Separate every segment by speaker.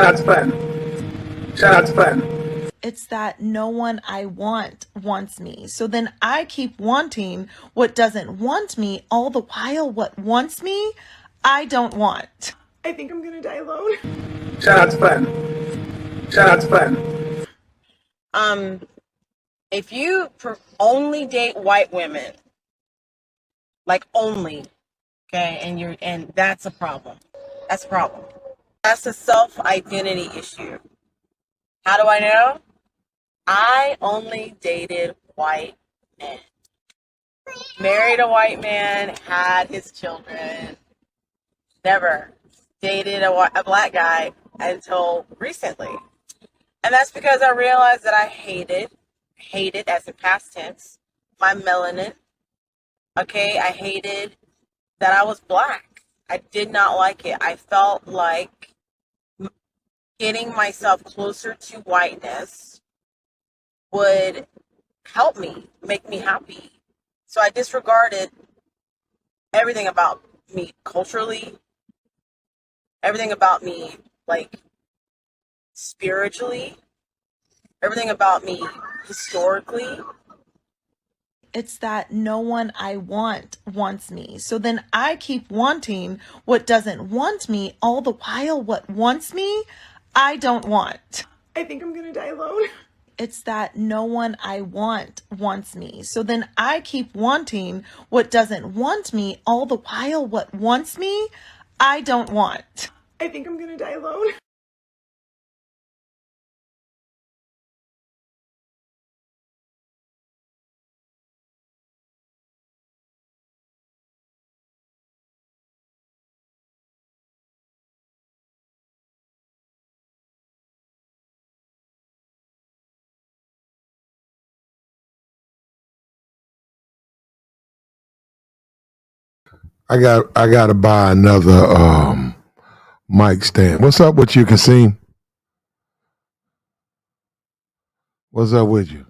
Speaker 1: Shout out to Fun. Shout out to Fun.
Speaker 2: It's that no one I want wants me. So then I keep wanting what doesn't want me, all the while what wants me, I don't want. I think I'm gonna die alone.
Speaker 1: Shout out to Fun. Shout out to Fun.
Speaker 3: If you only date white women, like only, okay, and that's a problem. That's a problem. That's a self-identity issue. How do I know? I only dated white men. Married a white man, had his children. Never dated a black guy until recently. And that's because I realized that I hated as in past tense, my melanin. Okay, I hated that I was black. I did not like it. I felt like getting myself closer to whiteness would help me, make me happy. So I disregarded everything about me culturally, everything about me, like, spiritually, everything about me historically.
Speaker 2: It's that no one I want wants me. So then I keep wanting what doesn't want me, all the while what wants me, I don't want. I think I'm gonna die alone. It's that no one I want wants me. So then I keep wanting what doesn't want me, all the while what wants me, I don't want. I think I'm gonna die alone.
Speaker 4: I got to buy another mic stand. What's up with you, Kasim? What's up with you?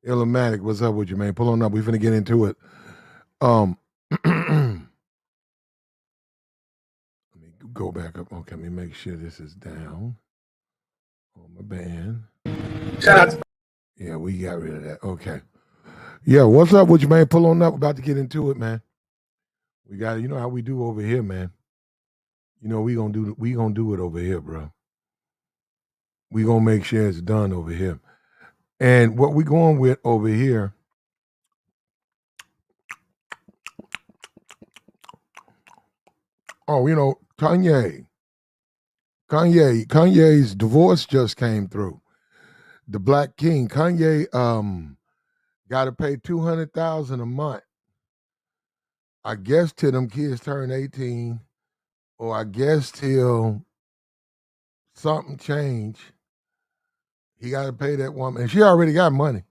Speaker 4: Illumatic, what's up with you, man? Pull on up. We finna get into it. Let me go back up. Okay, let me make sure this is down on my band.
Speaker 1: Shout out to
Speaker 4: Yeah, we got rid of that. Okay. Yeah, what's up with you, man? Pull on up. We're about to get into it, man. We got, you know how we do over here, man. You know we gonna do it over here, bro. We gonna make sure it's done over here. And what we going with over here? Oh, you know, Kanye's divorce just came through. The Black King, Kanye, got to pay $200,000 a month. I guess till them kids turn 18, or I guess till something change. He got to pay that woman, and she already got money.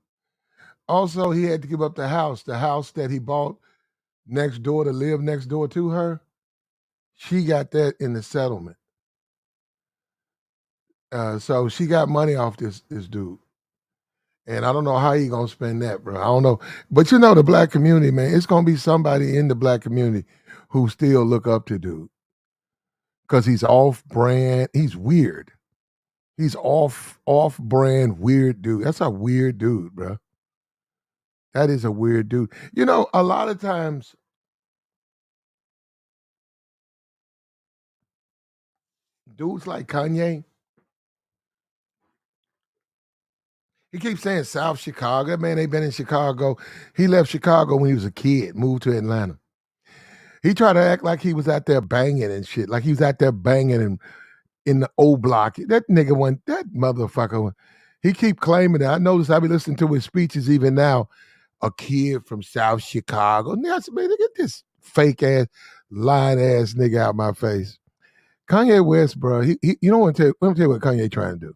Speaker 4: Also, he had to give up the house that he bought next door to live next door to her. She got that in the settlement. So she got money off this dude. And I don't know how he gonna spend that, bro. I don't know. But you know the black community, man, it's gonna be somebody in the black community who still look up to dude. Because he's off brand. He's weird. He's off brand weird dude. That's a weird dude, bro. That is a weird dude. You know, a lot of times dudes like Kanye, he keeps saying South Chicago. Man, they been in Chicago. He left Chicago when he was a kid, moved to Atlanta. He tried to act like he was out there banging and shit, like he was out there banging and in the O block. That nigga went, that motherfucker. He keep claiming that. I noticed I be listening to his speeches even now. A kid from South Chicago. And I said, man, look at this fake ass, lying ass nigga out my face. Kanye West, bro, he you know what? Let me tell you what Kanye trying to do.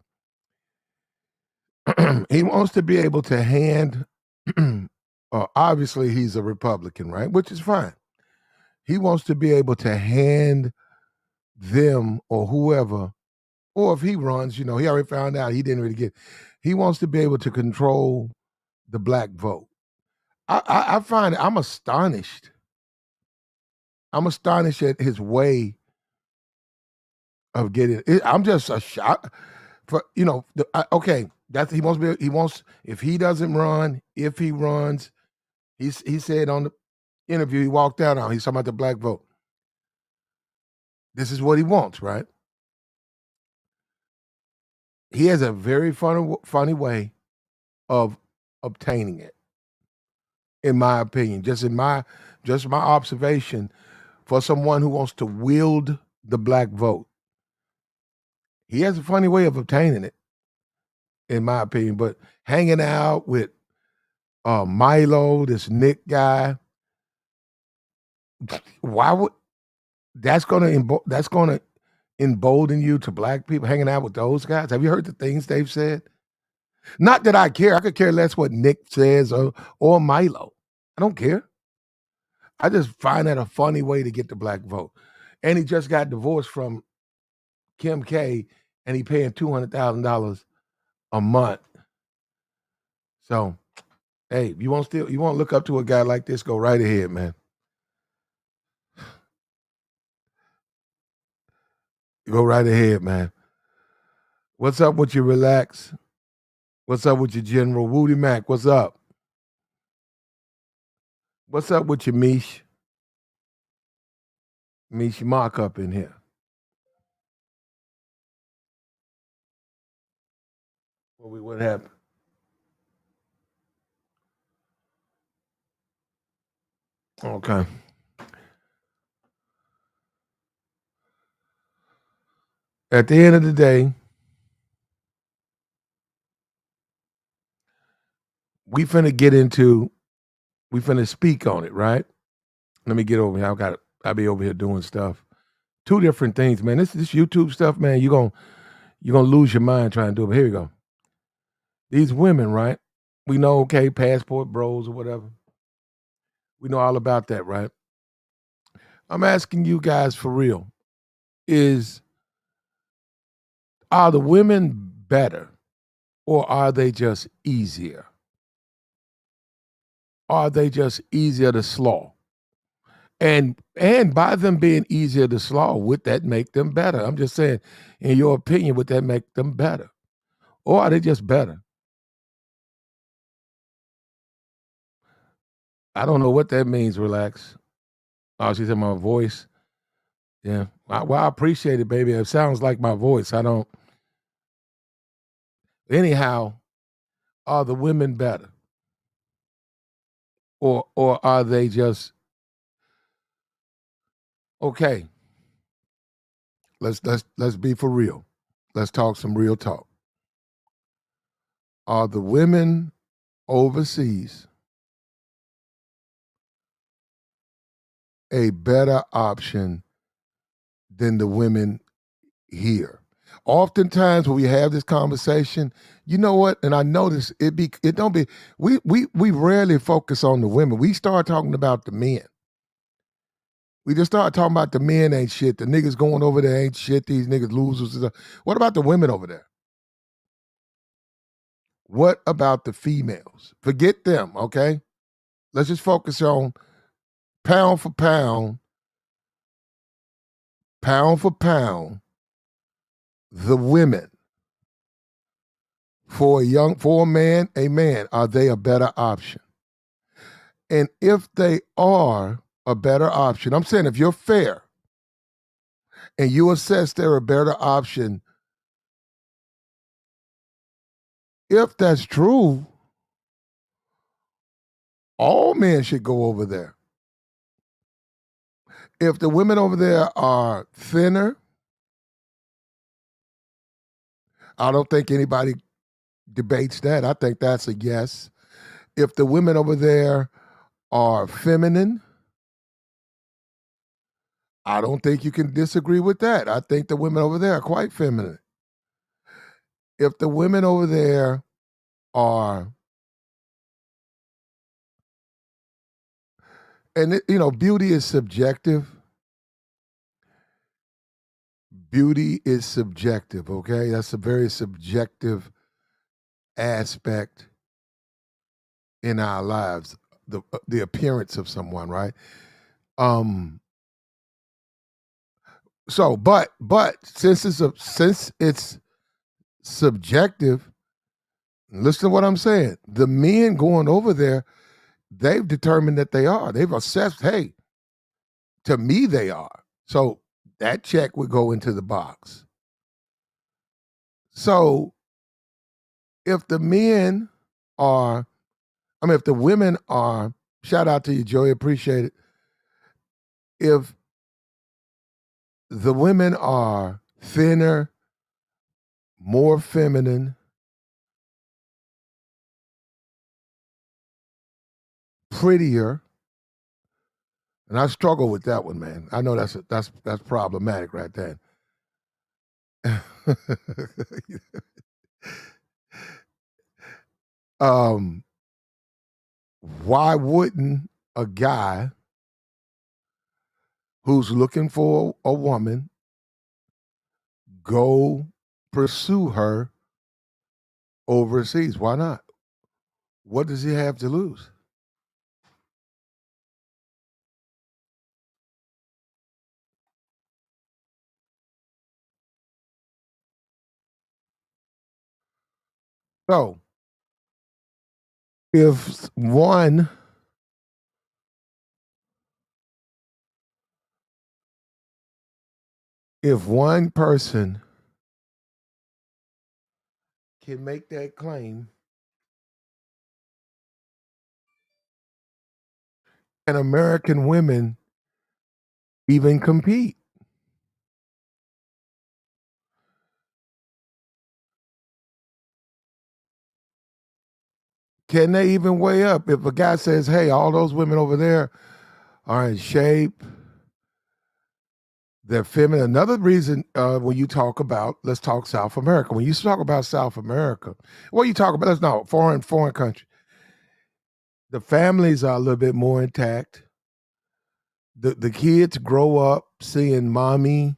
Speaker 4: He wants to be able to hand. Obviously, he's a Republican, right? Which is fine. He wants to be able to hand them or whoever, or if he runs, you know, he already found out he didn't really get. He wants to be able to control the black vote. I find I'm astonished I'm astonished at his way of getting it. I'm just a shock for okay. That's he wants if he doesn't run, if he runs, he said on the interview he walked out on. He's talking about the black vote. This is what he wants, right? He has a very funny way of obtaining it, in my opinion. Just my observation, for someone who wants to wield the black vote, he has a funny way of obtaining it, in my opinion. But hanging out with Milo, this Nick guy, why would that's gonna embolden you to black people hanging out with those guys? Have you heard the things they've said? Not that I care. I could care less what Nick says or Milo. I don't care. I just find that a funny way to get the black vote. And he just got divorced from Kim K, and he paying $200,000 a month. So, hey, you want to look up to a guy like this? Go right ahead, man. Go right ahead, man. What's up with your relax? What's up with your general? Woody Mac, what's up? What's up with your Mish? Mish Mark up in here. What happened? Okay. At the end of the day, we finna speak on it, right? Let me get over here. I'll be over here doing stuff. Two different things, man. This YouTube stuff, man, you're gonna lose your mind trying to do it. But here we go. These women, right? We know, okay, passport bros or whatever. We know all about that, right? I'm asking you guys for real. Are the women better, or are they just easier? Are they just easier to slaw? And by them being easier to slaw, would that make them better? I'm just saying, in your opinion, would that make them better? Or are they just better? I don't know what that means, relax. Oh, she said my voice. Yeah. Well, I appreciate it, baby. It sounds like my voice. I don't. Anyhow, are the women better? Or are they just okay? Let's be for real. Let's talk some real talk. Are the women overseas a better option than the women here? Oftentimes when we have this conversation, you know what? And I notice we rarely focus on the women. We start talking about the men. We just start talking about the men ain't shit. The niggas going over there ain't shit. These niggas losers. What about the women over there? What about the females? Forget them, okay? Let's just focus on pound for pound, the women. For a man, are they a better option? And if they are a better option, I'm saying if you're fair and you assess they're a better option, if that's true, all men should go over there. If the women over there are thinner, I don't think anybody debates that. I think that's a yes. If the women over there are feminine, I don't think you can disagree with that. I think the women over there are quite feminine. If the women over there are, and beauty is subjective. Beauty is subjective, okay? That's a very subjective aspect in our lives, the appearance of someone, right? So, but since it's subjective, listen to what I'm saying. The men going over there, they've determined that they are. They've assessed, hey, to me they are. So that check would go into the box. So if the men are, if the women are, shout out to you, Joey, appreciate it. If the women are thinner, more feminine, prettier, and I struggle with that one, man. I know that's problematic right there. um, why wouldn't a guy who's looking for a woman go pursue her overseas? Why not? What does he have to lose? So if one person can make that claim, can American women even compete? Can they even weigh up? If a guy says, hey, all those women over there are in shape, they're feminine. Another reason when you talk about, let's talk South America. When you talk about South America, what you talk about, that's not foreign country. The families are a little bit more intact. The kids grow up seeing mommy.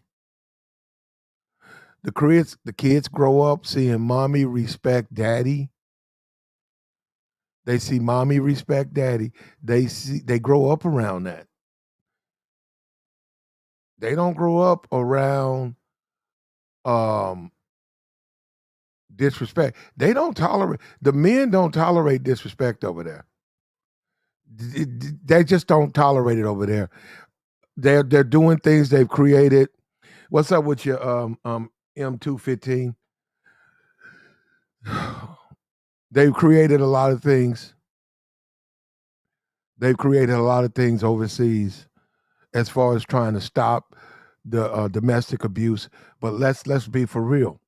Speaker 4: The kids grow up seeing mommy respect daddy. They see mommy respect daddy. They grow up around that. They don't grow up around disrespect. They don't tolerate, the men don't tolerate disrespect over there. They just don't tolerate it over there. They're doing things they've created. What's up with your M215? They've created a lot of things. They've created a lot of things overseas as far as trying to stop the domestic abuse. But let's be for real.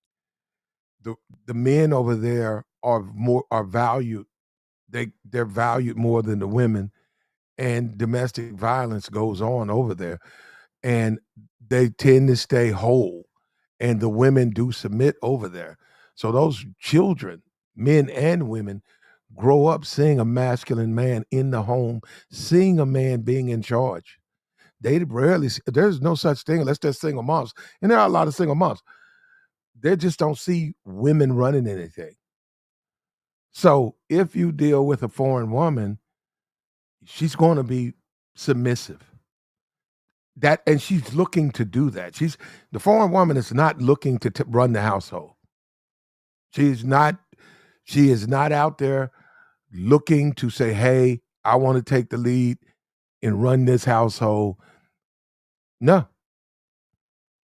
Speaker 4: The men over there are valued. They're valued more than the women, and domestic violence goes on over there, and they tend to stay whole, and the women do submit over there. So those children, men and women, grow up seeing a masculine man in the home, seeing a man being in charge. They rarely, there's no such thing unless they're single moms. And there are a lot of single moms. They just don't see women running anything. So if you deal with a foreign woman, she's going to be submissive. And she's looking to do that. The foreign woman is not looking to run the household. She's not. She is not out there looking to say, "Hey, I want to take the lead and run this household." No,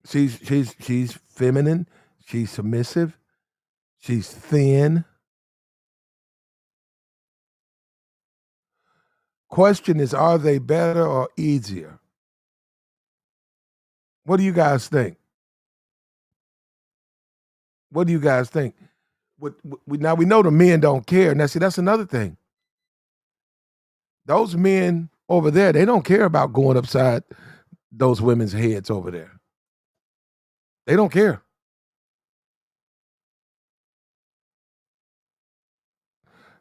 Speaker 4: she's feminine. She's submissive. She's thin. Question is, are they better or easier? What do you guys think? What do you guys think? Now we know the men don't care. Now, see, that's another thing. Those men over there, they don't care about going upside those women's heads over there. They don't care.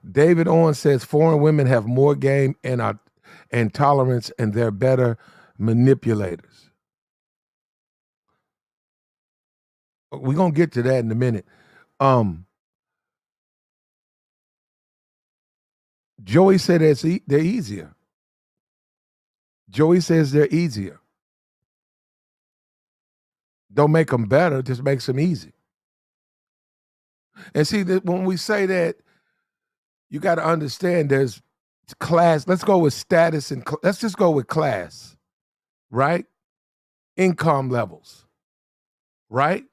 Speaker 4: David Owens says foreign women have more game and tolerance, and they're better manipulators. We're gonna get to that in a minute. Joey said they're easier. Joey says they're easier. Don't make them better, just makes them easy. And see, that when we say that, you got to understand there's class. Let's go with status and let's just go with class, right? Income levels, right?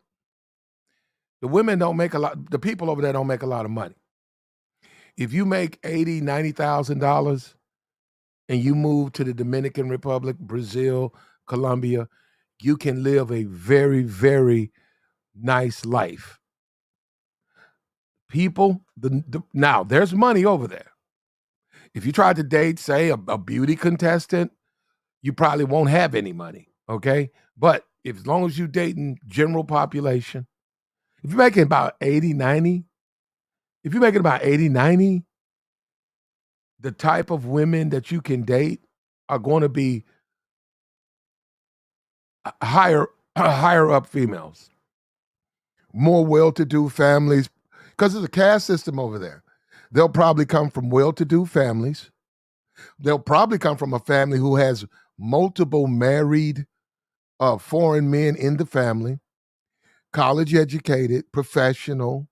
Speaker 4: The women don't make a lot. The people over there don't make a lot of money. If you make $80,000, $90,000 and you move to the Dominican Republic, Brazil, Colombia, you can live a very, very nice life. People, now there's money over there. If you tried to date, say, a beauty contestant, you probably won't have any money, okay? But as long as you're dating general population, if you're making about 80, 90, if you're making about 80, 90, the type of women that you can date are going to be higher up females, more well-to-do families, because there's a caste system over there. They'll probably come from well-to-do families. They'll probably come from a family who has multiple married foreign men in the family, college educated, professional,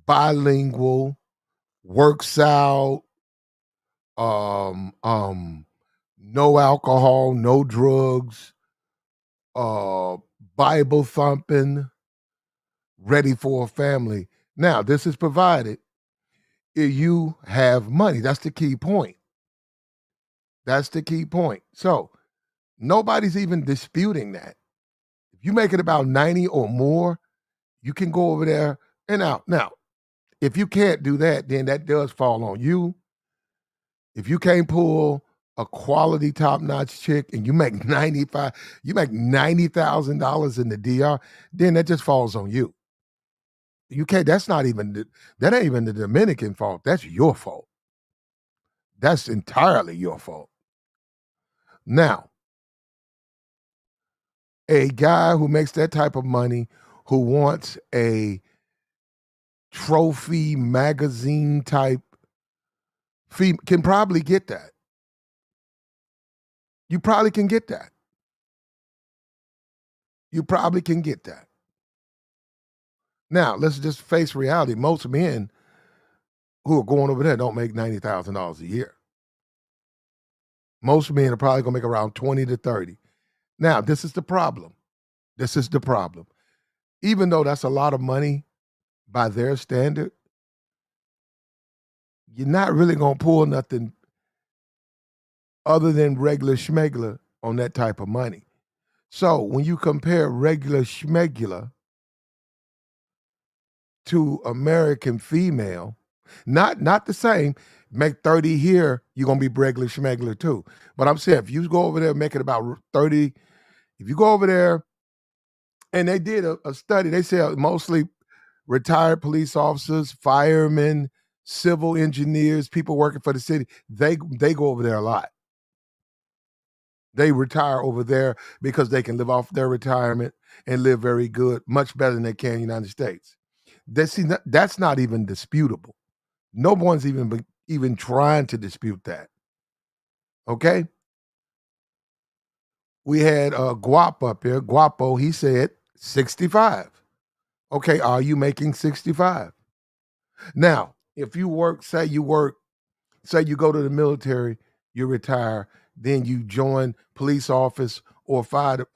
Speaker 4: bilingual, works out, no alcohol, no drugs, Bible thumping, ready for a family. Now, this is provided if you have money. That's the key point. That's the key point. So nobody's even disputing that. If you make it about 90 or more, you can go over there and out. Now, if you can't do that, then that does fall on you. If you can't pull a quality top-notch chick and you make $90,000 in the DR, then that just falls on you. You can't, that ain't even the Dominican fault. That's your fault. That's entirely your fault. Now, a guy who makes that type of money, who wants a trophy magazine type fee, can probably get that. You probably can get that. You probably can get that. Now, let's just face reality. Most men who are going over there don't make $90,000 a year. Most men are probably going to make around 20 to 30. Now, this is the problem. This is the problem. Even though that's a lot of money by their standard, you're not really going to pull nothing other than regular schmegler on that type of money. So when you compare regular schmegula to American female, not the same. Make 30 here, you're gonna be regular schmegler too. But I'm saying if you go over there and make it about 30, if you go over there, and they did a study, they said mostly retired police officers, firemen, civil engineers, people working for the city, they go over there a lot. They retire over there because they can live off their retirement and live very good, much better than they can in the United States. That's not even disputable. No one's even trying to dispute that. Okay? We had Guap up here. Guapo, he said 65. Okay, are you making 65? Now, if you work, say you go to the military, you retire, then you join police office or fire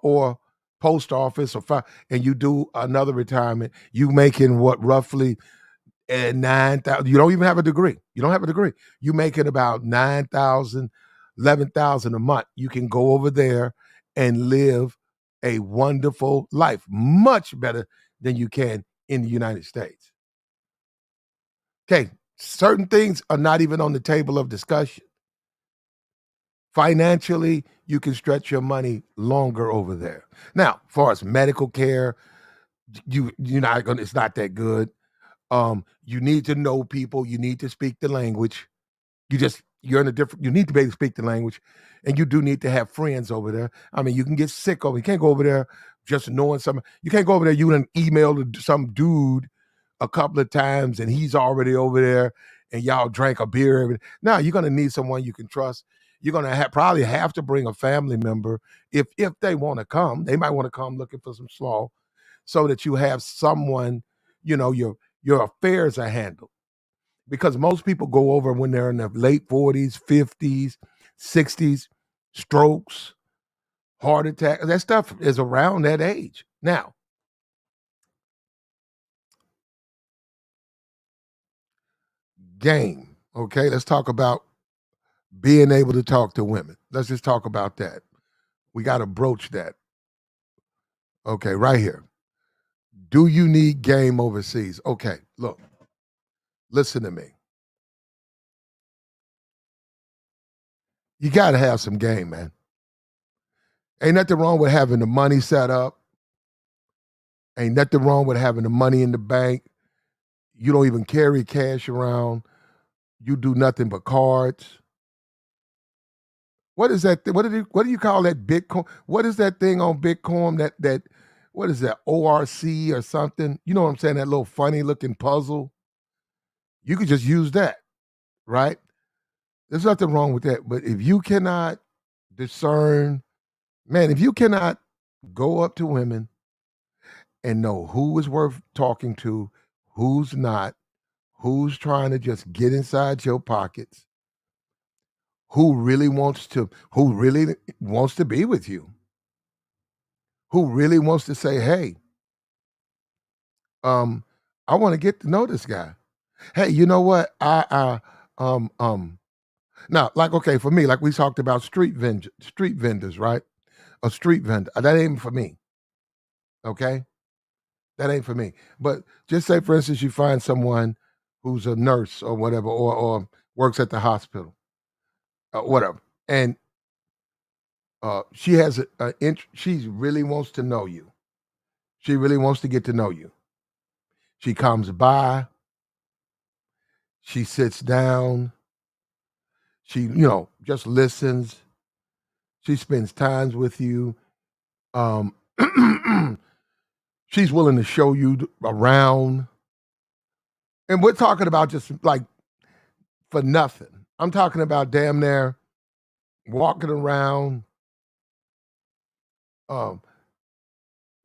Speaker 4: or post office or fire, and you do another retirement, you making what, roughly 9,000. You don't even have a degree. You don't have a degree. You making about 9,000, 11,000 a month. You can go over there and live a wonderful life, much better than you can in the United States. Okay, certain things are not even on the table of discussion. Financially, you can stretch your money longer over there. Now, as far as medical care, you're not gonna. It's not that good. You need to know people. You need to speak the language. You're in a different. You need to be able to speak the language, and you do need to have friends over there. I mean, you can get sick over. You can't go over there just knowing something. You can't go over there. You done emailed some dude a couple of times, and he's already over there, and y'all drank a beer. No, you're gonna need someone you can trust. You're gonna probably have to bring a family member if they want to come. They might want to come looking for some slaw, so that you have someone, your affairs are handled. Because most people go over when they're in their late 40s, 50s, 60s, strokes, heart attack. That stuff is around that age. Now, game. Okay, let's talk about being able to talk to women. Let's just talk about that. We got to broach that. Okay, right here. Do you need game overseas? Okay, look, listen to me. You got to have some game, man. Ain't nothing wrong with having the money set up. Ain't nothing wrong with having the money in the bank. You don't even carry cash around. You do nothing but cards. What is that? What do you call that Bitcoin? What is that thing on Bitcoin that what is that, ORC or something? You know what I'm saying? That little funny looking puzzle. You could just use that, right? There's nothing wrong with that. But if you cannot discern, man, if you cannot go up to women and know who is worth talking to, who's not, who's trying to just get inside your pockets, who really wants to be with you, who really wants to say, hey, I want to get to know this guy. Hey, you know what? Now, like, okay, for me, like we talked about street vendors, right? A street vendor. That ain't for me. Okay? That ain't for me. But just say, for instance, you find someone who's a nurse or whatever, or works at the hospital, whatever, and she has she really wants to know you. She really wants to get to know you. She comes by, she sits down, she, just listens. She spends times with you. Um, she's willing to show you around. And we're talking about just like for nothing. I'm talking about damn near walking around. Um,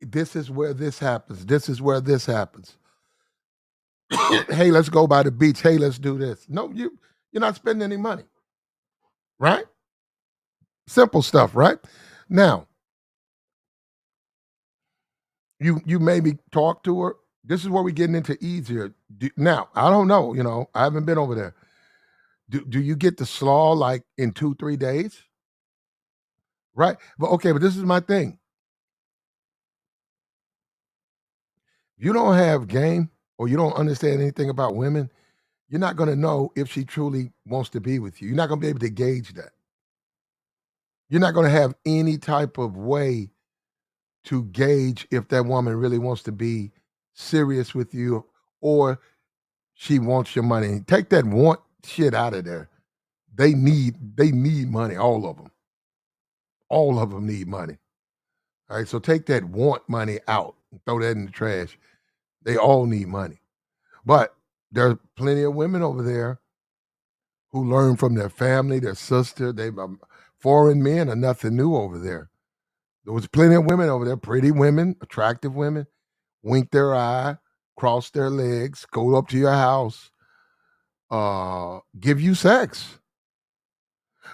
Speaker 4: this is where this happens. This is where this happens. Hey, let's go by the beach. Hey, let's do this. No, you're not spending any money, right? Simple stuff, right? Now, you maybe talk to her. This is where we're getting into easier. Now, I don't know. I haven't been over there. Do you get the slaw like in 2-3 days? Right? But okay, but this is my thing. If you don't have game or you don't understand anything about women, you're not going to know if she truly wants to be with you. You're not going to be able to gauge that. You're not going to have any type of way to gauge if that woman really wants to be serious with you or she wants your money. Take that want shit out of there. They need money, all of them. All of them need money. All right, so take that want money out and throw that in the trash. They all need money. But there are plenty of women over there who learn from their family, their sister. Foreign men are nothing new over there. There was plenty of women over there, pretty women, attractive women, wink their eye, cross their legs, go up to your house, give you sex.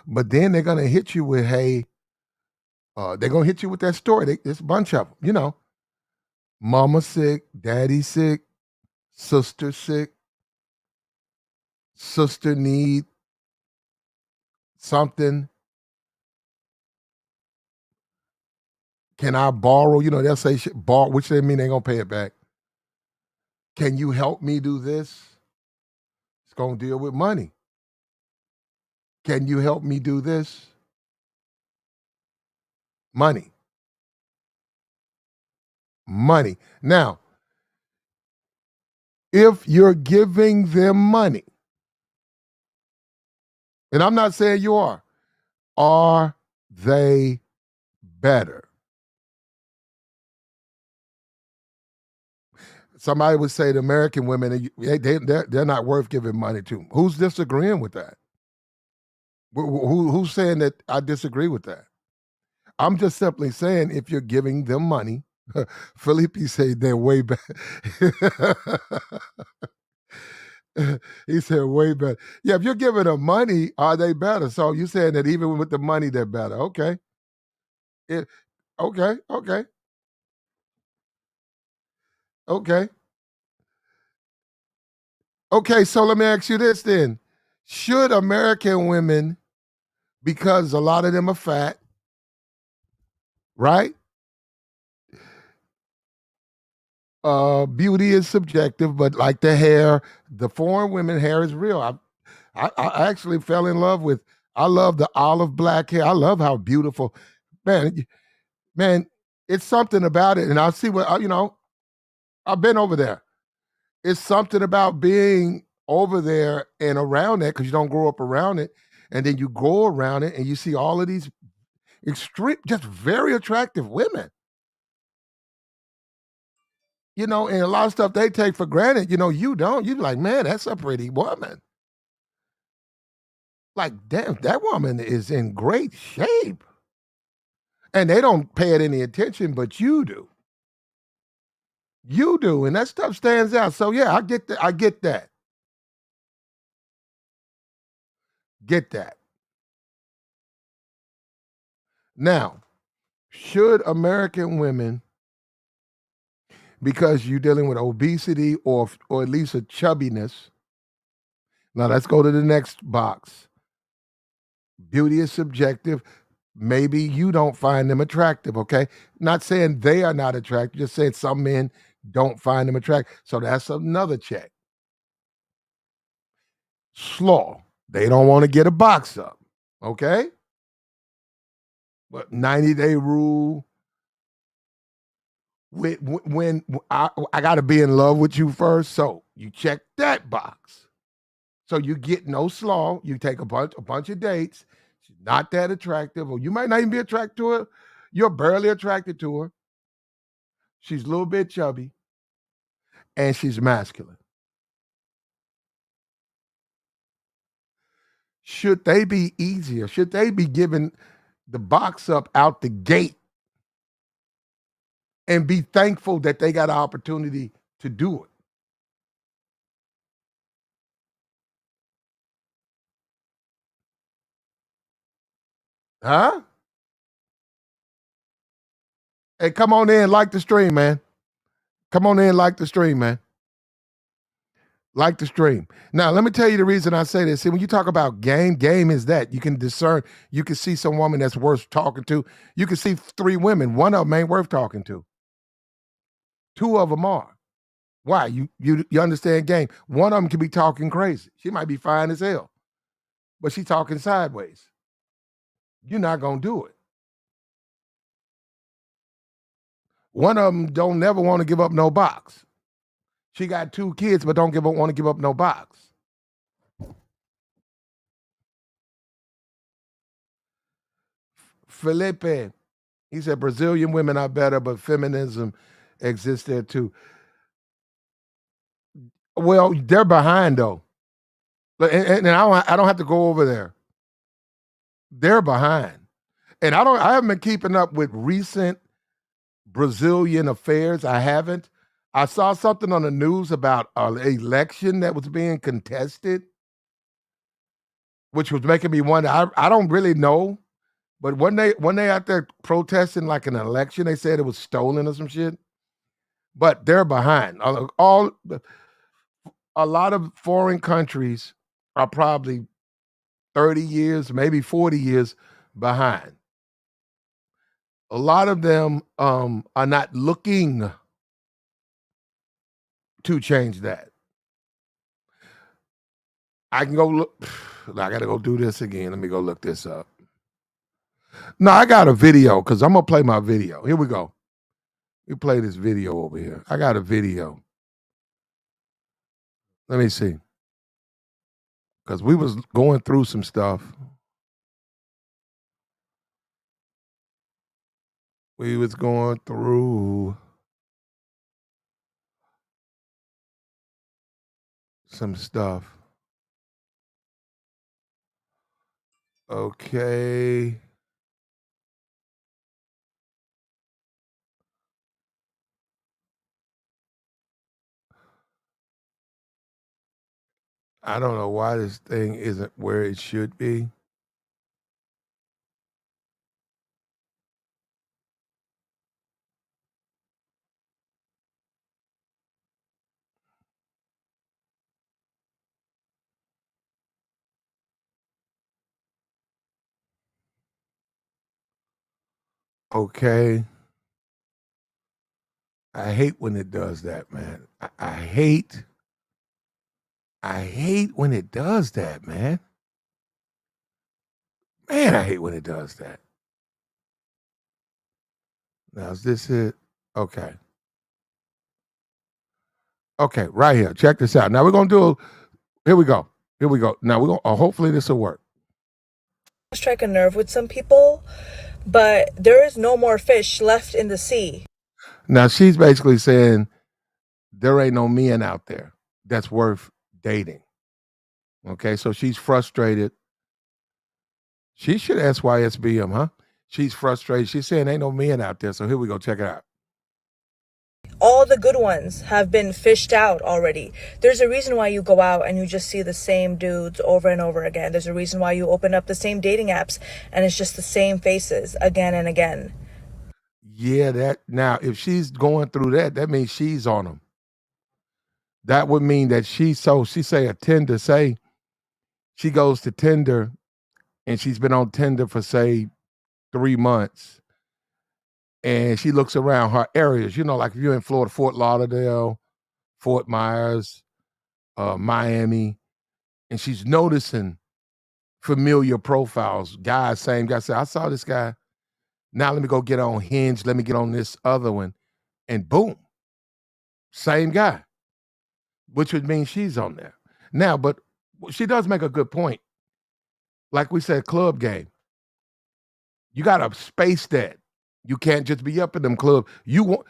Speaker 4: But then they're gonna hit you with, hey, they're gonna hit you with that story. There's a bunch of them, mama sick, daddy sick, sister sick, sister need something. Can I borrow? They'll say shit, borrow, which they mean they gonna pay it back. Can you help me do this? It's gonna deal with money. Can you help me do this? Money. Money. Now, if you're giving them money, and I'm not saying you are they better? Somebody would say the American women, they're not worth giving money to. Who's disagreeing with that? Who's saying that I disagree with that? I'm just simply saying if you're giving them money, Felipe said they're way better. He said way better. Yeah, if you're giving them money, are they better? So you saying that even with the money, they're better. Okay. It, okay, okay, okay. Okay, so let me ask you this then. Should American women, because a lot of them are fat, right? Beauty is subjective, but like the hair, the foreign women hair is real. I actually fell in love with. I love the olive black hair. I love how beautiful, man. Man, it's something about it, and I see what you know. I've been over there. It's something about being over there and around that because you don't grow up around it, and then you go around it and you see all of these extreme, just very attractive women. You know, and a lot of stuff they take for granted. You know, you don't. You be like, man, that's a pretty woman. Like, damn, that woman is in great shape. And they don't pay it any attention, but you do. You do, and that stuff stands out. So yeah, I get that. I get that. Get that. Now, should American women, because you're dealing with obesity or at least a chubbiness, now let's go to the next box. Beauty is subjective. Maybe you don't find them attractive, okay? Not saying they are not attractive, just saying some men don't find them attractive. So that's another check. Slaw. They don't want to get a box up, okay? But 90-day rule. When I got to be in love with you first, so you check that box. So you get no slaw. You take a bunch of dates. She's not that attractive, or you might not even be attracted to her. You're barely attracted to her. She's a little bit chubby, and she's masculine. Should they be easier? Should they be given the box up out the gate and be thankful that they got an opportunity to do it? Huh? Hey, come on in, like the stream, man. Come on in, like the stream, man. Like the stream. Now, let me tell you the reason I say this. See, when you talk about game is that you can discern, you can see some woman that's worth talking to. You can see three women. One of them ain't worth talking to. Two of them are. Why? You understand game. One of them can be talking crazy. She might be fine as hell, but she talking sideways. You're not gonna do it. One of them don't never want to give up no box. She got two kids, but don't want to give up no box. Felipe, he said Brazilian women are better, but feminism exists there too. Well, they're behind though, and I don't have to go over there. They're behind, and I haven't been keeping up with recent Brazilian affairs. I haven't. I saw something on the news about an election that was being contested, which was making me wonder. I don't really know, but when they out there protesting like an election, they said it was stolen or some shit. But they're behind. A lot of foreign countries are probably 30 years, maybe 40 years behind. A lot of them are not looking to change that. I can go look. I got to go do this again. Let me go look this up. No, I got a video because I'm going to play my video. Here we go. We play this video over here. I got a video. Let me see. Because we was going through some stuff. We was going through some stuff. Okay. I don't know why this thing isn't where it should be. Okay. I hate when it does that, man. I hate when it does that, man. Man, I hate when it does that. Now, is this it? Okay. Okay, right here. Check this out. Now we're gonna do. Here we go. Here we go. Now we're gonna. Hopefully this will work.
Speaker 5: Strike a nerve with some people, but there is no more fish left in the sea.
Speaker 4: Now she's basically saying there ain't no men out there that's worth dating. Okay, so she's frustrated. She should SYSBM, huh? She's frustrated. She's saying ain't no men out there. So here we go. Check it out.
Speaker 5: All the good ones have been fished out already. There's a reason why you go out and you just see the same dudes over and over again. There's a reason why you open up the same dating apps and it's just the same faces again and again.
Speaker 4: Yeah, that now if she's going through that, that means she's on them. That would mean that she say a Tinder, say she goes to Tinder and she's been on Tinder for say 3 months and she looks around her areas, like if you're in Florida, Fort Lauderdale, Fort Myers, Miami, and she's noticing familiar profiles, guys, same guy. Say, I saw this guy. Now let me go get on Hinge. Let me get on this other one. And boom, same guy, which would mean she's on there. Now, but she does make a good point. Like we said, club game. You got to space that. You can't just be up in them club. You want,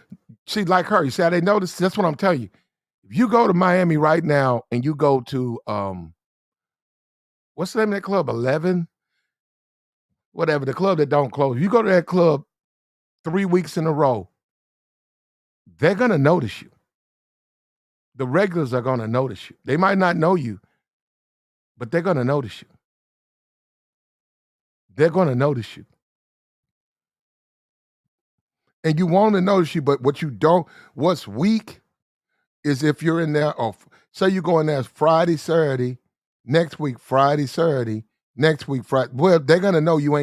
Speaker 4: see, like her, you see how they notice? That's what I'm telling you. If you go to Miami right now and you go to, what's the name of that club? 11? Whatever, the club that don't close. If you go to that club 3 weeks in a row, they're going to notice you. The regulars are going to notice you. They might not know you, but they're going to notice you. They're going to notice you. And you want to notice you, but what's weak is if you're in there, or say you go in there Friday, Saturday, next week, Friday, Saturday, next week, Friday. Well, they're going to know you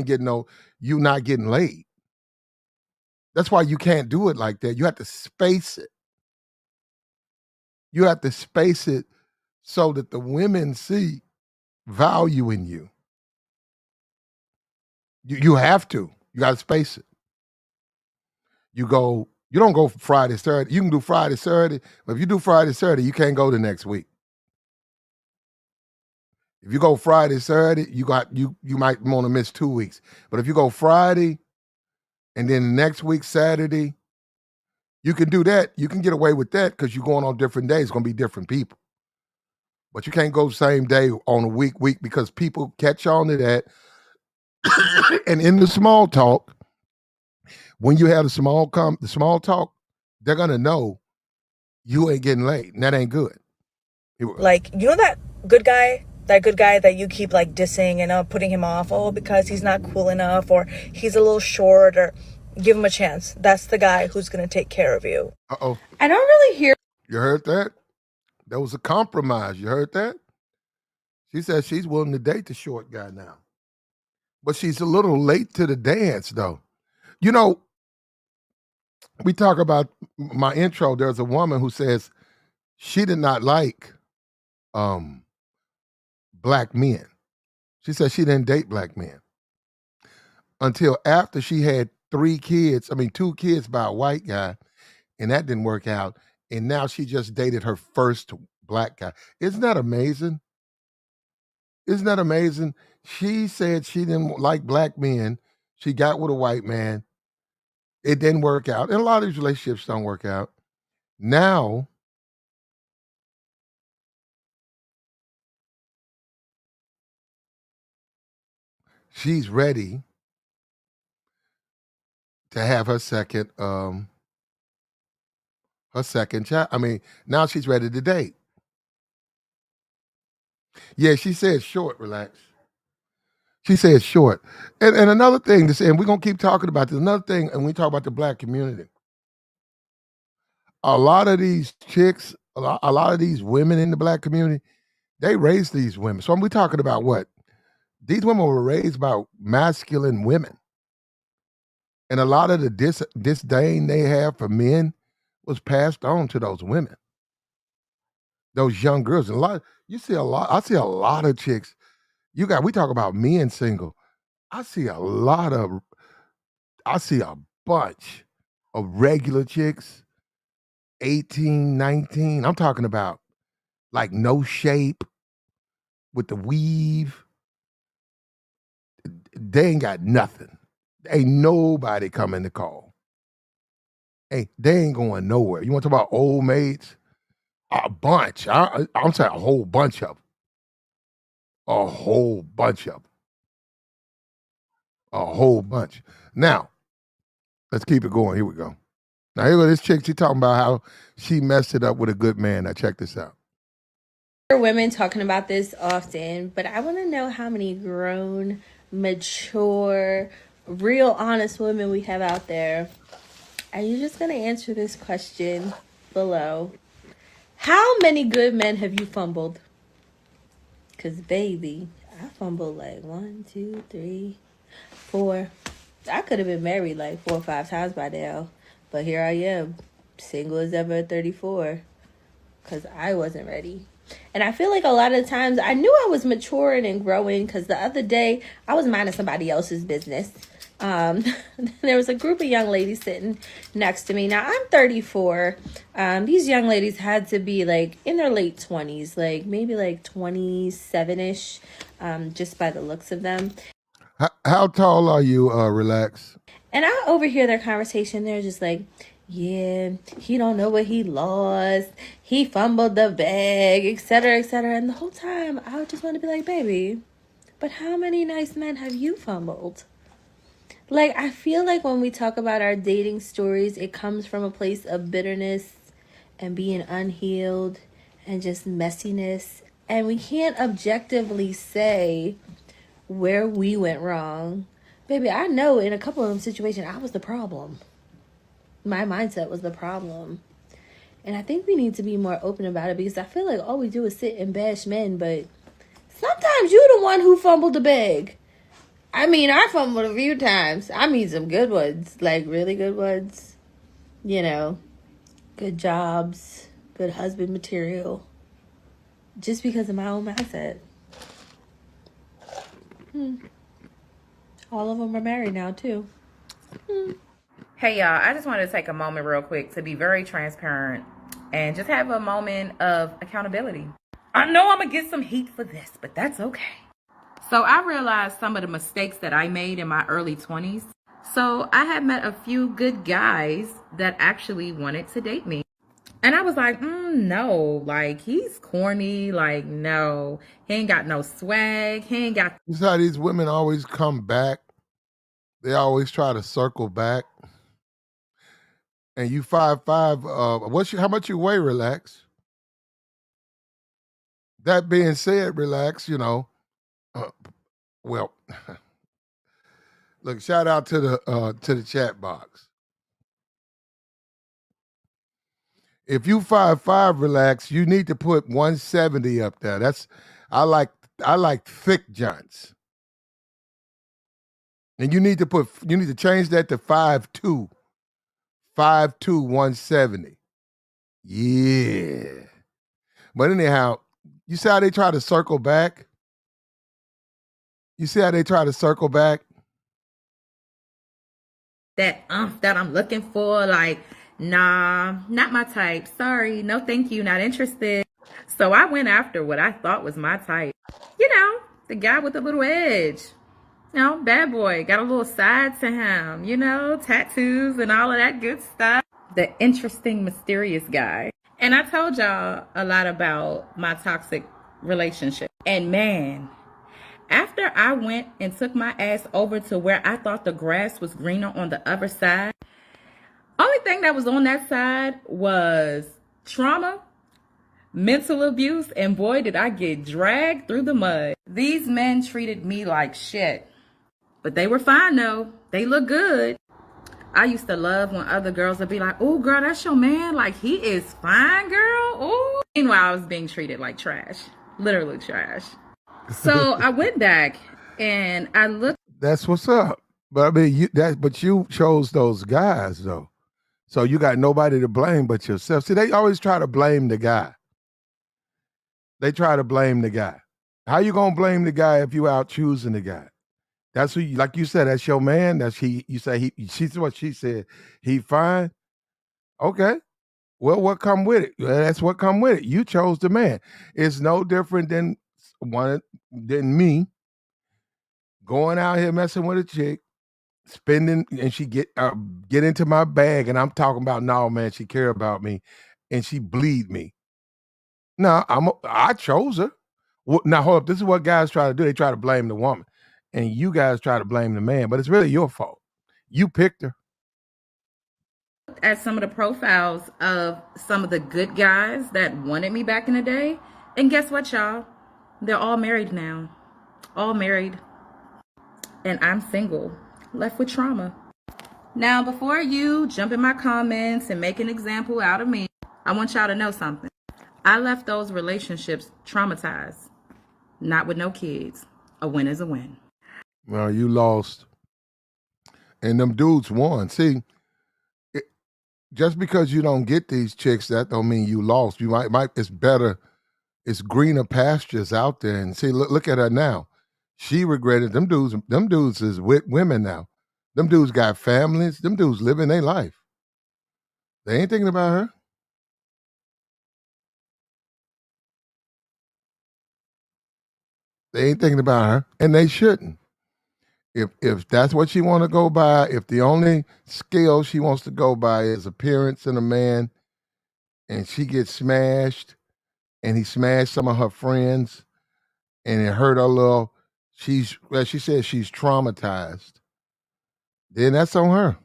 Speaker 4: you not getting laid. That's why you can't do it like that. You have to space it. You have to space it so that the women see value in you. You have to. You got to space it. You don't go Friday, Saturday. You can do Friday, Saturday, but if you do Friday, Saturday, you can't go the next week. If you go Friday, Saturday, you might want to miss 2 weeks. But if you go Friday and then the next week, Saturday, you can do that. You can get away with that because you're going on different days. It's going to be different people. But you can't go same day on a week because people catch on to that. And in the small talk, when you have the small talk, they're gonna know you ain't getting laid, and that ain't good.
Speaker 5: Like, you know that good guy that you keep like dissing and putting him off, because he's not cool enough or he's a little short, or give him a chance. That's the guy who's going to take care of you.
Speaker 4: Uh-oh.
Speaker 5: I don't really hear.
Speaker 4: You heard that? That was a compromise. You heard that? She said she's willing to date the short guy now. But she's a little late to the dance, though. We talk about my intro. There's a woman who says she did not like black men. She said she didn't date black men until after she had 2 kids by a white guy, and that didn't work out. And now she just dated her first black guy. Isn't that amazing? Isn't that amazing? She said she didn't like black men. She got with a white man. It didn't work out. And a lot of these relationships don't work out. Now, she's ready to have her second child. I mean, now she's ready to date. Yeah, she said short, relax. She said short. And another thing to say, and we're gonna keep talking about this, another thing, and we talk about the black community. A lot of these chicks, a lot of these women in the black community, they raise these women. So we're talking about what? These women were raised by masculine women. And a lot of the disdain they have for men was passed on to those women, those young girls. And I see a lot of chicks. We talk about men single. I see a lot of, I see a bunch of regular chicks, 18, 19. I'm talking about like no shape with the weave. They ain't got nothing. Ain't nobody coming to call. Hey, they ain't going nowhere. You want to talk about old maids? A bunch. I'm saying a whole bunch of them. A whole bunch of them. A whole bunch. Now, let's keep it going. Here we go. Now, here go this chick. She talking about how she messed it up with a good man. Now, check this out.
Speaker 6: Women talking about this often, but I want to know how many grown, mature, real honest women we have out there. Are you just going to answer this question below? How many good men have you fumbled? Because, baby, I fumbled like 1, 2, 3, 4. I could have been married like 4 or 5 times by now. But here I am, single as ever at 34. Because I wasn't ready. And I feel like a lot of times I knew I was maturing and growing, because the other day I was minding somebody else's business. There was a group of young ladies sitting next to me. Now, I'm 34. These young ladies had to be like in their late 20s, like maybe like 27-ish, just by the looks of them.
Speaker 4: How tall are you, Relax?
Speaker 6: And I overhear their conversation. They're just like, yeah, he don't know what he lost. He fumbled the bag, etc., etc. And the whole time, I would just want to be like, baby, but how many nice men have you fumbled? Like, I feel like when we talk about our dating stories, it comes from a place of bitterness and being unhealed and just messiness. And we can't objectively say where we went wrong. Baby, I know in a couple of them situations, I was the problem. My mindset was the problem. And I think we need to be more open about it, because I feel like all we do is sit and bash men, but sometimes you're the one who fumbled the bag. I mean, I fumbled a few times. I mean, some good ones, like really good ones. You know, good jobs, good husband material. Just because of my own mindset. All of them are married now, too.
Speaker 7: Hey y'all, I just wanted to take a moment real quick to be very transparent and just have a moment of accountability. I know I'm gonna get some heat for this, but that's okay. So I realized some of the mistakes that I made in my early 20s. So I had met a few good guys that actually wanted to date me. And I was like, no, like he's corny. Like, no, he ain't got no swag. He ain't got.
Speaker 4: You see how these women always come back? They always try to circle back. And you 5'5", how much you weigh, Relax? That being said, Relax, well, look, shout out to the chat box. If you 5'5", Relax, you need to put 170 up there. I like thick joints. And you need to change that to 5'2". 5'2", 170. Yeah. But anyhow, you see how they try to circle back? You see how they try to circle back?
Speaker 7: That I'm looking for, like, nah, not my type. Sorry, no thank you, not interested. So I went after what I thought was my type. You know, the guy with the little edge. You know, bad boy, got a little side to him, you know, tattoos and all of that good stuff. The interesting, mysterious guy. And I told y'all a lot about my toxic relationship. And man, After I went and took my ass over to where I thought the grass was greener on the other side, only thing that was on that side was trauma, mental abuse, and boy, did I get dragged through the mud. These men treated me like shit, but they were fine though. They look good. I used to love when other girls would be like, "Oh, girl, that's your man. Like, he is fine, girl." Oh. Meanwhile, I was being treated like trash, literally trash. So I went back and I looked.
Speaker 4: That's what's up. But I mean, but you chose those guys though, so you got nobody to blame but yourself. See, they always try to blame the guy. They try to blame the guy. How you gonna blame the guy if you out choosing the guy? That's who, like you said, that's your man. That's he. You say he. She's what she said. He fine. Okay. Well, what come with it? Well, that's what come with it. You chose the man. It's no different than me going out here messing with a chick, spending, and she get into my bag, and I'm talking about, no, man, she care about me, and she bleed me. No, I chose her. Now hold up. This is what guys try to do. They try to blame the woman, and you guys try to blame the man, but it's really your fault. You picked her.
Speaker 7: At some of the profiles of some of the good guys that wanted me back in the day. And guess what, y'all? They're all married now. All married. And I'm single, left with trauma. Now, before you jump in my comments and make an example out of me, I want y'all to know something. I left those relationships traumatized, not with no kids. A win is a win.
Speaker 4: Well, you lost, and them dudes won. See, just because you don't get these chicks, that don't mean you lost. You might. It's better. It's greener pastures out there. And see, look at her now. She regretted them dudes. Them dudes is with women now. Them dudes got families. Them dudes living their life. They ain't thinking about her. They ain't thinking about her, and they shouldn't. If that's what she want to go by, if the only scale she wants to go by is appearance in a man, and she gets smashed, and he smashed some of her friends, and it hurt her little. She says she's traumatized. Then that's on her.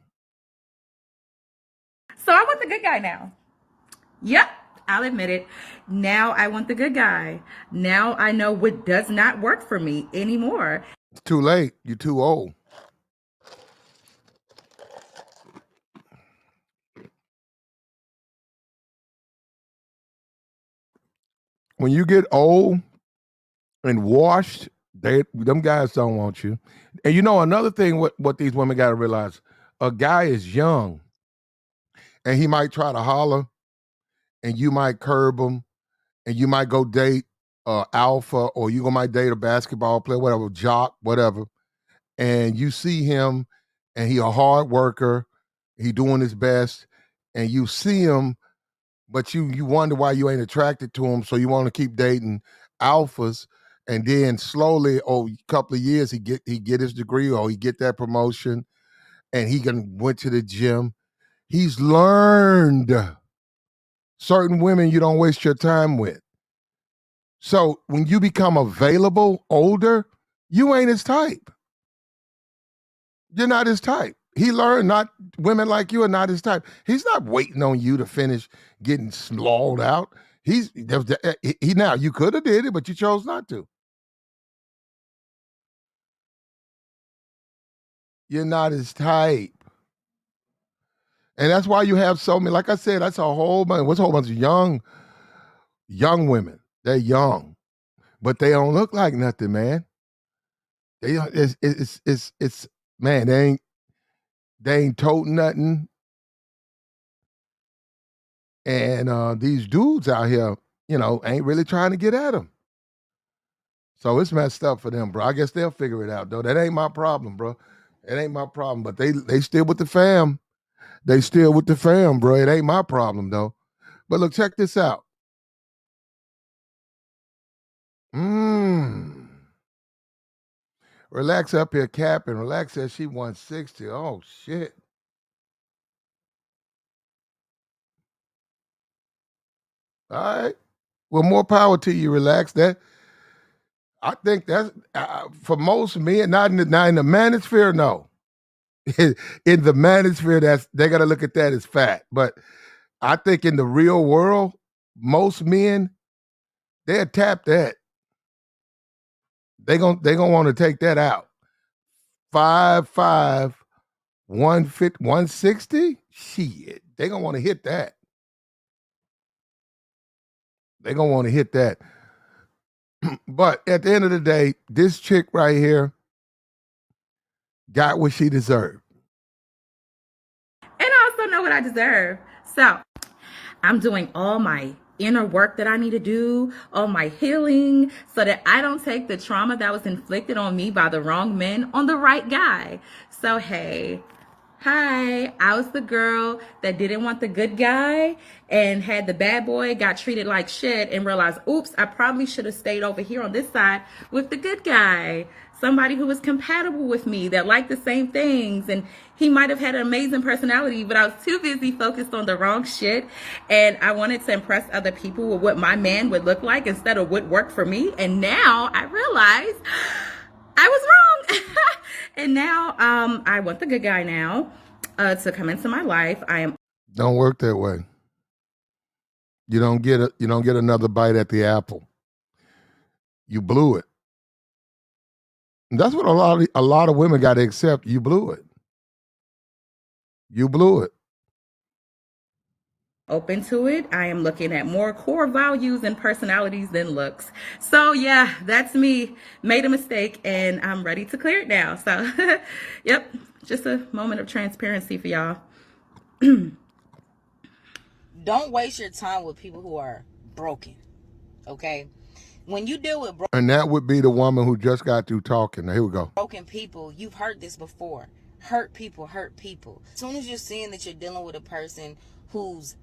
Speaker 7: So I want the good guy now. Yep, I'll admit it. Now I want the good guy. Now I know what does not work for me anymore.
Speaker 4: It's too late. You're too old. When you get old and washed, them guys don't want you. And you know another thing, what these women got to realize: a guy is young, and he might try to holler, and you might curb him, and you might go date alpha, or you might date a basketball player, whatever, jock, whatever, and you see him, and he a hard worker, he doing his best, and you see him, but you wonder why you ain't attracted to him, so you want to keep dating alphas, and then slowly, a couple of years, he get his degree, or he get that promotion, and he went to the gym. He's learned certain women you don't waste your time with. So when you become available older, you ain't his type. You're not his type. He learned not women like you are not his type. He's not waiting on you to finish getting slaughtered out. He now you could have did it, but you chose not to. You're not his type. And that's why you have so many, like I said, that's a whole bunch, what's a whole bunch of young women. They're young, but they don't look like nothing, man. They it's man, they ain't toting nothing. And these dudes out here, ain't really trying to get at them. So it's messed up for them, bro. I guess they'll figure it out, though. That ain't my problem, bro. It ain't my problem. But they still with the fam. They still with the fam, bro. It ain't my problem, though. But look, check this out. Relax up here, capping. Relax says she 160. Oh, shit. All right. Well, more power to you, Relax. I think that's for most men, not in the manosphere, no. In the manosphere, they got to look at that as fat. But I think in the real world, most men, they'll tap that. They gonna want to take that out. 5'5", 150, 160? Shit. They gonna want to hit that. They gonna want to hit that. But at the end of the day, this chick right here got what she deserved.
Speaker 7: And I also know what I deserve. So I'm doing all my inner work that I need to do, all my healing, so that I don't take the trauma that was inflicted on me by the wrong men on the right guy. So, hey, hi, I was the girl that didn't want the good guy and had the bad boy, got treated like shit, and realized, oops, I probably should have stayed over here on this side with the good guy. Somebody who was compatible with me, that liked the same things, and he might have had an amazing personality, but I was too busy focused on the wrong shit, and I wanted to impress other people with what my man would look like instead of what worked for me. And now I realize I was wrong. And now I want the good guy now to come into my life.
Speaker 4: Don't work that way. You don't get another bite at the apple. You blew it. And that's what a lot of women got to accept. You blew it. You blew it.
Speaker 7: Open to it. I am looking at more core values and personalities than looks. So yeah, that's me. Made a mistake and I'm ready to clear it now. So yep, just a moment of transparency for y'all.
Speaker 3: Don't waste your time with people who are broken. Okay? When you deal with
Speaker 4: and that would be the woman who just got through talking. Now, here we go.
Speaker 3: Broken people, you've heard this before. Hurt people hurt people. As soon as you're seeing that you're dealing with a person who's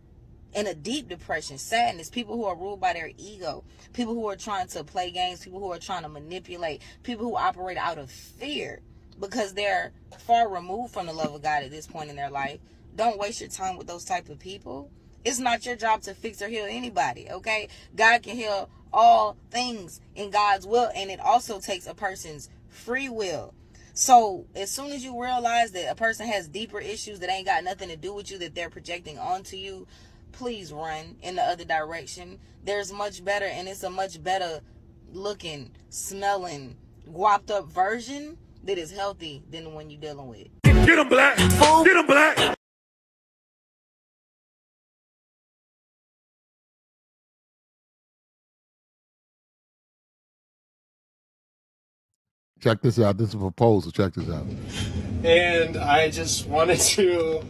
Speaker 3: in a deep depression, sadness, people who are ruled by their ego, people who are trying to play games, people who are trying to manipulate, people who operate out of fear because they're far removed from the love of God at this point in their life. Don't waste your time with those type of people. It's not your job to fix or heal anybody, okay? God can heal all things in God's will, and it also takes a person's free will. So as soon as you realize that a person has deeper issues that ain't got nothing to do with you, that they're projecting onto you, please run in the other direction. There's much better, and it's a much better looking, smelling, guapped up version that is healthy than the one you're dealing with.
Speaker 1: Get him, black. Get him, black.
Speaker 4: Check this out. This is a proposal. Check this out.
Speaker 8: And I just wanted to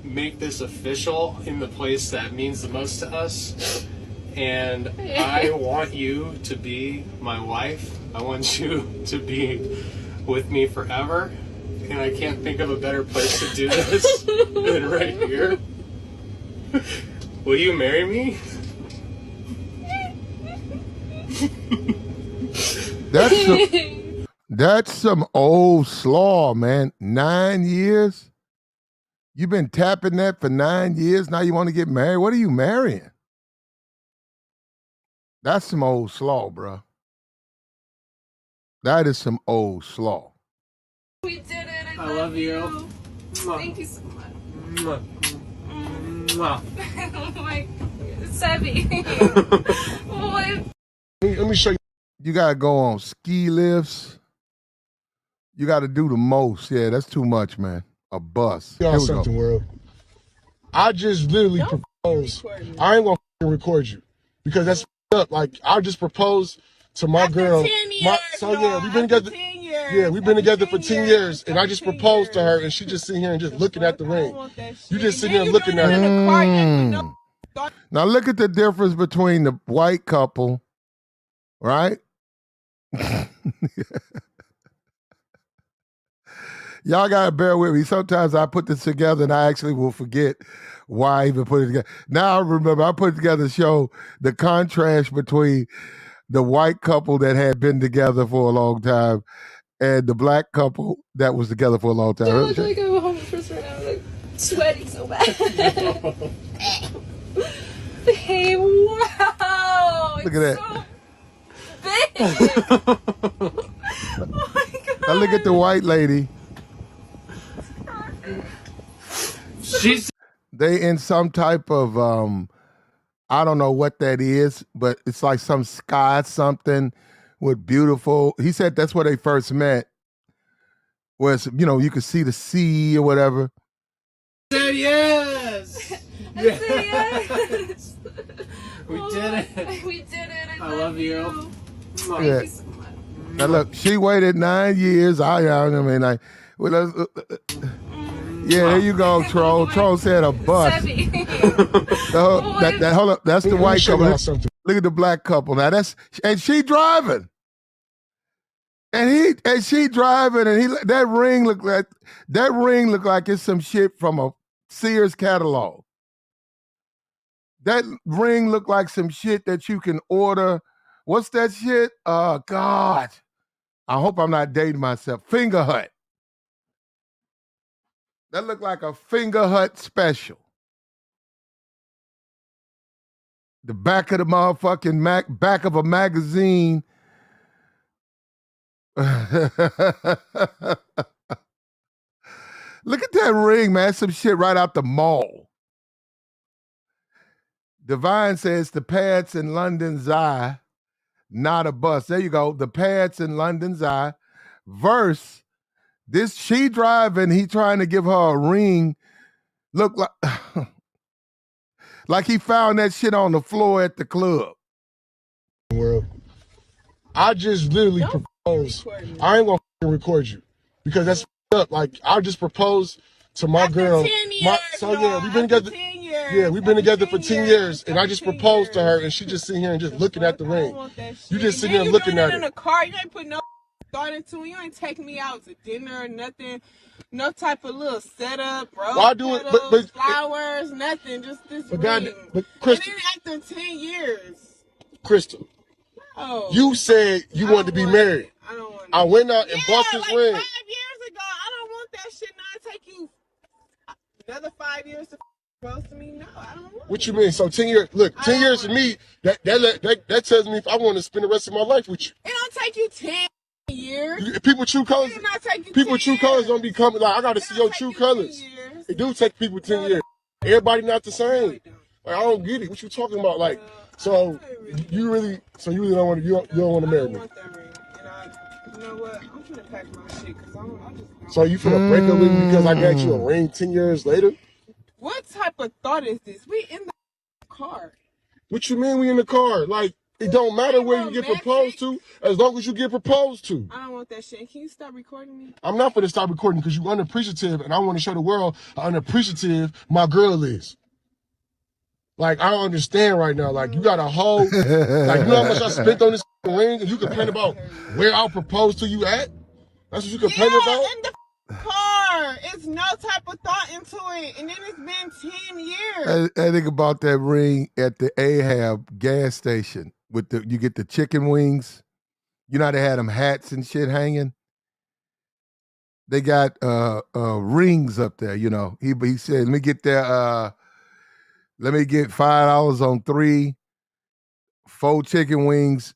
Speaker 8: make this official in the place that means the most to us. And I want you to be my wife. I want you to be with me forever. And I can't think of a better place to do this than right here. Will you marry me?
Speaker 4: That's some old slaw, man. 9 years? You've been tapping that for 9 years. Now you want to get married? What are you marrying? That's some old slaw, bro. That is some old slaw.
Speaker 6: We did it.
Speaker 8: I love you.
Speaker 6: Thank you so much.
Speaker 8: Mwah.
Speaker 6: Oh my God. It's heavy.
Speaker 4: Let me show you. You got to go on ski lifts. You got to do the most. Yeah, that's too much, man. A bus.
Speaker 9: Y'all something, world. I just literally proposed. I ain't gonna record you because that's up. Like I just proposed to my girl.
Speaker 3: 10 years,
Speaker 9: we've been together.
Speaker 3: 10 years.
Speaker 9: Yeah, we've been together for 10 years, and I just proposed to her, and she just sitting here and just looking at the ring. You just sitting here looking at her.
Speaker 4: Now look at the difference between the white couple, right? Y'all gotta bear with me. Sometimes I put this together and I actually will forget why I even put it together. Now I remember I put together to show the contrast between the white couple that had been together for a long time and the black couple that was together for a long time.
Speaker 6: I feel like I'm homeless right now. I'm like sweating so bad. Babe, wow.
Speaker 4: Look at that.
Speaker 6: Oh my god.
Speaker 4: Now look at the white lady.
Speaker 8: She's
Speaker 4: They in some type of I don't know what that is, but it's like some sky something with beautiful. He said that's where they first met. Where it's, you could see the sea or whatever.
Speaker 8: said yes.
Speaker 6: I said yes.
Speaker 8: We did it.
Speaker 6: We did it.
Speaker 8: I love you.
Speaker 6: Thank
Speaker 4: Yeah.
Speaker 6: you so much.
Speaker 4: Now look, she waited 9 years. I mean, like, yeah, there you go, Troll. Troll said a bus. Hold up, that's the
Speaker 9: Let me
Speaker 4: white
Speaker 9: show
Speaker 4: couple.
Speaker 9: y'all something.
Speaker 4: Look at the black couple. Now and she driving. And she driving, and that ring looked like it's some shit from a Sears catalog. That ring looked like some shit that you can order. What's that shit? God. I hope I'm not dating myself. Finger Hut. That looked like a Finger Hut special. The back of the motherfucking back of a magazine. Look at that ring, man. Some shit right out the mall. Divine says the pads in London's eye, not a bus. There you go. The pads in London's eye. Verse, this she driving, he trying to give her a ring. Look like like he found that shit on the floor at the club.
Speaker 9: World. I just literally proposed. I ain't gonna record you because that's up. Like I just proposed to my girl.
Speaker 3: 10 years,
Speaker 9: We've been together.
Speaker 3: 10 years.
Speaker 9: Yeah, we've been together for 10 years, and I just proposed to her, and she just sitting here and just looking at the ring. You just sitting here looking at it.
Speaker 3: In the car, you ain't put no thought into it. You ain't taking me out to dinner or nothing. No type of little setup, bro.
Speaker 9: Well, I do it, but
Speaker 3: flowers, nothing. Just this ring.
Speaker 9: But Crystal,
Speaker 3: and then after 10 years.
Speaker 9: Crystal, you said you wanted to be married.
Speaker 3: I don't want it.
Speaker 9: I went out and bought this ring.
Speaker 3: 5 years ago. I don't want that shit. Now it take you another 5 years to propose to me. No, I don't want
Speaker 9: What you mean? So 10 years? Look, 10 years for me. That tells me if I want to spend the rest of my life with you.
Speaker 3: It don't take you 10 years.
Speaker 9: People true colors.
Speaker 3: It did not take you
Speaker 9: People
Speaker 3: 10
Speaker 9: true
Speaker 3: years.
Speaker 9: colors don't be coming. Like I got to see your true colors. It do take people 10 years. Everybody not the same. Like I don't get it. What you talking about? Like so you really don't want to you don't want to marry me.
Speaker 3: I don't want that ring. And you know what? I'm gonna pack my shit because I just.
Speaker 9: So you finna break up with me because I got you a ring 10 years later?
Speaker 3: What type of thought is this? We in the car.
Speaker 9: What you mean we in the car? Like it don't matter where you get proposed to, as long as you get proposed to.
Speaker 3: I don't want that shit. Can you stop recording me?
Speaker 9: I'm not gonna stop recording because you're unappreciative, and I want to show the world how unappreciative my girl is. Like I don't understand right now. Like you got a whole, like you know how much I spent on this ring, and you complain about where I'll propose to you at. That's what you complain about.
Speaker 3: In the car. It's no type of thought into it, and then it's been 10 years.
Speaker 4: I think about that ring at the Ahab gas station with you get the chicken wings. You know how they had them hats and shit hanging. They got rings up there. You know, he said, "Let me get there. Let me get $5 on 4 chicken wings,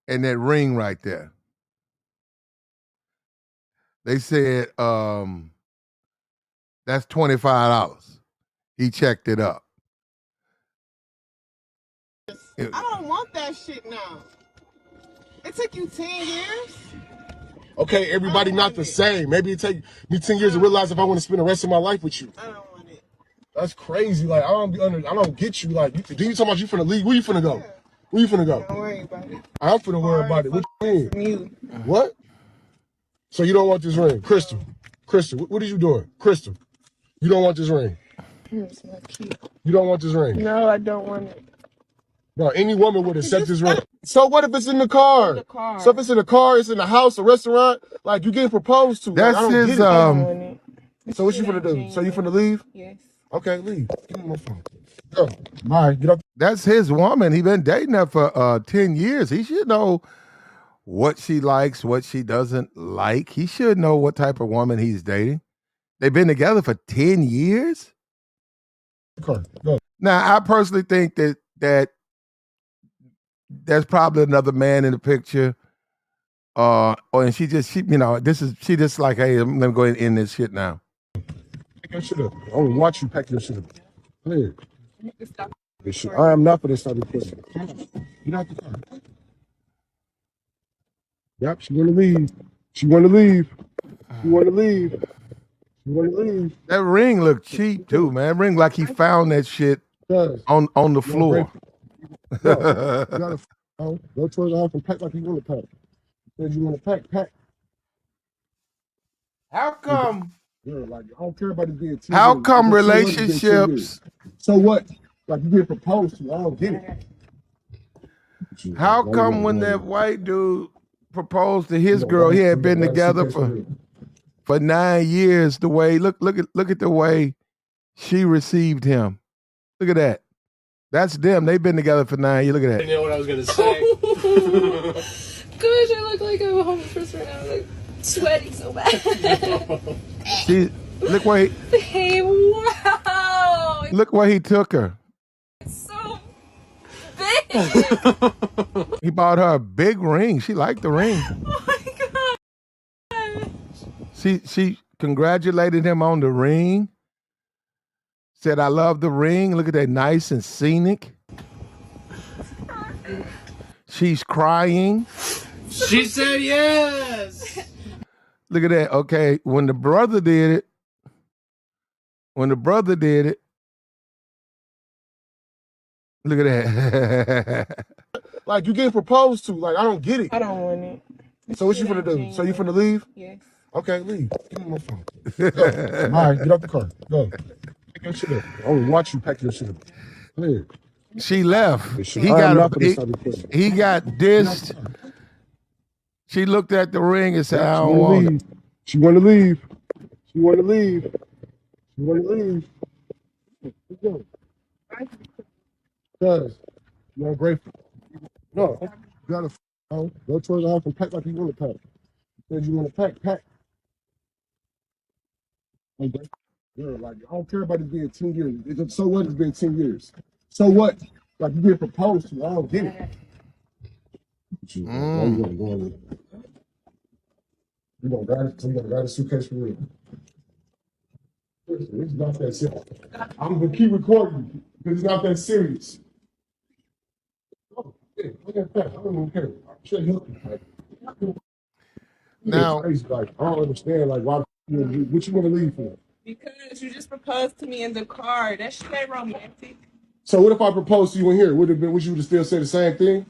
Speaker 4: and that ring right there." They said that's $25. He checked it up.
Speaker 3: I don't want that shit now. It took you 10 years?
Speaker 9: Okay, everybody not the same. Maybe it take me 10 years to realize if I want to spend the rest of my life with you.
Speaker 3: I don't want it.
Speaker 9: That's crazy. Like I don't get you. Like you talking about you finna leave? Where you finna go? Where you finna go?
Speaker 3: Don't worry about it.
Speaker 9: I'm finna worry about it. What you mean?
Speaker 3: From you.
Speaker 9: What? So you don't want this ring, Crystal? Crystal, what are you doing, Crystal? You don't want this ring.
Speaker 3: It's my key.
Speaker 9: You don't want this ring.
Speaker 3: No, I don't want it.
Speaker 9: Bro, any woman would accept this ring. So what if it's in the car? So if it's in the car, it's in the house, a restaurant, like you getting proposed to.
Speaker 4: That's
Speaker 9: like, I don't
Speaker 4: his.
Speaker 9: get it. So what you finna do? So you finna leave?
Speaker 3: Yes.
Speaker 9: Okay, leave. Give me my phone. Go. All right, get up.
Speaker 4: That's his woman. He been dating her for 10 years. He should know what she likes, what she doesn't like. He should know what type of woman he's dating. They've been together for 10 years.
Speaker 9: Car. Go.
Speaker 4: Now, I personally think that there's probably another man in the picture. And she just she just like, hey, I'm gonna go ahead and end this shit now.
Speaker 9: Pack your shit up. I want to watch you pack your shit up. Come here. This shit. I am not for this type of person. Come on. Get out the car. Yep, she want to leave. She want to leave. She want to leave. She want to leave.
Speaker 4: That ring looked cheap too, man. Ring like he found that shit on the floor.
Speaker 9: No, you gotta go towards the house and pack like you want to pack. Said you want to pack.
Speaker 4: How come?
Speaker 9: Yeah, like I don't care about it being 10
Speaker 4: How
Speaker 9: years.
Speaker 4: come
Speaker 9: So what if it's been 10
Speaker 4: relationships?
Speaker 9: years? So what? Like you get proposed to, I don't get it.
Speaker 4: How come when that white dude proposed to his girl, he had been together for 9 years? The way look at the way she received him. Look at that. That's them. They've been together for 9 years. Look at that.
Speaker 8: I didn't know what I was gonna say.
Speaker 6: Gosh, I look like I'm a homeless person right now. I'm like sweating so bad.
Speaker 4: See, look where
Speaker 6: Hey, wow.
Speaker 4: look where he took her.
Speaker 6: It's so big.
Speaker 4: He bought her a big ring. She liked the ring.
Speaker 6: Oh my God.
Speaker 4: She congratulated him on the ring. Said, I love the ring. Look at that, nice and scenic. She's crying.
Speaker 8: She said yes.
Speaker 4: Look at that. Okay, when the brother did it, look at that.
Speaker 9: Like you getting proposed to. Like I don't get it.
Speaker 3: I don't want it.
Speaker 9: So what you finna do? So you finna leave?
Speaker 3: Yes.
Speaker 9: Okay, leave. Give me my phone. Go. All right, get off the car. Go. Pack your shit up. I want to watch you pack your shit up. Come here.
Speaker 4: She left. He got dissed. She looked at the ring and said, I don't want it.
Speaker 9: She want to leave. She want to leave. She want to leave. Let's go. Cuz, you're ungrateful. No, you gotta go towards the house and pack like you want to pack. Said you want to pack. Okay. Yeah, like I don't care about it being 10 years. So what? It's been 10 years. So what? Like you get proposed to. I don't get it. You gonna grab a suitcase for real. It's not that serious. I'm gonna keep recording you because it's not that serious. Oh, yeah, look at that. I don't even care. I'm sure help you.
Speaker 4: Now,
Speaker 9: like I don't understand. Like why? What you want to leave for?
Speaker 3: Because you just proposed to me in the car. That shit ain't romantic.
Speaker 9: So what if I proposed to you in here? Would you would still say the same thing?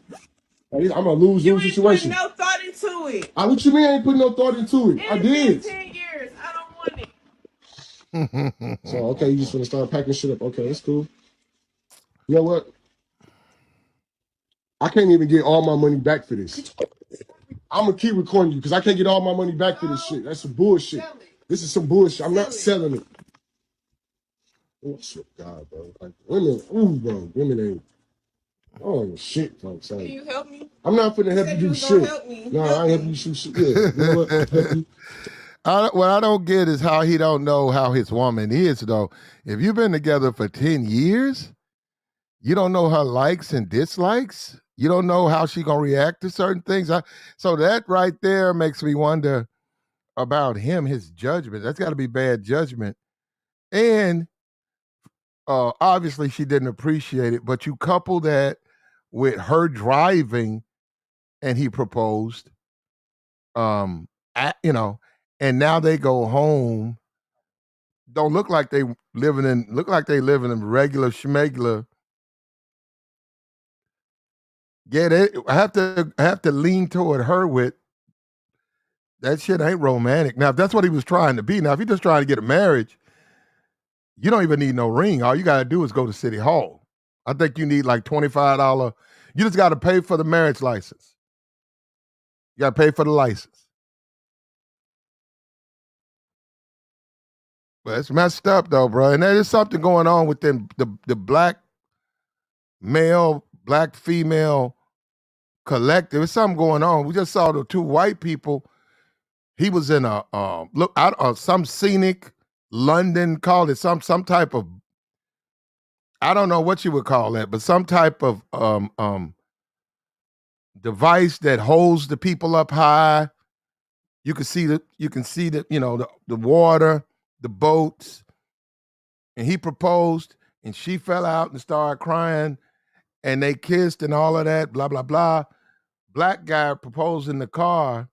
Speaker 9: Like, I'm a lose situation.
Speaker 3: You ain't put no thought into it.
Speaker 9: What you mean I ain't put no thought into it? I did.
Speaker 3: It's been 10 years. I don't want it.
Speaker 9: So okay, you just gonna start packing shit up. Okay, that's cool. You know what? I can't even get all my money back for this. I'm gonna keep recording you because I can't get all my money back for this shit. That's some bullshit. This is some bullshit. I'm not selling it. Oh shit, God, bro. Like women, bro. Women ain't. Oh shit, folks. Like,
Speaker 3: Can you help me?
Speaker 9: I'm not finna help you do shit.
Speaker 3: Help me.
Speaker 9: No, I ain't helping you shoot shit. Yeah, you know what? I'll help you.
Speaker 4: What I don't get is how he don't know how his woman is, though. If you've been together for 10 years, you don't know her likes and dislikes. You don't know how she gonna react to certain things. So that right there makes me wonder about him, his judgment. That's got to be bad judgment. And obviously she didn't appreciate it, but you couple that with her driving and he proposed, and now they go home. Don't look like they living in regular schmegler. Yeah, I have to lean toward her with that shit ain't romantic. Now, if that's what he was trying to be, now if you're just trying to get a marriage, you don't even need no ring. All you gotta do is go to City Hall. I think you need like $25. You just gotta pay for the marriage license. You gotta pay for the license. But it's messed up though, bro. And there is something going on within the black male, black female collective. There's something going on. We just saw the two white people. He was in some scenic London, call it some type of, I don't know what you would call that, but some type of device that holds the people up high. You can see the the water, the boats. And he proposed, and she fell out and started crying, and they kissed and all of that, blah, blah, blah. Black guy proposed in the car,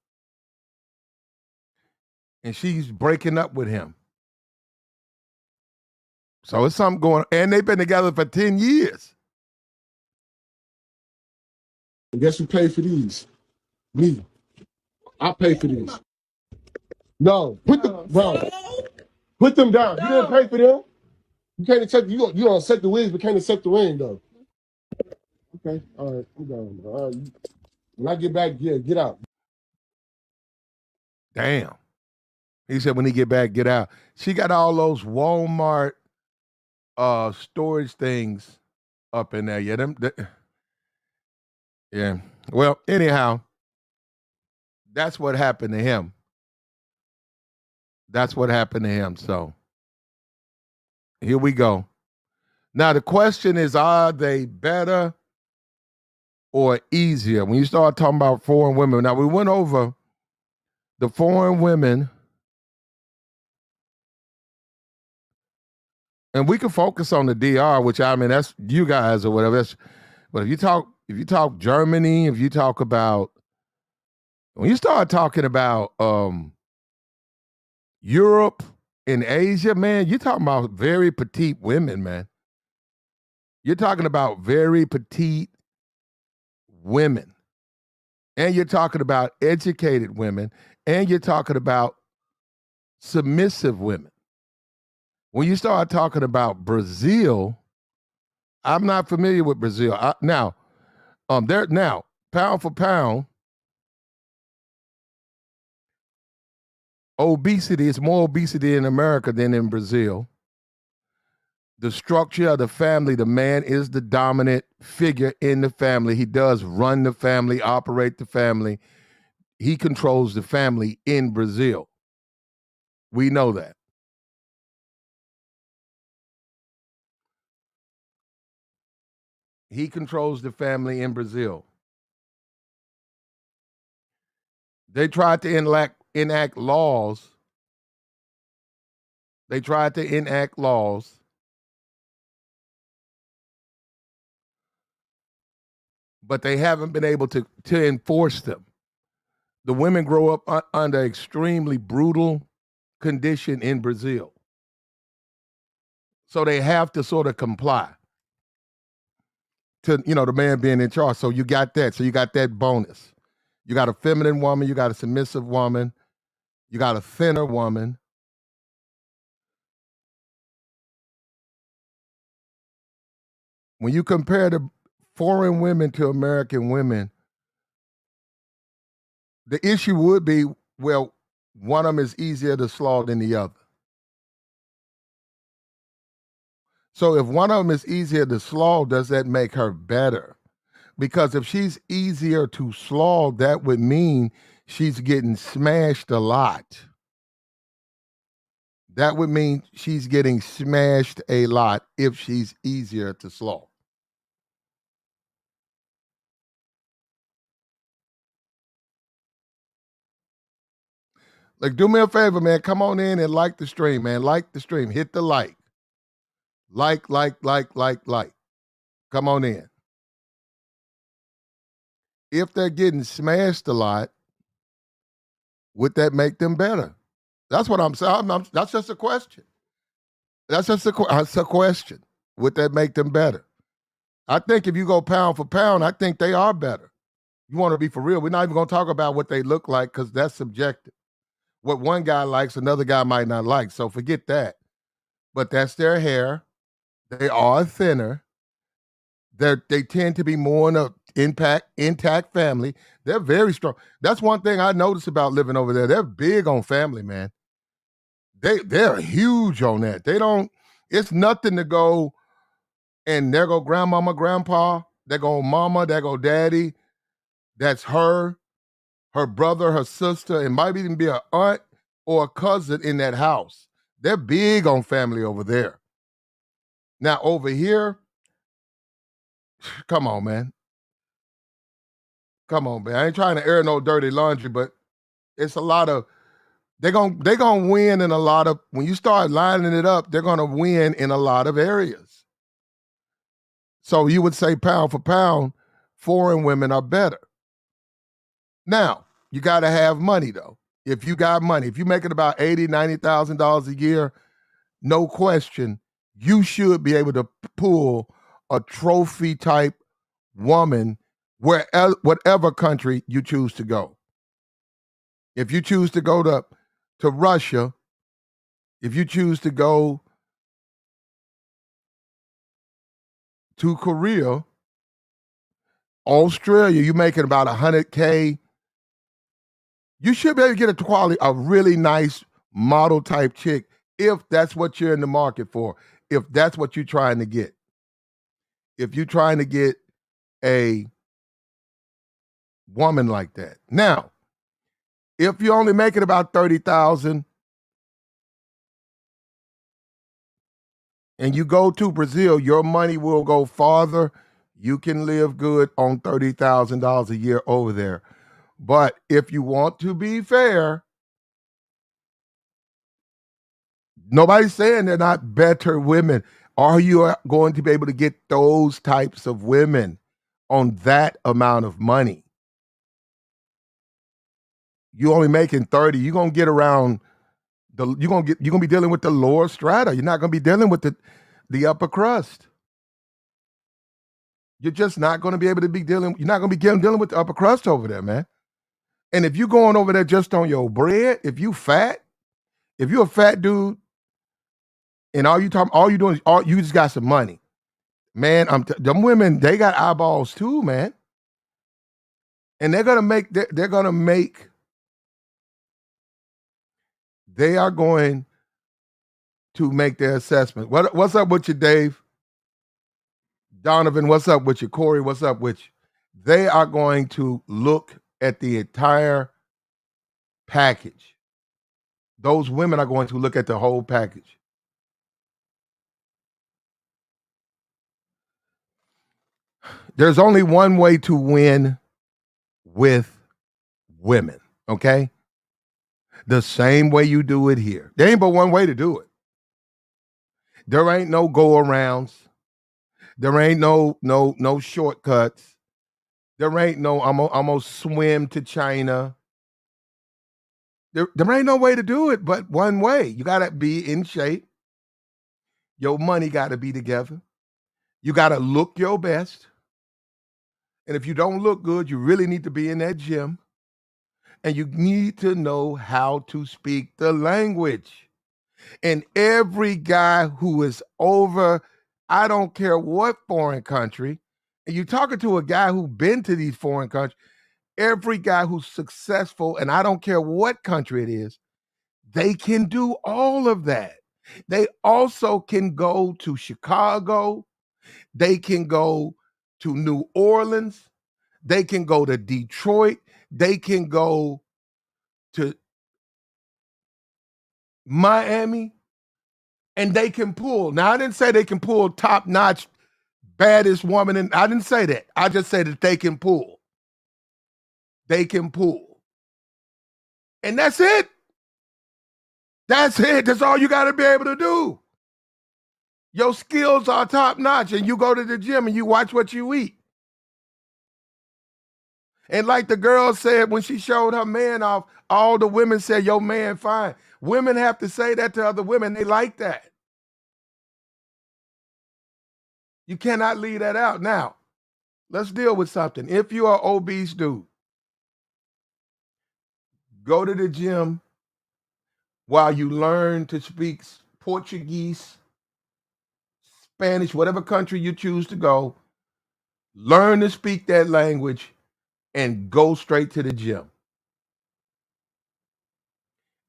Speaker 4: and she's breaking up with him. So it's something going on. And they've been together for 10 years.
Speaker 9: And guess who paid for these? Me. I paid for these. No, put them, bro. Put them down. You didn't pay for them. You can't accept. You don't accept the wigs, but can't accept the ring though. Okay, all right, I'm done. All right. When I get back, yeah, get out.
Speaker 4: Damn. He said when he get back, get out. She got all those Walmart storage things up in there. Yeah, yeah. Well, anyhow, that's what happened to him. That's what happened to him. So here we go. Now the question is, are they better or easier? When you start talking about foreign women, now we went over the foreign women, and we can focus on the DR, which I mean that's you guys or whatever. But if you talk Germany, if you talk about when you start talking about Europe and Asia, man, you're talking about very petite women, man. You're talking about very petite women. And you're talking about educated women. And you're talking about submissive women. When you start talking about Brazil, I'm not familiar with Brazil. Now, pound for pound, obesity is more obesity in America than in Brazil. The structure of the family, the man is the dominant figure in the family. He does run the family, operate the family. He controls the family in Brazil. We know that. He controls the family in Brazil. They tried to enact laws. They tried to enact laws but they haven't been able to enforce them. The women grow up under extremely brutal condition in Brazil. So they have to sort of comply to, the man being in charge. So you got that. So you got that bonus. You got a feminine woman, you got a submissive woman, you got a thinner woman. When you compare the foreign women to American women, the issue would be, well, one of them is easier to slaughter than the other. So if one of them is easier to slaughter, does that make her better? Because if she's easier to slaughter, that would mean she's getting smashed a lot. That would mean she's getting smashed a lot if she's easier to slaughter. Like, do me a favor, man. Come on in and like the stream, man. Like the stream. Hit the like. Like. Come on in. If they're getting smashed a lot, would that make them better? That's what I'm saying. That's just a question. That's a question. Would that make them better? I think if you go pound for pound, I think they are better. You want to be for real. We're not even going to talk about what they look like because that's subjective. What one guy likes, another guy might not like. So forget that. But that's their hair. They are thinner. They tend to be more in a intact family. They're very strong. That's one thing I noticed about living over there. They're big on family, man. They're huge on that. They don't. It's nothing to go. And there go grandmama, grandpa. There go mama. There go daddy. That's her brother, her sister. It might even be an aunt or a cousin in that house. They're big on family over there. Now over here, come on, man. come on, man. I ain't trying to air no dirty laundry, but it's a lot of they're gonna win in a lot of when you start lining it up, they're gonna win in a lot of areas. So you would say pound for pound, foreign women are better. Now, you gotta have money though. If you got money, if you're making about $80,000, $90,000 a year, no question, you should be able to pull a trophy type woman whatever country you choose to go. If you choose to go to Russia, if you choose to go to Korea, Australia, you're making about 100K. You should be able to get a really nice model type chick if that's what you're in the market for, if that's what you're trying to get. If you're trying to get a woman like that. Now, if you're only making about 30,000 and you go to Brazil, your money will go farther. You can live good on $30,000 a year over there. But if you want to be fair, nobody's saying they're not better women. Are you going to be able to get those types of women on that amount of money? You only making 30, you're gonna get around you're gonna be dealing with the lower strata. You're not gonna be dealing with the upper crust. You're just not gonna be able to be dealing, you're not gonna be dealing with the upper crust over there, man. And if you're going over there just on your bread, if you're a fat dude, and all you doing is you just got some money. Man, them women, they got eyeballs too, man. And they are going to make their assessment. What's up with you, Dave? Donovan, what's up with you? Corey, what's up with you? They are going to look at the entire package. Those women are going to look at the whole package. There's only one way to win with women, okay? The same way you do it here. There ain't but one way to do it. There ain't no go arounds. There ain't no shortcuts. There ain't no I'm gonna swim to China. There ain't no way to do it but one way. You gotta be in shape. Your money gotta be together. You gotta look your best. And if you don't look good, you really need to be in that gym. And you need to know how to speak the language. And every guy who is over, I don't care what foreign country, and you're talking to a guy who's been to these foreign countries, every guy who's successful, and I don't care what country it is, they can do all of that. They also can go to Chicago. They can go to New Orleans. They can go to Detroit. They can go to Miami, and they can pull. Now, I didn't say they can pull top-notch, baddest woman, and I didn't say that. I just said that they can pull. They can pull. And that's it. That's it. That's all you got to be able to do. Your skills are top-notch, and you go to the gym and you watch what you eat. And like the girl said when she showed her man off, all the women said, your man fine. Women have to say that to other women. They like that. You cannot leave that out. Now, let's deal with something. If you are obese dude, go to the gym while you learn to speak Portuguese, Spanish, whatever country you choose to go. Learn to speak that language and go straight to the gym.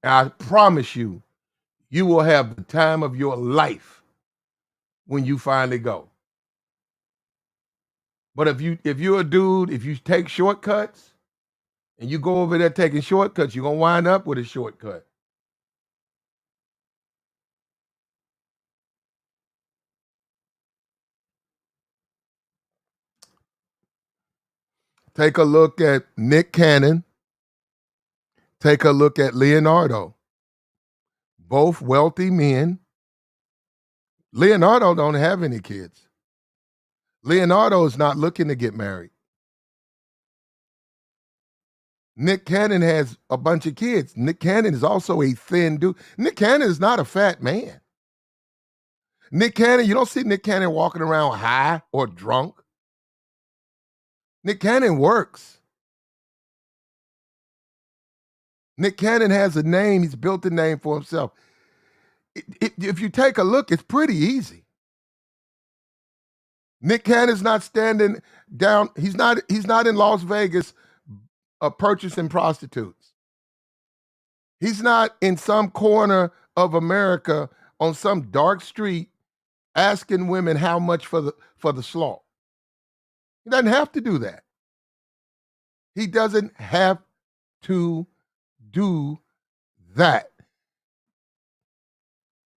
Speaker 4: And I promise you, you will have the time of your life when you finally go. But if you're a dude, if you take shortcuts and you go over there taking shortcuts, you're gonna wind up with a shortcut. Take a look at Nick Cannon. Take a look at Leonardo. Both wealthy men. Leonardo don't have any kids. Leonardo is not looking to get married. Nick Cannon has a bunch of kids. Nick Cannon is also a thin dude. Nick Cannon is not a fat man. Nick Cannon, you don't see Nick Cannon walking around high or drunk. Nick Cannon works. Nick Cannon has a name. He's built a name for himself. If you take a look, it's pretty easy. Nick Cannon's not standing down. He's not in Las Vegas purchasing prostitutes. He's not in some corner of America on some dark street asking women how much for the slaw. He doesn't have to do that. He doesn't have to do that.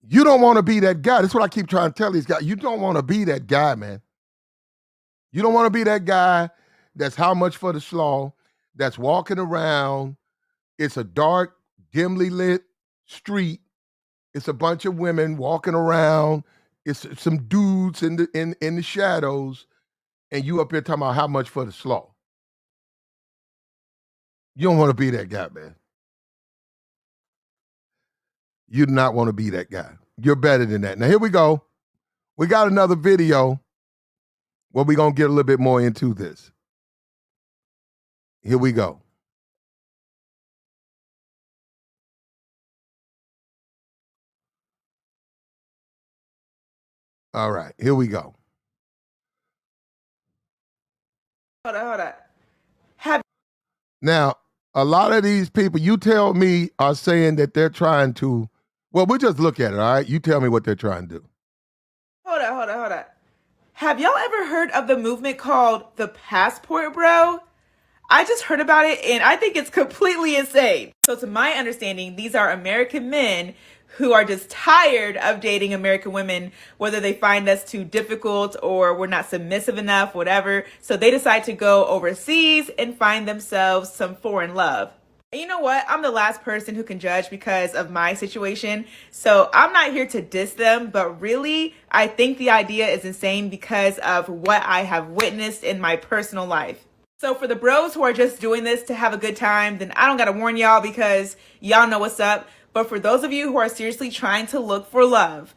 Speaker 4: You don't want to be that guy. That's what I keep trying to tell these guys. You don't want to be that guy, man. You don't want to be that guy that's how much for the slaw, that's walking around. It's a dark, dimly lit street. It's a bunch of women walking around. It's some dudes in the shadows, and you up here talking about how much for the slaw. You don't want to be that guy, man. You do not want to be that guy. You're better than that. Now, here we go. We got another video where we're going to get a little bit more into this. Here we go. All right, here we go.
Speaker 2: Hold on.
Speaker 4: Now, a lot of these people, you tell me, are saying that they're trying to, well, we'll just look at it, all right? You tell me what they're trying to do.
Speaker 2: Hold on. Have y'all ever heard of the movement called the Passport Bro? I just heard about it and I think it's completely insane. So to my understanding, these are American men who are just tired of dating American women, whether they find us too difficult or we're not submissive enough, whatever. So they decide to go overseas and find themselves some foreign love. And you know what? I'm the last person who can judge because of my situation. So I'm not here to diss them, but really, I think the idea is insane because of what I have witnessed in my personal life. So for the bros who are just doing this to have a good time, then I don't gotta warn y'all because y'all know what's up. But for those of you who are seriously trying to look for love,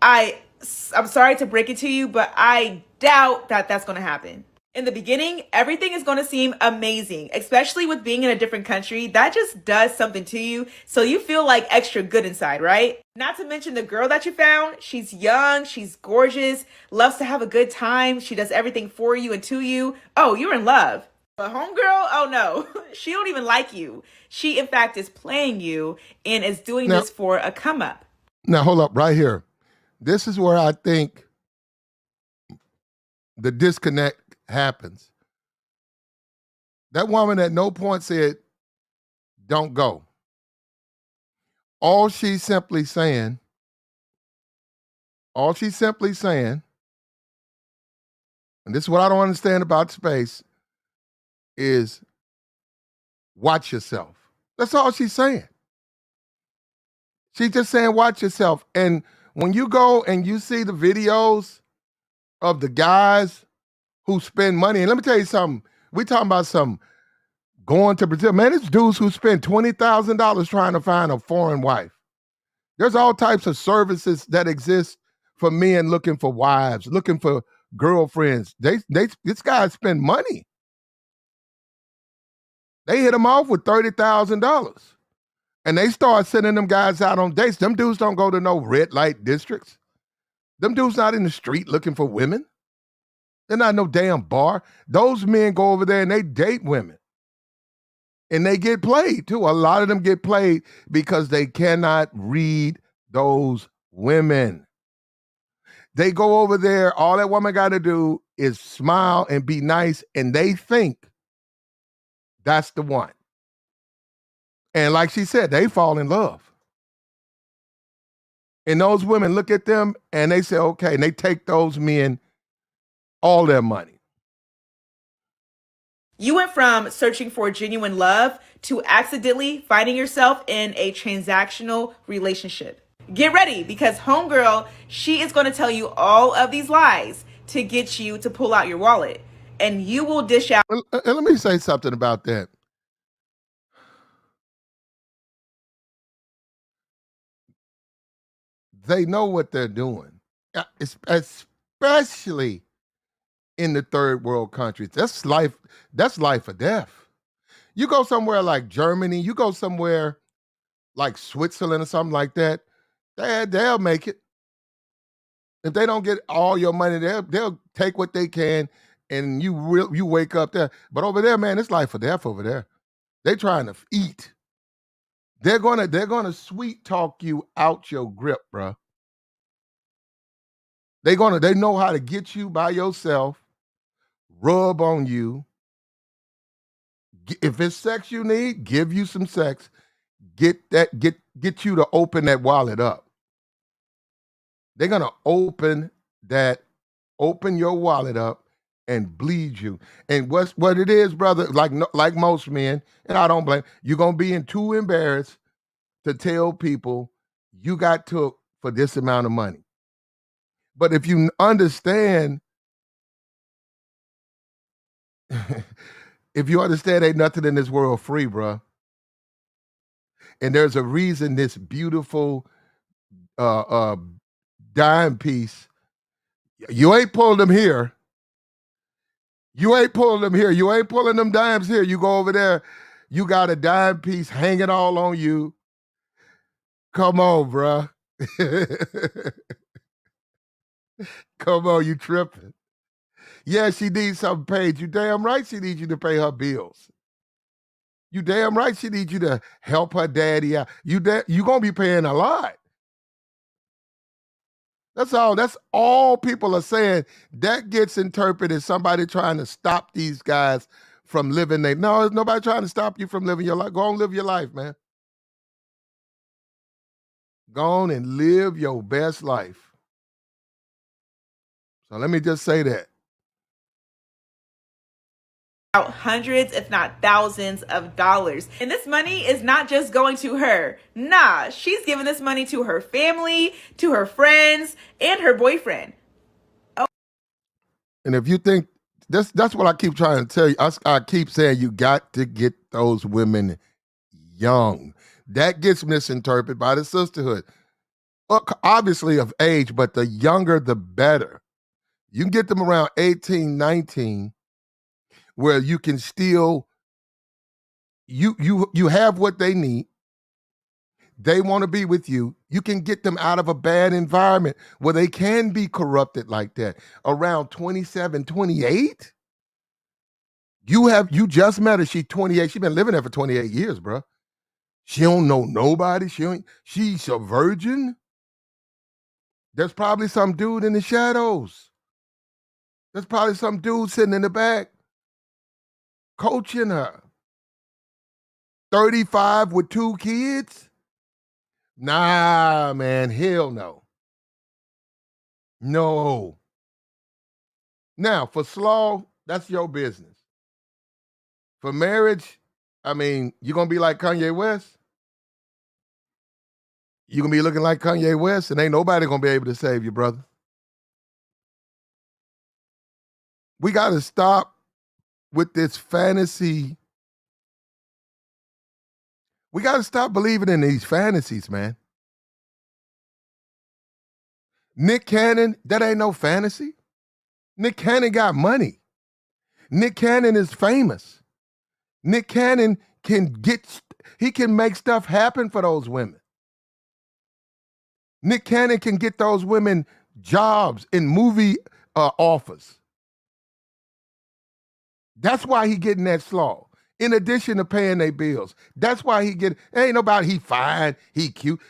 Speaker 2: I'm sorry to break it to you, but I doubt that that's gonna happen. In the beginning, everything is going to seem amazing, especially with being in a different country. That just does something to you. So you feel like extra good inside, right? Not to mention the girl that you found. She's young, she's gorgeous, loves to have a good time. She does everything for you and to you. Oh, you're in love. But homegirl, oh no, she don't even like you. She, in fact, is playing you and is doing this for a come up.
Speaker 4: Now, hold up right here. This is where I think the disconnect happens. That woman at no point said, don't go. All she's simply saying, and this is what I don't understand about space, is watch yourself. That's all she's saying. She's just saying, watch yourself. And when you go and you see the videos of the guys who spend money, and let me tell you something, we talking about some going to Brazil. Man, it's dudes who spend $20,000 trying to find a foreign wife. There's all types of services that exist for men looking for wives, looking for girlfriends. This guy spend money. They hit them off with $30,000. And they start sending them guys out on dates. Them dudes don't go to no red light districts. Them dudes not in the street looking for women. They're not no damn bar. Those men go over there and they date women. And they get played too. A lot of them get played because they cannot read those women. They go over there, all that woman got to do is smile and be nice, and they think that's the one. And like she said, they fall in love. And those women look at them and they say, okay, and they take those men all their money.
Speaker 10: You went from searching for genuine love to accidentally finding yourself in a transactional relationship. Get ready because homegirl, she is going to tell you all of these lies to get you to pull out your wallet, and you will dish out.
Speaker 4: And let me say something about that. They know what they're doing, especially in the third world countries. That's life. That's life or death. You go somewhere like Germany, you go somewhere like Switzerland or something like that, they'll make it. If they don't get all your money, they'll take what they can, and you wake up there. But over there, man, it's life or death over there. They trying to eat. They're gonna sweet talk you out your grip, bro. They know how to get you by yourself, rub on you. If it's sex you need, give you some sex. Get you to open that wallet up. They're gonna open your wallet up and bleed you. And what it is, brother, like most men, and I don't blame, you're gonna be too embarrassed to tell people you got took for this amount of money. But if you understand, if you understand ain't nothing in this world free, bro. And there's a reason this beautiful dime piece, you ain't pulling them here. You ain't pulling them here. You ain't pulling them dimes here. You go over there, you got a dime piece hanging all on you. Come on, bruh. Come on, you tripping. Yeah, she needs something paid. You damn right she needs you to pay her bills. You damn right she needs you to help her daddy out. You gonna be paying a lot. That's all people are saying. That gets interpreted as somebody trying to stop these guys from living their. No, there's nobody trying to stop you from living your life. Go on, live your life, man. Go on and live your best life. So let me just say that.
Speaker 10: Out hundreds, if not thousands of dollars. And this money is not just going to her. Nah, she's giving this money to her family, to her friends, and her boyfriend. Oh.
Speaker 4: And if you think that's what I keep trying to tell you. I keep saying you got to get those women young. That gets misinterpreted by the sisterhood. Obviously of age, but the younger the better. You can get them around 18, 19, where you can still you have what they need. They want to be with you. You can get them out of a bad environment where they can be corrupted like that. Around 27, 28. You just met her. She's 28. She's been living there for 28 years, bro. She don't know nobody. She's a virgin. There's probably some dude in the shadows. There's probably some dude sitting in the back coaching her. 35 with 2 kids? Nah, man, hell no. No. Now, for slaw, that's your business. For marriage, I mean, you're going to be like Kanye West? You're going to be looking like Kanye West, and ain't nobody going to be able to save you, brother. We got to stop with this fantasy. We got to stop believing in these fantasies, man. Nick Cannon, that ain't no fantasy. Nick Cannon got money. Nick Cannon is famous. Nick Cannon can make stuff happen for those women. Nick Cannon can get those women jobs in movie offers. That's why he getting that slaw. In addition to paying their bills. That's why ain't nobody, he fine, he cute.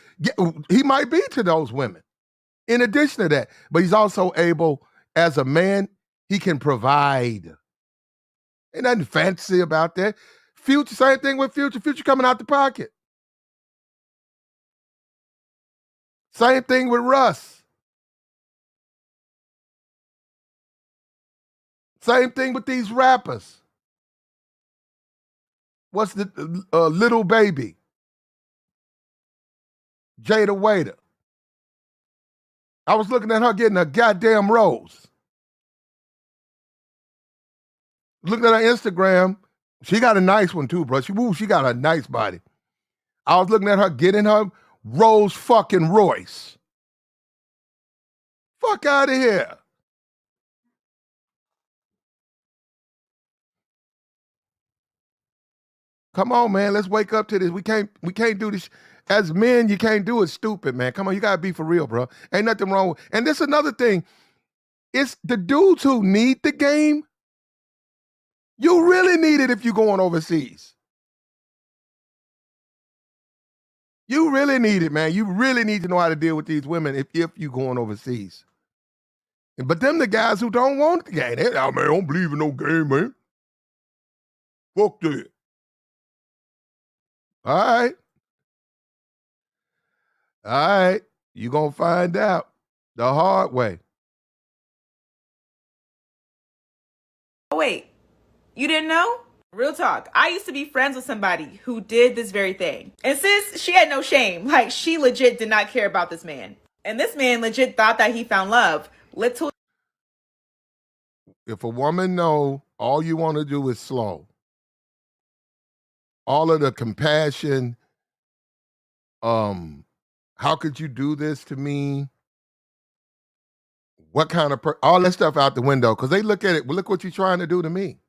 Speaker 4: He might be to those women. In addition to that, but he's also able, as a man, he can provide. Ain't nothing fancy about that. Future, same thing with Future. Future coming out the pocket. Same thing with Russ. Same thing with these rappers. What's the little baby? Jada Waiter. I was looking at her getting a goddamn rose. Looking at her Instagram, she got a nice one too, bro. She got a nice body. I was looking at her getting her Rolls fucking Royce. Fuck out of here. Come on, man. Let's wake up to this. We can't do this. As men, you can't do it stupid, man. Come on, you gotta be for real, bro. Ain't nothing wrong. And this is another thing. It's the dudes who need the game. You really need it if you're going overseas. You really need it, man. You really need to know how to deal with these women if you're going overseas. But them the guys who don't want the game. They, oh, man, I don't believe in no game, man. Fuck that. All right. All right. You're going to find out the hard way.
Speaker 10: Oh, wait. You didn't know? Real talk. I used to be friends with somebody who did this very thing. And sis, she had no shame. Like, she legit did not care about this man. And this man legit thought that he found love. Little.
Speaker 4: If a woman know all you want to do is slow, all of the compassion, how could you do this to me? What kind of all that stuff out the window, because they look at it, well, look what you're trying to do to me.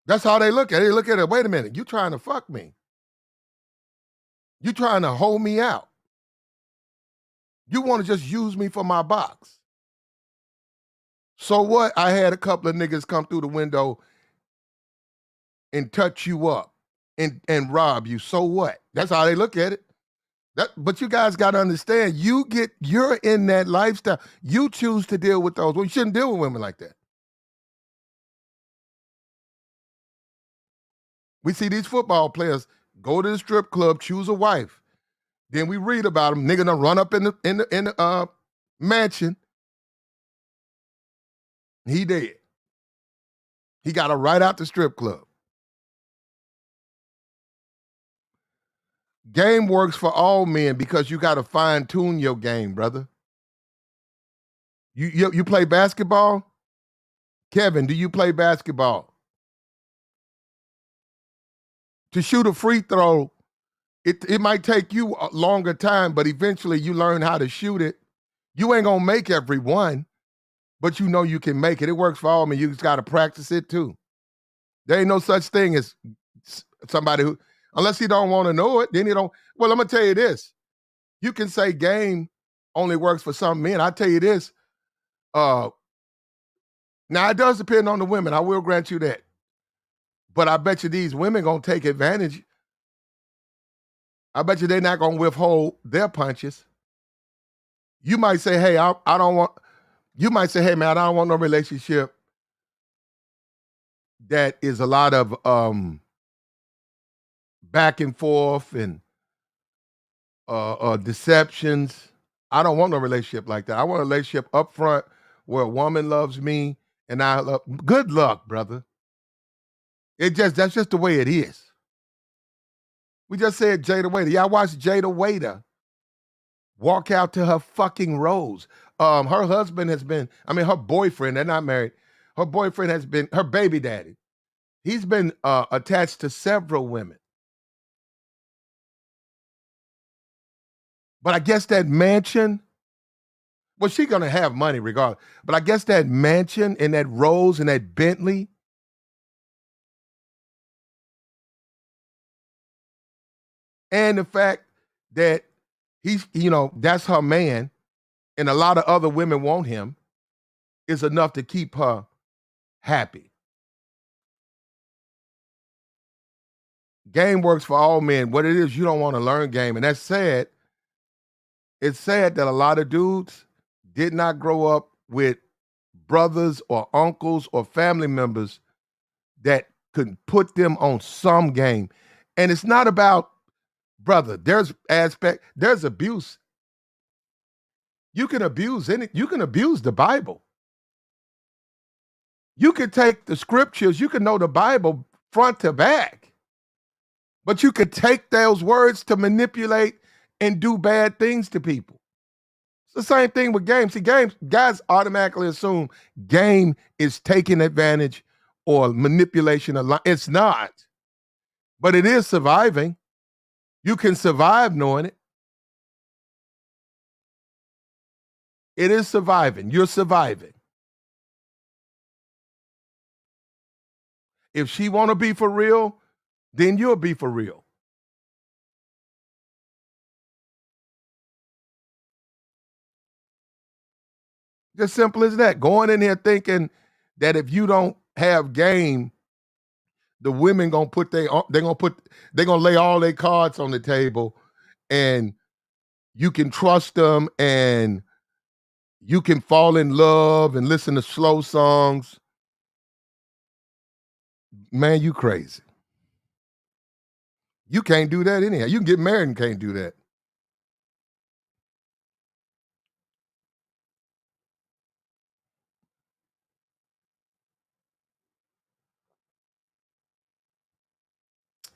Speaker 4: That's how they look at it. They look at it, wait a minute, you trying to fuck me. You trying to hold me out. You want to just use me for my box. So what? I had a couple of niggas come through the window and touch you up and rob you. So what? That's how they look at it. But you guys got to understand, you're in that lifestyle. You choose to deal with those. Well, you shouldn't deal with women like that. We see these football players go to the strip club, choose a wife. Then we read about them. Nigga done run up in the mansion. He dead. He got her right out the strip club. Game works for all men because you got to fine tune your game, brother. You play basketball? Kevin, do you play basketball? To shoot a free throw, it might take you a longer time, but eventually you learn how to shoot it. You ain't gonna make every one, but you know you can make it. It works for all men. You just got to practice it too. There ain't no such thing as somebody who, unless he don't want to know it, then he don't. Well, I'm gonna tell you this. You can say game only works for some men. I tell you this. Now it does depend on the women. I will grant you that. But I bet you these women gonna take advantage. I bet you they're not gonna withhold their punches. You might say, hey, I don't want. You might say, hey, man, I don't want no relationship that is a lot of back and forth and deceptions. I don't want no relationship like that. I want a relationship up front where a woman loves me and I love. Good luck, brother. That's just the way it is. We just said Jada Waiter. Y'all watched Jada Waiter walk out to her fucking rose. Her husband has been, her boyfriend, they're not married. Her boyfriend has been her baby daddy. He's been attached to several women. But I guess that mansion, well, she's going to have money regardless. But I guess that mansion and that Rolls and that Bentley, and the fact that he's, that's her man, and a lot of other women want him, is enough to keep her happy. Game works for all men. What it is, you don't want to learn game. And that's sad. It's sad that a lot of dudes did not grow up with brothers or uncles or family members that could put them on some game. And it's not about, brother, there's abuse. You can abuse you can abuse the Bible. You can take the scriptures, you can know the Bible front to back. But you could take those words to manipulate and do bad things to people. It's the same thing with games. See, guys automatically assume game is taking advantage or manipulation of life. It's not. But it is surviving. You can survive knowing it. It is surviving. You're surviving. If she want to be for real, then you'll be for real. Just simple as that. Going in here thinking that if you don't have game, the women they're gonna lay all their cards on the table, and you can trust them, and you can fall in love and listen to slow songs. Man, you crazy. You can't do that anyhow. You can get married and can't do that.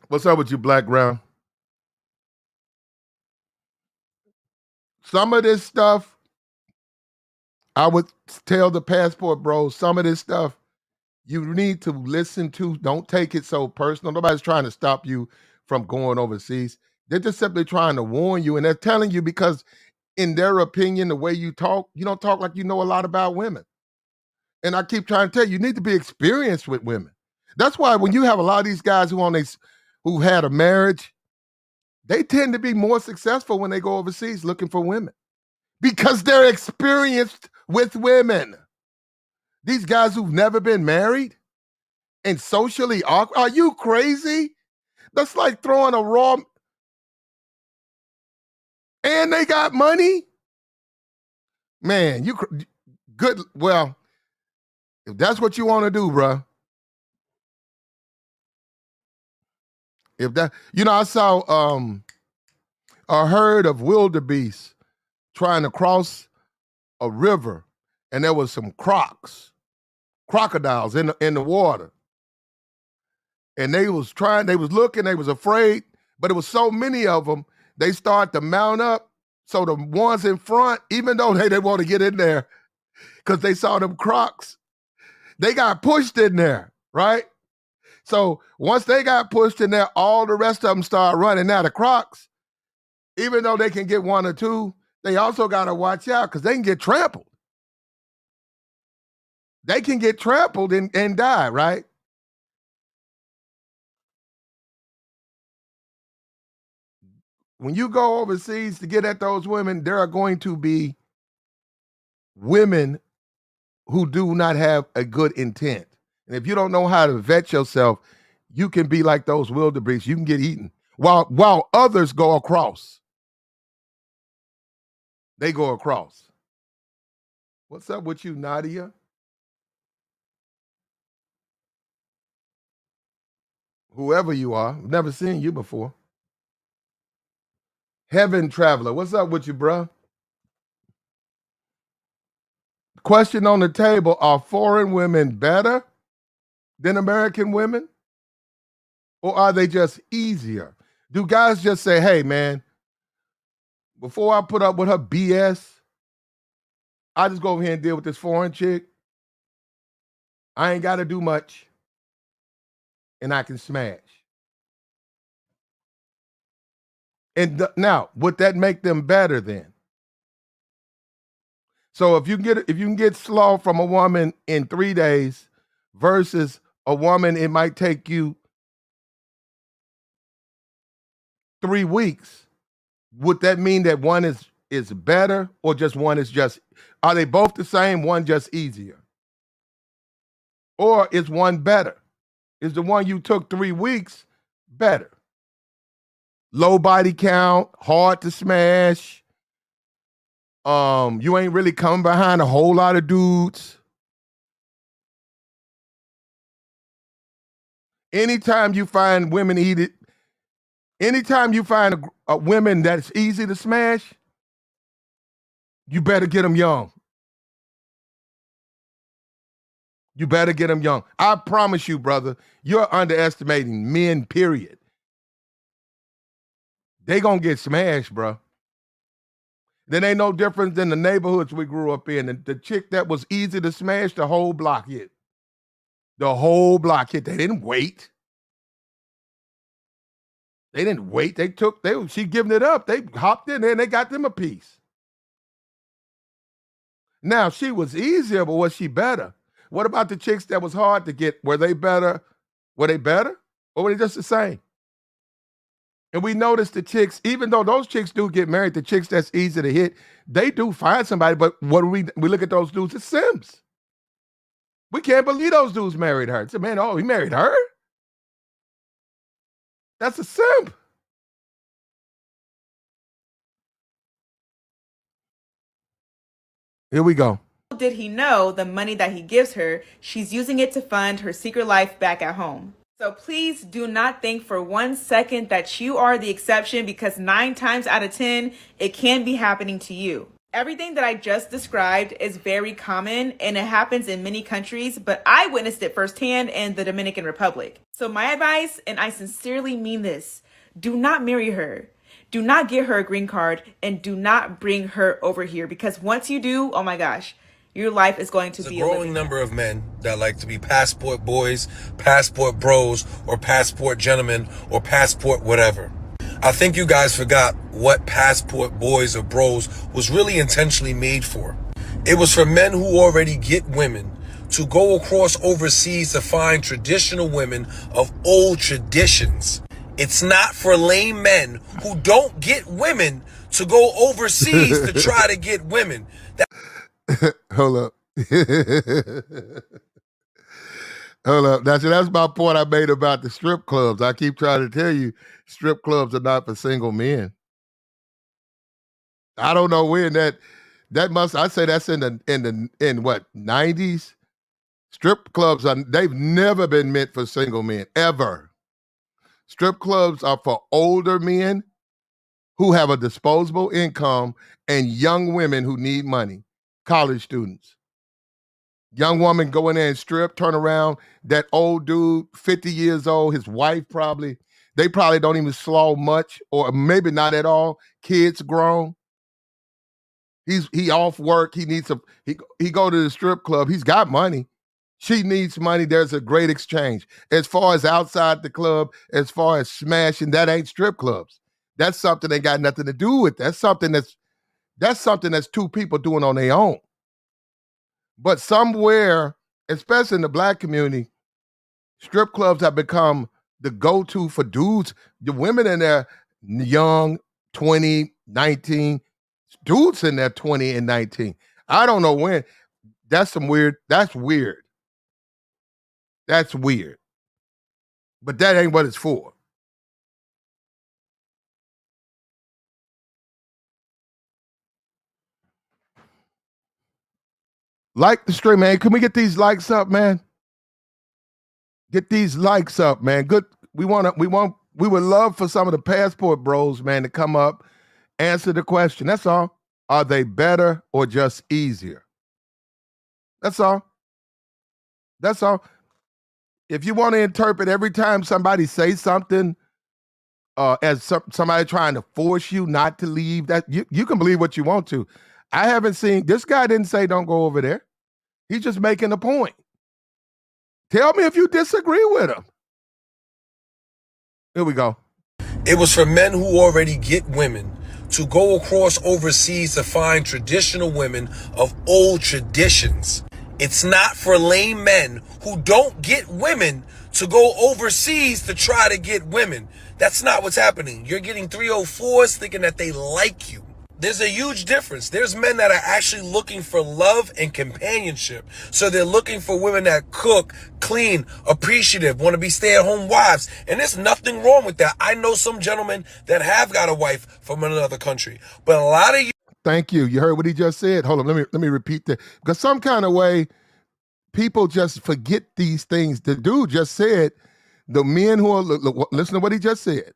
Speaker 4: What's up with you, Black Brown? Some of this stuff, I would tell the passport bros, some of this stuff you need to listen to. Don't take it so personal. Nobody's trying to stop you from going overseas. They're just simply trying to warn you, and they're telling you because in their opinion, the way you don't talk like you know a lot about women. And I keep trying to tell you, you need to be experienced with women. That's why when you have a lot of these guys who had a marriage, they tend to be more successful when they go overseas looking for women because they're experienced with women. These guys who've never been married and socially awkward, are you crazy? That's like throwing a raw, and they got money. Man, you good. Well, if that's what you want to do, bro. If that, I saw a herd of wildebeest trying to cross a river, and there was some crocodiles in the water, and they was looking, they was afraid, but it was so many of them, they started to mount up. So the ones in front, even though they didn't want to get in there because they saw them crocs, they got pushed in there, right? So once they got pushed in there, all the rest of them start running. Now the crocs, even though they can get one or two, they also got to watch out because they can get trampled. They can get trampled and die, right? When you go overseas to get at those women, there are going to be women who do not have a good intent. And if you don't know how to vet yourself, you can be like those wildebeest. You can get eaten while others go across. They go across. What's up with you, Nadia? Whoever you are, I've never seen you before. Heaven Traveler, what's up with you, bruh? Question on the table, are foreign women better than American women? Or are they just easier? Do guys just say, hey, man, before I put up with her BS, I just go over here and deal with this foreign chick. I ain't got to do much, and I can smash. And now, would that make them better then? So if you can get slaw from a woman in 3 days versus a woman, it might take you 3 weeks. Would that mean that one is better, or just one is just? Are they both the same? One just easier, or is one better? Is the one you took 3 weeks better? Low body count, hard to smash. You ain't really coming behind a whole lot of dudes. Anytime you find women anytime you find a women that's easy to smash, you better get them young. You better get them young. I promise you, brother, you're underestimating men, period. They gonna get smashed, bro. Then ain't no difference than the neighborhoods we grew up in. The chick that was easy to smash, the whole block hit. The whole block hit. They didn't wait. They didn't wait. She giving it up. They hopped in there and they got them a piece. Now, she was easier, but was she better? What about the chicks that was hard to get? Were they better? Were they better? Or were they just the same? And we noticed the chicks, even though those chicks do get married, the chicks that's easy to hit, they do find somebody, but what do we look at those dudes as Sims. We can't believe those dudes married her. It's a man, oh, he married her? That's a simp. Here we go.
Speaker 10: Did he know the money that he gives her, she's using it to fund her secret life back at home? So please do not think for 1 second that you are the exception, because 9 times out of 10, it can be happening to you. Everything that I just described is very common and it happens in many countries, but I witnessed it firsthand in the Dominican Republic. So my advice, and I sincerely mean this, do not marry her. Do not get her a green card and do not bring her over here, because once you do, oh my gosh, your life is going to be
Speaker 11: a growing number of men that like to be passport boys, passport bros, or passport gentlemen, or passport whatever. I think you guys forgot what passport boys or bros was really intentionally made for. It was for men who already get women to go across overseas to find traditional women of old traditions. It's not for lame men who don't get women to go overseas to try to get women.
Speaker 4: Hold up. Hold up. That's my point I made about the strip clubs. I keep trying to tell you, strip clubs are not for single men. I don't know when I say that's in what, 90s? Strip clubs they've never been meant for single men, ever. Strip clubs are for older men who have a disposable income and young women who need money, college students. Young woman go in there and strip, turn around, that old dude, 50 years old, his wife they probably don't even slow much, or maybe not at all. Kids grown. He off work. He needs he go to the strip club. He's got money. She needs money. There's a great exchange. As far as outside the club, as far as smashing, that ain't strip clubs. That's something that got nothing to do with. That's something that's two people doing on their own. But somewhere, especially in the black community, strip clubs have become the go-to for dudes. The women in there, young, 20, 19, dudes in there 20 and 19. I don't know when. That's weird. That's weird. But that ain't what it's for. Like the stream, man. Can we get these likes up, man? Get these likes up, man. Good. We would love for some of the passport bros, man, to come up, answer the question. That's all. Are they better or just easier? That's all. That's all. If you want to interpret every time somebody says something as somebody trying to force you not to leave, that you can believe what you want to. I haven't seen, this guy didn't say don't go over there. He's just making a point. Tell me if you disagree with him. Here we go.
Speaker 11: It was for men who already get women to go across overseas to find traditional women of old traditions. It's not for lame men who don't get women to go overseas to try to get women. That's not what's happening. You're getting 304s thinking that they like you. There's a huge difference. There's men that are actually looking for love and companionship. So they're looking for women that cook, clean, appreciative, want to be stay-at-home wives. And there's nothing wrong with that. I know some gentlemen that have got a wife from another country. But a lot of you...
Speaker 4: Thank you. You heard what he just said? Hold on, let me repeat that. Because some kind of way, people just forget these things. The dude just said, the men who are... Listen to what he just said.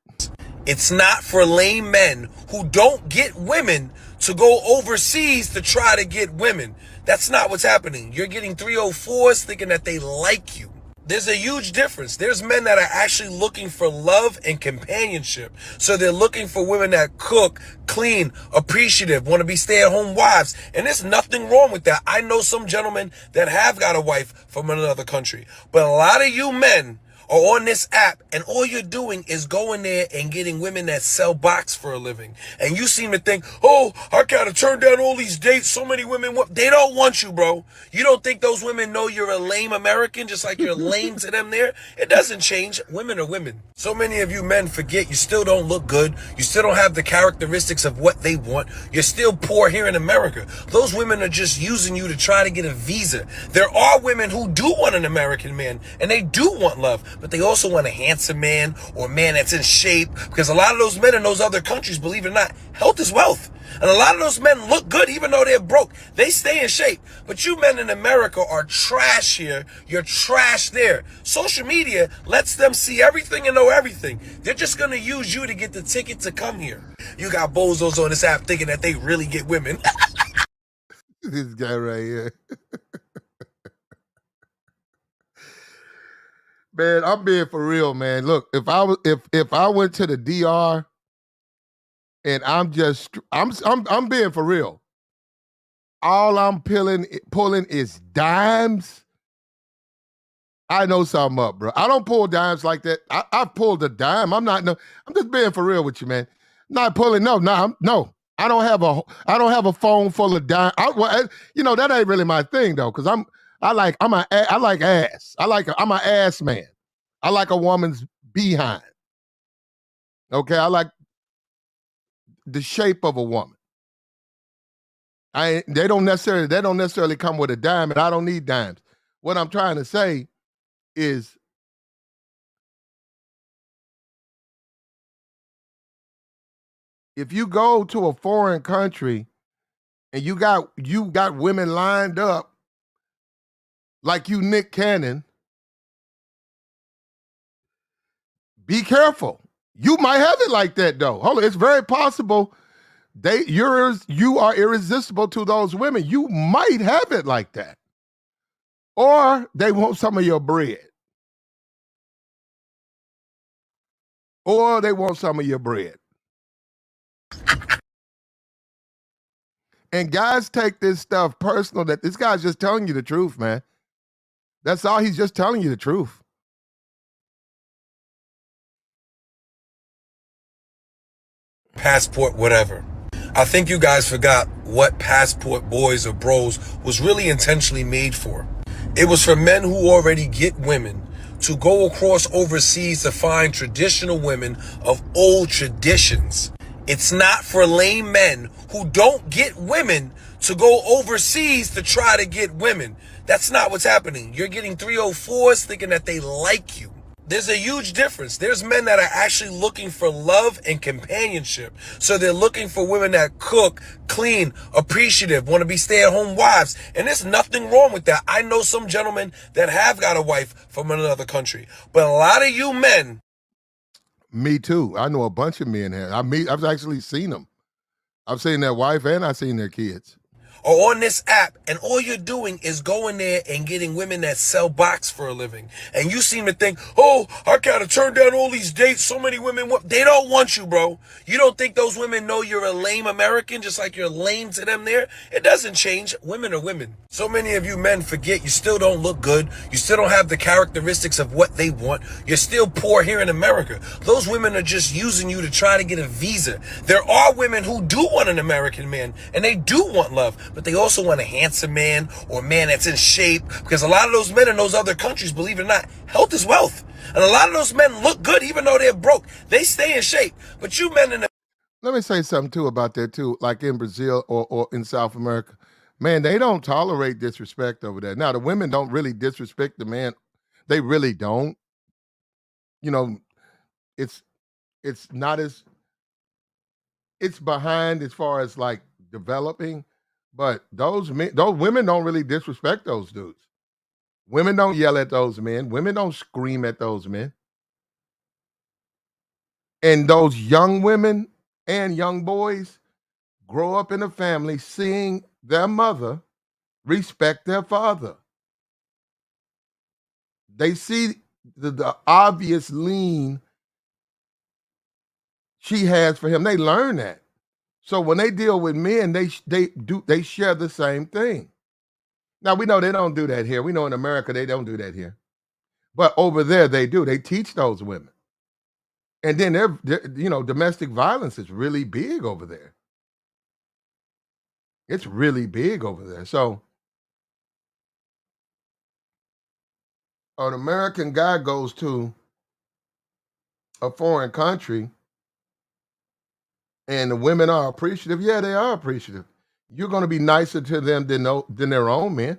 Speaker 11: It's not for lame men who don't get women to go overseas to try to get women. That's not what's happening. You're getting 304s thinking that they like you. There's a huge difference. There's men that are actually looking for love and companionship. So they're looking for women that cook, clean, appreciative, want to be stay-at-home wives. And there's nothing wrong with that. I know some gentlemen that have got a wife from another country. But a lot of you men are on this app and all you're doing is going there and getting women that sell box for a living. And you seem to think, oh, I gotta turn down all these dates. So many women want, they don't want you, bro. You don't think those women know you're a lame American, just like you're lame to them there? It doesn't change. Women are women. So many of you men forget you still don't look good. You still don't have the characteristics of what they want. You're still poor here in America. Those women are just using you to try to get a visa. There are women who do want an American man and they do want love, but they also want a handsome man or a man that's in shape, because a lot of those men in those other countries, believe it or not, health is wealth. And a lot of those men look good even though they're broke. They stay in shape. But you men in America are trash here. You're trash there. Social media lets them see everything and know everything. They're just going to use you to get the ticket to come here. You got bozos on this app thinking that they really get women.
Speaker 4: This guy right here. Man, I'm being for real, man. Look, if I went to the DR and I'm being for real. All I'm pulling is dimes. I know something up, bro. I don't pull dimes like that. I've pulled a dime. I'm just being for real with you, man. Not pulling. No. I don't have a phone full of dimes. That ain't really my thing though, because I'm an ass. I'm an ass man. I like a woman's behind. Okay, I like the shape of a woman. They don't necessarily come with a dime, and I don't need dimes. What I'm trying to say is, if you go to a foreign country and you got women lined up like you Nick Cannon, be careful. You might have it like that though. Hold on, it's very possible you are irresistible to those women. You might have it like that. Or they want some of your bread. And guys take this stuff personal, that this guy's just telling you the truth, man. That's all. He's just telling you the truth.
Speaker 11: Passport, whatever. I think you guys forgot what Passport Boys or Bros was really intentionally made for. It was for men who already get women to go across overseas to find traditional women of old traditions. It's not for lame men who don't get women to go overseas to try to get women. That's not what's happening. You're getting 304s thinking that they like you. There's a huge difference. There's men that are actually looking for love and companionship. So they're looking for women that cook, clean, appreciative, want to be stay-at-home wives. And there's nothing wrong with that. I know some gentlemen that have got a wife from another country. But a lot of you men.
Speaker 4: Me too. I know a bunch of men here. I've actually seen them. I've seen their wife and I've seen their kids.
Speaker 11: Or on this app, and all you're doing is going there and getting women that sell box for a living. And you seem to think, oh, I gotta turn down all these dates. So many women want, they don't want you, bro. You don't think those women know you're a lame American, just like you're lame to them there? It doesn't change. Women are women. So many of you men forget you still don't look good. You still don't have the characteristics of what they want. You're still poor here in America. Those women are just using you to try to get a visa. There are women who do want an American man, and they do want love, but they also want a handsome man or a man that's in shape, because a lot of those men in those other countries, believe it or not, health is wealth. And a lot of those men look good even though they're broke. They stay in shape. But you men in the...
Speaker 4: Let me say something too about that too, like in Brazil or in South America. Man, they don't tolerate disrespect over there. Now, the women don't really disrespect the man. They really don't. You know, it's not as... It's behind as far as like developing. But those women don't really disrespect those dudes. Women don't yell at those men. Women don't scream at those men. And those young women and young boys grow up in a family seeing their mother respect their father. They see the obvious lean she has for him. They learn that. So when they deal with men, they share the same thing. Now we know they don't do that here. We know in America they don't do that here. But over there they do. They teach those women. And then domestic violence is really big over there. It's really big over there. So an American guy goes to a foreign country and the women are appreciative. Yeah, they are appreciative. You're going to be nicer to them than their own men.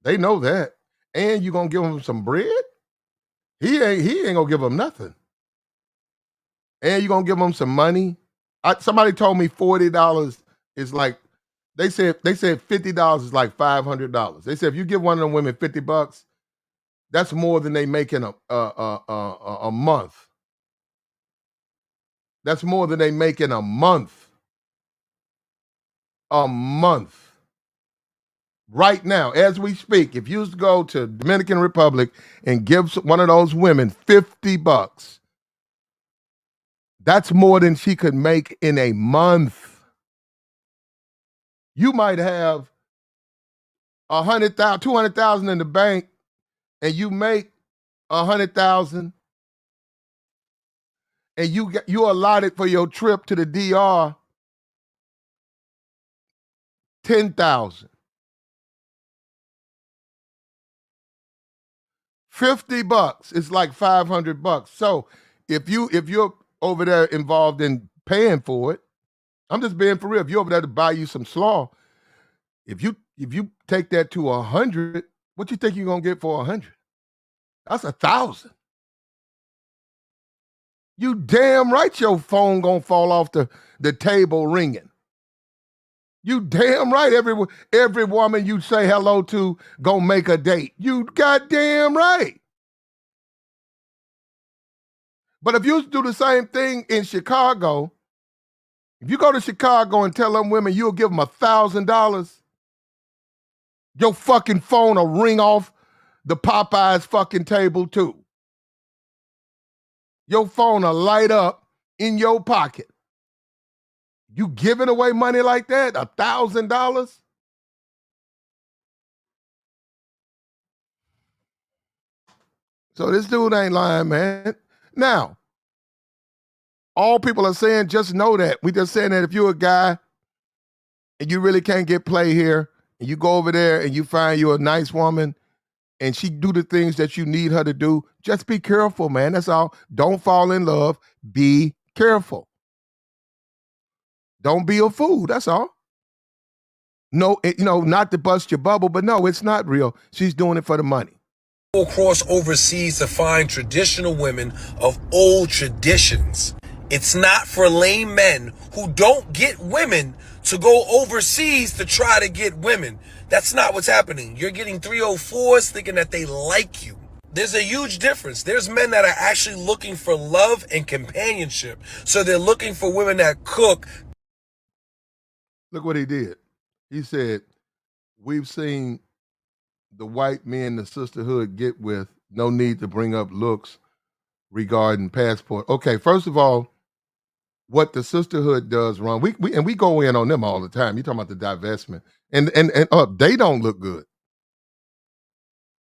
Speaker 4: They know that. And you're going to give them some bread? He ain't going to give them nothing. And you're going to give them some money? Somebody told me $40 is like, they said $50 is like $500. They said if you give one of them women $50, that's more than they make in a month. That's more than they make in a month. A month. Right now, as we speak, if you was to go to Dominican Republic and give one of those women $50, that's more than she could make in a month. You might have 100,000, 200,000 in the bank, and you make 100,000, and you allotted for your trip to the DR 10,000. $50 is like $500. So if you're over there involved in paying for it, I'm just being for real. If you're over there to buy you some slaw, if you take that to 100, what you think you're gonna get for 100? That's 1,000. You damn right your phone gonna fall off the table ringing. You damn right every woman you say hello to gonna make a date. You goddamn right. But if you do the same thing in Chicago, if you go to Chicago and tell them women you'll give them $1,000, your fucking phone will ring off the Popeyes fucking table too. Your phone will light up in your pocket. You giving away money like that? $1,000? So this dude ain't lying, man. Now, all people are saying, just know that. We just saying that if you're a guy and you really can't get play here, and you go over there and you find you a nice woman and she do the things that you need her to do, just be careful, man. That's all. Don't fall in love. Be careful. Don't be a fool. That's all. No, not to bust your bubble, but no, it's not real. She's doing it for the money.
Speaker 11: Across overseas to find traditional women of old traditions. It's not for lame men who don't get women to go overseas to try to get women. That's not what's happening. You're getting 304s thinking that they like you. There's a huge difference. There's men that are actually looking for love and companionship. So they're looking for women that cook.
Speaker 4: Look what he did. He said, we've seen the white men the sisterhood get with, no need to bring up looks regarding passport. Okay, first of all, what the sisterhood does wrong, we go in on them all the time. You're talking about the divestment. And they don't look good.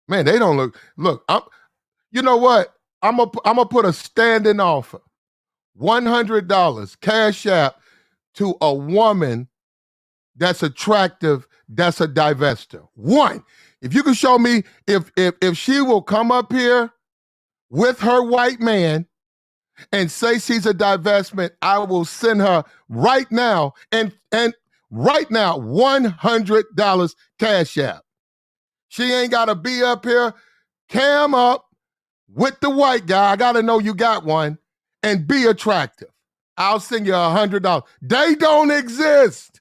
Speaker 4: Man, they don't look, you know what? I'm gonna put a standing offer. $100 cash app to a woman that's attractive, that's a divester. One, if you can show me if she will come up here with her white man and say she's a divestment, I will send her right now and right now $100 cash app. She ain't gotta be up here. Cam up with the white guy. I gotta know you got one and be attractive. I'll send you $100. They don't exist.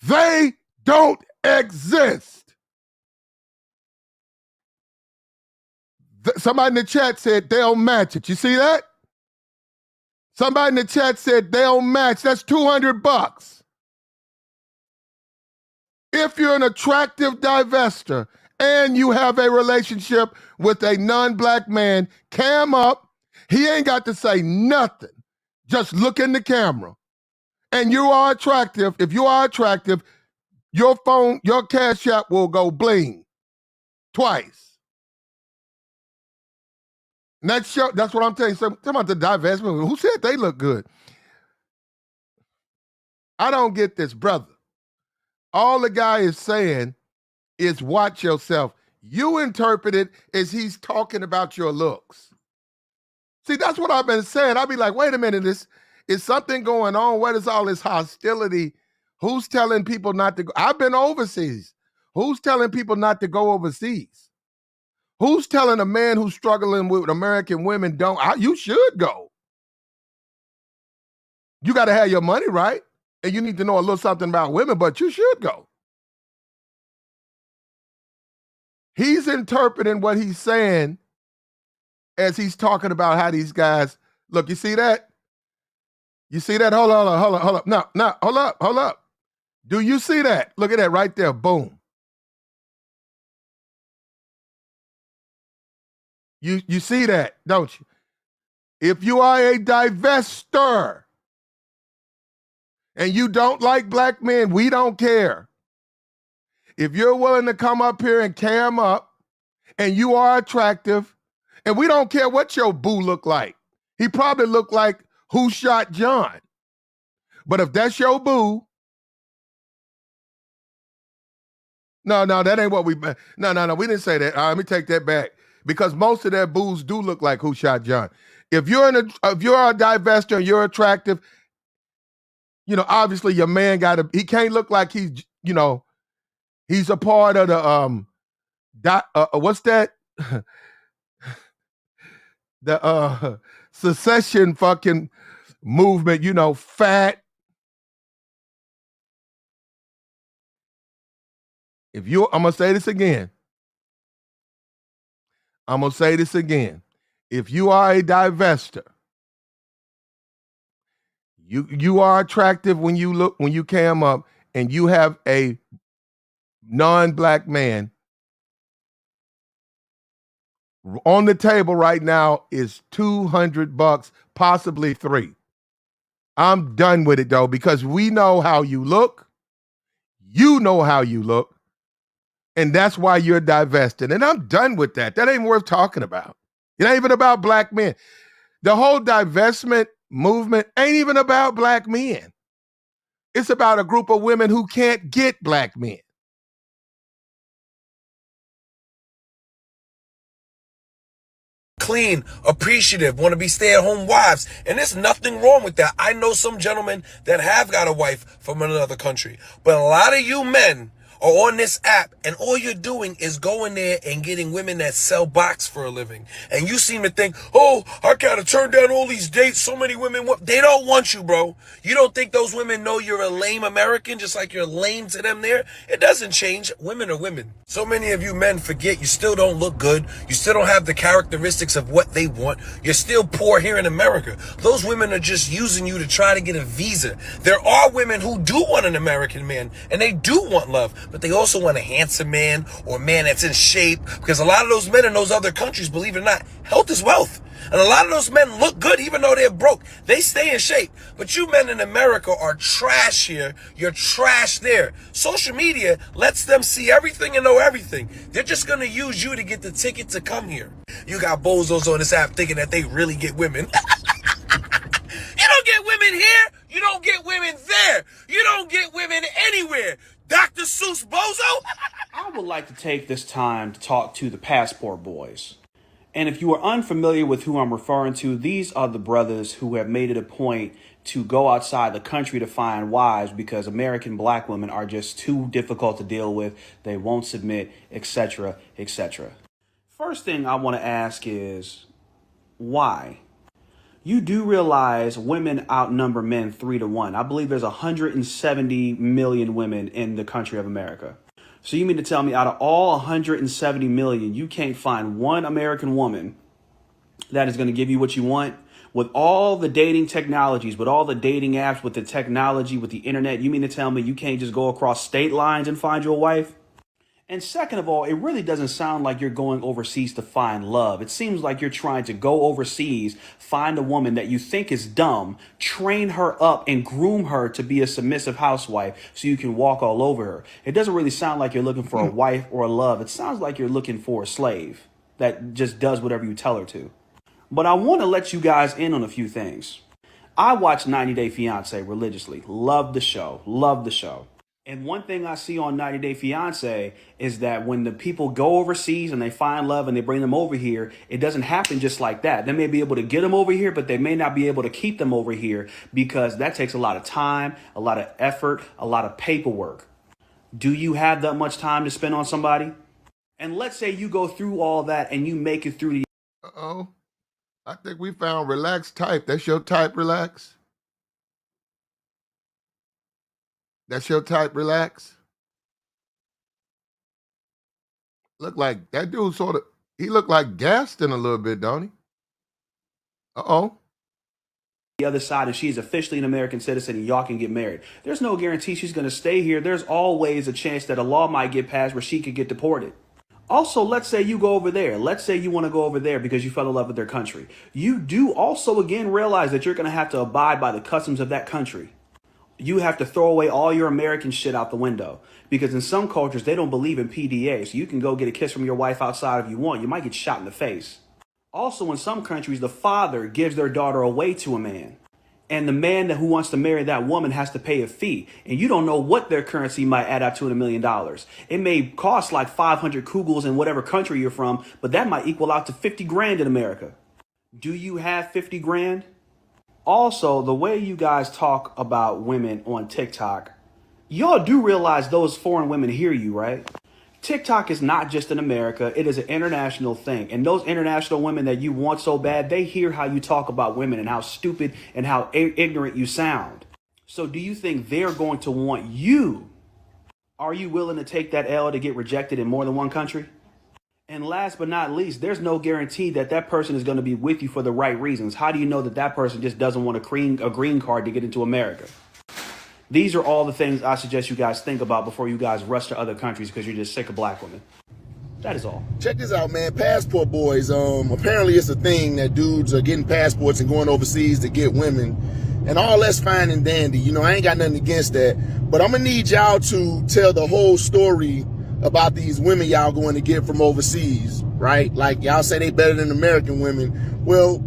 Speaker 4: They don't exist. Somebody in the chat said they'll match it. You see that? Somebody in the chat said they don't match. That's $200. If you're an attractive divester and you have a relationship with a non-black man, cam up. He ain't got to say nothing. Just look in the camera. And you are attractive. If you are attractive, your phone, your Cash App will go bling twice. And that's what I'm telling you. So, talking about the divestment. Who said they look good? I don't get this, brother. All the guy is saying is watch yourself. You interpret it as he's talking about your looks. See, that's what I've been saying. I'll be like, wait a minute, is something going on? What is all this hostility? Who's telling people not to go? I've been overseas. Who's telling people not to go overseas? Who's telling a man who's struggling with American women, you should go. You got to have your money right, and you need to know a little something about women, but you should go. He's interpreting what he's saying as he's talking about how these guys, look, you see that? You see that? Hold up. No, hold up. Do you see that? Look at that right there. Boom. You see that, don't you? If you are a divester and you don't like black men, we don't care. If you're willing to come up here and cam up and you are attractive, and we don't care what your boo look like. He probably looked like Who Shot John. But if that's your boo, no, that ain't what we, no, we didn't say that. Let me take that back. Because most of their boos do look like Who Shot John. If you're a divester and you're attractive, obviously your man he can't look like he's a part of the, what's that? The secession fucking movement, fat. I'm going to say this again. If you are a divester, you are attractive when you cam up and you have a non-black man, on the table right now is $200, possibly $3. I'm done with it though, because we know how you look. You know how you look. And that's why you're divested. And I'm done with that. That ain't worth talking about. It ain't even about black men. The whole divestment movement ain't even about black men. It's about a group of women who can't get black men.
Speaker 11: Clean, appreciative, want to be stay-at-home wives. And there's nothing wrong with that. I know some gentlemen that have got a wife from another country. But a lot of you men are on this app and all you're doing is going there and getting women that sell box for a living. And you seem to think, oh, I gotta turn down all these dates. So many women, they don't want you, bro. You don't think those women know you're a lame American, just like you're lame to them there? It doesn't change. Women are women. So many of you men forget you still don't look good. You still don't have the characteristics of what they want. You're still poor here in America. Those women are just using you to try to get a visa. There are women who do want an American man and they do want love, but they also want a handsome man or a man that's in shape, because a lot of those men in those other countries, believe it or not, health is wealth. And a lot of those men look good even though they're broke. They stay in shape. But you men in America are trash here. You're trash there. Social media lets them see everything and know everything. They're just going to use you to get the ticket to come here. You got bozos on this app thinking that they really get women. You don't get women here. You don't get women there. You don't get women anywhere. Dr. Seuss bozo.
Speaker 12: I would like to take this time to talk to the passport boys. And if you are unfamiliar with who I'm referring to, these are the brothers who have made it a point to go outside the country to find wives because American black women are just too difficult to deal with. They won't submit, etc., etc. First thing I want to ask is, why? You do realize women outnumber men 3-1. I believe there's 170 million women in the country of America. So you mean to tell me out of all 170 million, you can't find one American woman that is going to give you what you want? With all the dating technologies, with all the dating apps, with the technology, with the internet, you mean to tell me you can't just go across state lines and find you a wife? And second of all, it really doesn't sound like you're going overseas to find love. It seems like you're trying to go overseas, find a woman that you think is dumb, train her up and groom her to be a submissive housewife so you can walk all over her. It doesn't really sound like you're looking for a wife or a love. It sounds like you're looking for a slave that just does whatever you tell her to. But I want to let you guys in on a few things. I watch 90 Day Fiancé religiously. Love the show. Love the show. And one thing I see on 90 Day Fiancé is that when the people go overseas and they find love and they bring them over here, it doesn't happen just like that. They may be able to get them over here, but they may not be able to keep them over here because that takes a lot of time, a lot of effort, a lot of paperwork. Do you have that much time to spend on somebody? And let's say you go through all that and you make it through the...
Speaker 4: Uh-oh. I think we found relaxed type. That's your type, relax? That's your type, relax? Look like that dude he looked like Gaston a little bit, don't he? Uh-oh.
Speaker 12: The other side and she's officially an American citizen and y'all can get married. There's no guarantee she's going to stay here. There's always a chance that a law might get passed where she could get deported. Also, let's say you go over there. Let's say you want to go over there because you fell in love with their country. You do also, again, realize that you're going to have to abide by the customs of that country. You have to throw away all your American shit out the window because in some cultures, they don't believe in PDA. So you can go get a kiss from your wife outside if you want. You might get shot in the face. Also, in some countries, the father gives their daughter away to a man. And the man who wants to marry that woman has to pay a fee. And you don't know what their currency might add up to in $1 million. It may cost like 500 kugels in whatever country you're from, but that might equal out to 50 grand in America. Do you have 50 grand? Also, the way you guys talk about women on TikTok, y'all do realize those foreign women hear you, right? TikTok is not just in America. It is an international thing. And those international women that you want so bad, they hear how you talk about women and how stupid and how ignorant you sound. So do you think they're going to want you? Are you willing to take that L to get rejected in more than one country? And last but not least, there's no guarantee that that person is going to be with you for the right reasons. How do you know that that person just doesn't want a green card to get into America? These are all the things I suggest you guys think about before you guys rush to other countries because you're just sick of black women. That is all.
Speaker 9: Check this out, man. Passport boys. Apparently it's a thing that dudes are getting passports and going overseas to get women. And all that's fine and dandy. You know, I ain't got nothing against that. But I'm going to need y'all to tell the whole story about these women y'all going to get from overseas, right? Like y'all say they better than American women. Well,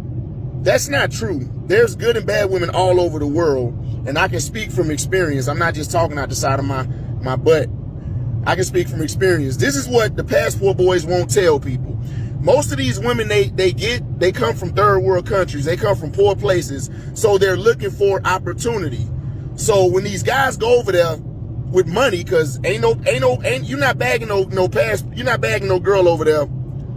Speaker 9: that's not true. There's good and bad women all over the world. And I can speak from experience. I'm not just talking out the side of my butt. I can speak from experience. This is what the passport boys won't tell people. Most of these women they come from third world countries. They come from poor places. So they're looking for opportunity. So when these guys go over there with money, cause you're not bagging you're not bagging no girl over there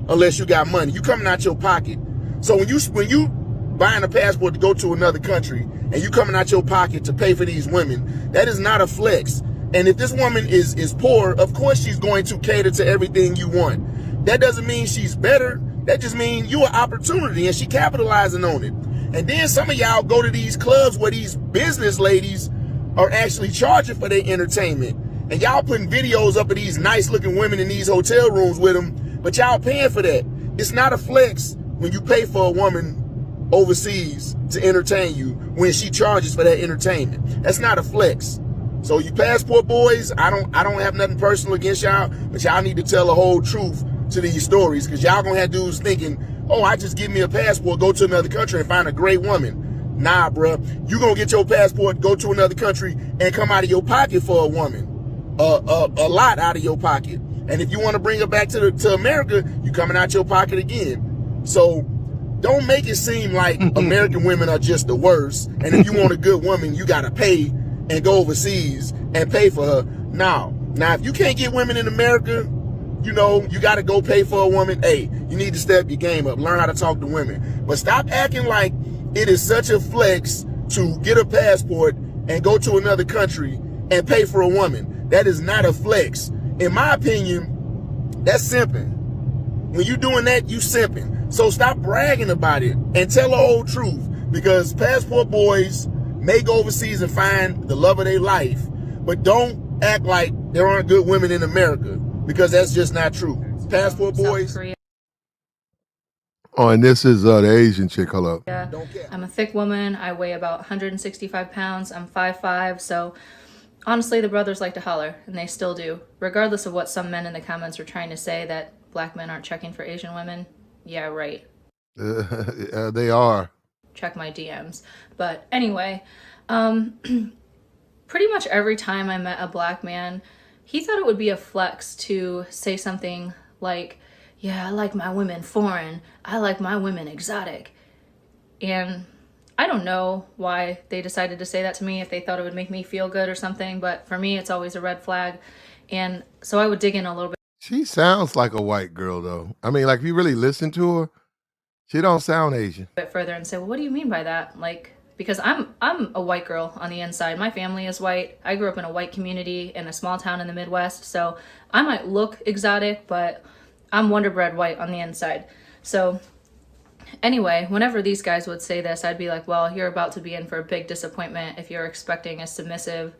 Speaker 9: unless you got money. You coming out your pocket. So when you buying a passport to go to another country and you coming out your pocket to pay for these women, that is not a flex. And if this woman is poor, of course she's going to cater to everything you want. That doesn't mean she's better. That just means you an opportunity and she capitalizing on it. And then some of y'all go to these clubs where these business ladies are actually charging for their entertainment. And y'all putting videos up of these nice looking women in these hotel rooms with them, but y'all paying for that. It's not a flex when you pay for a woman overseas to entertain you when she charges for that entertainment. That's not a flex. So you passport boys, I don't have nothing personal against y'all, but y'all need to tell the whole truth to these stories, because y'all gonna have dudes thinking, oh, I just give me a passport, go to another country and find a great woman. Nah, bruh. You gonna get your passport, go to another country, and come out of your pocket for a woman. A lot out of your pocket. And if you want to bring her back to America, you coming out your pocket again. So don't make it seem like American women are just the worst. And if you want a good woman, you gotta pay and go overseas and pay for her. Now, if you can't get women in America, you know, you got to go pay for a woman. Hey, you need to step your game up. Learn how to talk to women. But stop acting like it is such a flex to get a passport and go to another country and pay for a woman. That is not a flex. In my opinion, that's simping. When you doing that, you simping. So stop bragging about it and tell the whole truth. Because passport boys may go overseas and find the love of their life, but don't act like there aren't good women in America, because that's just not true. Passport boys.
Speaker 4: Oh, and this is the Asian chick. Hello.
Speaker 5: Yeah, I'm a thick woman. I weigh about 165 pounds. I'm 5'5", so honestly, the brothers like to holler, and they still do. Regardless of what some men in the comments are trying to say, that black men aren't checking for Asian women. Yeah, right.
Speaker 4: They are.
Speaker 5: Check my DMs. But anyway, pretty much every time I met a black man, he thought it would be a flex to say something like, yeah, I like my women foreign. I like my women exotic. And I don't know why they decided to say that to me, if they thought it would make me feel good or something, but for me, it's always a red flag. And so I would dig in a little bit.
Speaker 4: She sounds like a white girl, though. I mean, like, if you really listen to her, she don't sound Asian.
Speaker 5: Bit further and say, well, what do you mean by that? Like, because I'm a white girl on the inside. My family is white. I grew up in a white community in a small town in the Midwest. So I might look exotic, but I'm Wonder Bread white on the inside. So anyway, whenever these guys would say this, I'd be like, well, you're about to be in for a big disappointment if you're expecting a submissive,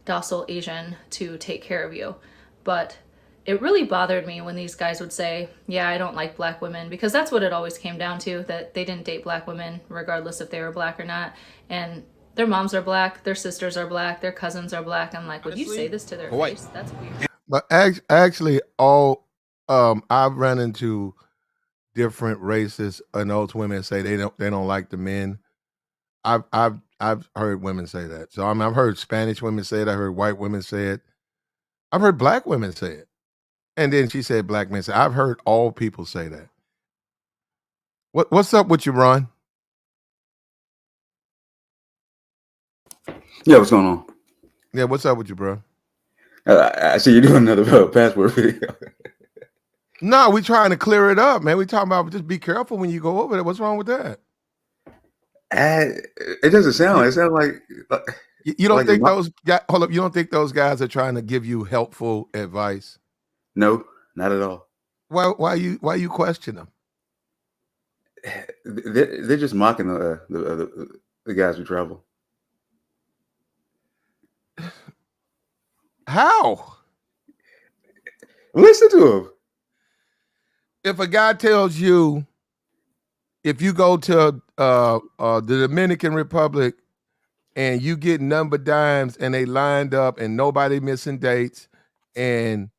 Speaker 5: docile Asian to take care of you. But it really bothered me when these guys would say, yeah, I don't like black women, because that's what it always came down to, that they didn't date black women, regardless if they were black or not. And their moms are black, their sisters are black, their cousins are black. I'm like, would you say this to their face? That's weird.
Speaker 4: But actually, I've run into different races, and those women say they don't like the men. I've heard women say that. So I've heard Spanish women say it. I heard white women say it. I've heard black women say it. And then she said black men say. I've heard all people say that. What's up with you, Ron?
Speaker 13: Yeah, what's going on?
Speaker 4: Yeah, what's up with you, bro?
Speaker 13: I see you're doing another passport video.
Speaker 4: No, we trying to clear it up, man. We talking about just be careful when you go over there. What's wrong with that?
Speaker 13: It doesn't sound. It sounds like
Speaker 4: you don't
Speaker 13: like
Speaker 4: think those guys. Hold up, you don't think those guys are trying to give you helpful advice?
Speaker 13: No, not at all.
Speaker 4: Why you question them?
Speaker 13: They're just mocking the guys who travel.
Speaker 4: How?
Speaker 13: Listen to them.
Speaker 4: If a guy tells you, if you go to the Dominican Republic and you get number dimes and they lined up and nobody missing dates and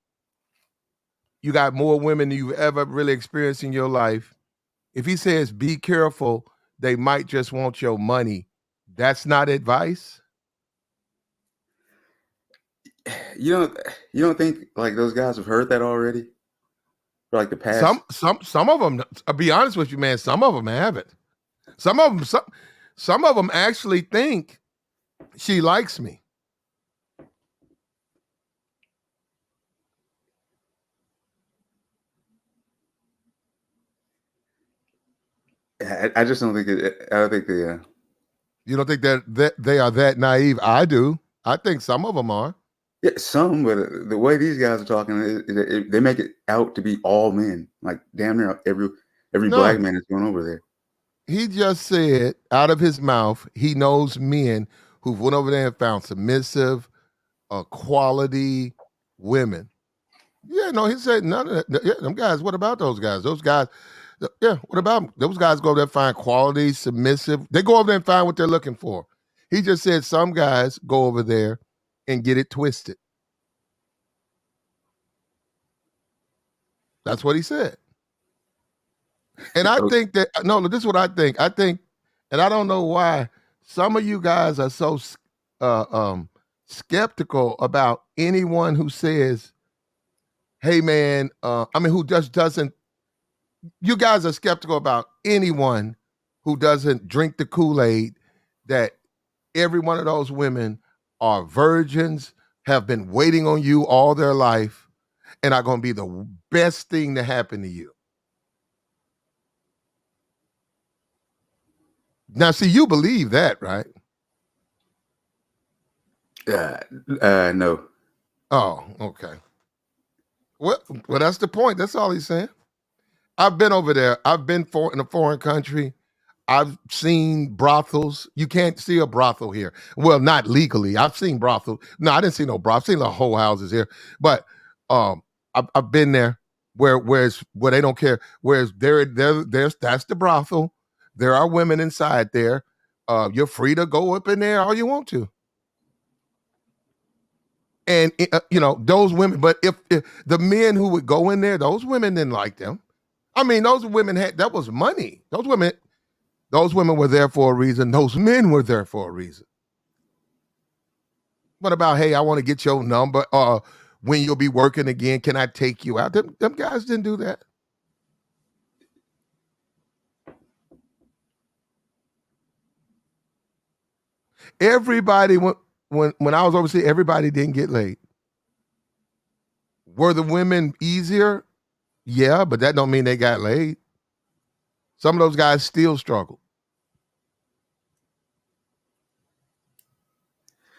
Speaker 4: you got more women than you've ever really experienced in your life, if he says be careful, they might just want your money, that's not advice?
Speaker 13: You don't think like those guys have heard that already? For like the past.
Speaker 4: Some of them. I'll be honest with you, man. Some of them haven't. Some of them actually think she likes me.
Speaker 13: I just don't think it. I don't think they.
Speaker 4: You don't think that they are that naive? I do. I think some of them are.
Speaker 13: Yeah, some, but the way these guys are talking, they make it out to be all men. Like damn near every black man is going over there.
Speaker 4: He just said out of his mouth, he knows men who've went over there and found submissive, quality women. Yeah, no, he said none of that. Yeah, them guys, what about those guys? Those guys, yeah, what about them? Those guys go over there and find quality, submissive. They go over there and find what they're looking for. He just said some guys go over there and get it twisted. That's what he said. And I think that, no, this is what I think. I think, and I don't know why some of you guys are so skeptical about anyone who says, hey, man, who just doesn't, you guys are skeptical about anyone who doesn't drink the Kool-Aid that every one of those women are virgins, have been waiting on you all their life, and are going to be the best thing to happen to you. Now, see, you believe that, right?
Speaker 13: No.
Speaker 4: Oh, okay. Well, that's the point. That's all he's saying. I've been over there. I've been in a foreign country. I've seen brothels. You can't see a brothel here. Well, not legally. I've seen brothel. No, I didn't see no brothel. I've seen the whole houses here, but I've been there where they don't care. Whereas there's that's the brothel. There are women inside there. You're free to go up in there all you want to. And those women. But if the men who would go in there, those women didn't like them. I mean, those women that was money. Those women were there for a reason. Those men were there for a reason. What about, hey, I want to get your number, when you'll be working again, can I take you out? Them guys didn't do that. Everybody, when I was overseas, everybody didn't get laid. Were the women easier? Yeah, but that don't mean they got laid. Some of those guys still struggle.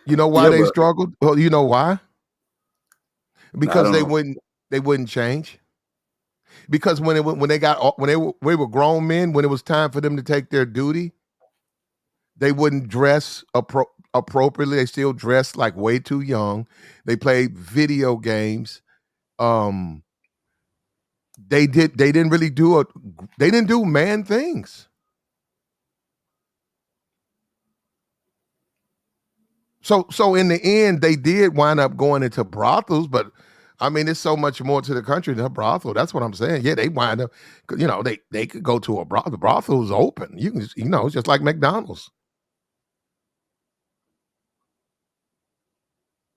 Speaker 4: You know why they struggled? Well, you know why? Because they wouldn't change. Because when they were grown men, when it was time for them to take their duty, they wouldn't dress appropriately. They still dressed like way too young. They played video games. They didn't do man things. So in the end, they did wind up going into brothels, but I mean, there's so much more to the country than a brothel. That's what I'm saying. Yeah, they wind up, they could go to a brothel. The brothel is open. You can, it's just like McDonald's.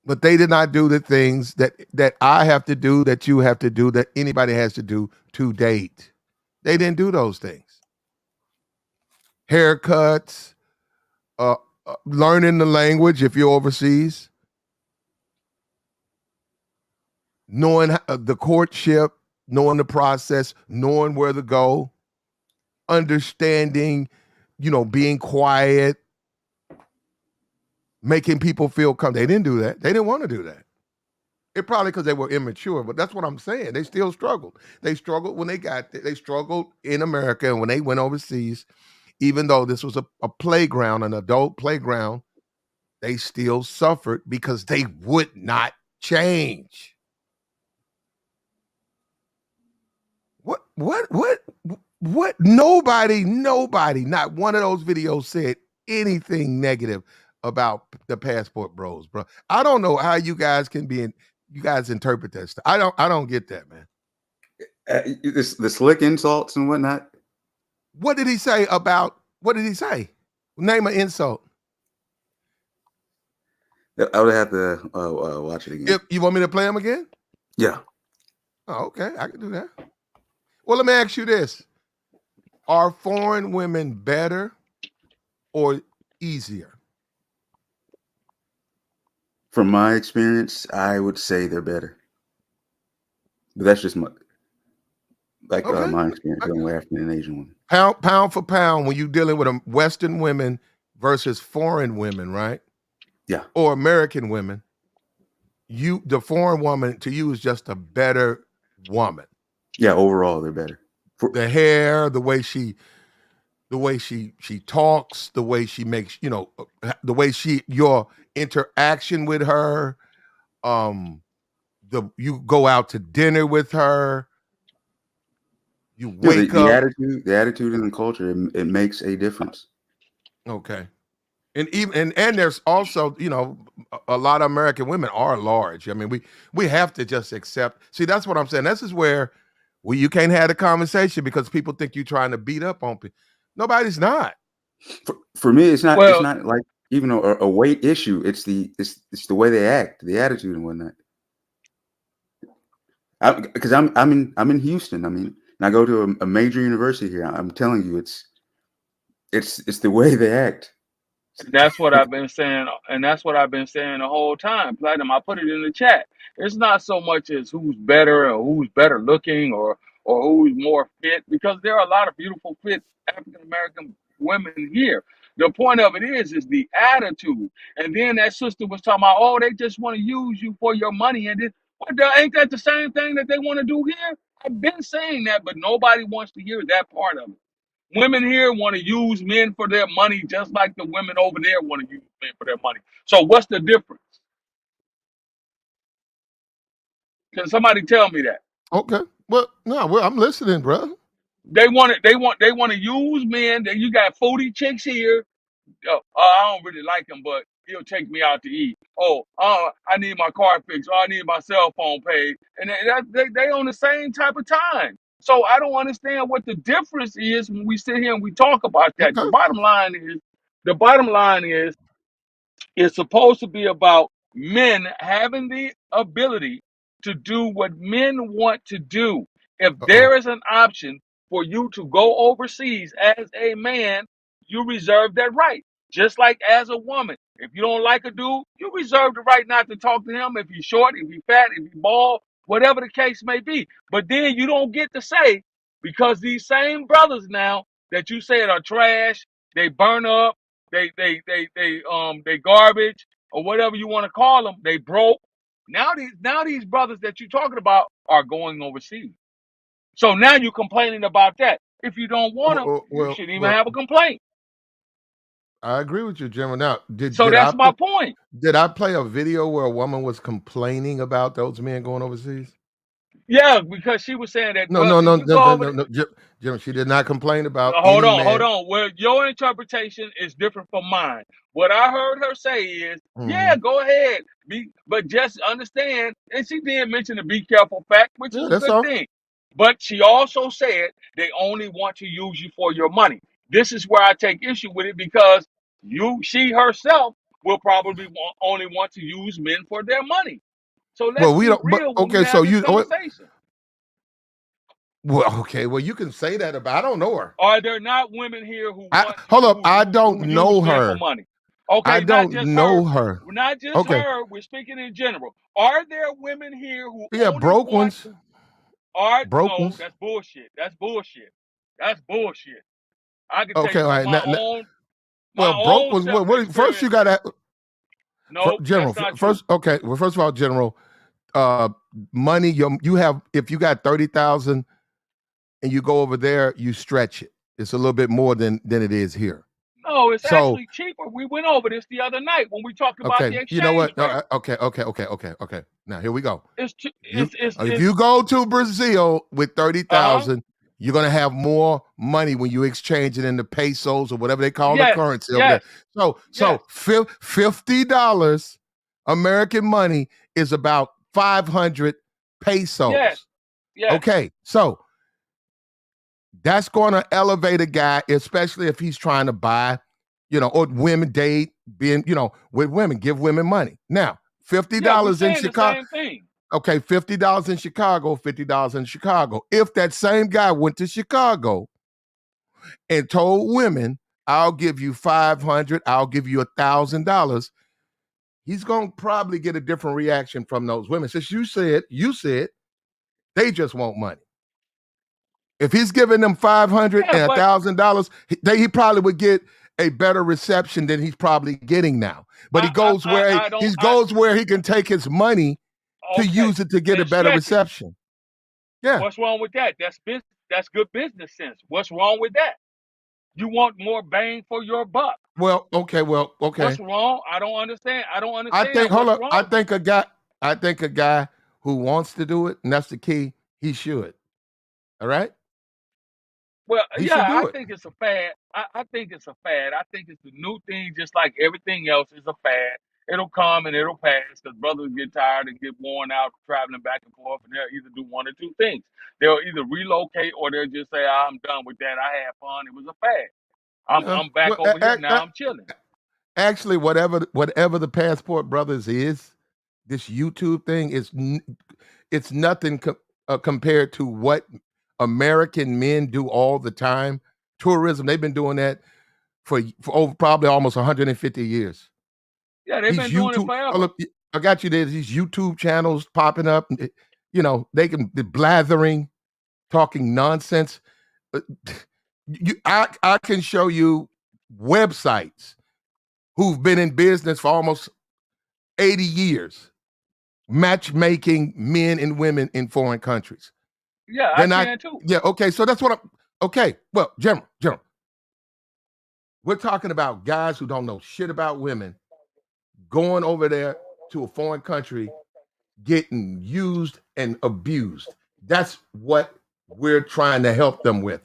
Speaker 4: But they did not do the things that I have to do, that you have to do, that anybody has to do to date. They didn't do those things. Haircuts, learning the language if you're overseas, knowing the courtship, knowing the process, knowing where to go, understanding, being quiet, making people feel comfortable. They didn't do that. They didn't want to do that. It probably because they were immature, but that's what I'm saying. They still struggled. They struggled when they got there. They struggled in America, and when they went overseas, even though this was a playground, an adult playground, they still suffered because they would not change. What? Nobody, not one of those videos said anything negative about the Passport Bros, bro. I don't know how you guys interpret that stuff. I don't get that, man.
Speaker 13: The slick insults and whatnot.
Speaker 4: What did he say? Name an insult.
Speaker 13: I would have to watch it again.
Speaker 4: If you want me to play them again?
Speaker 13: Yeah.
Speaker 4: Oh, okay. I can do that. Well, let me ask you this. Are foreign women better or easier?
Speaker 13: From my experience, I would say they're better. But that's just my experience on African and Asian women.
Speaker 4: Pound for pound, when you're dealing with Western women versus foreign women, right?
Speaker 13: Yeah.
Speaker 4: Or American women, the foreign woman to you is just a better woman.
Speaker 13: Yeah, overall they're better.
Speaker 4: The hair, the way she talks, the way she makes, the way your interaction with her, you go out to dinner with her, you wake up.
Speaker 13: The attitude and the culture, it makes a difference.
Speaker 4: Okay. And there's also, a lot of American women are large. I mean, we have to just accept. See, that's what I'm saying. This is where you can't have a conversation because people think you're trying to beat up on people. Nobody's not.
Speaker 13: For me, it's not. It's not like even a weight issue. It's the way they act, the attitude and whatnot. Because I'm in Houston. I mean, and I go to a major university here. I'm telling you, it's the way they act.
Speaker 14: That's what I've been saying, and that's what I've been saying the whole time. Platinum, I put it in the chat. It's not so much as who's better or who's better looking or who's more fit, because there are a lot of beautiful, fit African American women here. The point of it is the attitude. And then that sister was talking about, oh, they just want to use you for your money. And then, ain't that the same thing that they want to do here? I've been saying that, but nobody wants to hear that part of it. Women here want to use men for their money just like the women over there want to use men for their money. So what's the difference? Can somebody tell me that?
Speaker 4: Okay. Well, no, well, I'm listening, bro.
Speaker 14: They want to use men. That you got 40 chicks here. I don't really like him, but he'll take me out to eat. I need my car fixed. I need my cell phone paid. And they on the same type of time. So I don't understand what the difference is when we sit here and we talk about that.
Speaker 4: Okay.
Speaker 14: The bottom line is it's supposed to be about men having the ability to do what men want to do. If
Speaker 4: Uh-oh.
Speaker 14: there is an option for you to go overseas as a man, you reserve that right. Just like as a woman. If you don't like a dude, you reserve the right not to talk to him if he's short, if he's fat, if he's bald, whatever the case may be. But then you don't get to say, because these same brothers now that you said are trash, they burn up, they garbage or whatever you want to call them. They broke. Now these brothers that you're talking about are going overseas. So now you're complaining about that. If you don't want them, you
Speaker 4: Well,
Speaker 14: shouldn't even
Speaker 4: well,
Speaker 14: have a complaint.
Speaker 4: I agree with you, Jim. Now,
Speaker 14: So that's my point.
Speaker 4: did I play a video where a woman was complaining about those men going overseas?
Speaker 14: Yeah, because she was saying that,
Speaker 4: No,
Speaker 14: well,
Speaker 4: no,
Speaker 14: if
Speaker 4: no,
Speaker 14: you
Speaker 4: no,
Speaker 14: go
Speaker 4: no,
Speaker 14: over
Speaker 4: no,
Speaker 14: there,
Speaker 4: no. Jim, she did not complain about
Speaker 14: hold
Speaker 4: any
Speaker 14: on, hold
Speaker 4: man.
Speaker 14: on. Well, your interpretation is different from mine. What I heard her say is, yeah,
Speaker 4: Mhm.
Speaker 14: go ahead, but just understand. And she did mention the be careful fact, which is
Speaker 4: Yeah,
Speaker 14: a
Speaker 4: that's
Speaker 14: good
Speaker 4: all.
Speaker 14: thing. But she also said they only want to use you for your money. This is where I take issue with it because she herself will probably only want to use men for their money. So let's
Speaker 4: Well, we
Speaker 14: be
Speaker 4: don't. But
Speaker 14: real when we
Speaker 4: okay, so
Speaker 14: have this
Speaker 4: you.
Speaker 14: conversation.
Speaker 4: Well, okay. Well, you can say that about. I don't know her.
Speaker 14: Are there not women here who
Speaker 4: I
Speaker 14: want to
Speaker 4: hold up. I don't
Speaker 14: who use
Speaker 4: know
Speaker 14: men for
Speaker 4: her.
Speaker 14: money?
Speaker 4: I
Speaker 14: Okay, not
Speaker 4: don't
Speaker 14: just her.
Speaker 4: know her.
Speaker 14: Not just
Speaker 4: Okay.
Speaker 14: her. We're speaking in general. Are there women here who
Speaker 4: Yeah,
Speaker 14: only
Speaker 4: broke
Speaker 14: want
Speaker 4: ones.
Speaker 14: who are
Speaker 4: Broke
Speaker 14: no,
Speaker 4: ones.
Speaker 14: that's bullshit. That's bullshit. That's bullshit. I can tell
Speaker 4: Okay,
Speaker 14: you
Speaker 4: all
Speaker 14: from
Speaker 4: right.
Speaker 14: my
Speaker 4: Well, broke
Speaker 14: own
Speaker 4: ones.
Speaker 14: self
Speaker 4: First you
Speaker 14: experience.
Speaker 4: got to
Speaker 14: Nope,
Speaker 4: general.
Speaker 14: that's not true.
Speaker 4: First, okay. Well, first of all, general. Money. You have if you got 30,000 and you go over there, you stretch it. It's a little bit more than it is here.
Speaker 14: No, it's
Speaker 4: So
Speaker 14: actually cheaper. We went over this the other night when we talked about
Speaker 4: okay,
Speaker 14: the
Speaker 4: you know
Speaker 14: exchange
Speaker 4: what? No,
Speaker 14: rate.
Speaker 4: okay. Now here we go. If
Speaker 14: It's
Speaker 4: you go to Brazil with
Speaker 14: uh-huh.
Speaker 4: 30,000, you're gonna have more money when you exchange it into pesos or whatever they call the
Speaker 14: Yes,
Speaker 4: currency over there.
Speaker 14: yes, yes,
Speaker 4: So $50 American money is about 500
Speaker 14: yes,
Speaker 4: pesos.
Speaker 14: yes.
Speaker 4: Okay, so that's going to elevate a guy, especially if he's trying to buy, or women date, being, with women, give women money. Now,
Speaker 14: Yeah, we
Speaker 4: $50 in
Speaker 14: saying the
Speaker 4: Chicago.
Speaker 14: same thing.
Speaker 4: Okay, $50 in Chicago, $50 in Chicago. If that same guy went to Chicago and told women, I'll give you 500, I'll give you $1,000, he's going to probably get a different reaction from those women. Since you said they just want money. If he's giving them $500
Speaker 14: Yeah,
Speaker 4: and
Speaker 14: but
Speaker 4: $1,000, he probably would get a better reception than he's probably getting now. But he goes where
Speaker 14: I don't.
Speaker 4: he goes where he can take his money to
Speaker 14: Okay,
Speaker 4: use it to get a
Speaker 14: and
Speaker 4: better
Speaker 14: stretch it.
Speaker 4: reception. Yeah.
Speaker 14: What's wrong with that? That's business. That's good business sense. What's wrong with that? You want more bang for your buck.
Speaker 4: Well, okay.
Speaker 14: What's wrong? I don't understand. I don't
Speaker 4: I think
Speaker 14: understand
Speaker 4: hold
Speaker 14: what's
Speaker 4: up. I
Speaker 14: wrong.
Speaker 4: think a guy who wants to do it, and that's the key, he should. All right?
Speaker 14: Well,
Speaker 4: He should
Speaker 14: yeah, I
Speaker 4: do it.
Speaker 14: think it's a fad. I think it's a fad. I think it's the new thing, just like everything else is a fad. It'll come and it'll pass because brothers get tired and get worn out traveling back and forth, and they'll either do one or two things. They'll either relocate or they'll just say, "I'm done with that. I had fun. It was a fad.
Speaker 4: Yeah.
Speaker 14: I'm back
Speaker 4: Well,
Speaker 14: over here now. I'm chilling."
Speaker 4: actually, whatever the Passport Brothers is, this YouTube thing it's nothing compared to what American men do all the time. Tourism, they've been doing that for over probably almost 150 years.
Speaker 14: Yeah, they've
Speaker 4: These
Speaker 14: been doing it
Speaker 4: YouTube, oh,
Speaker 14: forever.
Speaker 4: look, I got you there. These YouTube channels popping up. They can be blathering, talking nonsense. Uh, I can show you websites who've been in business for almost 80 years, matchmaking men and women in foreign countries.
Speaker 14: Yeah,
Speaker 4: They're
Speaker 14: I
Speaker 4: not,
Speaker 14: can too.
Speaker 4: yeah, okay. So that's what Okay, well, General, we're talking about guys who don't know shit about women going over there to a foreign country, getting used and abused. That's what we're trying to help them with.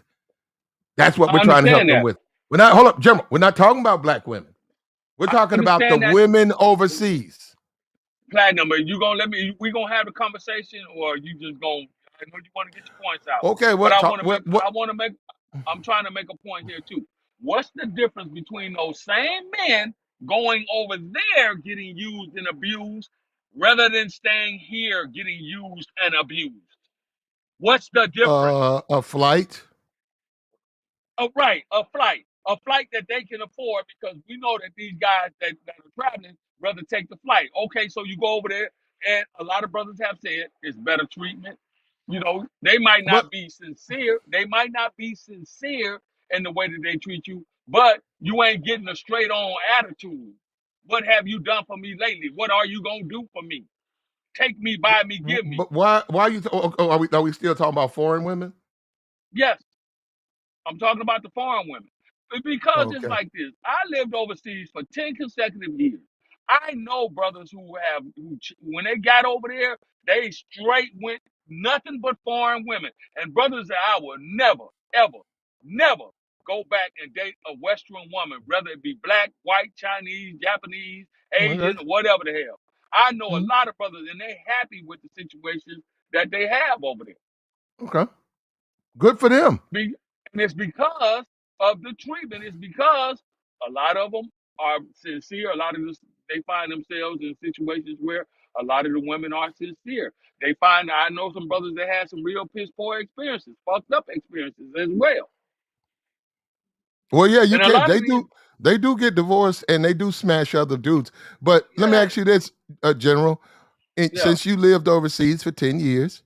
Speaker 4: That's what
Speaker 14: I
Speaker 4: we're trying to help
Speaker 14: understand
Speaker 4: them
Speaker 14: that.
Speaker 4: with. We're not, hold up, General, we're not talking about black women. We're
Speaker 14: I
Speaker 4: talking about the
Speaker 14: understand that.
Speaker 4: women overseas.
Speaker 14: Platinum, are you gonna let me? We gonna have a conversation, or you just gonna? I know you want to get your points out,
Speaker 4: Okay,
Speaker 14: but
Speaker 4: what talk what
Speaker 14: I want to make. I'm trying to make a point here too. What's the difference between those same men going over there getting used and abused, rather than staying here getting used and abused? What's the difference?
Speaker 4: a flight?
Speaker 14: Oh, right, a flight that they can afford, because we know that these guys that are traveling rather take the flight. Okay, so you go over there, and a lot of brothers have said it's better treatment. You know, they might
Speaker 4: What
Speaker 14: not be sincere. They might not be sincere in the way that they treat you, but you ain't getting a straight on attitude. What have you done for me lately? What are you gonna do for me? Take me, buy me, give me.
Speaker 4: but why are you are we still talking about foreign women?
Speaker 14: Yes, I'm talking about the foreign women. Because it's
Speaker 4: Okay.
Speaker 14: like this. I lived overseas for 10 consecutive years. I know brothers when they got over there, they straight went nothing but foreign women. And brothers that I would never, ever, never go back and date a Western woman, whether it be black, white, Chinese, Japanese, Asian,
Speaker 4: Okay.
Speaker 14: or whatever the hell. I know a
Speaker 4: Mhm.
Speaker 14: lot of brothers, and they happy with the situation that they have over there.
Speaker 4: Okay. Good for them.
Speaker 14: And it's because of the treatment. It's because a lot of them are sincere. A lot of this, they find themselves in situations where a lot of the women are sincere. I know some brothers that had some real piss poor experiences, fucked up experiences as well.
Speaker 4: Well, yeah, you
Speaker 14: And a
Speaker 4: can.
Speaker 14: lot of these,
Speaker 4: They do get divorced and they do smash other dudes. But let me
Speaker 14: yeah,
Speaker 4: ask you this, General.
Speaker 14: yeah,
Speaker 4: Since you lived overseas for 10 years,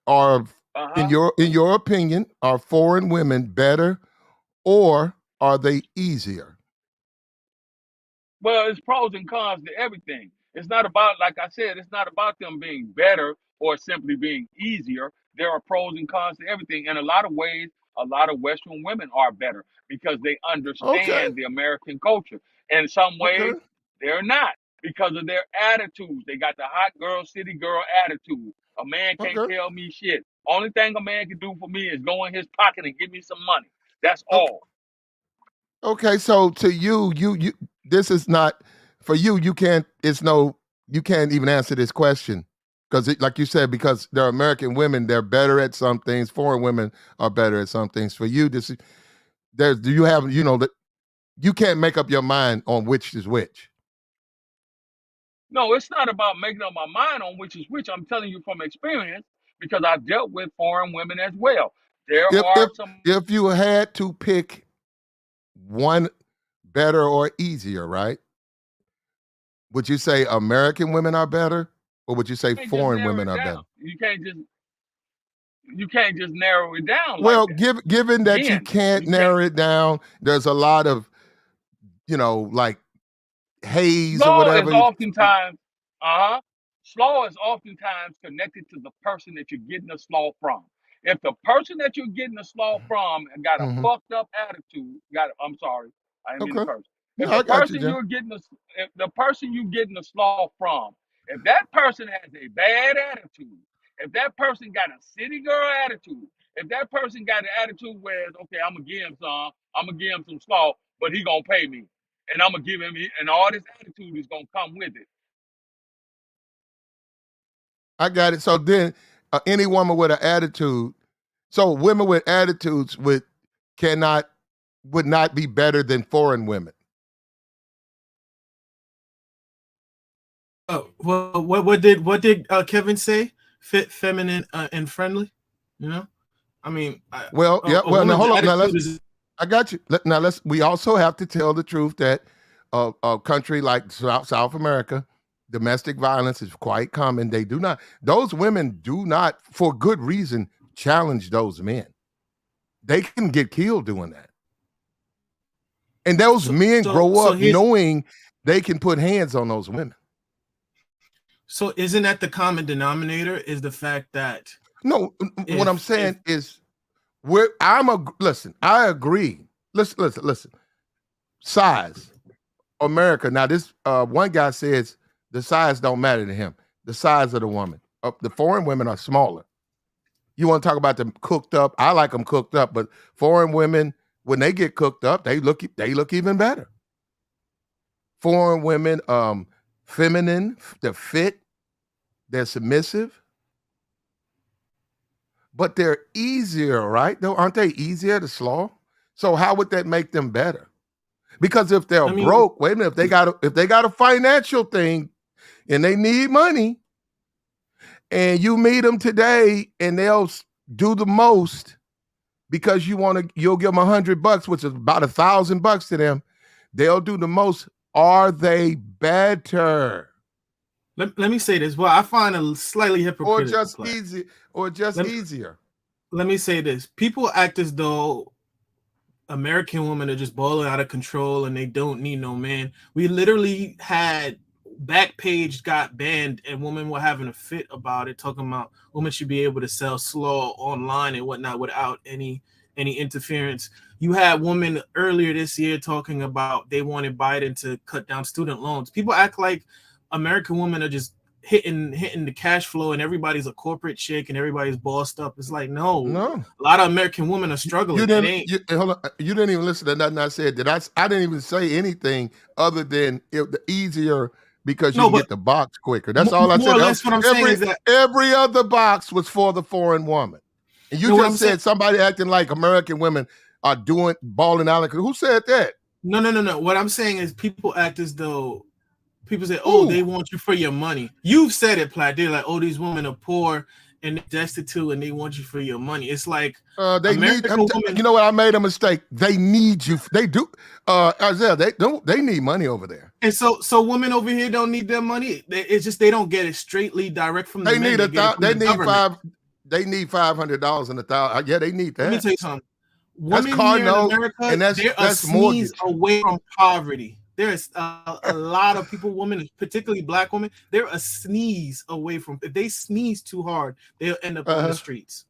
Speaker 4: are
Speaker 14: uh huh.
Speaker 4: in your opinion, are foreign women better or are they easier?
Speaker 14: Well, it's pros and cons to everything. It's not about, like I said, it's not about them being better or simply being easier. There are pros and cons to everything. In a lot of ways, a lot of Western women are better because they
Speaker 4: Okay.
Speaker 14: understand the American culture. In some ways,
Speaker 4: Okay.
Speaker 14: they're not, because of their attitudes. They got the hot girl, city girl attitude. A man can't
Speaker 4: Okay.
Speaker 14: tell me shit. Only thing a man can do for me is go in his pocket and give me some money. That's
Speaker 4: Okay.
Speaker 14: all.
Speaker 4: Okay. So to you this is not for you, you can't it's no you can't even answer this question. Because like you said, because they're American women, they're better at some things. Foreign women are better at some things. For you, this is do you have that you can't make up your mind on which is which.
Speaker 14: No, it's not about making up my mind on which is which. I'm telling you from experience, because I've dealt with foreign women as well. There
Speaker 4: If
Speaker 14: are
Speaker 4: if
Speaker 14: some.
Speaker 4: if you had to pick one better or easier, right? Would you say American women are better, or would you say
Speaker 14: You can't just
Speaker 4: foreign
Speaker 14: narrow
Speaker 4: women
Speaker 14: it
Speaker 4: are
Speaker 14: down.
Speaker 4: better?
Speaker 14: You can't just narrow it down like
Speaker 4: Well,
Speaker 14: that.
Speaker 4: given that you
Speaker 14: Again,
Speaker 4: can't
Speaker 14: you can't.
Speaker 4: narrow it down, there's a lot of like haze or
Speaker 14: Slaw is
Speaker 4: whatever.
Speaker 14: oftentimes, uh huh. Slaw is oftentimes connected to the person that you're getting the slaw from. If the person that you're getting the slaw from got a
Speaker 4: Mhm.
Speaker 14: fucked up attitude, I'm sorry, I didn't mean to
Speaker 4: Okay,
Speaker 14: curse. If
Speaker 4: no,
Speaker 14: the
Speaker 4: I got you,
Speaker 14: person
Speaker 4: Jim.
Speaker 14: you're getting the, if the person you getting the slaw from, if that person has a bad attitude, if that person got a city girl attitude, if that person got an attitude where okay, I'm gonna give him some slaw, but he gonna pay me, and I'm gonna give him, and all this attitude is gonna come with it.
Speaker 4: I got it. So then, any woman with an attitude, so women with attitudes cannot would not be better than foreign women.
Speaker 15: Oh, well, what did Kevin say? Fit, feminine, and friendly. You know, I mean,
Speaker 4: Well, yeah.
Speaker 15: a
Speaker 4: Well, now
Speaker 15: woman's
Speaker 4: hold on. Now
Speaker 15: attitude is
Speaker 4: I got you. Now let's. We also have to tell the truth that a country like South America, domestic violence is quite common. They do not. Those women do not, for good reason, challenge those men. They can get killed doing that, and those
Speaker 15: so
Speaker 4: men
Speaker 15: so
Speaker 4: grow
Speaker 15: so
Speaker 4: up
Speaker 15: here's
Speaker 4: knowing they can put hands on those women.
Speaker 15: so isn't that the common denominator is the fact that
Speaker 4: No, what I'm
Speaker 15: if
Speaker 4: saying is Listen, I agree. Listen. Size. America. Now, this one guy says the size don't matter to him. The size of the woman. The foreign women are smaller. You want to talk about them cooked up? I like them cooked up, but foreign women, when they get cooked up, they look even better. Foreign women, feminine, they're fit, they're submissive, but they're easier, right? Though, aren't they easier to slaw? So how would that make them better? Because if they're broke, wait a minute, if they got a financial thing and they need money, and you meet them today and they'll do the most because you'll give them $100, which is about $1,000 to them. They'll do the most. Are they better?
Speaker 15: Let me say this. Well, I find a slightly hypocritical.
Speaker 4: Or just easier.
Speaker 15: Let me say this. People act as though American women are just balling out of control and they don't need no man. We literally had Backpage got banned and women were having a fit about it, talking about women should be able to sell slaw online and whatnot without any interference. You had women earlier this year talking about they wanted Biden to cut down student loans. People act like American women are just hitting the cash flow and everybody's a corporate chick and everybody's bossed up. It's like, no. A lot of American women are struggling.
Speaker 4: You didn't even listen to nothing I said. I didn't even say anything other than the easier because you can get the box quicker. That's all I said.
Speaker 15: More or less what I'm saying is that
Speaker 4: every other box was for the foreign woman. And you just said somebody acting like American women are doing balling out. Who said that?
Speaker 15: No. What I'm saying is people act as though people say, oh, they want you for your money. You've said it, Platt. They're like, oh, these women are poor and destitute and they want you for your money. It's like
Speaker 4: you know what? I made a mistake. They need you. They do. Isaiah, they need money over there.
Speaker 15: And so women over here don't need their money. It's just they don't get it straightly direct from the men. They
Speaker 4: need $500 in $1,000. Yeah, they need that.
Speaker 15: Let me tell you something. Women here in America, and they're a sneeze away from poverty. There's a lot of people, women, particularly black women, they're a sneeze away from. If they sneeze too hard, they'll end up on the streets.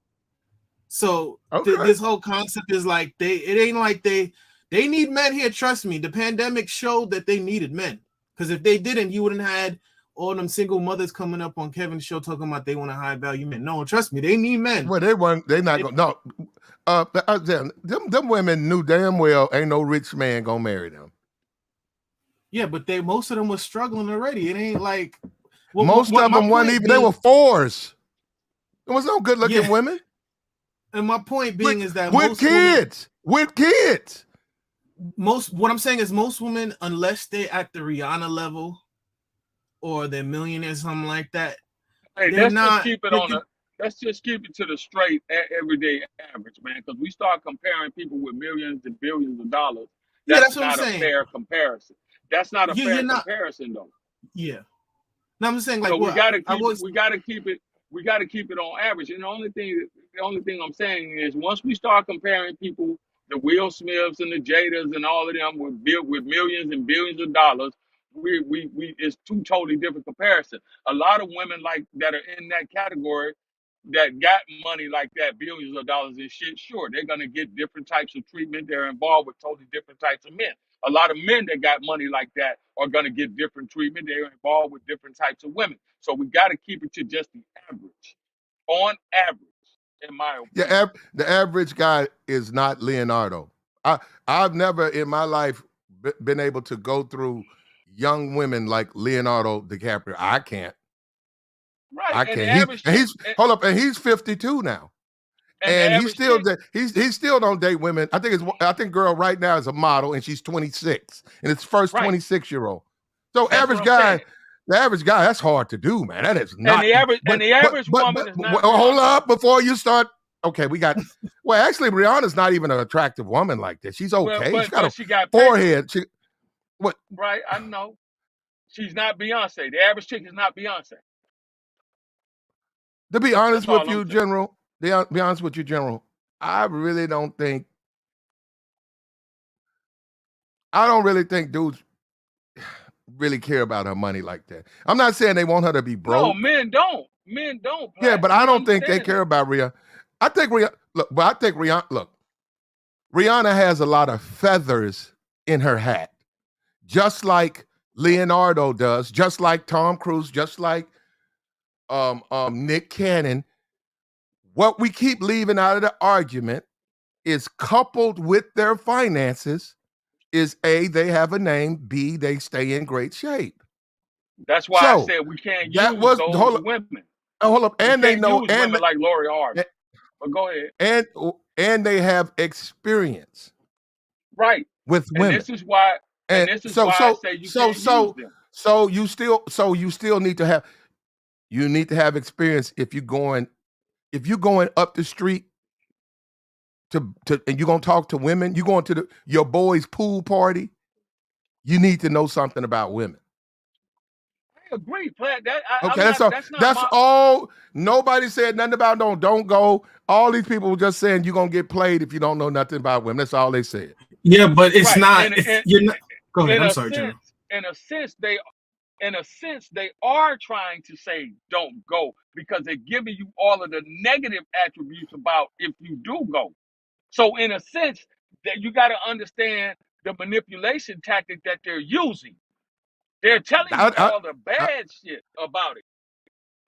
Speaker 15: So this whole concept is like it ain't like they need men here. Trust me, the pandemic showed that they needed men. Because if they didn't, you wouldn't have had all them single mothers coming up on Kevin's show talking about they want a high value men. No, trust me, they need men.
Speaker 4: Well, they're not going. No, them women knew damn well ain't no rich man gonna marry them.
Speaker 15: Yeah, but most of them were struggling already. It ain't like
Speaker 4: most of them weren't even. They were fours. There was no good looking women.
Speaker 15: And my point being is that
Speaker 4: with kids.
Speaker 15: What I'm saying is most women, unless they at the Rihanna level or they're millionaires, something like that.
Speaker 14: Hey, let's just keep it to the straight everyday average, man. Because we start comparing people with millions and billions of dollars. That's not a fair comparison. That's not a fair comparison, though.
Speaker 15: Yeah. No, I'm just saying, like,
Speaker 14: so we gotta keep it on average. And the only thing I'm saying is once we start comparing people, the Will Smiths and the Jadas and all of them with millions and billions of dollars, we it's two totally different comparisons. A lot of women like that are in that category that got money like that, billions of dollars and shit, sure, they're gonna get different types of treatment. They're involved with totally different types of men. A lot of men that got money like that are gonna get different treatment. They're involved with different types of women. So we got to keep it to just the average. On average, in my opinion.
Speaker 4: Yeah, the average guy is not Leonardo. I've never in my life been able to go through young women like Leonardo DiCaprio. I can't.
Speaker 14: Right.
Speaker 4: I can't. And he's 52 now. And he still don't date women. I think girl right now is a model and she's 26 and it's first 26-year-old. So the average guy, that's hard to do, man. That is not.
Speaker 14: And the average woman is not.
Speaker 4: Hold up before you start. Okay, we got. Well, actually, Rihanna's not even an attractive woman like that. She's okay. She's got a forehead. What?
Speaker 14: Right, I know. She's not Beyonce. The average chick is not Beyonce.
Speaker 4: To be honest with you, General. Be honest with you, General. I don't really think dudes really care about her money like that. I'm not saying they want her to be broke.
Speaker 14: No, men don't. Men don't.
Speaker 4: Yeah, but I don't think they care about Rhea. I think Rhea, Look, but I think Rihanna has a lot of feathers in her hat, just like Leonardo does, just like Tom Cruise, just like Nick Cannon. What we keep leaving out of the argument is coupled with their finances is A, they have a name, B, they stay in great shape.
Speaker 14: That's why I said we can't use those women.
Speaker 4: Hold up, and
Speaker 14: we
Speaker 4: they
Speaker 14: can't
Speaker 4: know,
Speaker 14: use
Speaker 4: and
Speaker 14: women like Lori Harvey. But go ahead.
Speaker 4: And they have experience,
Speaker 14: right,
Speaker 4: with
Speaker 14: and
Speaker 4: women.
Speaker 14: this is why. And this is why I say you can't use them.
Speaker 4: So you still need to have experience if you're going up the street to and you're gonna talk to women, you're going to your boy's pool party, you need to know something about women.
Speaker 14: I agree, Platt.
Speaker 4: Okay, that's all. That's all. Nobody said nothing about don't go. All these people were just saying you're gonna get played if you don't know nothing about women. That's all they said.
Speaker 15: Yeah, but it's
Speaker 14: right.
Speaker 15: not. You're not. Go ahead. I'm sorry,
Speaker 14: General. In a sense, they are trying to say don't go because they're giving you all of the negative attributes about if you do go. So in a sense, that you got to understand the manipulation tactic that they're using. They're telling you all the bad shit about it,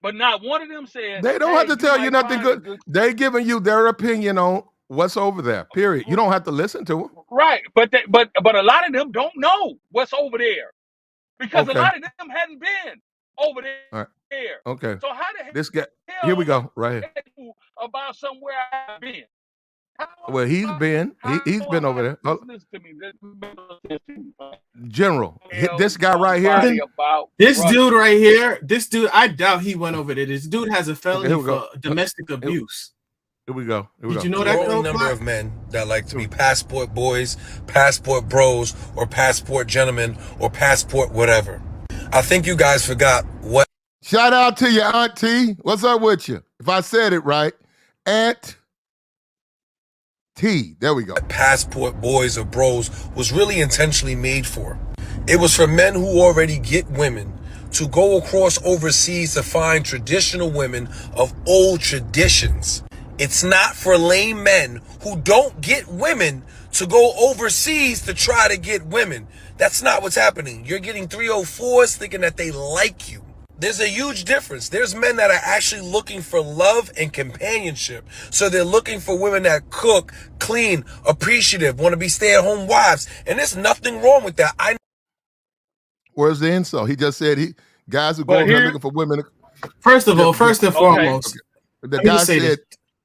Speaker 14: but not one of them said
Speaker 4: they don't have to tell you nothing good. They giving you their opinion on what's over there. Period. You don't have to listen to them.
Speaker 14: Right, but a lot of them don't know what's over there because a lot of them hadn't been over there.
Speaker 4: All right. Okay.
Speaker 14: So how the hell?
Speaker 4: This guy. Here we go. Right here.
Speaker 14: About somewhere I've been.
Speaker 4: Well, he's been over there.
Speaker 14: Listen to me.
Speaker 4: General, this guy right here.
Speaker 15: This dude right here. This dude, I doubt he went over there. This dude has a felony for domestic abuse.
Speaker 4: Here we go.
Speaker 15: Did you know that?
Speaker 11: Growing number of men that like to be passport boys, passport bros, or passport gentlemen, or passport whatever. I think you guys forgot what.
Speaker 4: Shout out to your auntie. What's up with you? If I said it right, Aunt T. There we go.
Speaker 11: Passport boys or bros was really intentionally made for. It was for men who already get women to go across overseas to find traditional women of old traditions. It's not for lame men who don't get women to go overseas to try to get women. That's not what's happening. You're getting 304s thinking that they like you. There's a huge difference. There's men that are actually looking for love and companionship. So they're looking for women that cook, clean, appreciative, want to be stay-at-home wives. And there's nothing wrong with that.
Speaker 4: Where's the insult? He just said guys who go over there looking for women.
Speaker 15: First of all, first and foremost,
Speaker 4: the guy said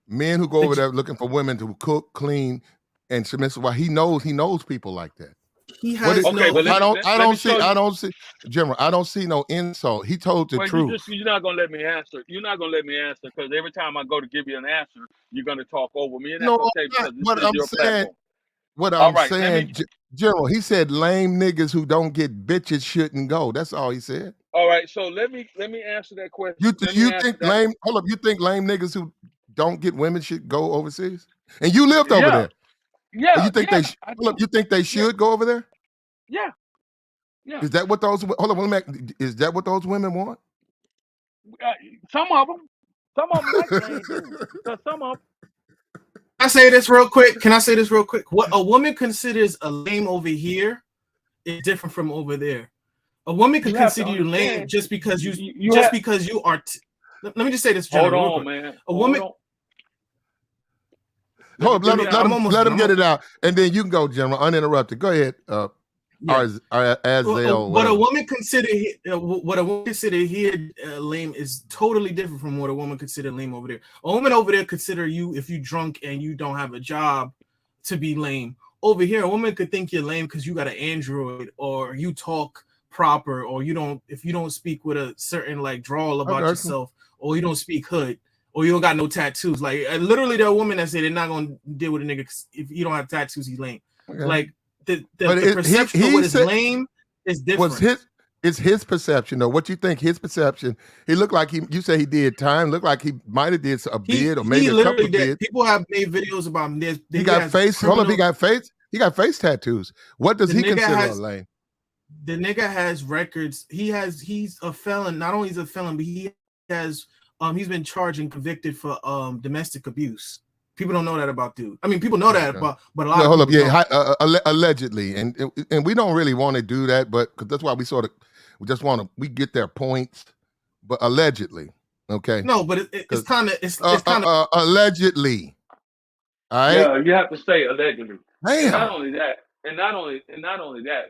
Speaker 4: men who go over there looking for women to cook, clean, and submissive. Well, he knows people like that.
Speaker 15: He has
Speaker 4: I don't see, General. I don't see no insult. He told the truth.
Speaker 14: You're not gonna let me answer. You're not gonna let me answer because every time I go to give you an answer, you're gonna talk over me, and that's okay because this is your platform.
Speaker 4: What I'm saying, General, he said lame niggas who don't get bitches shouldn't go. That's all he said.
Speaker 14: All right, so let me answer that question.
Speaker 4: You think lame? Hold up, you think lame niggas who don't get women should go overseas? And you lived over there.
Speaker 14: Yeah.
Speaker 4: You think you think they should go over there?
Speaker 14: Yeah.
Speaker 4: Is that what those? Hold on, is that what those women want?
Speaker 14: Some of them like lame dudes. Some of them.
Speaker 15: Can I say this real quick? What a woman considers a lame over here is different from over there. A woman can consider you lame just because you are. Let me just say this.
Speaker 14: Hold on, man.
Speaker 15: A woman.
Speaker 4: Hold on, let him get it out, and then you can go, General, uninterrupted. Go ahead. What a woman consider here lame is totally different from what a woman consider lame over there. A woman over there consider you, if you drunk and you don't have a job, to be lame. Over here, a woman could think you're lame because you got an Android or you talk proper or if you don't speak with a certain like drawl about yourself or you don't speak hood or you don't got no tattoos. Like literally, there are women that say they're not gonna deal with a nigga if you don't have tattoos. He's lame. Okay. Like the perception of what is lame is different. It's his perception, though. What you think? His perception. He looked like you say he did time. Looked like he might have did a bid or maybe a couple of bids.
Speaker 15: People have made videos about him.
Speaker 4: He got face. Hold up, he got face. He got face tattoos. What does he consider lame?
Speaker 15: The nigga has records. He's a felon. Not only is he a felon, but he has he's been charged and convicted for domestic abuse. People don't know that about dude. I mean, people know that,
Speaker 4: Okay.
Speaker 15: but a lot
Speaker 4: No,
Speaker 15: of
Speaker 4: hold up.
Speaker 15: people
Speaker 4: Yeah,
Speaker 15: don't.
Speaker 4: allegedly, and we don't really want to do that, but because that's why we just want to we get their points, but allegedly, okay?
Speaker 15: No, but it's
Speaker 4: Because
Speaker 15: kind of it's kind of
Speaker 4: allegedly, all right?
Speaker 14: Yeah, you have to say allegedly. And not
Speaker 4: Damn.
Speaker 14: only that,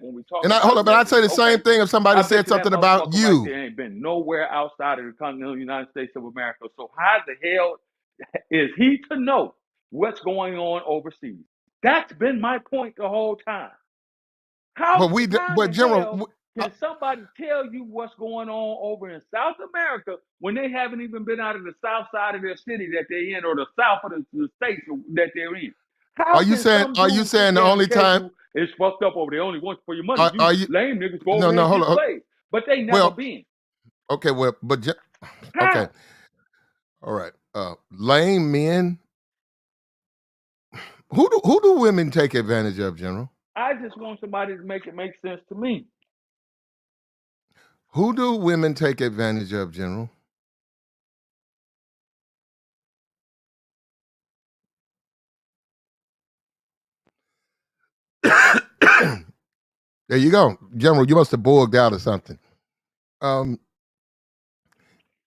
Speaker 14: when we talk
Speaker 4: And
Speaker 14: about
Speaker 4: hold up, and I'd say
Speaker 14: allegedly,
Speaker 4: the same
Speaker 14: okay,
Speaker 4: thing if somebody
Speaker 14: I bet
Speaker 4: said
Speaker 14: you that
Speaker 4: something about
Speaker 14: motherfucker right
Speaker 4: you.
Speaker 14: there ain't been nowhere outside of the continental United States of America. So how the hell is he to know what's going on overseas? That's been my point the whole time. How
Speaker 4: But
Speaker 14: the
Speaker 4: General,
Speaker 14: hell can somebody tell you what's going on over in South America when they haven't even been out of the south side of their city that they're in or the south of the states that they're in? How can some
Speaker 4: are you
Speaker 14: dude sit
Speaker 4: saying the
Speaker 14: there and
Speaker 4: only
Speaker 14: tell
Speaker 4: time?
Speaker 14: you it's fucked up over there, only wants for your money? You
Speaker 4: Are you?
Speaker 14: lame niggas go over
Speaker 4: No,
Speaker 14: there
Speaker 4: no,
Speaker 14: and
Speaker 4: hold
Speaker 14: get
Speaker 4: on.
Speaker 14: slaves. But they never
Speaker 4: Well,
Speaker 14: been.
Speaker 4: okay, well, okay,
Speaker 14: How?
Speaker 4: all right. Lame men. Who do women take advantage of, General?
Speaker 14: I just want somebody to make it make sense to me.
Speaker 4: Who do women take advantage of, General? There you go, General. You must have boiled out or something.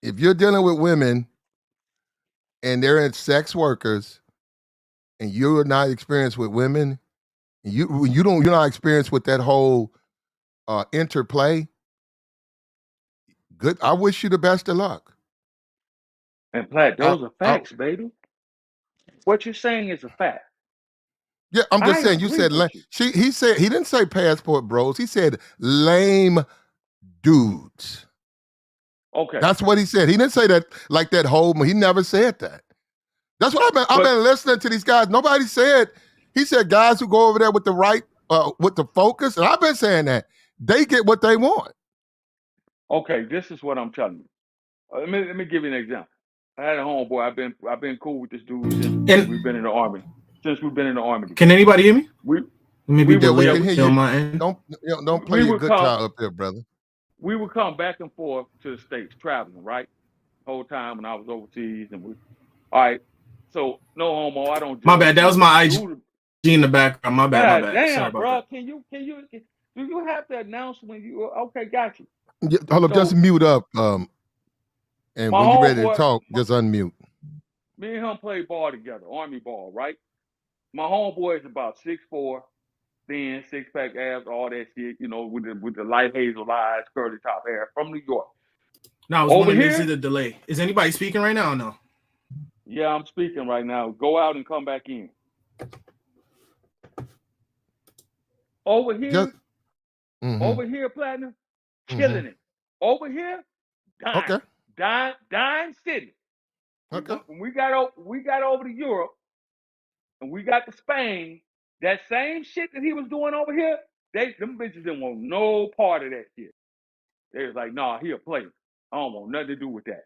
Speaker 4: If you're dealing with women and they're in sex workers, and you're not experienced with women, you're not experienced with that whole interplay. Good. I wish you the best of luck.
Speaker 14: And Platt,
Speaker 4: I,
Speaker 14: those are
Speaker 4: I,
Speaker 14: facts, baby. What you're saying is a fact.
Speaker 4: yeah, I'm just
Speaker 14: I
Speaker 4: saying. You
Speaker 14: agree
Speaker 4: said
Speaker 14: with you.
Speaker 4: he said he didn't say passport bros. He said lame dudes.
Speaker 14: Okay.
Speaker 4: That's what he said. He didn't say that like that whole. He never said that. That's what I've been listening to these guys. Nobody said. He said guys who go over there with the right, with the focus, and I've been saying that they get what they want.
Speaker 14: Okay, this is what I'm telling you. Let me give you an example. I had a homeboy. I've been cool with this dude since we've been in the army. Since we've been in the army
Speaker 15: Can
Speaker 14: together.
Speaker 15: anybody hear me?
Speaker 14: We
Speaker 15: Maybe
Speaker 4: Yeah, we
Speaker 15: delay
Speaker 4: can hear you.
Speaker 15: on my end.
Speaker 4: Don't play
Speaker 14: we
Speaker 4: your
Speaker 14: would come
Speaker 4: guitar up here, brother.
Speaker 14: we would come back and forth to the States traveling, right? The whole time when I was overseas and all right. So no homo, I don't
Speaker 15: My
Speaker 14: judge
Speaker 15: bad. That was
Speaker 14: dude.
Speaker 15: my IG
Speaker 14: Dude,
Speaker 15: in the background. My bad. My
Speaker 14: God
Speaker 15: bad. Sorry
Speaker 14: damn,
Speaker 15: about
Speaker 14: bro.
Speaker 15: that.
Speaker 14: Do you have to announce when you okay, got you.
Speaker 4: Yeah, hold up, just
Speaker 14: So
Speaker 4: mute up. And
Speaker 14: my
Speaker 4: when you're ready to
Speaker 14: homeboy,
Speaker 4: talk, just unmute.
Speaker 14: me and him played ball together, army ball, right? My homeboy is about 6'4", thin, 6-pack abs, all that shit, with the light hazel eyes, curly top hair, from New York.
Speaker 15: No, I was
Speaker 14: Over
Speaker 15: wondering if
Speaker 14: here,
Speaker 15: it's a delay. Is anybody speaking right now or no?
Speaker 14: yeah, I'm speaking right now. Go out and come back in. Over
Speaker 4: Just
Speaker 14: here, Platinum, killing it. Over here, dying,
Speaker 4: okay.
Speaker 14: dying city.
Speaker 4: Okay.
Speaker 14: When we got over to Europe and we got to Spain, that same shit that he was doing over here, them bitches didn't want no part of that shit. They was like, nah, he a player. I don't want nothing to do with that.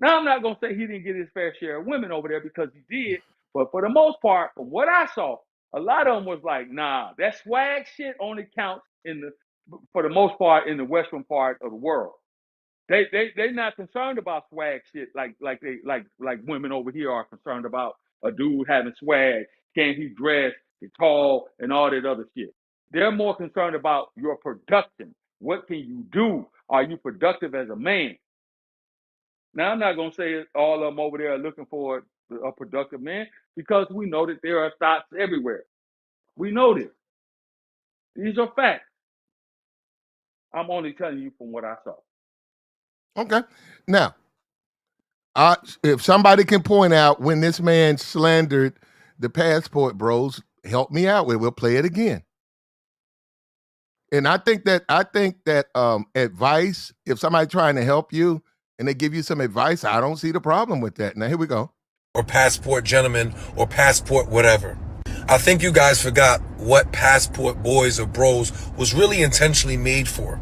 Speaker 14: Now, I'm not going to say he didn't get his fair share of women over there because he did, but for the most part, from what I saw, a lot of them was like, nah, that swag shit only counts for the most part, in the western part of the world. They not concerned about swag shit like women over here are concerned about a dude having swag, can he dress, he's tall, and all that other shit. They're more concerned about your production. What can you do? Are you productive as a man? Now, I'm not going to say all of them over there are looking for a productive man because we know that there are thoughts everywhere. We know this. These are facts. I'm only telling you from what I saw.
Speaker 4: Okay. Now, if somebody can point out when this man slandered the passport bros, help me out with it. We'll play it again. And I think that advice, if somebody trying to help you and they give you some advice, I don't see the problem with that. Now here we go.
Speaker 11: Or passport gentlemen or passport whatever. I think you guys forgot what passport boys or bros was really intentionally made for.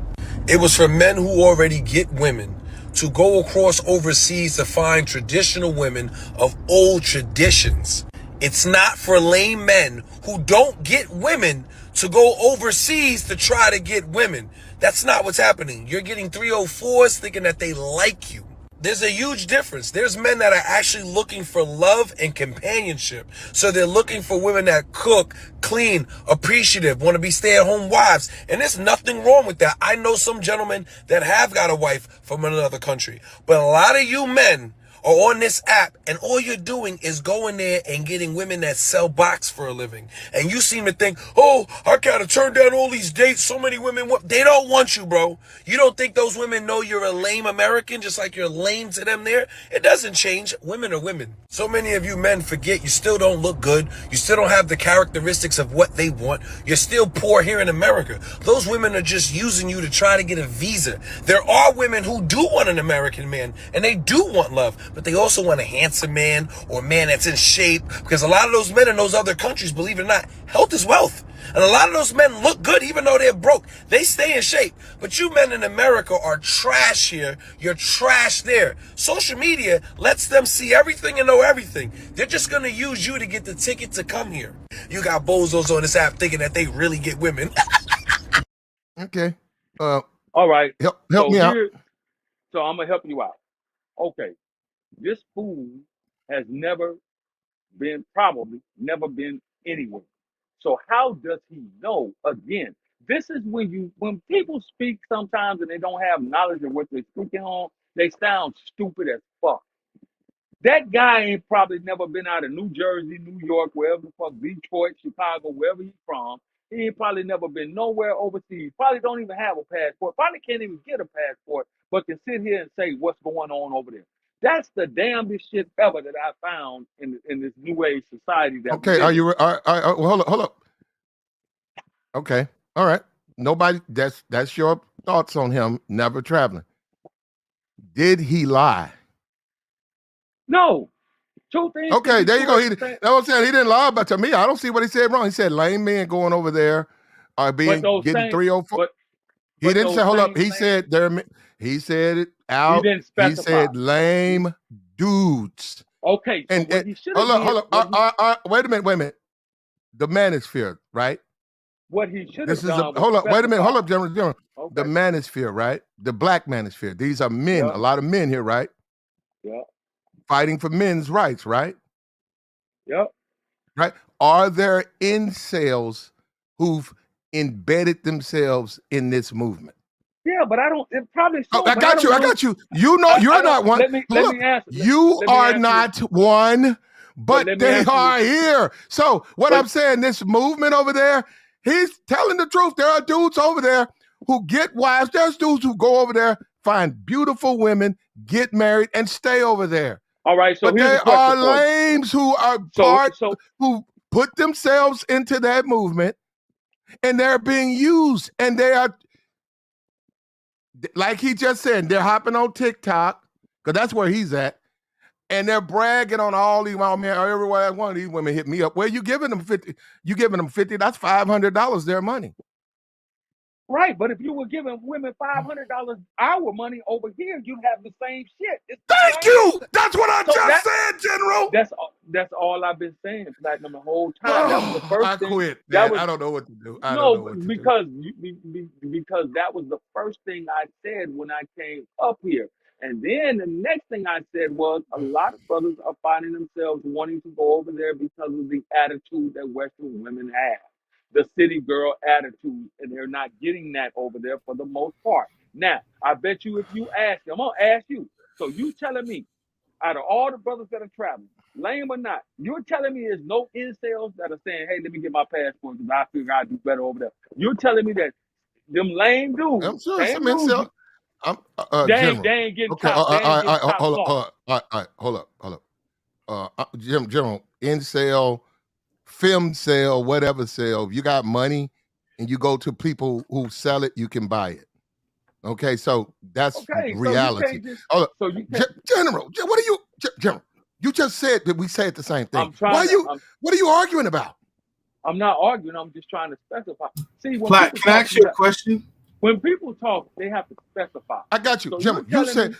Speaker 11: It was for men who already get women to go across overseas to find traditional women of old traditions. It's not for lame men who don't get women to go overseas to try to get women. That's not what's happening. You're getting 304s thinking that they like you. There's a huge difference. There's men that are actually looking for love and companionship. So they're looking for women that cook, clean, appreciative, want to be stay-at-home wives. And there's nothing wrong with that. I know some gentlemen that have got a wife from another country. But a lot of you men are on this app and all you're doing is going there and getting women that sell box for a living. And you seem to think, oh, I gotta turn down all these dates. So many women, they don't want you, bro. You don't think those women know you're a lame American, just like you're lame to them there? It doesn't change. Women are women. So many of you men forget you still don't look good. You still don't have the characteristics of what they want. You're still poor here in America. Those women are just using you to try to get a visa. There are women who do want an American man and they do want love, but they also want a handsome man or a man that's in shape, because a lot of those men in those other countries, believe it or not, health is wealth. And a lot of those men look good even though they're broke. They stay in shape. But you men in America are trash here. You're trash there. Social media lets them see everything and know everything. They're just going to use you to get the ticket to come here. You got bozos on this app thinking that they really get women.
Speaker 4: Okay.
Speaker 14: All right.
Speaker 4: Help me out.
Speaker 14: So I'm going to help you out. Okay. This fool has probably never been anywhere. So how does he know? Again, this is when people speak sometimes and they don't have knowledge of what they're speaking on, they sound stupid as fuck. That guy ain't probably never been out of New Jersey, New York, wherever the fuck, Detroit, Chicago, wherever he's from. He ain't probably never been nowhere overseas. Probably don't even have a passport. Probably can't even get a passport, but can sit here and say what's going on over there. That's the damnedest shit ever that I found in this new age society that
Speaker 4: Okay, are you? Hold up. Okay, all right. Nobody. That's your thoughts on him never traveling. Did he lie?
Speaker 14: No. Two things.
Speaker 4: Okay, there you go. That's what I'm saying. He didn't lie, but to me, I don't see what he said wrong. He said lame men going over there are getting 304. He didn't say. Hold up. He said there. He said it out.
Speaker 14: He didn't specify.
Speaker 4: He said lame dudes.
Speaker 14: Okay. So
Speaker 4: and
Speaker 14: he should
Speaker 4: hold up. Wait a minute. The manosphere, right?
Speaker 14: What he should have done.
Speaker 4: Hold up. Wait a minute. Hold up, General. Okay. The manosphere, right? The black manosphere. These are men.
Speaker 14: Yep.
Speaker 4: A lot of men here, right?
Speaker 14: Yeah.
Speaker 4: Fighting for men's rights, right?
Speaker 14: Yep.
Speaker 4: Right? Are there incels who've embedded themselves in this movement?
Speaker 14: Yeah, but I don't. It probably. So,
Speaker 4: I got you. You know, you're not one.
Speaker 14: Let me answer.
Speaker 4: You are not one, but they are here. So what I'm saying, this movement over there, he's telling the truth. There are dudes over there who get wives. There's dudes who go over there, find beautiful women, get married, and stay over there.
Speaker 14: All right. So
Speaker 4: but there are lames who are who put themselves into that movement, and they're being used, and they are. Like he just said, they're hopping on TikTok, because that's where he's at, and they're bragging on all these, oh man, everywhere one of these women hit me up. Well, you giving them 50, that's $500 their money.
Speaker 14: Right, but if you were giving women $500 our money over here, you'd have the same shit.
Speaker 4: Thank you! That's what I just said, General!
Speaker 14: That's all I've been saying, Platinum, the whole time. That was the first thing.
Speaker 4: I quit, man. I don't know what to do.
Speaker 14: Because that was the first thing I said when I came up here. And then the next thing I said was a lot of brothers are finding themselves wanting to go over there because of the attitude that Western women have. The city girl attitude, and they're not getting that over there for the most part. Now, I bet you if you ask, I'm going to ask you. So you telling me, out of all the brothers that are traveling, lame or not, you're telling me there's no incels that are saying, hey, let me get my passport because I figure I'd do better over there. You're telling me that them lame dudes,
Speaker 4: I'm sure some incels.
Speaker 14: They ain't getting top.
Speaker 4: Hold up. General, incel, film sale, whatever sale. If you got money and you go to people who sell it, you can buy it. Okay, so that's reality. General, what are you, General? You just said that we said the same thing. What are you arguing about?
Speaker 14: I'm not arguing. I'm just trying to specify. See,
Speaker 15: can I ask you a question?
Speaker 14: When people talk, they have to specify.
Speaker 4: I got you, so Jim.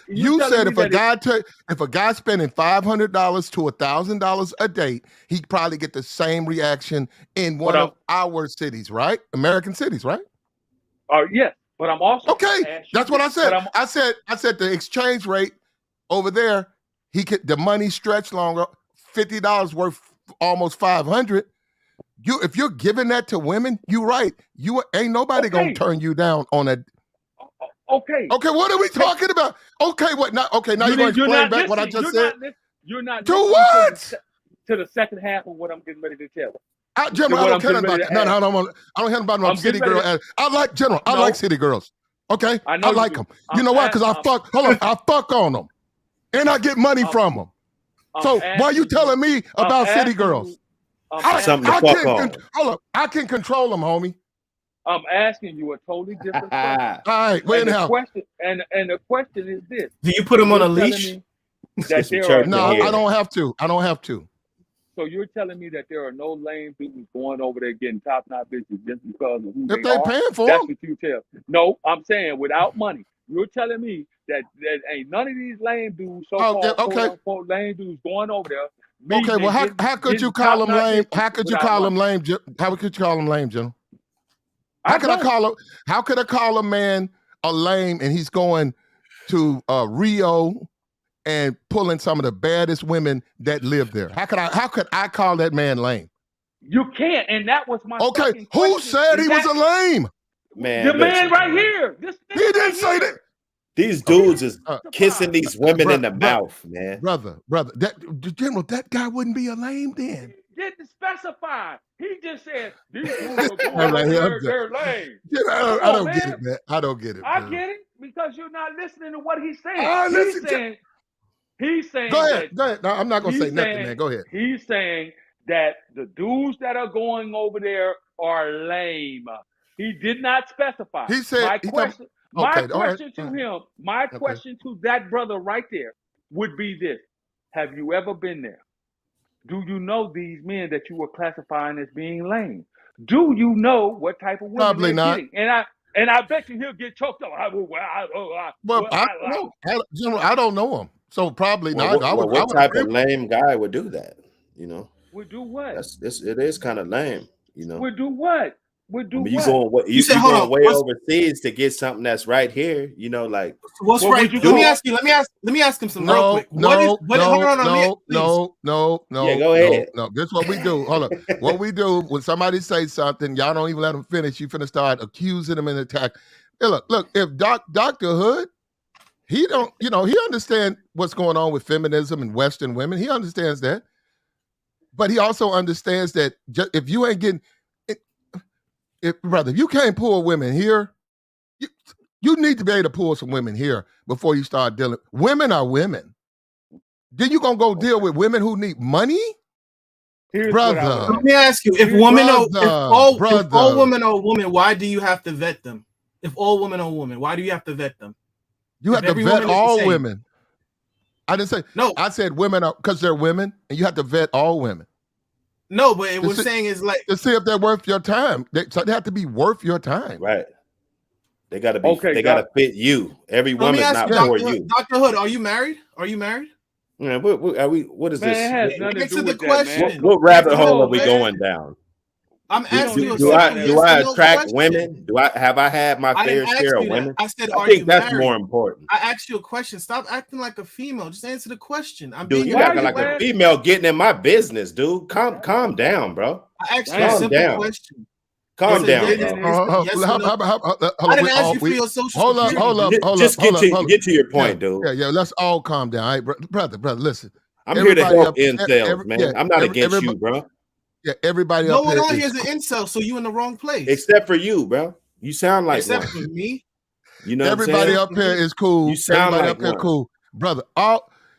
Speaker 4: You said if a guy spending $500 to $1,000 a date, he'd probably get the same reaction in one of our cities, right? American cities, right?
Speaker 14: Yes, but I'm also
Speaker 4: okay. That's what I said. I said the exchange rate Over there, the money stretched longer. $50 worth almost 500. If you're giving that to women, you're right. You ain't nobody gonna turn you down on a.
Speaker 14: Okay.
Speaker 4: Okay, what are we talking about? Okay, what now? Okay, now you're gonna explain back what I just said.
Speaker 14: You're not
Speaker 4: to
Speaker 14: listening
Speaker 4: what?
Speaker 14: To the second half of what I'm getting ready to tell you.
Speaker 4: General, I don't care about that. No, I don't care about no city girl. I like General. I like city girls. Okay, I like them. You know why? Because I fuck on them, and I get money from them. So why are you telling me about city girls? I can control them, homie.
Speaker 14: I'm asking you a totally different question.
Speaker 4: All right, wait now.
Speaker 14: The question is this:
Speaker 15: do you put them on a leash?
Speaker 4: No, I don't have to. I don't have to.
Speaker 14: So you're telling me that there are no lame dudes going over there getting top-notch bitches just because of who
Speaker 4: if they are paying for
Speaker 14: That's
Speaker 4: them.
Speaker 14: what you tell. No, I'm saying without money. You're telling me that ain't none of these lame dudes, so-called quote-unquote lame dudes going over there.
Speaker 4: Okay, well, how could you call them lame? How could you call them lame? How could you call them lame, General? How could I call a man a lame and he's going to Rio and pulling some of the baddest women that live there? How could I call that man lame?
Speaker 14: You can't, and that was my
Speaker 4: okay. Who said he was a lame?
Speaker 14: Man, the man right here.
Speaker 4: He didn't say that.
Speaker 11: These dudes is kissing these women in the mouth, man.
Speaker 4: Brother, General, that guy wouldn't be a lame then.
Speaker 14: He didn't specify. He just said these dudes are going over there, they're lame.
Speaker 4: I don't get it, man. I don't get it.
Speaker 14: I get it because you're not listening to what he's saying. He's saying.
Speaker 4: Go ahead. No, I'm not gonna say nothing, man. Go ahead.
Speaker 14: He's saying that the dudes that are going over there are lame. He did not specify.
Speaker 4: He said.
Speaker 14: My question to that brother right there would be this: have you ever been there? Do you know these men that you were classifying as being lame? Do you know what type of women
Speaker 4: Probably not.
Speaker 14: getting? And I bet you he'll get choked up.
Speaker 4: I don't know. General, I don't know him, so probably not.
Speaker 11: What type of lame guy would do that? You know,
Speaker 14: would do what?
Speaker 11: It is kind of lame. You know,
Speaker 14: would do what? You
Speaker 11: going way overseas to get something that's right here. You know, like
Speaker 15: what's right? Let me ask him some real quick.
Speaker 4: No.
Speaker 11: Yeah, go ahead.
Speaker 4: No, this is what we do. Hold on. What we do when somebody says something, y'all don't even let them finish. You finna start accusing them and attack. Hey, look. If Dr. Hood, he don't, he understands what's going on with feminism and Western women. He understands that, but he also understands that if you ain't getting brother, if you can't pull women here, you need to be able to pull some women here before you start dealing. Women are women. Then you gonna go deal with women who need money? Brother,
Speaker 15: let me ask you: if all women are women, why do you have to vet them? If all women are women, why do you have to vet them?
Speaker 4: You have to vet all women. I didn't say no. I said women are because they're women, and you have to vet all women.
Speaker 15: No, but what we're saying is like
Speaker 4: to see if they're worth your time. They have to be worth your time,
Speaker 11: right? They got to be. They got to fit you. Every woman's not for you.
Speaker 15: Dr. Hood, are you married?
Speaker 11: Yeah, what is this?
Speaker 14: It has nothing to do with
Speaker 15: the question.
Speaker 11: What rabbit hole are we going down?
Speaker 15: I'm asking you.
Speaker 11: Do I attract women? Have I had my fair share of women?
Speaker 15: I said,
Speaker 11: I think that's more important.
Speaker 15: I asked you a question. Stop acting like a female. Just answer the question.
Speaker 11: Dude, you acting like a female getting in my business, dude. Calm down, bro.
Speaker 15: I asked you a simple question.
Speaker 11: Calm down.
Speaker 15: I didn't ask you for your social.
Speaker 4: Hold up.
Speaker 11: Just get to your point, dude.
Speaker 4: Yeah. Let's all calm down. All right, brother. Listen.
Speaker 11: I'm here to help incels, man. I'm not against you, bro.
Speaker 4: Yeah, everybody.
Speaker 15: No one out here is an incel, so you in the wrong place.
Speaker 11: Except for you, bro. You sound like
Speaker 15: except for me.
Speaker 11: You know,
Speaker 4: everybody up here is cool.
Speaker 11: You sound
Speaker 4: everybody
Speaker 11: like
Speaker 4: up here cool, brother.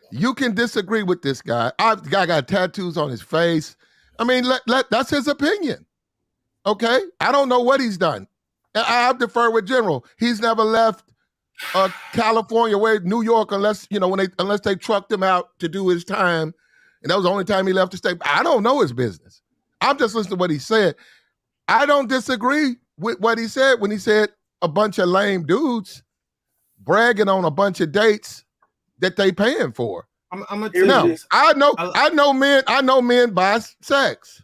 Speaker 4: You can disagree with this guy. The guy got tattoos on his face. I mean, that's his opinion. Okay, I don't know what he's done. I defer with General. He's never left California, New York, unless they trucked him out to do his time, and that was the only time he left the state. I don't know his business. I'm just listening to what he said. I don't disagree with what he said when he said a bunch of lame dudes bragging on a bunch of dates that they paying for.
Speaker 15: I'm gonna tell you this.
Speaker 4: I know men buy sex.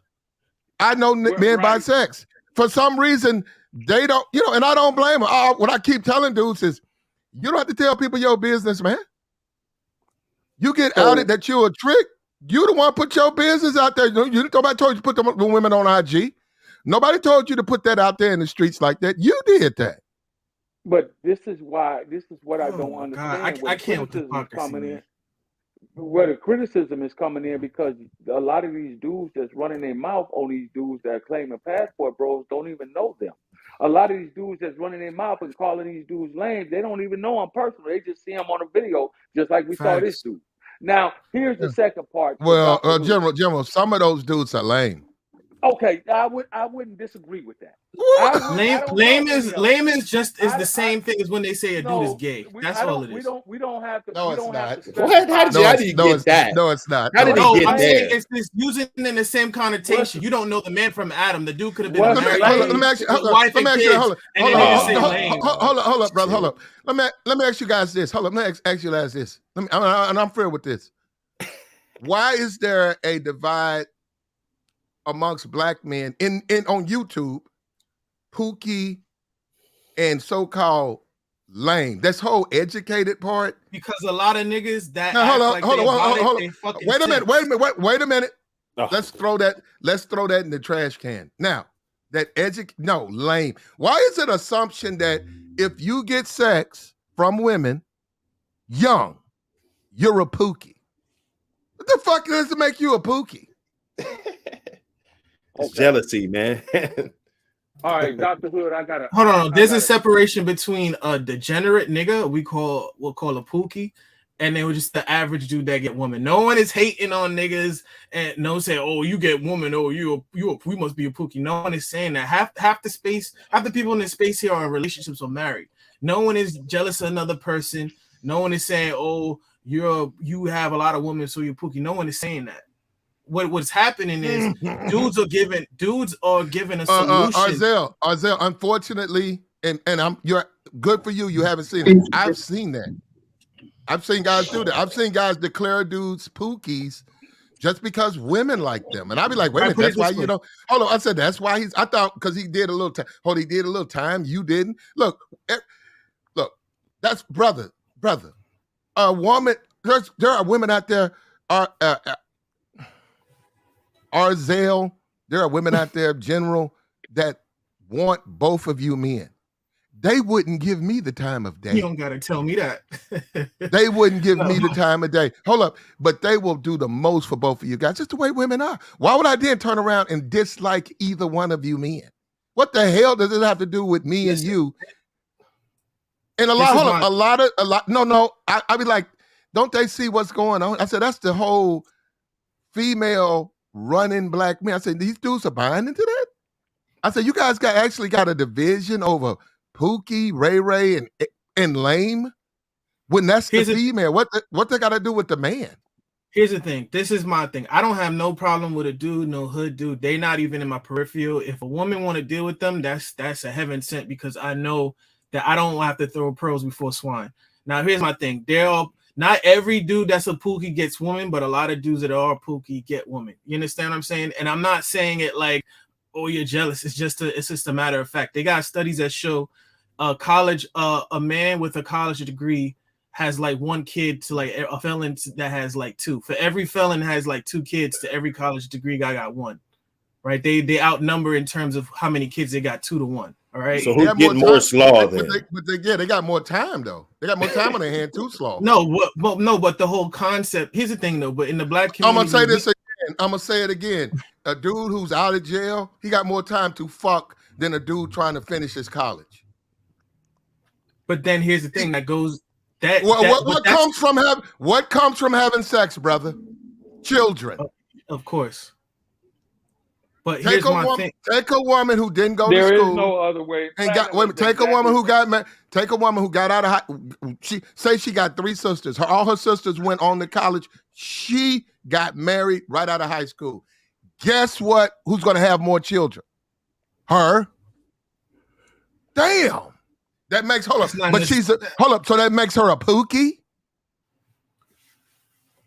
Speaker 4: I know men buy sex. For some reason, they don't, and I don't blame them. What I keep telling dudes is, you don't have to tell people your business, man. You get
Speaker 16: So-
Speaker 4: outed that you're a trick. You the one put your business out there. Nobody told you to put the women on IG. Nobody told you to put that out there in the streets like that. You did that.
Speaker 14: But this is what I don't
Speaker 15: Oh my God,
Speaker 14: understand. Where
Speaker 15: I
Speaker 14: the
Speaker 15: can't with
Speaker 14: criticism is
Speaker 15: hypocrisy,
Speaker 14: coming in.
Speaker 15: man.
Speaker 14: Where the criticism is coming in because a lot of these dudes that's running their mouth on these dudes that are claiming passport bros don't even know them. A lot of these dudes that's running their mouth and calling these dudes lame, they don't even know them personally. They just see them on a video, just like we saw this
Speaker 15: Facts.
Speaker 14: dude. Now, here's the second part for
Speaker 4: Well,
Speaker 14: Dr. Hood.
Speaker 4: General, some of those dudes are lame.
Speaker 14: Okay, I wouldn't disagree with that. I don't know any of them.
Speaker 15: Lame is the same thing as when they say a dude is gay. That's all it is.
Speaker 14: We don't have to.
Speaker 4: No,
Speaker 14: we
Speaker 4: it's
Speaker 14: don't
Speaker 4: not.
Speaker 14: have to
Speaker 16: What?
Speaker 14: specify.
Speaker 16: How did you get that?
Speaker 4: No, it's not.
Speaker 16: How did
Speaker 4: No,
Speaker 16: he get
Speaker 15: I'm
Speaker 16: there?
Speaker 15: saying it's using in the same connotation. You don't know the man from Adam. The dude could have been
Speaker 14: What's
Speaker 15: married
Speaker 4: let me ask you.
Speaker 15: with wife and kids, and then they just say lame.
Speaker 4: Hold up, brother. Hold up. Let me ask you guys this. Hold up. Let me ask you guys this. And I'm fair with this. Why is there a divide amongst black men in on YouTube, Pookie and so-called lame? This whole educated part.
Speaker 15: Because a lot of niggas that
Speaker 4: Now, hold on.
Speaker 15: fucking
Speaker 4: Wait a minute.
Speaker 16: Oh.
Speaker 4: Let's throw that in the trash can. Now, lame. Why is it assumption that if you get sex from women young, you're a Pookie? What the fuck does it make you a Pookie?
Speaker 16: It's jealousy, man.
Speaker 14: All right, Dr. Hood, I gotta
Speaker 15: hold on. There's a separation between a degenerate nigga we'll call a Pookie, and then just the average dude that get woman. No one is hating on niggas and no one say, oh, you get woman, oh, we must be a Pookie. No one is saying that. Half the people in this space here are in relationships or married. No one is jealous of another person. No one is saying, oh, you have a lot of women, so you're Pookie. No one is saying that. What's happening is dudes are giving a solution.
Speaker 4: Arzel, unfortunately, and you're good for you. You haven't seen it. I've seen that. I've seen guys do that. I've seen guys declare dudes Pookies just because women like them. And I'd be like, wait a minute, that's why you know. Hold on, I said that's why I thought because he did a little time. He did a little time. You didn't. Look, that's brother. A woman, there are women out there Arzel, there are women out there, General, that want both of you men. They wouldn't give me the time of day.
Speaker 15: You don't gotta tell me that.
Speaker 4: They wouldn't give me the time of day. Hold up, but they will do the most for both of you guys. Just the way women are. Why would I then turn around and dislike either one of you men? What the hell does it have to do with me and you? And I'd be like, don't they see what's going on? I said, that's the whole female running black men. I said, these dudes are buying into that? I said, you guys actually got a division over Pookie, Ray, and lame? When that's the female, what they got to do with the man?
Speaker 15: Here's the thing. This is my thing. I don't have no problem with a dude, no hood dude. They not even in my peripheral. If a woman want to deal with them, that's a heaven sent because I know that I don't have to throw pearls before swine. Now, here's my thing. Not every dude that's a Pookie gets woman, but a lot of dudes that are Pookie get woman. You understand what I'm saying? And I'm not saying it like, oh, you're jealous. It's just a matter of fact. They got studies that show a man with a college degree has like one kid to like a felon that has like two. For every felon has like two kids to every college degree guy got one. Right? They outnumber in terms of how many kids they got 2 to 1. All right.
Speaker 16: So who's getting more slaw then?
Speaker 4: But they got more time though. They got more time on their hand too, slaw.
Speaker 15: But the whole concept. Here's the thing though. But in the black community,
Speaker 4: I'm gonna say this again. I'm gonna say it again. A dude who's out of jail, he got more time to fuck than a dude trying to finish his college.
Speaker 15: But then here's the thing that goes.
Speaker 4: What comes from having sex, brother? Children.
Speaker 15: Of course. But
Speaker 4: take a woman who didn't go to school.
Speaker 14: There is no other way.
Speaker 4: Take a woman who got out of high. She got 3 sisters. All her sisters went on to college. She got married right out of high school. Guess what? Who's going to have more children? Her. Damn. That makes So that makes her a Pookie.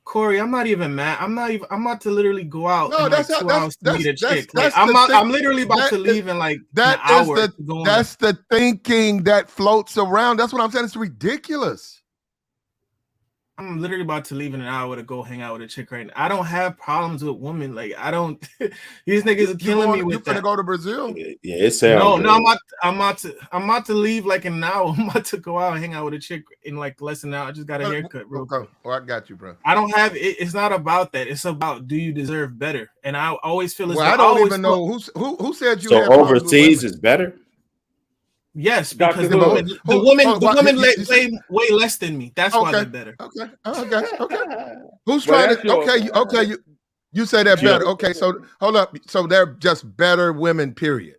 Speaker 15: Corey, I'm not even mad. I'm about to literally go out in like 2 hours to meet a chick. I'm literally about to leave in like an hour.
Speaker 4: That's the thinking that floats around. That's what I'm saying. It's ridiculous.
Speaker 15: I'm literally about to leave in an hour to go hang out with a chick right now. I don't have problems with women. Like I don't. These niggas are killing me with
Speaker 4: You finna go to Brazil?
Speaker 16: Yeah, it sounds.
Speaker 15: No, I'm about to leave like in an hour. I'm about to go out and hang out with a chick in like less than an hour. I just got a haircut real quick.
Speaker 4: Oh, I got you, bro.
Speaker 15: I don't have it. It's not about that. It's about, do you deserve better? And I always feel as
Speaker 4: well,
Speaker 15: though
Speaker 4: I don't even know who said you.
Speaker 16: So
Speaker 4: have
Speaker 16: overseas is better.
Speaker 15: Yes, because the woman way less than me. That's why they're better.
Speaker 4: Okay. Who's trying to? You say they're better. Okay, so hold up. So they're just better women. Period.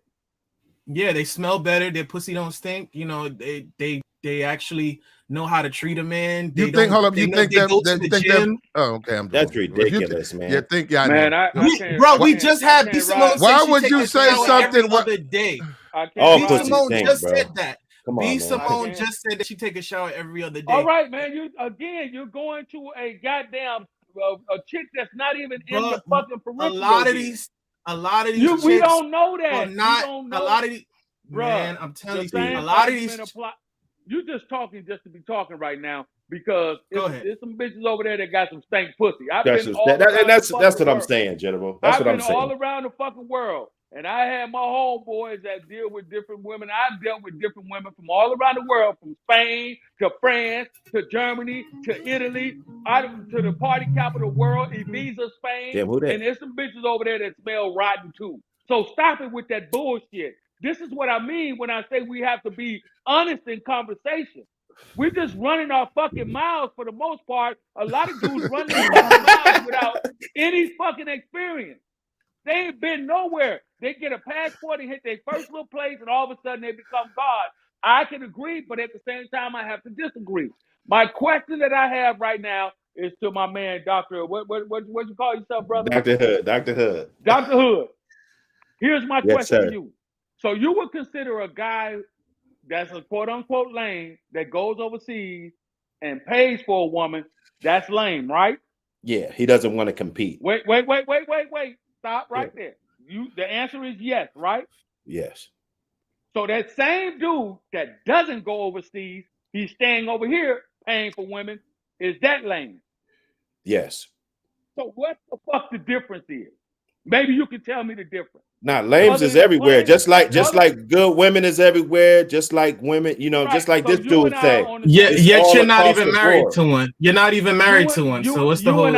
Speaker 15: Yeah, they smell better. Their pussy don't stink. You know, they actually know how to treat a man.
Speaker 4: You think? Hold up. You think they go to the gym? Oh, okay.
Speaker 16: That's ridiculous, man.
Speaker 4: You think? Yeah,
Speaker 14: man.
Speaker 15: We just had B. Simone.
Speaker 4: Why would you say something?
Speaker 15: Every other day.
Speaker 16: Oh,
Speaker 15: B. Simone just
Speaker 16: bro.
Speaker 15: said that.
Speaker 16: Come on,
Speaker 15: B.
Speaker 16: man.
Speaker 15: Simone just said that she take a shower every other day.
Speaker 14: All right, man. You're going to a goddamn a chick that's not even in the fucking peripheral.
Speaker 15: A lot of these chicks,
Speaker 14: we don't know that.
Speaker 15: Not
Speaker 14: don't know.
Speaker 15: a lot of these.
Speaker 14: Bruh,
Speaker 15: man, I'm telling you, a
Speaker 14: lot of these. You just talking just to be talking right now because there's some bitches over there that got some stank pussy.
Speaker 16: That's what I'm saying, General. That's what I'm saying.
Speaker 14: I've been all around the fucking world. And I had my homeboys that deal with different women. I've dealt with different women from all around the world, from Spain to France to Germany to Italy, to the party capital of the world, Ibiza, Spain.
Speaker 16: Damn, who that?
Speaker 14: And there's some bitches over there that smell rotten too. So stop it with that bullshit. This is what I mean when I say we have to be honest in conversation. We're just running our fucking mouths for the most part. A lot of dudes run their fucking mouths without any fucking experience. They ain't been nowhere. They get a passport and hit their first little place, and all of a sudden they become God. I can agree, but at the same time, I have to disagree. My question that I have right now is to my man, Dr. What you call yourself, brother?
Speaker 16: Dr. Hood.
Speaker 14: Dr. Hood. Here's my question
Speaker 16: sir.
Speaker 14: to you. So you would consider a guy that's a quote-unquote lame that goes overseas and pays for a woman that's lame, right?
Speaker 16: Yeah, he doesn't want to compete.
Speaker 14: Wait. Stop right there. The answer is yes, right?
Speaker 16: Yes.
Speaker 14: So that same dude that doesn't go overseas, he's staying over here paying for women, is that lame?
Speaker 16: Yes.
Speaker 14: So what the fuck the difference is? Maybe you can tell me the difference.
Speaker 16: Lames is everywhere. Just like good women is everywhere. Just like women, just like this dude say.
Speaker 15: Yet you're not even married to one. You're not even married to one. So what's the whole?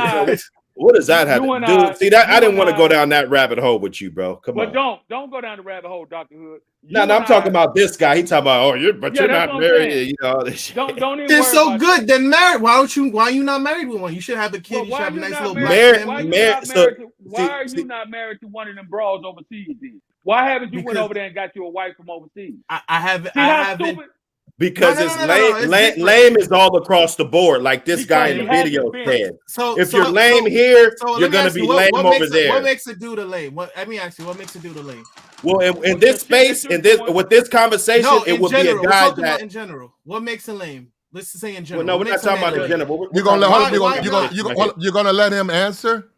Speaker 16: What does that have to do? See, that I didn't want to go down that rabbit hole with you, bro. Come on.
Speaker 14: But don't go down the rabbit hole, Dr. Hood.
Speaker 16: No, I'm talking about this guy. He talking about, you're not married. This shit.
Speaker 14: Don't even.
Speaker 15: They're so good. They're married. Why are you not married with one? You should have a kid. You should have a nice little
Speaker 14: Why are you not married to one of them bras overseas? Then? Why haven't you went over there and got you a wife from overseas?
Speaker 15: I haven't.
Speaker 16: Because lame is all across the board, like this guy in the video said. So if you're lame here, you're gonna be lame over there.
Speaker 15: What makes a dude a lame? Let me ask you, what makes a dude a lame?
Speaker 16: Well, in this space, with this conversation, it would be a guy that
Speaker 15: in general. What makes a lame? Let's just say in general.
Speaker 16: Well, no, we're not talking about in general.
Speaker 4: You're gonna let him answer.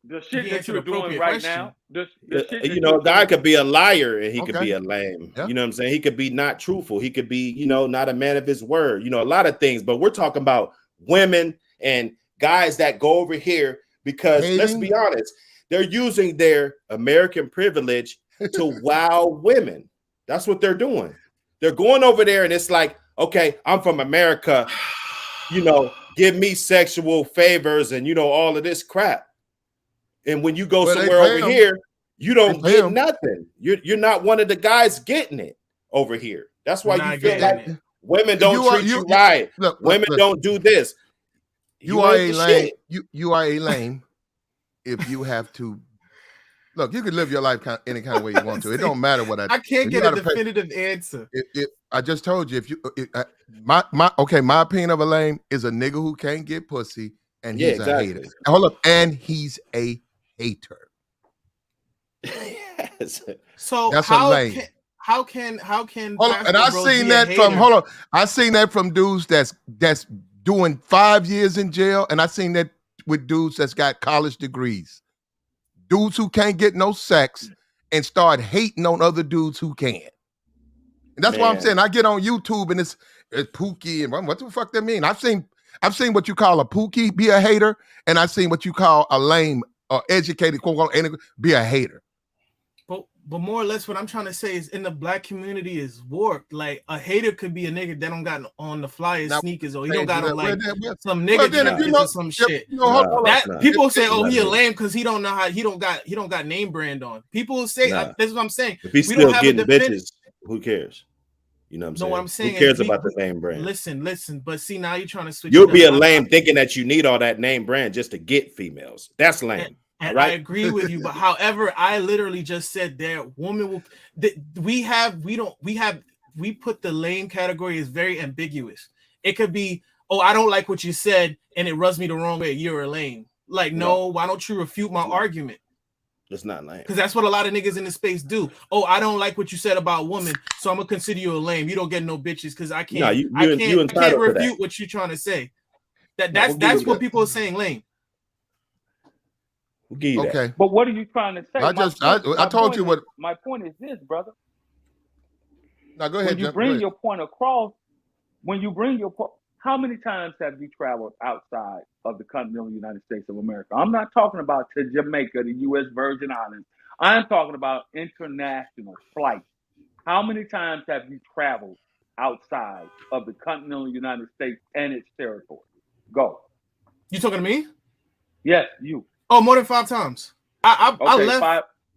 Speaker 14: The shit that you're doing right now,
Speaker 16: a guy could be a liar and he could be a lame. Yeah. You know what I'm saying? He could be not truthful. He could be, not a man of his word. A lot of things. But we're talking about women and guys that go over here because let's be honest, they're using their American privilege to wow women. That's what they're doing. They're going over there and it's like, okay, I'm from America. Give me sexual favors and all of this crap. And when you go somewhere over here, you don't get nothing. You're not one of the guys getting it over here. That's why you feel like women don't treat you right. Women don't do this.
Speaker 4: You are a lame. You are a lame if you have to. Look, you can live your life any kind of way you want to. It don't matter what
Speaker 15: I can't get a definitive answer.
Speaker 4: I just told you. My opinion of a lame is a nigga who can't get pussy and he's a hater. Hold up, and he's a hater.
Speaker 16: Yes.
Speaker 15: So
Speaker 4: that's a lame.
Speaker 15: How can
Speaker 4: and I seen that from I seen that from dudes that's doing 5 years in jail, and I seen that with dudes that's got college degrees. Dudes who can't get no sex and start hating on other dudes who can. And that's why I'm saying I get on YouTube and it's Pookie and what the fuck that mean? I've seen I've seen what you call a pookie be a hater, and I've seen what you call a lame or educated quote unquote be a hater.
Speaker 15: But more or less what I'm trying to say is in the black community is warped. Like a hater could be a nigga that don't got on the flyest sneakers, or he don't got on like some nigga jackets or some shit. People say, oh, he a lame because he don't know how he don't got name brand on. People say that's what I'm saying.
Speaker 16: If he's still getting bitches, who cares? You know what I'm saying?
Speaker 15: No, what I'm saying
Speaker 16: who cares
Speaker 15: is
Speaker 16: about the name brand?
Speaker 15: Listen. But see, now you're trying to switch.
Speaker 16: You'll be a lame thinking that you need all that name brand just to get females. That's lame.
Speaker 15: And
Speaker 16: right?
Speaker 15: I agree with you, but however, I literally just said that woman will. We put the lame category as very ambiguous. It could be, oh, I don't like what you said, and it rubs me the wrong way. You're a lame. Like, no, why don't you refute my argument?
Speaker 16: It's not lame.
Speaker 15: Because that's what a lot of niggas in the space do. Oh, I don't like what you said about women, so I'm gonna consider you a lame. You don't get no bitches because I can't. I can't refute what you're trying to say. That's what people are saying. Lame.
Speaker 16: We'll give you
Speaker 4: okay.
Speaker 16: That.
Speaker 14: But what are you trying to say?
Speaker 4: I told you what.
Speaker 14: My point is this, brother.
Speaker 4: Now go ahead.
Speaker 14: When you bring your point across, how many times have you traveled outside of the continental United States of America? I'm not talking about to Jamaica, the U.S. Virgin Islands. I'm talking about international flights. How many times have you traveled outside of the continental United States and its territory? Go.
Speaker 15: You talking to me?
Speaker 14: Yes, you.
Speaker 15: Oh, more than 5 times. I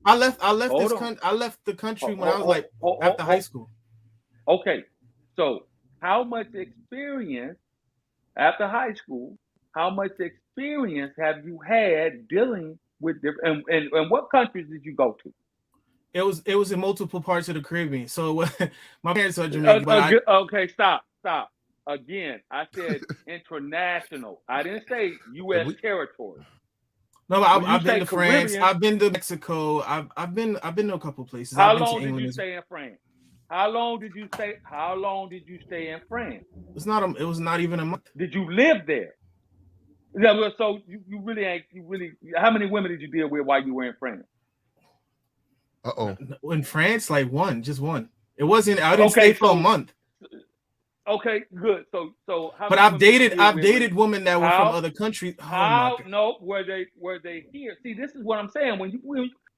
Speaker 15: left the country when I was like after high school.
Speaker 14: Okay, so how much experience after high school? How much experience have you had dealing with different? And what countries did you go to?
Speaker 15: It was in multiple parts of the Caribbean. So my parents are Jamaican.
Speaker 14: Okay, stop. Again, I said international. I didn't say U.S. territory.
Speaker 15: No, but I've been to France. Caribbean, I've been to Mexico. I've been to a couple places.
Speaker 14: How long did you stay in France? How long did you stay in France?
Speaker 15: It was not even a month.
Speaker 14: Did you live there? Yeah, so you really how many women did you deal with while you were in France?
Speaker 15: In France, like just one. It wasn't. I didn't stay for a month.
Speaker 14: Okay, good. So
Speaker 15: how? But I've dated women that were from other countries.
Speaker 14: Were they here? See, this is what I'm saying.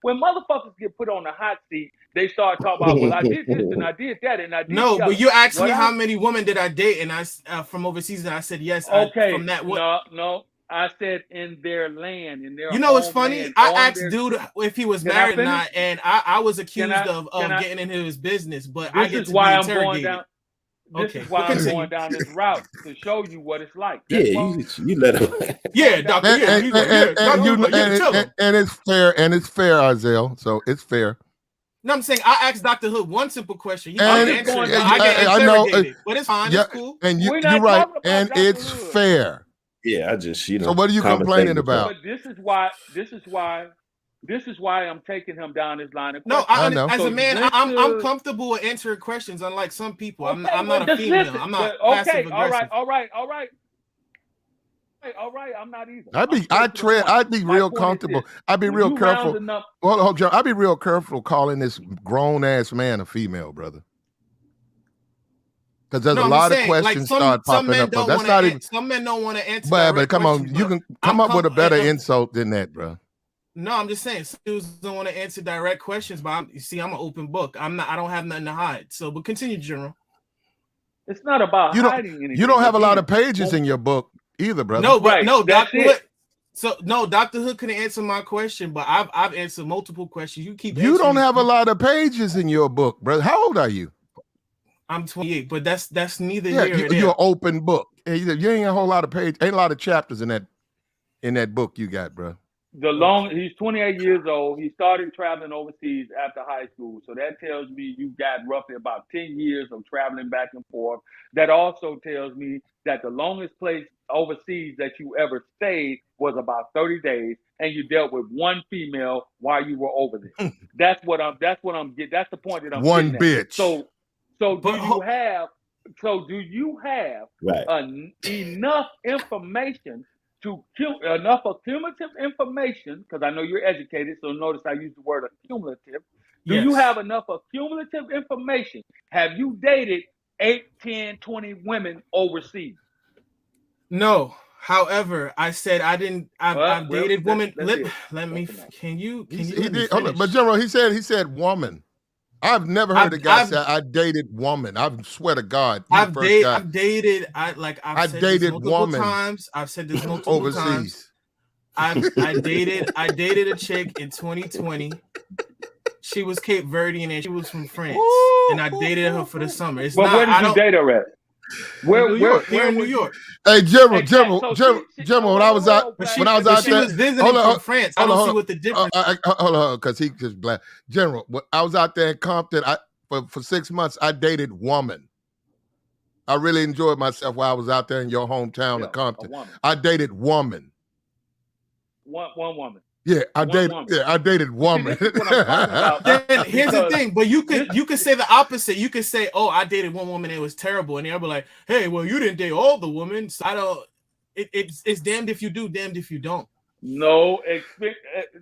Speaker 14: When motherfuckers get put on the hot seat, they start talking about, well, I did this and I did that and I did.
Speaker 15: No, but you asked me how many women did I date, and I from overseas, and I said yes.
Speaker 14: Okay,
Speaker 15: from that.
Speaker 14: No. I said in their land, in their.
Speaker 15: You know what's funny? I asked dude if he was married or not, and I was accused of getting into his business, but I get to be interrogated.
Speaker 14: This is why I'm going down this route to show you what it's like.
Speaker 16: You let him.
Speaker 15: Yeah, doctor.
Speaker 4: And it's fair. And it's fair, Isaiah. So it's fair.
Speaker 15: No, I'm saying I asked Dr. Hood one simple question. He can't answer it. I get interrogated, but it's fine. It's cool.
Speaker 4: And you're right. And it's fair.
Speaker 16: Yeah, I just
Speaker 4: So what are you complaining about?
Speaker 14: But this is why I'm taking him down this line of
Speaker 15: questioning. No, I know. As a man, I'm comfortable with answering questions, unlike some people. I'm not a female. I'm not passive aggressive.
Speaker 14: All right. I'm not either.
Speaker 4: I'd be real comfortable. I'd be real careful. Well, John, I'd be real careful calling this grown ass man a female, brother. Because there's a lot of questions start popping up. But that's not even.
Speaker 15: Some men don't want to answer.
Speaker 4: But come on, you can come up with a better insult than that, bro.
Speaker 15: No, I'm just saying, some dudes don't want to answer direct questions, but I'm an open book. I don't have nothing to hide. So, but continue, General.
Speaker 14: It's not about hiding anything.
Speaker 4: You don't have a lot of pages in your book either, brother.
Speaker 15: No, but Dr. Hood. So no, Dr. Hood couldn't answer my question, but I've answered multiple questions.
Speaker 4: You don't have a lot of pages in your book, brother. How old are you?
Speaker 15: I'm 28, but that's neither here nor there.
Speaker 4: You're an open book. You ain't a whole lot of pages, ain't a lot of chapters in that book you got, bro.
Speaker 14: He's 28 years old. He started traveling overseas after high school. So that tells me you got roughly about 10 years of traveling back and forth. That also tells me that the longest place overseas that you ever stayed was about 30 days, and you dealt with one female while you were over there. That's the point that I'm
Speaker 4: one
Speaker 14: getting
Speaker 4: bitch.
Speaker 14: At. So do you have enough information enough accumulative information, because I know you're educated, so notice I use the word accumulative. Do you have enough accumulative information? Have you dated 8, 10, 20 women overseas?
Speaker 15: No. However, I said I didn't. I've dated women. Let me. Can you
Speaker 4: He
Speaker 15: let me
Speaker 4: did. Hold on,
Speaker 15: finish?
Speaker 4: but General, he said woman. I've never heard a guy say I dated woman. I swear to God, you the first guy.
Speaker 15: I've dated. I've said this
Speaker 4: dated
Speaker 15: multiple
Speaker 4: woman
Speaker 15: times. I've said this multiple times.
Speaker 4: overseas.
Speaker 15: I dated a chick in 2020. She was Cape Verdean and she was from France, and I dated her for the summer. It's
Speaker 14: But
Speaker 15: not.
Speaker 14: where did you date her at?
Speaker 15: Where, New York. Here in New York.
Speaker 4: Hey, General,
Speaker 14: Exactly.
Speaker 4: General, when I was out
Speaker 15: she
Speaker 4: there,
Speaker 15: was visiting from France. I don't see what the difference.
Speaker 4: Hold on, because he just black. General, when I was out there in Compton, for 6 months, I dated woman. I really enjoyed myself while I was out there in your hometown of Compton. I dated woman.
Speaker 14: One woman.
Speaker 4: Yeah, I dated woman.
Speaker 14: See, this is what I'm talking about.
Speaker 15: Then here's the thing, but you could say the opposite. You could say, "Oh, I dated one woman and it was terrible," and they'll be like, "Hey, well, you didn't date all the women." So I don't. It's damned if you do, damned if you don't.
Speaker 14: No,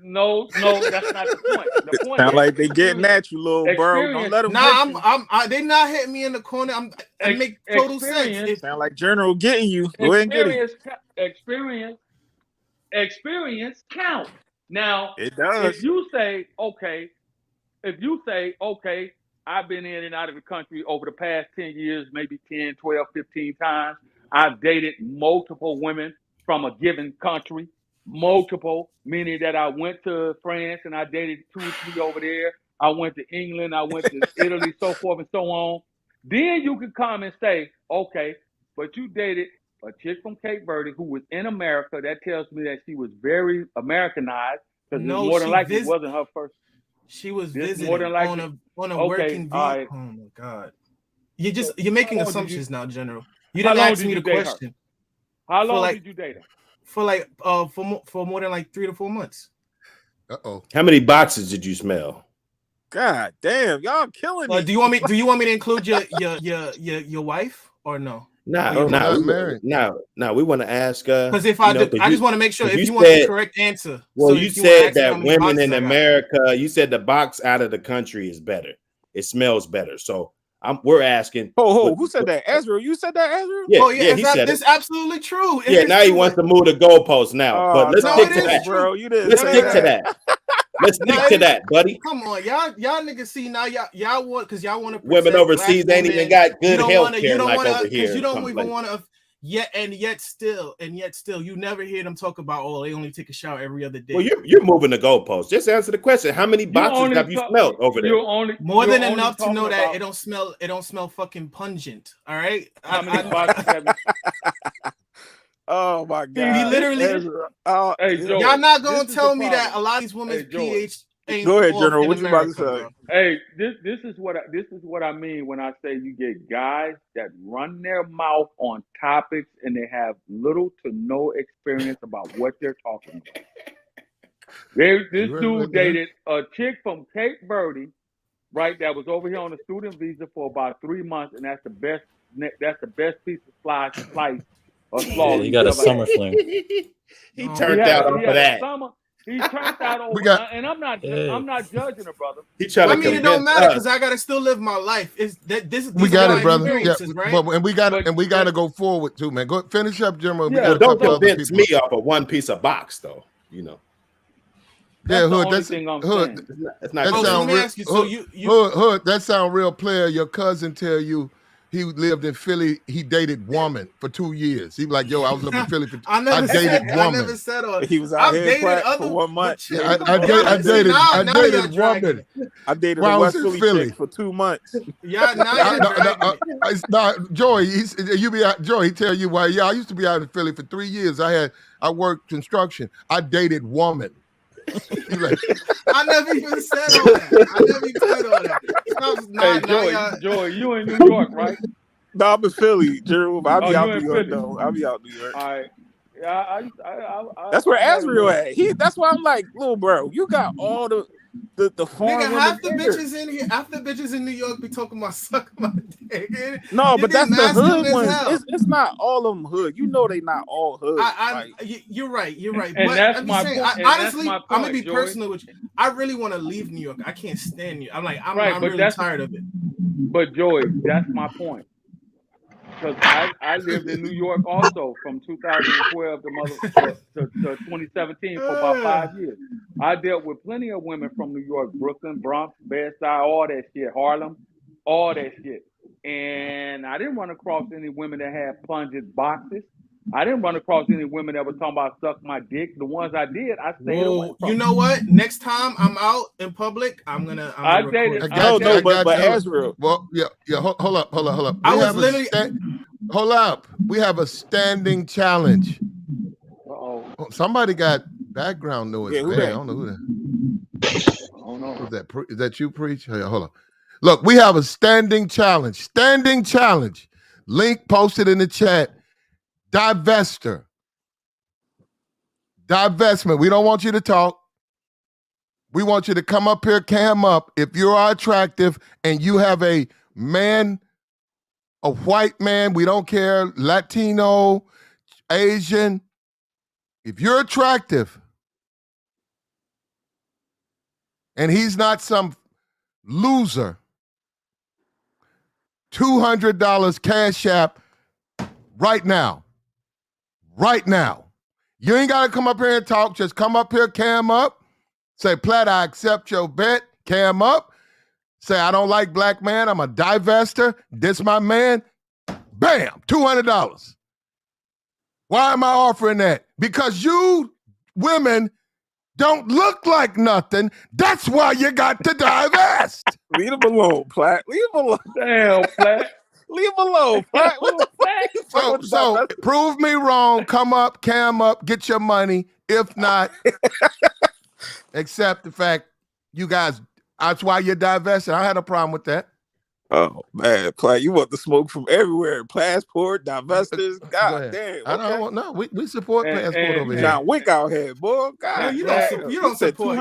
Speaker 14: no, that's not the point. The point
Speaker 17: Sound
Speaker 14: is
Speaker 17: like they getting at you, little bro. Don't let them.
Speaker 15: Nah, they not hitting me in the corner. It make total sense.
Speaker 17: Sound like General getting you. Go ahead and get it.
Speaker 14: Experience count. Now,
Speaker 17: it does.
Speaker 14: If you say, okay, I've been in and out of the country over the past 10 years, maybe 10, 12, 15 times. I've dated multiple women from a given country. Multiple, meaning that I went to France and I dated 2 or 3 over there. I went to England, I went to Italy, so forth and so on. Then you can come and say, okay, but you dated a chick from Cape Verde who was in America. That tells me that she was very Americanized, because more than likely it wasn't her first.
Speaker 15: She was visiting on a working visa. Right. Oh my God, you're making assumptions now, General. You didn't ask me the question.
Speaker 14: How long did you date her?
Speaker 15: For more than like 3 to 4 months.
Speaker 16: How many boxes did you smell?
Speaker 17: God damn, y'all killing me.
Speaker 15: Do you want me to include your wife or no?
Speaker 16: No, we want to ask.
Speaker 15: Because if I just want to make sure if you want the correct answer.
Speaker 16: Well, you said that women in America, you said the box out of the country is better. It smells better. So we're asking.
Speaker 17: Who said that? Ezra, you said that, Ezra?
Speaker 16: Yeah, he said
Speaker 15: it's absolutely true.
Speaker 16: Now he wants to move the goalposts now. But let's stick to that,
Speaker 17: bro. You didn't.
Speaker 16: Let's stick to that. Let's stick to that, buddy.
Speaker 15: Come on, y'all niggas see now y'all want because y'all want to
Speaker 16: women overseas ain't even got good health care like over here.
Speaker 15: You don't even want to yet still you never hear them talk about they only take a shower every other day.
Speaker 16: Well, you're moving the goalposts. Just answer the question. How many boxes have you smelled over there?
Speaker 15: More than enough to know that it don't smell fucking pungent. All right.
Speaker 14: How many boxes have you?
Speaker 17: Oh my God!
Speaker 15: He literally. Y'all not gonna tell me that a lot of these women's pH ain't.
Speaker 17: Go ahead, General. What you about to say?
Speaker 14: Hey, this is what I mean when I say you get guys that run their mouth on topics and they have little to no experience about what they're talking about. This dude dated a chick from Cape Verde, right? That was over here on a student visa for about 3 months, and that's the best piece of slice.
Speaker 18: Yeah, he got a summer fling.
Speaker 16: He turned out over that.
Speaker 14: He turned out over, and I'm not judging her, brother.
Speaker 15: It don't matter because I gotta still live my life.
Speaker 4: We got it, brother.
Speaker 15: Yeah,
Speaker 4: right? And we got to go forward too, man. Go finish up, Jimmy.
Speaker 16: Yeah, don't convince me off of one piece of box, though. You know.
Speaker 4: Yeah, Hood. Hood. That sound real player. Your cousin tell you he lived in Philly. He dated woman for 2 years. He was like, "Yo, I was living in Philly for." I dated woman.
Speaker 15: I never said all.
Speaker 17: He was out here for 1 month.
Speaker 4: Yeah, I dated woman.
Speaker 17: I dated a West Philly chick for 2 months.
Speaker 15: Yeah,
Speaker 4: Joey. Joey. He tell you why? Yeah, I used to be out in Philly for 3 years. I worked construction. I dated woman.
Speaker 15: I never even said all that.
Speaker 14: Joey, you in New York, right?
Speaker 17: No, I'm in Philly, Jerome. I'll be out New York, though. I'll be out New York.
Speaker 14: All right. Yeah,
Speaker 17: that's where Azriel at. That's why I'm like, little bro, you got all the foreign
Speaker 15: nigga, half the bitches in here, half the bitches in New York be talking about sucking my dick.
Speaker 17: No, but that's the hood ones. It's not all of them hood. You know they not all hood.
Speaker 15: You're right.
Speaker 14: And
Speaker 15: but
Speaker 14: that's
Speaker 15: I'm
Speaker 14: my
Speaker 15: saying,
Speaker 14: point.
Speaker 15: Honestly,
Speaker 14: I'm
Speaker 15: gonna be personal with you. I really want to leave New York. I can't stand you. I'm really tired of it.
Speaker 14: But Joey, that's my point. because I lived in New York also from 2012 to 2017 for about 5 years. I dealt with plenty of women from New York, Brooklyn, Bronx, Bed-Stuy, all that shit, Harlem, all that shit. And I didn't run across any women that had plunged boxes. I didn't run across any women that were talking about suck my dick. The ones I did, I stayed away
Speaker 15: Whoa,
Speaker 14: from.
Speaker 15: you know what? Next time I'm out in public, I'm gonna record.
Speaker 4: I got you.
Speaker 16: but Azrael.
Speaker 4: Well, yeah. Hold up.
Speaker 15: I was literally.
Speaker 4: Hold up. We have a standing challenge.
Speaker 14: Uh-oh.
Speaker 4: Oh, somebody got background noise.
Speaker 16: Yeah, who
Speaker 4: Man,
Speaker 16: that?
Speaker 4: I don't know who that.
Speaker 14: Oh no.
Speaker 4: Is that you, Preach? Hey, hold on. Look, we have a standing challenge. Standing challenge. Link posted in the chat. Divester. Divestment. We don't want you to talk. We want you to come up here, cam up. If you are attractive and you have a man, a white man, we don't care, Latino, Asian. If you're attractive and he's not some loser, $200 Cash App right now. Right now. You ain't got to come up here and talk. Just come up here, cam up. Say, Platt, I accept your bet. Cam up. Say, I don't like black man. I'm a divester. This my man. Bam, $200. Why am I offering that? Because you women don't look like nothing. That's why you got to divest.
Speaker 17: Leave him alone, Platt. Leave him alone.
Speaker 14: Damn, Platt.
Speaker 17: Leave him alone, Platt. What the fuck?
Speaker 4: So prove me wrong. Come up, cam up, get your money. If not, accept the fact you guys, that's why you're divesting. I had a problem with that.
Speaker 17: Oh man, Platt, you want the smoke from everywhere. Passport, divestors, god damn.
Speaker 4: I don't want no. We support passport over here.
Speaker 17: John Wick out here, boy. God,
Speaker 15: No, you don't support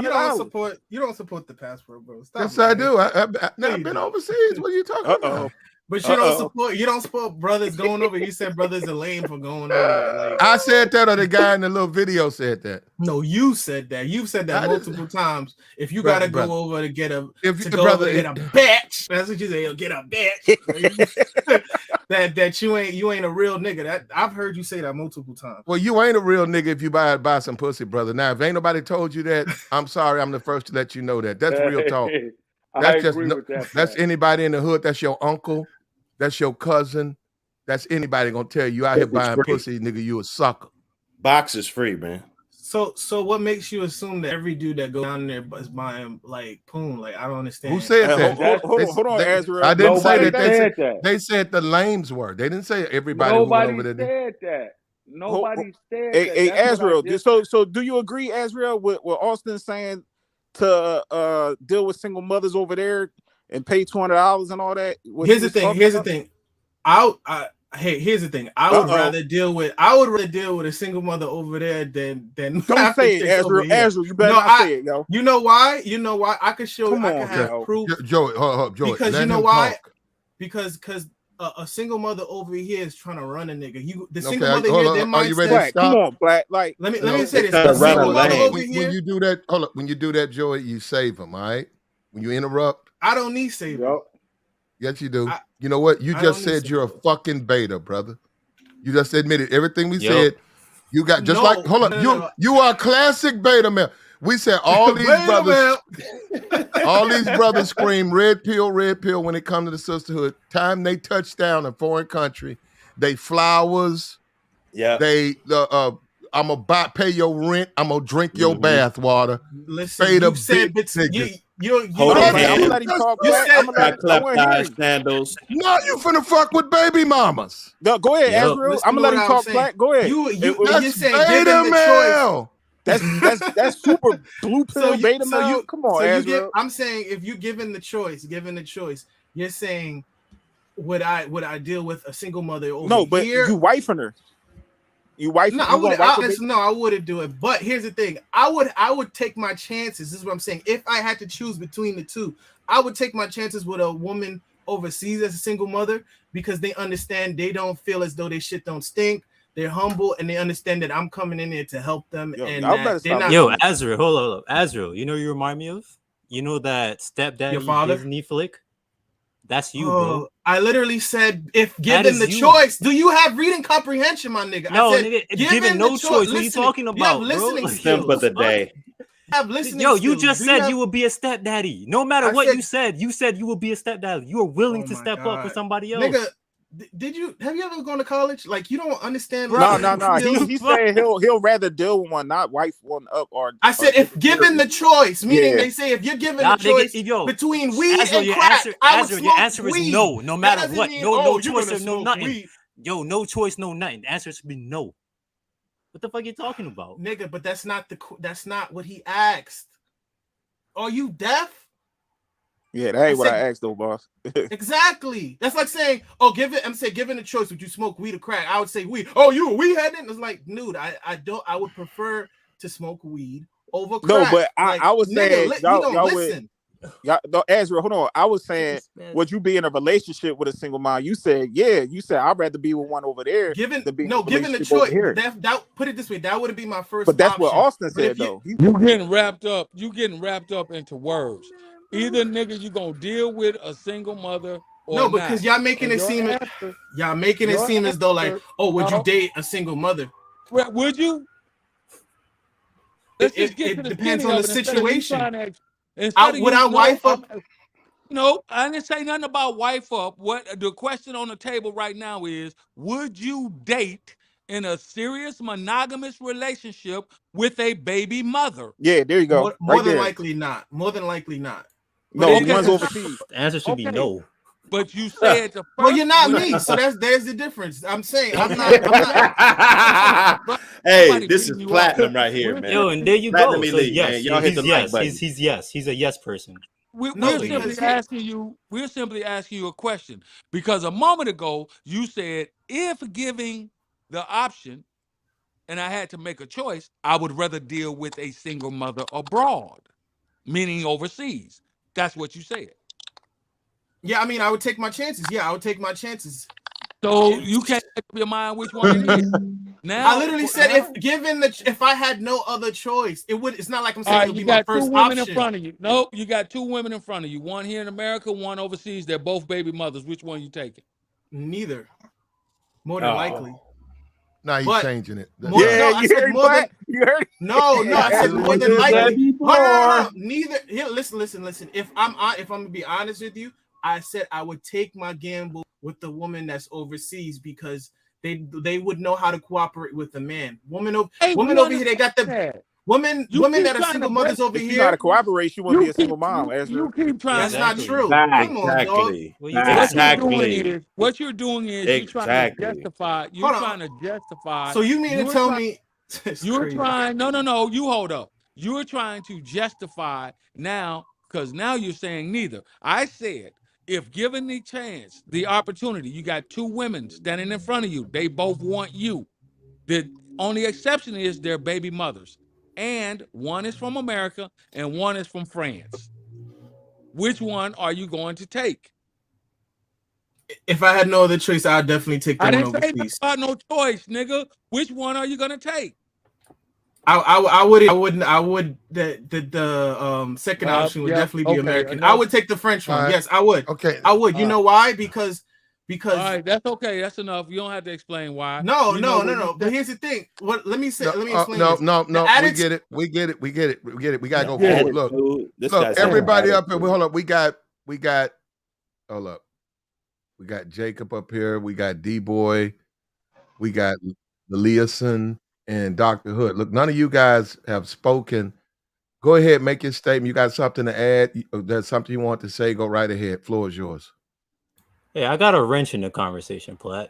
Speaker 15: the passport, bro. Stop.
Speaker 4: Yes, I do. I've been overseas. What are you talking about?
Speaker 15: But you don't support brothers going over. You said brothers are lame for going over there. Like,
Speaker 4: I said that, or the guy in the little video said that.
Speaker 15: No, you said that. You've said that multiple times. If you gotta go over to get a get a bitch, that's what you say. Get a bitch. that you ain't a real nigga. That I've heard you say that multiple times.
Speaker 4: Well, you ain't a real nigga if you buy some pussy, brother. Now, if ain't nobody told you that, I'm sorry. I'm the first to let you know that. That's real talk. That's that's anybody in the hood. That's your uncle. That's your cousin. That's anybody gonna tell you out here buying pussy, nigga. You a sucker.
Speaker 16: Box is free, man.
Speaker 15: So what makes you assume that every dude that goes down there is buying like poon? Like I don't understand.
Speaker 4: Who said that?
Speaker 17: Hold on, Azrael.
Speaker 4: I didn't say that. They said the lames were. They didn't say everybody who went over there.
Speaker 14: Said that. Nobody said that.
Speaker 17: Hey, Azrael. So do you agree, Azrael, with Austin saying to deal with single mothers over there and pay $200 and all that?
Speaker 15: Here's the thing. Here's the thing. Here's the thing. I would rather deal with a single mother over there than
Speaker 17: don't say it, Azrael. Azrael, you better not say it, yo.
Speaker 15: You know why? I could show you. I can have proof.
Speaker 4: Joey, Joey.
Speaker 15: Because you know why? Because a single mother over here is trying to run a nigga. The single mother here, their mindset.
Speaker 4: Are you ready to stop?
Speaker 17: Come on, Black. Like,
Speaker 15: let me say this. A single mother over here.
Speaker 4: When you do that, hold up. When you do that, Joey, you save them. All right. When you interrupt,
Speaker 15: I don't need saving.
Speaker 4: Yes, you do. You know what? You just said you're a fucking beta, brother. You just admitted everything we said. You got hold up. You are a classic beta male. We said all these brothers, all these brothers scream red pill when it comes to the sisterhood. Time they touch down in a foreign country, they flowers.
Speaker 16: Yeah.
Speaker 4: They I'm gonna pay your rent. I'm gonna drink your bath water.
Speaker 15: Listen,
Speaker 4: beta
Speaker 15: you said
Speaker 16: Hold on,
Speaker 17: I'm gonna let him talk.
Speaker 16: Sandals.
Speaker 4: No, you finna fuck with baby mamas.
Speaker 17: No, go ahead, Azrael. I'm gonna let him talk. Black. Go ahead.
Speaker 15: You saying give him the choice.
Speaker 17: That's super blue pill beta male. Come on, Azrael.
Speaker 15: I'm saying if you given the choice, you're saying would I deal with a single mother over here?
Speaker 17: No, but you wifing her. You wife?
Speaker 15: No, I wouldn't do it. But here's the thing: I would take my chances. This is what I'm saying. If I had to choose between the two, I would take my chances with a woman overseas as a single mother because they understand. They don't feel as though their shit don't stink. They're humble and they understand that I'm coming in there to help them.
Speaker 18: Azrael, hold up, Azrael. You know, you remind me of. You know that stepdaddy Disney flick. That's you, bro.
Speaker 15: I literally said, if
Speaker 18: That
Speaker 15: given
Speaker 18: is
Speaker 15: the
Speaker 18: you.
Speaker 15: choice, do you have reading comprehension, my nigga?
Speaker 18: No,
Speaker 15: I said,
Speaker 18: nigga, given no choice. What are you talking
Speaker 15: do you have
Speaker 18: about, bro?
Speaker 15: listening
Speaker 18: Like,
Speaker 15: skills?
Speaker 16: Simp of the day.
Speaker 15: Have listening
Speaker 18: Yo,
Speaker 15: skills.
Speaker 18: you just
Speaker 15: Do
Speaker 18: said
Speaker 15: have...
Speaker 18: you would be a stepdaddy. No matter
Speaker 15: I
Speaker 18: what
Speaker 15: said,
Speaker 18: you said you would be a stepdaddy. You are willing
Speaker 15: oh
Speaker 18: to
Speaker 15: my
Speaker 18: step up for
Speaker 15: God.
Speaker 18: somebody else.
Speaker 15: Nigga, have you ever gone to college? Like, you don't understand
Speaker 17: No.
Speaker 15: listening
Speaker 17: He
Speaker 15: skills?
Speaker 17: said he'll rather deal with one, not wife one up. Or
Speaker 15: I said, if given the choice, meaning they say if you're given the choice between weed
Speaker 18: Azrael,
Speaker 15: and crack, I would smoke
Speaker 18: your answer
Speaker 15: weed.
Speaker 18: is no. No matter
Speaker 15: That doesn't
Speaker 18: what.
Speaker 15: mean,
Speaker 18: No
Speaker 15: you're
Speaker 18: choice
Speaker 15: gonna
Speaker 18: or no
Speaker 15: smoke
Speaker 18: nothing.
Speaker 15: weed.
Speaker 18: Yo, no choice, no nothing. The answer should be no. What the fuck are you talking about?
Speaker 15: Nigga, but that's not what he asked. Are you deaf?
Speaker 17: Yeah, that ain't what I asked though, boss.
Speaker 15: Exactly. That's like saying, given the choice, would you smoke weed or crack? I would say weed. Oh, you a weed head? It's like, dude, I would prefer to smoke weed over crack.
Speaker 17: No, but I was saying y'all
Speaker 15: listen.
Speaker 17: No, Ezra, hold on. I was saying, would you be in a relationship with a single mom? You said, yeah. You said I'd rather be with one over there
Speaker 15: given
Speaker 17: than be
Speaker 15: given the choice. That put it this way, that wouldn't be my first.
Speaker 17: But that's
Speaker 15: option.
Speaker 17: what Austin said though.
Speaker 19: You getting wrapped up into words. Either nigga you gonna deal with a single mother or
Speaker 15: no, because
Speaker 19: not.
Speaker 15: y'all making it seem as though like, oh, would you date a single mother?
Speaker 19: Would you? Let's just get to the
Speaker 15: depends on the situation.
Speaker 19: Would
Speaker 15: I wife up?
Speaker 19: No, I didn't say nothing about wife up. What the question on the table right now is, would you date in a serious monogamous relationship with a baby mother?
Speaker 17: Yeah, there you go.
Speaker 15: More than likely not. More than likely not.
Speaker 17: No, the one's overseas.
Speaker 18: The answer should be no.
Speaker 19: But you said the first.
Speaker 15: Well, you're not me, so there's the difference. I'm saying I'm not.
Speaker 16: Hey, this is platinum right here, man.
Speaker 18: Yo, and there you
Speaker 16: Platinum
Speaker 18: go. So
Speaker 16: elite,
Speaker 18: yes,
Speaker 16: man. Y'all hit the like button.
Speaker 18: He's yes. He's a yes person.
Speaker 19: We're simply asking you a question because a moment ago you said if giving the option and I had to make a choice, I would rather deal with a single mother abroad, meaning overseas. That's what you said.
Speaker 15: Yeah, I mean, I would take my chances. Yeah, I would take my chances.
Speaker 19: So you can't make up your mind which one it is. Now
Speaker 15: I literally said if I had no other choice, it's not like I'm saying it'll be
Speaker 19: got
Speaker 15: my first
Speaker 19: two women
Speaker 15: option.
Speaker 19: in front of you. Nope, you got two women in front of you. One here in America, one overseas. They're both baby mothers. Which one you taking?
Speaker 15: Neither. More than likely.
Speaker 4: Now you're changing it.
Speaker 17: You heard?
Speaker 15: No, I said more than likely. No. Neither. Here, listen. If I'm gonna be honest with you, I said I would take my gamble with the woman that's overseas because they would know how to cooperate with the man. Woman over here, they got the women that are single mothers over here.
Speaker 17: If you know how to cooperate, you won't be a single mom.
Speaker 19: You keep trying.
Speaker 15: That's not true.
Speaker 16: Exactly.
Speaker 19: What you're doing is you're trying to justify. You're trying to justify.
Speaker 15: So you mean to tell me?
Speaker 19: You're trying. No. You hold up. You're trying to justify now because now you're saying neither. I said if given the chance, the opportunity, you got two women standing in front of you. They both want you. The only exception is their baby mothers. And one is from America and one is from France. Which one are you going to take?
Speaker 15: If I had no other choice, I'd definitely take the one overseas.
Speaker 19: I didn't say about no choice, nigga. Which one are you going to take?
Speaker 15: I would. The second option would definitely be American. I would take the French one. Yes, I would.
Speaker 4: Okay,
Speaker 15: I would. You know why? Because.
Speaker 19: All right, that's okay. That's enough. You don't have to explain why.
Speaker 15: No. But here's the thing. Let me explain.
Speaker 4: No. We get it. We gotta go forward. Look, everybody up here. Hold up. We got. Hold up. We got Jacob up here. We got D-Boy. We got Leeson and Dr. Hood. Look, none of you guys have spoken. Go ahead, make your statement. You got something to add? There's something you want to say? Go right ahead. Floor is yours.
Speaker 18: Hey, I got a wrench in the conversation, Platt.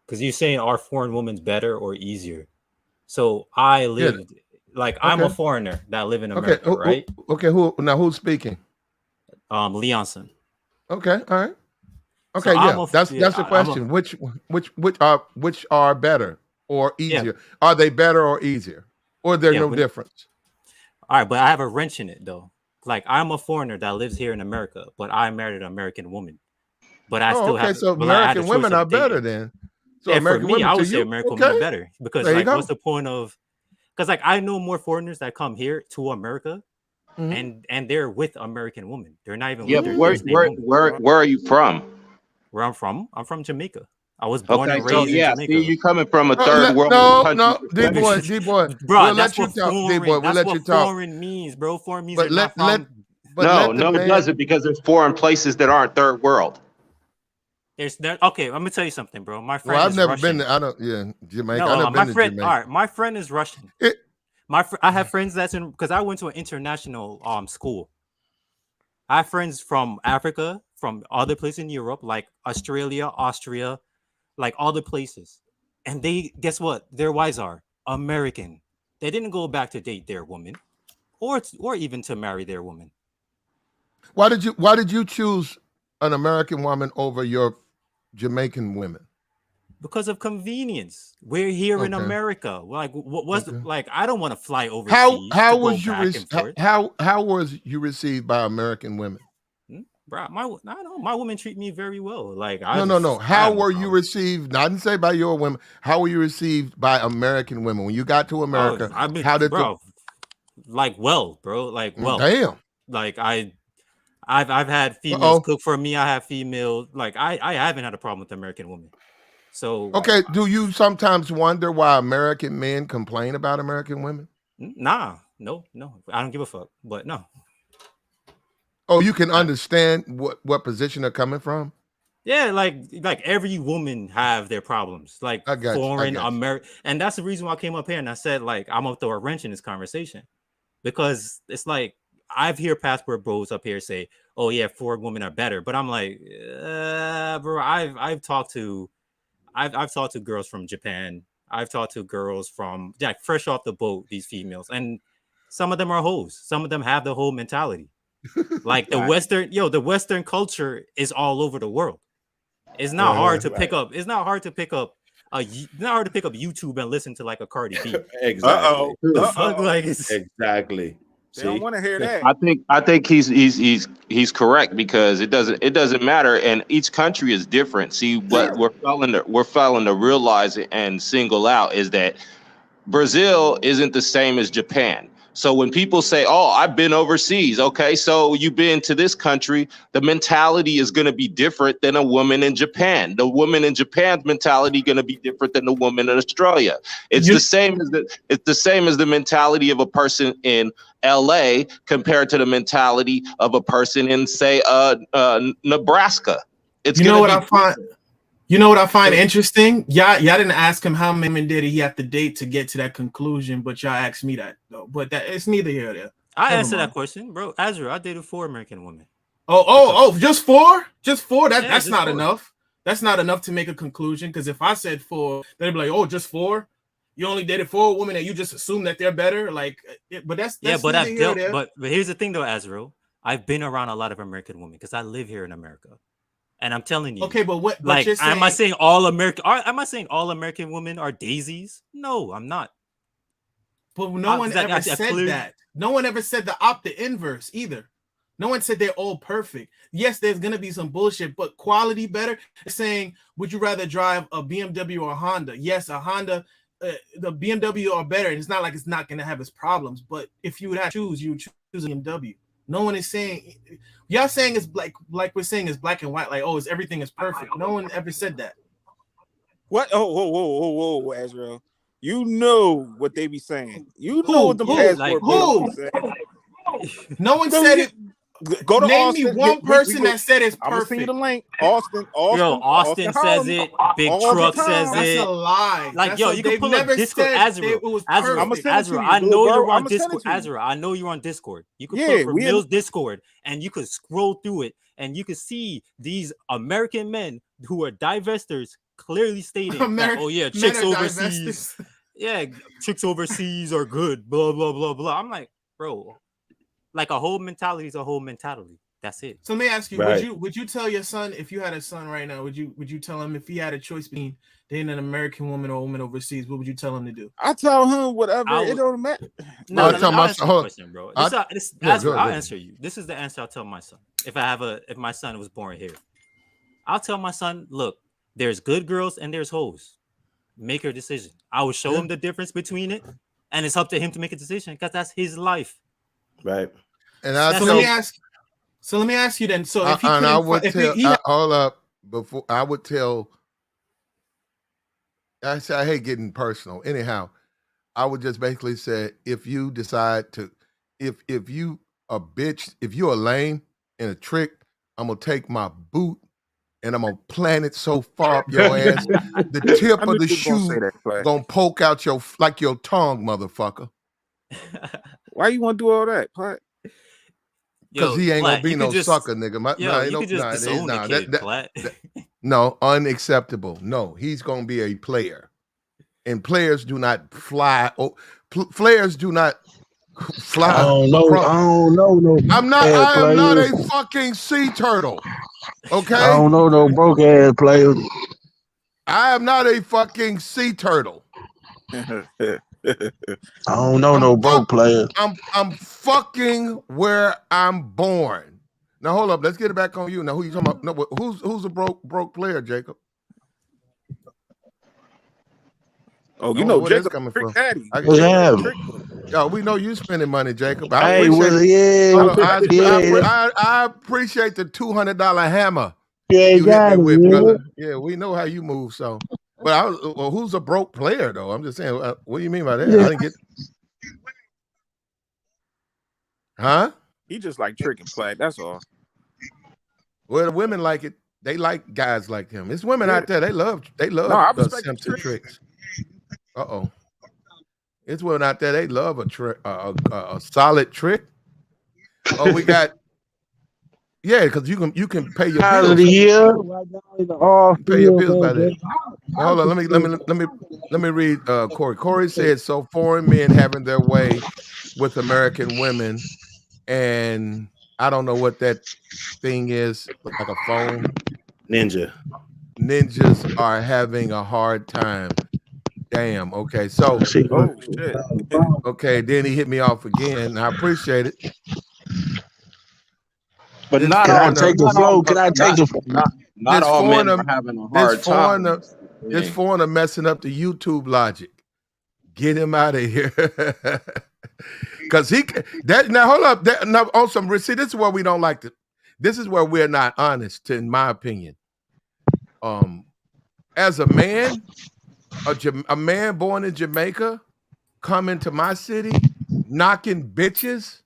Speaker 18: Because you're saying are foreign women's better or easier? So I lived, I'm a foreigner that live in America, right?
Speaker 4: Who's speaking?
Speaker 18: Leonson.
Speaker 4: Okay, all right. Okay, so that's the question. Which are better or easier? Yeah. Are they better or easier? Or there's no difference?
Speaker 18: All right, but I have a wrench in it though. Like I'm a foreigner that lives here in America, but I married an American woman. But I still have.
Speaker 4: So American women are better then. So American
Speaker 18: for me,
Speaker 4: women
Speaker 18: I would say American women are better because what's the point of? Because I know more foreigners that come here to America and they're with American women. They're not even
Speaker 20: Yeah,
Speaker 18: with their
Speaker 20: where
Speaker 18: first name woman.
Speaker 20: where are you from?
Speaker 18: Where I'm from Jamaica. I was born
Speaker 20: Okay,
Speaker 18: and
Speaker 20: so
Speaker 18: raised in
Speaker 20: yeah, see,
Speaker 18: Jamaica.
Speaker 20: you coming from a
Speaker 4: No,
Speaker 20: third world country perspective.
Speaker 4: D-boy.
Speaker 18: Bro,
Speaker 4: We'll
Speaker 18: that's
Speaker 4: let you
Speaker 18: what
Speaker 4: talk, D-boy.
Speaker 18: foreign.
Speaker 4: We'll
Speaker 18: That's
Speaker 4: let
Speaker 18: what
Speaker 4: you talk.
Speaker 18: foreign means, bro. Foreign means
Speaker 4: But
Speaker 18: they're not from.
Speaker 20: No,
Speaker 4: let the
Speaker 20: it
Speaker 4: man.
Speaker 20: doesn't, because there's foreign places that aren't third world.
Speaker 18: There's there. Okay, I'm gonna tell you something, bro. My
Speaker 4: Well,
Speaker 18: friend
Speaker 4: I've
Speaker 18: is
Speaker 4: never been
Speaker 18: Russian.
Speaker 4: to, I don't, yeah, Jamaica.
Speaker 18: No,
Speaker 4: I've never
Speaker 18: my
Speaker 4: been to
Speaker 18: friend. All
Speaker 4: Jamaica.
Speaker 18: right, my friend is Russian. I have friends that's in because I went to an international school. I have friends from Africa, from other places in Europe, like Australia, Austria, like other places. And they guess what? Their wives are American. They didn't go back to date their woman, or even to marry their woman.
Speaker 4: Why did you choose an American woman over your Jamaican women?
Speaker 18: Because of convenience. We're here in
Speaker 4: Okay.
Speaker 18: America. Like, what's
Speaker 4: Okay.
Speaker 18: like? I don't want to fly overseas
Speaker 4: How
Speaker 18: to go
Speaker 4: was you
Speaker 18: back and forth.
Speaker 4: how was you received by American women?
Speaker 18: Bro, my women treat me very well. Like
Speaker 4: No.
Speaker 18: I
Speaker 4: How
Speaker 18: have no
Speaker 4: were you
Speaker 18: problem.
Speaker 4: received? I didn't say by your women. How were you received by American women when you got to
Speaker 18: Oh,
Speaker 4: America?
Speaker 18: I've been,
Speaker 4: How did
Speaker 18: bro, like bro, like
Speaker 4: Damn.
Speaker 18: like I've had females
Speaker 4: Uh-oh.
Speaker 18: cook for me. I have female like I haven't had a problem with American women. So
Speaker 4: Okay. Do you sometimes wonder why American men complain about American women?
Speaker 18: nah, no, I don't give a fuck. But no,
Speaker 4: Oh, you can understand what position they're coming from?
Speaker 18: yeah, like every woman have their problems. Like
Speaker 4: I got you.
Speaker 18: foreign American, and that's the reason why I came up here and I said like I'm gonna throw a wrench in this conversation because it's like I've heard passport bros up here say, "Oh yeah, foreign women are better," but I'm like, bro, I've talked to girls from Japan. I've talked to girls from fresh off the boat. These females, and some of them are hoes. Some of them have the whole mentality. Like the Western culture is all over the world. It's not hard to pick up. It's not hard to pick up. Not hard to pick up YouTube and listen to like a Cardi B.
Speaker 16: Exactly.
Speaker 18: The fuck, like
Speaker 16: exactly.
Speaker 17: They don't want to hear that.
Speaker 20: I think he's correct, because it doesn't matter, and each country is different. See, what we're failing to realize and single out is that Brazil isn't the same as Japan. So when people say, "Oh, I've been overseas," okay, so you've been to this country, the mentality is going to be different than a woman in Japan. The woman in Japan's mentality going to be different than the woman in Australia. It's the same as the mentality of a person in LA compared to the mentality of a person in, say, Nebraska. It's
Speaker 15: You know what I
Speaker 20: different.
Speaker 15: find? You know what I find interesting? Y'all didn't ask him how many men did he have to date to get to that conclusion, but y'all asked me that though. But that it's neither here nor there.
Speaker 18: I
Speaker 15: Never
Speaker 18: answered
Speaker 15: mind.
Speaker 18: that question, bro. Azra, I dated 4 American women.
Speaker 15: Oh, just 4? Just 4? That's
Speaker 18: just
Speaker 15: not
Speaker 18: 4.
Speaker 15: enough. That's not enough to make a conclusion. Because if I said 4, they'd be like, "Oh, just 4? You only dated 4 women and you just assume that they're better." Like, but that's
Speaker 18: but
Speaker 15: neither here nor there.
Speaker 18: but here's the thing though, Azra. I've been around a lot of American women because I live here in America. And I'm telling you,
Speaker 15: okay, but what?
Speaker 18: Like,
Speaker 15: you're saying,
Speaker 18: am I saying all American? Am I saying all American women are daisies? No, I'm not.
Speaker 15: But no one ever said that. No one ever said the opposite inverse either. No one said they're all perfect. Yes, there's gonna be some bullshit, but quality better. Saying, would you rather drive a BMW or a Honda? Yes, a Honda. The BMW are better, and it's not like it's not gonna have its problems. But if you would have to choose, you would choose a BMW. No one is saying, y'all saying it's like we're saying it's black and white, like, oh, everything is perfect. No one ever said that.
Speaker 17: What? Oh, whoa, Azrael. You know what they be saying. You know what the passport bros be saying.
Speaker 15: No one said it.
Speaker 17: Go to
Speaker 15: Name
Speaker 17: Austin.
Speaker 15: me one person that said it's perfect.
Speaker 17: I'm gonna send you the link. Austin.
Speaker 18: Yo, Austin says it. Big Truck says it.
Speaker 15: That's a lie.
Speaker 18: Like, yo, you can pull up Discord. Azra, I know you're on Discord. Azra, I know you're on Discord. You can pull up Ramil's Discord, and you could scroll through it, and you could see these American men who are divestors clearly stating, that, "Oh yeah, chicks overseas, chicks overseas are good." Blah blah blah blah. I'm like, bro. Like a whole mentality is a whole mentality. That's it.
Speaker 15: So let me ask you: Would you tell your son, if you had a son right now, would you tell him if he had a choice between dating an American woman or a woman overseas, what would you tell him to do?
Speaker 17: I tell him whatever. It don't matter.
Speaker 18: No, I'll answer the question, bro. I'll answer you. This is the answer I'll tell my son. If my son was born here, I'll tell my son, look, there's good girls and there's hoes. Make your decision. I will show him the difference between it, and it's up to him to make a decision because that's his life.
Speaker 16: Right.
Speaker 4: And I
Speaker 15: So let me ask. So let me ask you then. So if he
Speaker 4: and I
Speaker 15: couldn't,
Speaker 4: would
Speaker 15: if
Speaker 4: tell,
Speaker 15: he had,
Speaker 4: hold up, before I would tell. I say I hate getting personal. Anyhow, I would just basically say if you decide to, if you a bitch, if you're a lame and a trick, I'm gonna take my boot and I'm gonna plant it so far up your ass, the tip
Speaker 17: I knew
Speaker 4: of the
Speaker 17: you were gonna say
Speaker 4: shoe
Speaker 17: that, Clay.
Speaker 4: gonna poke out your like your tongue, motherfucker.
Speaker 17: Why you want to do all that, Clay?
Speaker 4: Because he ain't gonna
Speaker 18: Platt,
Speaker 4: be
Speaker 18: you
Speaker 4: no
Speaker 18: could just,
Speaker 4: sucker, nigga.
Speaker 18: you could just disown the kid, Platt.
Speaker 4: No, unacceptable. No, he's gonna be a player, and players do not fly. Players do not fly.
Speaker 2: I don't know. I don't know no
Speaker 4: I'm not.
Speaker 2: ass
Speaker 4: I am not
Speaker 2: players.
Speaker 4: a fucking sea turtle. Okay.
Speaker 2: I don't know no broke ass players.
Speaker 4: I am not a fucking sea turtle.
Speaker 2: I don't know no broke players.
Speaker 4: I'm fucking where I'm born. Now hold up. Let's get it back on you. Now who you talking about? No, who's a broke player, Jacob?
Speaker 17: Oh, you know,
Speaker 4: where that's
Speaker 17: Jacob
Speaker 4: coming
Speaker 17: Trick
Speaker 4: from.
Speaker 17: Daddy.
Speaker 4: Yo, we know you spending money, Jacob. I
Speaker 2: Hey,
Speaker 4: appreciate
Speaker 2: yeah.
Speaker 4: I appreciate the $200 hammer
Speaker 2: Yeah,
Speaker 4: you hit
Speaker 2: got
Speaker 4: me
Speaker 2: it,
Speaker 4: with,
Speaker 2: yeah.
Speaker 4: brother. Yeah, we know how you move. So, but well, who's a broke player though? I'm just saying. What do you mean by that?
Speaker 2: Yeah.
Speaker 4: I didn't get. Huh?
Speaker 17: He just like tricking Platt. That's all.
Speaker 4: Well, the women like it. They like guys like him. It's women out there. They love
Speaker 17: No, I
Speaker 4: the
Speaker 17: respect the
Speaker 4: simps and
Speaker 17: trick.
Speaker 4: tricks. Uh-oh. It's women out there. They love a solid trick. Oh, we got. Yeah, because you can pay your
Speaker 2: Out
Speaker 4: bills.
Speaker 2: of the year, right now in the off
Speaker 4: Pay your
Speaker 2: field,
Speaker 4: bills by
Speaker 2: man.
Speaker 4: that. Hold on, let me read Corey. Corey said so foreign men having their way with American women, and I don't know what that thing is, like a phone.
Speaker 16: Ninja.
Speaker 4: Ninjas are having a hard time. Damn. Okay. So.
Speaker 17: Oh shit.
Speaker 4: Okay. Then he hit me off again. I appreciate it.
Speaker 20: But not
Speaker 2: Can I
Speaker 20: all.
Speaker 2: take the
Speaker 20: Not
Speaker 2: flow?
Speaker 20: all.
Speaker 2: Can I take the flow?
Speaker 20: Not all men are having a hard time.
Speaker 4: This foreigner messing up the YouTube logic. Get him out of here. Because now hold up. Now on some see, this is where we don't like to. This is where we're not honest, in my opinion. As a man, a man born in Jamaica, coming to my city, knocking bitches,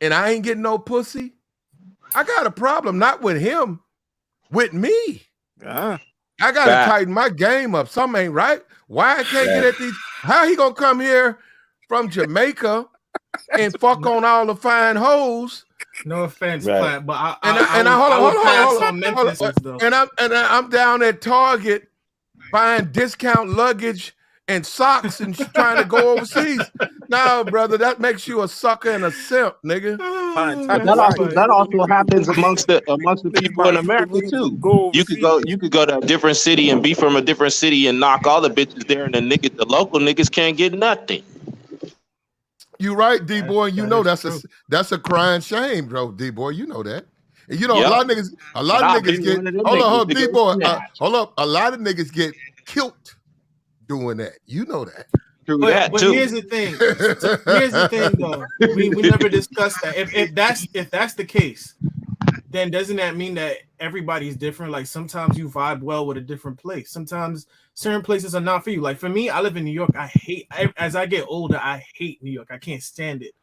Speaker 4: and I ain't getting no pussy. I got a problem, not with him, with me. I gotta tighten my game up. Something ain't right. Why I can't get at these? How he gonna come here from Jamaica and fuck on all the fine hoes?
Speaker 15: no offense,
Speaker 16: Right.
Speaker 15: Platt, but
Speaker 4: I
Speaker 15: would pass on Memphis though.
Speaker 4: And I'm down at Target buying discount luggage and socks and trying to go overseas. No, brother, that makes you a sucker and a simp, nigga.
Speaker 20: That also happens amongst the people in America too. You could go to a different city and be from a different city and knock all the bitches there, and the local niggas can't get nothing.
Speaker 4: You right, D boy. You know that's a crying shame, bro. D boy, you know that. And you know a lot of niggas get. Hold on, D boy. Hold up. A lot of niggas get killed doing that. You know that.
Speaker 15: But here's the thing. So here's the thing, though. We never discussed that. If that's the case, then doesn't that mean that everybody's different? Like sometimes you vibe well with a different place. Sometimes certain places are not for you. Like for me, I live in New York. As I get older, I hate New York. I can't stand it.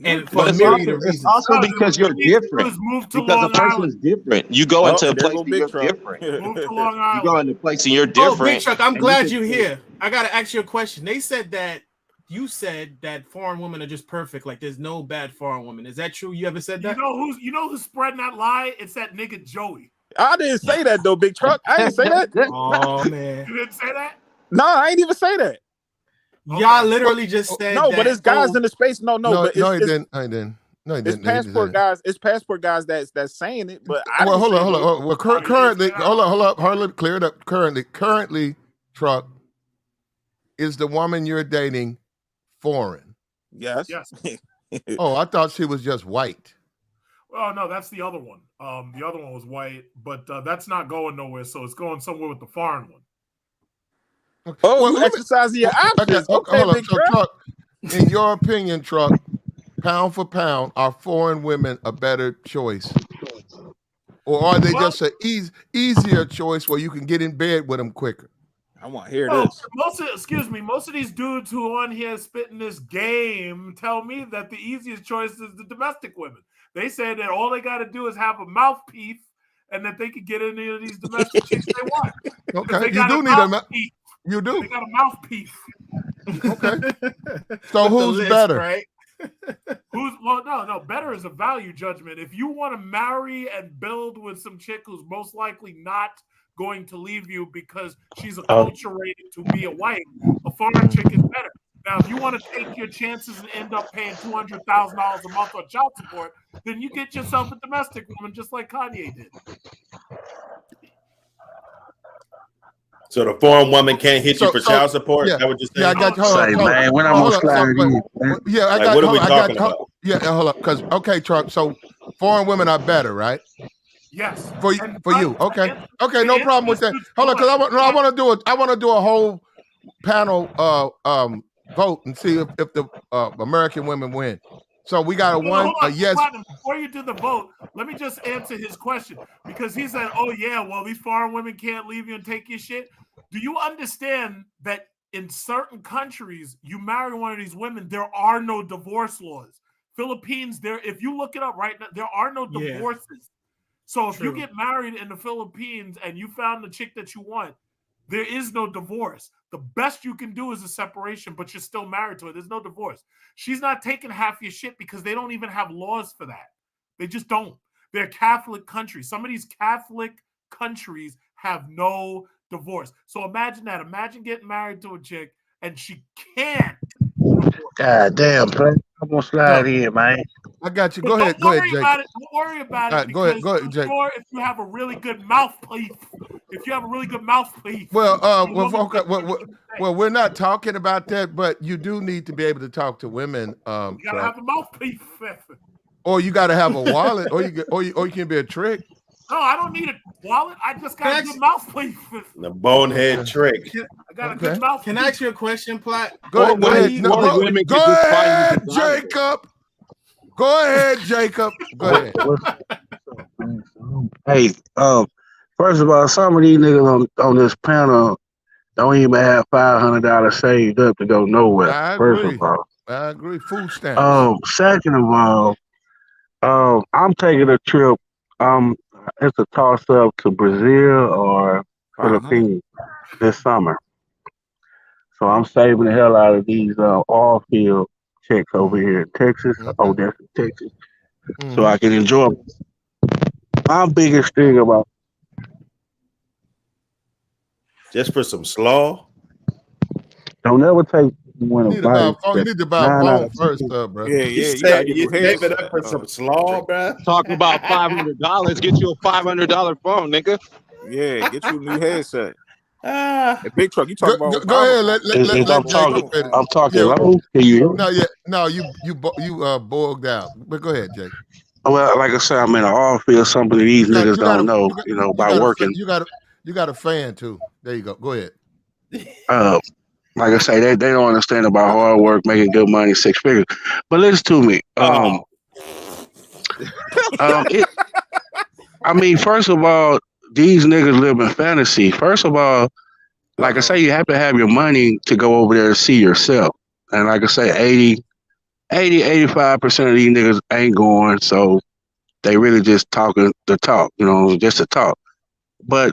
Speaker 15: And for
Speaker 20: It's also because you're different. Because a person is different. You go into a place and you're different. You go into a place and you're different.
Speaker 15: Oh, Big Truck, I'm glad you're here. I gotta ask you a question. They said that you said that foreign women are just perfect. Like there's no bad foreign women. Is that true? You ever said that?
Speaker 21: You know who's spreading that lie? It's that nigga Joey.
Speaker 17: I didn't say that though, Big Truck. I didn't say that.
Speaker 15: Oh man.
Speaker 21: You didn't say that?
Speaker 17: No, I ain't even say that.
Speaker 15: Y'all literally just said
Speaker 17: no,
Speaker 15: that,
Speaker 17: but it's guys in the space. No, but
Speaker 4: I didn't. No, he didn't.
Speaker 17: It's passport guys. It's passport guys that's saying it. But
Speaker 4: hold on. Well, currently, hold up. Clear it up. Currently, Truck, is the woman you're dating foreign?
Speaker 17: Yes.
Speaker 4: Oh, I thought she was just white.
Speaker 21: Well, no, that's the other one. The other one was white, but that's not going nowhere. So it's going somewhere with the foreign one.
Speaker 17: Oh, well, you exercising your options.
Speaker 4: Okay, hold on. So, Truck, in your opinion, Truck, pound for pound, are foreign women a better choice? Or are they just an easier choice where you can get in bed with them quicker?
Speaker 17: I want to hear
Speaker 21: this.
Speaker 17: this.
Speaker 21: Most of these dudes who are on here spitting this game tell me that the easiest choice is the domestic women. They say that all they got to do is have a mouthpiece and that they can get any of these domestic chicks they want.
Speaker 4: Okay, you do need a mouthpiece. You do.
Speaker 21: They got a mouthpiece.
Speaker 4: Okay. So who's better?
Speaker 21: Right? No. Better is a value judgment. If you want to marry and build with some chick who's most likely not going to leave you because she's acculturated to be a wife, a foreign chick is better. Now, if you want to take your chances and end up paying $200,000 a month on child support, then you get yourself a domestic woman just like Kanye did.
Speaker 16: So the foreign woman can't hit you for child support?
Speaker 4: Yeah,
Speaker 16: Is that what you're saying?
Speaker 4: yeah, I got you. Hold on,
Speaker 7: man, when I'm gonna slide in?
Speaker 4: Yeah, I
Speaker 16: Like,
Speaker 4: got.
Speaker 16: what are we
Speaker 4: I
Speaker 16: talking
Speaker 4: got.
Speaker 16: about?
Speaker 4: Yeah, hold up, because Trump. So foreign women are better, right?
Speaker 21: Yes.
Speaker 4: For you, okay, no problem with that. Hold on, because I want to do a whole panel vote and see if the American women win. So we got a yes.
Speaker 21: Before you do the vote, let me just answer his question, because he said, "Oh yeah, well these foreign women can't leave you and take your shit." Do you understand that in certain countries, you marry one of these women, there are no divorce laws? Philippines, if you look it up right now, there are no divorces. So if you get married in the Philippines and you found the chick that you want, there is no divorce. The best you can do is a separation, but you're still married to her. There's no divorce. She's not taking half your shit because they don't even have laws for that. They just don't. They're Catholic countries. Some of these Catholic countries have no divorce. So imagine that. Imagine getting married to a chick and she can't.
Speaker 7: God damn, play. I'm gonna slide in, man.
Speaker 4: I got you.
Speaker 21: But
Speaker 4: Go ahead,
Speaker 21: don't worry
Speaker 4: Jake.
Speaker 21: about it. Don't worry about it.
Speaker 4: Go ahead,
Speaker 21: I'm
Speaker 4: Jake.
Speaker 21: sure if you have a really good mouthpiece,
Speaker 4: Well, we're not talking about that, but you do need to be able to talk to women.
Speaker 21: You gotta have a mouthpiece.
Speaker 4: Or you got to have a wallet, or you can be a trick.
Speaker 21: No, I don't need a wallet. I just got a good mouthpiece.
Speaker 16: The bonehead trick.
Speaker 21: I got a good mouthpiece.
Speaker 15: Can I ask you a question, Platt?
Speaker 4: Go ahead, Jacob. Go ahead, Jacob. Go ahead.
Speaker 7: Hey, first of all, some of these niggas on this panel don't even have $500 saved up to go nowhere.
Speaker 4: I
Speaker 7: First
Speaker 4: agree.
Speaker 7: of all,
Speaker 4: I agree. Food stamps.
Speaker 7: Second of all, I'm taking a trip. It's a toss up to Brazil or Philippines this summer. So I'm saving the hell out of these oil field chicks over here in Texas. Oh, that's in Texas. So I can enjoy them. My biggest thing about
Speaker 16: just for some slaw.
Speaker 7: Don't ever take one
Speaker 4: You need to buy a phone first, bro.
Speaker 16: Yeah. You save it up for some slaw, bro.
Speaker 20: Talking about $500, get you a $500 phone, nigga.
Speaker 17: Yeah, get you a new headset. Big truck, you talking about?
Speaker 4: Go ahead. Let Jacob finish.
Speaker 7: I'm talking low. Can you hear me?
Speaker 4: No, you bogged out. But go ahead, Jake.
Speaker 7: Well, like I said, I'm in an oil field. Some of these niggas don't know, by working.
Speaker 4: You got a fan too. There you go. Go ahead.
Speaker 7: Like I say, they don't understand about hard work, making good money, 6 figures. But listen to me. I mean, first of all, these niggas live in fantasy. First of all, like I say, you have to have your money to go over there to see yourself. And like I say, 85% of these niggas ain't going, so they really just talking the talk, just to talk. But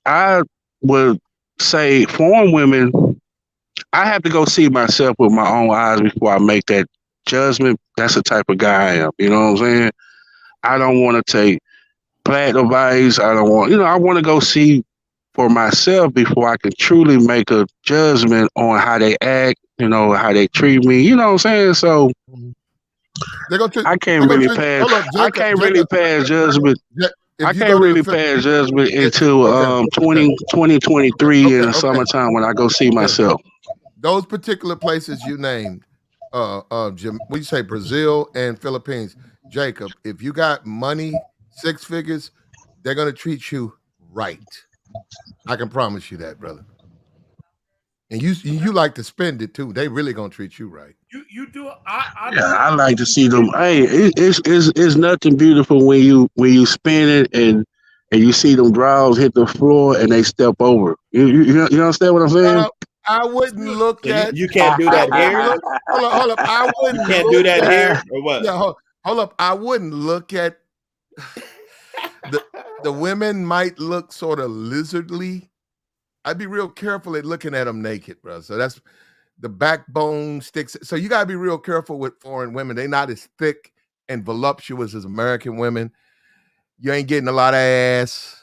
Speaker 7: I would say foreign women, I have to go see myself with my own eyes before I make that judgment. That's the type of guy I am. You know what I'm saying? I don't want to take bad advice. I don't want, I want to go see for myself before I can truly make a judgment on how they act, how they treat me. You know what I'm saying? So I can't really pass. I can't really pass judgment. I can't really pass judgment until 2023 in the summertime when I go see myself.
Speaker 4: Those particular places you named, Jim, we say Brazil and Philippines. Jacob, if you got money, 6 figures, they're gonna treat you right. I can promise you that, brother. And you like to spend it too. They really gonna treat you right.
Speaker 21: You do.
Speaker 7: I like to see them. Hey, it's nothing beautiful when you spin it and you see them draws hit the floor and they step over. You understand what I'm saying?
Speaker 4: I wouldn't look
Speaker 16: So
Speaker 4: at.
Speaker 16: you can't do that here.
Speaker 4: Hold up. I wouldn't.
Speaker 16: You can't
Speaker 4: look
Speaker 16: do that
Speaker 4: at,
Speaker 16: here or what?
Speaker 4: Yeah, hold up. I wouldn't look at. The women might look sort of lizardly. I'd be real careful at looking at them naked, bro. So that's the backbone sticks. So you gotta be real careful with foreign women. They're not as thick and voluptuous as American women. You ain't getting a lot of ass.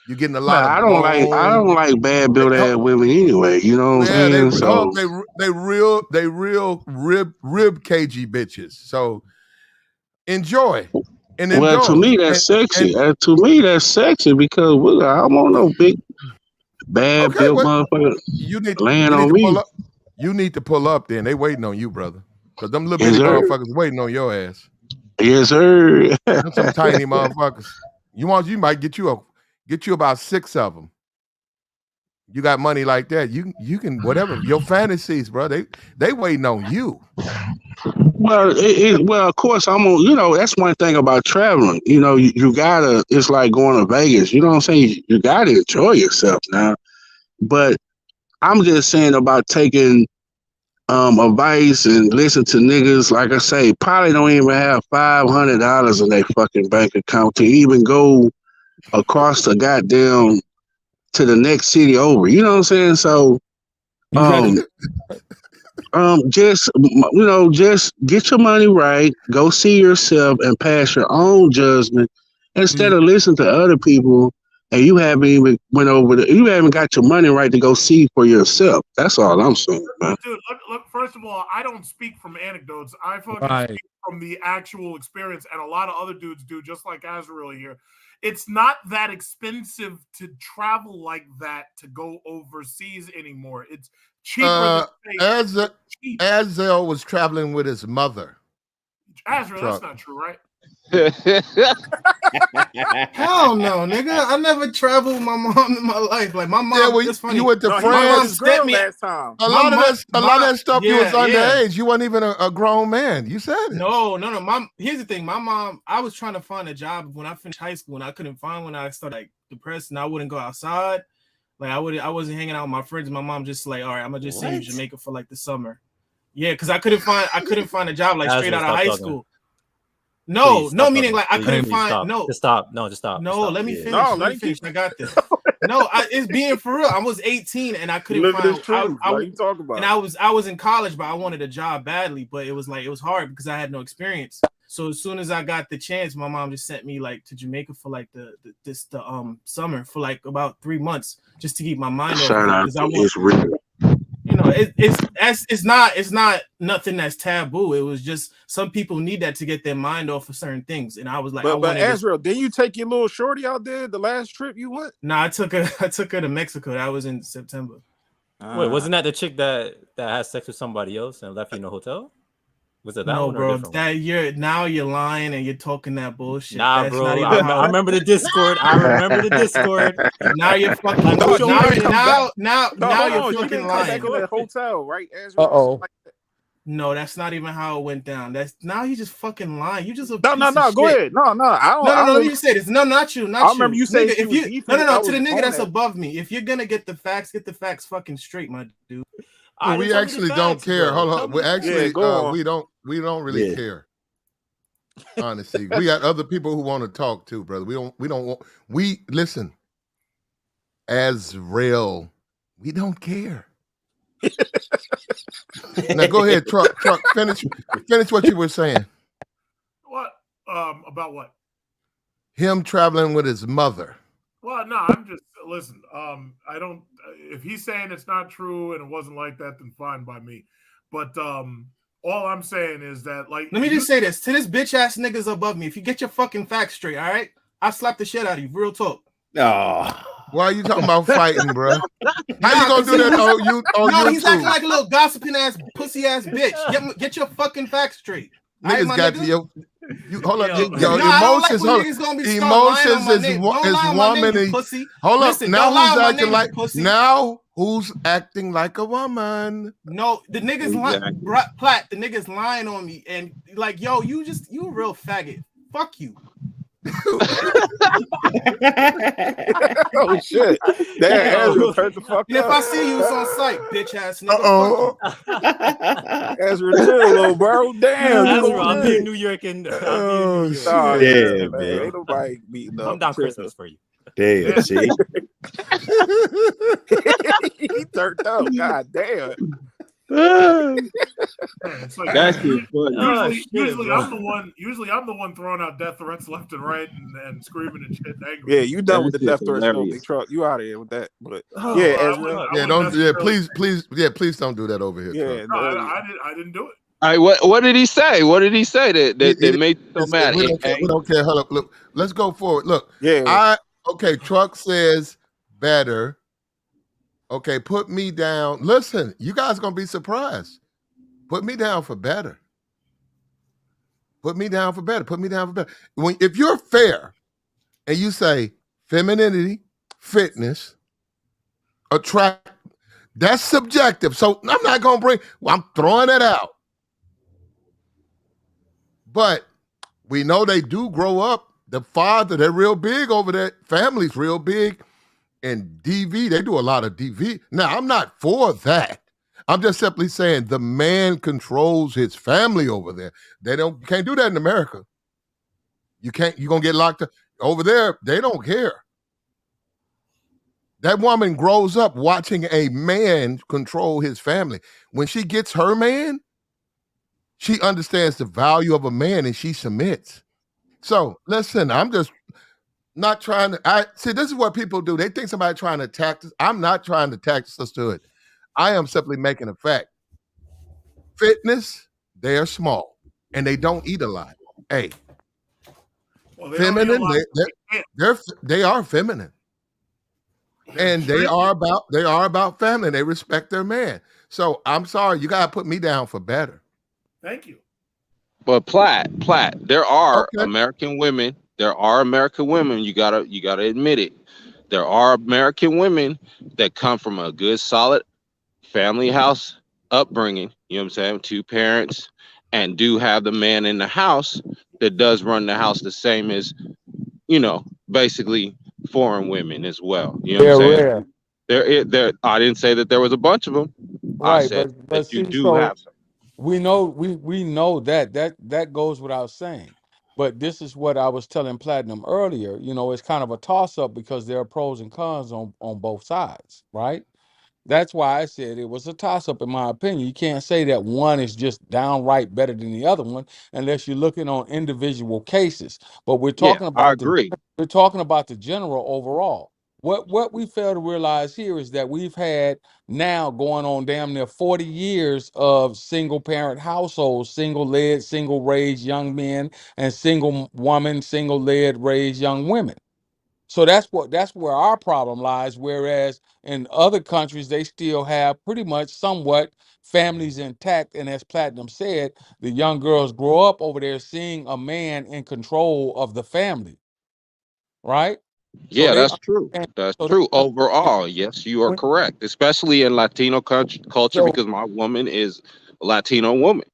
Speaker 4: You're getting a lot of
Speaker 7: I
Speaker 4: bone.
Speaker 7: don't like bad built ass women anyway. You know what I'm saying? So
Speaker 4: they real rib cagey bitches. So enjoy and indulge.
Speaker 7: Well, to me that's sexy. To me that's sexy because I don't want no big bad built motherfucker laying on me.
Speaker 4: You need to pull up then. They waiting on you, brother. Because them little
Speaker 7: Yes,
Speaker 4: bitty
Speaker 7: sir.
Speaker 4: motherfuckers waiting on your ass.
Speaker 7: Yes, sir.
Speaker 4: Them some tiny motherfuckers. You might get you about 6 of them. You got money like that. You can whatever your fantasies, bro. They waiting on you.
Speaker 7: Well, well, of course, I'm on. You know, that's one thing about traveling. You know, you gotta. It's like going to Vegas. You know what I'm saying? You gotta enjoy yourself now. But I'm just saying about taking advice and listen to niggas. Like I say, probably don't even have $500 in their fucking bank account to even go across the goddamn to the next city over. You know what I'm saying? So, just get your money right, go see yourself and pass your own judgment instead of listening to other people and you haven't even you haven't got your money right to go see for yourself. That's all I'm saying, man.
Speaker 21: Dude, look, first of all, I don't speak from anecdotes. I fucking speak from the actual experience, and a lot of other dudes do, just like Azrael here. It's not that expensive to travel like that to go overseas anymore. It's cheaper than
Speaker 4: Azrael was traveling with his mother.
Speaker 21: Azrael, that's not true, right?
Speaker 15: Hell no, nigga. I never traveled with my mom in my life. Like my mom,
Speaker 4: it's funny. You went to France.
Speaker 15: My mom stepped me
Speaker 17: last time.
Speaker 4: A lot of that stuff. You was underage. You weren't even a grown man. You said it.
Speaker 15: No. Here's the thing. My mom. I was trying to find a job when I finished high school, and I couldn't find one. I started like depressed, and I wouldn't go outside. Like I wasn't hanging out with my friends. My mom just like, all right, I'm gonna just stay in Jamaica for like the summer. Yeah, because I couldn't find a job like straight out of high school. No, meaning like I couldn't find.
Speaker 18: Just stop.
Speaker 15: No, let me finish. Let me finish. I got this. No, it's being for real. I was 18 and I couldn't find.
Speaker 17: What you talking about?
Speaker 15: And I was in college, but I wanted a job badly. But it was hard because I had no experience. So as soon as I got the chance, my mom just sent me like to Jamaica for like the summer for like about 3 months just to keep my mind off because I want. You know, it's not nothing that's taboo. It was just some people need that to get their mind off of certain things. And I was like,
Speaker 17: but Azrael, didn't you take your little shorty out there the last trip you went?
Speaker 15: No, I took her to Mexico. That was in September.
Speaker 18: Wait, wasn't that the chick that had sex with somebody else and left you in the hotel? Was it that
Speaker 15: no,
Speaker 18: one?
Speaker 15: Bro, you're lying and you're talking that bullshit.
Speaker 18: Nah, that's bro. I remember the Discord.
Speaker 15: Now you're fucking. Now you're fucking lying.
Speaker 17: Go to the hotel, right?
Speaker 15: Uh-oh. No, that's not even how it went down. Now you just fucking lying. You just
Speaker 17: no. Go ahead. No.
Speaker 15: No. Let me say this. No, not you. Not
Speaker 17: I remember you saying
Speaker 15: if you. No. To the nigga that's above me. If you're gonna get the facts fucking straight, my dude.
Speaker 4: We actually don't care. Hold on. We actually we don't really care. Honestly, we got other people who want to talk too, brother. We listen. Azrael, we don't care. Now go ahead, truck. Finish what you were saying.
Speaker 21: What? About what?
Speaker 4: Him traveling with his mother.
Speaker 21: Well, no, I'm just listen. I don't. If he's saying it's not true and it wasn't like that, then fine by me. But all I'm saying is that, like,
Speaker 15: let me just say this to this bitch ass niggas above me. If you get your fucking facts straight, all right, I'll slap the shit out of you. Real talk.
Speaker 16: Oh.
Speaker 4: Why are you talking about fighting, bro? How you gonna do that on you?
Speaker 15: No, he's acting like a little gossiping ass, pussy ass bitch. Get your fucking facts straight.
Speaker 4: Niggas got to your. Hold up, emotions. Emotions is woman. Hold up, now Who's acting like a woman?
Speaker 15: No, the niggas Platt, the niggas lying on me and like, yo, you a real faggot. Fuck you.
Speaker 17: Oh shit! Damn, Ezra turned the fuck
Speaker 15: And if
Speaker 17: up.
Speaker 15: I see you, it's on sight, bitch ass nigga.
Speaker 17: Fuck you. Ezra, chill, little bro. Damn, you
Speaker 18: Ezra,
Speaker 17: go
Speaker 18: I'll be
Speaker 17: good.
Speaker 18: in New York and I'll be in New York.
Speaker 17: Nah,
Speaker 16: Yeah,
Speaker 17: man.
Speaker 16: man.
Speaker 17: Ain't nobody beating up.
Speaker 18: I'm down
Speaker 17: Chill.
Speaker 18: Christmas for you.
Speaker 16: Damn, see?
Speaker 17: He turned up. God damn.
Speaker 21: It's like
Speaker 20: That shit's funny.
Speaker 21: usually I'm the one throwing out death threats left and right and screaming and shit angry.
Speaker 17: Yeah, you done with the
Speaker 20: That shit's
Speaker 17: death threats, though,
Speaker 20: hilarious.
Speaker 17: big truck. You out of here with that. But
Speaker 21: Oh,
Speaker 17: yeah,
Speaker 21: I
Speaker 17: Ezra.
Speaker 21: wouldn't
Speaker 4: Yeah, don't. Yeah,
Speaker 21: necessarily-
Speaker 4: please don't do that over here,
Speaker 17: Yeah,
Speaker 4: Truck.
Speaker 21: No, I didn't do it.
Speaker 20: All right, what did he say? What did he say that made you so mad?
Speaker 4: We don't care. Hold up. Look, let's go forward. Look,
Speaker 17: Yeah.
Speaker 4: Truck says better. Okay, put me down. Listen, you guys gonna be surprised. Put me down for better. Put me down for better. Put me down for better. If you're fair and you say femininity, fitness, attract, that's subjective. So I'm not gonna I'm throwing it out. But we know they do grow up. The father, they're real big over there. Family's real big. And DV, they do a lot of DV. Now, I'm not for that. I'm just simply saying the man controls his family over there. Can't do that in America. You're gonna get locked up. Over there, they don't care. That woman grows up watching a man control his family. When she gets her man, she understands the value of a man and she submits. So listen, I'm just not trying to. See, this is what people do. They think somebody trying to attack us. I'm not trying to attack sisterhood. I am simply making a fact. Fitness, they are small and they don't eat a lot. Hey,
Speaker 21: Well, they
Speaker 4: feminine,
Speaker 21: don't eat a lot.
Speaker 4: they are feminine. And they are about family. They respect their man. So I'm sorry, you gotta put me down for better.
Speaker 21: Thank you.
Speaker 20: But Platt, there are
Speaker 4: Okay.
Speaker 20: American women. There are American women. You gotta admit it. There are American women that come from a good, solid family house upbringing. You know what I'm saying? 2 parents, and do have the man in the house that does run the house the same as, basically foreign women as well. You know what I'm
Speaker 19: They're
Speaker 20: saying?
Speaker 19: rare.
Speaker 20: There. I didn't say that there was a bunch of them. I
Speaker 19: Right,
Speaker 20: said
Speaker 19: but
Speaker 20: that you
Speaker 19: see,
Speaker 20: do
Speaker 19: so
Speaker 20: have some.
Speaker 19: we know that goes without saying. But this is what I was telling Platinum earlier. It's kind of a toss up because there are pros and cons on both sides, right? That's why I said it was a toss up in my opinion. You can't say that one is just downright better than the other one unless you're looking on individual cases. But we're
Speaker 20: Yeah,
Speaker 19: talking
Speaker 20: I
Speaker 19: about
Speaker 20: agree.
Speaker 19: the general overall. What we fail to realize here is that we've had now going on damn near 40 years of single parent households, single led, single raised young men, and single woman, single led raised young women. So that's where our problem lies. Whereas in other countries, they still have pretty much somewhat families intact. And as Platinum said, the young girls grow up over there seeing a man in control of the family, right? So
Speaker 20: Yeah,
Speaker 19: they
Speaker 20: that's true.
Speaker 19: understand.
Speaker 20: That's
Speaker 19: So
Speaker 20: true.
Speaker 19: they understand.
Speaker 20: Overall, yes, you are
Speaker 19: When-
Speaker 20: correct. Especially in Latino culture,
Speaker 19: So
Speaker 20: because my woman is a Latino woman.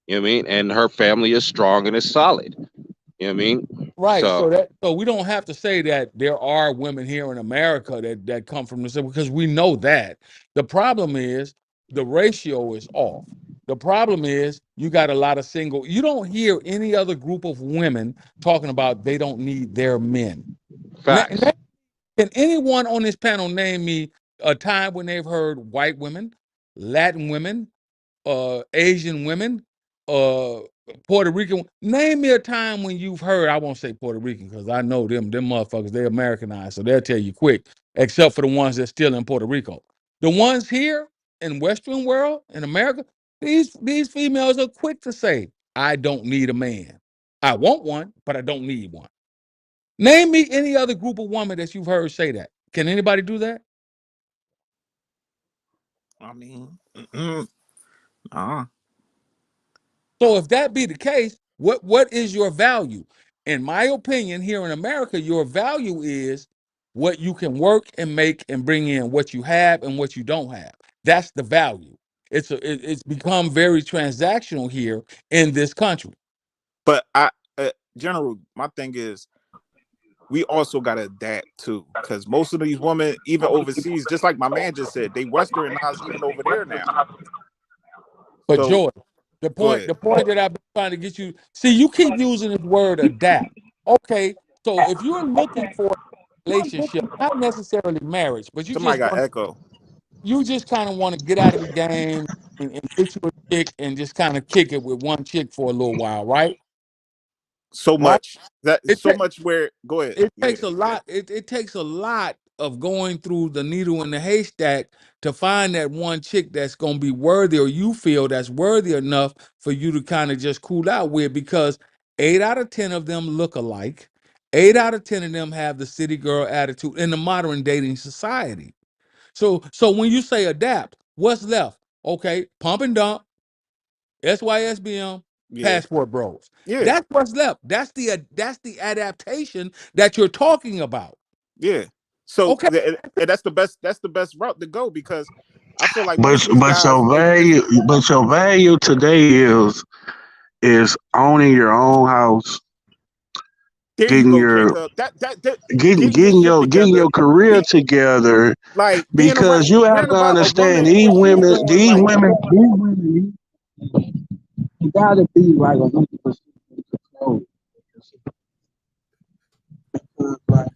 Speaker 20: You know what I mean? And her family is strong and is solid. You know what I mean?
Speaker 19: right.
Speaker 20: So
Speaker 19: So we don't have to say that there are women here in America that come from this because we know that. The problem is the ratio is off. The problem is you got a lot of single. You don't hear any other group of women talking about they don't need their men.
Speaker 20: facts.
Speaker 19: Can anyone on this panel name me a time when they've heard white women, Latin women, Asian women, uh, Puerto Rican. Name me a time when you've heard. I won't say Puerto Rican because I know them motherfuckers. They're Americanized, so they'll tell you quick. Except for the ones that's still in Puerto Rico. The ones here in Western world in America, these females are quick to say, "I don't need a man. I want one, but I don't need one." Name me any other group of women that you've heard say that. Can anybody do that?
Speaker 17: I mean, nah.
Speaker 19: So if that be the case, what is your value? In my opinion, here in America, your value is what you can work and make and bring in, what you have and what you don't have. That's the value. It's become very transactional here in this country.
Speaker 17: But General, my thing is, we also gotta adapt too, because most of these women, even overseas, just like my man just said, they westernized even over there now.
Speaker 19: But
Speaker 17: So
Speaker 19: Joy, the point that I've been trying to get you, see, you keep using this word adapt. Okay, so if you're looking for a relationship, not necessarily marriage, but
Speaker 17: somebody got echo.
Speaker 19: you just kind of want to get out of the game and get you a chick and just kind of kick it with one chick for a little while, right?
Speaker 17: So
Speaker 19: Right?
Speaker 17: much that
Speaker 19: It
Speaker 17: so
Speaker 19: ta-
Speaker 17: much where go ahead.
Speaker 19: it
Speaker 17: Yeah.
Speaker 19: takes a lot. It takes a lot of going through the needle in the haystack to find that one chick that's gonna be worthy, or you feel that's worthy enough for you to kind of just cool out with, because 8 out of 10 of them look alike. 8 out of 10 of them have the city girl attitude in the modern dating society. So when you say adapt, what's left? Okay, pump and dump, SYSBM,
Speaker 17: Yeah.
Speaker 19: passport bros.
Speaker 17: Yeah.
Speaker 19: That's what's left. That's the adaptation that you're talking about.
Speaker 17: Yeah. So
Speaker 19: Okay.
Speaker 17: and that's the best route to go, because I feel like most
Speaker 7: But
Speaker 17: of these
Speaker 7: but
Speaker 17: guys,
Speaker 7: your value today is owning your own house,
Speaker 17: there you
Speaker 7: getting
Speaker 17: go,
Speaker 7: your
Speaker 17: Jacob. That getting your shit
Speaker 7: getting
Speaker 17: together.
Speaker 7: your career together,
Speaker 17: Like
Speaker 7: because you have to
Speaker 17: worrying about a
Speaker 7: understand
Speaker 17: woman what she's doing, like
Speaker 7: these women, you gotta be like 100% control. Like,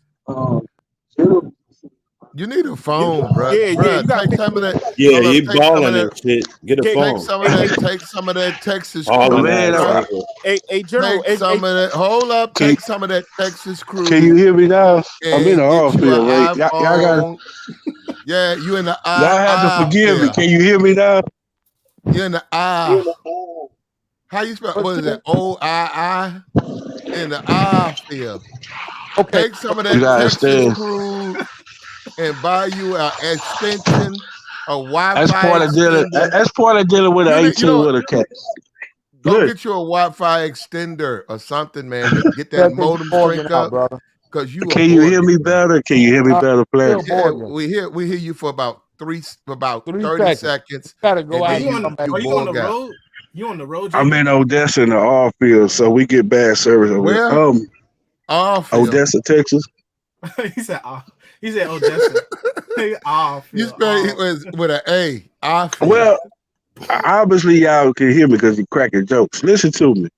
Speaker 4: You need a phone, bruh.
Speaker 17: yeah,
Speaker 4: Bruh,
Speaker 17: you gotta
Speaker 4: take
Speaker 17: pick
Speaker 4: some of that.
Speaker 16: Yeah,
Speaker 4: Hold up,
Speaker 16: you
Speaker 4: take some of
Speaker 16: balling
Speaker 4: that.
Speaker 16: and shit. Get a
Speaker 4: Take
Speaker 16: phone.
Speaker 4: some of that. Take some of that Texas
Speaker 16: Balling
Speaker 4: cruise,
Speaker 7: man,
Speaker 16: ass
Speaker 4: bruh.
Speaker 16: nigga.
Speaker 17: a general,
Speaker 4: Take some of that. Hold up,
Speaker 7: can
Speaker 4: take some of that Texas
Speaker 7: can you
Speaker 4: cruise
Speaker 7: hear me now? I'm in the
Speaker 4: and get
Speaker 7: oil
Speaker 4: you an
Speaker 7: field, right? Y'all got
Speaker 4: iPhone. Yeah, you in the
Speaker 7: y'all have to
Speaker 4: I
Speaker 7: forgive me.
Speaker 4: field.
Speaker 7: Can you hear me now?
Speaker 4: You're in the I. How you spell? What is that? OII in the I field.
Speaker 19: Okay.
Speaker 4: Take some of
Speaker 7: You
Speaker 4: that
Speaker 7: gotta
Speaker 4: Texas
Speaker 7: stay.
Speaker 4: cruise and buy you an extension, a
Speaker 7: That's
Speaker 4: Wi-Fi
Speaker 7: part of dealing.
Speaker 4: extender.
Speaker 7: That's part of dealing with an
Speaker 4: You know
Speaker 7: 18
Speaker 4: what?
Speaker 7: with a cat.
Speaker 4: Go
Speaker 7: Look,
Speaker 4: get you a Wi-Fi extender or something, man. Get that
Speaker 19: That's
Speaker 4: modem
Speaker 19: Morgan
Speaker 4: shrink
Speaker 19: out,
Speaker 4: up,
Speaker 19: brother.
Speaker 4: because you are
Speaker 7: can you hear
Speaker 4: gorgeous,
Speaker 7: me
Speaker 4: man.
Speaker 7: better? Can you hear me better,
Speaker 19: Still
Speaker 7: Pledge?
Speaker 4: Yeah,
Speaker 19: Morgan.
Speaker 4: we hear you for about about
Speaker 19: 3
Speaker 4: 30
Speaker 19: seconds.
Speaker 4: seconds,
Speaker 19: Gotta go
Speaker 4: and
Speaker 21: Are
Speaker 19: out
Speaker 4: then
Speaker 19: and
Speaker 21: you
Speaker 19: come
Speaker 21: on?
Speaker 19: back.
Speaker 4: you
Speaker 21: Are you on the
Speaker 4: bug out.
Speaker 21: road? You on the road,
Speaker 7: I'm
Speaker 21: Jacob?
Speaker 7: in Odessa in the oil field, so we get bad service over here.
Speaker 4: Where? Ourfield.
Speaker 7: Odessa, Texas.
Speaker 21: he said. He said Odessa.
Speaker 4: You
Speaker 21: Phil.
Speaker 4: spell it with an A. Ourfield.
Speaker 7: Well, obviously y'all can hear me because you're cracking jokes. Listen to me.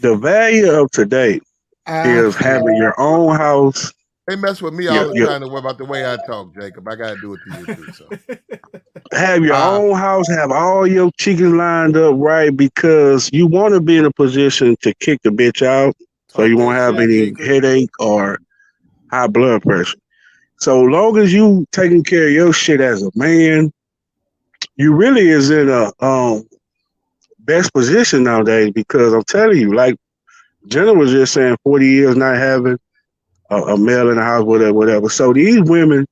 Speaker 7: The value of today is
Speaker 4: Ourfield.
Speaker 7: having your own house.
Speaker 4: They mess with me
Speaker 7: Your,
Speaker 4: all the
Speaker 7: your,
Speaker 4: time to worry about the way I talk, Jacob. I gotta do it to you too. So
Speaker 7: have your
Speaker 4: I
Speaker 7: own house, have all your chickens lined up right, because you want to be in a position to kick the bitch out, so
Speaker 17: talk
Speaker 7: you won't
Speaker 17: that
Speaker 7: have
Speaker 17: shit,
Speaker 7: any
Speaker 17: Jacob.
Speaker 7: headache or high blood pressure. So long as you taking care of your shit as a man, you really is in a best position nowadays, because I'm telling you, like Jenna was just saying, 40 years not having a male in the house, whatever, whatever. So these women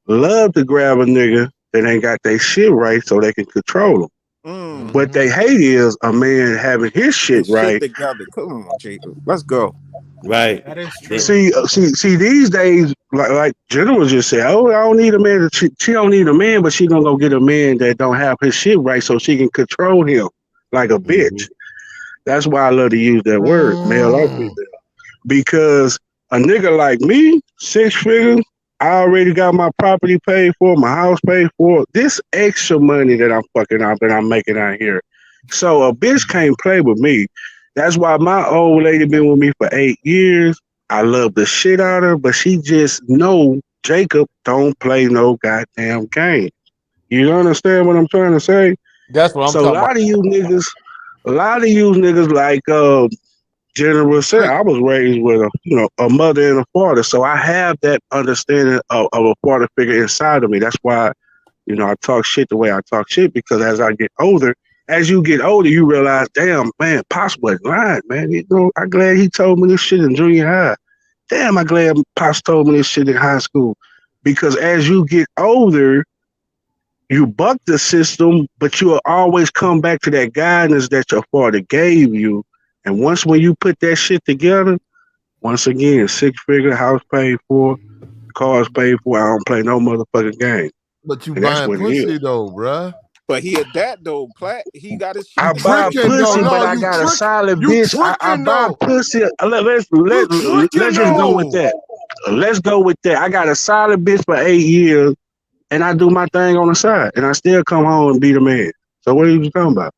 Speaker 7: love to grab a nigga that ain't got their shit right so they can control them. What they hate is a man having his shit
Speaker 17: His shit
Speaker 7: right.
Speaker 17: together. Come on, Jacob. Let's go.
Speaker 16: Right.
Speaker 21: That is true.
Speaker 7: See, these days, like Jenna was just saying, oh, I don't need a man. She don't need a man, but she gonna go get a man that don't have his shit right so she can control him like a bitch. That's why I love to use that word, male or female. Because a nigga like me, 6 figures, I already got my property paid for, my house paid for. This extra money that I'm fucking up and I'm making out here. So a bitch can't play with me. That's why my old lady been with me for 8 years. I love the shit out of her, but she just know Jacob don't play no goddamn game. You understand what I'm trying to say?
Speaker 19: That's what I'm
Speaker 7: So
Speaker 19: talking about.
Speaker 7: a lot of you niggas like General said, I was raised with a mother and a father, so I have that understanding of a father figure inside of me. That's why, I talk shit the way I talk shit, because as you get older, you realize, damn, man, Pops wasn't lying, man. I'm glad he told me this shit in junior high. Damn, I'm glad Pops told me this shit in high school. Because as you get older, you buck the system, but you'll always come back to that guidance that your father gave you. And when you put that shit together, once again, 6-figure, house paid for, car's paid for. I don't play no motherfucking game.
Speaker 4: But you
Speaker 7: And that's
Speaker 4: buying
Speaker 7: what it is.
Speaker 4: pussy though, bruh.
Speaker 17: But he at that though, Plat. He got his
Speaker 7: I
Speaker 17: shit
Speaker 4: You
Speaker 7: buy
Speaker 17: together.
Speaker 4: tricking though.
Speaker 7: pussy, but
Speaker 4: No,
Speaker 7: I
Speaker 4: you
Speaker 7: got a solid
Speaker 4: you
Speaker 7: bitch. I
Speaker 4: tricking
Speaker 7: buy
Speaker 4: though.
Speaker 7: pussy.
Speaker 4: You tricking
Speaker 7: Let's just go with
Speaker 4: though.
Speaker 7: that. Let's go with that. I got a solid bitch for 8 years, and I do my thing on the side, and I still come home and be the man. So what are you talking about?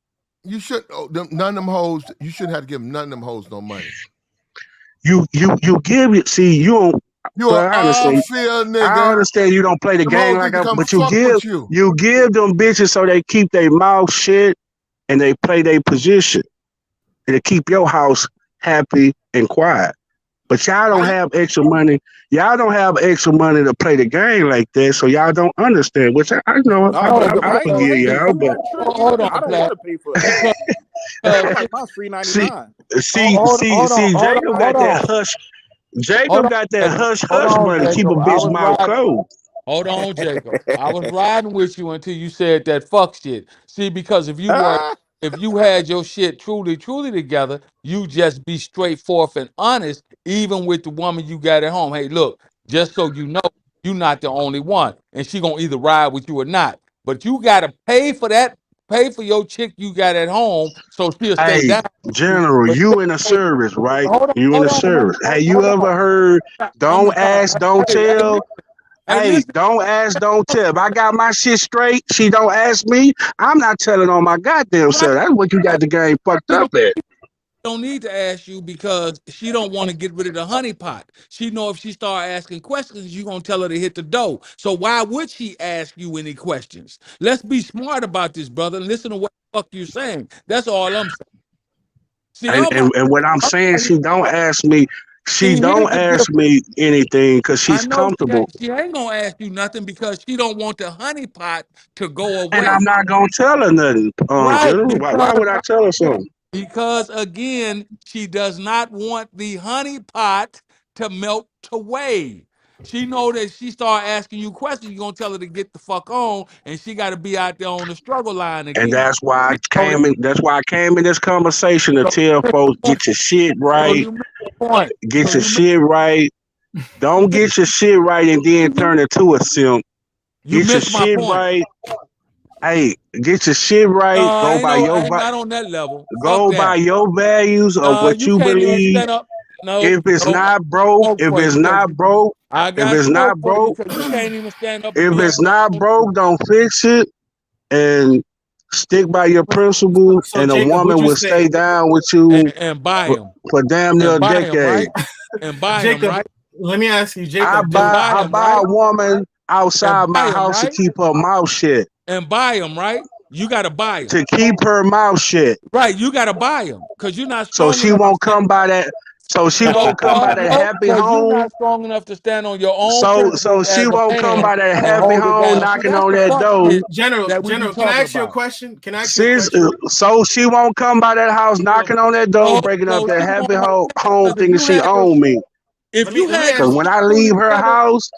Speaker 4: You should none of them hoes. You shouldn't have to give none of them hoes no money.
Speaker 7: You give it. See, you don't.
Speaker 4: You
Speaker 7: Well,
Speaker 4: an all field
Speaker 7: I
Speaker 4: nigga.
Speaker 7: understand you don't play the
Speaker 4: Them
Speaker 7: game
Speaker 4: hoes
Speaker 7: like
Speaker 4: need to
Speaker 7: I,
Speaker 4: come
Speaker 7: but
Speaker 4: fuck with you.
Speaker 7: you give them bitches so they keep their mouth shut and they play their position and to keep your house happy and quiet. But y'all don't have extra money. Y'all don't have extra money to play the game like that, so y'all don't understand. Which I know
Speaker 17: No,
Speaker 7: I,
Speaker 17: but
Speaker 7: I, I
Speaker 17: I ain't gonna
Speaker 7: forgive
Speaker 17: lie.
Speaker 7: y'all,
Speaker 17: You
Speaker 7: but
Speaker 17: got trick.
Speaker 19: Hold on,
Speaker 17: I don't
Speaker 19: Black.
Speaker 17: want to pay for.
Speaker 19: Because
Speaker 17: I like my free
Speaker 7: see,
Speaker 17: 99.
Speaker 7: see, Jacob
Speaker 19: hold
Speaker 7: got that
Speaker 19: on.
Speaker 7: hush.
Speaker 19: Hold
Speaker 7: Jacob
Speaker 19: on,
Speaker 7: got that
Speaker 19: Jacob.
Speaker 7: hush
Speaker 19: Hold
Speaker 7: hush
Speaker 19: on,
Speaker 7: money. Keep a
Speaker 19: Jacob.
Speaker 7: bitch mouth closed.
Speaker 19: Hold on, Jacob. I was riding with you until you said that fuck shit. See, because if you had your shit truly together, you just be straightforward and honest, even with the woman you got at home. Hey, look, just so you know, you're not the only one, and she gonna either ride with you or not. But you gotta pay for your chick you got at home, so she'll stay
Speaker 7: Hey,
Speaker 19: down with you.
Speaker 7: General,
Speaker 19: But
Speaker 7: you in a service, right? You in
Speaker 19: hold
Speaker 7: a
Speaker 19: on, man.
Speaker 7: service. Hey, you
Speaker 19: Hold on.
Speaker 7: ever heard?
Speaker 19: I'm
Speaker 7: Don't
Speaker 19: the top.
Speaker 7: ask, don't
Speaker 19: Listen.
Speaker 7: tell.
Speaker 19: Hey,
Speaker 7: Hey,
Speaker 19: listen.
Speaker 7: don't ask, don't tell. If I got my shit straight, she don't ask me. I'm not telling on my goddamn self. That's what you got the game fucked up at.
Speaker 19: Don't need to ask you because she don't want to get rid of the honey pot. She know if she start asking questions, you gonna tell her to hit the dough. So why would she ask you any questions? Let's be smart about this, brother, and listen to what the fuck you're saying. That's all I'm saying. See,
Speaker 7: And what I'm saying, she don't ask me. She
Speaker 19: see, here's
Speaker 7: don't
Speaker 19: the
Speaker 7: ask
Speaker 19: difference.
Speaker 7: me anything because
Speaker 19: I
Speaker 7: she's
Speaker 19: know
Speaker 7: comfortable.
Speaker 19: she ain't gonna ask you nothing because she don't want the honey pot to go
Speaker 7: And I'm
Speaker 19: away.
Speaker 7: not gonna tell her nothing,
Speaker 19: Right,
Speaker 7: General. Why would I tell her something?
Speaker 19: because again, she does not want the honey pot to melt away. She know that she start asking you questions, you're gonna tell her to get the fuck on, and she got to be out there on the struggle line
Speaker 7: And
Speaker 19: again.
Speaker 7: that's why I came in this conversation to
Speaker 19: So,
Speaker 7: tell folks, get your shit
Speaker 19: so
Speaker 7: right,
Speaker 19: you missed the point.
Speaker 7: get
Speaker 19: So
Speaker 7: your
Speaker 19: you missed,
Speaker 7: shit right. Don't get your shit right and then turn into a simp.
Speaker 19: you
Speaker 7: Get your
Speaker 19: missed my
Speaker 7: shit
Speaker 19: point.
Speaker 7: right. Hey, get your shit right.
Speaker 19: I ain't no, I ain't not on that level. Fuck
Speaker 7: go by
Speaker 19: that.
Speaker 7: your values of what
Speaker 19: You
Speaker 7: you
Speaker 19: can't even
Speaker 7: believe.
Speaker 19: stand up. No,
Speaker 7: If it's
Speaker 19: no,
Speaker 7: not broke,
Speaker 19: smoke for you because I
Speaker 7: if
Speaker 19: got
Speaker 7: it's
Speaker 19: smoke
Speaker 7: not
Speaker 19: for you
Speaker 7: broke,
Speaker 19: because you can't even stand up and
Speaker 7: if
Speaker 19: be up
Speaker 7: it's
Speaker 19: there
Speaker 7: not broke, don't fix it and stick by your principle.
Speaker 21: So
Speaker 7: And a
Speaker 21: Jacob, would
Speaker 7: woman
Speaker 21: you
Speaker 7: will
Speaker 21: say,
Speaker 7: stay down with you
Speaker 19: and buy them
Speaker 7: for damn near
Speaker 19: and
Speaker 7: a
Speaker 19: buy them
Speaker 7: decade.
Speaker 19: right and buy them
Speaker 21: Jacob?
Speaker 19: right
Speaker 21: Let me ask you,
Speaker 7: I
Speaker 21: Jacob.
Speaker 19: and
Speaker 21: Do
Speaker 19: buy them
Speaker 7: buy
Speaker 19: right
Speaker 7: a woman
Speaker 19: and
Speaker 7: outside
Speaker 19: buy
Speaker 7: my
Speaker 19: them
Speaker 7: house to
Speaker 19: right
Speaker 7: keep her mouth shut.
Speaker 19: and buy them right. You got to buy them
Speaker 7: To keep her mouth shut.
Speaker 19: right. You got to buy them because you're not
Speaker 7: So
Speaker 19: strong
Speaker 7: she
Speaker 19: enough to
Speaker 7: won't
Speaker 19: stand.
Speaker 7: come by that. So she
Speaker 19: No,
Speaker 7: won't come by that
Speaker 19: no,
Speaker 7: happy
Speaker 19: because you're
Speaker 7: home.
Speaker 19: not strong enough to stand on your own
Speaker 7: So
Speaker 19: principles
Speaker 7: she
Speaker 19: as a
Speaker 7: won't come
Speaker 19: man
Speaker 7: by that
Speaker 19: and
Speaker 7: happy
Speaker 19: hold it
Speaker 7: home
Speaker 19: down. See,
Speaker 7: knocking
Speaker 19: that's
Speaker 7: on
Speaker 19: the
Speaker 7: that
Speaker 19: fuck
Speaker 7: door.
Speaker 19: shit
Speaker 21: General,
Speaker 19: that we be
Speaker 21: General, can I
Speaker 19: talking
Speaker 21: ask you a
Speaker 19: about.
Speaker 21: question? Can I ask you a
Speaker 7: Since
Speaker 21: question?
Speaker 7: so she won't come by that house
Speaker 21: So,
Speaker 7: knocking on that door,
Speaker 19: No,
Speaker 7: breaking up
Speaker 19: no,
Speaker 7: that
Speaker 19: she
Speaker 7: happy
Speaker 19: won't
Speaker 7: home
Speaker 19: because if
Speaker 7: thinking
Speaker 19: you
Speaker 7: she
Speaker 19: had your
Speaker 7: own me.
Speaker 19: if you
Speaker 21: let me
Speaker 19: had
Speaker 7: Cause
Speaker 19: your
Speaker 21: ask.
Speaker 7: when
Speaker 19: shit
Speaker 7: I
Speaker 19: truly
Speaker 7: leave her
Speaker 19: together.
Speaker 7: house,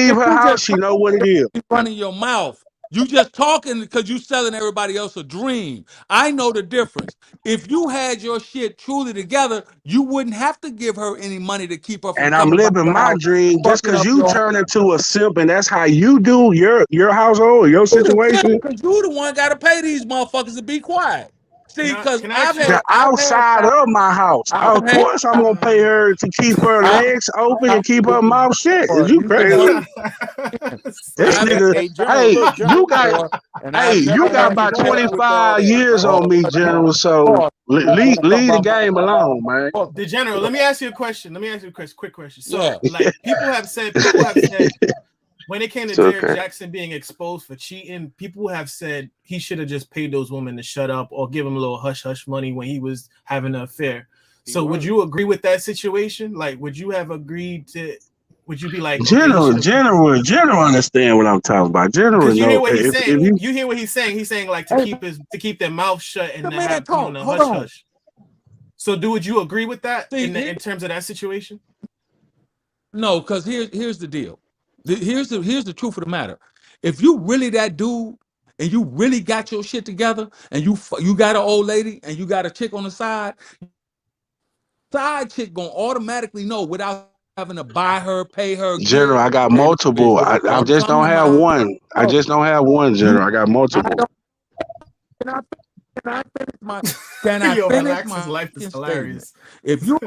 Speaker 19: If you just
Speaker 7: she know what it is.
Speaker 19: running your mouth. You just talking because you selling everybody else a dream. I know the difference. If you had your shit truly together, you wouldn't have to give her any money to keep her from
Speaker 7: And I'm
Speaker 19: coming by
Speaker 7: living
Speaker 19: your
Speaker 7: my
Speaker 19: house,
Speaker 7: dream just
Speaker 19: fucking
Speaker 7: cause
Speaker 19: up
Speaker 7: you
Speaker 19: your
Speaker 7: turn into a simp and that's how you do your household, your situation.
Speaker 19: because you the one got to pay these motherfuckers to be quiet. See, because
Speaker 21: Can I ask you?
Speaker 7: The outside of my house.
Speaker 19: I've
Speaker 7: Of
Speaker 19: had
Speaker 7: course I'm gonna pay her to keep her
Speaker 19: I,
Speaker 7: legs open
Speaker 19: I,
Speaker 7: and keep her mouth shut. Is you
Speaker 19: you can
Speaker 7: crazy?
Speaker 19: work.
Speaker 7: This
Speaker 19: I've
Speaker 7: nigga,
Speaker 19: had
Speaker 17: Hey, General,
Speaker 7: hey,
Speaker 17: look,
Speaker 7: you
Speaker 17: General.
Speaker 7: got
Speaker 19: before, and
Speaker 7: hey,
Speaker 19: I've
Speaker 7: you
Speaker 19: never
Speaker 17: Let me
Speaker 7: got
Speaker 19: had
Speaker 17: be
Speaker 19: to
Speaker 7: about
Speaker 19: pay.
Speaker 17: honest with all
Speaker 7: 25
Speaker 17: that.
Speaker 7: years on me, General. So
Speaker 19: You want to talk
Speaker 7: leave the
Speaker 19: about
Speaker 7: game alone, man.
Speaker 21: The General, let me ask you a question. Let me ask you a question, quick question.
Speaker 19: yeah.
Speaker 21: So, like, people have said, when it came to
Speaker 7: It's
Speaker 21: Derek
Speaker 7: okay.
Speaker 21: Jackson being exposed for cheating, people have said he should have just paid those women to shut up or give him a little hush hush money when he was having an affair. So, would you agree with that situation? Like, would you have agreed to? Would you be like, okay, he should have?
Speaker 7: General understand what I'm talking about. General
Speaker 21: Because you hear
Speaker 7: know
Speaker 21: what he's
Speaker 7: if
Speaker 21: saying.
Speaker 7: you
Speaker 21: You hear what he's saying. He's saying like
Speaker 19: Hey,
Speaker 21: to keep their mouth shut and
Speaker 19: the
Speaker 21: to
Speaker 19: man
Speaker 21: have
Speaker 19: talk.
Speaker 21: the
Speaker 19: Hold
Speaker 21: hush
Speaker 19: on.
Speaker 21: hush. So, would you agree with that
Speaker 19: See,
Speaker 21: in terms of that situation?
Speaker 19: no, because here's the deal. Here's the truth of the matter. If you really that dude and you really got your shit together and you got an old lady and you got a chick on the side chick gonna automatically know without having to buy her, pay her
Speaker 7: General,
Speaker 19: good.
Speaker 7: I got
Speaker 19: Hey,
Speaker 7: multiple. I
Speaker 19: I'm
Speaker 7: just don't
Speaker 19: talking
Speaker 7: have
Speaker 19: about.
Speaker 7: one. I just don't have one, General. I got multiple.
Speaker 19: Can I finish my? Can I
Speaker 21: Yo,
Speaker 19: finish
Speaker 21: Alexis'
Speaker 19: my
Speaker 21: life is
Speaker 19: statement?
Speaker 21: hilarious.
Speaker 19: If you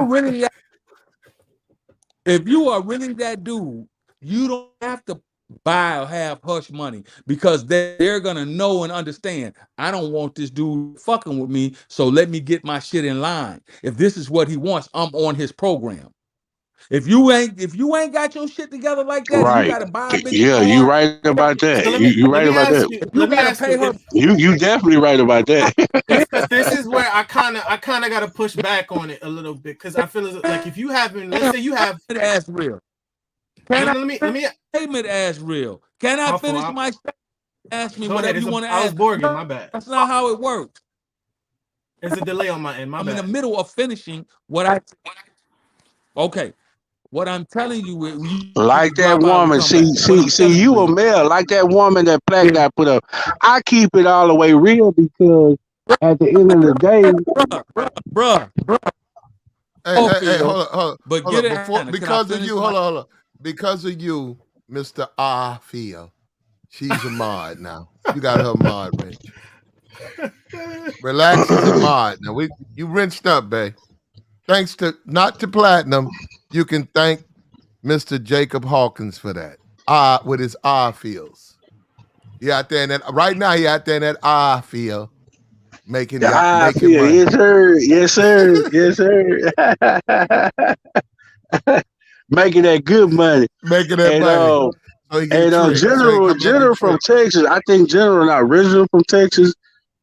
Speaker 19: are really that dude, you don't have to buy or have hush money because they're gonna know and understand. I don't want this dude fucking with me, so let me get my shit in line. If this is what he wants, I'm on his program. If you ain't got your shit together like that, and you
Speaker 7: Right.
Speaker 19: got to buy a bitch
Speaker 7: Yeah,
Speaker 19: a
Speaker 7: you
Speaker 19: car,
Speaker 7: right about that.
Speaker 21: So
Speaker 7: You
Speaker 21: let
Speaker 7: right
Speaker 21: me
Speaker 7: about
Speaker 21: ask
Speaker 7: that.
Speaker 21: you.
Speaker 19: if you
Speaker 21: Let me
Speaker 19: got to
Speaker 21: ask you
Speaker 19: pay her,
Speaker 21: if
Speaker 7: You definitely right about that.
Speaker 21: because this is where I kind of got to push back on it a little bit because I feel like if you haven't, let's say you have.
Speaker 19: ass real.
Speaker 21: No,
Speaker 19: Can I
Speaker 21: no, let
Speaker 19: finish
Speaker 21: me.
Speaker 19: my statement as real? Can I
Speaker 21: My
Speaker 19: finish
Speaker 21: fault.
Speaker 19: my statement? Ask me
Speaker 21: Go ahead.
Speaker 19: whatever you want to
Speaker 21: I was
Speaker 19: ask.
Speaker 21: Borging.
Speaker 19: No,
Speaker 21: My bad.
Speaker 19: that's not how it works.
Speaker 21: There's a delay on my end. My
Speaker 19: I'm in the
Speaker 21: bad.
Speaker 19: middle of finishing what I. Okay, what I'm telling you is you need to
Speaker 7: Like that
Speaker 19: drop out and
Speaker 7: woman.
Speaker 19: come back. What I'm
Speaker 7: See,
Speaker 19: telling
Speaker 7: you
Speaker 19: you
Speaker 7: a
Speaker 19: is,
Speaker 7: male. Like that woman that Black guy put up. I keep it all the way real because at the end of the day,
Speaker 19: bruh,
Speaker 4: Hey,
Speaker 19: feel, but
Speaker 4: hold
Speaker 19: get
Speaker 4: up.
Speaker 19: it,
Speaker 4: Before
Speaker 19: Hannah. Can I
Speaker 4: because of
Speaker 19: finish
Speaker 4: you,
Speaker 19: my?
Speaker 4: hold on. Because of you, Mr. I feel. She's a mod now. You got her mod wrench. Relax is a mod. Now you rinsed up, babe. Thanks to not to platinum, you can thank Mr. Jacob Hawkins for that. With his feels. He out there in that right now. He out there in that feel making
Speaker 7: I
Speaker 4: making
Speaker 7: feel
Speaker 4: money.
Speaker 7: yes, sir, yes, sir, yes, sir. Making that good money.
Speaker 4: Making that
Speaker 7: And
Speaker 4: money. So he get tricked. So he
Speaker 7: General
Speaker 4: come back and
Speaker 7: From
Speaker 4: trick.
Speaker 7: Texas. I think General not original from Texas,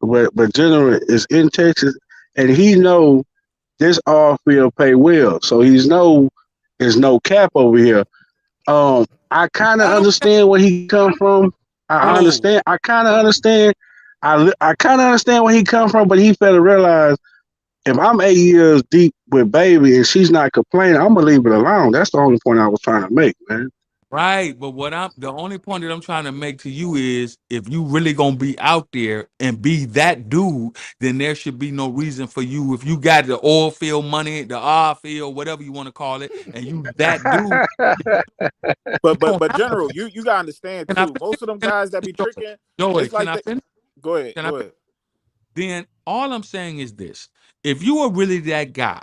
Speaker 7: but General is in Texas, and he know this all field pay well. So he's there's no cap over here. I kind of understand where he come from. I
Speaker 19: Oh,
Speaker 7: understand. I kind of understand. I kind of understand where he come from, but he failed to realize if I'm 8 years deep with baby and she's not complaining, I'm gonna leave it alone. That's the only point I was trying to make, man.
Speaker 19: right, but the only point that I'm trying to make to you is if you really gonna be out there and be that dude, then there should be no reason for you if you got the oil field money, the oil field, whatever you want to call it, and you that dude.
Speaker 17: But General, you gotta understand
Speaker 19: Can I
Speaker 17: too.
Speaker 19: finish?
Speaker 17: Most of them
Speaker 19: Can I
Speaker 17: guys that be
Speaker 19: finish, Joey?
Speaker 17: tricking,
Speaker 19: Joey,
Speaker 17: it's
Speaker 19: can
Speaker 17: like
Speaker 19: I
Speaker 17: that.
Speaker 19: finish?
Speaker 17: Go ahead,
Speaker 19: Can I
Speaker 17: go
Speaker 19: finish?
Speaker 17: ahead.
Speaker 19: Then all I'm saying is this: if you are really that guy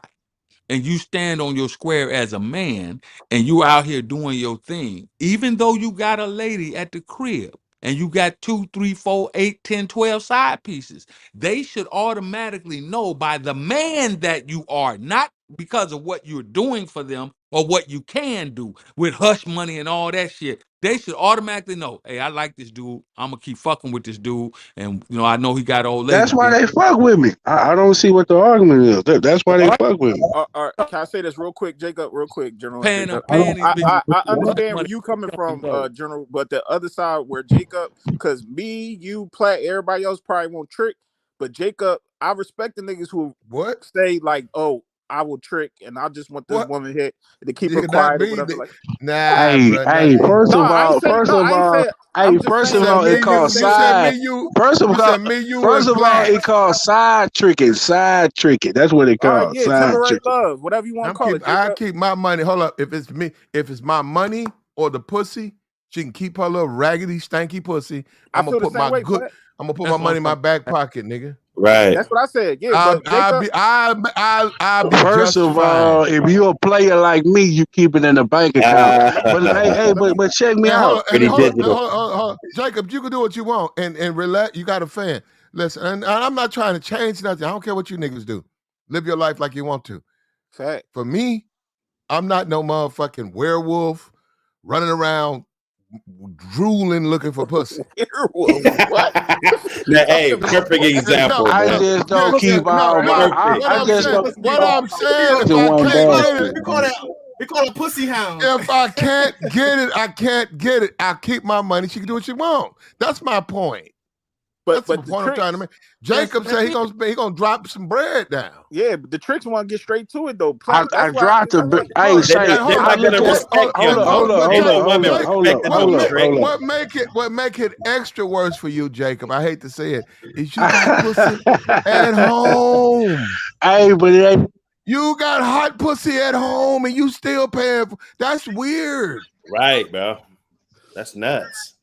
Speaker 19: and you stand on your square as a man and you out here doing your thing, even though you got a lady at the crib and you got 2, 3, 4, 8, 10, 12 side pieces, they should automatically know by the man that you are, not because of what you're doing for them or what you can do with hush money and all that shit. They should automatically know, hey, I like this dude. I'm gonna keep fucking with this dude. And I know he got old
Speaker 7: That's
Speaker 19: lady.
Speaker 7: why
Speaker 19: Then
Speaker 7: they fuck with me. I don't see what the argument is. That's why they fuck with me.
Speaker 17: Can I say this real quick, Jacob? Real quick, General and
Speaker 19: paying
Speaker 17: Jacob.
Speaker 19: these bitches
Speaker 17: I
Speaker 19: hush
Speaker 17: understand where
Speaker 19: money.
Speaker 17: you coming from, General, but the other side where Jacob, because me, you, Platt, everybody else probably won't trick, but Jacob, I respect the niggas who say like, oh, I will trick and I just want this woman hit to keep her
Speaker 4: Nigga, not
Speaker 17: quiet or
Speaker 4: me.
Speaker 17: whatever. Like,
Speaker 4: Nah, bro, not me.
Speaker 7: First
Speaker 17: no,
Speaker 7: of
Speaker 17: I ain't
Speaker 7: all,
Speaker 17: saying
Speaker 7: first
Speaker 17: no,
Speaker 7: of
Speaker 17: I ain't
Speaker 7: all,
Speaker 17: saying. I'm just
Speaker 4: You
Speaker 7: first
Speaker 17: saying
Speaker 7: of
Speaker 4: said
Speaker 7: all,
Speaker 4: me,
Speaker 7: it called
Speaker 4: you said me,
Speaker 7: side.
Speaker 4: you.
Speaker 7: First of
Speaker 4: You
Speaker 7: all,
Speaker 4: said me, you,
Speaker 7: first
Speaker 4: and
Speaker 7: of all,
Speaker 4: Platt.
Speaker 7: it called side tricking. Side tricking. That's what it
Speaker 17: all right,
Speaker 7: called.
Speaker 17: yeah,
Speaker 7: Side
Speaker 17: temporary
Speaker 7: tricking.
Speaker 17: love, whatever you want to call it,
Speaker 4: I
Speaker 17: Jacob.
Speaker 4: keep my money. Hold up. If it's me, if it's my money or the pussy, she can keep her little raggedy, stanky pussy.
Speaker 17: I feel the same way, Platt.
Speaker 4: I'm gonna put
Speaker 19: That's
Speaker 4: my
Speaker 19: what I'm
Speaker 4: money in my
Speaker 19: talking
Speaker 4: back
Speaker 19: about.
Speaker 4: pocket, nigga.
Speaker 16: Right.
Speaker 17: That's what I said. Yeah, but Jacob,
Speaker 4: I'll be
Speaker 7: First
Speaker 4: just
Speaker 7: of
Speaker 4: fine.
Speaker 7: all, if you a player like me, you keep it in the bank account. But hey, but check me
Speaker 4: And
Speaker 7: out.
Speaker 16: Pretty digital.
Speaker 4: hold on. Jacob, you can do what you want and relax. You got a fan. Listen, and I'm not trying to change nothing. I don't care what you niggas do. Live your life like you want to.
Speaker 17: fact.
Speaker 4: For me, I'm not no motherfucking werewolf running around drooling looking for pussy.
Speaker 17: Werewolf. What?
Speaker 16: Now,
Speaker 17: Talking
Speaker 16: hey,
Speaker 17: about
Speaker 16: perfect example,
Speaker 7: I
Speaker 16: man.
Speaker 7: just
Speaker 4: Yeah,
Speaker 7: don't keep all my.
Speaker 16: Perfect.
Speaker 4: What
Speaker 7: I
Speaker 4: I'm
Speaker 7: just
Speaker 4: saying,
Speaker 7: don't keep
Speaker 4: what
Speaker 7: all
Speaker 4: I'm saying,
Speaker 7: my
Speaker 4: if
Speaker 7: eggs in
Speaker 4: I
Speaker 7: one
Speaker 4: can't get
Speaker 7: basket.
Speaker 4: it,
Speaker 21: We call it pussy hound.
Speaker 4: if I can't get it, I can't get it. I'll keep my money. She can do what she want. That's my point. That's the
Speaker 17: But the
Speaker 4: point I'm trying to
Speaker 17: tricks,
Speaker 4: make. Jacob said he gonna drop some bread down.
Speaker 17: yeah, but the tricks want to get straight to it though.
Speaker 7: I
Speaker 17: That's why
Speaker 7: dropped a bit. Hey,
Speaker 4: Hold on,
Speaker 7: say
Speaker 4: hold
Speaker 16: They're
Speaker 4: on.
Speaker 7: I
Speaker 16: not
Speaker 7: look
Speaker 16: gonna
Speaker 7: at.
Speaker 16: respect
Speaker 7: Hold
Speaker 16: him
Speaker 7: up,
Speaker 16: though.
Speaker 7: hold up,
Speaker 16: Ain't
Speaker 7: hold up,
Speaker 16: no
Speaker 7: hold
Speaker 16: women
Speaker 7: up, hold up,
Speaker 16: respecting him
Speaker 7: hold
Speaker 16: for
Speaker 7: up,
Speaker 16: trick.
Speaker 7: hold up.
Speaker 4: What make it extra worse for you, Jacob? I hate to say it. Is you got pussy at home.
Speaker 7: Hey, but it ain't.
Speaker 4: You got hot pussy at home and you still paying for that's weird.
Speaker 16: Right, bro. That's nuts.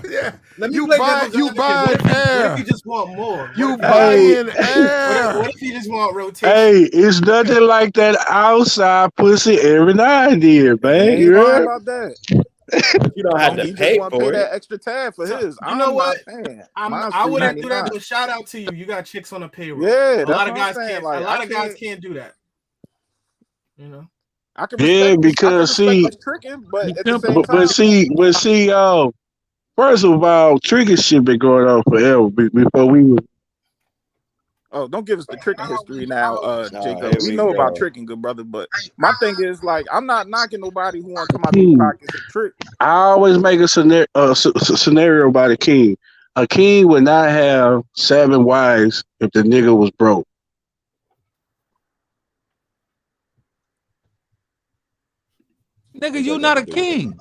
Speaker 4: Yeah.
Speaker 15: Let me
Speaker 4: You
Speaker 15: play
Speaker 4: buy
Speaker 15: devil's advocate. What if you just want more?
Speaker 4: You
Speaker 7: Hey,
Speaker 4: buying air.
Speaker 15: What if you just want rotation?
Speaker 7: hey, it's nothing like that outside pussy every now and then,
Speaker 17: He
Speaker 7: man.
Speaker 17: ain't
Speaker 7: You
Speaker 17: lying
Speaker 7: heard?
Speaker 17: about that.
Speaker 16: You don't have to
Speaker 17: He just
Speaker 16: pay
Speaker 17: want to pay
Speaker 16: for
Speaker 17: that
Speaker 16: it.
Speaker 17: extra tab for
Speaker 15: So,
Speaker 17: his.
Speaker 15: you know
Speaker 17: I'm
Speaker 15: what?
Speaker 17: not paying. Mine's
Speaker 15: I wouldn't do that,
Speaker 17: $3.99.
Speaker 15: but shout out to you. You got chicks on the payroll.
Speaker 17: Yeah,
Speaker 15: A
Speaker 17: that's
Speaker 15: lot
Speaker 17: what
Speaker 15: of
Speaker 17: I'm
Speaker 15: guys
Speaker 17: saying.
Speaker 15: can't.
Speaker 17: Like
Speaker 15: A lot of guys can't do that. You know.
Speaker 17: I can
Speaker 7: Yeah,
Speaker 17: respect this. I can
Speaker 7: because
Speaker 17: respect
Speaker 7: see,
Speaker 17: this tricking, but
Speaker 19: You
Speaker 17: at the same
Speaker 19: simple.
Speaker 7: but
Speaker 17: time,
Speaker 7: see, first of all, trigger shit been going on forever before we was.
Speaker 17: oh, don't give us the tricking history now,
Speaker 16: Oh,
Speaker 17: Jacob.
Speaker 16: here
Speaker 17: We
Speaker 16: we
Speaker 17: know about
Speaker 16: go.
Speaker 17: tricking, good brother. But my thing is, like, I'm not knocking nobody who want to come out their
Speaker 7: King.
Speaker 17: pockets and trick.
Speaker 7: I always make a scenario about a king. A king would not have 7 wives if the nigga was broke.
Speaker 19: Nigga,
Speaker 16: What's
Speaker 19: you
Speaker 16: that got
Speaker 19: not
Speaker 16: to
Speaker 19: a
Speaker 16: do with
Speaker 19: king.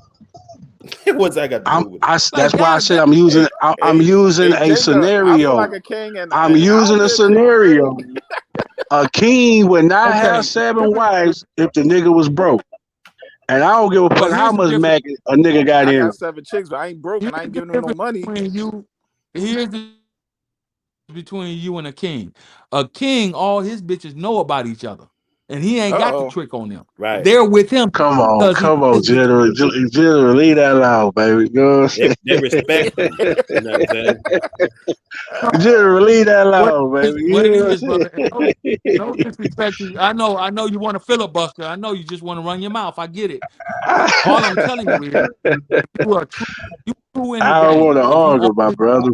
Speaker 16: it? What's that got to do with it?
Speaker 19: Like,
Speaker 7: That's why I said
Speaker 19: goddamn.
Speaker 7: I'm using I'm
Speaker 17: Hey,
Speaker 7: using
Speaker 17: hey,
Speaker 7: a
Speaker 17: Jacob, I feel like
Speaker 7: scenario.
Speaker 17: a king, and
Speaker 7: I'm
Speaker 17: I'll
Speaker 7: using a
Speaker 17: live to be great.
Speaker 7: scenario. A king would not
Speaker 19: Okay.
Speaker 7: have 7 wives if the nigga was broke. And I don't give a
Speaker 19: Well,
Speaker 7: fuck how
Speaker 19: here's the
Speaker 7: much
Speaker 19: difference.
Speaker 7: Mac a nigga got
Speaker 17: I
Speaker 7: in him.
Speaker 17: got 7 chicks, but I ain't broke,
Speaker 19: Here's
Speaker 17: and I ain't
Speaker 19: the
Speaker 17: giving them no
Speaker 19: difference
Speaker 17: money.
Speaker 19: between you. Here's the between you and a king. A king, all his bitches know about each other, and he ain't got the
Speaker 17: Uh-oh.
Speaker 19: trick on them.
Speaker 16: Right.
Speaker 19: They're with him
Speaker 7: Come on,
Speaker 19: because he is with them.
Speaker 7: General, leave that alone, baby. You know what I'm
Speaker 16: They respect him. You know what I'm saying?
Speaker 7: saying? General, leave that alone, baby.
Speaker 19: What it
Speaker 7: You know
Speaker 19: is,
Speaker 7: what
Speaker 19: brother? And
Speaker 7: I'm
Speaker 19: no disrespect to you. I know you want to filibuster. I know you just want to run your mouth. I get it. All I'm telling you is you are true in the
Speaker 7: I don't want
Speaker 19: game.
Speaker 7: to
Speaker 19: If you
Speaker 7: argue, my
Speaker 19: always,
Speaker 7: brother.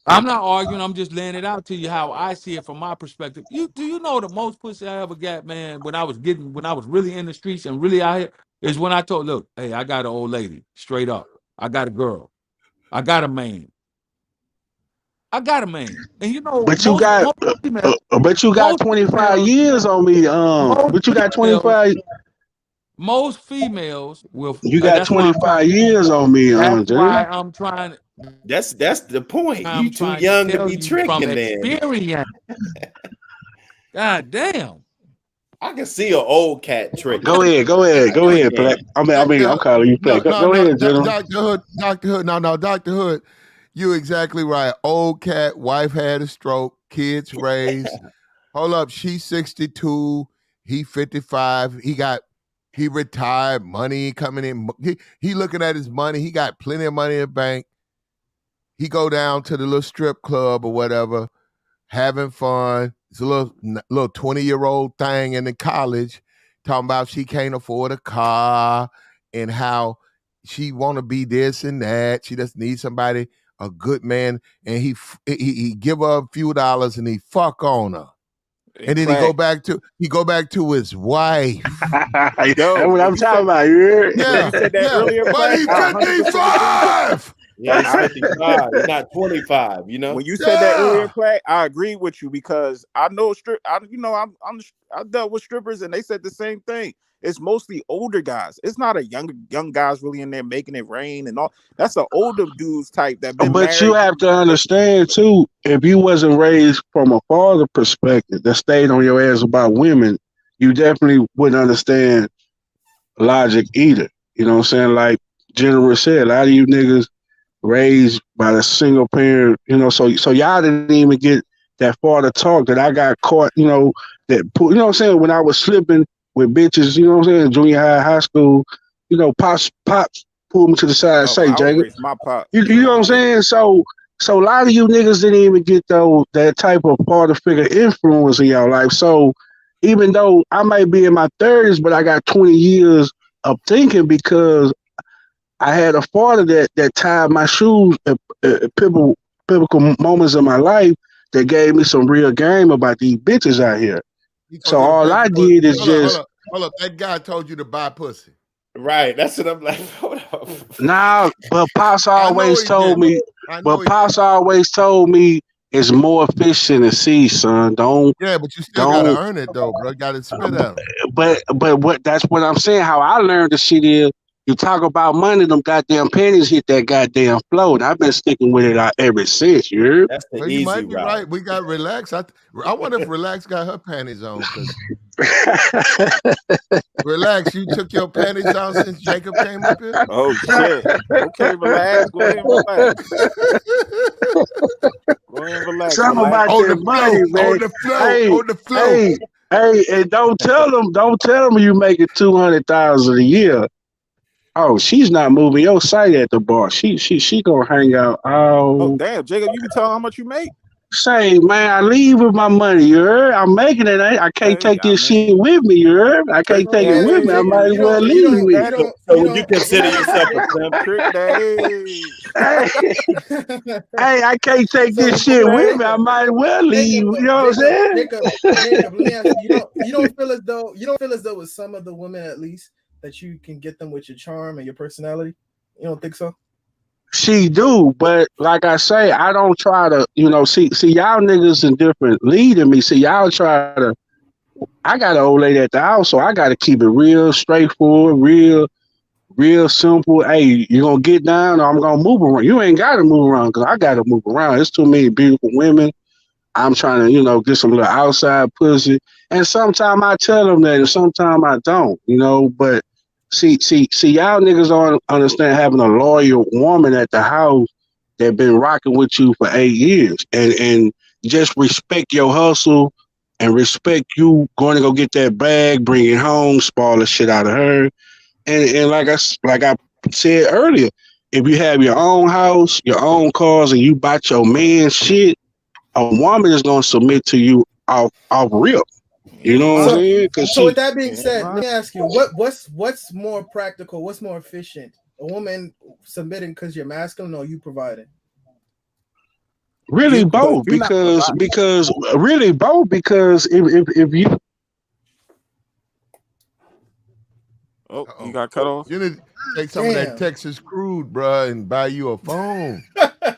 Speaker 19: I'm not arguing. I'm just laying it out to you how I see it from my perspective. Do you know the most pussy I ever got, man? When I was really in the streets and really out here, is when I told, look, hey, I got an old lady, straight up. I got a girl. I got a man. I got a man. And you know,
Speaker 7: But you got,
Speaker 19: females,
Speaker 7: but you got
Speaker 19: most
Speaker 7: 25
Speaker 19: females,
Speaker 7: years on me.
Speaker 19: most
Speaker 7: But you got
Speaker 19: females,
Speaker 7: 25.
Speaker 19: most females will.
Speaker 7: You got
Speaker 19: That's why I'm trying.
Speaker 7: 25 years on me,
Speaker 19: That's
Speaker 7: Jay.
Speaker 19: why I'm trying.
Speaker 16: That's the point. You
Speaker 19: I'm
Speaker 16: too
Speaker 19: trying to
Speaker 16: young to
Speaker 19: tell
Speaker 16: be
Speaker 19: you from
Speaker 16: tricking then.
Speaker 19: experience. God damn.
Speaker 16: I can see an old cat tricking.
Speaker 7: Go ahead, Black. I'm calling you Black. Go ahead, General.
Speaker 4: Dr. Hood. No, Dr. Hood, you exactly right. Old cat, wife had a stroke, kids raised. Hold up, she's 62, he 55. He retired, money coming in. He looking at his money. He got plenty of money in the bank. He go down to the little strip club or whatever, having fun. It's a little 20-year-old thing in the college talking about she can't afford a car and how she want to be this and that. She just needs somebody, a good man, and he give her a few dollars and he fuck on her. And then he go back to his wife.
Speaker 7: That's
Speaker 17: Yo,
Speaker 7: what I'm talking about.
Speaker 17: when you said that earlier,
Speaker 4: But he's
Speaker 17: Platt, I 100% agree with you.
Speaker 7: 55.
Speaker 16: Yeah, he's 55. He's not 25, you know?
Speaker 17: When you said that earlier, Platt, I agree with you because I know I dealt with strippers and they said the same thing. It's mostly older guys. It's not a young guys really in there making it rain and all. That's the older dudes type that been
Speaker 7: But you
Speaker 17: married.
Speaker 7: have to understand too, if you wasn't raised from a father perspective that stayed on your ass about women, you definitely wouldn't understand logic either. You know what I'm saying? Like General said, a lot of you niggas raised by a single parent, so y'all didn't even get that far to talk that I got caught, what I'm saying, when I was slipping with bitches, you know what I'm saying, junior high school, pops pulled me to the side and
Speaker 17: Oh,
Speaker 7: say,
Speaker 17: I was
Speaker 7: Jacob,
Speaker 17: raised my pop.
Speaker 7: you know what I'm saying? So a lot of you niggas didn't even get that type of father figure influence in your life. So even though I might be in my 30s, but I got 20 years of thinking because I had a father that tied my shoes at pivotal moments of my life that gave me some real game about these bitches out here.
Speaker 4: He told
Speaker 7: So
Speaker 4: you to
Speaker 7: all
Speaker 4: pay
Speaker 7: I
Speaker 4: for
Speaker 7: did is
Speaker 4: hold up. That guy told you to buy pussy.
Speaker 16: Right. That's what I'm like. Hold up.
Speaker 7: nah, but Pops
Speaker 4: I know
Speaker 7: always
Speaker 4: he
Speaker 7: told
Speaker 4: didn't.
Speaker 7: me,
Speaker 4: I know he
Speaker 7: Pops
Speaker 4: didn't.
Speaker 7: always told me it's more fish in the sea, son.
Speaker 4: Yeah, but you still gotta earn it though, bro. You gotta spit at him.
Speaker 7: But what that's what I'm saying. How I learned the shit is You talk about money, them goddamn pennies hit that goddamn floor. And I've been sticking with it ever since, you heard?
Speaker 16: That's the
Speaker 4: Well, you
Speaker 16: easy
Speaker 4: might be
Speaker 16: route.
Speaker 4: right. We got Relax. I wonder if Relax got her panties on because Relax, you took your panties off since Jacob came up here?
Speaker 17: Oh shit. Okay, relax. Go ahead and relax. Go ahead and relax.
Speaker 7: Something
Speaker 17: Relax.
Speaker 7: about
Speaker 4: On
Speaker 7: that
Speaker 4: the
Speaker 7: money,
Speaker 4: flow,
Speaker 7: man.
Speaker 4: on the flow,
Speaker 7: Hey,
Speaker 4: on the flow.
Speaker 7: hey, and don't tell them you making 200,000 a year. Oh, she's not moving your site at the bar. She gonna hang out
Speaker 17: Oh
Speaker 7: all.
Speaker 17: damn, Jacob, you be telling how much you make?
Speaker 7: Say, man, I leave with my money, you heard? I'm making it. I can't
Speaker 17: Hey,
Speaker 7: take
Speaker 17: I
Speaker 7: this
Speaker 17: mean,
Speaker 7: shit with me, you heard? I can't take it with me. I
Speaker 17: hey,
Speaker 7: might as well
Speaker 17: trick,
Speaker 7: leave
Speaker 17: trick
Speaker 7: with it.
Speaker 17: daddy.
Speaker 16: So would you consider yourself a simp?
Speaker 17: Trick daddy.
Speaker 7: Hey, hey, I can't take
Speaker 1: So,
Speaker 7: this shit
Speaker 1: so
Speaker 7: with me.
Speaker 1: Jacob,
Speaker 7: I might as well leave.
Speaker 1: Jacob,
Speaker 7: You know what I'm
Speaker 1: Jacob,
Speaker 7: saying?
Speaker 1: Jacob, let me ask you. You don't feel as though with some of the women at least that you can get them with your charm and your personality? You don't think so?
Speaker 7: She do, but like I say, I don't try to, see y'all niggas in different lead than me. See, y'all try to. I got an old lady at the house, so I got to keep it real straightforward, real simple. Hey, you gonna get down, or I'm gonna move around. You ain't got to move around because I got to move around. It's too many beautiful women. I'm trying to, get some little outside pussy. And sometimes I tell them that, and sometimes I don't, But see, y'all niggas don't understand having a loyal woman at the house that been rocking with you for 8 years, and just respect your hustle and respect you going to go get that bag, bring it home, spoil the shit out of her. And like I said earlier, if you have your own house, your own cars, and you bought your man shit, a woman is gonna submit to you off rip. You know what I'm
Speaker 1: So,
Speaker 7: saying? Because
Speaker 1: so
Speaker 7: she
Speaker 1: with that being said, let me ask you, what's more practical? What's more efficient? A woman submitting because you're masculine, or you providing?
Speaker 7: really
Speaker 17: But
Speaker 7: both
Speaker 17: you're not
Speaker 7: because really both because if you
Speaker 17: Oh, you got cut off.
Speaker 4: You need to take some of that Texas crude, bruh, and buy you a phone.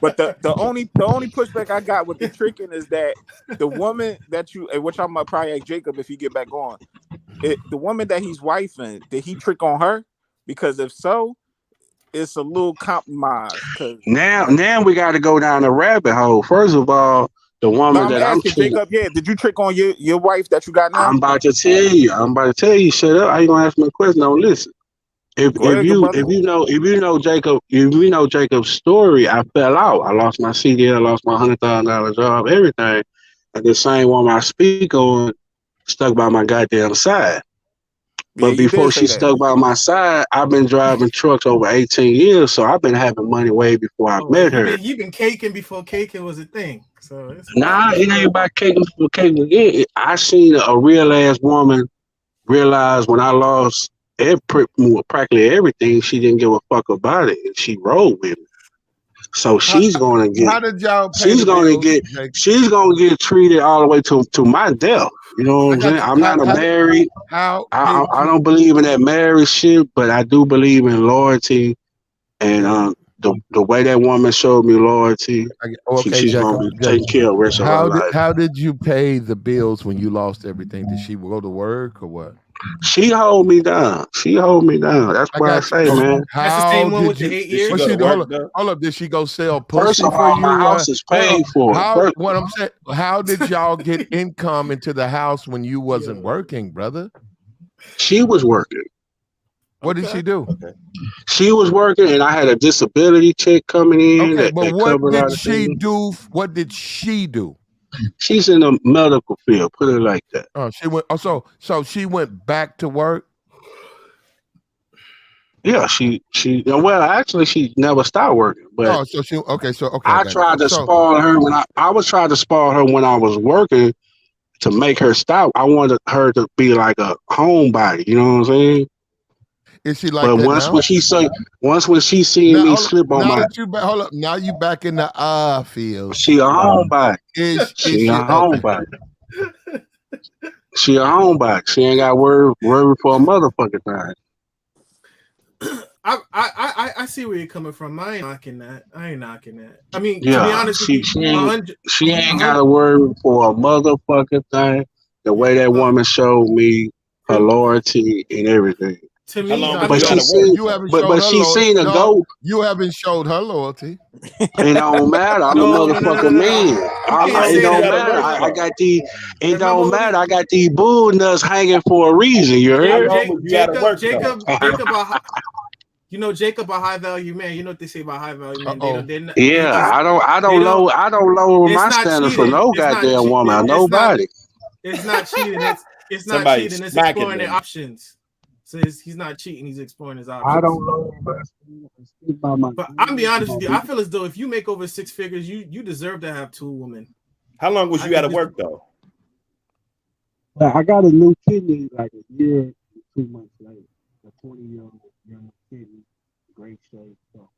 Speaker 17: But the only pushback I got with the tricking is that the woman that you, which I'm gonna probably ask Jacob if he get back on, the woman that he's wifing, did he trick on her? Because if so, it's a little compromise. Cause
Speaker 7: now we got to go down the rabbit hole. First of all, the
Speaker 17: no,
Speaker 7: woman
Speaker 17: I'm
Speaker 7: that I'm
Speaker 17: asking Jacob. Yeah, did you trick on your wife that you got now?
Speaker 7: I'm about to tell you. Shut up. How you gonna ask me a question? Don't listen. If
Speaker 17: Go ahead, good brother.
Speaker 7: if you know Jacob's story, I fell out. I lost my CDL, I lost my $100,000 job, everything. And the same woman I speak on stuck by my goddamn side.
Speaker 17: Yeah,
Speaker 7: But
Speaker 17: you
Speaker 7: before
Speaker 17: did
Speaker 7: she
Speaker 17: say that.
Speaker 7: stuck by my side, I've been driving trucks over 18 years, so I've been having money way before I met her.
Speaker 1: You've been caking before caking was a thing. So it's
Speaker 7: Nah, it ain't about caking for caking again. I seen a real ass woman realize when I lost practically everything, she didn't give a fuck about it, and she rolled with me. So she's gonna
Speaker 4: How did y'all pay
Speaker 7: she's
Speaker 4: the
Speaker 7: gonna
Speaker 4: bills,
Speaker 7: get
Speaker 4: Jake?
Speaker 7: she's gonna get treated all the way to my death. You know what
Speaker 4: I
Speaker 7: I'm
Speaker 4: got
Speaker 7: saying?
Speaker 4: you.
Speaker 7: I'm not married.
Speaker 4: How
Speaker 7: I
Speaker 4: did
Speaker 7: don't
Speaker 4: you?
Speaker 7: believe in that marriage shit, but I do believe in loyalty. And the way that woman showed me loyalty,
Speaker 4: Okay,
Speaker 7: she's gonna
Speaker 4: Jacob.
Speaker 7: be taking care of the rest of her life.
Speaker 4: How did you pay the bills when you lost everything? Did she go to work or what?
Speaker 7: She hold me down. That's
Speaker 4: I
Speaker 7: why I
Speaker 4: got
Speaker 7: say,
Speaker 4: you.
Speaker 7: man.
Speaker 1: That's the same
Speaker 4: How
Speaker 1: one with
Speaker 4: did
Speaker 1: the
Speaker 4: you?
Speaker 1: 8
Speaker 16: Did she
Speaker 1: years.
Speaker 16: go to work though?
Speaker 4: Hold up. Did she go sell
Speaker 7: First
Speaker 4: pussy
Speaker 7: of
Speaker 4: for
Speaker 7: all, my
Speaker 4: you?
Speaker 7: house is
Speaker 4: Hold
Speaker 7: paid
Speaker 4: on.
Speaker 7: for.
Speaker 4: What I'm saying? How did y'all get income into the house when you wasn't working, brother?
Speaker 7: She was working.
Speaker 4: What did she do?
Speaker 16: Okay.
Speaker 7: She was working, and I had a disability check coming in
Speaker 4: Okay,
Speaker 7: that
Speaker 4: but what
Speaker 7: covered a lot
Speaker 4: did
Speaker 7: of
Speaker 4: she
Speaker 7: things.
Speaker 4: do? What did she do?
Speaker 7: She's in the medical field, put it like that.
Speaker 4: Oh, she went. Oh, so she went back to work.
Speaker 7: Yeah, she. Well, actually, she never stopped working. But
Speaker 4: Oh, so she. Okay, I
Speaker 7: I
Speaker 4: got it.
Speaker 7: tried to
Speaker 4: So
Speaker 7: spoil her when I was trying to spoil her when I was working to make her stop. I wanted her to be like a homebody. You know what I'm saying?
Speaker 4: is she like
Speaker 7: But
Speaker 4: that now?
Speaker 7: when she seen me slip on
Speaker 4: Now
Speaker 7: my,
Speaker 4: that you back, hold up. Now you back in the field.
Speaker 7: she a homebody.
Speaker 4: Is
Speaker 7: She a
Speaker 4: she okay?
Speaker 7: homebody. She a homebody. She ain't got worry for a motherfucking thing.
Speaker 1: I see where you're coming from. I ain't knocking that. I mean, to be
Speaker 7: Yeah,
Speaker 1: honest with you,
Speaker 7: she ain't got to worry for a motherfucking thing. The way that woman showed me her loyalty and everything.
Speaker 15: To
Speaker 16: How
Speaker 15: me,
Speaker 16: long
Speaker 15: I
Speaker 16: would
Speaker 7: But
Speaker 16: you
Speaker 15: mean,
Speaker 7: she
Speaker 16: gotta work
Speaker 7: seen,
Speaker 4: You haven't showed
Speaker 7: but
Speaker 4: her
Speaker 7: she
Speaker 4: loyalty.
Speaker 7: seen a
Speaker 4: No,
Speaker 7: goat.
Speaker 4: you haven't showed her loyalty.
Speaker 7: It don't matter. I'm a
Speaker 15: no, no, no, no,
Speaker 7: motherfucking
Speaker 15: no, no.
Speaker 7: man.
Speaker 15: You
Speaker 16: How
Speaker 15: can't
Speaker 16: long
Speaker 7: It
Speaker 16: would
Speaker 15: say
Speaker 16: you
Speaker 7: don't
Speaker 15: that.
Speaker 16: gotta
Speaker 7: matter.
Speaker 16: work
Speaker 15: Remember,
Speaker 7: I
Speaker 16: for?
Speaker 7: got the. It
Speaker 15: remember
Speaker 7: don't
Speaker 15: who
Speaker 7: matter. I got these bull nuts hanging for a reason. You
Speaker 16: How
Speaker 7: heard?
Speaker 16: long would you gotta work though?
Speaker 15: Jacob, you know, Jacob, a high value man. You know what they say about high value men? They don't. They're not.
Speaker 7: Yeah, I
Speaker 15: They
Speaker 7: don't
Speaker 15: don't.
Speaker 7: lower. I don't lower
Speaker 15: It's
Speaker 7: my
Speaker 15: not
Speaker 7: standards for
Speaker 15: cheating.
Speaker 7: no
Speaker 15: It's not.
Speaker 7: goddamn woman or
Speaker 15: It's not.
Speaker 7: nobody.
Speaker 15: It's not cheating. It's not
Speaker 16: Somebody
Speaker 15: cheating. It's
Speaker 16: smacking
Speaker 15: exploring their
Speaker 16: them.
Speaker 15: options. So he's not cheating. He's exploring his
Speaker 7: I
Speaker 15: options.
Speaker 7: don't lower my standards. I stick by my
Speaker 15: But I'm be
Speaker 7: standards.
Speaker 15: honest with you. I feel as though if you make over 6 figures, you deserve to have 2 women.
Speaker 16: How long would
Speaker 15: I
Speaker 16: you gotta
Speaker 15: think
Speaker 16: work though?
Speaker 7: But I got a new kidney like a year and 2 months later. A 20-year-old young kidney, great shape. So.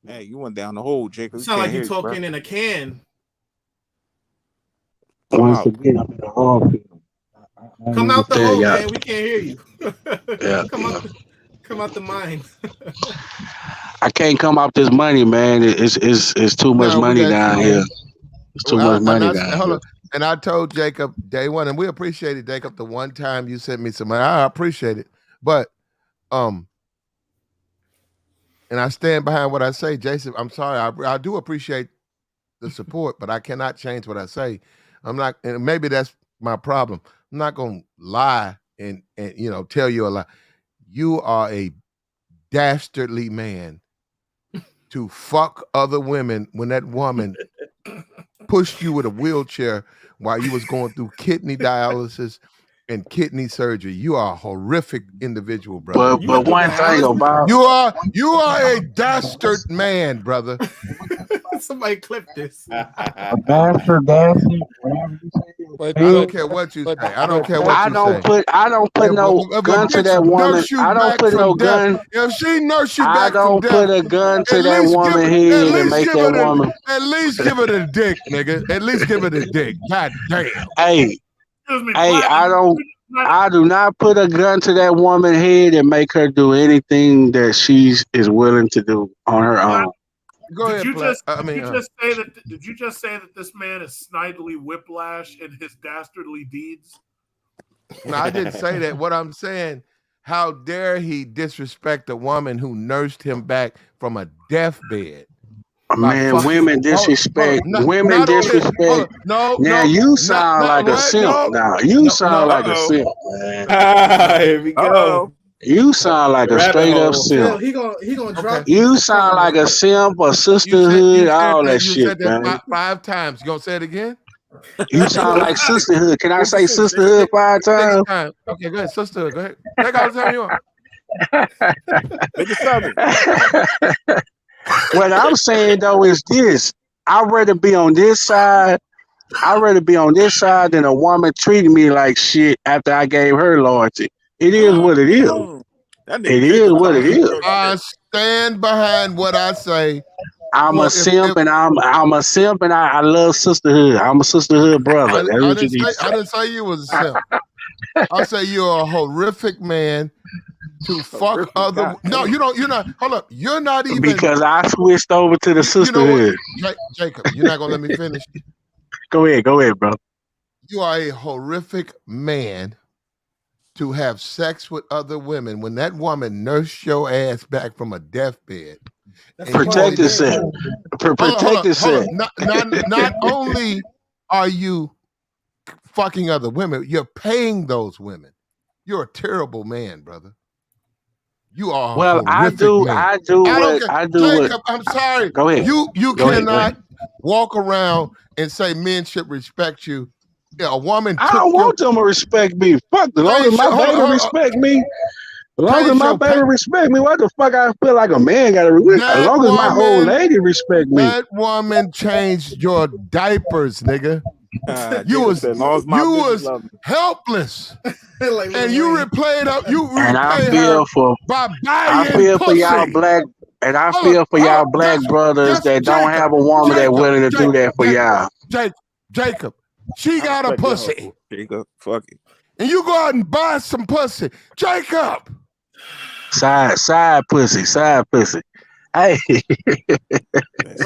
Speaker 17: Hey, you went down the hole, Jacob.
Speaker 15: You
Speaker 17: We
Speaker 15: sound
Speaker 17: can't
Speaker 15: like
Speaker 17: hear
Speaker 15: you
Speaker 17: you, bro.
Speaker 15: talking in a can.
Speaker 17: Come
Speaker 7: Once
Speaker 17: out.
Speaker 7: again, I'm in a hall field. I
Speaker 15: Come out the
Speaker 7: understand,
Speaker 15: hole,
Speaker 7: y'all.
Speaker 15: man. We can't hear you.
Speaker 7: Yeah.
Speaker 15: Come out the mine.
Speaker 7: I can't come off this money, man. It's too much
Speaker 4: No, we
Speaker 7: money
Speaker 4: got you,
Speaker 7: down here.
Speaker 4: man.
Speaker 7: It's too much money down
Speaker 4: Hold
Speaker 7: here.
Speaker 4: on. And I told Jacob day one, and we appreciated Jacob the one time you sent me some money. I appreciate it. But and I stand behind what I say, Jason. I'm sorry. I do appreciate the support, but I cannot change what I say. I'm not, and maybe that's my problem. I'm not gonna lie and tell you a lie. You are a dastardly man to fuck other women when that woman pushed you with a wheelchair while you was going through kidney dialysis and kidney surgery. You are a horrific individual, brother.
Speaker 7: But one thing about
Speaker 4: you are a dastard man, brother.
Speaker 15: Somebody clip this.
Speaker 7: a bastard, whatever you say.
Speaker 4: I don't care what you say. I don't care what you say.
Speaker 7: I don't put no
Speaker 4: If a
Speaker 7: gun to
Speaker 4: bitch
Speaker 7: that woman.
Speaker 4: nurse you
Speaker 7: I don't
Speaker 4: back
Speaker 7: put no
Speaker 4: from death,
Speaker 7: gun.
Speaker 4: if she nurse you
Speaker 7: I
Speaker 4: back from
Speaker 7: don't
Speaker 4: death,
Speaker 7: put a gun to
Speaker 4: at
Speaker 7: that
Speaker 4: least
Speaker 7: woman
Speaker 4: at
Speaker 7: head and
Speaker 4: least
Speaker 7: make
Speaker 4: give
Speaker 7: that
Speaker 4: her
Speaker 7: woman.
Speaker 4: at least give her the dick, nigga. At least give her the dick. God damn.
Speaker 7: Hey,
Speaker 21: Excuse me,
Speaker 7: I do not put a gun to that woman's head and make her do anything that she is willing to do on her own.
Speaker 4: Go
Speaker 21: Did
Speaker 4: ahead,
Speaker 21: you
Speaker 4: Platt.
Speaker 21: just did you just say that this man is snidely whiplash in his dastardly deeds?
Speaker 4: No, I didn't say that. What I'm saying, how dare he disrespect a woman who nursed him back from a deathbed?
Speaker 7: Man, women disrespect. Women disrespect.
Speaker 4: No,
Speaker 7: now you sound like a simp. Now you sound like a simp, man.
Speaker 16: Here we go.
Speaker 7: You sound like a straight up simp.
Speaker 1: He gonna drop
Speaker 7: You sound like a simp, a sisterhood, all that
Speaker 4: you
Speaker 7: shit,
Speaker 4: said that
Speaker 7: man.
Speaker 4: five times. You gonna say it again?
Speaker 7: You sound like sisterhood. Can I say sisterhood 5 times?
Speaker 4: Okay, go ahead, sisterhood. Go ahead. Take all the time you want.
Speaker 17: Make it southern.
Speaker 7: What I'm saying though is this: I'd rather be on this side. I'd rather be on this side than a woman treating me like shit after I gave her loyalty. It is what it is. It is what it is.
Speaker 4: I stand behind what I say.
Speaker 7: I'm a simp and I'm a simp and I love sisterhood. I'm a sisterhood brother.
Speaker 4: I didn't say you was a simp. I say you're a horrific man to fuck other. No, you don't. You're not. Hold up. You're not even
Speaker 7: because I switched over to the sisterhood.
Speaker 4: You know Jacob, you're not gonna let me finish.
Speaker 7: Go ahead, bro.
Speaker 4: You are a horrific man to have sex with other women when that woman nursed your ass back from a deathbed.
Speaker 7: Protect yourself. Protect yourself.
Speaker 4: Not only are you fucking other women, you're paying those women. You're a terrible man, brother. You are.
Speaker 7: Well, I do.
Speaker 4: Jacob, I'm sorry.
Speaker 7: Go ahead.
Speaker 4: You
Speaker 7: Go
Speaker 4: cannot walk around and say men should respect you. Yeah, a woman.
Speaker 7: I don't want them to respect me. Fuck. As long as my baby respect me. As long as my baby respect me, what the fuck I feel like a man got to respect? As long as my old lady respect me.
Speaker 4: That woman changed your diapers, nigga. You was helpless, and you replayed up.
Speaker 7: And I feel for y'all black. And I feel for y'all black brothers that don't have a woman that willing to do that for y'all.
Speaker 4: Jacob, she got a pussy.
Speaker 17: Jacob, fuck it.
Speaker 4: And you go out and buy some pussy, Jacob.
Speaker 7: Side pussy. Hey,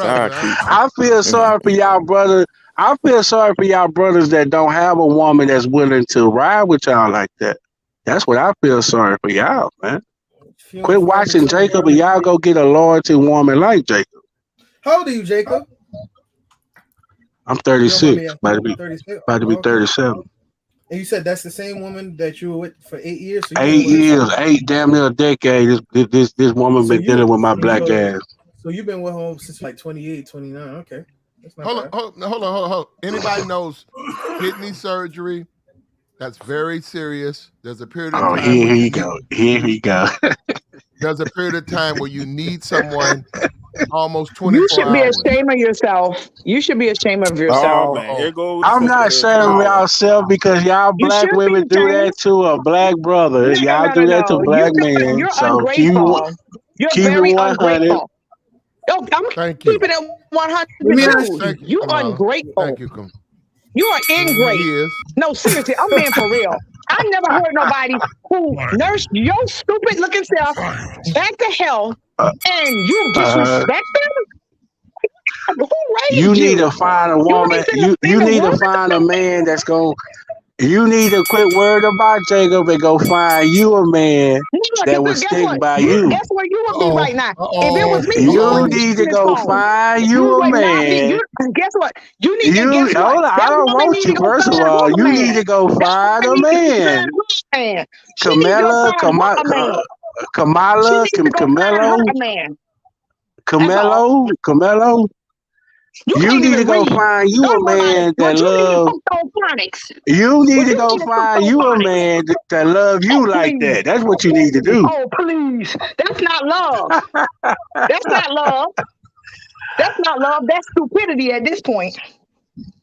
Speaker 7: I feel sorry for y'all brothers. I feel sorry for y'all brothers that don't have a woman that's willing to ride with y'all like that. That's what I feel sorry for y'all, man. Quit watching Jacob and y'all go get a loyalty woman like Jacob.
Speaker 1: How old are you, Jacob?
Speaker 7: I'm
Speaker 1: You don't mind
Speaker 7: 36,
Speaker 1: me
Speaker 7: about to be
Speaker 1: 36?
Speaker 7: 37.
Speaker 1: And you said that's the same woman that you were with for 8 years. So
Speaker 7: 8 years, 8 damn near a decade. This woman been dealing with my black ass.
Speaker 1: So you've been with her since like 28, 29. Okay. That's not bad.
Speaker 4: Hold on. Anybody knows kidney surgery? That's very serious. There's a period of time.
Speaker 7: Here he go.
Speaker 4: There's a period of time where you need someone almost 24
Speaker 6: You should be
Speaker 4: hours.
Speaker 6: ashamed of yourself. You should be ashamed of yourself.
Speaker 17: Oh man, here goes.
Speaker 7: I'm not saying y'all because y'all black women do that to a black brother. Y'all do that to black men.
Speaker 6: You're
Speaker 7: So
Speaker 6: ungrateful. You're
Speaker 7: keep
Speaker 6: very
Speaker 7: it 100.
Speaker 6: ungrateful. Yo, I'm keeping it 100 with you. You ungrateful.
Speaker 4: Thank you, Kim.
Speaker 6: You are ingrate.
Speaker 4: He is.
Speaker 6: No, seriously, I'm being for real. I never heard nobody who nursed your stupid looking self back to hell and you disrespect them? Who raised
Speaker 7: You need to find a woman. You need to find a man that's going. You need to quit worried about Jacob and go find you a man that will stick by you.
Speaker 6: Guess where you would be right now? If it was me,
Speaker 7: You need to go find you a man.
Speaker 6: Guess what? You need to guess
Speaker 7: Hold
Speaker 6: what?
Speaker 7: on, I don't want you. First of all, you need to go find a man. Camelo, You need to go find you a man that love. You need to go find you a man that love you like that. That's what you need to do.
Speaker 6: Oh, please. That's not love. That's not love. That's not love. That's stupidity at this point.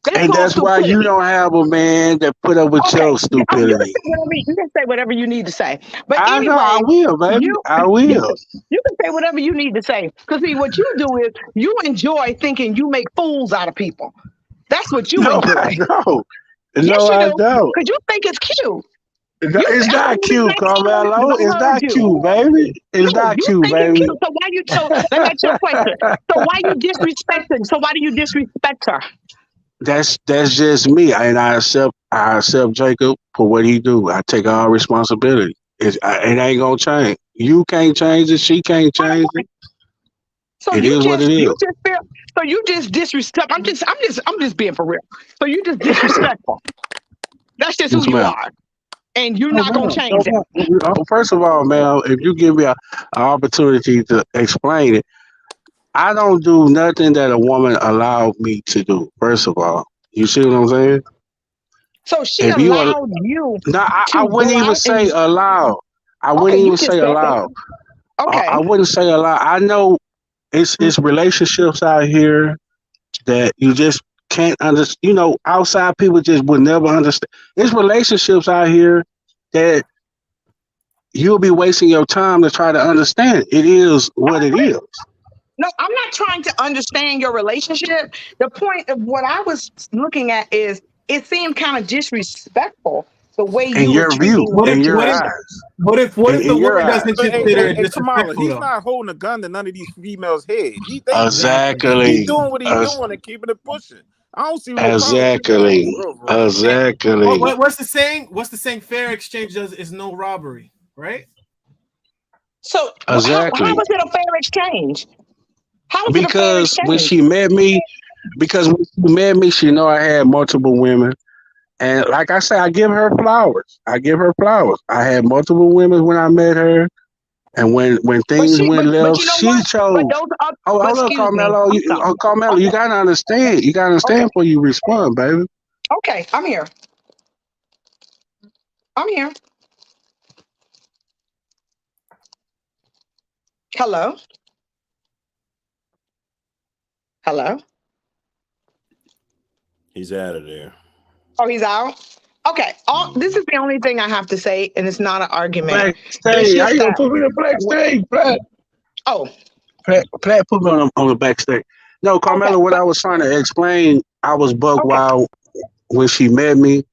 Speaker 7: That's why you don't have a man that put up with your stupidity.
Speaker 6: You can say whatever you need to say. But
Speaker 7: I
Speaker 6: anyway,
Speaker 7: know, I will, baby. I will.
Speaker 6: You can say whatever you need to say. Because see, what you do is you enjoy thinking you make fools out of people. That's what you enjoy.
Speaker 7: I don't.
Speaker 6: Yes,
Speaker 7: No,
Speaker 6: you
Speaker 7: I
Speaker 6: do.
Speaker 7: don't.
Speaker 6: Because you think it's cute.
Speaker 7: It's not cute, Carmelo. It's not cute, baby. It's not cute, baby.
Speaker 6: Cute. So why you? So let me ask you a question. So why you disrespecting? So why do you disrespect her?
Speaker 7: That's just me, and I accept Jacob for what he do. I take all responsibility. It ain't gonna change. You can't change it. She can't change it.
Speaker 6: So
Speaker 7: it is what it is.
Speaker 6: So you just disrespect. I'm just being for real. So you just disrespectful. That's just who you are, and you're not gonna change that.
Speaker 7: First of all, man, if you give me an opportunity to explain it, I don't do nothing that a woman allowed me to do. First of all, you see what I'm saying?
Speaker 6: So she allowed you.
Speaker 7: No, I wouldn't even say allow. I wouldn't even say allow.
Speaker 6: Okay.
Speaker 7: I wouldn't say allow. I know it's relationships out here that you just can't understand. You know, outside people just would never understand. It's relationships out here that you'll be wasting your time to try to understand. It is what it is.
Speaker 6: No, I'm not trying to understand your relationship. The point of what I was looking at is it seemed kind of disrespectful the way you were treating
Speaker 7: What if
Speaker 21: the woman doesn't consider it
Speaker 17: Kamala,
Speaker 21: disrespectful?
Speaker 17: he's not holding a gun to none of these females' head.
Speaker 7: Exactly.
Speaker 17: He's doing what he's doing and keeping it pushing. I don't see no
Speaker 7: Exactly.
Speaker 21: What's the saying? What's the saying? Fair exchange is no robbery, right?
Speaker 6: So
Speaker 7: exactly.
Speaker 6: How was it a fair exchange?
Speaker 7: Because when she met me, she know I had multiple women. And like I said, I give her flowers. I had multiple women when I met her. And when things went left, she chose. Hold up, Carmelo. Carmelo, you gotta understand. You gotta understand before you respond, baby.
Speaker 6: Okay, I'm here. Hello?
Speaker 16: He's out of there.
Speaker 6: Oh, he's out? Okay. This is the only thing I have to say, and it's not an argument.
Speaker 7: Backstage. How you gonna put me in the backstage, Platt?
Speaker 6: Oh.
Speaker 7: Platt put me on the backstage. No, Carmelo, what I was trying to explain, I was buck wild when she met me.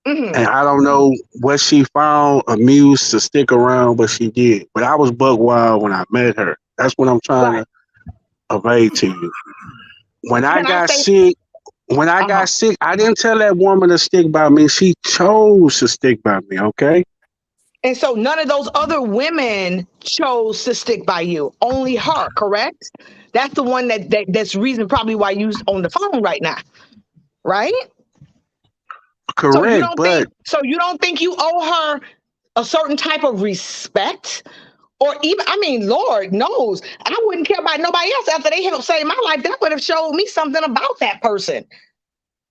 Speaker 6: Mm-hmm.
Speaker 7: And I don't know what she found amused to stick around, but she did. But I was buck wild when I met her. That's what I'm trying to convey to you. When I got sick, I didn't tell that woman to stick by me. She chose to stick by me, okay?
Speaker 6: And so none of those other women chose to stick by you. Only her, correct? That's the one that's reason probably why you on the phone right now, right?
Speaker 7: Correct, but
Speaker 6: So you don't think you owe her a certain type of respect? Or even, I mean, Lord knows, I wouldn't care about nobody else after they helped save my life. That would have showed me something about that person.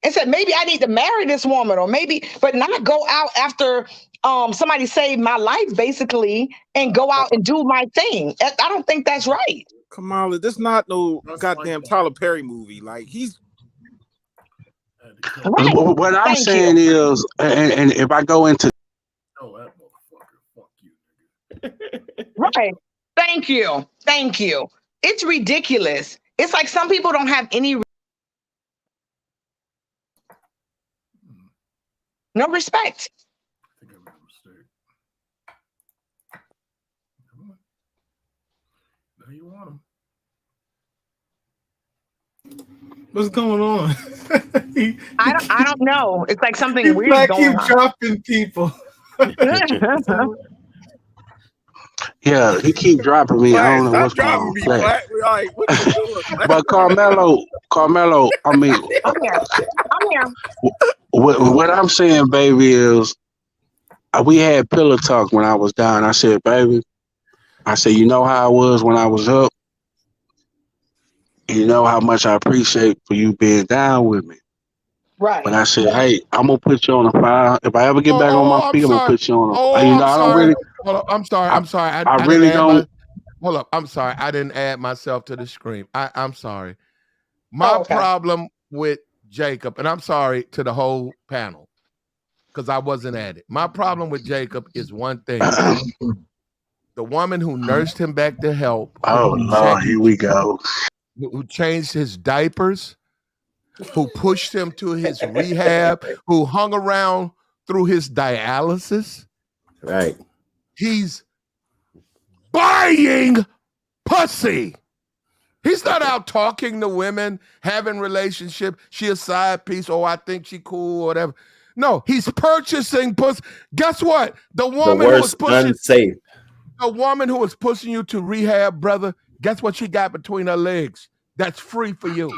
Speaker 6: And said, maybe I need to marry this woman, or maybe, but not go out after somebody saved my life, basically, and go out and do my thing. I don't think that's right.
Speaker 17: Kamala, this not no goddamn Tyler Perry movie. Like, he's
Speaker 6: right.
Speaker 7: What I'm saying is, and if I go into
Speaker 6: Right. Thank you. Thank you. It's ridiculous. It's like some people don't have any no respect.
Speaker 21: I think I made a mistake. Now you want him.
Speaker 15: What's going on?
Speaker 6: I don't know. It's like something weird
Speaker 15: Black
Speaker 6: going
Speaker 15: keep
Speaker 6: on.
Speaker 15: dropping people.
Speaker 7: yeah, he keep dropping me. I don't know what's
Speaker 17: Stop
Speaker 7: wrong.
Speaker 17: dropping me, Black. Like, what you doing?
Speaker 7: But Carmelo, I mean,
Speaker 6: I'm here.
Speaker 7: what I'm saying, baby, is we had pillow talk when I was down. I said, baby, you know how I was when I was up? You know how much I appreciate for you being down with me.
Speaker 6: Right.
Speaker 7: But I said, hey, I'm going to put you on a file. If I ever get back on my feet, I'm going to put you on a file. You know, I don't really.
Speaker 4: Hold up, I'm sorry.
Speaker 7: I really don't.
Speaker 4: Hold up, I'm sorry. I didn't add myself to the screen. I'm sorry. My problem with Jacob, and I'm sorry to the whole panel, because I wasn't at it. My problem with Jacob is one thing. The woman who nursed him back to health.
Speaker 7: Oh, Lord, here we go.
Speaker 4: Who changed his diapers, who pushed him to his rehab, who hung around through his dialysis.
Speaker 16: Right.
Speaker 4: He's buying pussy. He's not out talking to women, having relationship. She a side piece. Oh, I think she cool or whatever. No, he's purchasing pussy. Guess what? The woman who was pushing
Speaker 16: unsafe.
Speaker 4: The woman who was pushing you to rehab, brother, guess what she got between her legs? That's free for you.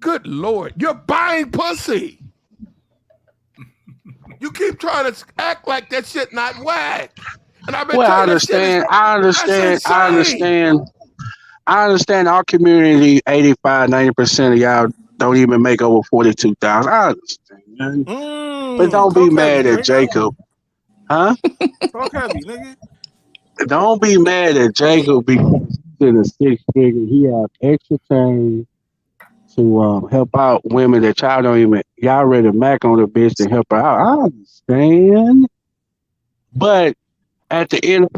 Speaker 4: Good Lord. You're buying pussy. You keep trying to act like that shit not whack. And I've been
Speaker 7: I understand. I understand our community, 85-90% of y'all don't even make over 42,000. I understand. But don't be mad at Jacob. Huh?
Speaker 17: Talk heavy, nigga.
Speaker 7: Don't be mad at Jacob because he's in a six figure. He have extra time to help out women that y'all ready to mac on the bitch to help her out. I understand. But at the end,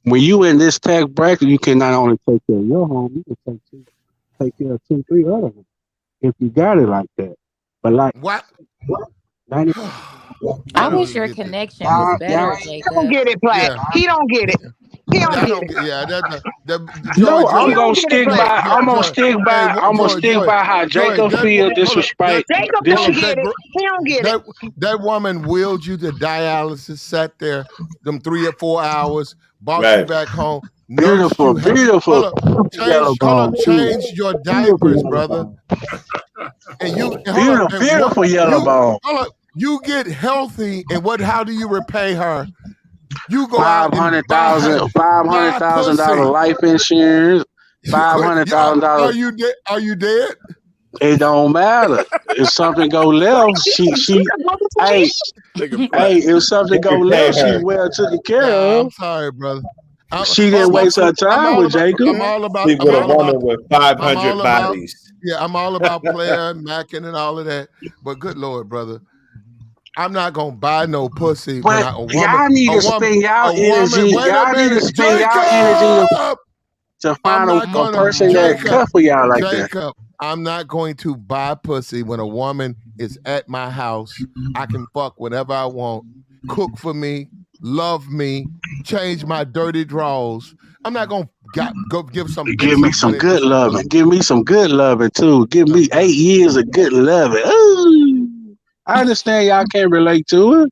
Speaker 7: when you in this tax bracket, you can not only take care of your home, you can take care of 2, 3 other ones if you got it like that. But like
Speaker 4: what?
Speaker 8: I wish your connection was better, Jacob.
Speaker 6: He don't get it, Black.
Speaker 4: Yeah.
Speaker 6: He don't get it. He don't get it.
Speaker 4: Yeah,
Speaker 7: no, I'm gonna stick by. I'm gonna stick by how Jacob feel. Disrespect.
Speaker 6: Jacob don't get it. He don't get it.
Speaker 4: That woman wheeled you to dialysis, sat there them 3 or 4 hours, brought you back home.
Speaker 7: Beautiful.
Speaker 4: Change your diapers, brother. And you
Speaker 7: beautiful yellow bone.
Speaker 4: You get healthy, and how do you repay her? You go
Speaker 7: $500,000 life insurance, $500,000.
Speaker 4: Are you dead?
Speaker 7: It don't matter. If something go left, if something go left, she's well taken care of.
Speaker 4: I'm sorry, brother.
Speaker 7: She didn't waste her time with Jacob.
Speaker 4: I'm all about
Speaker 16: a woman with 500 bodies.
Speaker 4: Yeah, I'm all about player and macking and all of that. But good Lord, brother. I'm not gonna buy no pussy.
Speaker 7: Y'all need to spend y'all energy. Y'all need to spend y'all energy to find a person that cut for y'all like that.
Speaker 4: I'm not going to buy pussy when a woman is at my house. I can fuck whenever I want, cook for me, love me, change my dirty drawers. I'm not gonna go give some.
Speaker 7: Give me some good loving. Give me some good loving too. Give me 8 years of good loving. Ooh. I understand y'all can't relate to it.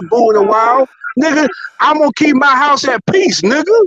Speaker 7: here booing a while. Nigga, I'm gonna keep my house at peace, nigga.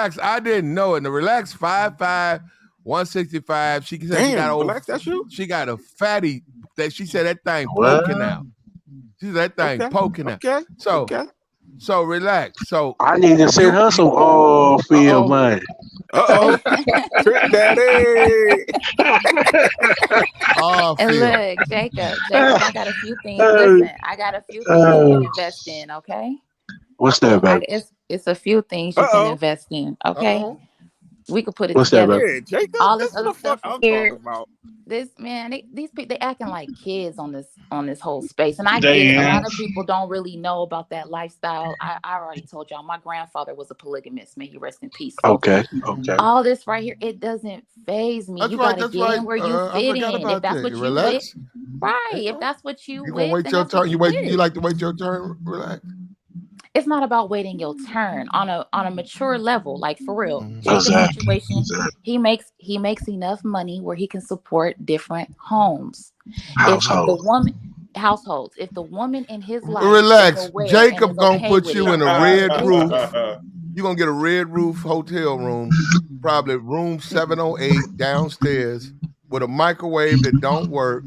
Speaker 4: Relax. I didn't know it. The Relax 5'5", 165. She said she got old.
Speaker 17: Relax, that's you?
Speaker 4: She got a fatty that she said that thing poking out. She said that thing poking out. So relax. So
Speaker 3: I need to send her some oil field money.
Speaker 17: Trick Daddy.
Speaker 8: And look, Jacob, I got a few things. Listen, I got a few things you can invest in. Okay.
Speaker 3: What's that, baby?
Speaker 8: It's a few things you can invest in. Okay. We could put it
Speaker 3: What's that,
Speaker 8: together.
Speaker 3: baby?
Speaker 17: Yeah, Jacob.
Speaker 8: All
Speaker 17: That's
Speaker 8: this
Speaker 17: what
Speaker 8: other
Speaker 17: the fuck
Speaker 8: stuff
Speaker 17: I'm
Speaker 8: here.
Speaker 17: talking about.
Speaker 8: These people, they acting like kids on this whole space. And I get it. A
Speaker 3: Damn.
Speaker 8: lot of people don't really know about that lifestyle. I already told y'all my grandfather was a polygamist. May he rest in peace. So
Speaker 3: Okay.
Speaker 8: all this right here, it doesn't phase me.
Speaker 4: That's
Speaker 8: You
Speaker 4: right.
Speaker 8: gotta
Speaker 4: That's
Speaker 8: get
Speaker 4: right.
Speaker 8: in where you
Speaker 4: I
Speaker 8: fit
Speaker 4: forgot
Speaker 8: in. If
Speaker 4: about
Speaker 8: that's
Speaker 4: that.
Speaker 8: what
Speaker 4: You
Speaker 8: you with,
Speaker 4: relax.
Speaker 8: right. If that's what you
Speaker 4: You gonna
Speaker 8: with,
Speaker 4: wait
Speaker 8: then
Speaker 4: your
Speaker 8: that's what
Speaker 4: turn.
Speaker 8: you
Speaker 4: You
Speaker 8: with.
Speaker 4: like to wait your turn? Relax.
Speaker 8: It's not about waiting your turn on a mature level, like for real. Jacob's
Speaker 3: Exactly.
Speaker 8: situation, he makes enough money where he can support different homes. If the
Speaker 3: Household.
Speaker 8: woman households, if the woman in his life is
Speaker 4: Relax.
Speaker 8: aware and is
Speaker 4: Jacob gonna
Speaker 8: okay
Speaker 4: put
Speaker 8: with
Speaker 4: you
Speaker 8: it,
Speaker 4: in a red roof.
Speaker 8: listen,
Speaker 4: You're gonna get a red roof hotel room, probably room 708 downstairs, with a microwave that don't work,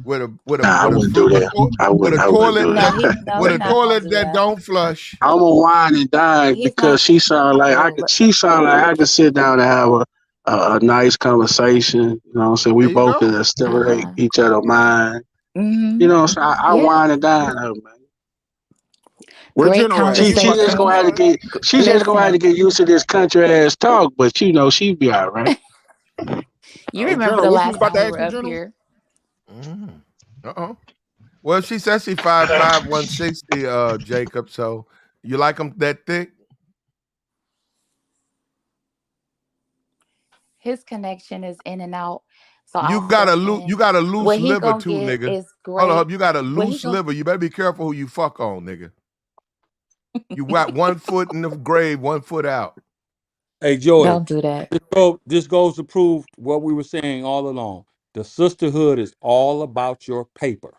Speaker 4: with a with a
Speaker 3: Nah, I
Speaker 4: with a
Speaker 3: wouldn't
Speaker 4: fl-
Speaker 3: do
Speaker 4: a
Speaker 3: that.
Speaker 4: to-
Speaker 3: I
Speaker 4: with a
Speaker 3: wouldn't. I wouldn't
Speaker 4: toilet
Speaker 3: do
Speaker 8: no,
Speaker 3: that.
Speaker 8: he's
Speaker 4: with a
Speaker 8: not gonna
Speaker 4: toilet
Speaker 8: do
Speaker 4: that
Speaker 8: that.
Speaker 4: don't flush.
Speaker 3: I'm a wine and dine
Speaker 8: He's
Speaker 3: because
Speaker 8: not.
Speaker 3: she sound like I could. She sound like I could sit down and have a nice conversation. You know what I'm saying? We
Speaker 4: There you
Speaker 3: both
Speaker 4: go.
Speaker 3: can stimulate each other's mind. You know what I'm saying? I
Speaker 8: Yeah,
Speaker 3: wine and dine her, man.
Speaker 17: Where
Speaker 8: great
Speaker 17: General at? He
Speaker 3: She
Speaker 17: ain't
Speaker 3: just
Speaker 17: fucking
Speaker 3: gonna
Speaker 8: conversation.
Speaker 3: have to
Speaker 17: outside.
Speaker 3: get. She just gonna have to
Speaker 8: Listen,
Speaker 3: get used to this country ass talk. But you know she be all right.
Speaker 8: you
Speaker 17: Hey,
Speaker 8: remember
Speaker 17: General,
Speaker 8: the
Speaker 17: what you was
Speaker 8: last
Speaker 17: about
Speaker 8: time
Speaker 17: to
Speaker 8: we
Speaker 17: ask
Speaker 8: were
Speaker 17: me,
Speaker 8: up
Speaker 17: General?
Speaker 8: here?
Speaker 4: Well, she says she 5'5", 160, Jacob. So you like them that thick?
Speaker 8: His connection is in and out. So
Speaker 4: You
Speaker 8: I'll
Speaker 4: got a
Speaker 8: step
Speaker 4: loose. You
Speaker 8: in.
Speaker 4: got a loose
Speaker 8: What he
Speaker 4: liver
Speaker 8: gonna
Speaker 4: too,
Speaker 8: get
Speaker 4: nigga.
Speaker 8: is
Speaker 4: Hold
Speaker 8: great.
Speaker 4: up, you got a
Speaker 8: What he
Speaker 4: loose
Speaker 8: gonna
Speaker 4: liver. You better be careful who you fuck on, nigga. You got 1 foot in the grave, 1 foot out.
Speaker 19: Hey, Joy,
Speaker 8: don't do that.
Speaker 19: this goes to prove what we were saying all along. The sisterhood is all about your paper.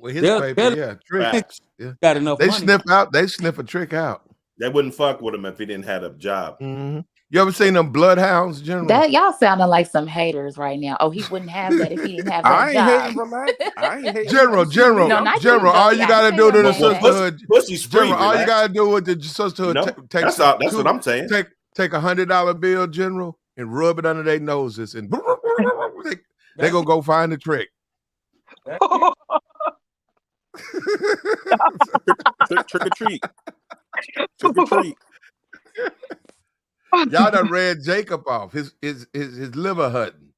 Speaker 4: With his
Speaker 19: They're
Speaker 4: paper, yeah, tricks. Yeah,
Speaker 19: got enough
Speaker 4: they
Speaker 19: money.
Speaker 4: sniff out. They sniff a trick out.
Speaker 16: They wouldn't fuck with him if he didn't have a job.
Speaker 4: Mm-hmm. You ever seen them bloodhounds, General?
Speaker 8: That y'all sounding like some haters right now. Oh, he wouldn't have that if he didn't have that
Speaker 17: I ain't
Speaker 8: job.
Speaker 17: hating, relax. I ain't hating.
Speaker 4: General,
Speaker 17: You see me?
Speaker 8: No,
Speaker 17: I'm
Speaker 8: not you,
Speaker 17: chilling.
Speaker 4: all
Speaker 8: Joey.
Speaker 4: you
Speaker 8: I ain't
Speaker 4: gotta
Speaker 8: say
Speaker 4: do to
Speaker 8: nothing
Speaker 4: the
Speaker 8: about you.
Speaker 4: sisterhood,
Speaker 16: Pussy's free.
Speaker 4: General, all you
Speaker 16: Relax.
Speaker 4: gotta do with the sisterhood,
Speaker 16: No,
Speaker 4: take
Speaker 16: that's all. That's what I'm saying.
Speaker 4: take $100 bill, General, and rub it under their noses, and they gonna go find the trick.
Speaker 17: Trick or treat. Trick or treat.
Speaker 4: Y'all done read Jacob off his liver hutton.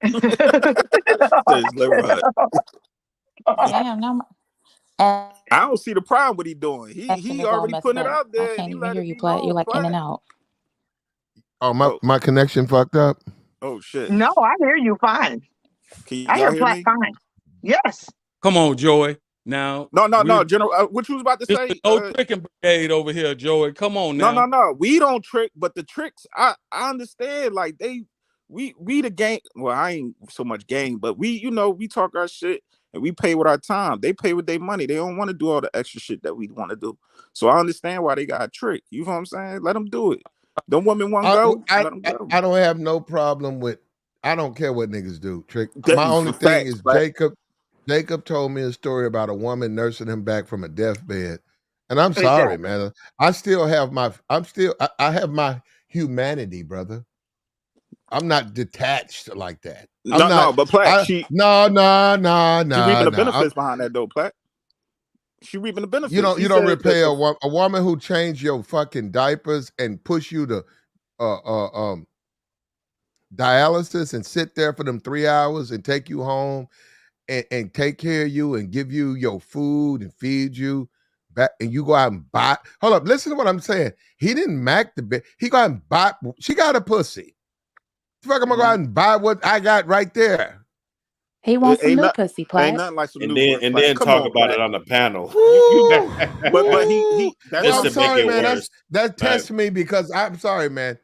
Speaker 17: His liver hut.
Speaker 8: Damn, no. And
Speaker 17: I don't see the problem what he doing. He
Speaker 8: is all
Speaker 17: already
Speaker 8: messed
Speaker 17: putting it
Speaker 8: up.
Speaker 17: out
Speaker 8: I
Speaker 17: there and
Speaker 8: can't
Speaker 17: he
Speaker 8: even
Speaker 17: let
Speaker 8: hear
Speaker 17: it
Speaker 8: you,
Speaker 17: be
Speaker 8: Platt. You're
Speaker 17: known.
Speaker 8: like in and
Speaker 17: Platt.
Speaker 8: out.
Speaker 4: Oh, my connection fucked up.
Speaker 17: Oh shit.
Speaker 6: No, I hear you fine.
Speaker 17: Can
Speaker 6: I
Speaker 17: y'all
Speaker 6: hear
Speaker 17: hear
Speaker 6: Platt
Speaker 17: me?
Speaker 6: fine. Yes.
Speaker 19: Come on, Joey. Now,
Speaker 17: No, General. What you was about to
Speaker 19: this
Speaker 17: say?
Speaker 19: is no tricking brigade over here, Joey. Come on
Speaker 17: No.
Speaker 19: now.
Speaker 17: We don't trick, but the tricks, I understand. Like we the gang. Well, I ain't so much gang, but we talk our shit and we pay with our time. They pay with their money. They don't want to do all the extra shit that we want to do. So I understand why they got a trick. You know what I'm saying? Let them do it. Them women want to go. Let them go.
Speaker 4: I don't have no problem with. I don't care what niggas do. Trick.
Speaker 17: That
Speaker 4: My
Speaker 17: is
Speaker 4: only
Speaker 17: for
Speaker 4: thing
Speaker 17: facts,
Speaker 4: is
Speaker 17: Platt.
Speaker 4: Jacob told me a story about a woman nursing him back from a deathbed, and I'm sorry,
Speaker 6: Exactly.
Speaker 4: man. I still have my. I have my humanity, brother. I'm not detached like that. I'm not.
Speaker 17: But Platt, she
Speaker 4: No.
Speaker 17: reaping the benefits behind that though, Platt. She reaping the benefits. He
Speaker 4: You don't
Speaker 17: said that
Speaker 4: repay a woman who changed your fucking diapers and push you to dialysis and sit there for them 3 hours and take you home and take care of you and give you your food and feed you back, and you go out and buy. Hold up, listen to what I'm saying. He didn't mac the bed. He go out and buy. She got a pussy. Fuck, I'm gonna go out and buy what I got right there.
Speaker 8: He wants some new pussy,
Speaker 17: ain't
Speaker 8: Platt.
Speaker 17: nothing like some
Speaker 16: And
Speaker 17: new
Speaker 16: then
Speaker 17: Platt. Come
Speaker 16: talk
Speaker 17: on,
Speaker 16: about
Speaker 17: Platt.
Speaker 16: it on the panel.
Speaker 17: But he that's
Speaker 4: Well,
Speaker 17: what
Speaker 4: I'm
Speaker 16: to make
Speaker 4: sorry,
Speaker 16: it
Speaker 4: man.
Speaker 16: worse.
Speaker 4: That tests me because I'm sorry, man.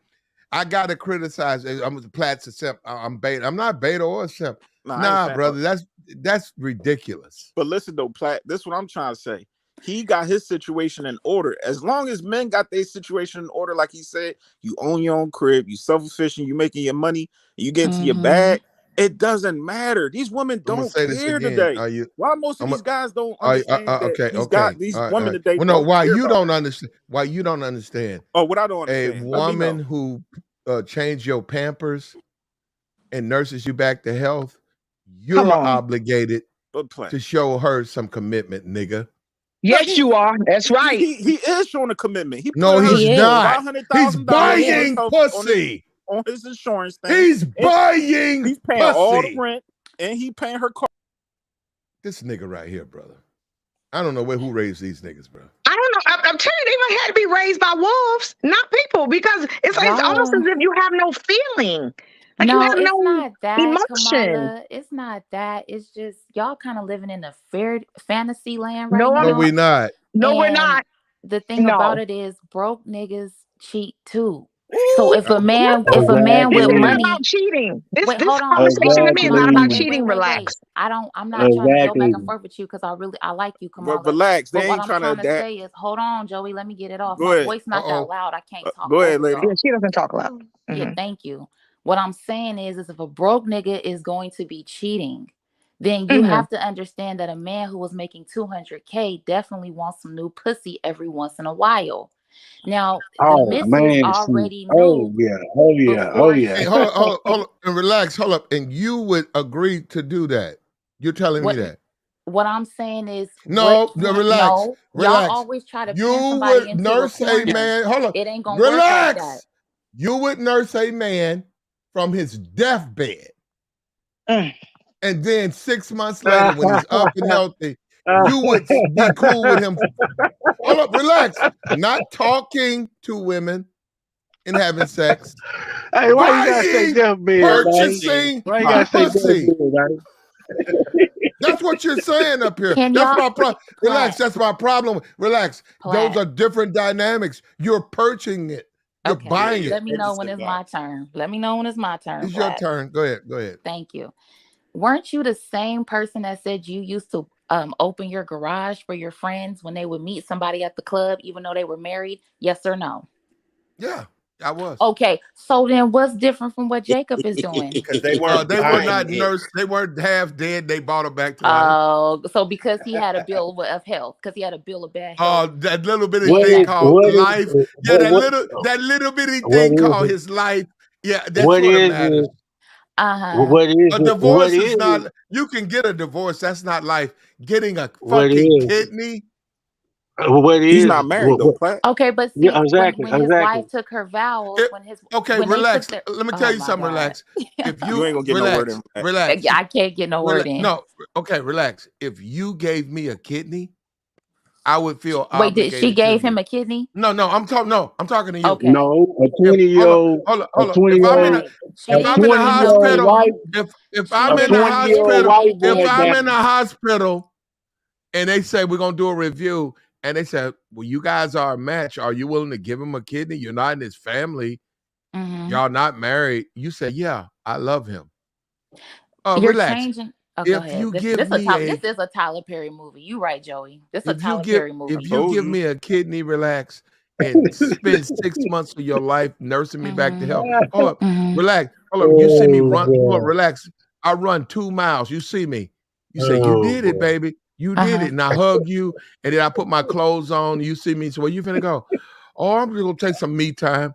Speaker 4: I gotta criticize. I'm Platt's a simp. I'm beta. I'm not beta or a simp.
Speaker 17: I ain't
Speaker 4: Nah,
Speaker 17: saying
Speaker 4: brother. That's ridiculous.
Speaker 17: But listen though, Platt, this is what I'm trying to say. He got his situation in order. As long as men got their situation in order, like he said, you own your own crib, you self-sufficient, you making your money, you get into your bag, it doesn't matter. These women
Speaker 4: I'm gonna
Speaker 17: don't
Speaker 4: say this
Speaker 17: care
Speaker 4: again.
Speaker 17: today. Why most of these guys don't understand that
Speaker 4: Okay?
Speaker 17: these
Speaker 4: All
Speaker 17: women
Speaker 4: right.
Speaker 17: today
Speaker 4: Well, no.
Speaker 17: don't
Speaker 4: Why
Speaker 17: care
Speaker 4: you
Speaker 17: about
Speaker 4: don't
Speaker 17: that.
Speaker 4: understand? Why you don't understand?
Speaker 17: Oh, what I don't
Speaker 4: A
Speaker 17: understand. Let me
Speaker 4: woman
Speaker 17: know.
Speaker 4: who changed your Pampers and nurses you back to health,
Speaker 6: Come
Speaker 4: you're
Speaker 6: on.
Speaker 4: obligated
Speaker 17: But Platt.
Speaker 4: to show her some commitment, nigga.
Speaker 6: Yes, you are. That's right.
Speaker 17: He is showing a commitment. He
Speaker 4: No,
Speaker 17: put
Speaker 4: he's not. He's
Speaker 17: $500,000
Speaker 4: buying pussy.
Speaker 17: on his insurance thing.
Speaker 4: He's
Speaker 17: And
Speaker 4: buying
Speaker 17: he's paying all the
Speaker 4: pussy.
Speaker 17: rent, and he paying her car.
Speaker 4: This nigga right here, brother. I don't know who raised these niggas, bro.
Speaker 6: I don't know. I'm telling you, they might have to be raised by wolves, not people, because it's almost as if you have no feeling. Like
Speaker 8: no,
Speaker 6: you have
Speaker 8: it's
Speaker 6: no
Speaker 8: not that,
Speaker 6: emotion.
Speaker 8: Kamala. It's not that. It's just y'all kind of living in a fantasy land right
Speaker 6: No,
Speaker 8: now.
Speaker 4: No, we not.
Speaker 6: No, we're
Speaker 8: And
Speaker 6: not.
Speaker 8: the thing
Speaker 6: No.
Speaker 8: about it is, broke niggas cheat too. So if a man with
Speaker 6: It's
Speaker 8: money,
Speaker 6: not about cheating. This
Speaker 8: hold on.
Speaker 6: conversation to me is not about
Speaker 8: Wait,
Speaker 6: cheating. Relax.
Speaker 8: I'm not trying to go back and forth with you because I like you, Kamala.
Speaker 17: Relax. They
Speaker 8: But what
Speaker 17: ain't
Speaker 8: I'm
Speaker 17: trying
Speaker 8: trying
Speaker 17: to
Speaker 8: to say is, hold on, Joey, let me get it off.
Speaker 17: Go
Speaker 8: My
Speaker 17: ahead.
Speaker 8: voice not that loud. I can't talk.
Speaker 17: Go ahead,
Speaker 8: over
Speaker 17: lady.
Speaker 8: y'all.
Speaker 6: Yeah, she doesn't talk loud.
Speaker 8: Yeah, thank you. What I'm saying is if a broke nigga is going to be cheating, then you have to understand that a man who was making $200K definitely wants some new pussy every once in a while. Now, the missus already knew.
Speaker 4: Hey, hold up, and relax. Hold up, and you would agree to do that? You're telling me that?
Speaker 8: What I'm saying is,
Speaker 4: No, relax.
Speaker 8: Y'all always try to pin somebody
Speaker 4: would
Speaker 8: into
Speaker 4: nurse
Speaker 8: a corner.
Speaker 4: man. Hold on.
Speaker 8: It ain't gonna work like that.
Speaker 4: You would nurse a man from his deathbed. And then 6 months later, when he's up and healthy, you would be cool with him. Hold up, relax. Not talking to women and having sex.
Speaker 3: Hey, why you gotta say deathbed,
Speaker 4: purchasing
Speaker 3: why you gotta say
Speaker 4: pussy.
Speaker 3: deathbed,
Speaker 4: That's what you're saying up here.
Speaker 8: Can
Speaker 4: That's
Speaker 8: y'all-
Speaker 4: my problem. Relax.
Speaker 8: Platt.
Speaker 4: That's my problem. Relax.
Speaker 8: Platt.
Speaker 4: Those are different dynamics. You're purchasing it. You're
Speaker 8: Okay,
Speaker 4: buying it.
Speaker 8: let me know when it's my turn. Let me know when it's my turn.
Speaker 4: It's your
Speaker 8: Platt.
Speaker 4: turn. Go ahead. Go ahead.
Speaker 8: Thank you. Weren't you the same person that said you used to open your garage for your friends when they would meet somebody at the club, even though they were married? Yes or no?
Speaker 4: Yeah, I was.
Speaker 8: Okay, so then what's different from what Jacob is doing?
Speaker 16: Because they weren't.
Speaker 4: They were
Speaker 16: buying
Speaker 4: not
Speaker 16: it.
Speaker 4: nursed. They weren't half dead. They brought them back to life.
Speaker 8: Oh, so because he had a bill of health, because he had a bill of bad health.
Speaker 4: That little bitty thing called life. Yeah, that little bitty thing called his life. Yeah, that's what it matters. A divorce is not. You can get a divorce. That's not life. Getting a fucking kidney.
Speaker 17: He's not married though, Platt.
Speaker 8: Okay, but see, when his wife took her vows, when
Speaker 4: relax.
Speaker 8: they took
Speaker 4: Let me tell you something. Relax. If
Speaker 17: you ain't gonna get no word in.
Speaker 4: Relax.
Speaker 8: I can't get no word in.
Speaker 4: No. Okay, relax. If you gave me a kidney, I would feel
Speaker 8: Wait,
Speaker 4: obligated.
Speaker 8: she gave him a kidney?
Speaker 4: No, I'm talking. No, I'm talking to you.
Speaker 8: Okay.
Speaker 3: No, a 20-year-old.
Speaker 4: Hold on.
Speaker 3: A 20-year-old.
Speaker 4: If I'm in the hospital, if I'm in the hospital, and they say we're gonna do a review, and they said, well, you guys are a match. Are you willing to give him a kidney? You're not in his family. Y'all not married. You say, yeah, I love him.
Speaker 8: You're
Speaker 4: relax.
Speaker 8: changing. Oh,
Speaker 4: If
Speaker 8: go ahead.
Speaker 4: you
Speaker 8: This
Speaker 4: give
Speaker 8: is
Speaker 4: me
Speaker 8: a Tyler Perry movie. You right, Joey. This is a
Speaker 4: if you
Speaker 8: Tyler
Speaker 4: give
Speaker 8: Perry movie.
Speaker 4: if you give me a kidney, relax, and spend 6 months of your life nursing me back to health. Hold up, relax. Hold up. You see me run. Hold up, relax. I run 2 miles. You see me. You say you did it, baby. You did it, and I hug you, and then I put my clothes on. You see me. So where you finna go? Oh, I'm gonna take some me time.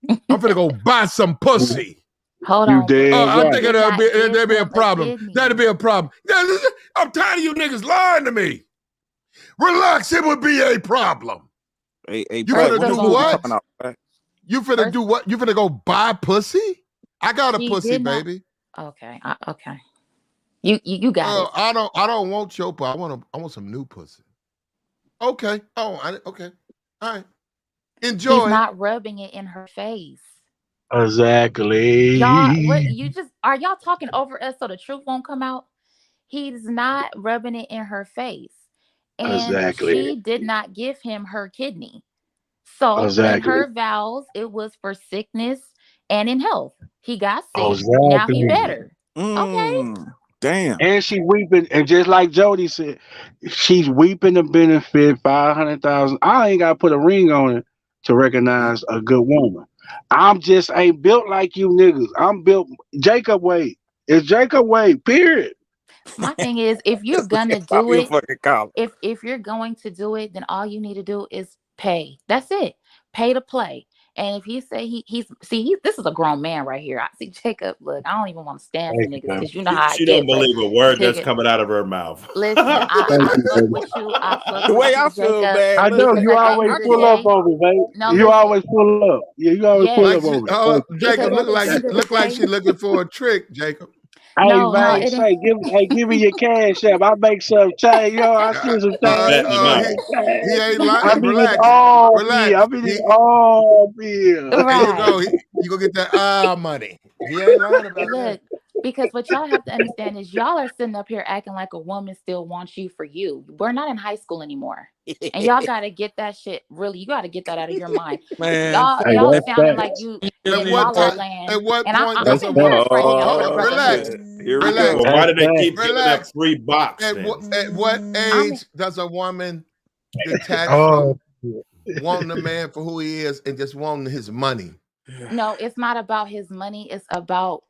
Speaker 4: I'm finna go buy some pussy.
Speaker 8: Hold on.
Speaker 4: I think that'd be a problem. That'd be a problem. I'm tired of you niggas lying to me. Relax, it would be a problem.
Speaker 17: Hey,
Speaker 4: you
Speaker 17: Platt,
Speaker 4: finna
Speaker 17: when
Speaker 4: do
Speaker 17: this movie
Speaker 4: what?
Speaker 17: coming out, Platt?
Speaker 4: You finna do what? You finna go buy pussy? I got a
Speaker 8: She
Speaker 4: pussy,
Speaker 8: did not-
Speaker 4: baby.
Speaker 8: Okay. Okay. You got it.
Speaker 4: I don't want your pussy. I want some new pussy. Okay. Okay. All right. Enjoy.
Speaker 8: He's not rubbing it in her face.
Speaker 3: Exactly.
Speaker 8: Y'all, are y'all talking over us so the truth won't come out? He's not rubbing it in her face. And
Speaker 3: Exactly.
Speaker 8: she did not give him her kidney. So in
Speaker 3: Exactly.
Speaker 8: her vows, it was for sickness and in health. He got sick.
Speaker 3: Exactly.
Speaker 8: Now he better. Okay.
Speaker 17: Damn.
Speaker 3: And she weeping, and just like Jody said, she's weeping the benefit, 500,000. I ain't gotta put a ring on it to recognize a good woman. I'm just ain't built like you niggas. I'm built Jacob way. It's Jacob way, period.
Speaker 8: My thing is, if you're gonna
Speaker 17: Pop
Speaker 8: do
Speaker 17: me a
Speaker 8: it,
Speaker 17: fucking collar.
Speaker 8: if you're going to do it, then all you need to do is pay. That's it. Pay to play. And if he say this is a grown man right here. I see Jacob. Look, I don't even want to stand for
Speaker 3: Thank you,
Speaker 8: niggas
Speaker 3: baby.
Speaker 8: because you know how I
Speaker 16: She
Speaker 8: get.
Speaker 16: don't believe a word that's
Speaker 8: Jacob,
Speaker 16: coming out of her mouth.
Speaker 8: listen,
Speaker 3: Thank
Speaker 8: I
Speaker 3: you,
Speaker 8: fuck
Speaker 3: baby.
Speaker 8: with you. I fuck
Speaker 17: The
Speaker 8: with
Speaker 17: way
Speaker 8: you,
Speaker 17: I feel,
Speaker 8: Jacob.
Speaker 17: man.
Speaker 3: I know
Speaker 17: Listen,
Speaker 8: Because
Speaker 3: you
Speaker 8: at the end
Speaker 3: always
Speaker 8: of the
Speaker 3: pull up
Speaker 8: day,
Speaker 3: on me, babe.
Speaker 8: no,
Speaker 3: You
Speaker 8: listen,
Speaker 3: always pull up. Yeah, you always pull
Speaker 8: yes,
Speaker 3: up on me.
Speaker 4: Hold
Speaker 3: Thank
Speaker 4: up,
Speaker 3: you.
Speaker 4: Jacob.
Speaker 8: because at the end of the
Speaker 4: Look like
Speaker 8: day,
Speaker 4: she looking for a trick, Jacob.
Speaker 3: Hey,
Speaker 8: no,
Speaker 3: man,
Speaker 8: it ain't.
Speaker 3: give me your cash app. I make some change, yo. I send some
Speaker 16: He's
Speaker 3: change.
Speaker 16: betting them out.
Speaker 4: He ain't
Speaker 3: I
Speaker 4: lying.
Speaker 3: be in
Speaker 4: Relax,
Speaker 3: all bill. I
Speaker 4: relax.
Speaker 3: be in all bill.
Speaker 4: There you
Speaker 8: Right.
Speaker 4: go. You go get that money. He ain't lying about that.
Speaker 8: Look, because what y'all have to understand is y'all are sitting up here acting like a woman still wants you for you. We're not in high school anymore. And y'all gotta get that shit really, you gotta get that out of your mind.
Speaker 19: Man,
Speaker 8: Y'all
Speaker 3: Hey,
Speaker 8: y'all
Speaker 3: that's
Speaker 8: sounding
Speaker 3: fact.
Speaker 8: like you
Speaker 19: give
Speaker 8: in
Speaker 19: me
Speaker 8: la la
Speaker 19: more.
Speaker 8: land.
Speaker 4: At what
Speaker 8: And
Speaker 4: point
Speaker 8: I'm
Speaker 3: That's
Speaker 4: does a
Speaker 8: considered
Speaker 4: woman?
Speaker 8: a
Speaker 3: fact.
Speaker 8: friend
Speaker 4: Hold
Speaker 8: of
Speaker 4: up,
Speaker 8: brother
Speaker 4: relax,
Speaker 8: Lou.
Speaker 17: shit. Here we
Speaker 8: I'm
Speaker 4: relax,
Speaker 17: go.
Speaker 16: Well,
Speaker 8: considered
Speaker 16: why
Speaker 3: That's
Speaker 16: do they
Speaker 3: fact.
Speaker 16: keep giving up
Speaker 4: relax.
Speaker 16: free box
Speaker 4: At
Speaker 16: then?
Speaker 4: what
Speaker 8: I'm
Speaker 4: age does a woman detach
Speaker 3: Oh,
Speaker 4: from wanting a man for who he is and just wanting his money?
Speaker 8: No, it's not about his money. It's about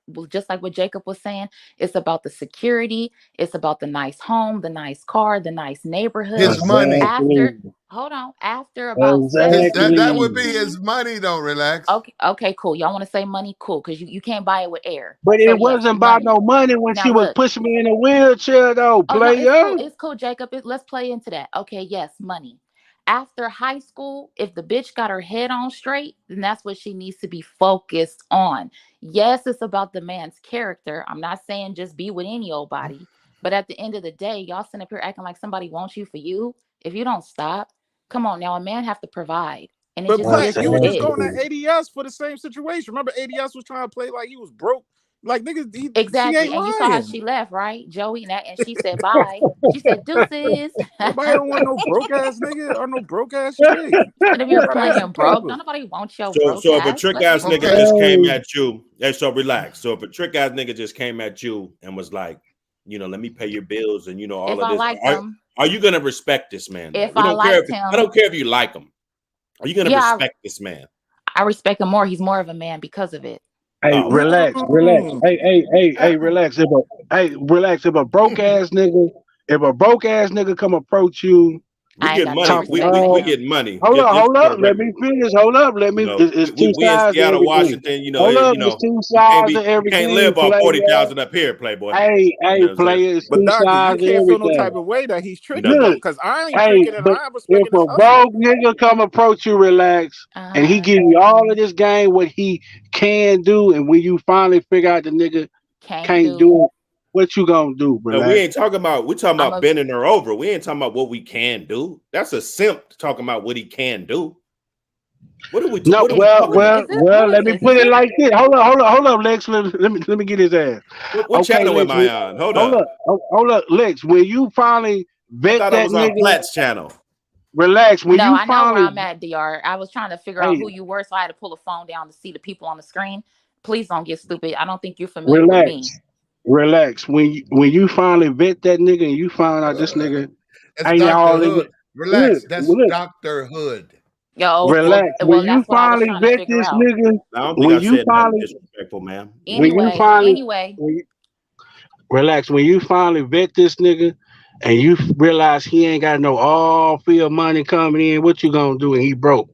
Speaker 8: well, just like what Jacob was saying, it's about the security, it's about the nice home, the nice car, the nice neighborhood.
Speaker 4: His money.
Speaker 8: After
Speaker 3: exactly.
Speaker 8: hold on, after about
Speaker 4: His
Speaker 8: 17,
Speaker 4: that would be
Speaker 3: 'Exactly.
Speaker 4: his
Speaker 8: 18.
Speaker 4: money. Don't relax.
Speaker 8: Okay, cool. Y'all want to say money? Cool, because you can't buy it with air.
Speaker 3: But
Speaker 8: So
Speaker 3: it
Speaker 8: yes,
Speaker 3: wasn't about
Speaker 8: money.
Speaker 3: no money when
Speaker 8: Now
Speaker 3: she was
Speaker 8: look.
Speaker 3: pushing me in a wheelchair, though,
Speaker 8: Oh no, it's
Speaker 3: player.
Speaker 8: cool. It's cool, Jacob. Let's play into that. Okay, yes, money. After high school, if the bitch got her head on straight, then that's what she needs to be focused on. Yes, it's about the man's character. I'm not saying just be with any old body, but at the end of the day, y'all sitting up here acting like somebody wants you for you. If you don't stop, come on now, a man have to provide, and it
Speaker 17: But
Speaker 8: just
Speaker 17: Plat,
Speaker 8: is
Speaker 17: you
Speaker 8: what
Speaker 17: were
Speaker 8: it
Speaker 17: just
Speaker 8: is.
Speaker 17: going at ADS for the same situation. Remember, ADS was trying to play like he was broke. Like niggas, she
Speaker 8: Exactly.
Speaker 17: ain't
Speaker 8: And you saw how
Speaker 17: lying.
Speaker 8: she left, right? Joey and she said bye. She said deuces.
Speaker 17: Nobody don't want no broke ass nigga or no broke ass chick.
Speaker 8: And if you're
Speaker 17: Got ass
Speaker 8: playing
Speaker 17: some
Speaker 8: broke,
Speaker 17: paper.
Speaker 8: don't nobody want your
Speaker 16: So,
Speaker 8: broke
Speaker 16: so if a
Speaker 8: ass.
Speaker 16: trick
Speaker 8: Let's
Speaker 16: ass
Speaker 8: be
Speaker 16: nigga
Speaker 4: Okay.
Speaker 16: just
Speaker 8: real.
Speaker 16: came
Speaker 3: Hey,
Speaker 16: at you, hey, so relax. So if a trick ass nigga just came at you and was like, let me pay your bills and all
Speaker 8: If
Speaker 16: of
Speaker 8: I
Speaker 16: this,
Speaker 8: liked him,
Speaker 16: are you gonna respect this man though?
Speaker 8: if
Speaker 16: We
Speaker 8: I
Speaker 16: don't care
Speaker 8: liked
Speaker 16: if I
Speaker 8: him,
Speaker 16: don't care if you like him. Are you gonna
Speaker 8: yeah,
Speaker 16: respect this man?
Speaker 8: I respect him more. He's more of a man because of it.
Speaker 3: hey,
Speaker 16: Oh,
Speaker 3: relax, relax.
Speaker 17: Mm.
Speaker 3: Hey, relax. Relax. If a broke ass nigga come approach you,
Speaker 16: we
Speaker 8: I ain't
Speaker 16: get
Speaker 8: got no
Speaker 16: money.
Speaker 3: talk,
Speaker 8: respect for
Speaker 16: We
Speaker 8: him.
Speaker 16: get money. Just
Speaker 3: hold
Speaker 16: for
Speaker 3: up,
Speaker 16: the
Speaker 3: let
Speaker 16: record.
Speaker 3: me finish. Hold up, it's two
Speaker 16: We in
Speaker 3: sides to
Speaker 16: Seattle,
Speaker 3: everything.
Speaker 16: Washington.
Speaker 3: Hold up, it's two sides to
Speaker 16: You can't
Speaker 3: everything,
Speaker 16: live off
Speaker 3: player.
Speaker 16: 40,000 up here, Playboy.
Speaker 3: Hey,
Speaker 16: What I'm saying?
Speaker 3: player, it's
Speaker 17: But
Speaker 3: two
Speaker 17: doctor, you
Speaker 3: sides to
Speaker 17: can't feel no type
Speaker 3: everything.
Speaker 17: of way that he's tricking though,
Speaker 3: Look,
Speaker 17: because I ain't
Speaker 3: hey,
Speaker 17: tricking and
Speaker 3: but
Speaker 17: I'm
Speaker 3: if
Speaker 17: respecting his
Speaker 3: a
Speaker 17: hustle.
Speaker 3: broke nigga come approach you, relax, and he
Speaker 8: Uh-huh.
Speaker 3: give you all of this game, what he can do, and when you finally figure out the nigga
Speaker 8: Can't
Speaker 3: can't
Speaker 8: do.
Speaker 3: do it, what you gonna do,
Speaker 16: No, we
Speaker 3: relax?
Speaker 16: ain't talking about. We talking
Speaker 8: I'm
Speaker 16: about
Speaker 8: a
Speaker 16: bending her over. We ain't talking about what we can do. That's a simp talking about what he can do. What are we?
Speaker 3: No,
Speaker 16: What are we talking about?
Speaker 8: is this what is
Speaker 3: let me
Speaker 8: this?
Speaker 3: put
Speaker 8: Is
Speaker 3: it
Speaker 8: this
Speaker 3: like this. Hold up, Lex. Let me get his ass.
Speaker 16: What
Speaker 3: Okay,
Speaker 16: channel am
Speaker 3: Lex.
Speaker 16: I on? Hold
Speaker 3: Hold
Speaker 16: up.
Speaker 3: up, hold up, Lex. When you finally
Speaker 16: I
Speaker 3: vet
Speaker 16: thought I
Speaker 3: that
Speaker 16: was on
Speaker 3: nigga,
Speaker 16: Platt's channel.
Speaker 3: relax. When
Speaker 8: no,
Speaker 3: you
Speaker 8: I know where
Speaker 3: finally,
Speaker 8: I'm at, DR. I was trying to figure out
Speaker 3: hey,
Speaker 8: who you were, so I had to pull the phone down to see the people on the screen. Please don't get stupid. I don't think you're familiar with me.
Speaker 3: relax. When you finally vet that nigga and you find out this nigga
Speaker 4: That's
Speaker 3: ain't
Speaker 4: Dr.
Speaker 3: all in
Speaker 4: Hood.
Speaker 3: it.
Speaker 4: Relax. That's
Speaker 3: Look.
Speaker 4: Dr. Hood.
Speaker 8: Yo,
Speaker 3: Relax. When
Speaker 8: well,
Speaker 3: you
Speaker 8: that's what I was
Speaker 3: finally
Speaker 8: trying to
Speaker 3: vet
Speaker 8: figure
Speaker 3: this
Speaker 8: out.
Speaker 3: nigga,
Speaker 16: I don't think
Speaker 3: when
Speaker 16: I
Speaker 3: you
Speaker 16: said nothing
Speaker 3: finally,
Speaker 16: disrespectful, man.
Speaker 3: when you
Speaker 8: Anyway,
Speaker 3: finally,
Speaker 8: anyway,
Speaker 3: when you, relax. When you finally vet this nigga, and you realize he ain't got no all field money coming in, what you gonna do? And he broke.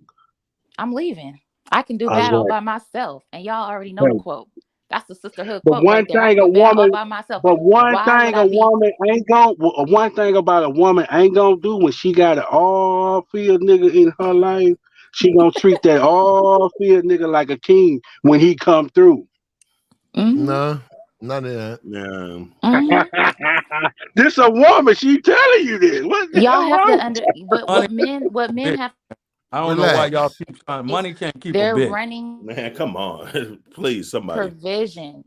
Speaker 8: I'm leaving. I can do
Speaker 3: I was
Speaker 8: bad all
Speaker 3: like,
Speaker 8: by myself. And y'all already know the
Speaker 3: hey.
Speaker 8: quote. That's the sisterhood
Speaker 3: But
Speaker 8: quote right
Speaker 3: one
Speaker 8: there. I
Speaker 3: thing
Speaker 8: can
Speaker 3: a
Speaker 8: do bad all
Speaker 3: woman,
Speaker 8: by myself.
Speaker 3: but one
Speaker 8: Why would
Speaker 3: thing
Speaker 8: I
Speaker 3: a
Speaker 8: be?
Speaker 3: woman ain't gonna, one thing about a woman ain't gonna do when she got an all field nigga in her life, she gonna treat that all field nigga like a king when he come through.
Speaker 8: Mm-hmm.
Speaker 4: No, none of that.
Speaker 16: Yeah.
Speaker 8: Mm-hmm.
Speaker 3: This a woman. She telling you this. What the
Speaker 8: Y'all
Speaker 3: hell
Speaker 8: have to
Speaker 3: wrong?
Speaker 8: but
Speaker 19: Money,
Speaker 8: what men have
Speaker 19: I don't know why y'all
Speaker 4: Relax.
Speaker 19: keep trying.
Speaker 8: is
Speaker 19: Money can't keep a
Speaker 8: they're
Speaker 19: bitch.
Speaker 8: running
Speaker 16: Man, come on. Please, somebody.
Speaker 8: provision,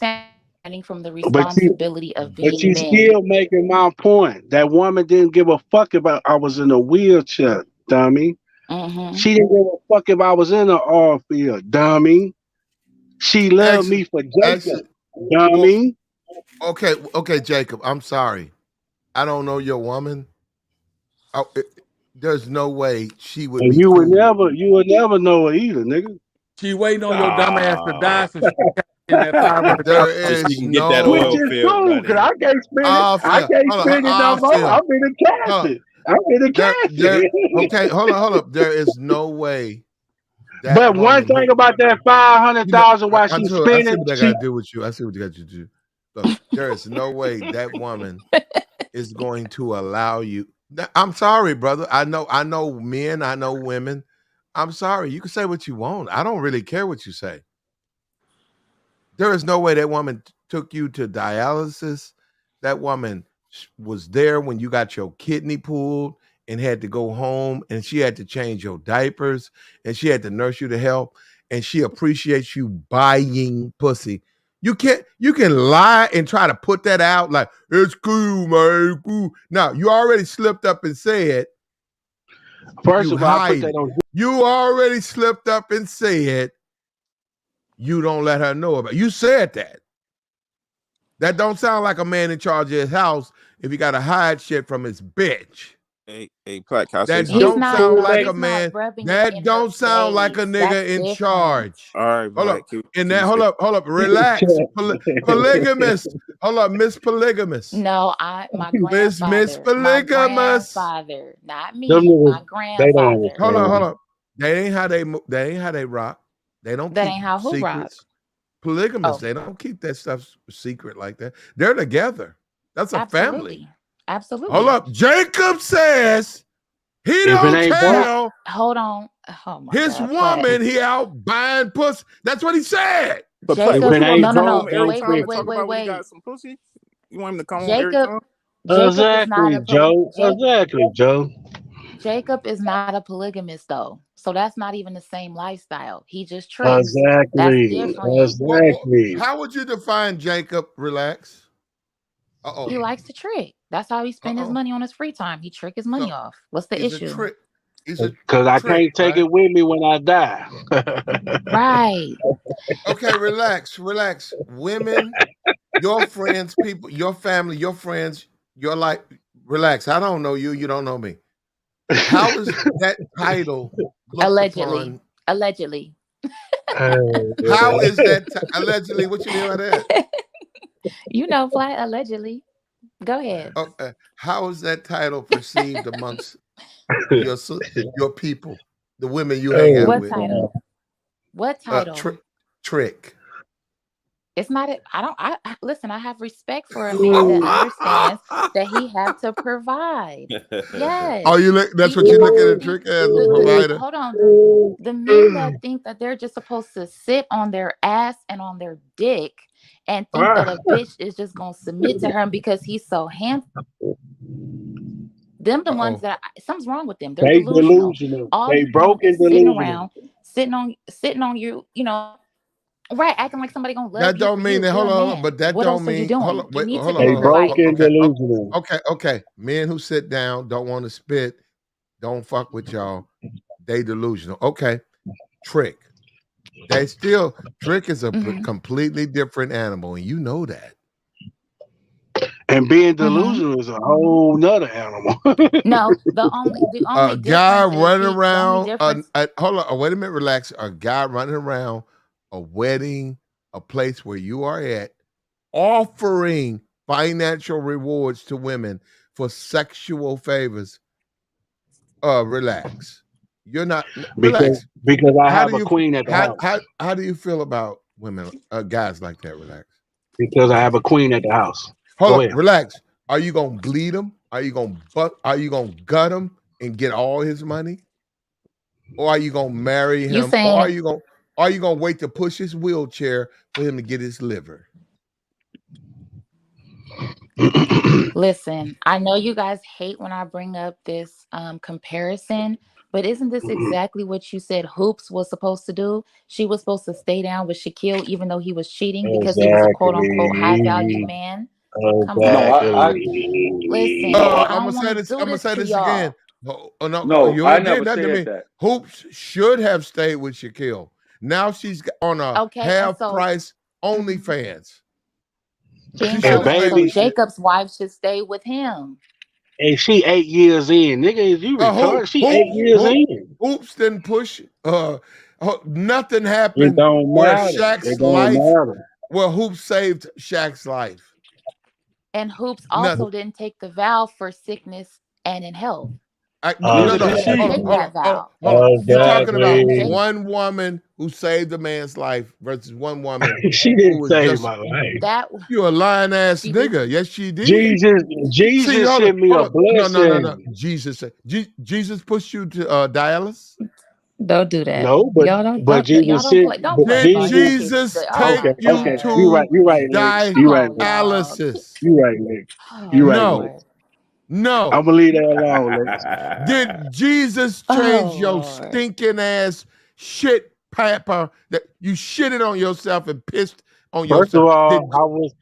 Speaker 8: running from the
Speaker 3: But
Speaker 8: responsibility of
Speaker 3: you
Speaker 8: being men.
Speaker 3: still making my point. That woman didn't give a fuck about I was in a wheelchair, dummy.
Speaker 8: Mm-hmm.
Speaker 3: She didn't give a fuck if I was in the oil field, dummy. She loved
Speaker 4: Actually,
Speaker 3: me for Jacob,
Speaker 4: actually, well,
Speaker 3: dummy.
Speaker 4: okay, Jacob. I'm sorry. I don't know your woman. There's no way she would
Speaker 3: And
Speaker 4: be cool.
Speaker 3: you would never know it either, nigga.
Speaker 19: She waiting on your dumb ass to
Speaker 16: Ah,
Speaker 19: die so she can cash in that $500.
Speaker 4: There
Speaker 16: so she
Speaker 4: is
Speaker 16: can get that
Speaker 3: Which
Speaker 16: oil
Speaker 4: no
Speaker 3: is
Speaker 16: field
Speaker 3: cool, cause
Speaker 16: money.
Speaker 3: I can't spend it.
Speaker 4: off
Speaker 3: I
Speaker 4: here.
Speaker 3: can't
Speaker 4: Hold on,
Speaker 3: spend it no
Speaker 4: off
Speaker 3: more.
Speaker 4: here.
Speaker 3: I'm in the
Speaker 4: Hold on.
Speaker 3: casket.
Speaker 7: I'm in the cash.
Speaker 4: Okay, hold up. There is no way that
Speaker 7: But one
Speaker 4: woman
Speaker 7: thing about that 500,000 while
Speaker 4: I
Speaker 7: she's
Speaker 4: see
Speaker 7: spending,
Speaker 4: what they got to do with you. I see what they got to do. Look, there is no way that woman is going to allow you. I'm sorry, brother. I know men, I know women. I'm sorry. You can say what you want. I don't really care what you say. There is no way that woman took you to dialysis. That woman was there when you got your kidney pulled and had to go home, and she had to change your diapers, and she had to nurse you to health, and she appreciates you buying pussy. You can lie and try to put that out like it's cool, man. Cool. Now you already slipped up and said
Speaker 7: first
Speaker 4: you
Speaker 7: of all, I put
Speaker 4: hide
Speaker 7: that
Speaker 4: it.
Speaker 7: on.
Speaker 4: You already slipped up and said you don't let her know about it. You said that. That don't sound like a man in charge of his house if he got to hide shit from his bitch.
Speaker 17: Hey, Platt, can I say
Speaker 4: That
Speaker 17: something?
Speaker 4: don't sound like a
Speaker 8: he's not
Speaker 4: man.
Speaker 8: rubbing it
Speaker 4: That
Speaker 8: in her
Speaker 4: don't sound like a
Speaker 8: face.
Speaker 4: nigga
Speaker 8: That's
Speaker 4: in
Speaker 8: different.
Speaker 4: charge.
Speaker 17: All right,
Speaker 4: Hold up.
Speaker 17: Black.
Speaker 4: And that hold up. Relax. Polygamous. Hold up, Miss Polygamous.
Speaker 8: No, my
Speaker 4: Miss
Speaker 8: grandfather. My
Speaker 4: Polygamous.
Speaker 8: grandfather, not
Speaker 7: Them
Speaker 8: me.
Speaker 7: niggas,
Speaker 8: My
Speaker 7: they don't
Speaker 8: grandfather.
Speaker 7: understand.
Speaker 4: Hold up. That ain't how they rock. They don't
Speaker 8: That
Speaker 4: keep
Speaker 8: ain't how who rock.
Speaker 4: secrets. Polygamists,
Speaker 8: Oh,
Speaker 4: they don't keep that stuff secret like that. They're together. That's a family.
Speaker 8: absolutely.
Speaker 4: Hold up. Jacob says he
Speaker 7: If it
Speaker 4: don't
Speaker 7: ain't broke,
Speaker 4: tell
Speaker 8: Hold on. Oh my
Speaker 4: his
Speaker 8: God, Platt.
Speaker 4: woman he out buying pussy. That's what he said.
Speaker 17: But Platt,
Speaker 7: if
Speaker 8: Jacob,
Speaker 17: what
Speaker 7: it
Speaker 17: you want him
Speaker 7: ain't
Speaker 17: to
Speaker 8: no,
Speaker 17: come
Speaker 8: no,
Speaker 17: home
Speaker 7: broke,
Speaker 8: no.
Speaker 17: every
Speaker 7: don't
Speaker 8: Wait,
Speaker 17: time
Speaker 8: wait,
Speaker 17: and
Speaker 7: fix
Speaker 8: wait,
Speaker 17: talk
Speaker 7: it.
Speaker 8: wait,
Speaker 17: about when he
Speaker 8: wait.
Speaker 17: got some pussy? You want him to come home every
Speaker 8: Jacob,
Speaker 17: time?
Speaker 8: Jacob is not
Speaker 7: Exactly,
Speaker 8: a
Speaker 7: Joe. Exactly, Joe.
Speaker 8: Jacob is not a polygamist though. So that's not even the same lifestyle. He just tricks. That's
Speaker 7: Exactly.
Speaker 8: different.
Speaker 7: Exactly.
Speaker 4: How would you define Jacob? Relax. Uh-oh.
Speaker 8: He likes to trick. That's how he spend his
Speaker 4: Uh-oh.
Speaker 8: money on his free time. He trick his money
Speaker 4: So
Speaker 8: off. What's the
Speaker 4: he's a
Speaker 8: issue?
Speaker 4: trick. He's a
Speaker 7: Because I
Speaker 4: trick,
Speaker 7: can't take
Speaker 4: right?
Speaker 7: it with me when I die.
Speaker 8: Right.
Speaker 4: Okay, relax. Women, your friends, people, your family, your friends, your life. Relax. I don't know you. You don't know me. How is that title looked
Speaker 8: Allegedly.
Speaker 4: upon?
Speaker 8: Allegedly.
Speaker 4: How is that allegedly? What you mean by that?
Speaker 8: You know, Flat, allegedly. Go ahead.
Speaker 4: Okay. How is that title perceived amongst your people, the women you hang out
Speaker 7: Oh,
Speaker 8: What
Speaker 4: with?
Speaker 8: title? What title?
Speaker 4: Trick.
Speaker 8: It's not listen, I have respect for a man that understands that he have to provide. Yes.
Speaker 4: Oh, that's what you look at a trick as a provider.
Speaker 8: Hold on. The men that think that they're just supposed to sit on their ass and on their dick and think that a bitch is just gonna submit to him because he's so handsome. Them the ones that something's wrong with them. They're
Speaker 7: they
Speaker 8: delusional.
Speaker 7: delusional.
Speaker 8: All
Speaker 7: They
Speaker 8: you doing
Speaker 7: broken
Speaker 8: is sitting
Speaker 7: delusional.
Speaker 8: around, sitting on you know, right, acting like somebody gonna love
Speaker 4: That
Speaker 8: you
Speaker 4: don't
Speaker 8: for
Speaker 4: mean
Speaker 8: you.
Speaker 4: that.
Speaker 8: You're
Speaker 4: Hold
Speaker 8: a
Speaker 4: on,
Speaker 8: man.
Speaker 4: but that
Speaker 8: What
Speaker 4: don't
Speaker 8: else are you
Speaker 4: mean. Hold on,
Speaker 8: doing? You
Speaker 4: wait,
Speaker 8: need to
Speaker 4: hold
Speaker 8: get
Speaker 7: They
Speaker 4: on.
Speaker 8: provided.
Speaker 7: broken delusional.
Speaker 4: Okay. Men who sit down don't want to spit, don't fuck with y'all. They delusional. Okay, trick. Trick is a completely different animal, and you know that.
Speaker 7: And being delusional is a whole nother animal.
Speaker 8: No, the only
Speaker 4: A guy
Speaker 8: difference is
Speaker 4: running
Speaker 8: the only
Speaker 4: around.
Speaker 8: difference.
Speaker 4: Hold on. Wait a minute. Relax. A guy running around a wedding, a place where you are at, offering financial rewards to women for sexual favors. Relax. You're not relax.
Speaker 7: because I
Speaker 4: How
Speaker 7: have
Speaker 4: do
Speaker 7: a
Speaker 4: you
Speaker 7: queen at the house.
Speaker 4: how do you feel about women, guys like that? Relax.
Speaker 7: Because I have a queen at the house.
Speaker 4: Hold
Speaker 7: Go
Speaker 4: up.
Speaker 7: ahead.
Speaker 4: Relax. Are you gonna bleed him? Are you gonna gut him and get all his money? Or are you gonna marry
Speaker 8: You
Speaker 4: him? Or
Speaker 8: saying
Speaker 4: are you gonna wait to push his wheelchair for him to get his liver?
Speaker 8: listen, I know you guys hate when I bring up this comparison, but isn't this exactly what you said Hoops was supposed to do? She was supposed to stay down with Shaquille even though he was cheating because he was a quote unquote high value
Speaker 7: Exactly.
Speaker 8: man. Come
Speaker 14: No,
Speaker 8: on.
Speaker 14: I
Speaker 8: Listen,
Speaker 14: no,
Speaker 8: I
Speaker 4: I'm
Speaker 8: don't
Speaker 4: gonna
Speaker 8: want
Speaker 4: say
Speaker 8: to
Speaker 4: this.
Speaker 8: do
Speaker 4: I'm gonna
Speaker 8: this
Speaker 4: say
Speaker 8: to
Speaker 4: this again.
Speaker 8: y'all.
Speaker 4: No,
Speaker 14: no,
Speaker 4: you
Speaker 14: I
Speaker 4: ain't did
Speaker 14: never
Speaker 4: nothing to
Speaker 14: said
Speaker 4: me.
Speaker 14: that.
Speaker 4: Hoops should have stayed with Shaquille. Now she's on a
Speaker 8: Okay, and
Speaker 4: half
Speaker 8: so
Speaker 4: price OnlyFans. She
Speaker 8: bingo.
Speaker 4: should
Speaker 7: And
Speaker 4: have
Speaker 8: And
Speaker 4: stayed
Speaker 8: so
Speaker 7: baby,
Speaker 4: with Shaq.
Speaker 8: Jacob's wife should stay with him.
Speaker 7: and she 8 years in. Nigga, is you retarded? She 8 years in.
Speaker 4: Hoops didn't push. Nothing
Speaker 7: It
Speaker 4: happened
Speaker 7: don't
Speaker 4: where
Speaker 7: matter.
Speaker 4: Shaq's
Speaker 7: It don't
Speaker 4: life,
Speaker 7: matter.
Speaker 4: where Hoops saved Shaq's life.
Speaker 8: And Hoops
Speaker 4: Nothing.
Speaker 8: also didn't take the vow for sickness and in health.
Speaker 4: No,
Speaker 8: You can't break that vow.
Speaker 4: hold on. You're talking about
Speaker 8: Jake,
Speaker 4: one woman who saved a man's life versus one woman
Speaker 3: She
Speaker 4: who
Speaker 3: didn't
Speaker 4: was
Speaker 3: save
Speaker 4: just
Speaker 3: my life.
Speaker 8: that
Speaker 4: you a lying ass
Speaker 8: she did.
Speaker 4: nigga. Yes, she did.
Speaker 3: Jesus
Speaker 4: See, hold
Speaker 3: sent me a
Speaker 4: on. No.
Speaker 3: blessing.
Speaker 4: Jesus pushed you to dialysis.
Speaker 8: Don't do that.
Speaker 3: No,
Speaker 8: Y'all don't
Speaker 3: Jesus
Speaker 8: play.
Speaker 3: sent.
Speaker 8: Don't
Speaker 3: But
Speaker 8: play
Speaker 4: Did
Speaker 8: about his
Speaker 3: Jesus.
Speaker 8: kidney.
Speaker 4: Jesus
Speaker 8: Oh
Speaker 4: take
Speaker 8: my
Speaker 4: you
Speaker 3: Okay. You're
Speaker 8: God.
Speaker 3: right.
Speaker 4: to
Speaker 3: You're right, Nick.
Speaker 8: Come
Speaker 3: You're right,
Speaker 8: on,
Speaker 3: Nick.
Speaker 8: y'all.
Speaker 4: dialysis?
Speaker 3: You're right, Nick.
Speaker 8: Oh
Speaker 3: You're right, Nick.
Speaker 8: Lord.
Speaker 4: No.
Speaker 3: I'm gonna leave that alone, Lex.
Speaker 4: Did Jesus change
Speaker 8: Oh
Speaker 4: your
Speaker 8: Lord.
Speaker 4: stinking ass shit pepper that you shitted on yourself and pissed on
Speaker 3: First of
Speaker 4: yourself?
Speaker 3: all, I was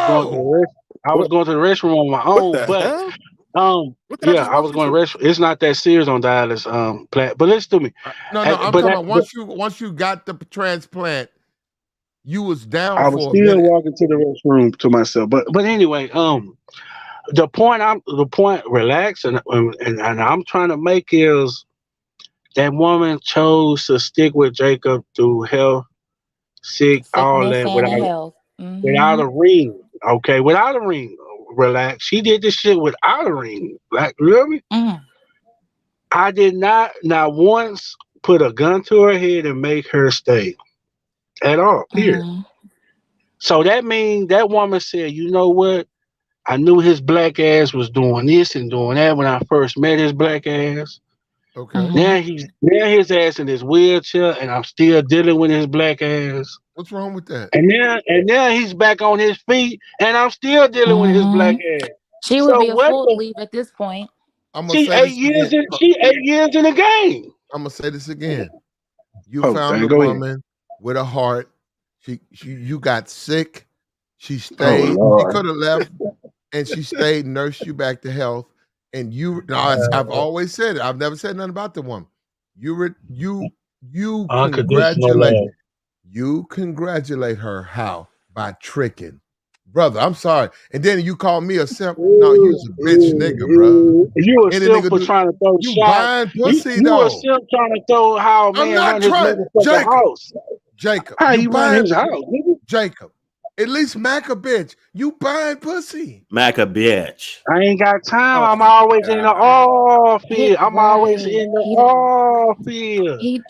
Speaker 3: going to the
Speaker 4: No.
Speaker 3: I was
Speaker 17: What?
Speaker 3: going to the restroom on my
Speaker 17: What
Speaker 3: own,
Speaker 17: the
Speaker 3: but
Speaker 17: hell? What did I just
Speaker 3: I
Speaker 17: walk
Speaker 3: was going to
Speaker 17: into?
Speaker 3: restroom. It's not that serious on dialysis, Plat. But listen to me.
Speaker 4: No, I'm
Speaker 3: But
Speaker 4: talking about once you got the transplant, you was down
Speaker 3: I was
Speaker 4: for a
Speaker 3: still
Speaker 4: minute.
Speaker 3: walking to the restroom to myself. But anyway, the point, relax, and I'm trying to make is that woman chose to stick with Jacob through health, sick, all
Speaker 8: Sickness
Speaker 3: that
Speaker 8: and in health.
Speaker 3: without
Speaker 8: Mm-hmm.
Speaker 3: a ring. Okay, without a ring. Relax. She did this shit without a ring. Like, really?
Speaker 8: Mm.
Speaker 3: I did not once put a gun to her head and make her stay at all. Period.
Speaker 8: Mm.
Speaker 3: So that means that woman said, you know what? I knew his black ass was doing this and doing that when I first met his black ass.
Speaker 4: Okay.
Speaker 3: Now his ass in his wheelchair, and I'm still dealing with his black ass.
Speaker 4: What's wrong with that?
Speaker 3: And now he's back on his feet, and I'm still dealing with his black
Speaker 8: Mm-hmm.
Speaker 3: ass.
Speaker 8: She would
Speaker 3: So
Speaker 8: be a
Speaker 3: what?
Speaker 8: fool to leave at this point.
Speaker 4: I'm gonna say this again.
Speaker 3: She 8 years in the game.
Speaker 4: I'm gonna say this again. You
Speaker 3: Oh,
Speaker 4: found
Speaker 3: dang,
Speaker 4: a
Speaker 3: go ahead.
Speaker 4: woman with a heart. You got sick. She
Speaker 3: Oh
Speaker 4: stayed. She
Speaker 3: Lord.
Speaker 4: could have left, and she stayed, nursed you back to health. And I've always said it. I've never said nothing about the woman. You
Speaker 3: Unconditional
Speaker 4: congratulate
Speaker 3: love.
Speaker 4: you congratulate her how by tricking, brother. I'm sorry. And then you call me a simp. No, you's a bitch nigga, bro.
Speaker 3: You a
Speaker 4: Any
Speaker 3: simp
Speaker 4: nigga
Speaker 3: for
Speaker 4: do
Speaker 3: trying to throw
Speaker 4: you
Speaker 3: shots.
Speaker 4: buying pussy
Speaker 3: You a
Speaker 4: though.
Speaker 3: simp trying to throw how a
Speaker 4: I'm
Speaker 3: man
Speaker 4: not
Speaker 3: run his
Speaker 4: trying,
Speaker 3: motherfucking house.
Speaker 4: Jacob.
Speaker 3: How
Speaker 4: You
Speaker 3: he run
Speaker 4: buying
Speaker 3: his house, nigga.
Speaker 4: Jacob. At least Mac a bitch. You buying pussy.
Speaker 16: Mac a bitch.
Speaker 3: I ain't got time.
Speaker 4: Oh
Speaker 3: I'm
Speaker 4: my
Speaker 3: always in the
Speaker 4: God.
Speaker 3: oil
Speaker 8: He
Speaker 3: field. I'm always
Speaker 8: right.
Speaker 3: in the oil field.
Speaker 8: He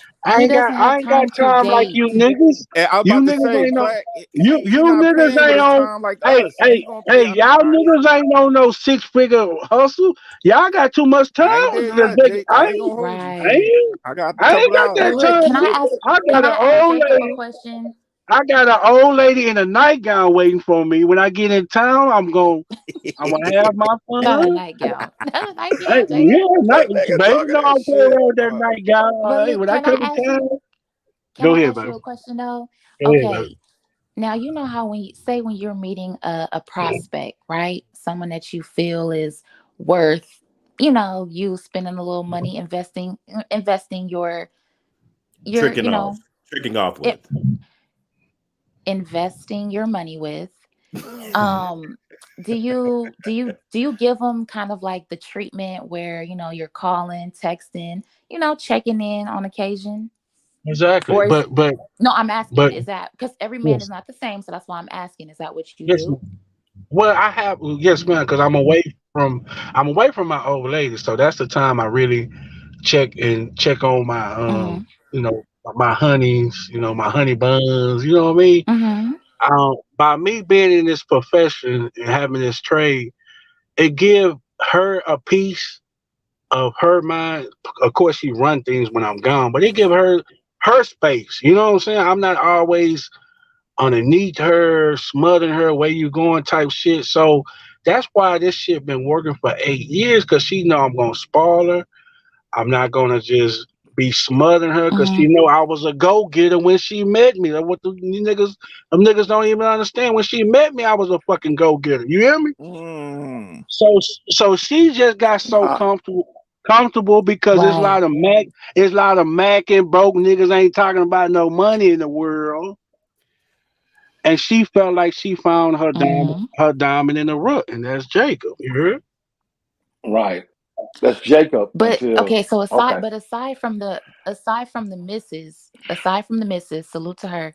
Speaker 8: doesn't have
Speaker 3: I ain't got
Speaker 8: time to
Speaker 3: time like you
Speaker 8: date.
Speaker 3: niggas.
Speaker 17: And I was
Speaker 3: You
Speaker 17: about to
Speaker 3: niggas
Speaker 17: say,
Speaker 3: ain't no
Speaker 17: Platt,
Speaker 3: you
Speaker 17: he not
Speaker 3: niggas
Speaker 17: paying with
Speaker 3: ain't
Speaker 17: his
Speaker 3: on
Speaker 17: time like us. He gonna pay out his
Speaker 3: y'all
Speaker 17: pocket.
Speaker 3: niggas ain't on no 6-figure hustle. Y'all got too much time.
Speaker 17: I ain't there yet, Jake. I ain't gonna hold you.
Speaker 8: Right.
Speaker 17: I got a couple
Speaker 3: got
Speaker 17: dollars.
Speaker 8: But
Speaker 3: that
Speaker 8: look,
Speaker 3: time.
Speaker 8: can I ask Jacob a question?
Speaker 3: I got an old lady in a nightgown waiting for me. When I get in town, I'm gonna have my
Speaker 8: Not a
Speaker 3: fun.
Speaker 8: nightgown. Not a nightgown,
Speaker 3: Yeah,
Speaker 8: Jacob.
Speaker 3: baby, no, I'm going around that nightgown.
Speaker 8: But
Speaker 3: Hey,
Speaker 8: look,
Speaker 3: when I
Speaker 8: can I
Speaker 3: come in
Speaker 8: ask
Speaker 3: town,
Speaker 8: you? Can
Speaker 3: go
Speaker 8: I
Speaker 3: ahead,
Speaker 8: ask
Speaker 3: baby.
Speaker 8: you a question though?
Speaker 3: Go ahead, baby.
Speaker 8: Okay. Now you know how when you're meeting a prospect, right? Someone that you feel is worth, you spending a little money investing your,
Speaker 16: Tricking off with.
Speaker 8: it, investing your money with. Um, do you give them kind of like the treatment where you're calling, texting, checking in on occasion?
Speaker 3: Exactly,
Speaker 8: Or is
Speaker 3: but
Speaker 8: no, I'm asking,
Speaker 3: but
Speaker 8: is that because every man is
Speaker 3: yes,
Speaker 8: not the same, so that's why I'm asking, is that what you
Speaker 3: yes.
Speaker 8: do?
Speaker 3: Well, I have yes, man, because I'm away from my old lady, so that's the time I really check on my
Speaker 8: Mm-hmm.
Speaker 3: you know my honeys, my honey buns. You know what I mean?
Speaker 8: Mm-hmm.
Speaker 3: By me being in this profession and having this trade, it give her a piece of her mind. Of course, she run things when I'm gone, but it give her space. You know what I'm saying? I'm not always underneath her, smothering her, where you going type shit. So that's why this shit been working for 8 years, because she know I'm gonna spoil her. I'm not gonna just be smothering her, because she
Speaker 8: Mm-hmm.
Speaker 3: know I was a go getter when she met me. That's what them niggas don't even understand. When she met me, I was a fucking go getter. You hear me?
Speaker 17: Mm.
Speaker 3: So she just got so comfortable because there's a
Speaker 8: Right.
Speaker 3: lot of Mac and broke niggas ain't talking about no money in the world. And she felt like she found
Speaker 8: Mm-hmm.
Speaker 3: her diamond in the rough, and that's Jacob. You heard?
Speaker 10: Right. That's Jacob
Speaker 8: But
Speaker 10: until
Speaker 8: okay, so
Speaker 10: okay.
Speaker 8: aside from the misses, salute to her.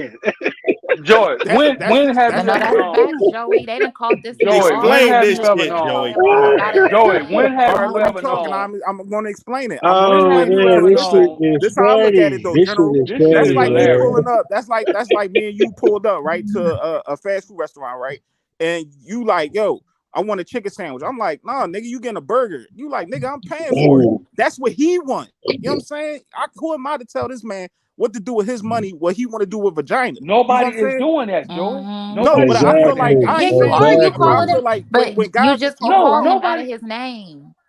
Speaker 3: then.
Speaker 14: Joey, when have
Speaker 8: But
Speaker 14: you
Speaker 8: no,
Speaker 14: ever
Speaker 8: that's
Speaker 14: known?
Speaker 8: facts, Joey. They done caught this nigga
Speaker 14: Joey,
Speaker 8: all
Speaker 14: when
Speaker 8: up
Speaker 16: Explain
Speaker 14: have
Speaker 8: in
Speaker 16: this
Speaker 14: you
Speaker 8: his
Speaker 14: ever
Speaker 16: shit,
Speaker 14: known?
Speaker 16: Joey.
Speaker 8: business.
Speaker 16: Come on,
Speaker 8: Gotta
Speaker 16: man.
Speaker 14: Joey,
Speaker 8: explain
Speaker 14: when
Speaker 8: it.
Speaker 14: have
Speaker 17: All right,
Speaker 14: you
Speaker 17: let me
Speaker 14: ever
Speaker 17: talk, and
Speaker 14: known?
Speaker 17: I'm going to explain it. I'm going to
Speaker 14: When
Speaker 3: Oh
Speaker 14: have
Speaker 17: explain it.
Speaker 14: you
Speaker 3: man,
Speaker 14: ever
Speaker 3: this shit
Speaker 14: known?
Speaker 3: is
Speaker 17: This how I look at it
Speaker 3: funny.
Speaker 17: though,
Speaker 3: This shit
Speaker 17: General.
Speaker 3: is
Speaker 14: This shit
Speaker 17: That's
Speaker 14: is
Speaker 3: funny,
Speaker 17: like me
Speaker 3: man.
Speaker 14: hilarious.
Speaker 17: pulling up. That's like me and you pulled up right to a fast food restaurant, right? And you like, yo, I want a chicken sandwich. I'm like, nah, nigga, you getting a burger. You like, nigga, I'm paying for it. That's what he want. You know what I'm saying? Who am I to tell this man what to do with his money, what he want to do with vagina? You know
Speaker 14: Nobody
Speaker 17: what I'm
Speaker 14: is
Speaker 17: saying?
Speaker 14: doing that, Joey.
Speaker 17: No,
Speaker 14: Nobody
Speaker 17: but
Speaker 14: is
Speaker 17: I
Speaker 14: doing
Speaker 17: feel
Speaker 14: that.
Speaker 17: like
Speaker 3: Exactly.
Speaker 17: I
Speaker 8: Yeah,
Speaker 17: ain't
Speaker 8: you
Speaker 17: saying
Speaker 8: are.
Speaker 17: nobody,
Speaker 8: You
Speaker 17: but I
Speaker 3: Exactly.
Speaker 8: calling
Speaker 17: feel
Speaker 8: him,
Speaker 17: like
Speaker 8: but
Speaker 17: when
Speaker 8: you
Speaker 17: guys is
Speaker 8: just
Speaker 17: talking
Speaker 8: call
Speaker 14: No,
Speaker 8: him
Speaker 17: about
Speaker 8: out
Speaker 14: nobody.
Speaker 8: of his name.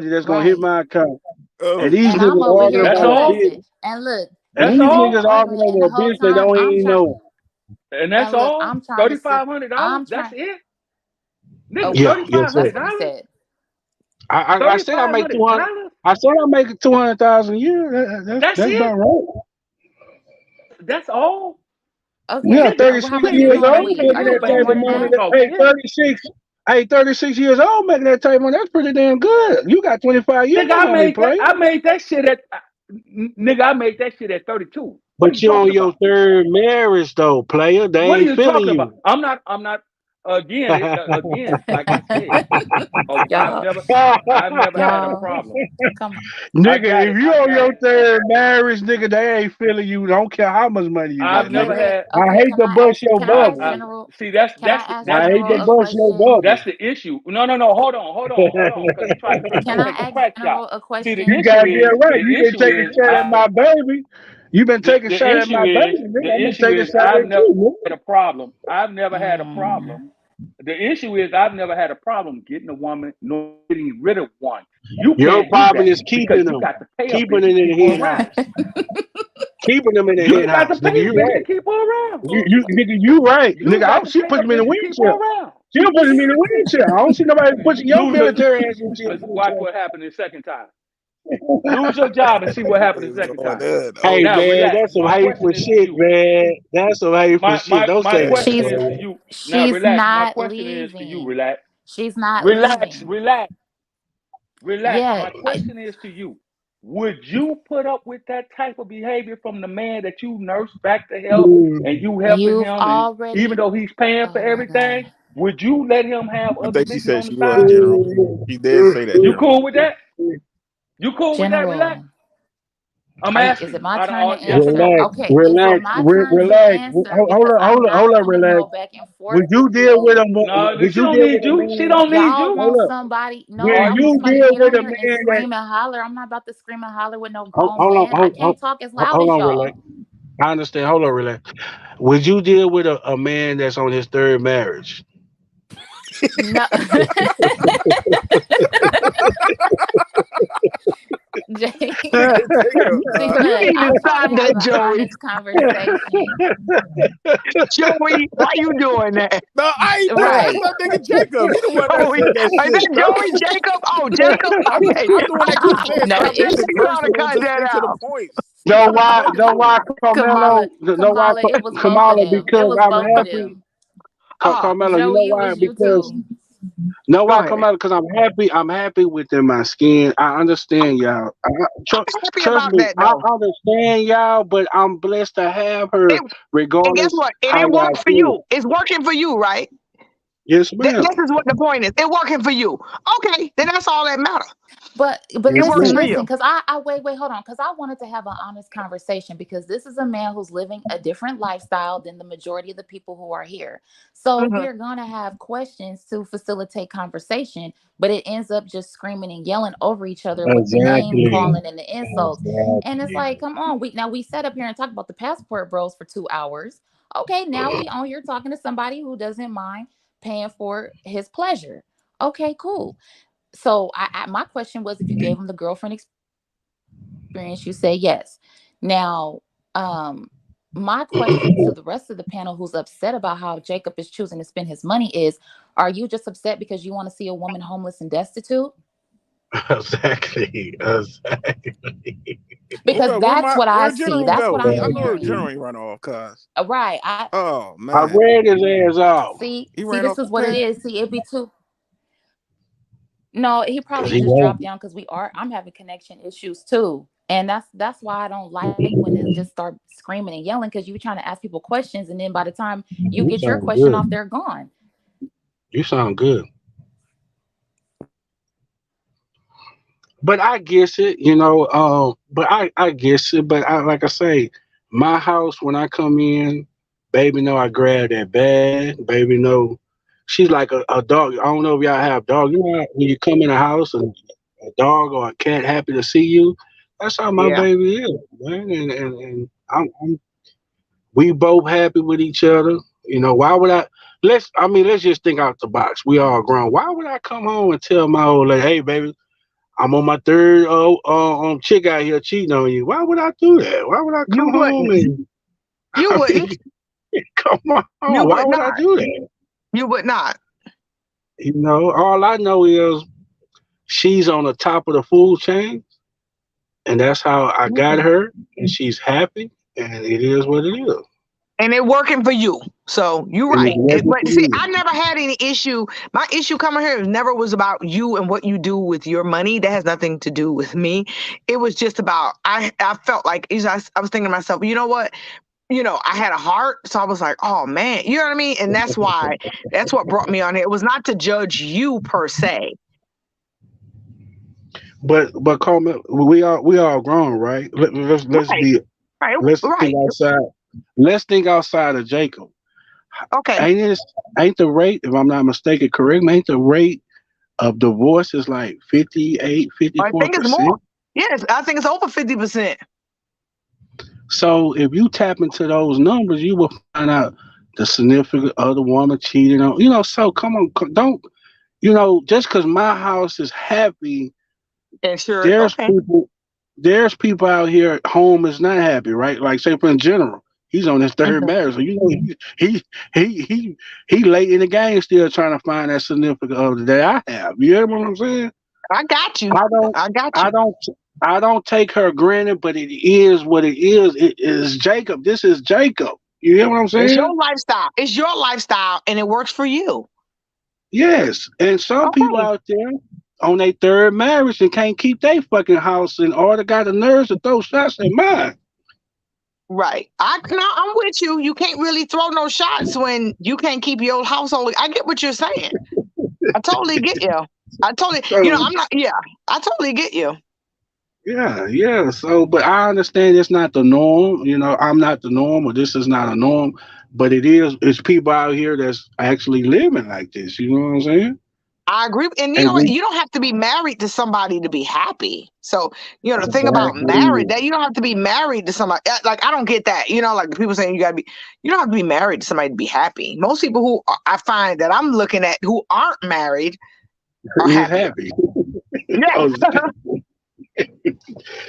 Speaker 3: budget that's gonna hit
Speaker 8: Right.
Speaker 3: my account.
Speaker 10: Oh,
Speaker 3: And these
Speaker 8: And I'm
Speaker 3: niggas
Speaker 8: over
Speaker 3: arguing
Speaker 8: here
Speaker 14: That's
Speaker 3: about a
Speaker 14: all.
Speaker 3: bitch.
Speaker 8: invested. And look,
Speaker 3: And
Speaker 14: That's
Speaker 3: these
Speaker 8: and we
Speaker 3: niggas
Speaker 14: all.
Speaker 3: arguing
Speaker 8: arguing, and
Speaker 3: over
Speaker 8: the
Speaker 3: a
Speaker 8: whole
Speaker 3: bitch they
Speaker 8: time
Speaker 3: don't
Speaker 8: I'm
Speaker 3: even
Speaker 8: trying.
Speaker 3: know.
Speaker 14: And that's
Speaker 8: And look,
Speaker 14: all.
Speaker 8: I'm trying to sit.
Speaker 14: $3,500.
Speaker 8: I'm
Speaker 14: That's
Speaker 8: trying.
Speaker 14: it.
Speaker 8: Oh,
Speaker 14: Nigga,
Speaker 3: Yeah,
Speaker 8: what?
Speaker 3: yes, sir.
Speaker 8: That's what he
Speaker 14: $3,500.
Speaker 8: said.
Speaker 3: I said I make
Speaker 14: $3,500.
Speaker 3: 200. I said I make 200,000 a year.
Speaker 14: That's
Speaker 3: That's
Speaker 14: it.
Speaker 3: about right.
Speaker 14: That's all.
Speaker 3: We are
Speaker 8: Okay.
Speaker 14: Nigga,
Speaker 8: How
Speaker 3: 36
Speaker 8: much you
Speaker 3: years
Speaker 14: nigga,
Speaker 8: doing a
Speaker 3: old
Speaker 14: you
Speaker 8: week?
Speaker 3: making
Speaker 8: Are
Speaker 14: you
Speaker 8: you
Speaker 3: that
Speaker 8: doing
Speaker 3: type
Speaker 14: making
Speaker 3: of
Speaker 8: more
Speaker 14: that
Speaker 8: than
Speaker 3: money.
Speaker 8: that?
Speaker 14: money talk
Speaker 3: Hey,
Speaker 14: shit.
Speaker 3: 36. Hey, 36 years old making that type of money. That's pretty damn good. You got 25 years
Speaker 14: Nigga,
Speaker 3: on me, player.
Speaker 14: I made that shit at nigga, I made that shit at 32. What are
Speaker 3: But
Speaker 14: you
Speaker 3: you
Speaker 14: talking
Speaker 3: on your
Speaker 14: about?
Speaker 3: third marriage though, player. They
Speaker 14: What are
Speaker 3: ain't
Speaker 14: you
Speaker 3: feeling
Speaker 14: talking about?
Speaker 3: you.
Speaker 14: I'm not again, like I said,
Speaker 8: Y'all,
Speaker 14: I've never had a
Speaker 8: y'all,
Speaker 14: problem.
Speaker 8: come on.
Speaker 14: I
Speaker 3: Nigga,
Speaker 14: got
Speaker 3: if
Speaker 14: it.
Speaker 3: you
Speaker 14: I
Speaker 3: on
Speaker 14: got
Speaker 3: your
Speaker 14: it.
Speaker 3: third marriage, nigga, they ain't feeling you. Don't care how much money you
Speaker 14: I've
Speaker 3: got,
Speaker 14: never
Speaker 3: nigga.
Speaker 14: had.
Speaker 3: I
Speaker 8: Okay,
Speaker 3: hate to bust your
Speaker 8: can I ask
Speaker 3: bubble.
Speaker 8: General
Speaker 14: See,
Speaker 8: can I ask
Speaker 3: I hate
Speaker 8: General
Speaker 3: to
Speaker 8: a
Speaker 3: bust your
Speaker 8: question?
Speaker 3: bubble.
Speaker 14: that's the issue. No, hold on, because he tried to
Speaker 8: Can I
Speaker 14: take a
Speaker 8: ask
Speaker 14: crack shot.
Speaker 8: General a
Speaker 14: See,
Speaker 8: question?
Speaker 3: You goddamn right. You been taking a shot at my baby. You been taking a shot at my baby, nigga. I'm gonna take a shot
Speaker 14: I've
Speaker 3: at
Speaker 14: never
Speaker 3: you,
Speaker 14: had a problem. I've never had a
Speaker 8: Mm.
Speaker 14: problem. The issue is I've never had a problem getting a woman nor getting rid of one. You
Speaker 3: nigga. Your
Speaker 14: can't do
Speaker 3: problem
Speaker 14: that
Speaker 3: is
Speaker 14: because
Speaker 3: keeping
Speaker 14: you
Speaker 3: them.
Speaker 14: got to pay a
Speaker 3: Keeping
Speaker 14: bitch
Speaker 3: it
Speaker 14: to
Speaker 3: in
Speaker 14: keep
Speaker 3: the
Speaker 14: her
Speaker 3: hen
Speaker 14: around.
Speaker 3: house. Keeping them in the
Speaker 14: You
Speaker 3: hen
Speaker 14: got to
Speaker 3: house.
Speaker 14: pay
Speaker 3: Nigga,
Speaker 14: a
Speaker 3: you
Speaker 14: bitch to
Speaker 3: right.
Speaker 14: keep her around.
Speaker 3: Nigga, you right.
Speaker 14: You
Speaker 3: Nigga,
Speaker 14: got to
Speaker 3: she
Speaker 14: pay a
Speaker 3: puts me in a
Speaker 14: bitch to keep her
Speaker 3: wheelchair.
Speaker 14: around.
Speaker 3: She puts me in a wheelchair. I don't see nobody pushing your
Speaker 14: Lose your,
Speaker 3: military ass in shit.
Speaker 14: watch what happened the second time. Lose your job and see what happened the second time.
Speaker 3: Hey
Speaker 14: Now
Speaker 3: man,
Speaker 14: relax.
Speaker 3: that's some
Speaker 14: My
Speaker 3: hateful
Speaker 14: question is to
Speaker 3: shit,
Speaker 14: you.
Speaker 3: man. That's some hateful shit. Don't
Speaker 14: My
Speaker 3: say that,
Speaker 14: question
Speaker 8: She's
Speaker 14: is to
Speaker 3: man.
Speaker 14: you. Now
Speaker 8: she's
Speaker 14: relax. My
Speaker 8: not
Speaker 14: question is to you.
Speaker 8: leaving.
Speaker 14: Relax.
Speaker 8: She's not
Speaker 14: Relax.
Speaker 8: leaving.
Speaker 14: Relax. Relax.
Speaker 8: Yeah,
Speaker 14: My question is to you. Would you put up with that type of behavior from the man that you nursed back to health and you helping
Speaker 8: you've
Speaker 14: him, and even
Speaker 8: already.
Speaker 14: though he's paying for
Speaker 8: Oh my
Speaker 14: everything,
Speaker 8: god,
Speaker 14: would you let him have
Speaker 17: I
Speaker 14: other
Speaker 17: think she
Speaker 14: bitches
Speaker 17: said
Speaker 14: on the
Speaker 17: she was
Speaker 14: side?
Speaker 17: General. She did say that,
Speaker 14: You
Speaker 17: General.
Speaker 14: cool with that? You cool with that? Relax.
Speaker 8: General.
Speaker 14: I'm
Speaker 8: Is
Speaker 14: asking
Speaker 8: it
Speaker 14: you.
Speaker 8: my
Speaker 14: I don't
Speaker 8: turn to
Speaker 14: yes or
Speaker 8: answer?
Speaker 14: no.
Speaker 8: Okay, is it my turn to
Speaker 3: Relax.
Speaker 8: answer?
Speaker 3: Hold
Speaker 8: Because
Speaker 3: up,
Speaker 8: I'm not finna
Speaker 3: relax.
Speaker 8: go back and forth
Speaker 3: Would
Speaker 8: with
Speaker 3: you deal with
Speaker 8: you.
Speaker 3: a
Speaker 14: No,
Speaker 3: would
Speaker 14: she
Speaker 3: you
Speaker 14: don't
Speaker 3: deal
Speaker 14: need
Speaker 3: with a
Speaker 14: you. She
Speaker 3: man?
Speaker 14: don't need
Speaker 8: Y'all
Speaker 14: you.
Speaker 8: want
Speaker 3: Hold up.
Speaker 8: somebody? No,
Speaker 3: Will
Speaker 14: Are
Speaker 8: y'all want
Speaker 3: you
Speaker 14: you?
Speaker 8: somebody to
Speaker 3: deal
Speaker 8: get
Speaker 3: with
Speaker 8: on
Speaker 3: a
Speaker 8: here and
Speaker 3: man that
Speaker 8: scream and holler. I'm not about to scream and holler with no
Speaker 3: hold,
Speaker 8: grown
Speaker 3: hold on,
Speaker 8: man. I can't talk as loud
Speaker 3: hold
Speaker 8: as
Speaker 3: on, relax.
Speaker 8: y'all.
Speaker 3: I understand. Hold on, relax. Would you deal with a man that's on his third marriage?
Speaker 8: No. Jay,
Speaker 17: Jacob,
Speaker 8: see,
Speaker 6: You
Speaker 8: look,
Speaker 6: need to
Speaker 8: I'm trying
Speaker 6: stop
Speaker 8: to have
Speaker 6: that,
Speaker 8: an
Speaker 6: Joey.
Speaker 8: honest conversation.
Speaker 6: Joey, why you doing that?
Speaker 17: no, I ain't doing that.
Speaker 8: Right.
Speaker 17: It's that nigga Jacob. He the one that
Speaker 6: Joey,
Speaker 17: said that
Speaker 6: is
Speaker 17: shit.
Speaker 6: that Joey Jacob? Oh, Jacob. Okay.
Speaker 17: I'm the one that keep saying
Speaker 8: No,
Speaker 17: stop making
Speaker 8: it's
Speaker 17: it
Speaker 6: You ought to
Speaker 17: personal.
Speaker 6: cut
Speaker 17: Just
Speaker 6: that
Speaker 17: get to the
Speaker 6: out.
Speaker 17: point.
Speaker 3: No,
Speaker 17: Stop
Speaker 3: why?
Speaker 17: talking
Speaker 3: No,
Speaker 17: to
Speaker 3: why
Speaker 17: him.
Speaker 3: Carmelo? No, why
Speaker 8: Kamala, it was both of
Speaker 3: Kamala?
Speaker 8: them. It
Speaker 3: Because
Speaker 8: was
Speaker 3: I'm
Speaker 8: both of
Speaker 3: happy.
Speaker 8: them.
Speaker 3: Carmelo, you know
Speaker 8: Joey, it
Speaker 3: why?
Speaker 8: was you
Speaker 3: Because
Speaker 8: too.
Speaker 3: no,
Speaker 6: Go
Speaker 3: why
Speaker 6: ahead.
Speaker 3: Carmelo? Because I'm happy. I'm happy within my skin. I understand y'all.
Speaker 6: I'm happy
Speaker 3: Trust
Speaker 6: about
Speaker 3: me,
Speaker 6: that
Speaker 3: I
Speaker 6: though.
Speaker 3: understand y'all. But I'm blessed to have her,
Speaker 6: And guess
Speaker 3: regardless
Speaker 6: what? And
Speaker 3: how
Speaker 6: it
Speaker 3: y'all
Speaker 6: works for
Speaker 3: feel.
Speaker 6: you. It's working for you, right?
Speaker 3: Yes, ma'am.
Speaker 6: This is what the point is. It working for you. Okay, then that's all that matters.
Speaker 8: But
Speaker 6: It
Speaker 3: Yes,
Speaker 6: works
Speaker 8: listen,
Speaker 6: for
Speaker 3: ma'am.
Speaker 6: you.
Speaker 8: because I wait, hold on, because I wanted to have an honest conversation because this is a man who's living a different lifestyle than the majority of the people who are here. So
Speaker 6: Hmm.
Speaker 8: we're gonna have questions to facilitate conversation, but it ends up just screaming and yelling over each other with the name
Speaker 3: Exactly.
Speaker 8: calling and the insults. And it's like, come on, we sat up here and talked about the passport bros for 2 hours. Okay, now we on here talking to somebody who doesn't mind paying for his pleasure. Okay, cool. So my question was, if you gave him the girlfriend experience, you say yes. Now, my question to the rest of the panel who's upset about how Jacob is choosing to spend his money is, are you just upset because you want to see a woman homeless and destitute?
Speaker 3: Exactly. Exactly.
Speaker 17: Hold
Speaker 8: Because
Speaker 17: up,
Speaker 8: that's what I
Speaker 17: where
Speaker 8: see.
Speaker 17: General
Speaker 8: That's
Speaker 17: go?
Speaker 8: what I'm
Speaker 17: I know
Speaker 8: hearing.
Speaker 17: General ain't run off, cuz.
Speaker 8: Right. I
Speaker 17: Oh
Speaker 3: I
Speaker 17: man.
Speaker 3: read his ass off
Speaker 17: He
Speaker 8: see
Speaker 17: ran
Speaker 8: this
Speaker 17: off the
Speaker 8: is what it
Speaker 17: pen?
Speaker 8: is. See, it'd be too. No, he
Speaker 3: because
Speaker 8: probably
Speaker 3: he
Speaker 8: just
Speaker 3: won't.
Speaker 8: dropped down because I'm having connection issues too. And that's why I don't like when it just start screaming and yelling because you're trying to ask people questions and then by the time you
Speaker 3: You
Speaker 8: get your
Speaker 3: sound
Speaker 8: question
Speaker 3: good.
Speaker 8: off, they're gone.
Speaker 3: You sound good. But I guess it, but I guess it. But like I say, my house when I come in, baby know I grab that bag. Baby know she's like a dog. I don't know if y'all have dog. You know how when you come in a house and a dog or a cat happy to see you. That's how my
Speaker 6: Yeah.
Speaker 3: baby is, man. And we both happy with each other. Why would I? Let's just think out the box. We all grown. Why would I come home and tell my old lady, hey, baby, I'm on my third chick out here cheating on you? Why would I do that? Why would I
Speaker 6: You
Speaker 3: come home
Speaker 6: wouldn't.
Speaker 3: and
Speaker 6: You
Speaker 3: I
Speaker 6: wouldn't.
Speaker 3: mean, come on?
Speaker 6: You
Speaker 3: Why
Speaker 6: would
Speaker 3: would I
Speaker 6: not.
Speaker 3: do that?
Speaker 6: You would not.
Speaker 3: All I know is she's on the top of the food chain, and that's how I got
Speaker 6: Mhm.
Speaker 3: her, and she's happy, and it is what it is.
Speaker 6: And it working for you. So you're
Speaker 3: And it's
Speaker 6: right.
Speaker 3: working
Speaker 6: But
Speaker 3: for
Speaker 6: see,
Speaker 3: me.
Speaker 6: I never had any issue. My issue coming here never was about you and what you do with your money. That has nothing to do with me. It was just about I felt like I was thinking to myself, you know what? I had a heart. So I was like, oh man, you know what I mean? And that's what brought me on here. It was not to judge you per se.
Speaker 3: But Coleman, we all grown, right? Let's
Speaker 6: Right.
Speaker 3: be
Speaker 6: Right.
Speaker 3: let's think
Speaker 6: Right.
Speaker 3: outside. Let's think outside of Jacob.
Speaker 6: Okay.
Speaker 3: Ain't the rate, if I'm not mistaken, correct me, ain't the rate of divorce is like 58,
Speaker 6: I think it's
Speaker 3: 54%?
Speaker 6: more. Yes, I think it's over 50%.
Speaker 3: So if you tap into those numbers, you will find out the significant other woman cheating on. So come on, don't. Just because my house is happy,
Speaker 6: Insured.
Speaker 3: there's
Speaker 6: Okay.
Speaker 3: people out here home is not happy, right? Like say for in general, he's on his third
Speaker 6: Mhm.
Speaker 3: marriage, so he late in the game still trying to find that significant other that I have. You hear what I'm saying?
Speaker 6: I got you.
Speaker 3: I don't,
Speaker 6: I got
Speaker 3: I
Speaker 6: you.
Speaker 3: don't, I don't take her granted, but it is what it is. It is Jacob. This is Jacob. You hear what I'm
Speaker 6: It's
Speaker 3: saying?
Speaker 6: your lifestyle. It's your lifestyle, and it works for you.
Speaker 3: Yes, and some people
Speaker 6: Okay.
Speaker 3: out there on their third marriage and can't keep their fucking house in order, got the nerves to throw shots at mine.
Speaker 6: Right. I'm with you. You can't really throw no shots when you can't keep your household. I get what you're saying. I totally get you. I totally,
Speaker 3: So
Speaker 6: I'm not, yeah, I totally get you.
Speaker 3: yeah. So, but I understand it's not the norm. I'm not the norm, or this is not a norm. But it is. It's people out here that's actually living like this. You know what I'm saying?
Speaker 6: I agree. And you
Speaker 3: And
Speaker 6: know what?
Speaker 3: we
Speaker 6: You don't have to be married to somebody to be happy. So, the thing about marriage,
Speaker 3: exactly.
Speaker 6: that you don't have to be married to somebody. Like, I don't get that. Like people saying you don't have to be married to somebody to be happy. Most people who I find that I'm looking at who aren't married are
Speaker 3: Is
Speaker 6: happier.
Speaker 3: happy.
Speaker 6: Yeah.
Speaker 3: Oh,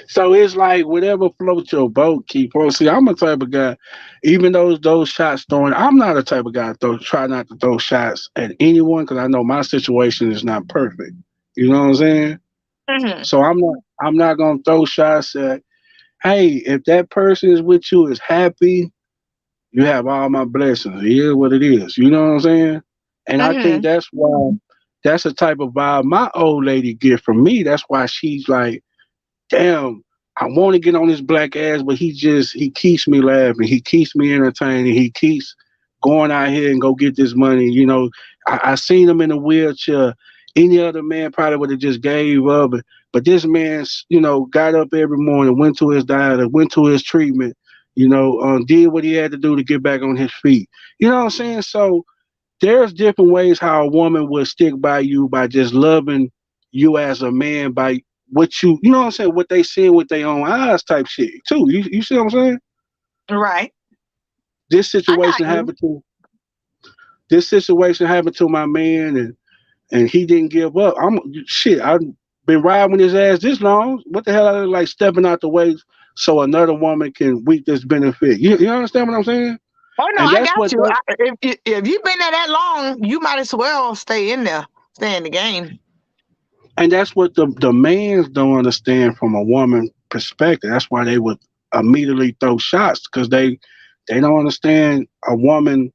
Speaker 3: so it's like whatever floats your boat, keep on. See, I'm a type of guy. Even those shots throwing, I'm not a type of guy try not to throw shots at anyone because I know my situation is not perfect. You know what I'm saying?
Speaker 6: Hmm.
Speaker 3: So I'm not gonna throw shots at. Hey, if that person is with you is happy, you have all my blessings. It is what it is. You know what I'm saying? And I think
Speaker 6: Hmm.
Speaker 3: that's why that's the type of vibe my old lady get from me. That's why she's like, damn, I want to get on his black ass, but he keeps me laughing. He keeps me entertaining. He keeps going out here and go get this money. I seen him in a wheelchair. Any other man probably would have just gave up. But this man, got up every morning, went to his doctor, went to his treatment, did what he had to do to get back on his feet. You know what I'm saying? So there's different ways how a woman would stick by you by just loving you as a man by you know what I'm saying, what they see with their own eyes type shit too. You see what I'm saying?
Speaker 6: Right.
Speaker 3: This
Speaker 6: I got
Speaker 3: situation
Speaker 6: you.
Speaker 3: happened to this situation happened to my man and he didn't give up. I've been riding with his ass this long. What the hell I look like stepping out the way so another woman can reap this benefit. You understand what I'm saying?
Speaker 6: Oh no,
Speaker 3: And
Speaker 6: I
Speaker 3: that's
Speaker 6: got
Speaker 3: what
Speaker 6: you. If you've been there that long, you might as well stay in there, stay in the game.
Speaker 3: the mans don't understand from a woman perspective. That's why they would immediately throw shots because they don't understand a woman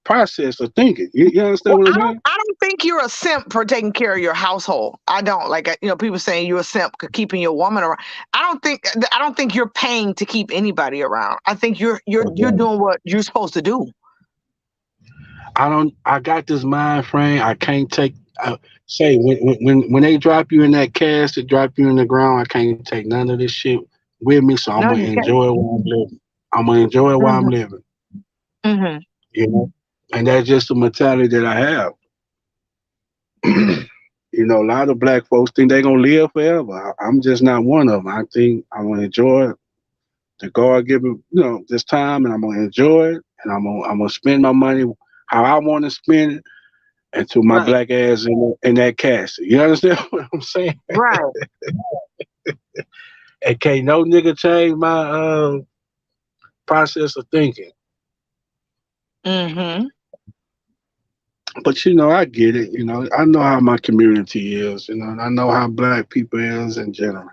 Speaker 3: process of thinking. You understand
Speaker 6: Well,
Speaker 3: what I'm
Speaker 6: I don't.
Speaker 3: saying?
Speaker 6: I don't think you're a simp for taking care of your household. I don't like. People saying you're a simp for keeping your woman around. I don't think. I don't think you're paying to keep anybody around. I think you're
Speaker 3: Okay.
Speaker 6: doing what you're supposed to do.
Speaker 3: I got this mind frame. I can't take. Say when they drop you in that cast, to drop you in the ground. I can't take none of this shit with me. So I'm
Speaker 6: No,
Speaker 3: gonna
Speaker 6: you can't.
Speaker 3: enjoy it while I'm living. I'm gonna enjoy it while I'm
Speaker 6: Hmm.
Speaker 3: living.
Speaker 6: Hmm.
Speaker 3: And that's just the mentality that I have. A lot of black folks think they're gonna live forever. I'm just not one of them. I think I'm gonna enjoy the God given, this time, and I'm gonna enjoy it, and I'm gonna spend my money how I want to spend it until my
Speaker 6: Right.
Speaker 3: black ass in that casket. You understand what I'm saying?
Speaker 6: Right.
Speaker 3: And can't no nigga change my process of thinking.
Speaker 6: Hmm.
Speaker 3: But I get it. I know how my community is. And I know how black people is in general.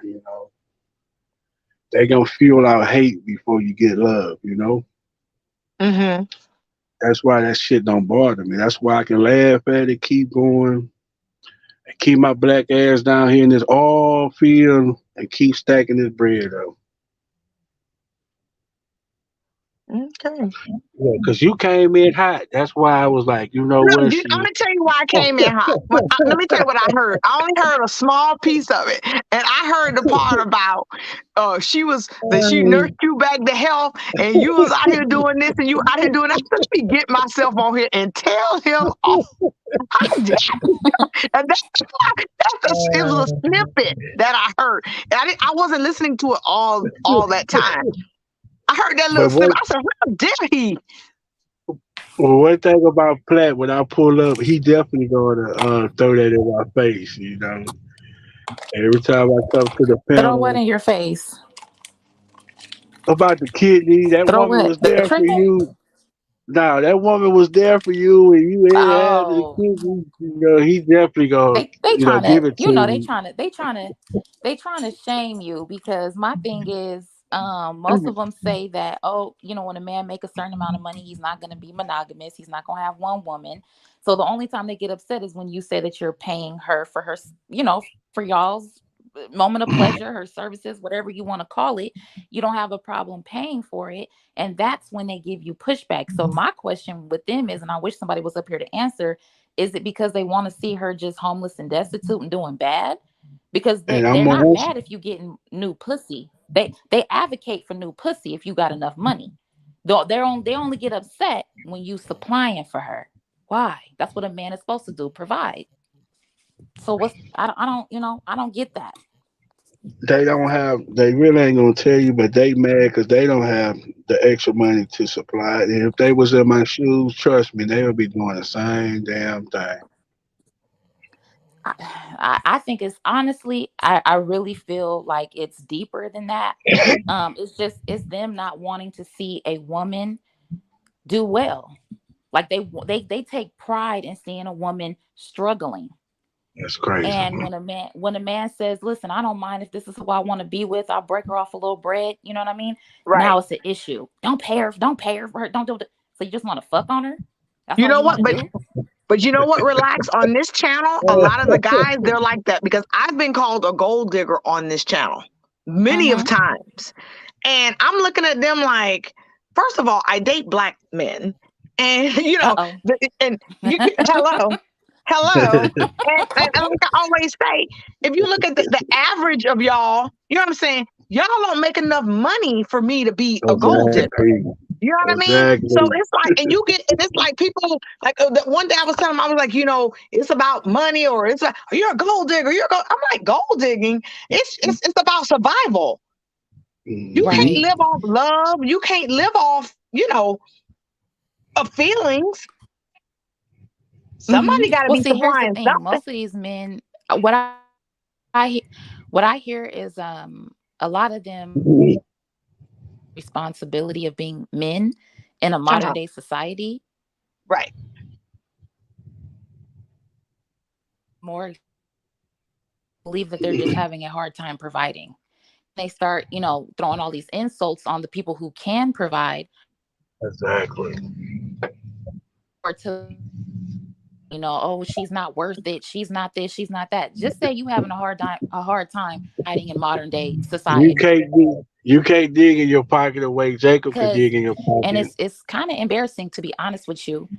Speaker 3: They gonna feel out hate before you get love.
Speaker 6: Hmm.
Speaker 3: That's why that shit don't bother me. That's why I can laugh at it, keep going, and keep my black ass down here in this all field and keep stacking this bread up.
Speaker 6: Okay.
Speaker 3: Yeah, because you came in hot. That's why I was like, you know
Speaker 6: No,
Speaker 3: what?
Speaker 6: I'm gonna tell you why I came in hot. Let me tell you what I heard. I only heard a small piece of it, and I heard the part about she nursed you back to health, and you was out here doing this, and you out here doing that. Let me get myself on here and tell him off. And it was a snippet that I heard. And I wasn't listening to it all that time. I heard that little
Speaker 3: But what?
Speaker 6: snippet. I said, "How dare he?"
Speaker 3: Well, one thing about Platt, when I pull up, he definitely gonna throw that in my face. You know, every time I come to the
Speaker 8: Throw what
Speaker 3: panel
Speaker 8: in your face?
Speaker 3: about the kidney, that
Speaker 8: Throw
Speaker 3: woman
Speaker 8: what?
Speaker 3: was
Speaker 8: The
Speaker 3: there for
Speaker 8: trigger?
Speaker 3: you. No, that woman was there for you, and you ain't had the
Speaker 8: Oh,
Speaker 3: kidney. You know, he definitely gonna,
Speaker 8: they trying to,
Speaker 3: give it to you.
Speaker 8: they trying to shame you, because my thing is, most of them say that, oh, when a man make a certain amount of money, he's not going to be monogamous, he's not going to have one woman. So the only time they get upset is when you say that you're paying her for her, for y'all's moment of pleasure, her services, whatever you want to call it. You don't have a problem paying for it, and that's when they give you pushback. So my question with them is, and I wish somebody was up here to answer, is it because they want to see her just homeless and destitute and doing bad? Because
Speaker 3: And
Speaker 8: they're
Speaker 3: I'm
Speaker 8: not
Speaker 3: gonna
Speaker 8: mad if you getting new pussy. They advocate for new pussy if you got enough money. They only get upset when you supplying for her. Why? That's what a man is supposed to do, provide. So I don't get that.
Speaker 3: they don't have, they really ain't gonna tell you, but they mad because they don't have the extra money to supply it. And if they was in my shoes, trust me, they would be doing the same damn thing.
Speaker 8: I think it's honestly, I really feel like it's deeper than that. It's them not wanting to see a woman do well. Like they take pride in seeing a woman struggling.
Speaker 3: That's crazy.
Speaker 8: And when a man says, "Listen, I don't mind if this is who I want to be with. I'll break her off a little bread." You know what I mean?
Speaker 6: Right.
Speaker 8: Now it's an issue. Don't pay her. Don't pay her for her. Don't do it. So you just want to fuck on her? That's
Speaker 6: You
Speaker 8: all
Speaker 6: know
Speaker 8: you
Speaker 6: what?
Speaker 8: want to do?
Speaker 6: But you know what? Relax. On this channel, a lot of the guys, they're like that because I've been called a gold digger on this channel many of
Speaker 8: Mm-hmm.
Speaker 6: times. And I'm looking at them like, first of all, I date black men. And,
Speaker 8: Uh-oh.
Speaker 6: hello. And like I always say, if you look at the average of y'all, you know what I'm saying? Y'all don't make enough money for me to be a gold digger.
Speaker 3: Exactly.
Speaker 6: You know what I mean? So
Speaker 3: Exactly.
Speaker 6: it's like, and it's like people like one day I was telling them, I was like, it's about money, or it's like, you're a gold digger. I'm like, gold digging. It's about survival. You
Speaker 3: Hmm.
Speaker 6: can't
Speaker 8: Right.
Speaker 6: live off love. You can't live off, of feelings.
Speaker 8: Mm-hmm.
Speaker 6: Somebody got to
Speaker 8: Well,
Speaker 6: be
Speaker 8: see, here's the
Speaker 6: supplying
Speaker 8: thing.
Speaker 6: something.
Speaker 8: Most of these men, I what I hear is a lot of them responsibility of being men in a modern
Speaker 6: Uh-huh.
Speaker 8: day society
Speaker 6: Right.
Speaker 8: more believe that they're just having a hard time providing. They start, throwing all these insults on the people who can provide,
Speaker 3: Exactly.
Speaker 8: or to, oh, she's not worth it. She's not this. She's not that. Just say you having a hard time hiding in modern day
Speaker 3: You
Speaker 8: society,
Speaker 3: can't dig in your pocket the way Jacob could
Speaker 8: because,
Speaker 3: dig in your
Speaker 8: and
Speaker 3: pocket.
Speaker 8: it's kind of embarrassing, to be honest with you.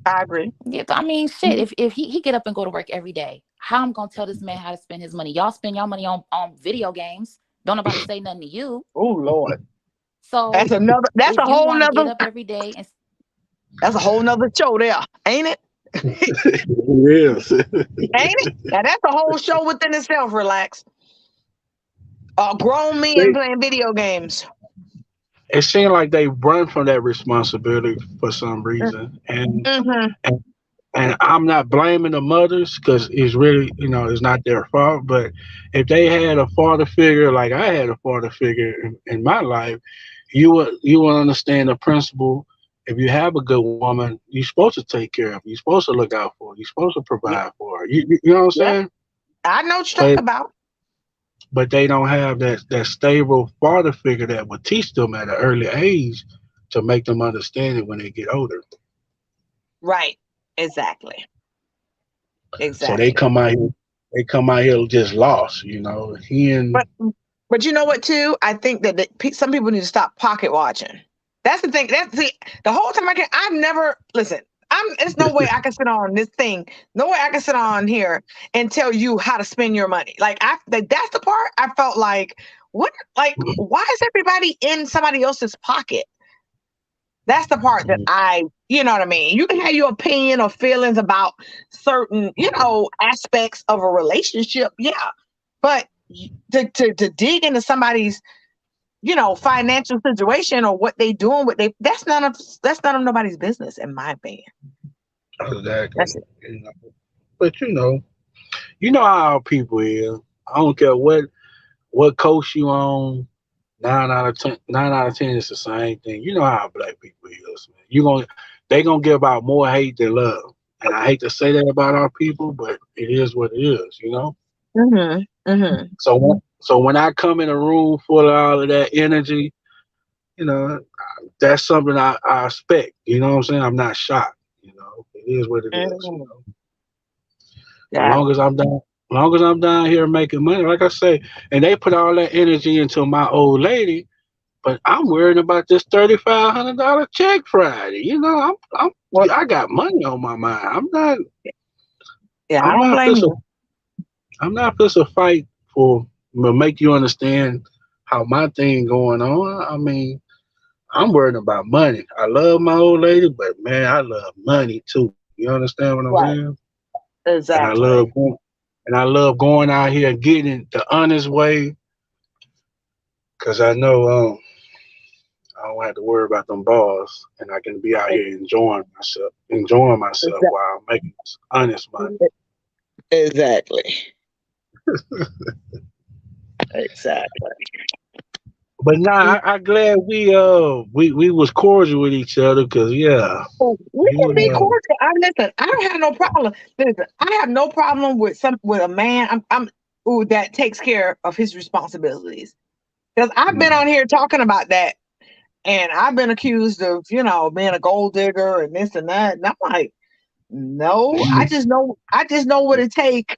Speaker 6: I agree.
Speaker 8: Yeah, I mean, shit. If he get up and go to work every day, how I'm gonna tell this man how to spend his money? Y'all spend y'all money on video games. Don't nobody say nothing to you.
Speaker 6: Oh Lord.
Speaker 8: So
Speaker 6: That's
Speaker 8: if
Speaker 6: a
Speaker 8: you
Speaker 6: whole
Speaker 8: want to get
Speaker 6: nother,
Speaker 8: up every day and
Speaker 6: that's a whole nother show there, ain't it?
Speaker 3: Yes.
Speaker 6: Ain't it? Now that's a whole show within itself. Relax. Grown men
Speaker 3: They,
Speaker 6: playing video games.
Speaker 3: it seems like they run from that responsibility for some reason,
Speaker 6: Mm-hmm.
Speaker 3: and and I'm not blaming the mothers because it's really, it's not their fault. But if they had a father figure like I had a father figure in my life, you will understand the principle. If you have a good woman, you're supposed to take care of her. You're supposed to look out for her. You're supposed to
Speaker 6: Yeah.
Speaker 3: provide for her. You know what I'm
Speaker 6: Yeah.
Speaker 3: saying?
Speaker 6: I know what you're
Speaker 3: But
Speaker 6: talking about.
Speaker 3: but they don't have that stable father figure that would teach them at an early age to make them understand it when they get older.
Speaker 6: Right. Exactly.
Speaker 3: So they
Speaker 6: Exactly.
Speaker 3: come out here just lost. He and
Speaker 6: But But you know what, too? I think that some people need to stop pocket watching. That's the thing. The whole time I've never listen. There's no way I can sit on this thing. No way I can sit on here and tell you how to spend your money. That's the part I felt like, what? Like, why is everybody in somebody else's pocket? That's the part that you know what I mean? You can have your opinion or feelings about certain, aspects of a relationship. Yeah. But to dig into somebody's, financial situation or what they doing, that's none of nobody's business, in my opinion.
Speaker 3: Exactly.
Speaker 6: That's it.
Speaker 3: But you know how our people is. I don't care what coast you on. 9 out of 10 is the same thing. You know how black people is, man. They gonna give out more hate than love. And I hate to say that about our people, but it is what it is, So when I come in a room full of all of that energy, that's something I expect. You know what I'm saying? I'm not shocked. It is what it is. As long as I'm down here making money, like I say, and they put all that energy into my old lady, but I'm worrying about this $3,500 check Friday. I got money on my mind. I'm not.
Speaker 6: Yeah,
Speaker 3: I'm
Speaker 6: I don't
Speaker 3: not
Speaker 6: blame
Speaker 3: supposed
Speaker 6: you.
Speaker 3: to. I'm not supposed to fight to make you understand how my thing going on. I mean, I'm worried about money. I love my old lady, but man, I love money too. You understand what I'm
Speaker 6: Right.
Speaker 3: saying?
Speaker 6: Exactly.
Speaker 3: And I love going out here and getting it the honest way, cause I know I don't have to worry about them balls, and I can be out here enjoying myself while I'm making this honest money.
Speaker 6: Exactly. Exactly.
Speaker 3: But nah, I glad we was cordial with each other, cause yeah,
Speaker 6: We can be cordial. Listen, I don't have no problem. Listen, I have no problem with a man. That takes care of his responsibilities. Because I've been on here talking about that, and I've been accused of, being a gold digger and this and that. And I'm like, no, I just know what it takes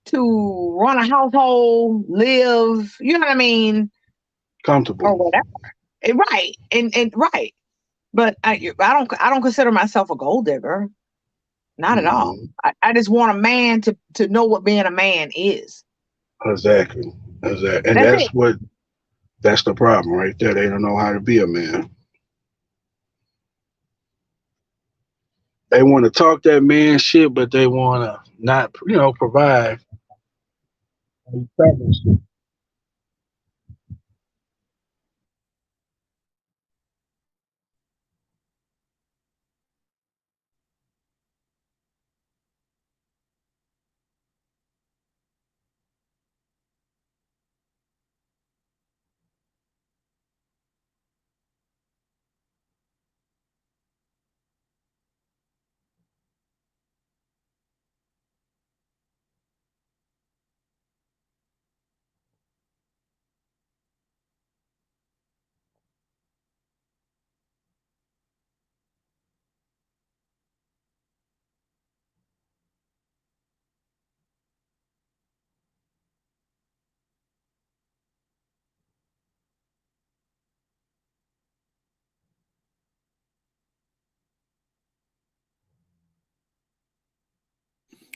Speaker 6: to run a household, live. You know what I mean?
Speaker 3: Comfortable
Speaker 6: or whatever. Right, and right. But I don't consider myself a gold digger. Not at all. I just want a man to know what being a man is.
Speaker 3: Exactly, and
Speaker 6: That's it.
Speaker 3: that's the problem right there. They don't know how to be a man. They want to talk that man shit, but they want to not, provide.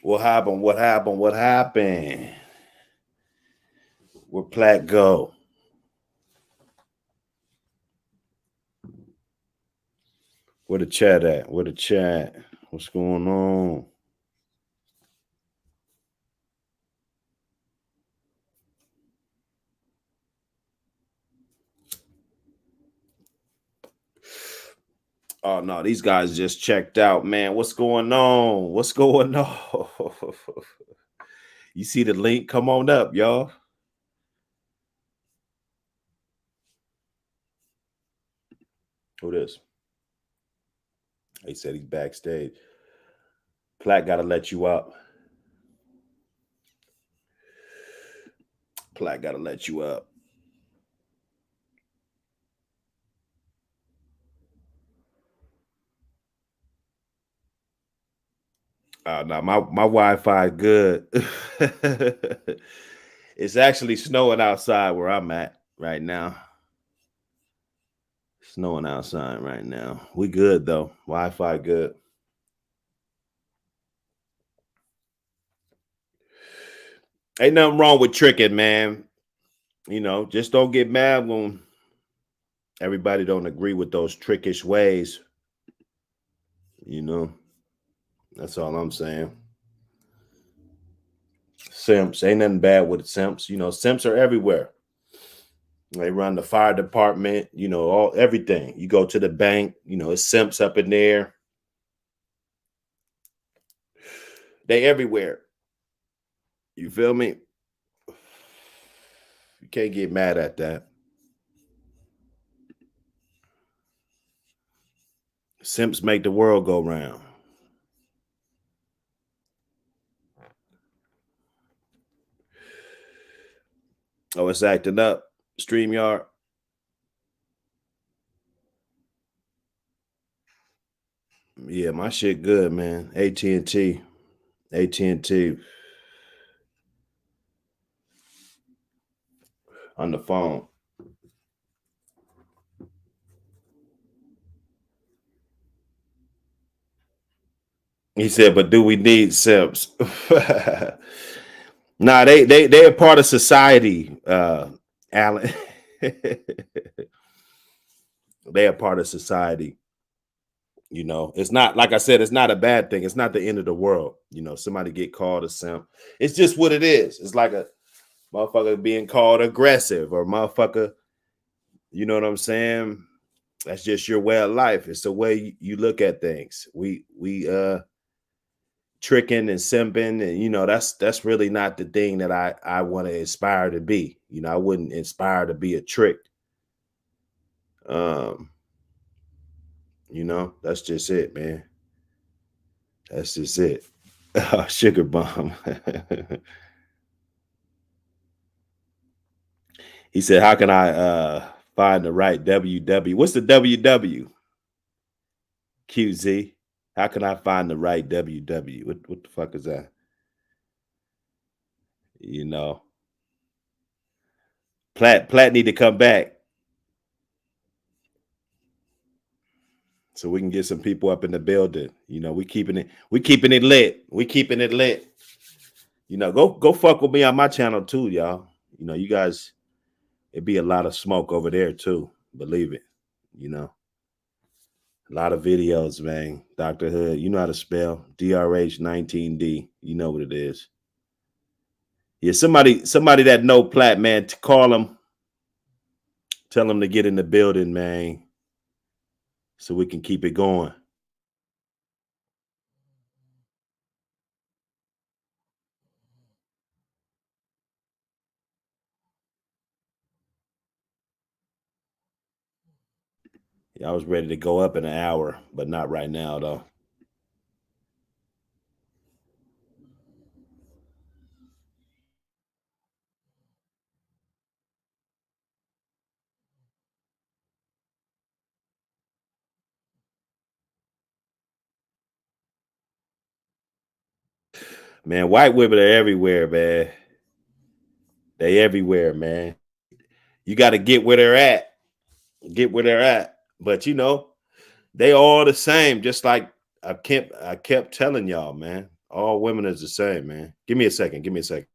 Speaker 16: What happened? What happened? What happened? Where Platt go? Where the chat at? Where the chat? What's going on? Oh no, these guys just checked out, man. What's going on? What's going on? You see the link? Come on up, y'all. Who this? He said he's backstage. Platt gotta let you up. Platt gotta let you up. No, my Wi-Fi good. It's actually snowing outside where I'm at right now. Snowing outside right now. We good though. Wi-Fi good. Ain't nothing wrong with tricking, man. You know, just don't get mad when everybody don't agree with those trickish ways. You know, that's all I'm saying. Simps, ain't nothing bad with simps. You know, simps are everywhere. They run the fire department, you know, all everything. You go to the bank, you know, it's simps up in there. They everywhere. You feel me? You can't get mad at that. Simps make the world go round. Oh, it's acting up. StreamYard. Yeah, my shit good, man. AT&T. AT&T. On the phone. He said, but do we need simps? Nah, they're a part of society, Alan. They're a part of society. You know, it's not, like I said, it's not a bad thing. It's not the end of the world. You know, somebody get called a simp. It's just what it is. It's like a motherfucker being called aggressive or motherfucker, you know what I'm saying? That's just your way of life. It's the way you look at things. We tricking and simping, and you know, that's really not the thing that I want to aspire to be. You know, I wouldn't aspire to be a trick. You know, that's just it, man. That's just it. Sugar bomb. He said, how can I find the right WW? What's the WW? QZ. How can I find the right WW? What the fuck is that? You know. Platt need to come back so we can get some people up in the building. You know, we keeping it lit. We keeping it lit. You know, go fuck with me on my channel too, y'all. You know, you guys, it'd be a lot of smoke over there too. Believe it. You know. A lot of videos, man. Dr. Hood, you know how to spell DRH19D. You know what it is. Yeah, somebody that know Platt, man, to call him. Tell him to get in the building, man, so we can keep it going. Yeah, I was ready to go up in an hour, but not right now, though. Man, white women are everywhere, man. They everywhere, man. You got to get where they're at. Get where they're at. But you know, they all the same. Just like I kept telling y'all, man. All women is the same, man. Give me a second. Give me a second.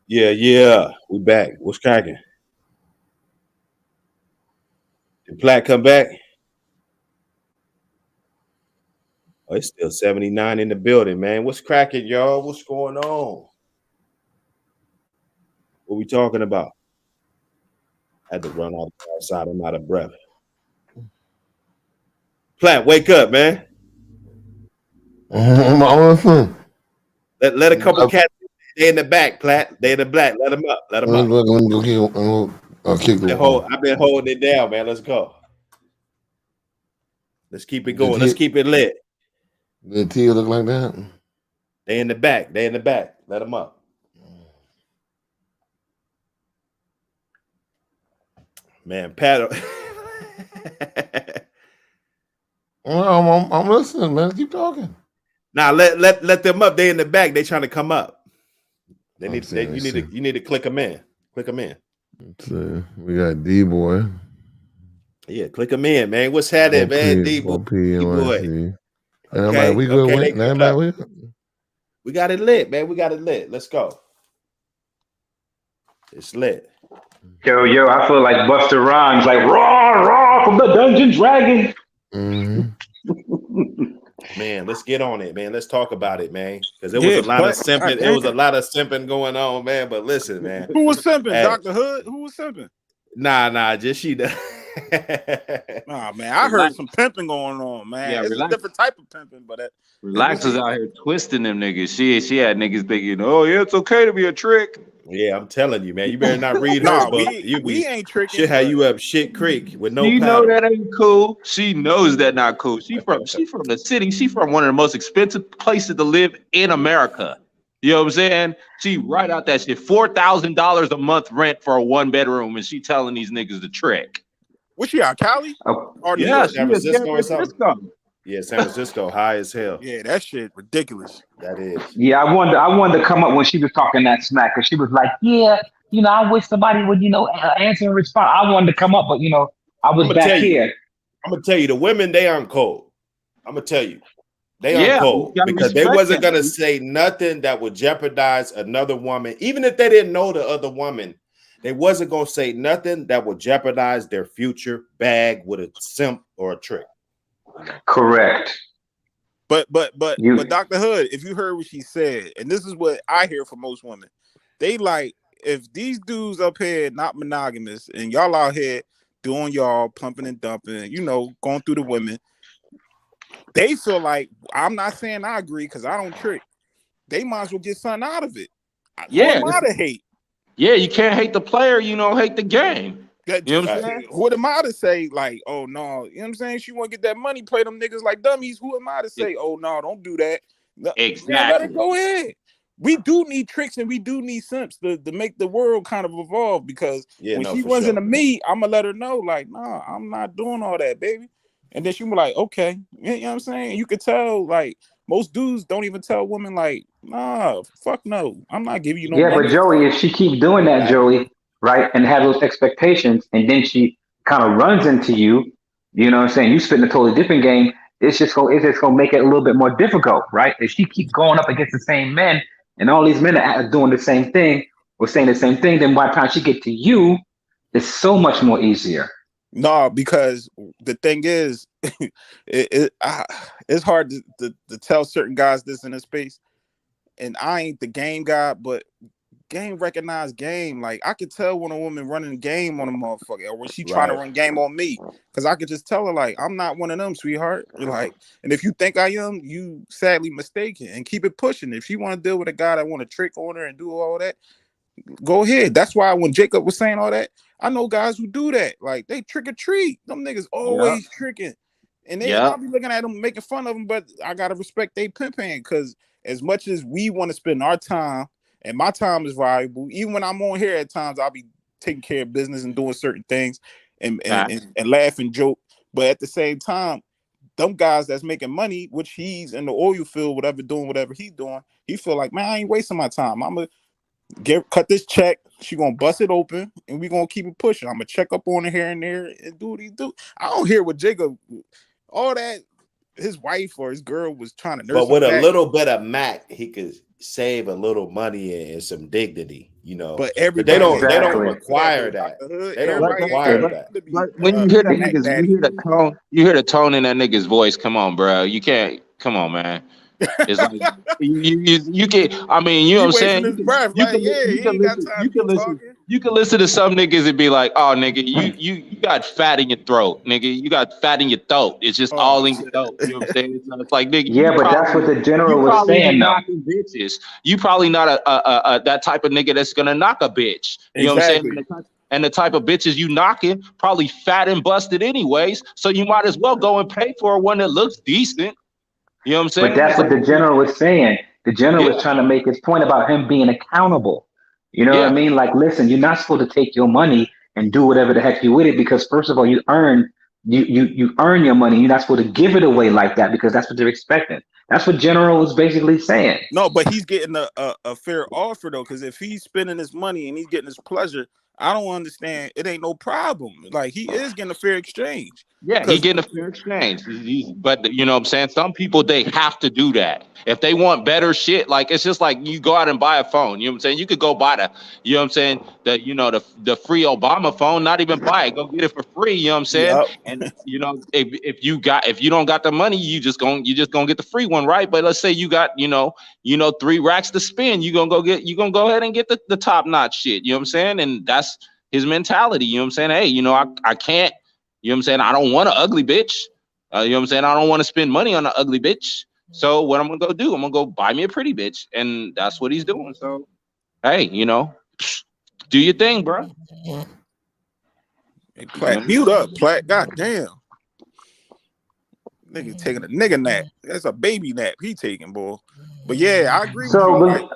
Speaker 16: Yeah. We back. What's cracking? Did Platt come back? Oh, it's still 79 in the building, man. What's cracking, y'all? What's going on? What we talking about? I had to run outside. I'm out of breath. Platt, wake up, man. Let a couple cats. They in the back, Platt. They in the black. Let them up. Let them up. I've been holding it down, man. Let's go. Let's keep it going. Let's keep it lit.
Speaker 4: The T look like that?
Speaker 16: They in the back. They in the back. Let them up. Man, Pat.
Speaker 4: I'm listening, man. Keep talking.
Speaker 16: Now let them up. They in the back. They trying to come up. You need to click them in. Click them in.
Speaker 4: We got D boy.
Speaker 16: Yeah, click them in, man. What's happening, man? D boy.
Speaker 4: Okay, we good with?
Speaker 16: We got it lit, man. We got it lit. Let's go. It's lit.
Speaker 12: Yo, I feel like Buster Rhymes, like raw from the Dungeon Dragon.
Speaker 16: Man, let's get on it, man. Let's talk about it, man. Because there was a lot of simping. There was a lot of simping going on, man. But listen, man.
Speaker 17: Who was simping? Dr. Hood? Who was simping?
Speaker 16: Nah, just she.
Speaker 17: Nah, man. I heard some pimping going on, man.
Speaker 22: Yeah,
Speaker 17: it's a different type of pimping, but
Speaker 22: Relax was out here twisting them niggas. She had niggas thinking, oh yeah, it's okay to be a trick.
Speaker 16: Yeah, I'm telling you, man. You better not read her book.
Speaker 17: We ain't tricking.
Speaker 16: Shit, have you up shit creek with no
Speaker 22: You
Speaker 16: powder.
Speaker 22: know that ain't cool. She knows that not cool. She from the city. She from one of the most expensive places to live in America. You know what I'm saying? She right out that shit. $4,000 a month rent for a 1-bedroom, and she telling these niggas the trick.
Speaker 17: What's she out, Cali?
Speaker 22: Or yeah,
Speaker 16: San Francisco or something. Yeah, San Francisco, high as hell.
Speaker 17: Yeah, that shit ridiculous.
Speaker 16: That is.
Speaker 12: Yeah, I wanted to come up when she was talking that smack, because she was like, yeah, I wish somebody would, answer and respond. I wanted to come up, but I was back here.
Speaker 16: I'm gonna tell you, the women, they aren't cold. I'm gonna tell you. They aren't cold because they wasn't gonna say nothing that would jeopardize another woman, even if they didn't know the other woman. They wasn't gonna say nothing that would jeopardize their future bag with a simp or a trick.
Speaker 12: Correct.
Speaker 17: But Dr. Hood, if you heard what she said, and this is what I hear from most women, they like, if these dudes up here not monogamous and y'all out here doing y'all pumping and dumping, going through the women, they feel like, I'm not saying I agree because I don't trick. They might as well get something out of it.
Speaker 22: Yeah,
Speaker 17: what am I to hate?
Speaker 22: Yeah, you can't hate the player, hate the game. You know what I'm saying?
Speaker 17: What am I to say? Like, oh no, you know what I'm saying? She want to get that money, play them niggas like dummies. Who am I to say, oh no, don't do that?
Speaker 22: Exactly.
Speaker 17: Man, let it go ahead. We do need tricks and we do need simps to make the world kind of evolve, because when she runs into me, I'm gonna let her know, like, nah, I'm not doing all that, baby. And then she be like, okay, you know what I'm saying? You could tell, like, most dudes don't even tell women, like, nah, fuck no, I'm not giving you no money.
Speaker 12: But Joey, if she keep doing that, Joey, right, and have those expectations, and then she kind of runs into you, you know what I'm saying? You spit in a totally different game. It's just gonna make it a little bit more difficult, right? If she keep going up against the same men, and all these men are doing the same thing or saying the same thing, then by the time she get to you, it's so much more easier.
Speaker 17: No, because the thing is, it's hard to tell certain guys this in this space. And I ain't the game guy, but game recognized game. Like, I could tell when a woman running game on a motherfucker, or when she trying to run game on me, because I could just tell her, like, I'm not one of them, sweetheart. Like, and if you think I am, you sadly mistaken. And keep it pushing. If she want to deal with a guy that want to trick on her and do all that, go ahead. That's why when Jacob was saying all that, I know guys who do that. Like, they trick or treat. Them niggas always tricking. And I'll be looking at them, making fun of them, but I gotta respect they pimping, because as much as we want to spend our time, and my time is valuable, even when I'm on here at times, I'll be taking care of business and doing certain things and laugh and joke. But at the same time, them guys that's making money, which he's in the oil field, doing whatever he's doing, he feel like, man, I ain't wasting my time. I'm gonna cut this check. She gonna bust it open, and we gonna keep it pushing. I'm gonna check up on her here and there and do what he do. I don't hear what Jacob, all that his wife or his girl was trying to nurse
Speaker 16: But with
Speaker 17: him
Speaker 16: a
Speaker 17: back.
Speaker 16: little bit of Mac, he could save a little money and some dignity, you know.
Speaker 17: But
Speaker 16: But
Speaker 17: everybody
Speaker 16: they don't
Speaker 17: ain't
Speaker 16: require
Speaker 17: for
Speaker 16: that.
Speaker 17: Out the hood.
Speaker 16: They don't
Speaker 17: Everybody ain't
Speaker 16: require
Speaker 17: got
Speaker 16: that.
Speaker 17: to be
Speaker 22: But when you hear that
Speaker 17: Mac
Speaker 22: niggas,
Speaker 17: Daddy.
Speaker 22: you hear the tone in that nigga's voice. Come on, bro. You can't. Come on, man. It's like you can. I mean, you know
Speaker 17: He
Speaker 22: what I'm
Speaker 17: wasting
Speaker 22: saying.
Speaker 17: his breath. Like, yeah, he ain't got time to be talking.
Speaker 22: You can listen to some niggas and be like, "Oh, nigga, you got fat in your throat, nigga. You got fat in your throat. It's just
Speaker 17: Oh,
Speaker 22: all in your throat." You know what I'm saying? It's like, nigga,
Speaker 12: Yeah, but that's what the general
Speaker 22: you
Speaker 12: was
Speaker 22: probably
Speaker 12: saying
Speaker 22: be
Speaker 12: though.
Speaker 22: knocking bitches. You probably not a that type of nigga that's gonna knock a bitch. You know what I'm saying?
Speaker 17: Exactly.
Speaker 22: And the type of bitches you knocking probably fat and busted anyways. So you might as well go and pay for one that looks decent. You know what I'm
Speaker 12: But
Speaker 22: saying?
Speaker 12: that's
Speaker 22: It's
Speaker 12: what
Speaker 22: like,
Speaker 12: the general was saying. The general was
Speaker 22: yeah,
Speaker 12: trying to make his point about him being accountable. You know what I
Speaker 22: yeah.
Speaker 12: mean? Like, listen, you're not supposed to take your money and do whatever the heck you with it because first of all, you earn your money. You're not supposed to give it away like that because that's what they're expecting. That's what general was basically saying.
Speaker 17: No, but he's getting a fair offer though, because if he's spending his money and he's getting his pleasure, I don't understand. It ain't no problem. Like he is getting a fair exchange.
Speaker 22: Yeah, he
Speaker 17: Because
Speaker 22: getting a fair exchange. But you know what I'm saying? Some people, they have to do that. If they want better shit, like it's just like you go out and buy a phone. You know what I'm saying? You could go buy you know what I'm saying? The free Obama phone, not even buy it. Go get it for free, you know what I'm saying?
Speaker 17: Yup.
Speaker 22: And if you don't got the money, you just gonna get the free one, right? But let's say you got, 3 racks to spend, you gonna go ahead and get the top notch shit. You know what I'm saying? And that's his mentality. You know what I'm saying? Hey, I can't. You know what I'm saying? I don't want an ugly bitch. You know what I'm saying? I don't want to spend money on an ugly bitch. So what I'm gonna go do? I'm gonna go buy me a pretty bitch, and that's what he's doing. So hey, do your thing, bro.
Speaker 17: Hey, Platt, mute up, Platt. God damn. Nigga taking a nigga nap. That's a baby nap he taking, boy. But yeah, I agree with you. Like,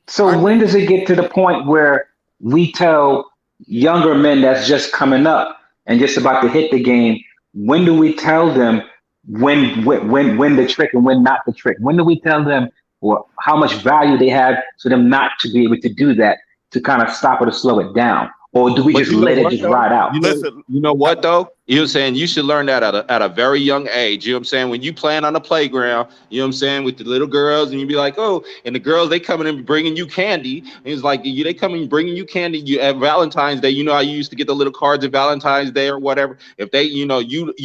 Speaker 12: So when does it get to the point where we tell younger men that's just coming up and just about to hit the game? When do we tell them when the trick and when not the trick? When do we tell them or how much value they have for them not to be able to do that to kind of stop it or slow it down? Or do we
Speaker 22: But
Speaker 12: just
Speaker 22: you know
Speaker 12: let it
Speaker 22: what,
Speaker 12: just
Speaker 22: though?
Speaker 12: ride out?
Speaker 22: You know what though? You're saying you should learn that at a very young age. You know what I'm saying? When you playing on the playground, you know what I'm saying, with the little girls, and you be like, oh, and the girls, they coming and bringing you candy. And it's like they coming bringing you candy. You at Valentine's Day, how you used to get the little cards at Valentine's Day or whatever. If they, you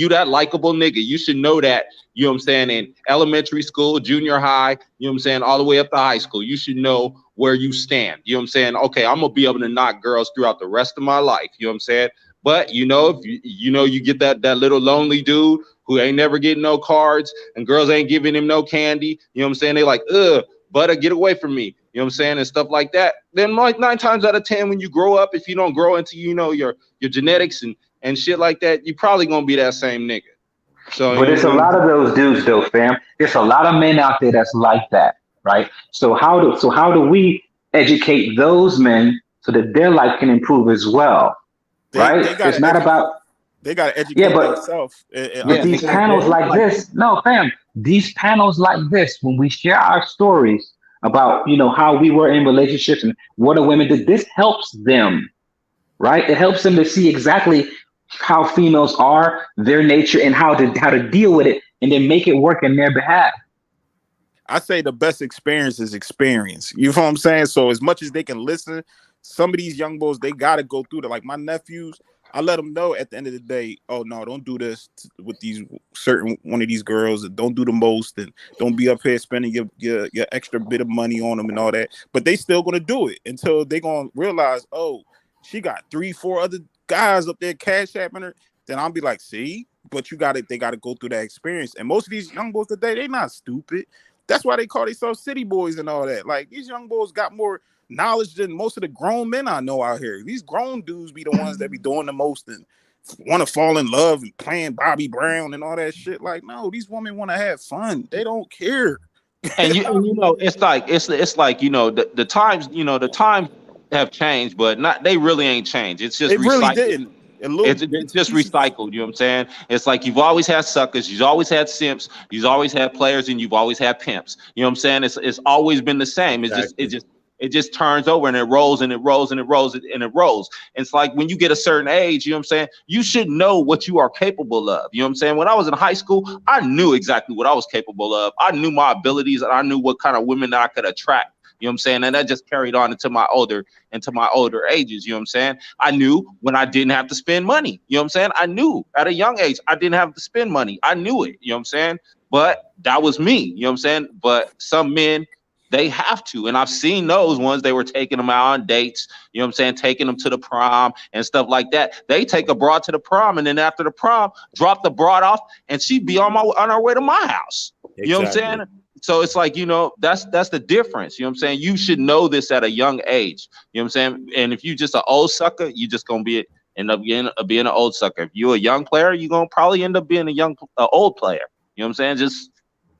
Speaker 22: that likable nigga, you should know that. You know what I'm saying? In elementary school, junior high, you know what I'm saying, all the way up to high school, you should know where you stand. You know what I'm saying? Okay, I'm gonna be able to knock girls throughout the rest of my life. You know what I'm saying? But if you get that little lonely dude who ain't never getting no cards and girls ain't giving him no candy, you know what I'm saying? They like, butter, get away from me. You know what I'm saying? And stuff like that. Then like 9 times out of 10, when you grow up, if you don't grow into, your genetics and shit like that, you probably gonna be that same nigga. So
Speaker 12: But it's a lot of those dudes though, fam. There's a lot of men out there that's like that, right? So how do we educate those men so that their life can improve as well? Right?
Speaker 17: they
Speaker 12: It's
Speaker 17: gotta
Speaker 12: not
Speaker 17: educate.
Speaker 12: about
Speaker 17: They gotta
Speaker 12: yeah,
Speaker 17: educate
Speaker 12: but
Speaker 17: themselves.
Speaker 12: but these panels like this, no, fam, these panels like this, when we share our stories about, how we were in relationships and what a women did, this helps them, right? It helps them to see exactly how females are, their nature, and how to deal with it, and then make it work in their behalf.
Speaker 17: I say the best experience is experience. You know what I'm saying? So as much as they can listen, some of these young boys, they gotta go through that. Like my nephews, I let them know at the end of the day, oh no, don't do this with these certain one of these girls, and don't do the most, and don't be up here spending your extra bit of money on them and all that. But they still gonna do it until they gonna realize, oh, she got 3-4 other guys up there cash apping her. Then I'll be like, see, but they gotta go through that experience. And most of these young boys today, they not stupid. That's why they call themselves city boys and all that. Like these young boys got more knowledge than most of the grown men I know out here. These grown dudes be the ones that be doing the most and want to fall in love and playing Bobby Brown and all that shit. Like, no, these women want to have fun. They don't care.
Speaker 22: And it's like the times, the times have changed, but they really ain't changed. It's just
Speaker 17: It really
Speaker 22: recycled.
Speaker 17: didn't.
Speaker 22: It's just recycled. You know what I'm saying? It's like you've always had suckers, you've always had simps, you've always had players, and you've always had pimps. You know what I'm saying? It's always been the same. It's
Speaker 20: It just turns over and it rolls and it rolls and it rolls and it rolls. And it's like when you get a certain age, you know what I'm saying? You should know what you are capable of. You know what I'm saying? When I was in high school, I knew exactly what I was capable of. I knew my abilities and I knew what kind of women that I could attract. You know what I'm saying? And that just carried on into my older ages. You know what I'm saying? I knew when I didn't have to spend money. You know what I'm saying? I knew at a young age I didn't have to spend money. I knew it. You know what I'm saying? But that was me. You know what I'm saying? But some men, they have to. And I've seen those ones, they were taking them out on dates, you know what I'm saying, taking them to the prom and stuff like that. They take a broad to the prom, and then after the prom, drop the broad off, and she'd be on our way to my house. You know what I'm saying? So it's like, you know, that's the difference. You know what I'm saying? You should know this at a young age. You know what I'm saying? And if you just an old sucker, you just gonna end up being an old sucker. If you're a young player, you're gonna probably end up being a old player. You know what I'm saying?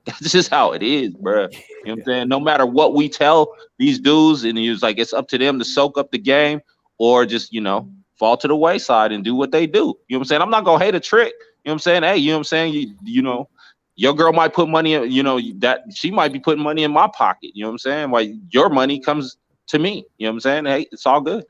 Speaker 20: That's just how it is, bro. You know what I'm saying? No matter what we tell these dudes, and it's like it's up to them to soak up the game or just, you know, fall to the wayside and do what they do. You know what I'm saying? I'm not gonna hate a trick. You know what I'm saying? Hey, you know what I'm saying? You know, your girl might put money in, you know, that she might be putting money in my pocket. You know what I'm saying? Like your money comes to me. You know what I'm saying? Hey, it's all good.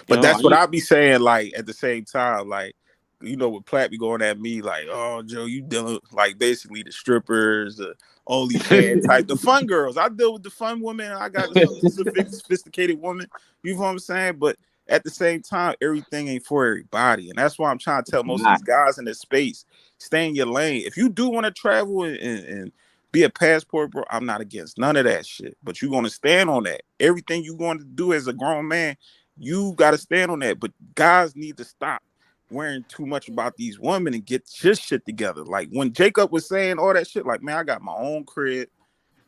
Speaker 17: But that's what I be saying, like, at the same time, like, you know, with Platt be going at me like, oh, Joe, you dealing with, like, basically the strippers, the OnlyFans type, the fun girls. I deal with the fun women. I got some sophisticated women. You know what I'm saying? But at the same time, everything ain't for everybody. And that's why I'm trying to tell most of these guys in this space, stay in your lane. If you do want to travel and be a passport, bro, I'm not against none of that shit. But you're going to stand on that. Everything you're going to do as a grown man, you got to stand on that. But guys need to stop worrying too much about these women and get just shit together. Like when Jacob was saying all that shit, like, man, I got my own crib.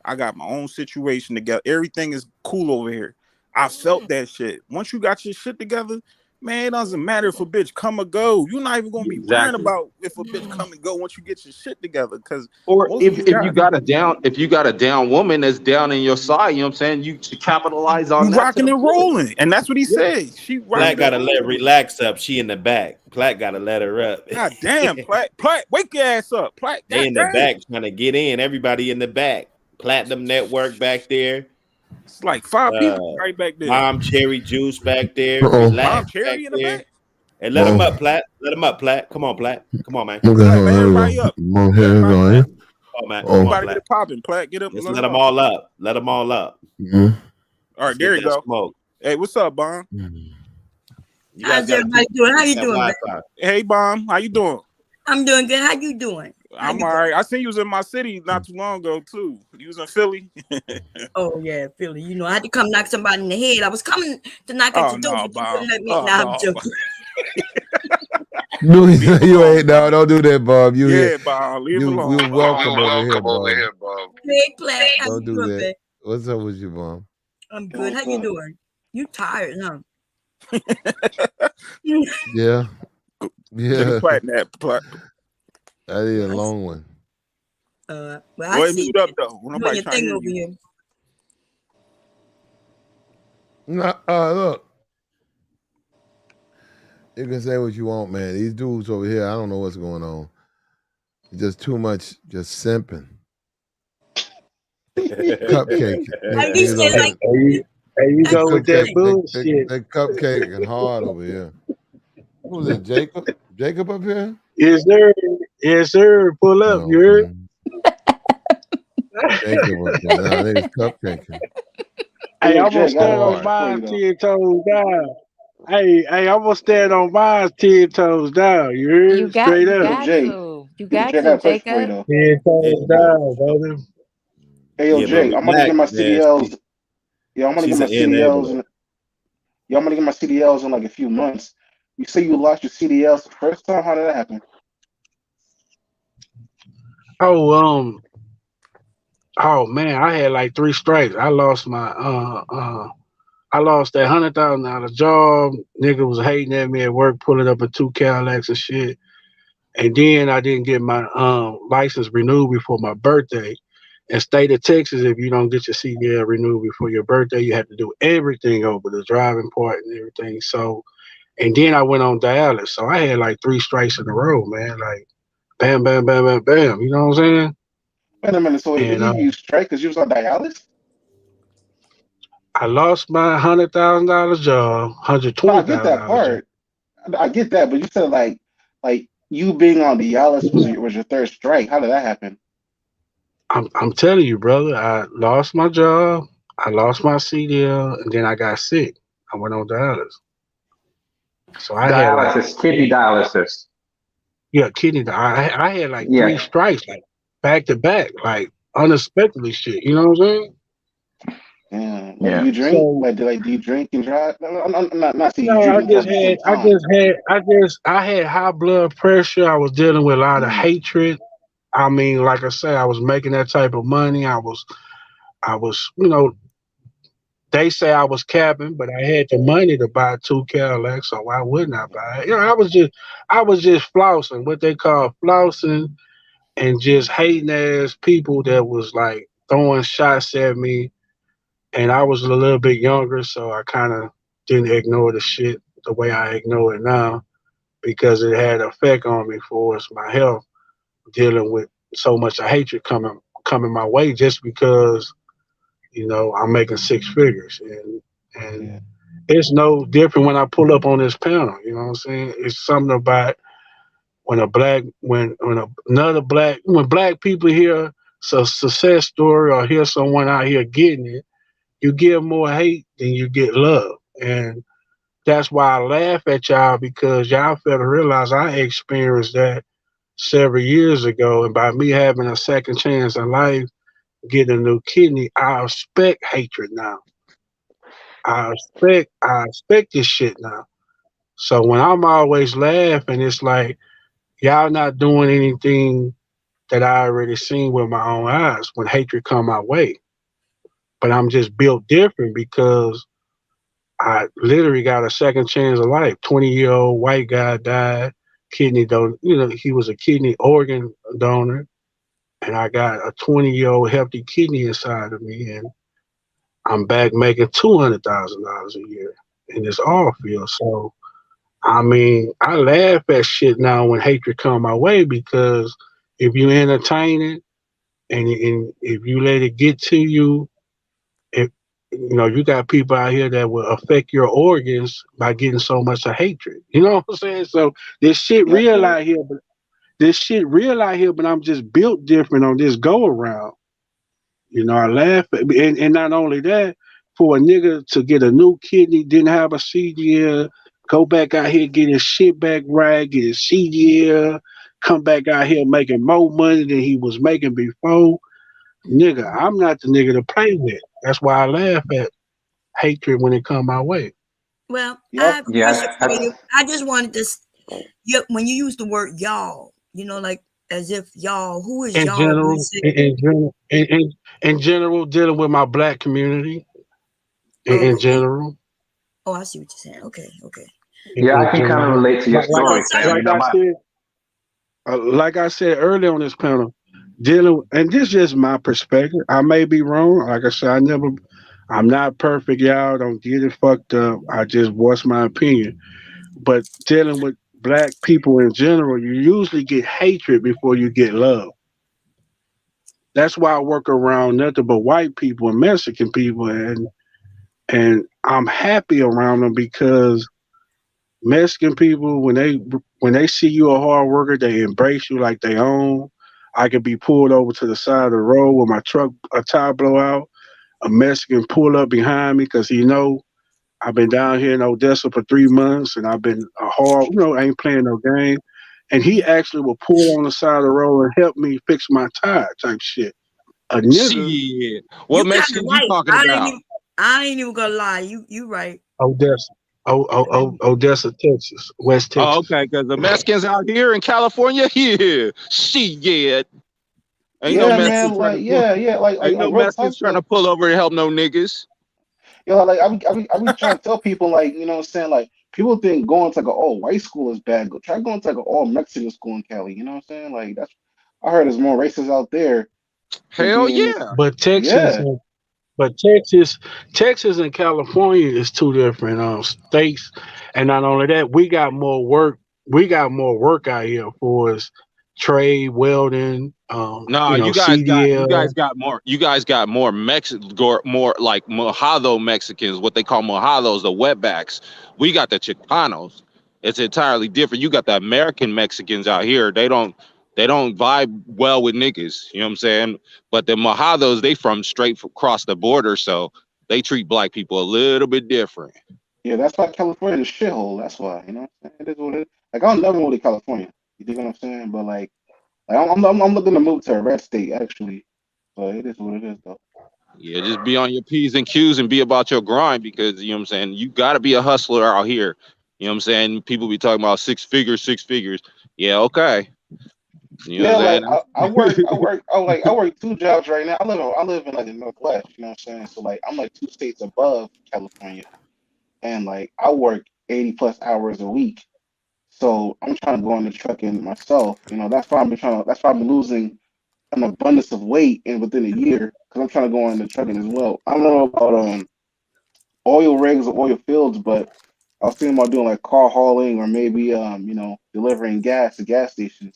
Speaker 17: I got my own situation together. Everything is cool over here. I felt that shit. Once you got your shit together, man, it doesn't matter if a bitch come or go. You're not even gonna be worrying about if a bitch come and go once you get your shit together. Because
Speaker 20: if you got a down woman that's down in your side, you know what I'm saying, you should capitalize on
Speaker 17: you
Speaker 20: that.
Speaker 17: Rocking and rolling, and that's what he said. She
Speaker 16: Platt gotta let relax up. She in the back. Platt gotta let her up.
Speaker 17: God damn, Platt, wake your ass up, Platt.
Speaker 16: They in the back trying to get in. Everybody in the back. Platinum Network back there.
Speaker 17: It's like 5 people right back there.
Speaker 16: Mom Cherry Juice back there. Relax.
Speaker 17: Mom Cherry in the back.
Speaker 16: Hey, let him up, Platt. Let him up, Platt. Come on, Platt. Come on, man.
Speaker 17: Platt, let everybody up.
Speaker 16: Come on, man. Come on,
Speaker 17: Everybody
Speaker 16: Platt.
Speaker 17: get it popping. Platt, get up.
Speaker 16: Let's let them all up. Let them all up.
Speaker 17: All right, there you go.
Speaker 16: Smoke.
Speaker 17: Hey, what's up, Bomb?
Speaker 5: How's everybody doing? How you doing?
Speaker 17: Hey, Bomb. How you doing?
Speaker 5: I'm doing good. How you doing?
Speaker 17: I'm all right. I seen you was in my city not too long ago, too. You was in Philly?
Speaker 5: Oh, yeah, Philly. You know, I had to come knock somebody in the head. I was coming to knock at your door, but you wouldn't let me. I'm joking.
Speaker 4: No, you ain't. No, don't do that, Bob.
Speaker 17: Bob. Leave him alone.
Speaker 4: We're welcome over here, Bob.
Speaker 5: Hey, Platt.
Speaker 4: Don't do that. What's up with you, Bob?
Speaker 5: I'm good. How you doing? You tired, huh?
Speaker 4: Yeah.
Speaker 17: Platt.
Speaker 4: I need a long one.
Speaker 5: Well, I see
Speaker 17: up though. Nobody
Speaker 5: trying to hear you.
Speaker 4: Look. You can say what you want, man. These dudes over here, I don't know what's going on. Just too much, just simping. Cupcake.
Speaker 3: There you go with that bullshit.
Speaker 4: They cupcake and hard over here. Who was it, Jacob? Jacob up here?
Speaker 3: Yes, sir. Yes, sir. Pull up, you heard?
Speaker 4: Jacob up there. Nah, they was cupcaking.
Speaker 3: Hey, I'm gonna stand on mine 10 toes down. Hey, I'm gonna stand on mine 10 toes down. You heard?
Speaker 8: You got
Speaker 3: Straight
Speaker 8: to.
Speaker 3: up.
Speaker 8: You got to, Jacob.
Speaker 3: 10 toes down, brother.
Speaker 10: Hey, yo, Jay, I'm gonna get my CDLs. Yeah, I'm gonna get my CDLs. I'm gonna get my CDLs in like a few months. You say you lost your CDLs the first time? How did that happen?
Speaker 3: Oh man, I had like 3 strikes. I lost my I lost that $100,000 job. Nigga was hating at me at work, pulling up in 2 Cadillacs and shit. And then I didn't get my license renewed before my birthday. In state of Texas, if you don't get your CDL renewed before your birthday, you have to do everything over, the driving part and everything. So, and then I went on dialysis. So I had like 3 strikes in a row, man. Like bam, bam, bam, bam, bam. You know what I'm saying?
Speaker 10: Wait a minute. So you strike because you was on dialysis?
Speaker 3: I lost my $100,000 job,
Speaker 10: No, I get that
Speaker 3: $120,000 job.
Speaker 10: part. I get that, but you said like you being on the Yalis was your third strike. How did that happen?
Speaker 3: I'm telling you, brother. I lost my job. I lost my CDL, and then I got sick. I went on dialysis. So I had like
Speaker 12: Kidney dialysis.
Speaker 3: yeah, I had like
Speaker 12: Yeah.
Speaker 3: 3 strikes, like back to back, like unexpectedly shit. You know what I'm saying?
Speaker 10: Yeah. Like, do
Speaker 12: Yeah.
Speaker 10: you drink?
Speaker 3: So
Speaker 10: Like, do you drink and drive? No, I'm not saying you
Speaker 3: no,
Speaker 10: drink and drive at the same time.
Speaker 3: I had high blood pressure. I was dealing with a lot of
Speaker 10: Mm.
Speaker 3: hatred. I mean, like I say, I was making that type of money. I was, they say I was capping, but I had the money to buy 2 Cadillacs, so why wouldn't I buy it? I was just flousing, what they call flousing, and just hating ass people that was like throwing shots at me. And I was a little bit younger, so I kind of didn't ignore the shit the way I ignore it now because it had an effect on me for my health, dealing with so much of hatred coming my way just because I'm making 6 figures, and
Speaker 10: Yeah.
Speaker 3: it's no different when I pull up on this panel. You know what I'm saying? It's something about when black people hear a success story or hear someone out here getting it, you get more hate than you get love, and that's why I laugh at y'all because y'all fail to realize I experienced that several years ago, and by me having a second chance in life, getting a new kidney, I expect hatred now. I expect this shit now. So when I'm always laughing, it's like y'all not doing anything that I already seen with my own eyes when hatred come my way. But I'm just built different because I literally got a second chance of life. 20-year-old white guy died, kidney don he was a kidney organ donor, and I got a 20-year-old healthy kidney inside of me, and I'm back making $200,000 a year in this oil field. So I mean, I laugh at shit now when hatred come my way because if you entertain it and if you let it get to you, if you got people out here that will affect your organs by getting so much of hatred. You know what I'm saying? So this shit
Speaker 10: Yeah, I
Speaker 3: real
Speaker 10: feel it.
Speaker 3: out here, but I'm just built different on this go around. I laugh at, and not only that, for a nigga to get a new kidney, didn't have a CDL, go back out here, get his shit back right, get his CDL, come back out here making more money than he was making before. Nigga, I'm not the nigga to play with. That's why I laugh at hatred when it come my way.
Speaker 5: Well, I
Speaker 10: Yep.
Speaker 5: have a question for you. I just wanted to, when you use the word y'all, like as if y'all, who is
Speaker 3: In
Speaker 5: y'all? When you
Speaker 3: general,
Speaker 5: say,
Speaker 3: in general, dealing with my black community, in
Speaker 5: okay,
Speaker 3: general.
Speaker 5: oh, I see what you're saying. Okay, okay.
Speaker 12: Yeah,
Speaker 3: In
Speaker 12: I can kind of
Speaker 3: general.
Speaker 12: relate to your
Speaker 3: Like, like,
Speaker 12: story,
Speaker 3: I-
Speaker 12: fam.
Speaker 3: like I said, like I said earlier on this panel, dealing, and this is just my perspective. I may be wrong. Like I said, I'm not perfect, y'all. Don't get it fucked up. I just voice my opinion. But dealing with black people in general, you usually get hatred before you get love. That's why I work around nothing but white people and Mexican people, and I'm happy around them because Mexican people, when they see you a hard worker, they embrace you like they own. I could be pulled over to the side of the road with my truck, a tire blow out. A Mexican pull up behind me because he know I've been down here in Odessa for 3 months and I've been a hard, ain't playing no game. And he actually will pull on the side of the road and help me fix my tire type shit. A nigga,
Speaker 20: Shit.
Speaker 5: You
Speaker 20: What
Speaker 5: kind of
Speaker 20: Mexicans you
Speaker 5: right.
Speaker 20: talking about?
Speaker 5: I ain't even gonna lie. You right.
Speaker 3: Odessa, Odessa, Texas, West
Speaker 20: Oh,
Speaker 3: Texas.
Speaker 20: okay, because the Mexicans out here in California, yeah, shit. Ain't no
Speaker 10: Yeah,
Speaker 20: Mexicans
Speaker 10: man.
Speaker 20: trying
Speaker 10: Like,
Speaker 20: to pull.
Speaker 10: yeah, yeah. Like,
Speaker 20: Ain't no
Speaker 10: real
Speaker 20: Mexicans
Speaker 10: talk.
Speaker 20: trying to pull over and help no niggas.
Speaker 10: Like, I be trying to tell people, like, you know what I'm saying? Like, people think going to like an all white school is bad. Go try going to like an all Mexican school in Cali. You know what I'm saying? Like, I heard there's more races out there than
Speaker 20: Hell
Speaker 10: being this.
Speaker 20: yeah.
Speaker 3: But Texas,
Speaker 10: Yeah.
Speaker 3: but Texas and California is two different states, and not only that, we got more work. We got more work out here for us, trade, welding,
Speaker 22: No,
Speaker 3: you
Speaker 22: you guys
Speaker 3: CDL.
Speaker 22: got more. You guys got more more like Mojado Mexicans, what they call Mojados, the wetbacks. We got the Chicanos. It's entirely different. You got the American Mexicans out here. They don't vibe well with niggas. You know what I'm saying? But the Mojados, they from straight across the border, so they treat black people a little bit different.
Speaker 10: Yeah, that's why California is a shithole. That's why, you know what I'm saying? It is what it is. Like, I'll never move to California. You dig what I'm saying? But like I'm looking to move to a red state actually. But it is what it is though.
Speaker 22: Yeah, just be on your P's and Q's and be about your grind because you know what I'm saying, you gotta be a hustler out here. You know what I'm saying? People be talking about six figures, six figures. Yeah, okay. You know
Speaker 10: Yeah,
Speaker 22: what I'm
Speaker 10: like
Speaker 22: saying?
Speaker 10: I work two jobs right now. I live in like the Northwest, you know what I'm saying? So like I'm like two states above California, and like I work 80 plus hours a week. So I'm trying to go into trucking myself. You know, that's why I'm losing an abundance of weight in within a year because I'm trying to go into trucking as well. I don't know about oil rigs or oil fields, but I was thinking about doing like car hauling or maybe delivering gas to gas stations.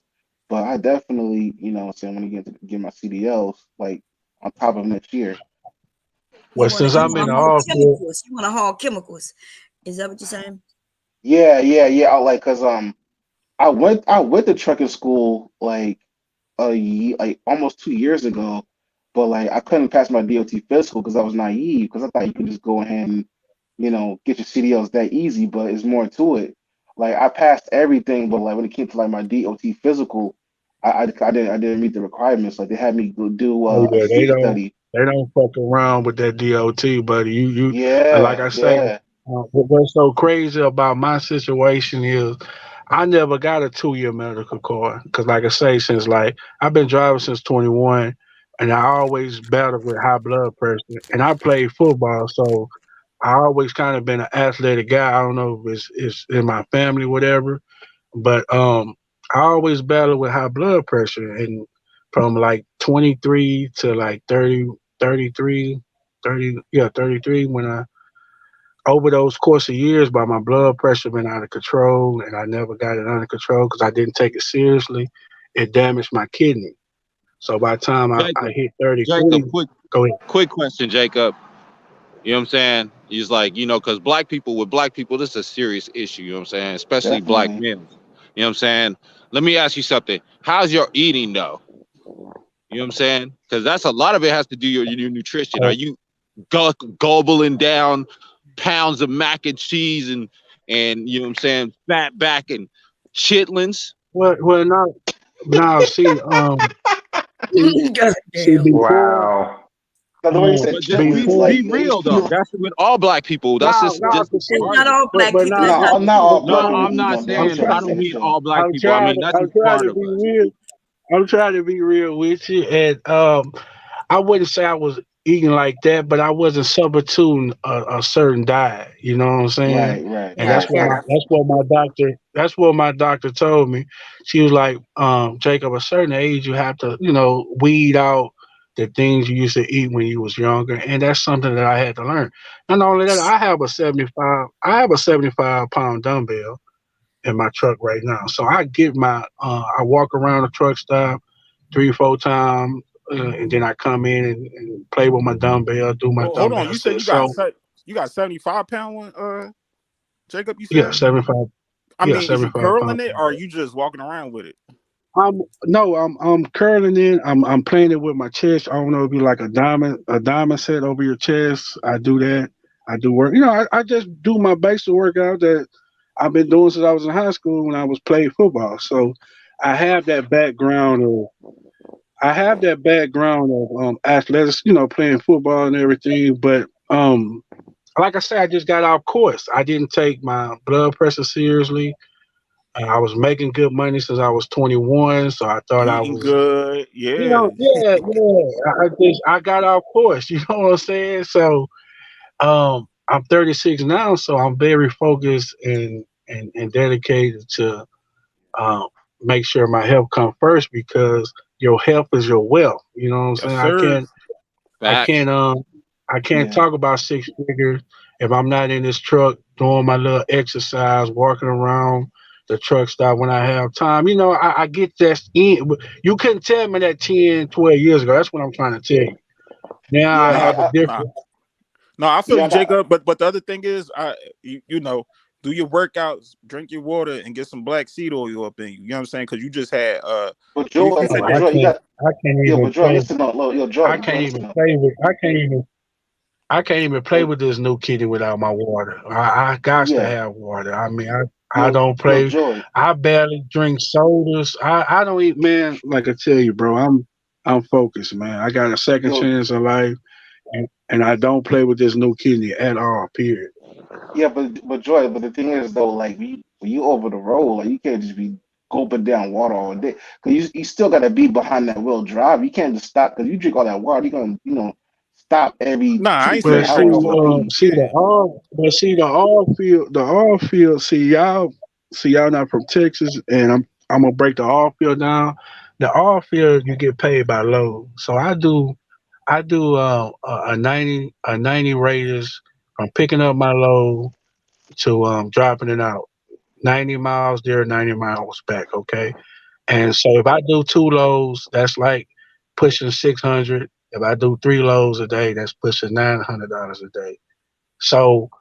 Speaker 10: But I definitely, so I'm gonna get my CDLs like on top of next year.
Speaker 5: You
Speaker 3: Well,
Speaker 5: want to
Speaker 3: since
Speaker 5: you
Speaker 3: I'm
Speaker 5: want
Speaker 3: in
Speaker 5: to
Speaker 3: the
Speaker 5: haul
Speaker 3: office,
Speaker 5: chemicals. You want to haul chemicals. Is that what you're saying?
Speaker 10: Yeah. I like cause I went to trucking school like a year, like almost 2 years ago, but like I couldn't pass my DOT physical because I was naive because I thought you could just go ahead and get your CDLs that easy, but it's more to it. Like I passed everything, but like when it came to like my DOT physical, I didn't meet the requirements. Like they had me go do
Speaker 3: oh
Speaker 10: a
Speaker 3: yeah,
Speaker 10: sleep study.
Speaker 3: they don't fuck around with that DOT, buddy. Like
Speaker 10: Yeah,
Speaker 3: I say,
Speaker 10: yeah.
Speaker 3: what's so crazy about my situation is I never got a 2 year medical card because, like I say, since like I've been driving since 21, and I always battled with high blood pressure, and I played football, so I always kind of been an athletic guy. I don't know if it's in my family, whatever, but I always battled with high blood pressure, and from like 23 to like 30, 33, 30, yeah, 33, when I over those course of years, by my blood pressure been out of control, and I never got it under control because I didn't take it seriously. It damaged my kidney. So by the time I
Speaker 22: Jacob,
Speaker 3: hit 33,
Speaker 22: Jacob, quick
Speaker 3: go ahead.
Speaker 22: quick question, Jacob. You know what I'm saying? He's like, because with black people, this is a serious issue, you know what I'm saying? Especially black
Speaker 10: Definitely.
Speaker 22: men. You know what I'm saying? Let me ask you something. How's your eating though? You know what I'm saying? Because that's a lot of it has to do with your nutrition. Are you gobbling down pounds of mac and cheese and you know what I'm saying, fat back and chitlins?
Speaker 3: Well, now, see, see,
Speaker 5: Goddamn.
Speaker 3: before,
Speaker 12: Wow.
Speaker 10: Now the way you said
Speaker 22: But just
Speaker 10: chitlins,
Speaker 3: before,
Speaker 10: like
Speaker 22: be real though. That's with all black people. That's
Speaker 3: now,
Speaker 22: just
Speaker 3: to
Speaker 5: That's
Speaker 3: see,
Speaker 5: not
Speaker 22: part of it.
Speaker 5: all black
Speaker 3: but
Speaker 5: people. That's
Speaker 3: now,
Speaker 5: not
Speaker 10: not all
Speaker 22: No,
Speaker 10: black people
Speaker 22: I'm
Speaker 10: eat
Speaker 22: not
Speaker 10: on damn
Speaker 22: saying
Speaker 3: I'm,
Speaker 22: I
Speaker 10: chitlins
Speaker 22: don't
Speaker 10: for
Speaker 22: mean
Speaker 10: sure.
Speaker 22: all black people. I mean that's
Speaker 3: I'm
Speaker 22: just
Speaker 3: trying
Speaker 22: part
Speaker 3: to
Speaker 22: of
Speaker 3: be
Speaker 22: us.
Speaker 3: real. I'm trying to be real with you, and I wouldn't say I was eating like that, but I wasn't substituting a certain diet. You know what I'm saying?
Speaker 10: Right.
Speaker 3: And
Speaker 12: Gotcha.
Speaker 3: that's what my doctor told me. She was like, Jacob, a certain age you have to, weed out the things you used to eat when you was younger, and that's something that I had to learn. Not only that, I have a 75 pound dumbbell in my truck right now. So I walk around the truck stop 3, 4 times, and then I come in and play with my dumbbell, do my
Speaker 17: Hold on.
Speaker 3: dumbbell
Speaker 17: You said
Speaker 3: set. So
Speaker 17: you got 75 pound one, Jacob, you
Speaker 3: yeah,
Speaker 17: said?
Speaker 3: 75.
Speaker 17: I
Speaker 3: Yeah,
Speaker 17: mean, is you
Speaker 3: 75 pound.
Speaker 17: curling it or are you just walking around with it?
Speaker 3: I'm curling it. I'm playing it with my chest. I don't know if you like a diamond set over your chest. I do that. I do work. I just do my basic workout that I've been doing since I was in high school when I was playing football. So I have that background of athletics, playing football and everything. But like I said, I just got off course. I didn't take my blood pressure seriously. I was making good money since I was 21, so I thought I
Speaker 17: Eating
Speaker 3: was,
Speaker 17: good. Yeah.
Speaker 3: yeah. I got off course. You know what I'm saying? So I'm 36 now, so I'm very focused and dedicated to um, make sure my health comes first because your health is your wealth. You know what I'm
Speaker 17: Yes,
Speaker 3: saying?
Speaker 17: sir.
Speaker 3: I
Speaker 22: Facts.
Speaker 3: can't I can't
Speaker 10: Yeah.
Speaker 3: talk about six figures if I'm not in this truck doing my little exercise, walking around, the truck stop when I have time. You know, I get that in. You couldn't tell me that 10, 12 years ago. That's what I'm trying to tell you. Now I have a different.
Speaker 17: No, I feel you, Jacob. But the other thing is, you know, do your workouts, drink your water, and get some black seed oil up in you. You know what I'm saying? Because you just had
Speaker 10: But Joy,
Speaker 3: I can't even play.
Speaker 10: listen, Joy,
Speaker 3: I can't even play with. I can't even play with this new kitty without my water. I got to have water. I mean, I don't play.
Speaker 10: Joy.
Speaker 3: I barely drink sodas. I don't eat, man. Like I tell you, bro, I'm focused, man. I got a second chance in life, and I don't play with this new kidney at all. Period.
Speaker 10: Yeah, but Joy, but the thing is though, like when you over the road, like you can't just be gulping down water all day. Cause you still gotta be behind that wheel drive. You can't just stop because you drink all that water. You're gonna stop every
Speaker 17: Nah, I
Speaker 10: 2
Speaker 17: ain't
Speaker 10: to 3
Speaker 3: But
Speaker 17: saying
Speaker 3: see,
Speaker 10: hours for a pee.
Speaker 3: the all field. See y'all not from Texas, and I'm gonna break the all field down. The all field you get paid by load. So I do a 90 radius from picking up my load to dropping it out. 90 miles there, 90 miles back. Okay, and so if I do 2 loads, that's like pushing 600. If I do 3 loads a day, that's pushing $900 a day. So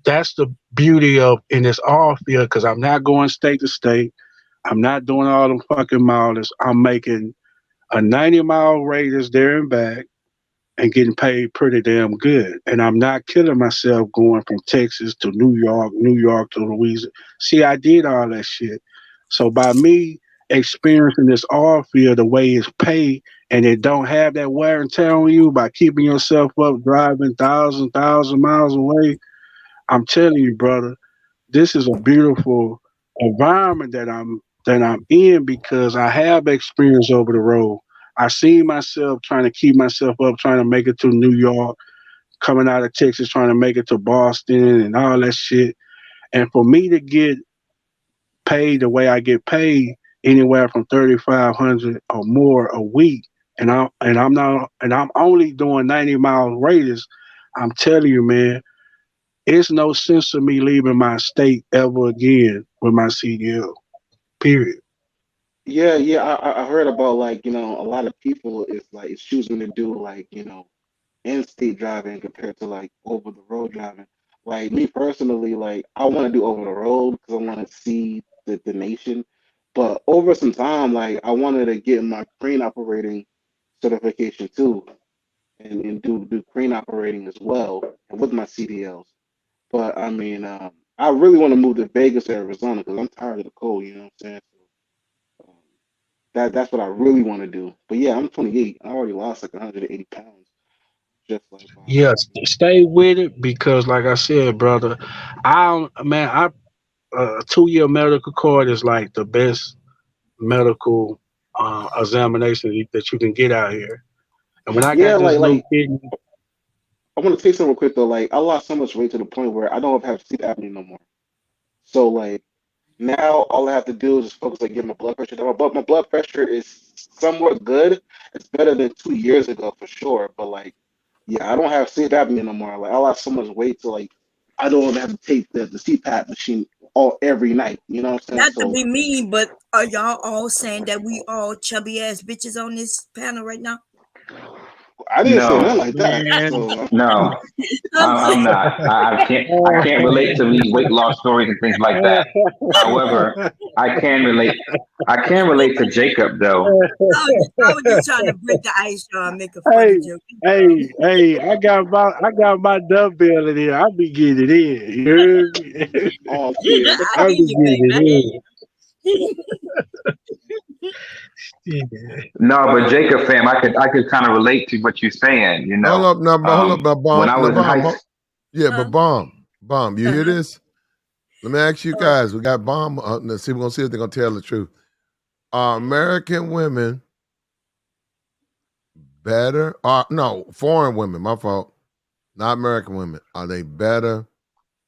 Speaker 3: that's the beauty of in this off field because I'm not going state to state. I'm not doing all them fucking miles. I'm making a 90-mile radius there and back and getting paid pretty damn good. And I'm not killing myself going from Texas to New York to Louisiana. See, I did all that shit. So by me experiencing this oil field the way it's paid and it don't have that wear and tear on you by keeping yourself up driving thousand miles away, I'm telling you, brother, this is a beautiful environment that I'm in because I have experience over the road. I see myself trying to keep myself up, trying to make it to New York, coming out of Texas, trying to make it to Boston and all that shit. And for me to get paid the way I get paid, anywhere from 3,500 or more a week, and I'm only doing 90-mile radius, I'm telling you, man, it's no sense of me leaving my state ever again with my CDL. Period.
Speaker 10: Yeah. I heard about like a lot of people is like is choosing to do like in-state driving compared to like over the road driving. Like me personally, like I want to do over the road because I want to see the nation. But over some time, like I wanted to get my crane operating certification too, and do crane operating as well, and with my CDLs. But I mean, I really want to move to Vegas, Arizona, because I'm tired of the cold. You know what I'm saying? So, that's what I really want to do. But yeah, I'm 28. I already lost like 180 pounds just like by
Speaker 3: Yeah, stay with it because, like I said, brother, I a 2-year medical card is like the best medical examination that you can get out here. And when I
Speaker 10: yeah,
Speaker 3: got this
Speaker 10: like
Speaker 3: new
Speaker 10: like
Speaker 3: kidney,
Speaker 10: I want to say something real quick though. Like I lost so much weight to the point where I don't have sleep apnea no more. So like now all I have to do is just focus on getting my blood pressure down. But my blood pressure is somewhat good. It's better than 2 years ago for sure. But like yeah, I don't have sleep apnea no more. Like I lost so much weight to like I don't have to take the CPAP machine all every night. You know what I'm saying?
Speaker 5: Not to
Speaker 10: So
Speaker 5: be mean, but are y'all all saying that we all chubby ass bitches on this panel right now?
Speaker 10: I didn't say nothing
Speaker 12: No,
Speaker 10: like that.
Speaker 3: man.
Speaker 10: So
Speaker 12: no,
Speaker 5: I'm
Speaker 12: I'm
Speaker 5: just
Speaker 12: not. I can't relate to these weight loss stories and things like that. However, I can relate. I can relate to Jacob though.
Speaker 5: I was just trying to break the ice, y'all, and make a funny
Speaker 3: Hey,
Speaker 5: joke.
Speaker 3: hey, I got my dumbbell in here. I be getting it in. You heard me?
Speaker 10: oh shit.
Speaker 5: I
Speaker 3: I
Speaker 5: hear
Speaker 3: be
Speaker 5: you, baby. I hear
Speaker 3: getting
Speaker 5: you.
Speaker 3: it in.
Speaker 12: No, but Jacob fam, I could kind of relate to what you're saying.
Speaker 4: Hold up, now,
Speaker 12: When
Speaker 4: bomb,
Speaker 12: I
Speaker 4: now,
Speaker 12: was in
Speaker 4: bomb.
Speaker 12: high school.
Speaker 4: Yeah, but bomb. You hear
Speaker 5: Uh-huh.
Speaker 4: this? Let me ask you guys. We got bomb. Let's see. We're gonna see if they're gonna tell the truth. Are American women better? No, foreign women. My fault. Not American women. Are they better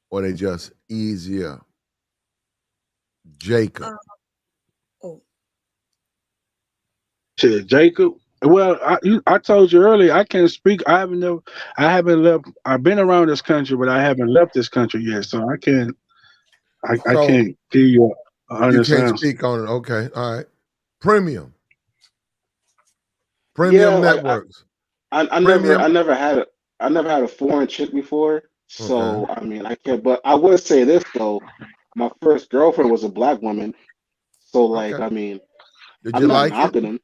Speaker 4: or they just easier? Jacob.
Speaker 5: Oh,
Speaker 3: To Jacob. Well, I told you earlier I can't speak. I haven't left. I've been around this country, but I haven't left this country yet, so I can't. I
Speaker 4: So
Speaker 3: can't give you a
Speaker 4: you
Speaker 3: honest
Speaker 4: can't
Speaker 3: answer.
Speaker 4: speak on it. Okay, all right. Premium
Speaker 10: Yeah, like
Speaker 4: networks.
Speaker 10: I
Speaker 4: Premium.
Speaker 10: never had a foreign chick before,
Speaker 4: Okay.
Speaker 10: so I mean I can't. But I would say this though, my first girlfriend was a black woman, so like
Speaker 4: Okay.
Speaker 10: I mean
Speaker 4: Did
Speaker 10: I'm
Speaker 4: you
Speaker 10: not
Speaker 4: like it?
Speaker 10: knocking them.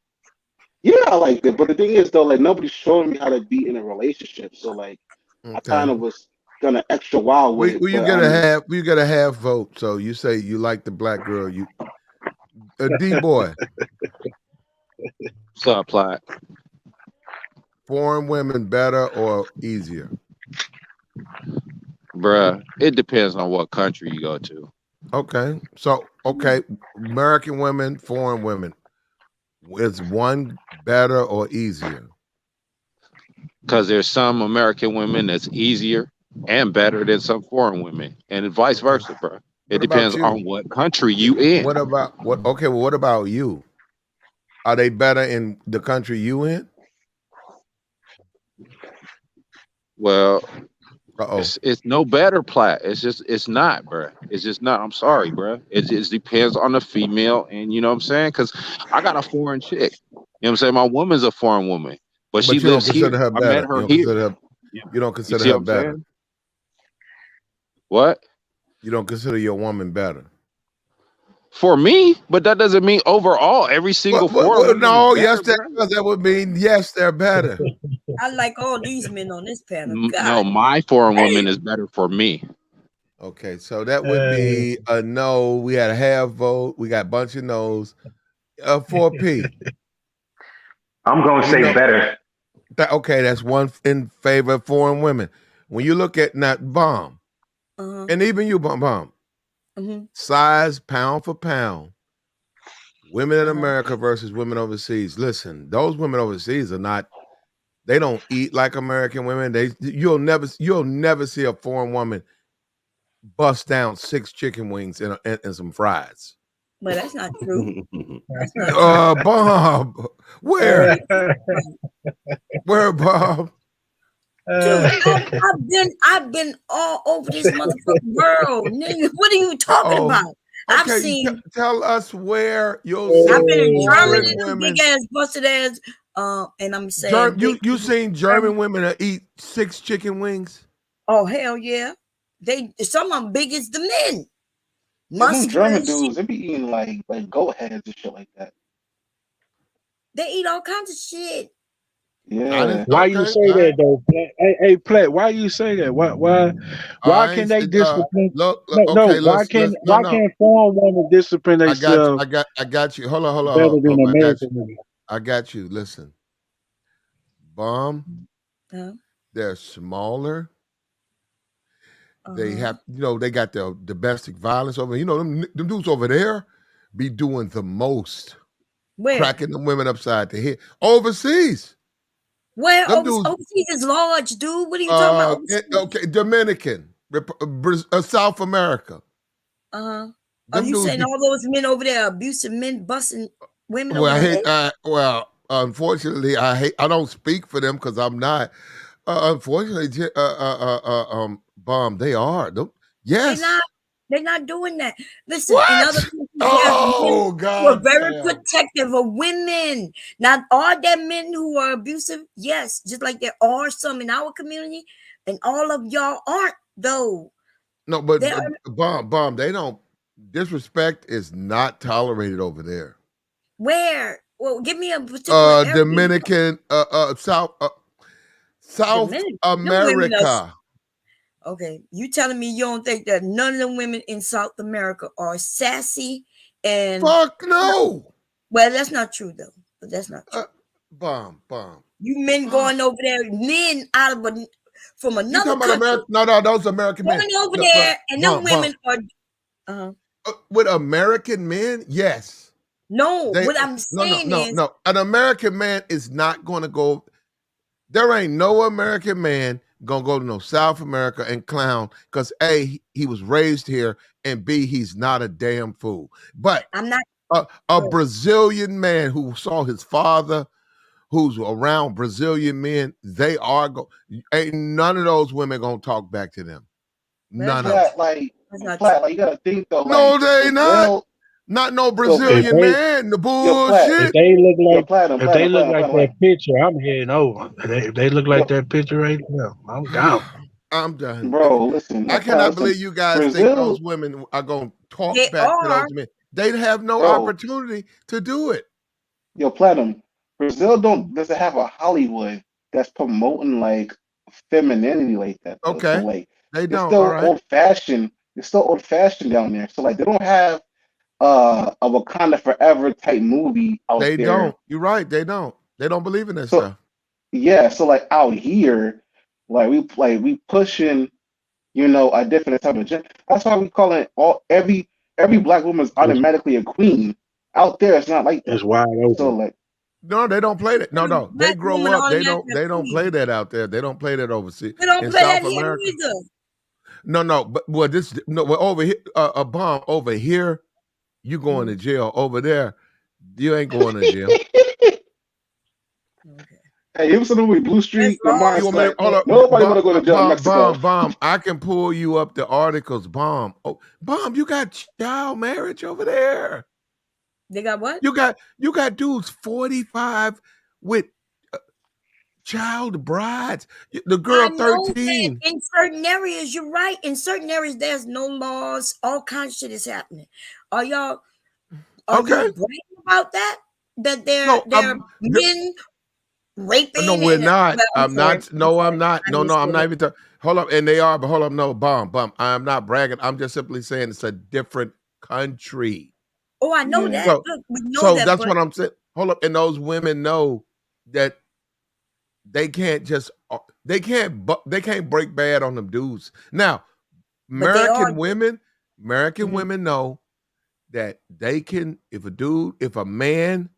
Speaker 10: Yeah, I liked it, but the thing is though, like nobody's showing me how to be in a relationship, so like I kind
Speaker 4: Okay.
Speaker 10: of was gonna extra wild with
Speaker 4: We
Speaker 10: it.
Speaker 4: you
Speaker 10: But
Speaker 4: get
Speaker 10: I
Speaker 4: a
Speaker 10: mean,
Speaker 4: half. You get a half vote. So you say you like the black girl. You D boy.
Speaker 20: Supply.
Speaker 4: Foreign women better or easier?
Speaker 20: Bruh, it depends on what country you go to.
Speaker 4: Okay. So okay, American women, foreign women. Is one better or easier?
Speaker 20: Because there's some American women that's easier and better than some foreign women, and vice versa, bro. It
Speaker 4: What about
Speaker 20: depends
Speaker 4: you?
Speaker 20: on what country you in.
Speaker 4: What about what? Okay, well, what about you? Are they better in the country you in?
Speaker 20: Well,
Speaker 4: Uh-oh.
Speaker 20: it's no better plat. It's not, bro. It's just not. I'm sorry, bro. It just depends on the female, and you know what I'm saying? Because I got a foreign chick. You know what I'm saying? My woman's a foreign woman, but she
Speaker 4: But you don't
Speaker 20: lives
Speaker 4: consider
Speaker 20: here.
Speaker 4: her
Speaker 20: I met
Speaker 4: better.
Speaker 20: her here.
Speaker 4: You don't
Speaker 20: You
Speaker 4: consider
Speaker 20: see
Speaker 4: her
Speaker 20: what I'm
Speaker 4: better.
Speaker 20: saying? What?
Speaker 4: You don't consider your woman better.
Speaker 20: For me, but that doesn't mean overall every single foreign woman is
Speaker 4: No, yes,
Speaker 20: better, bro.
Speaker 4: that would mean yes, they're better.
Speaker 5: I like all these men on this panel.
Speaker 20: No,
Speaker 5: God.
Speaker 20: my foreign woman is better for me.
Speaker 4: Okay, so that would be a no. We had a half vote. We got a bunch of no's. 4P.
Speaker 12: I'm gonna say better.
Speaker 4: Okay, that's one in favor of foreign women. When you look at not bomb, and even you bomb, size pound for pound, women in America versus women overseas. Listen, those women overseas are not. They don't eat like American women. You'll never see a foreign woman bust down 6 chicken wings and some fries.
Speaker 5: But that's not true. That's not true.
Speaker 4: Bob, where? Where, Bob?
Speaker 5: Dude, I've been all over this motherfucking world, nigga. What are you talking about? I've
Speaker 4: Okay,
Speaker 5: seen.
Speaker 4: Tell us where you'll see.
Speaker 5: I've been in Germany,
Speaker 4: foreign
Speaker 5: them
Speaker 4: women.
Speaker 5: big ass busted ass. And I'm saying
Speaker 4: You seen German women that eat 6 chicken wings?
Speaker 5: Oh hell yeah! Some of them big as the men.
Speaker 10: yeah, them
Speaker 5: Muscular
Speaker 10: German
Speaker 5: as shit.
Speaker 10: dudes, they be eating like goat heads and shit like that.
Speaker 5: They eat all kinds of shit.
Speaker 10: Yeah.
Speaker 3: Why you say that though, Platt? Hey, Platt, why you say that? Why can they discipline? Why can't foreign women discipline themselves?
Speaker 4: I got you. Hold on.
Speaker 3: Better than
Speaker 4: I got
Speaker 3: American
Speaker 4: you.
Speaker 3: women.
Speaker 4: I got you. Listen, bomb. They're smaller. They have, they got the domestic violence over. Them dudes over there be doing the most.
Speaker 5: Where?
Speaker 4: Cracking the women upside the head. Overseas.
Speaker 5: Where overseas is large, dude? What are you talking about?
Speaker 4: Okay, Dominican, South America.
Speaker 5: Are you saying all those men over there, abusive men busting women
Speaker 4: Well,
Speaker 5: over the head?
Speaker 4: Unfortunately, I don't speak for them because I'm not. Unfortunately, bomb, they are. Yes.
Speaker 5: They're not doing that. Listen, in other countries,
Speaker 4: God,
Speaker 5: we're very protective of women. Now, are there men who are abusive? Yes, just like there are some in our community, and all of y'all aren't, though.
Speaker 4: No, but bomb, they don't. Disrespect is not tolerated over there.
Speaker 5: Where? Well, give me a particular area.
Speaker 4: Dominican, South America.
Speaker 5: Okay, you telling me you don't think that none of the women in South America are sassy and
Speaker 4: fuck no?
Speaker 5: Well, that's not true though. But that's not true.
Speaker 4: Bomb.
Speaker 5: You men going over there, men out of from another country.
Speaker 4: No, those American men
Speaker 5: going over there, and them women are.
Speaker 4: With American men, yes.
Speaker 5: No, what I'm saying is,
Speaker 4: no. An American man is not going to go. There ain't no American man gonna go to no South America and clown because A, he was raised here, and B, he's not a damn fool. But
Speaker 5: I'm not
Speaker 4: a Brazilian man who saw his father, who's around Brazilian men, they are ain't none of those women gonna talk back to them. None of them.
Speaker 10: Plat, like Plat, like you gotta think though,
Speaker 4: No,
Speaker 10: like
Speaker 4: they not.
Speaker 10: Brazil,
Speaker 4: Not no
Speaker 10: yo,
Speaker 4: Brazilian man. The
Speaker 10: Plat,
Speaker 3: If
Speaker 4: bullshit.
Speaker 3: they look
Speaker 10: yo,
Speaker 3: like
Speaker 10: Platinum,
Speaker 3: if they
Speaker 10: Platinum,
Speaker 3: look
Speaker 10: Platinum,
Speaker 3: like
Speaker 10: Platinum,
Speaker 3: that
Speaker 10: like,
Speaker 3: picture, I'm heading over. If they look like
Speaker 10: yo,
Speaker 3: that picture right now, I'm down.
Speaker 4: I'm done.
Speaker 10: bro, listen,
Speaker 4: I
Speaker 10: yo, Platinum,
Speaker 4: cannot
Speaker 10: listen,
Speaker 4: believe you guys think
Speaker 10: Brazil,
Speaker 4: those women are going to talk
Speaker 5: They
Speaker 4: back to
Speaker 5: are.
Speaker 4: those men. They'd have no
Speaker 10: bro,
Speaker 4: opportunity to do it.
Speaker 10: yo, Platinum, Brazil doesn't have a Hollywood that's promoting like femininity like that though. So
Speaker 4: Okay.
Speaker 10: like
Speaker 4: They
Speaker 10: they're
Speaker 4: don't. All
Speaker 10: still
Speaker 4: right.
Speaker 10: old fashioned. They're still old fashioned down there. So like they don't have a Wakanda Forever type movie out
Speaker 4: They
Speaker 10: there.
Speaker 4: don't. You're right. They don't. They don't believe in that
Speaker 10: So
Speaker 4: stuff.
Speaker 10: yeah, so like out here, we pushing, a different type of agenda. That's why we call it every black woman is
Speaker 3: It's,
Speaker 10: automatically a queen. Out there, it's not like that.
Speaker 3: it's wide
Speaker 10: So
Speaker 3: open.
Speaker 10: like,
Speaker 4: No, they don't play that. No, no. They
Speaker 5: Black
Speaker 4: grow
Speaker 5: woman
Speaker 4: up.
Speaker 5: automatically
Speaker 4: They don't play
Speaker 5: queen.
Speaker 4: that out there. They don't play that overseas.
Speaker 5: We don't
Speaker 4: In
Speaker 5: play
Speaker 4: South
Speaker 5: that here
Speaker 4: America.
Speaker 5: either.
Speaker 4: No. But well, over here, a bomb over here, you going to jail. Over there, you ain't going to jail.
Speaker 10: hey, you ever seen the movie Blue Street? The
Speaker 4: You
Speaker 10: mind's
Speaker 4: want me to
Speaker 10: like
Speaker 4: hold up?
Speaker 10: nobody want to go to jail in Mexico.
Speaker 4: Bomb. I can pull you up the articles. Bomb. Oh, bomb. You got child marriage over there.
Speaker 5: They got what?
Speaker 4: You got dudes 45 with child brides. The girl
Speaker 5: I know that
Speaker 4: 13.
Speaker 5: in certain areas, you're right. In certain areas, there's no laws. All kinds of shit is happening. Are you bragging about that? That they're men raping
Speaker 4: No, we're not.
Speaker 5: well,
Speaker 4: I'm not. No, I'm not.
Speaker 5: I
Speaker 4: No, I'm
Speaker 5: misquoted.
Speaker 4: not even. Hold up, and they are, but hold up, no, bomb. I'm not bragging. I'm just simply saying it's a different country.
Speaker 5: Oh, I know
Speaker 10: Yeah.
Speaker 5: that. Look, we know that.
Speaker 4: That's
Speaker 5: But
Speaker 4: what I'm saying. Hold up, and those women know that they can't just they can't break bad on them dudes. Now,
Speaker 5: but they are.
Speaker 4: American women know that they can, if a man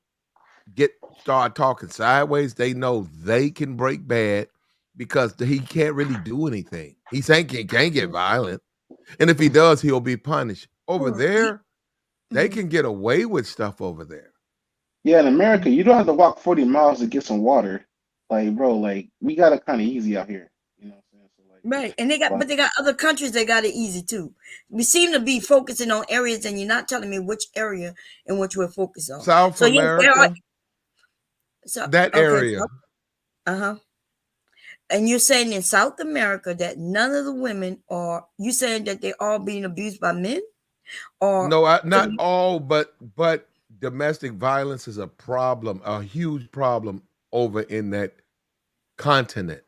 Speaker 4: start talking sideways, they know they can break bad because he can't really do anything. He can't get violent. And if he does, he'll be punished. Over there, they can get away with stuff over there.
Speaker 10: Yeah, in America, you don't have to walk 40 miles to get some water. Like, bro, like we got it kind of easy out here. You know what I'm saying? So like,
Speaker 5: Right, and they
Speaker 10: like,
Speaker 5: got other countries that got it easy too. We seem to be focusing on areas, and you're not telling me which area in which we're focused on.
Speaker 4: South America, that area.
Speaker 5: And you're saying in South America that none of the women are. You saying that they're all being abused by men? Or
Speaker 4: no, not all, but domestic violence is a problem, a huge problem over in that continent.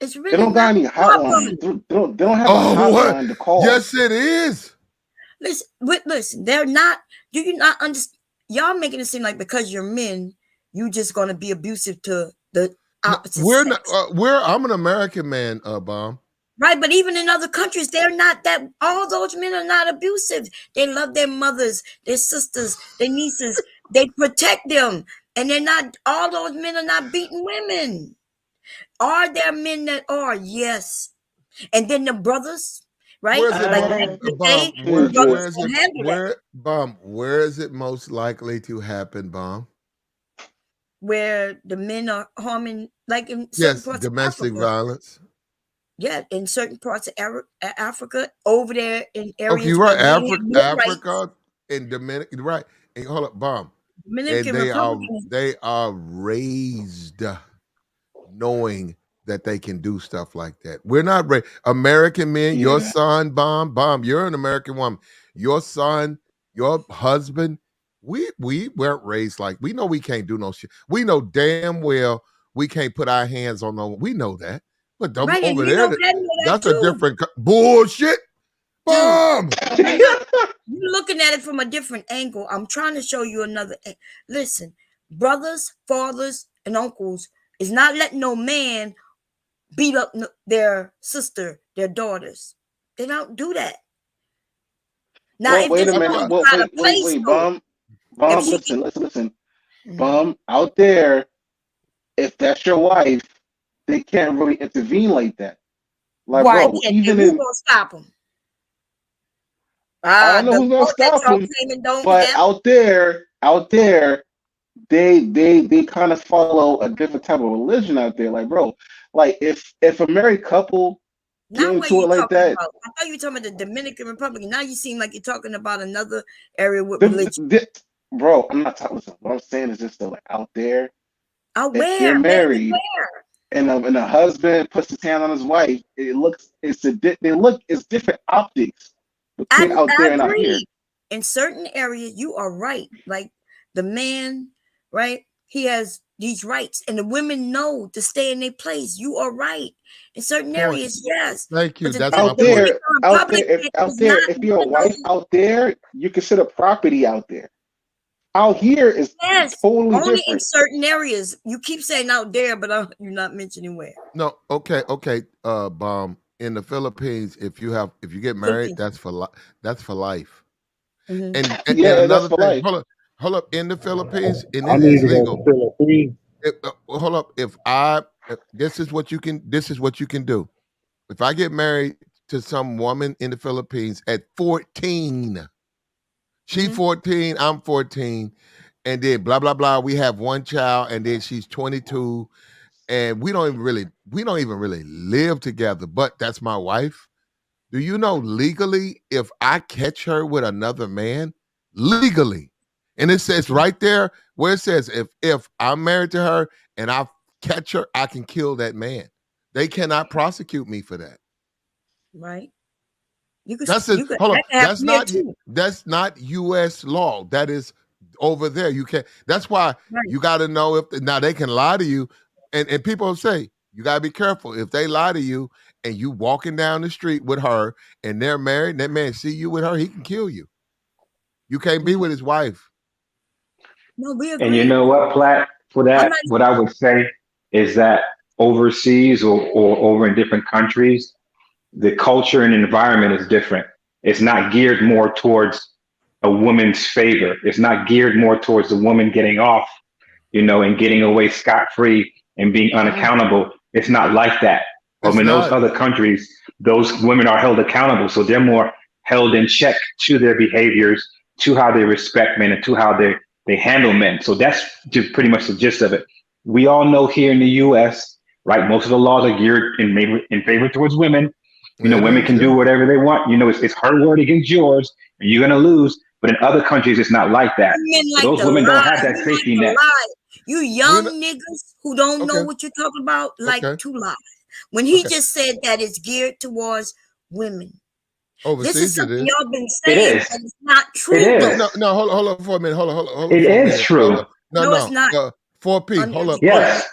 Speaker 5: It's really
Speaker 10: they don't got any hotline. They don't have a hotline to call.
Speaker 4: Yes, it is.
Speaker 5: Listen, they're not. Do you not understand? Y'all making it seem like because you're men, you just going to be abusive to the opposite sex.
Speaker 4: I'm an American man, Bomb.
Speaker 5: Right, but even in other countries, they're not that. All those men are not abusive. They love their mothers, their sisters, their nieces. They protect them, and they're not. All those men are not beating women. Are there men that are? Yes, and then the brothers, right?
Speaker 4: Where's it, where is it most likely to happen, Bomb?
Speaker 5: Where the men are harming, like in certain parts
Speaker 4: domestic
Speaker 5: of Africa.
Speaker 4: Violence.
Speaker 5: Yeah, in certain parts of Africa, over there in areas.
Speaker 4: Okay, you're right. Africa and Dominican, right? And hold up, Bomb.
Speaker 5: Dominican
Speaker 4: Republic. They are raised knowing that they can do stuff like that. We're not American men. Your son, Bomb. You're an American woman. Your son, your husband. We weren't raised like. We know we can't do no shit. We know damn well we can't put our hands on no. We know that. But over there, that's a different bullshit. Bomb.
Speaker 5: You're looking at it from a different angle. I'm trying to show you another. Listen, brothers, fathers, and uncles is not letting no man beat up their sister, their daughters. They don't do that. Now, if
Speaker 10: wait a minute. Wait, Bomb. Listen. Bomb, out there, if that's your wife, they can't really intervene like that. Like,
Speaker 5: why?
Speaker 10: Bro,
Speaker 5: Who's gonna stop them?
Speaker 10: I don't know who's gonna stop them. But out there, they kind of follow a different type of religion out there. Like, bro, like if a married couple get
Speaker 5: Now where
Speaker 10: into
Speaker 5: you
Speaker 10: it like
Speaker 5: talking
Speaker 10: that.
Speaker 5: about? I thought you were talking about the Dominican Republic. Now you seem like you're talking about another area with
Speaker 10: The,
Speaker 5: religion.
Speaker 10: bro, I'm not talking. Listen, what I'm saying is just that, like, out there,
Speaker 5: Out
Speaker 10: if
Speaker 5: where,
Speaker 10: you're
Speaker 5: baby?
Speaker 10: married
Speaker 5: Where?
Speaker 10: and a husband puts his hand on his wife, it's different optics between out
Speaker 5: I
Speaker 10: there and out here.
Speaker 5: agree. In certain areas, you are right. Like the man, right? He has these rights, and the women know to stay in their place. You are right. In certain
Speaker 4: Point.
Speaker 5: areas, yes.
Speaker 4: Thank
Speaker 5: But
Speaker 4: you.
Speaker 5: the
Speaker 4: That's my point.
Speaker 5: Dominican Republic
Speaker 10: Out
Speaker 5: is
Speaker 10: there,
Speaker 5: not
Speaker 10: if
Speaker 5: one
Speaker 10: you're a
Speaker 5: of
Speaker 10: wife
Speaker 5: those.
Speaker 10: out there, you consider property out there. Out here is
Speaker 5: Yes,
Speaker 10: totally
Speaker 5: only in
Speaker 10: different.
Speaker 5: certain areas. You keep saying out there, but you're not mentioning where.
Speaker 4: No, okay. Bomb. In the Philippines, if you get married,
Speaker 5: Philippines.
Speaker 4: that's for life.
Speaker 5: Mhm.
Speaker 4: And
Speaker 10: Yeah, that's
Speaker 4: another
Speaker 10: for
Speaker 4: thing,
Speaker 10: life.
Speaker 4: hold up. In the Philippines, and
Speaker 3: I
Speaker 4: it
Speaker 3: need
Speaker 4: is
Speaker 3: to go to
Speaker 4: legal.
Speaker 3: Philippines.
Speaker 4: Hold up. This is what you can do. If I get married to some woman in the Philippines at 14, she 14, I'm 14, and then blah blah blah. We have one child, and then she's 22, and we don't even really live together. But that's my wife. Do you know legally if I catch her with another man, legally, and it says right there where it says if I'm married to her and I catch her, I can kill that man. They cannot prosecute me for that.
Speaker 5: Right. You could.
Speaker 4: That's it.
Speaker 5: You could.
Speaker 4: Hold on.
Speaker 5: That could happen here too.
Speaker 4: That's not U.S. law. That is over there. You can't. That's why
Speaker 5: Right.
Speaker 4: you got to know if now they can lie to you, and people say you got to be careful if they lie to you and you walking down the street with her and they're married. And that man see you with her, he can kill you. You can't be with his wife.
Speaker 5: No, we
Speaker 12: And you
Speaker 5: agree.
Speaker 12: know what, Platt? For
Speaker 5: I'm
Speaker 12: that,
Speaker 5: not.
Speaker 12: what I would say is that overseas or over in different countries, the culture and environment is different. It's not geared more towards a woman's favor. It's not geared more towards the woman getting off, and getting away scot free and being unaccountable. It's not like that.
Speaker 4: It's
Speaker 12: In those
Speaker 4: not.
Speaker 12: other countries, those women are held accountable. So they're more held in check to their behaviors, to how they respect men, and to how they handle men. So that's just pretty much the gist of it. We all know here in the US, right? Most of the laws are geared in favor towards women.
Speaker 4: It
Speaker 12: Women
Speaker 4: is,
Speaker 12: can do
Speaker 4: yeah.
Speaker 12: whatever they want. It's her word against yours, and you're going to lose. But in other countries, it's not like that.
Speaker 5: You men
Speaker 12: So
Speaker 5: like
Speaker 12: those
Speaker 5: to
Speaker 12: women don't
Speaker 5: lie.
Speaker 12: have that
Speaker 5: You like
Speaker 12: safety
Speaker 5: to
Speaker 12: net.
Speaker 5: lie. You
Speaker 4: We're
Speaker 5: young
Speaker 4: not,
Speaker 5: niggas who don't know
Speaker 4: okay.
Speaker 5: what you're talking about like
Speaker 4: Okay.
Speaker 5: to lie. When he
Speaker 4: Okay.
Speaker 5: just said that it's geared towards women. This is
Speaker 4: Overseas, it
Speaker 5: something
Speaker 4: is.
Speaker 5: y'all been
Speaker 12: It
Speaker 5: saying,
Speaker 12: is.
Speaker 5: but it's not
Speaker 12: It
Speaker 5: true though.
Speaker 12: is.
Speaker 4: No. Hold on for a minute. Hold on
Speaker 12: It
Speaker 4: for a
Speaker 12: is
Speaker 4: minute.
Speaker 12: true.
Speaker 5: No, it's
Speaker 4: No.
Speaker 5: not.
Speaker 4: 4P. Hold up.
Speaker 5: Uneducated.
Speaker 12: Yes.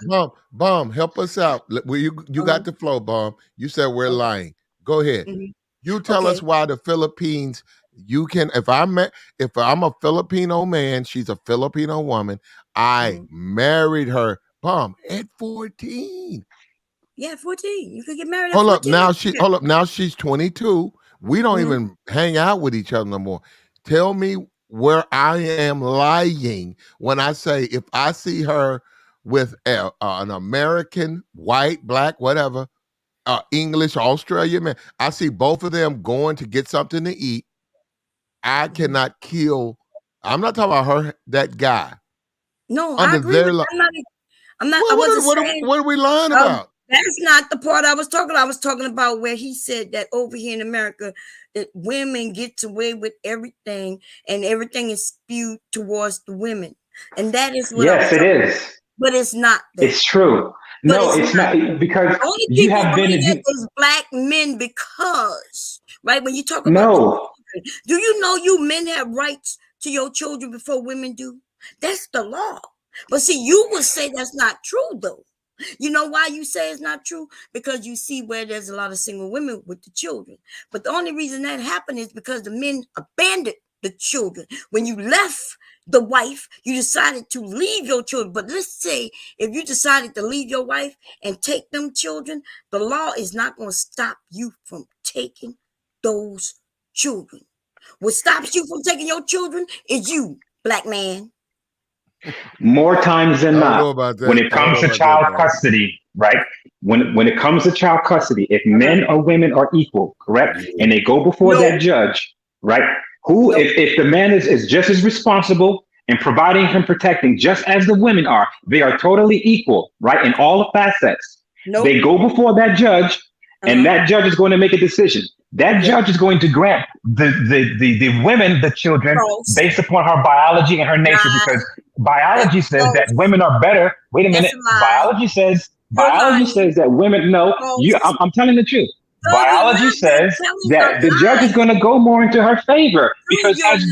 Speaker 4: Bomb. Help us out. You got the flow, Bomb. You said we're lying. Go ahead.
Speaker 5: Mhm.
Speaker 4: You tell
Speaker 5: Okay.
Speaker 4: us why the Philippines. You can if I'm a Filipino man, she's a Filipino woman. I married her, Bomb, at 14.
Speaker 5: Yeah, 14. You could get married at
Speaker 4: Hold up.
Speaker 5: 14.
Speaker 4: Now she's 22. We don't
Speaker 5: Mhm.
Speaker 4: even hang out with each other no more. Tell me where I am lying when I say if I see her with an American, white, black, whatever, English, Australian man, I see both of them going to get something to eat. I cannot kill. I'm not talking about her, that guy.
Speaker 5: No, I
Speaker 4: Under
Speaker 5: agree
Speaker 4: their
Speaker 5: with
Speaker 4: law.
Speaker 5: I'm not I wasn't saying
Speaker 4: What are we lying about?
Speaker 5: that's not the part I was talking about. I was talking about where he said that over here in America that women get away with everything and everything is spewed towards the women. And that is what I was
Speaker 12: Yes, it
Speaker 5: talking about.
Speaker 12: is.
Speaker 5: But it's not though.
Speaker 12: It's true.
Speaker 5: But
Speaker 12: No,
Speaker 5: it's
Speaker 12: it's
Speaker 5: not.
Speaker 12: not, because
Speaker 5: The only
Speaker 12: you
Speaker 5: people
Speaker 12: have been.
Speaker 5: doing that is black men because, right? When you talk about the
Speaker 12: No.
Speaker 5: children, do you know you men have rights to your children before women do? That's the law. But see, you would say that's not true though. You know why you say it's not true? Because you see where there's a lot of single women with the children. But the only reason that happened is because the men abandoned the children. When you left the wife, you decided to leave your children. But let's say if you decided to leave your wife and take them children, the law is not going to stop you from taking those children. What stops you from taking your children is you, black man.
Speaker 12: More times
Speaker 4: I
Speaker 12: than
Speaker 4: don't
Speaker 12: not,
Speaker 4: know about
Speaker 12: when
Speaker 4: that.
Speaker 12: it
Speaker 4: I don't
Speaker 12: comes
Speaker 4: know
Speaker 12: to
Speaker 4: about that,
Speaker 12: child
Speaker 4: Bomb.
Speaker 12: custody, right? When it comes to child custody, if men or women are equal, correct, and they go before
Speaker 5: No.
Speaker 12: that judge, right?
Speaker 5: No.
Speaker 12: If the man is just as responsible in providing and protecting, just as the women are, they are totally equal, right, in all facets.
Speaker 5: Nope.
Speaker 12: They go before that judge, and that judge is going to make a decision. That judge is going to grant the women the children based upon her biology and her nature, because biology says that women are better. Wait a minute. Biology says that women. No, I'm telling the truth. Biology says that the judge is going to go more into her favor, because as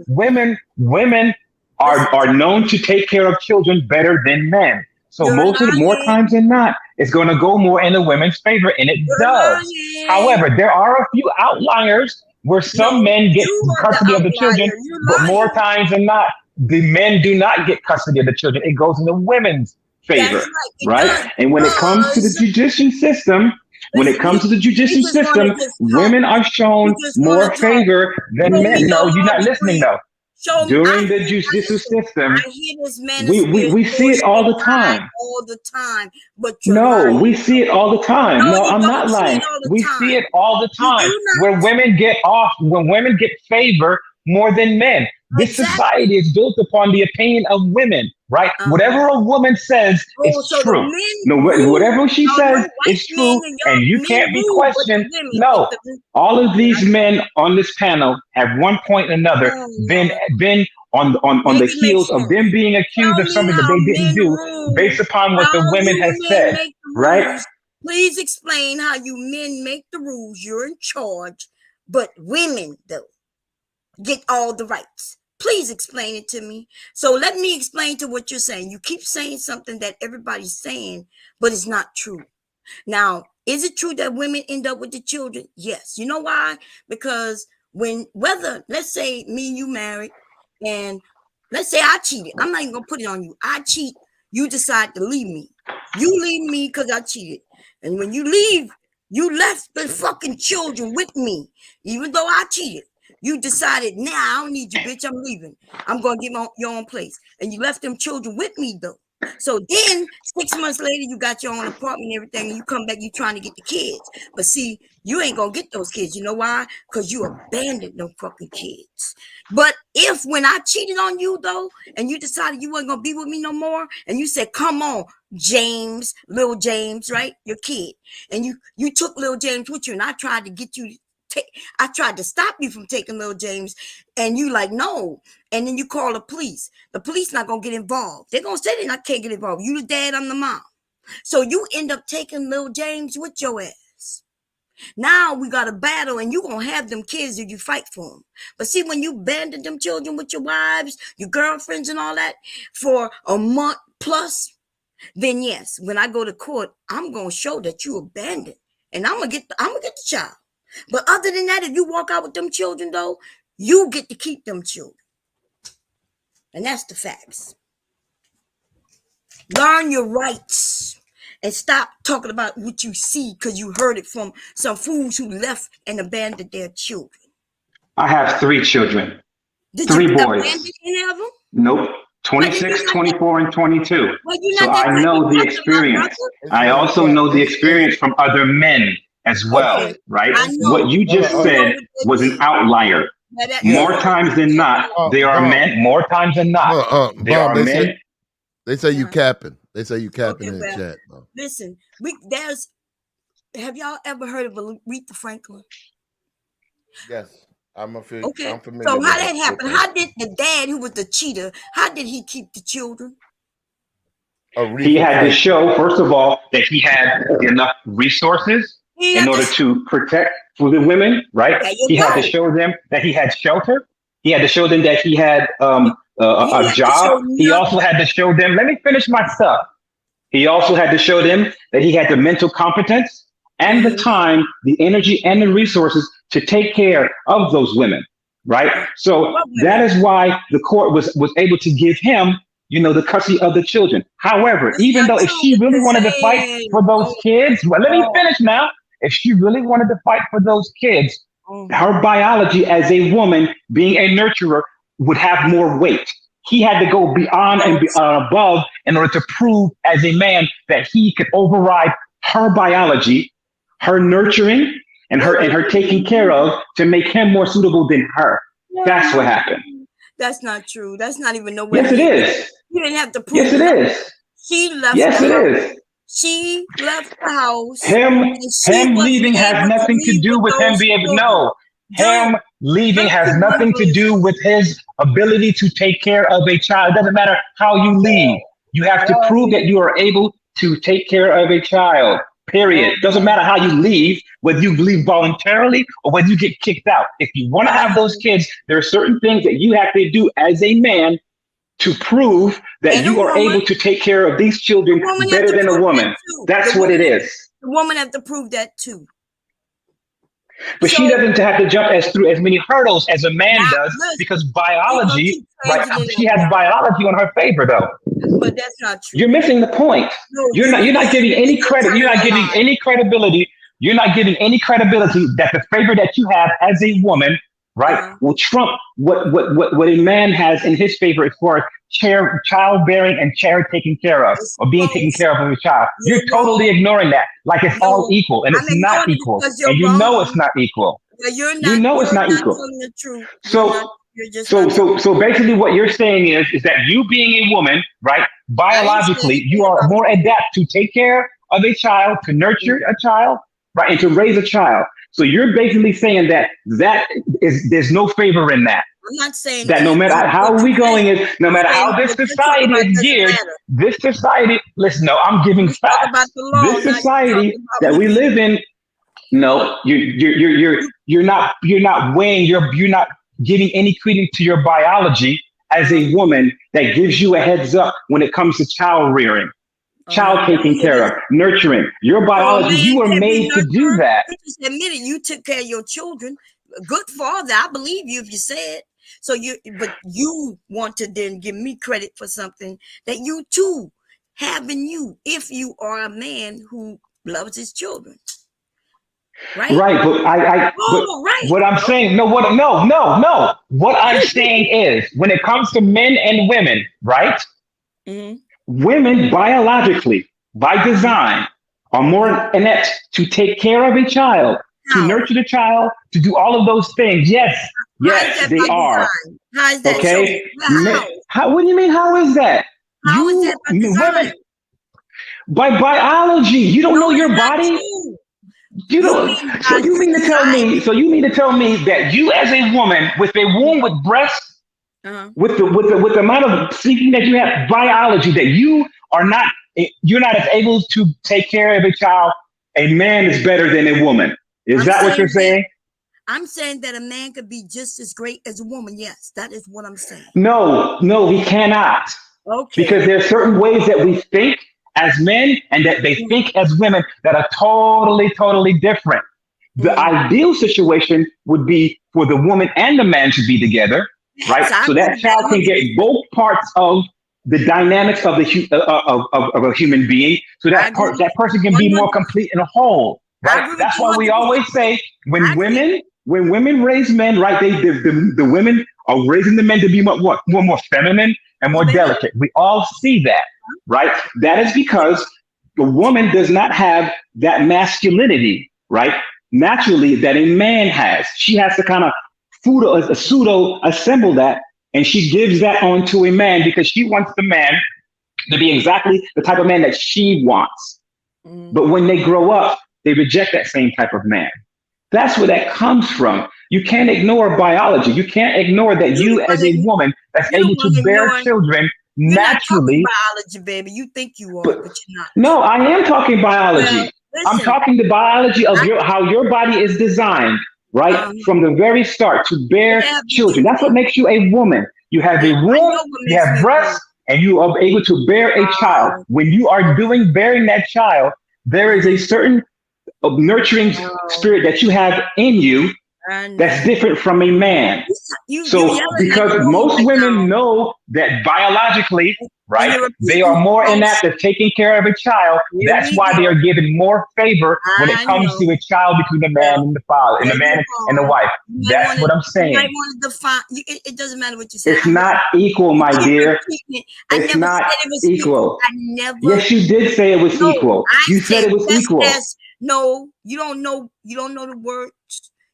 Speaker 12: women are known to take care of children better than men. So more times than not, it's going to go more in the women's favor, and it does. However, there are a few outliers where some men get custody of the children, but more times than not, the men do not get custody of the children. It goes in the women's favor, right? And when it comes to the judicial system, women are shown more favor than men. No, you're not listening, though. During the judicial system, we see it all the time. No, we see it all the time. No, I'm not lying. We see it all the time where women get off, when women get favor more than men. This society is built upon the opinion of women, right? Whatever a woman says is true. No, whatever she says is true, and you can't be questioned. No, all of these men on this panel have one point or another been on the heels of them being accused of something that they didn't do based upon what the women have said, right?
Speaker 5: Please explain how you men make the rules. You're in charge, but women, though, get all the rights. Please explain it to me. So let me explain to what you're saying. You keep saying something that everybody's saying, but it's not true. Now, is it true that women end up with the children? Yes. You know why? Because let's say me and you married, and let's say I cheated. I'm not even going to put it on you. I cheat. You decide to leave me. You leave me because I cheated. And when you leave, you left the fucking children with me, even though I cheated. You decided, nah, I don't need you, bitch. I'm leaving. I'm going to get your own place. And you left them children with me, though. So then 6 months later, you got your own apartment and everything, and you come back, you trying to get the kids. But see, you ain't going to get those kids. You know why? Because you abandoned them fucking kids. But if when I cheated on you, though, and you decided you wasn't going to be with me no more, and you said, come on, James, little James, right? Your kid. And you took little James with you, and I tried to get you I tried to stop you from taking little James, and you like, no. And then you call the police. The police not going to get involved. They're going to say they not can't get involved. You the dad, I'm the mom. So you end up taking little James with your ass. Now we got a battle, and you going to have them kids if you fight for them. But see, when you abandon them children with your wives, your girlfriends and all that for a month plus, then yes, when I go to court, I'm going to show that you abandoned, and I'm going to get the child. But other than that, if you walk out with them children, though, you get to keep them children. And that's the facts. Learn your rights and stop talking about what you see because you heard it from some fools who left and abandoned their children.
Speaker 12: I have 3 children.
Speaker 5: Did
Speaker 12: 3
Speaker 5: you
Speaker 12: boys.
Speaker 5: abandon any of them?
Speaker 12: Nope. 26, 24, and 22. So I know the experience. I also know the experience from other men as well, right? What you just said was an outlier. More times than not, there are men. More times than not, there are men.
Speaker 4: They say you capping. They say you capping in the chat. Bro.
Speaker 5: Listen, have y'all ever heard of Aretha Franklin?
Speaker 4: Yes, I'm familiar.
Speaker 5: So how that happened? How did the dad, who was the cheater, how did he keep the children?
Speaker 12: He had to show, first of all, that he had enough resources in order to protect for the women, right? He had to show them that he had shelter. He had to show them that he had a job. He also had to show them, let me finish my stuff. He also had to show them that he had the mental competence and the time, the energy, and the resources to take care of those women, right? So that is why the court was able to give him, the custody of the children. However, even though if she really wanted to fight for those kids, well, let me finish now. If she really wanted to fight for those kids, her biology as a woman, being a nurturer, would have more weight. He had to go beyond and above in order to prove as a man that he could override her biology, her nurturing, and her taking care of to make him more suitable than her. That's what happened.
Speaker 5: That's not true. That's not even no way.
Speaker 12: Yes, it is.
Speaker 5: You didn't have to prove
Speaker 12: it. Yes, it is.
Speaker 5: She left.
Speaker 12: Yes, it is.
Speaker 5: She left the house.
Speaker 12: Him
Speaker 5: And she wasn't
Speaker 12: leaving has
Speaker 5: able to
Speaker 12: nothing to
Speaker 5: leave
Speaker 12: do with him
Speaker 5: those
Speaker 12: being
Speaker 5: children.
Speaker 12: no. Him leaving has nothing to do with his ability to take care of a child. It doesn't matter how you leave. You have to prove that you are able to take care of a child. Period. Doesn't matter how you leave, whether you leave voluntarily or whether you get kicked out. If you want to have those kids, there are certain things that you have to do as a man to prove that you are able to take care of these children better than a woman. That's what it is.
Speaker 5: The woman have to prove that too.
Speaker 12: But she doesn't have to jump through as many hurdles as a man does because biology, right? She has biology on her favor, though.
Speaker 5: But that's not true.
Speaker 12: You're missing the point.
Speaker 5: No,
Speaker 12: You're not giving any credit. You're not giving any credibility. You're not giving any credibility that the favor that you have as a woman, right, will trump what a man has in his favor as far as childbearing and taken care of or being taken care of a child. You're totally ignoring that like it's all equal, and it's not equal, and you know it's not equal. You know it's not equal. So basically what you're saying is that you being a woman, right, biologically, you are more adept to take care of a child, to nurture a child, right, and to raise a child. So you're basically saying that there's no favor in that.
Speaker 5: I'm not saying
Speaker 12: that no matter how we going is, no matter how this society is geared, this society, listen, no, I'm giving facts. This society that we live in, no, you're not weighing, you're not giving any credence to your biology as a woman that gives you a heads up when it comes to child rearing, child taking care of, nurturing. Your biology, you were made to do that.
Speaker 5: You just admitted you took care of your children. Good father, I believe you if you said. So but you want to then give me credit for something that you too have in you if you are a man who loves his children. Right?
Speaker 12: Right, but what I'm saying, no. What I'm saying is when it comes to men and women, right? Mm-hmm. Women biologically, by design, are more inept to take care of a child, to nurture the child, to do all of those things. Yes, they are.
Speaker 5: How is that?
Speaker 12: Okay.
Speaker 5: How?
Speaker 12: What do you mean? How is that?
Speaker 5: How is that by design?
Speaker 12: Women, by biology, you don't know your body.
Speaker 5: True.
Speaker 12: You don't. So you mean to tell me? So you mean to tell me that you, as a woman with a womb with breasts, with the amount of seeking that you have, biology, that you're not as able to take care of a child. A man is better than a woman. Is that what you're saying?
Speaker 5: I'm saying that a man could be just as great as a woman. Yes, that is what I'm saying.
Speaker 12: No, he cannot.
Speaker 5: Okay.
Speaker 12: Because there are certain ways that we think as men and that they think as women that are totally different. The ideal situation would be for the woman and the man to be together, right? So that child can get both parts of the dynamics of a human being, so that person can be more complete and whole, right? That's why we always say when women raise men, right? The women are raising the men to be more feminine and more delicate. We all see that. Right? That is because the woman does not have that masculinity, right? Naturally, that a man has. She has to kind of pseudo assemble that, and she gives that on to a man because she wants the man to be exactly the type of man that she wants. But when they grow up, they reject that same type of man. That's where that comes from. You can't ignore biology. You can't ignore that you as a woman that's able to bear children naturally.
Speaker 5: Biology, baby. You think you are, but you're not.
Speaker 12: No, I am talking biology. I'm talking the biology of how your body is designed, right? From the very start to bear children. That's what makes you a woman. You have a womb, you have breasts, and you are able to bear a child. When you are bearing that child, there is a certain nurturing spirit that you have in you that's different from a man. So because most women know that biologically, right, they are more inept at taking care of a child. That's why they are given more favor when it comes to a child between the man and the father, and the man and the wife. That's what I'm saying.
Speaker 5: You might want to define. It doesn't matter what you say.
Speaker 12: It's not equal, my dear. It's not equal. Yes, you did say it was equal. You said it was equal.
Speaker 5: No, you don't know the words.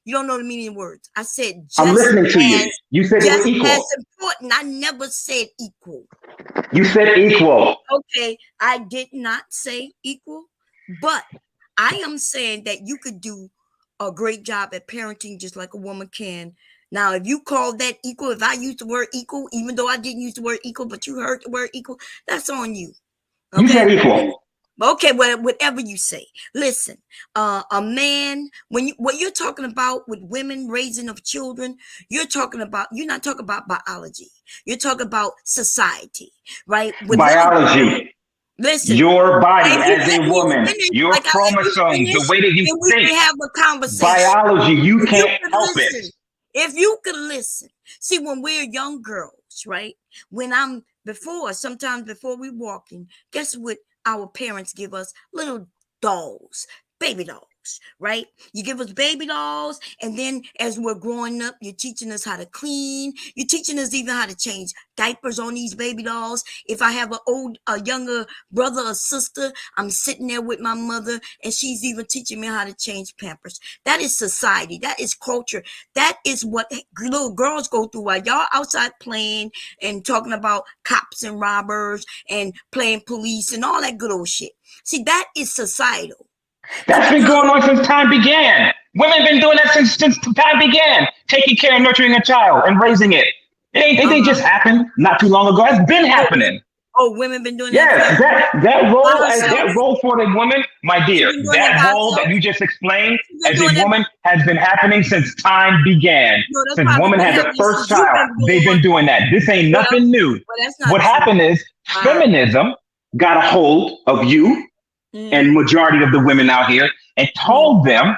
Speaker 5: You don't know the meaning of words. I said just
Speaker 12: I'm listening to you.
Speaker 5: as
Speaker 12: You said it was equal.
Speaker 5: as important. I never said equal.
Speaker 12: You said equal.
Speaker 5: Okay, I did not say equal, but I am saying that you could do a great job at parenting just like a woman can. Now, if you call that equal, if I use the word equal, even though I didn't use the word equal, but you heard the word equal, that's on you. Okay?
Speaker 12: You said equal.
Speaker 5: Okay, well, whatever you say. Listen, a man, what you're talking about with women raising of children, you're not talking about biology. You're talking about society, right?
Speaker 12: Biology.
Speaker 5: Listen,
Speaker 12: your body as a woman, your chromosomes, the way that you
Speaker 5: we
Speaker 12: think.
Speaker 5: can have a conversation.
Speaker 12: Biology, you can't help it.
Speaker 5: If you could listen, see, when we're young girls, right? Sometimes before we walking, guess what? Our parents give us little dolls, baby dolls, right? You give us baby dolls, and then as we're growing up, you're teaching us how to clean. You're teaching us even how to change diapers on these baby dolls. If I have a younger brother or sister, I'm sitting there with my mother, and she's even teaching me how to change Pampers. That is society. That is culture. That is what little girls go through while y'all outside playing and talking about cops and robbers and playing police and all that good old shit. See, that is societal.
Speaker 12: That's been going on since time began. Women have been doing that since time began. Taking care and nurturing a child and raising it. It didn't just happen not too long ago. It's been happening.
Speaker 5: Oh, women been doing
Speaker 12: that? Yes,
Speaker 5: that
Speaker 12: that role for the woman, my dear, that role that you just explained as a woman has been happening since time began. Since woman had the first child, they've been doing that. This ain't nothing new. What happened is feminism got a hold of you and majority of the women out here and told them,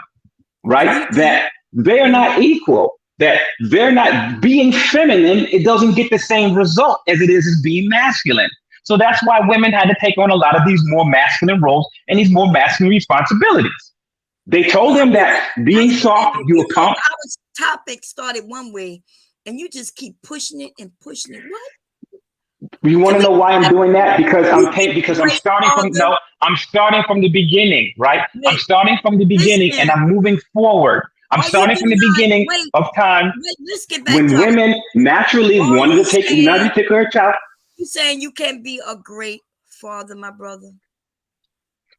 Speaker 12: right, that they're not equal, that they're not being feminine. It doesn't get the same result as it is as being masculine. So that's why women had to take on a lot of these more masculine roles and these more masculine responsibilities. They told them that being soft, you accomplish.
Speaker 5: Our topic started one way, and you just keep pushing it and pushing it. What?
Speaker 12: You want to know why I'm doing that? Because I'm starting from the beginning, right? I'm starting from the beginning and I'm moving forward. I'm starting from the beginning of time when women naturally wanted to take care of a child.
Speaker 5: You saying you can be a great father, my brother?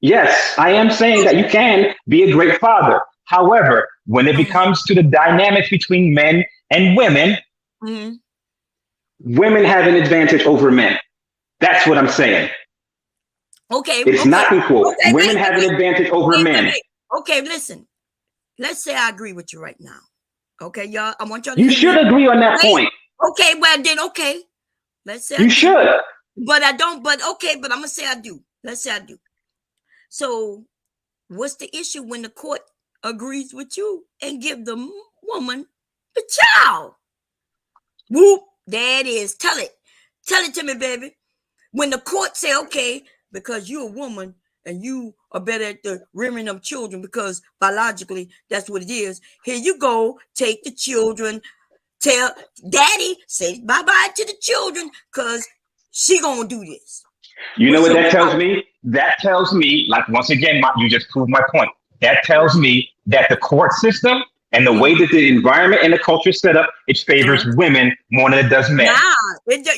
Speaker 12: Yes, I am saying that you can be a great father. However, when it becomes to the dynamics between men and women, women have an advantage over men. That's what I'm saying.
Speaker 5: Okay.
Speaker 12: It's not equal. Women have an advantage over men.
Speaker 5: Okay, listen. Let's say I agree with you right now. Okay, y'all. I want y'all to
Speaker 12: You should agree on that point.
Speaker 5: Okay, well then, okay. Let's say
Speaker 12: you should.
Speaker 5: But I don't, but okay, but I'm gonna say I do. Let's say I do. So what's the issue when the court agrees with you and give the woman the child? Whoop, there it is. Tell it to me, baby. When the court say, okay, because you're a woman and you are better at the rearing of children because biologically that's what it is. Here you go, take the children, tell daddy, say bye-bye to the children because she gonna do this.
Speaker 12: You know what that tells me? That tells me, like, once again, you just proved my point. That tells me that the court system and the way that the environment and the culture is set up, it favors women more than it does men.
Speaker 5: Nah,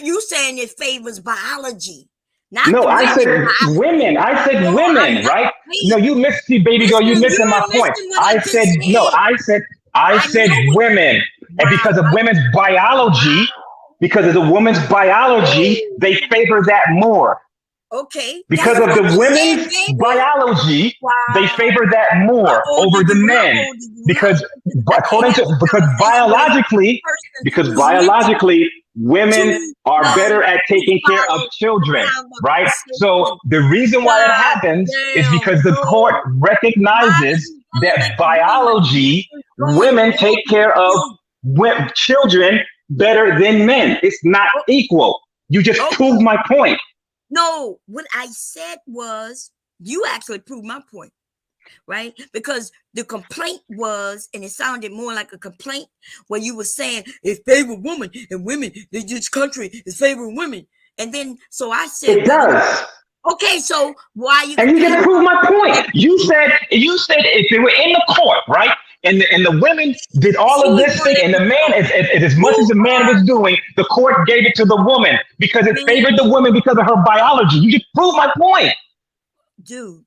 Speaker 5: you saying it favors biology.
Speaker 12: No, I said women. I said women, right? No, you missed, baby girl. You missing my point. I said women, and because of women's biology, they favor that more.
Speaker 5: Okay.
Speaker 12: Because of the women's biology, they favor that more over the men. Because biologically, women are better at taking care of children, right? So the reason why that happens is because the court recognizes that biology, women take care of children better than men. It's not equal. You just proved my point.
Speaker 5: No, what I said was, you actually proved my point, right? Because the complaint was, and it sounded more like a complaint, where you were saying it's favor women and women, this country is favoring women. And then, so I said,
Speaker 12: it does.
Speaker 5: Okay, so why you?
Speaker 12: And you just proved my point. You said if they were in the court, right? and the women did all of
Speaker 5: See,
Speaker 12: this thing, and the man, as much
Speaker 5: you
Speaker 12: as the man
Speaker 5: are
Speaker 12: was doing, the court gave it to the woman because it favored the woman because of her biology. You just proved my point.
Speaker 5: dude.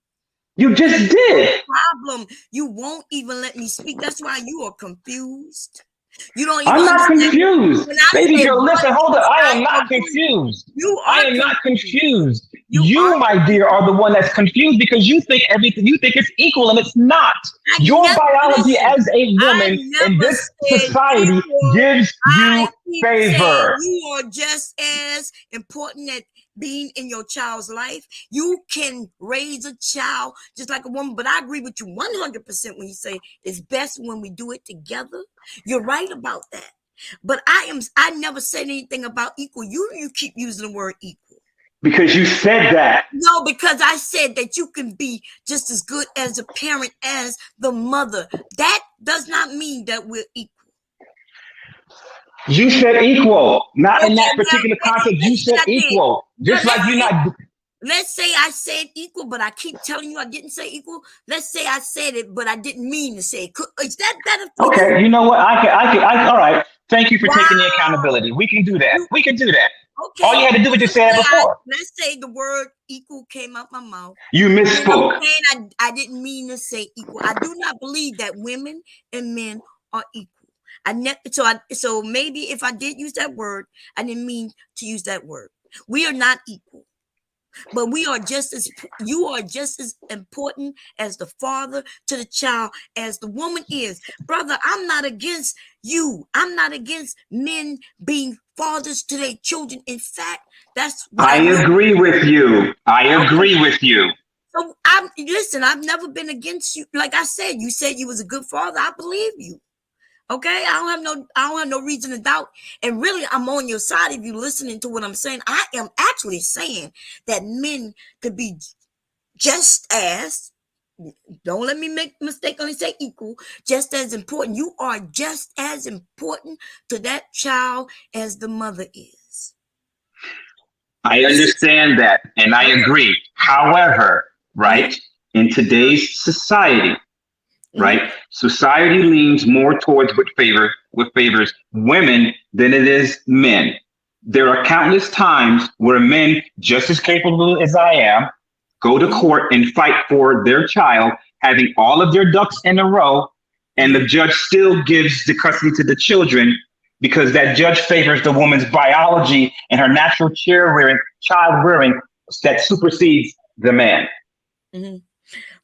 Speaker 12: You just did.
Speaker 5: Problem. You won't even let me speak. That's why you are confused. You don't even
Speaker 12: I'm not
Speaker 5: understand.
Speaker 12: confused.
Speaker 5: When I
Speaker 12: Baby
Speaker 5: say
Speaker 12: girl,
Speaker 5: what,
Speaker 12: listen, hold up. I am not
Speaker 5: agree.
Speaker 12: confused.
Speaker 5: You
Speaker 12: I
Speaker 5: are
Speaker 12: am not confused.
Speaker 5: You
Speaker 12: You,
Speaker 5: are
Speaker 12: my dear, are the one that's confused because you think everything, you think it's equal and it's not. Your biology as a woman in
Speaker 5: never
Speaker 12: this
Speaker 5: said
Speaker 12: society
Speaker 5: equal.
Speaker 12: gives you
Speaker 5: I keep saying
Speaker 12: favor.
Speaker 5: you are just as important at being in your child's life. You can raise a child just like a woman, but I agree with you 100% when you say it's best when we do it together. You're right about that. But I never said anything about equal. You keep using the word equal.
Speaker 12: Because you said that.
Speaker 5: No, because I said that you can be just as good as a parent as the mother. That does not mean that we're equal.
Speaker 12: You said equal, not in that
Speaker 5: Okay,
Speaker 12: particular context. You
Speaker 5: let's say
Speaker 12: said
Speaker 5: I did.
Speaker 12: equal. Just like you're not.
Speaker 5: Let's say I said equal, but I keep telling you I didn't say equal. Let's say I said it, but I didn't mean to say it. Is that better for you?
Speaker 12: Okay, you know what? All right. Thank you for taking the accountability. We can do that. We can do that.
Speaker 5: Okay.
Speaker 12: All you had to do was just say it before.
Speaker 5: Let's say the word equal came out my mouth.
Speaker 12: You misspoke.
Speaker 5: And I didn't mean to say equal. I do not believe that women and men are equal. So maybe if I did use that word, I didn't mean to use that word. We are not equal. But you are just as important as the father to the child as the woman is. Brother, I'm not against you. I'm not against men being fathers to their children. In fact, that's what
Speaker 12: I agree with you. I agree with you.
Speaker 5: So listen, I've never been against you. Like I said, you said you was a good father. I believe you. Okay, I don't have no reason to doubt. And really, I'm on your side if you're listening to what I'm saying. I am actually saying that men could be just as, don't let me make a mistake on say equal, just as important. You are just as important to that child as the mother is.
Speaker 12: I understand that, and I agree. However, right, in today's society, right, society leans more towards what favors women than it is men. There are countless times where men, just as capable as I am, go to court and fight for their child, having all of their ducks in a row, and the judge still gives the custody to the children because that judge favors the woman's biology and her natural child rearing that supersedes the man.
Speaker 5: Mm-hmm.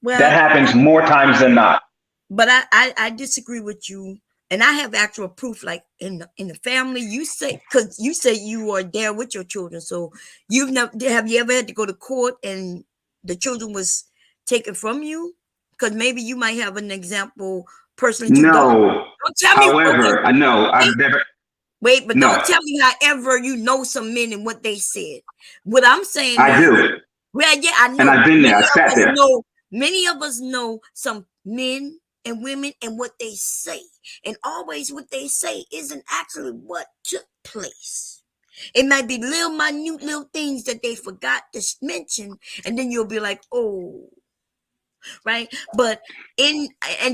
Speaker 5: Well,
Speaker 12: that happens more times than not.
Speaker 5: But I disagree with you, and I have actual proof. Like in the family, you say because you say you are there with your children. So have you ever had to go to court and the children was taken from you? Because maybe you might have an example personally too.
Speaker 12: No.
Speaker 5: Don't tell
Speaker 12: However,
Speaker 5: me.
Speaker 12: No, I've never.
Speaker 5: Wait, but don't tell me however you know some men and what they said. What I'm saying
Speaker 12: I do.
Speaker 5: Well, yeah, I know.
Speaker 12: And I've been there. I sat there.
Speaker 5: Many of us know some men and women and what they say. And always what they say isn't actually what took place. It might be minute little things that they forgot to mention. And then you'll be like, oh, right? But and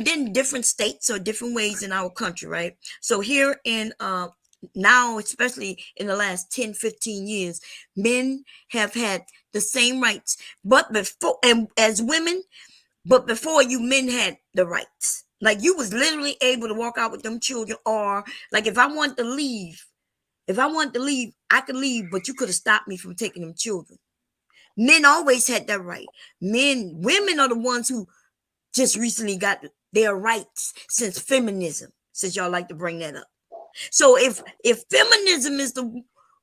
Speaker 5: then different states or different ways in our country, right? So here in now, especially in the last 10, 15 years, men have had the same rights, but before, and as women, but before you men had the rights. Like you was literally able to walk out with them children, or like if I wanted to leave, I could leave, but you could have stopped me from taking them children. Men always had that right. Women are the ones who just recently got their rights since feminism, since y'all like to bring that up. So if feminism is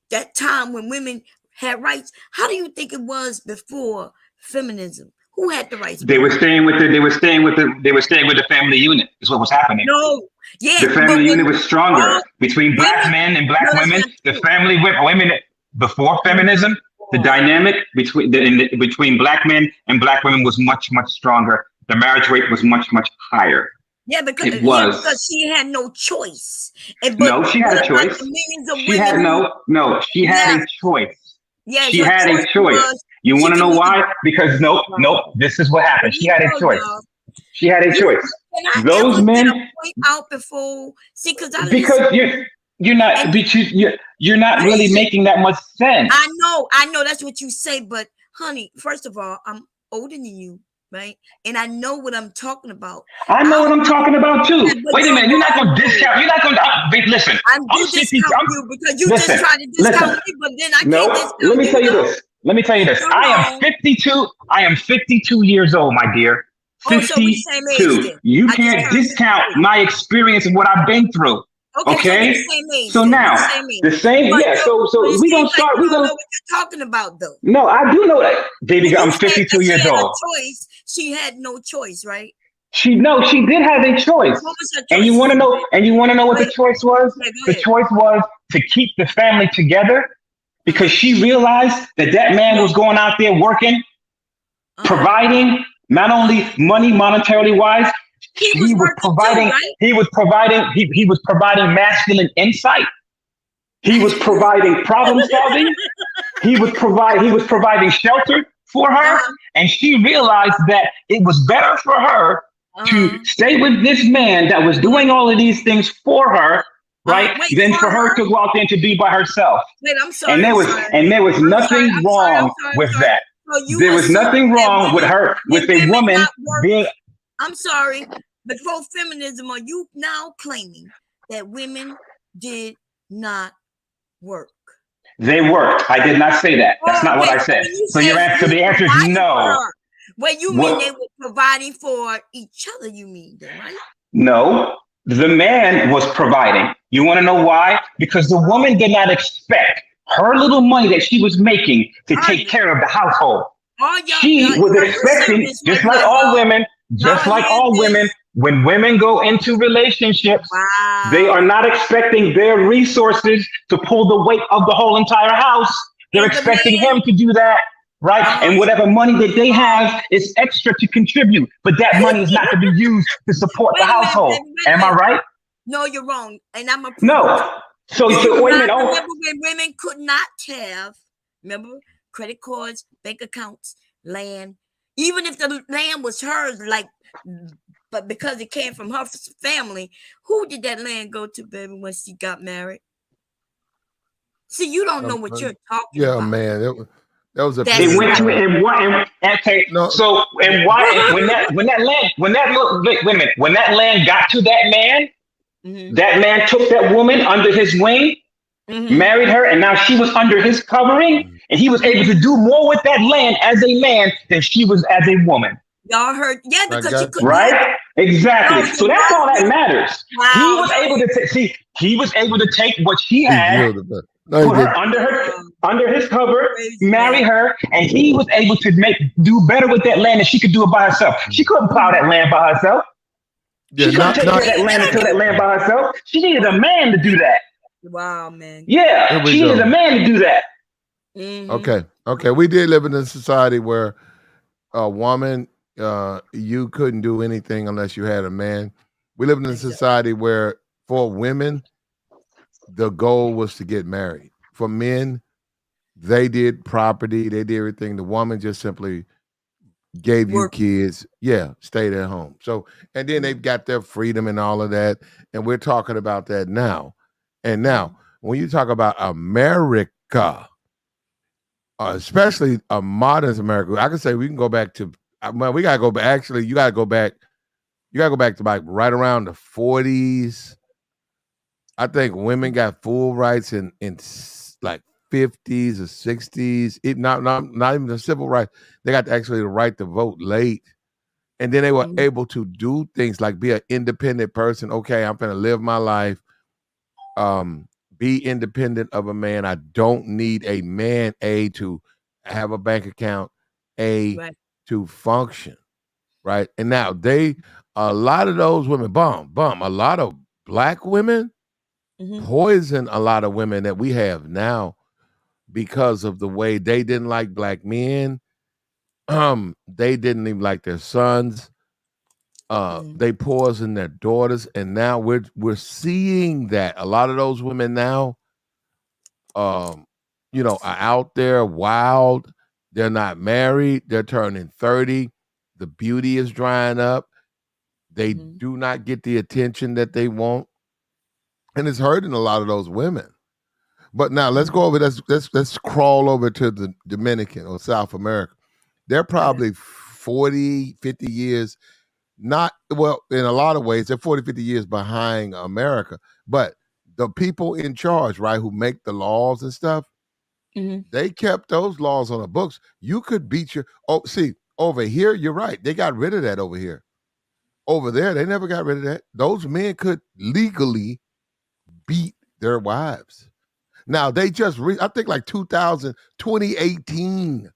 Speaker 5: that time when women had rights, how do you think it was before feminism? Who had the rights?
Speaker 12: They were staying with the family unit. Is what was happening.
Speaker 5: No, yeah,
Speaker 12: the family unit was stronger between black men and black women. The family women before feminism, the dynamic between black men and black women was much stronger. The marriage rate was much higher.
Speaker 5: Yeah, because she had no choice.
Speaker 12: No, she had a choice. She had she had a choice.
Speaker 5: Yeah,
Speaker 12: she had a choice. You want to know why? Because nope. This is what happened. She had a choice. She had a choice.
Speaker 5: I
Speaker 12: those
Speaker 5: ever get a
Speaker 12: men,
Speaker 5: point out before? See, because I
Speaker 12: because
Speaker 5: listen.
Speaker 12: you're not,
Speaker 5: And
Speaker 12: but you're not really
Speaker 5: listen,
Speaker 12: making that much sense.
Speaker 5: I know that's what you say, but honey, first of all, I'm older than you, right? And I know what I'm talking about.
Speaker 12: I know what I'm talking about too.
Speaker 5: Yeah, but
Speaker 12: Wait a minute, you're not going to discount. You're not going to listen.
Speaker 5: you
Speaker 12: I'm 50.
Speaker 5: discount you because you just
Speaker 12: Listen,
Speaker 5: try to discount
Speaker 12: listen.
Speaker 5: me, but then I
Speaker 12: No,
Speaker 5: can't
Speaker 12: let
Speaker 5: discount
Speaker 12: me
Speaker 5: you.
Speaker 12: tell you
Speaker 5: No,
Speaker 12: this. Let me tell you this.
Speaker 5: you're
Speaker 12: I am
Speaker 5: wrong.
Speaker 12: 52. I am 52 years old, my dear.
Speaker 5: Oh, so we the same age
Speaker 12: 52.
Speaker 5: then.
Speaker 12: You
Speaker 5: I just
Speaker 12: can't
Speaker 5: turned
Speaker 12: discount
Speaker 5: 52.
Speaker 12: my experience and what I've been through.
Speaker 5: Okay, so we
Speaker 12: Okay.
Speaker 5: the same age
Speaker 12: So
Speaker 5: then. We
Speaker 12: now
Speaker 5: the same age.
Speaker 12: the same.
Speaker 5: But
Speaker 12: Yeah.
Speaker 5: but
Speaker 12: So
Speaker 5: it
Speaker 12: we gonna
Speaker 5: seems like
Speaker 12: start.
Speaker 5: you
Speaker 12: We
Speaker 5: don't
Speaker 12: gonna.
Speaker 5: know what you're talking about, though.
Speaker 12: No, I do know that, baby
Speaker 5: When
Speaker 12: girl.
Speaker 5: you
Speaker 12: I'm
Speaker 5: said
Speaker 12: 52
Speaker 5: that she
Speaker 12: years
Speaker 5: had a
Speaker 12: old.
Speaker 5: choice, she had no choice, right?
Speaker 12: She did have a choice.
Speaker 5: What was her
Speaker 12: And you
Speaker 5: choice?
Speaker 12: want to know? And you want to know what the
Speaker 5: Wait,
Speaker 12: choice was?
Speaker 5: yeah, go
Speaker 12: The
Speaker 5: ahead.
Speaker 12: choice was to keep the family together because she realized that that man was going out there working, providing not only money monetarily wise,
Speaker 5: He was working too, right?
Speaker 12: he was providing masculine insight. He was providing problem solving. He was providing shelter for her, and she realized that it was better for her to stay with this man that was doing all of these things for her, right,
Speaker 5: Wait,
Speaker 12: than
Speaker 5: for
Speaker 12: for her
Speaker 5: her?
Speaker 12: to go out there and to be by herself.
Speaker 5: Wait, I'm
Speaker 12: And
Speaker 5: sorry.
Speaker 12: there
Speaker 5: I'm
Speaker 12: was
Speaker 5: sorry.
Speaker 12: and there was
Speaker 5: I'm sorry.
Speaker 12: nothing
Speaker 5: I'm sorry. I'm
Speaker 12: wrong
Speaker 5: sorry. I'm
Speaker 12: with
Speaker 5: sorry.
Speaker 12: that.
Speaker 5: So you
Speaker 12: There was
Speaker 5: assuming
Speaker 12: nothing
Speaker 5: that
Speaker 12: wrong with
Speaker 5: women,
Speaker 12: her with
Speaker 5: when
Speaker 12: a
Speaker 5: women
Speaker 12: woman
Speaker 5: not work?
Speaker 12: being.
Speaker 5: I'm sorry. Before feminism, are you now claiming that women did not work?
Speaker 12: They worked. I did not say that. That's not what
Speaker 5: Okay,
Speaker 12: I
Speaker 5: so
Speaker 12: said.
Speaker 5: when you
Speaker 12: So your
Speaker 5: say
Speaker 12: answer,
Speaker 5: you
Speaker 12: the answer is
Speaker 5: provided for
Speaker 12: no.
Speaker 5: her, well, you mean they
Speaker 12: What?
Speaker 5: were providing for each other, you mean then, right?
Speaker 12: No, the man was providing. You want to know why? Because the woman did not expect her little money that she was making to take care of the household. She was
Speaker 5: are you
Speaker 12: expecting,
Speaker 5: serious right
Speaker 12: just like
Speaker 5: now,
Speaker 12: all
Speaker 5: y'all?
Speaker 12: women, just
Speaker 5: Y'all
Speaker 12: like
Speaker 5: hear
Speaker 12: all women,
Speaker 5: this?
Speaker 12: when women go into relationships, they are
Speaker 5: Wow.
Speaker 12: not expecting their resources to pull the weight of the whole entire house. They're
Speaker 5: And the
Speaker 12: expecting
Speaker 5: man,
Speaker 12: him to do that, right? And whatever money that they have is extra to contribute, but that money is not to be used to support the
Speaker 5: wait a minute,
Speaker 12: household.
Speaker 5: baby, wait a
Speaker 12: Am I
Speaker 5: minute.
Speaker 12: right?
Speaker 5: No, you're wrong, and I'm gonna prove it.
Speaker 12: No. So
Speaker 5: Do you
Speaker 12: wait a
Speaker 5: not
Speaker 12: minute. Oh,
Speaker 5: remember when women could not have, remember, credit cards, bank accounts, land, even if the land was hers, like, but because it came from her family, who did that land go to, baby, when she got married? See, you don't know what you're talking
Speaker 4: Yeah,
Speaker 5: about.
Speaker 4: man, that was a
Speaker 5: That's
Speaker 12: it
Speaker 4: period of
Speaker 12: went to
Speaker 5: right.
Speaker 4: time.
Speaker 12: and what and okay.
Speaker 4: No,
Speaker 12: So and why and when that land when that look wait a minute when that land got to that man, that man took that woman under his wing, married her, and now she was under his covering, and he was able to do more with that land as a man than she was as a woman.
Speaker 5: Y'all heard, yeah,
Speaker 4: I
Speaker 5: because she
Speaker 4: got
Speaker 5: could,
Speaker 4: you.
Speaker 12: Right? Exactly.
Speaker 5: no,
Speaker 12: So
Speaker 5: you're
Speaker 12: that's all
Speaker 5: wrong.
Speaker 12: that matters. He
Speaker 5: Wow,
Speaker 12: was able to see. He was able to take what she
Speaker 4: He
Speaker 12: had,
Speaker 4: yielded, but no, he
Speaker 12: put
Speaker 4: did.
Speaker 12: her under his cover,
Speaker 5: crazy
Speaker 12: marry
Speaker 5: man.
Speaker 12: her, and he was able to do better with that land than she could do it by herself. She couldn't plow that land by herself.
Speaker 4: Yeah,
Speaker 12: She couldn't take care of that land and till that
Speaker 5: Exactly.
Speaker 12: land by herself. She needed a man to do that.
Speaker 5: Wow, man.
Speaker 12: Yeah,
Speaker 4: Here we
Speaker 12: she needed a
Speaker 4: go.
Speaker 12: man to do that.
Speaker 4: Okay. We did live in a society where a woman, you couldn't do anything unless you had a man. We live in a society where for women, the goal was to get married. For men, they did property, they did everything. The woman just simply gave you kids. Yeah, stayed at home. So, and then they've got their freedom and all of that. And we're talking about that now. And now, when you talk about America, especially a modern America, I can say we can go back to, well, we got to go back. Actually, you got to go back. You got to go back to like right around the 40s. I think women got full rights in like 50s or 60s. It not even the civil rights. They got actually the right to vote late. And then they were able to do things like be an independent person. Okay, I'm gonna live my life. Be independent of a man. I don't need a man, A, to have a bank account, A, to function. Right. And now a lot of those women, a lot of black women poison a lot of women that we have now because of the way they didn't like black men. They didn't even like their sons. They poison their daughters, and now we're seeing that a lot of those women now, are out there wild. They're not married. They're turning 30. The beauty is drying up. They do not get the attention that they want, and it's hurting a lot of those women. But now let's go over. Let's crawl over to the Dominican or South America. They're probably 40, 50 years, not well, in a lot of ways, they're 40, 50 years behind America. But the people in charge, right, who make the laws and stuff, they kept those laws on the books. You could beat your see, over here, you're right. They got rid of that over here. Over there, they never got rid of that. Those men could legally beat their wives. Now they just I think like 2018,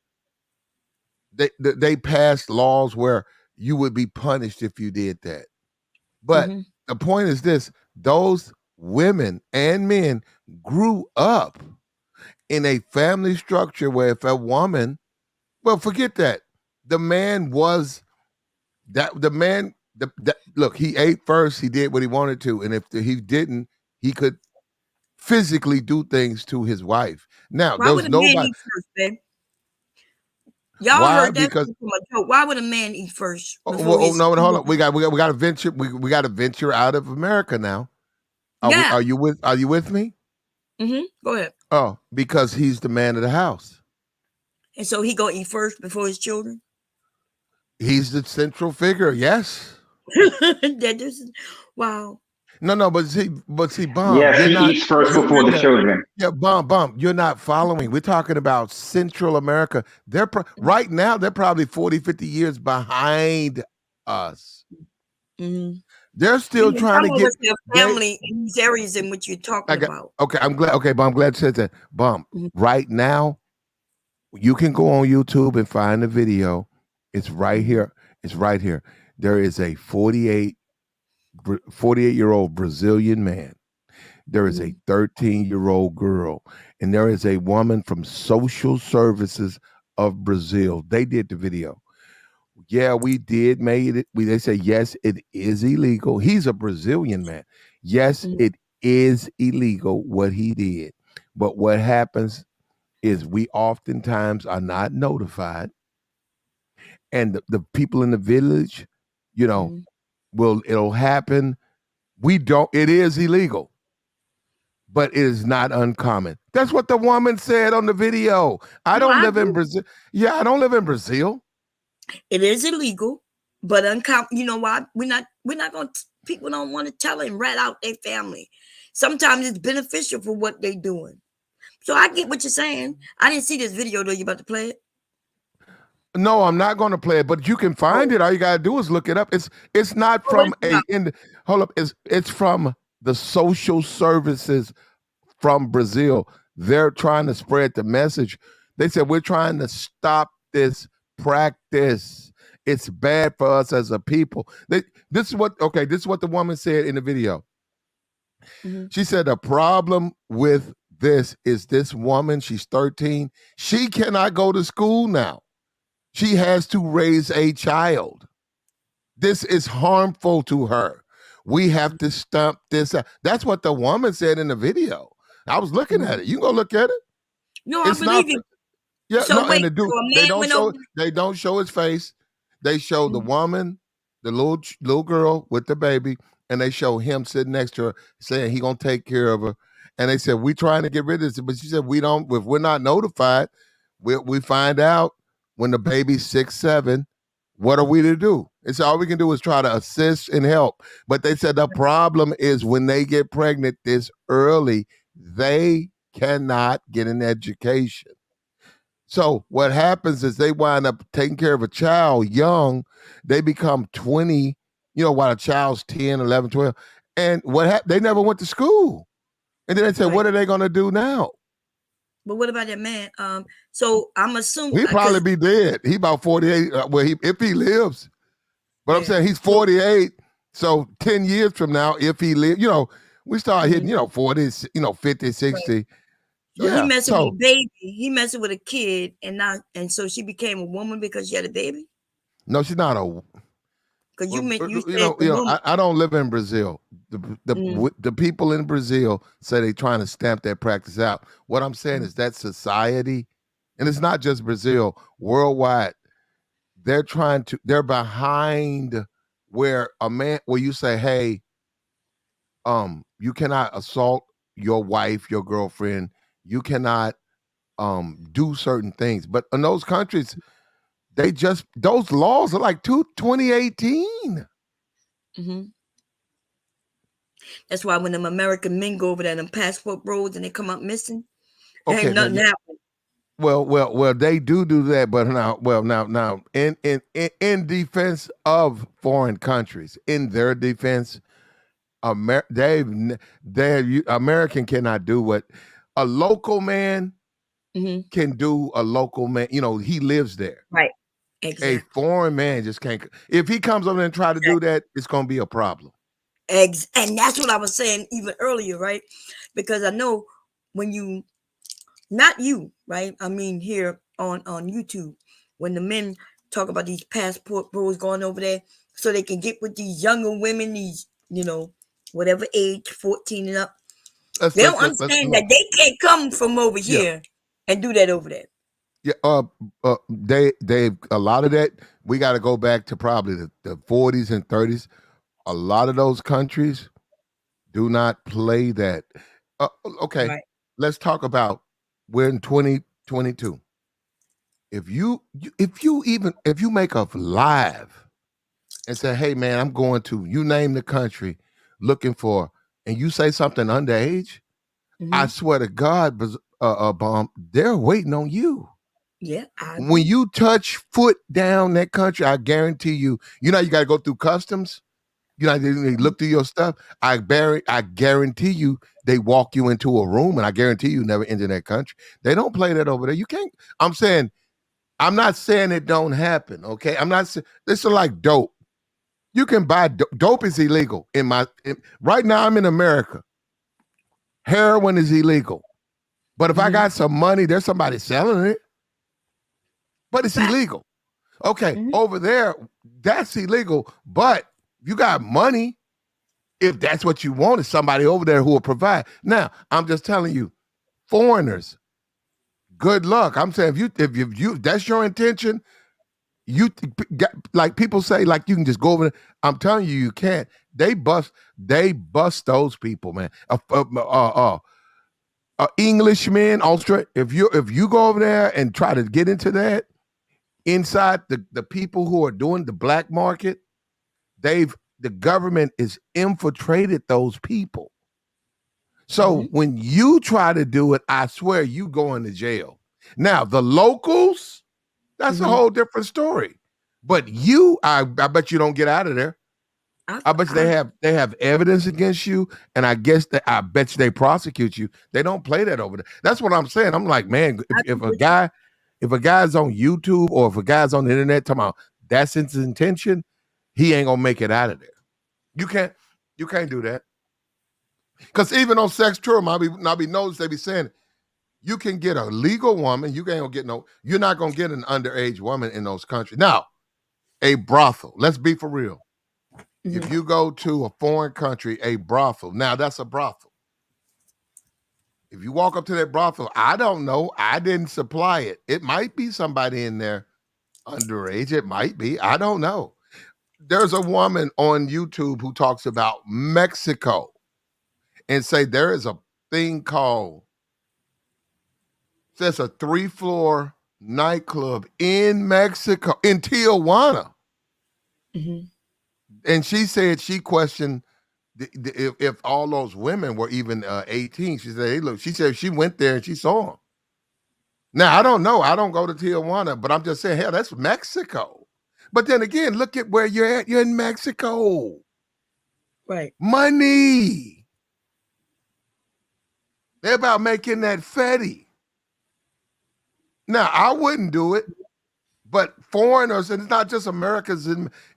Speaker 4: they passed laws where you would be punished if you did that. But the point is this: those women and men grew up in a family structure where if a woman, well, forget that. The man was that the man. Look, he ate first. He did what he wanted to, and if he didn't, he could physically do things to his wife. Now,
Speaker 5: Why
Speaker 4: there
Speaker 5: would
Speaker 4: was
Speaker 5: a man
Speaker 4: nobody.
Speaker 5: eat first, babe? Y'all
Speaker 4: Why?
Speaker 5: heard that
Speaker 4: Because
Speaker 5: from a joke. Why would a man eat first before
Speaker 4: well,
Speaker 5: his?
Speaker 4: no, hold on. We got to venture. We got to venture out of America now. Are you with me?
Speaker 5: Go ahead.
Speaker 4: Oh, because he's the man of the house.
Speaker 5: And so he gonna eat first before his children.
Speaker 4: He's the central figure. Yes.
Speaker 5: That is, wow.
Speaker 4: No, but see, Bomb.
Speaker 12: Yes,
Speaker 4: you're
Speaker 12: he
Speaker 4: not,
Speaker 12: eats first before the children.
Speaker 4: Yeah, Bomb. You're not following. We're talking about Central America. They're right now. They're probably 40, 50 years behind us. They're still trying to get
Speaker 5: family in these areas in which you're talking about.
Speaker 4: Okay, I'm glad. Okay, Bomb. I'm glad you said that. Bomb. Right now, you can go on YouTube and find the video. It's right here. It's right here. There is a 48-year-old Brazilian man. There is a 13-year-old girl, and there is a woman from Social Services of Brazil. They did the video. Yeah, we did made it. They say yes, it is illegal. He's a Brazilian man. Yes, it is illegal what he did. But what happens is we oftentimes are not notified, and the people in the village, it'll happen. We don't. It is illegal. But it is not uncommon. That's what the woman said on the video. I don't live in Brazil. Yeah, I don't live in Brazil.
Speaker 5: It is illegal, but uncommon. You know why? We're not going to, people don't want to tell and rat out their family. Sometimes it's beneficial for what they're doing. So I get what you're saying. I didn't see this video though. You about to play it?
Speaker 4: No, I'm not going to play it, but you can find it. All you got to do is look it up. It's not from hold up. It's from the social services from Brazil. They're trying to spread the message. They said, we're trying to stop this practice. It's bad for us as a people. This is what the woman said in the video. She said, the problem with this is this woman, she's 13. She cannot go to school now. She has to raise a child. This is harmful to her. We have to stomp this out. That's what the woman said in the video. I was looking at it. You can go look at it.
Speaker 5: No, I believe it.
Speaker 4: Yeah,
Speaker 5: so
Speaker 4: no,
Speaker 5: wait,
Speaker 4: and they don't show his face. They show the woman, the little girl with the baby, and they show him sitting next to her saying he gonna take care of her. And they said, we trying to get rid of this, but she said, if we're not notified, we find out when the baby's 6, 7, what are we to do? It's all we can do is try to assist and help. But they said the problem is when they get pregnant this early, they cannot get an education. So what happens is they wind up taking care of a child young. They become 20, while a child's 10, 11, 12. And they never went to school. And then they said, what are they going to do now?
Speaker 5: But what about that man? So I'm assuming
Speaker 4: he'd probably be dead. He about 48. If he lives, but I'm saying he's 48. So 10 years from now, if he lives, we start hitting, 40, 50, 60.
Speaker 5: Right. So he messing with a baby. He messing with a kid, and so she became a woman because she had a baby.
Speaker 4: No, she's not a.
Speaker 5: Because
Speaker 4: I don't live in Brazil. The people in Brazil say they're trying to stamp that practice out. What I'm saying is that society, and it's not just Brazil, worldwide, they're behind where you say, hey, you cannot assault your wife, your girlfriend. You cannot do certain things. But in those countries, those laws are like 2018.
Speaker 5: Mm-hmm. That's why when them American men go over there, them passport bros, and they come up missing,
Speaker 4: Okay,
Speaker 5: ain't nothing happening.
Speaker 4: Well, they do that, but now, in defense of foreign countries, in their defense, American cannot do what a local man can do. A local man, he lives there.
Speaker 5: Right. Exactly.
Speaker 4: A foreign man just can't. If he comes over and try to do that, it's going to be a problem.
Speaker 5: And that's what I was saying even earlier, right? Because I know when you, not you, right? I mean here on YouTube, when the men talk about these passport bros going over there so they can get with these younger women, these, whatever age, 14 and up. They don't understand that they can't come from over here and do that over there.
Speaker 4: Yeah, they a lot of that. We got to go back to probably the 40s and 30s. A lot of those countries do not play that. Okay,
Speaker 5: right.
Speaker 4: Let's talk about we're in 2022. If you make a live and say, hey man, I'm going to, you name the country looking for, and you say something underage, I swear to God, Bomb, they're waiting on you.
Speaker 5: Yeah.
Speaker 4: When you touch foot down that country, I guarantee you, you got to go through customs. They look through your stuff. I guarantee you, they walk you into a room, and I guarantee you never enter that country. They don't play that over there. You can't. I'm not saying it don't happen. Okay, I'm not saying this is like dope. You can buy dope is illegal right now. I'm in America. Heroin is illegal, but if I got some money, there's somebody selling it. But it's illegal. Okay, over there, that's illegal. But you got money. If that's what you want, is somebody over there who will provide. Now, I'm just telling you, foreigners, good luck. I'm saying if you that's your intention, like people say, like you can just go over there. I'm telling you, you can't. They bust those people, man. Englishmen, Australia. If you go over there and try to get into that. Inside the people who are doing the black market, the government is infiltrated those people. So when you try to do it, I swear you go into jail. Now the locals, that's a whole different story. But I bet you don't get out of there. I bet you they have evidence against you, and I bet you they prosecute you. They don't play that over there. That's what I'm saying. I'm like, man, if a guy's on YouTube or if a guy's on the internet talking about that's his intention, he ain't gonna make it out of there. You can't do that. Because even on sex tourism, I be noticed they be saying you can get a legal woman, you're not gonna get an underage woman in those countries. Now, a brothel, let's be for real. If you go to a foreign country, a brothel, now that's a brothel. If you walk up to that brothel, I don't know. I didn't supply it. It might be somebody in there underage. It might be. I don't know. There's a woman on YouTube who talks about Mexico and say there is a thing called, says a 3-floor nightclub in Mexico, in Tijuana. And she said she questioned if all those women were even 18. She said, hey, look, she said she went there and she saw them. Now, I don't know. I don't go to Tijuana, but I'm just saying, hell, that's Mexico. But then again, look at where you're at. You're in Mexico.
Speaker 5: Right.
Speaker 4: Money. They're about making that fatty. Now, I wouldn't do it, but foreigners, and it's not just Americans,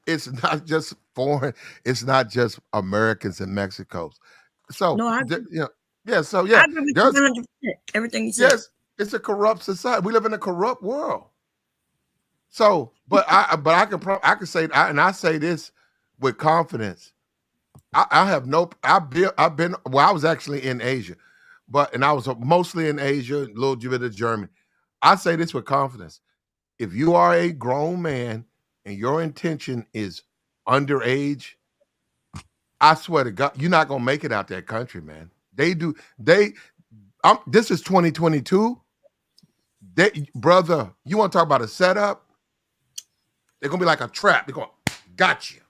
Speaker 4: it's not just foreign, it's not just Americans and Mexicos. So,
Speaker 5: no, I
Speaker 4: so yeah.
Speaker 5: I agree with you 100%. Everything you said.
Speaker 4: Yes, it's a corrupt society. We live in a corrupt world. So, but I can say, and I say this with confidence. I was actually in Asia, and I was mostly in Asia, a little bit of Germany. I say this with confidence. If you are a grown man and your intention is underage, I swear to God, you're not gonna make it out that country, man. This is 2022. Brother, you want to talk about a setup? They're gonna be like a trap. They're going, got you.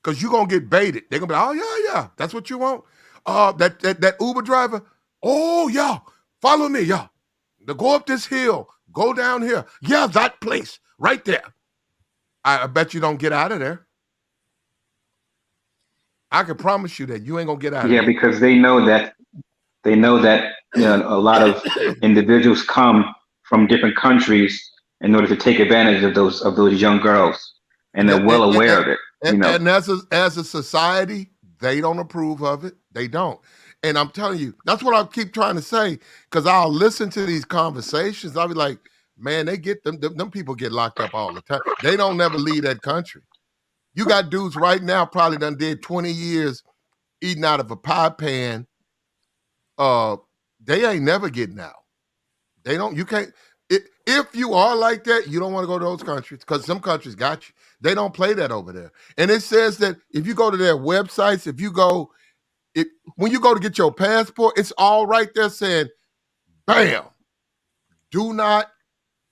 Speaker 4: Because you're gonna get baited. They're gonna be like, oh yeah, that's what you want. That Uber driver, oh yeah, follow me, yeah. To go up this hill, go down here. Yeah, that place right there. I bet you don't get out of there. I can promise you that you ain't gonna get out of there.
Speaker 12: Yeah, because they know that a lot of individuals come from different countries in order to take advantage of those young girls, and they're well aware of it.
Speaker 4: And as a society, they don't approve of it. They don't. And I'm telling you, that's what I keep trying to say, because I'll listen to these conversations. I'll be like, man, they get them people get locked up all the time. They don't never leave that country. You got dudes right now probably done did 20 years eating out of a pie pan. They ain't never getting out. You can't. If you are like that, you don't want to go to those countries, because some countries got you. They don't play that over there. And it says that if you go to their websites, when you go to get your passport, it's all right there saying, bam, do not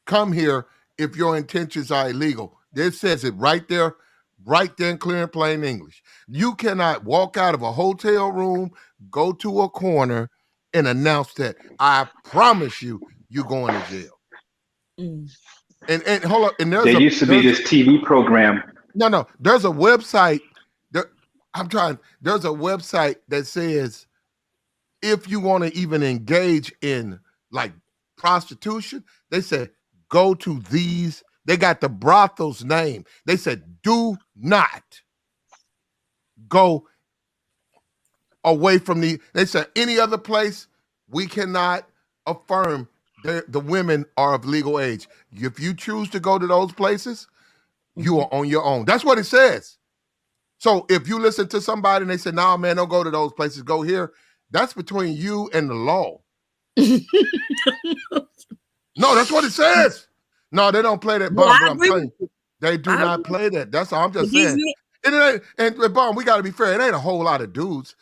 Speaker 4: come here if your intentions are illegal. It says it right there in clear and plain English. You cannot walk out of a hotel room, go to a corner, and announce that, I promise you, you're going to jail. And hold up, and there
Speaker 12: used to be this TV program.
Speaker 4: No, there's a website. There's a website that says if you want to even engage in like prostitution, they said go to these. They got the brothel's name. They said do not go away from they said any other place we cannot affirm the women are of legal age. If you choose to go to those places, you are on your own. That's what it says. So if you listen to somebody and they say, nah, man, don't go to those places, go here, that's between you and the law. No, that's what it says. No, they don't play that.
Speaker 5: Well,
Speaker 4: Bomb, I'm telling you, they do not play that. That's all I'm just saying. And Bomb, we got to be fair. It ain't a whole lot of dudes.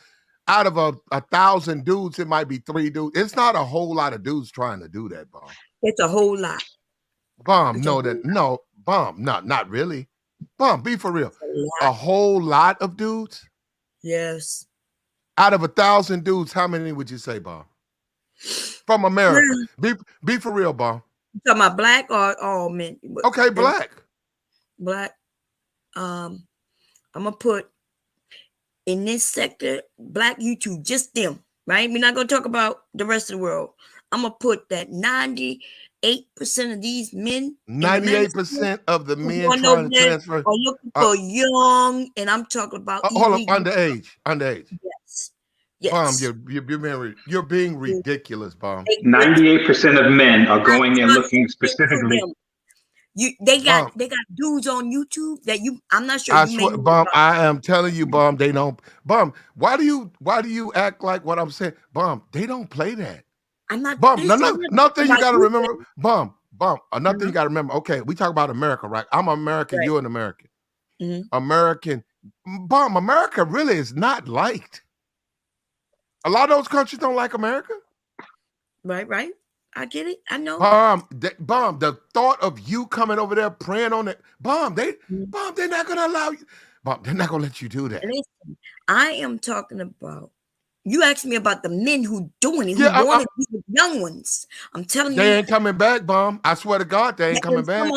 Speaker 4: Out of 1,000 dudes, it might be 3 dudes. It's not a whole lot of dudes trying to do that, Bomb.
Speaker 5: It's a whole lot.
Speaker 4: Bomb, Bomb, not really. Bomb, be for real. A whole lot of dudes?
Speaker 5: Yes.
Speaker 4: Out of 1,000 dudes, how many would you say, Bomb? From America. Be for real, Bomb.
Speaker 5: You talking about black or all men?
Speaker 4: Okay, black.
Speaker 5: Black. I'm gonna put in this sector, black YouTube, just them, right? We're not gonna talk about the rest of the world. I'm gonna put that 98% of these men,
Speaker 4: 98% of the men trying to transfer
Speaker 5: are looking for young, and I'm talking about
Speaker 4: hold on, underage.
Speaker 5: Yes.
Speaker 4: Bomb, you're being ridiculous, Bomb.
Speaker 12: 98% of men are going and looking specifically.
Speaker 5: They got dudes on YouTube that I'm not sure.
Speaker 4: I swear, Bomb, I am telling you, Bomb, they don't. Bomb, why do you act like what I'm saying? Bomb, they don't play that.
Speaker 5: I'm not.
Speaker 4: Bomb, nothing you got to remember. Bomb, another thing you got to remember. Okay, we talk about America, right? I'm American, you're an American. American, Bomb, America really is not liked. A lot of those countries don't like America.
Speaker 5: Right. I get it. I know.
Speaker 4: Bomb, the thought of you coming over there praying on it, Bomb, they're not gonna allow you. Bomb, they're not gonna let you do that.
Speaker 5: Listen, I am talking about. You asked me about the men who doing it, who want to be the young ones. I'm telling you,
Speaker 4: they ain't coming back, Bomb. I swear to God, they ain't coming back.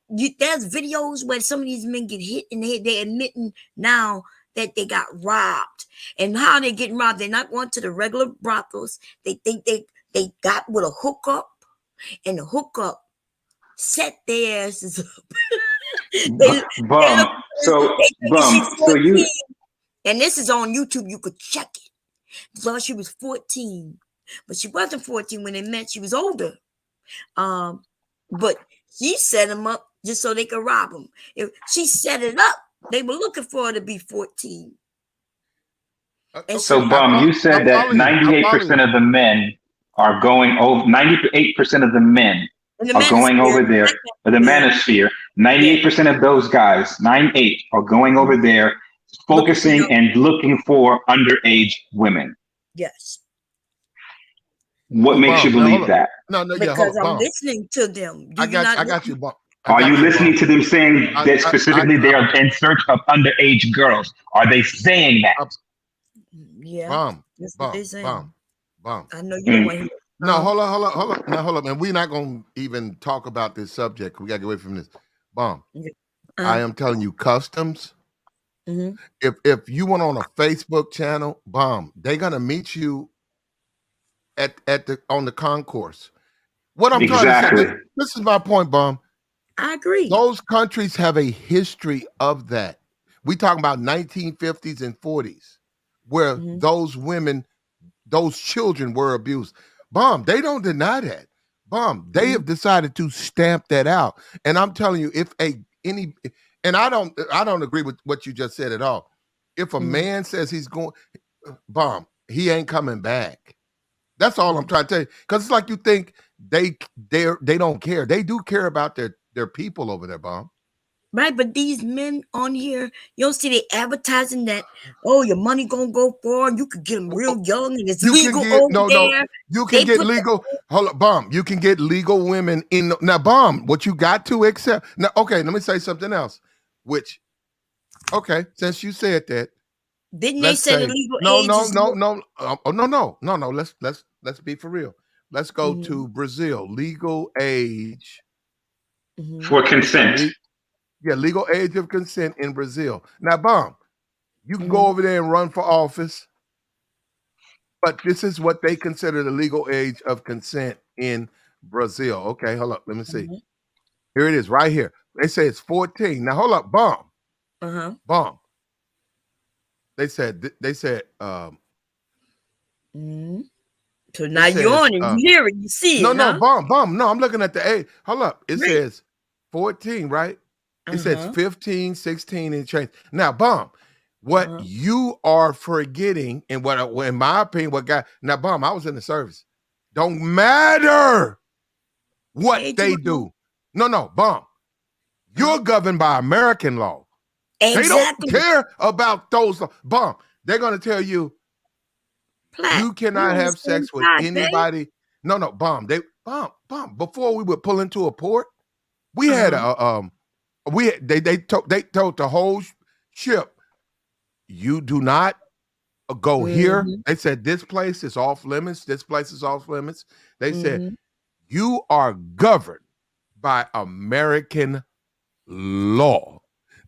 Speaker 5: There's videos where some of these men get hit in the head. They're admitting now that they got robbed, and how they getting robbed. They're not going to the regular brothels. They think they got with a hookup, and the hookup set their asses up.
Speaker 12: So you,
Speaker 5: and this is on YouTube. You could check it. Well, she was 14, but she wasn't 14 when they met. She was older. But she set him up just so they could rob him. If she set it up, they were looking for her to be 14.
Speaker 12: So, Bum, you said that 98% of the men are going over, 98% of the men are going over there, the manosphere, 98% of those guys, 98, are going over there, focusing and looking for underage women.
Speaker 5: Yes.
Speaker 12: What makes you believe that?
Speaker 5: Because I'm listening to them.
Speaker 4: I got you, Bob.
Speaker 12: Are you listening to them saying that specifically they are in search of underage girls? Are they saying that?
Speaker 5: Yeah. That's what they're saying.
Speaker 4: Bomb.
Speaker 5: I know you don't want to hear.
Speaker 4: No, hold on. Now, hold up. And we're not going to even talk about this subject. We got to get away from this. Bomb. I am telling you, customs. If you went on a Facebook channel, Bomb, they're going to meet you on the concourse. What I'm trying to say, this is my point, Bomb.
Speaker 5: I agree.
Speaker 4: Those countries have a history of that. We talking about 1950s and 40s, where those women, those children were abused. Bomb, they don't deny that. Bomb, they have decided to stamp that out. And I'm telling you, and I don't agree with what you just said at all. If a man says he's going, Bomb, he ain't coming back. That's all I'm trying to tell you. Because it's like you think they don't care. They do care about their people over there, Bomb.
Speaker 5: Right, but these men on here, you don't see they advertising that, oh, your money gonna go far, and you could get them real young, and it's legal over there.
Speaker 4: You can get legal. Hold up, Bomb. You can get legal women in. Now, Bomb, what you got to accept. Now, okay, let me say something else. Since you said that,
Speaker 5: didn't they say the legal age?
Speaker 4: No. Let's be for real. Let's go to Brazil. Legal age
Speaker 12: for consent.
Speaker 4: Legal age of consent in Brazil. Now, Bomb, you can go over there and run for office, but this is what they consider the legal age of consent in Brazil. Okay, hold up. Let me see. Here it is, right here. They say it's 14. Now, hold up, Bomb. Bomb. They said.
Speaker 5: So now you're on it. You hear it. You see it.
Speaker 4: No, Bomb. No, I'm looking at the age. Hold up. It says 14, right? It says 15, 16, and change. Now, Bomb, what you are forgetting, and what, in my opinion, now, Bomb, I was in the service. Don't matter what they do. No, Bomb. You're governed by American law.
Speaker 5: Exactly.
Speaker 4: They don't care about those. Bomb, they're going to tell you, you cannot have sex with anybody. No, Bomb. Bomb. Before we would pull into a port, we had they told the whole ship, you do not go here. They said this place is off limits. This place is off limits. They said you are governed by American law.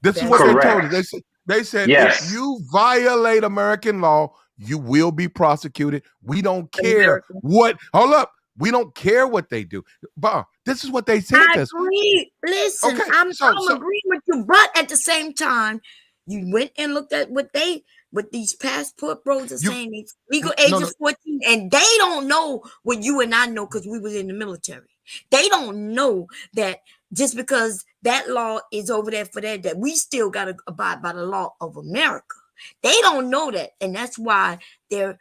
Speaker 4: This is what they told us. They said if you violate American law, you will be prosecuted. We don't care what. Hold up. We don't care what they do. But this is what they said.
Speaker 5: I agree. Listen, I'm agreeing with you, but at the same time, you went and looked at what these passport bros are saying. It's legal age is 14, and they don't know what you and I know because we was in the military. They don't know that just because that law is over there for that we still got to abide by the law of America. They don't know that, and that's why they're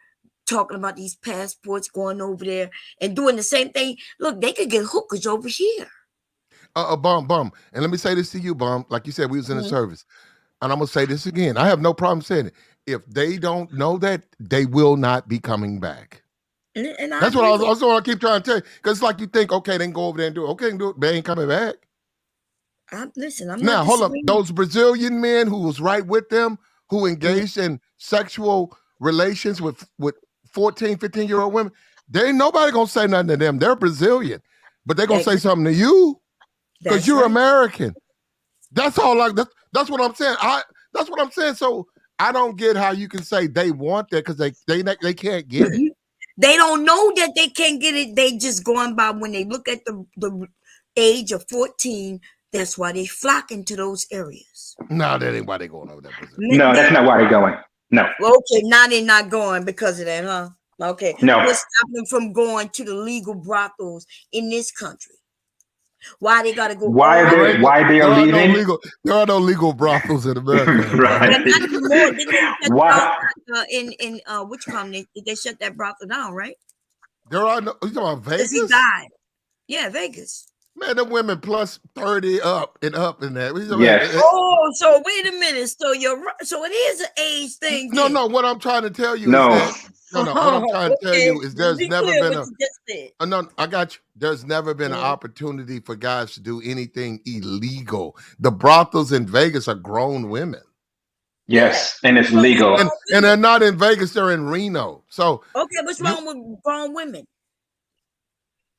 Speaker 5: talking about these passports going over there and doing the same thing. Look, they could get hookers over here.
Speaker 4: Bomb. And let me say this to you, Bomb. Like you said, we was in the service. And I'm going to say this again. I have no problem saying it. If they don't know that, they will not be coming back. And that's what I keep trying to tell you. Because it's like you think, okay, they can go over there and do it. Okay, they can do it. They ain't coming back.
Speaker 5: I'm
Speaker 4: now, hold up. Those Brazilian men who was right with them, who engaged in sexual relations with 14, 15-year-old women, there ain't nobody going to say nothing to them. They're Brazilian. But they're going to say something to you because you're American. That's all. That's what I'm saying. That's what I'm saying. So I don't get how you can say they want that because they can't get it.
Speaker 5: They don't know that they can't get it. They just going by when they look at the age of 14. That's why they flocking to those areas.
Speaker 4: No, that ain't why they going over there.
Speaker 12: No, that's not why they're going. No.
Speaker 5: Okay, now they're not going because of that, huh? Okay.
Speaker 12: No.
Speaker 5: What's stopping them from going to the legal brothels in this country? Why they gotta go?
Speaker 12: Why they are leaving?
Speaker 4: There are no legal brothels in America.
Speaker 12: Right.
Speaker 5: Why? In which company did they shut that brothel down? Right.
Speaker 4: There are no. You talking about Vegas?
Speaker 5: He died. Yeah, Vegas.
Speaker 4: Man, the women plus 30 up and that.
Speaker 12: Yes.
Speaker 5: Oh, so wait a minute. So so it is an age thing.
Speaker 4: No,
Speaker 5: Then.
Speaker 4: what I'm trying to tell you
Speaker 12: No.
Speaker 4: is that what I'm trying to tell
Speaker 5: Okay.
Speaker 4: you is there's
Speaker 5: Be
Speaker 4: never
Speaker 5: clear
Speaker 4: been
Speaker 5: what you just said.
Speaker 4: no, I got you. There's never been an
Speaker 5: Yeah.
Speaker 4: opportunity for guys to do anything illegal. The brothels in Vegas are grown women.
Speaker 12: Yes, and it's legal.
Speaker 4: And they're not in Vegas, they're in Reno. So
Speaker 5: okay, what's wrong with grown women?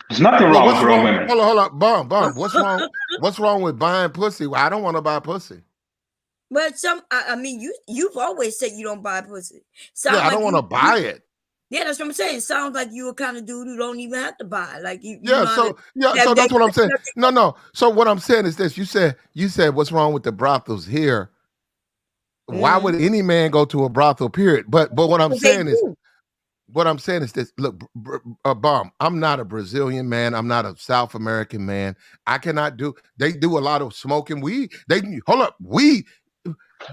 Speaker 12: There's nothing wrong with grown women.
Speaker 4: Hold on, Bomb. What's wrong? What's wrong with buying pussy? Well, I don't want to buy pussy.
Speaker 5: But I mean, you've always said you don't buy pussy.
Speaker 4: I don't want to buy it.
Speaker 5: Yeah, that's what I'm saying. It sounds like you a kind of dude who don't even have to buy. Like you.
Speaker 4: So that's what I'm saying. No. So what I'm saying is this: you said what's wrong with the brothels here? Why would any man go to a brothel? Period. But what I'm saying is. What I'm saying is this: look, Bomb. I'm not a Brazilian man. I'm not a South American man. I cannot do. They do a lot of smoking weed. Weed.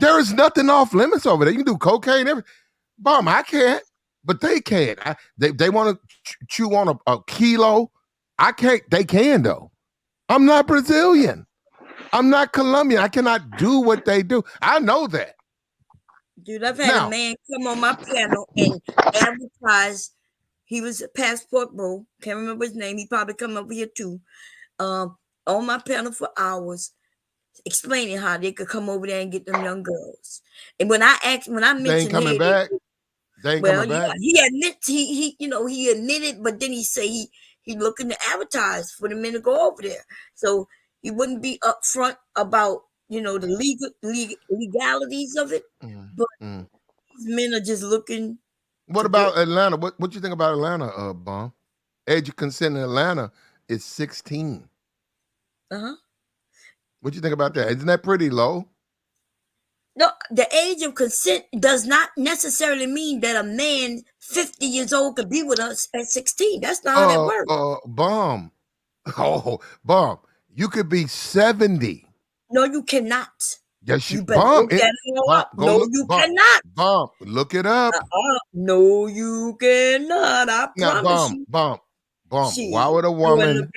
Speaker 4: There is nothing off limits over there. You can do cocaine. Everything. Bomb. I can't, but they can't. They want to chew on a kilo. I can't. They can though. I'm not Brazilian. I'm not Colombian. I cannot do what they do. I know that.
Speaker 5: Dude, I've had a man come on my panel and advertise. He was a passport bro. Can't remember his name. He probably come over here too. On my panel for hours, explaining how they could come over there and get them young girls. And when I mentioned,
Speaker 4: they ain't coming back.
Speaker 5: He admitted, but then he say he looking to advertise for the men to go over there. So he wouldn't be upfront about the legalities of it, but these men are just looking.
Speaker 4: What about Atlanta? What you think about Atlanta, Bomb? Age of consent in Atlanta is 16. What you think about that? Isn't that pretty low?
Speaker 5: No, the age of consent does not necessarily mean that a man 50 years old could be with us at 16. That's not how that works.
Speaker 4: Bomb. Bomb. You could be 70.
Speaker 5: No, you cannot.
Speaker 4: Yes, you
Speaker 5: Bomb. No, you cannot.
Speaker 4: Bomb. Look it up.
Speaker 5: No, you cannot. I promise you.
Speaker 4: Bomb. Why would a woman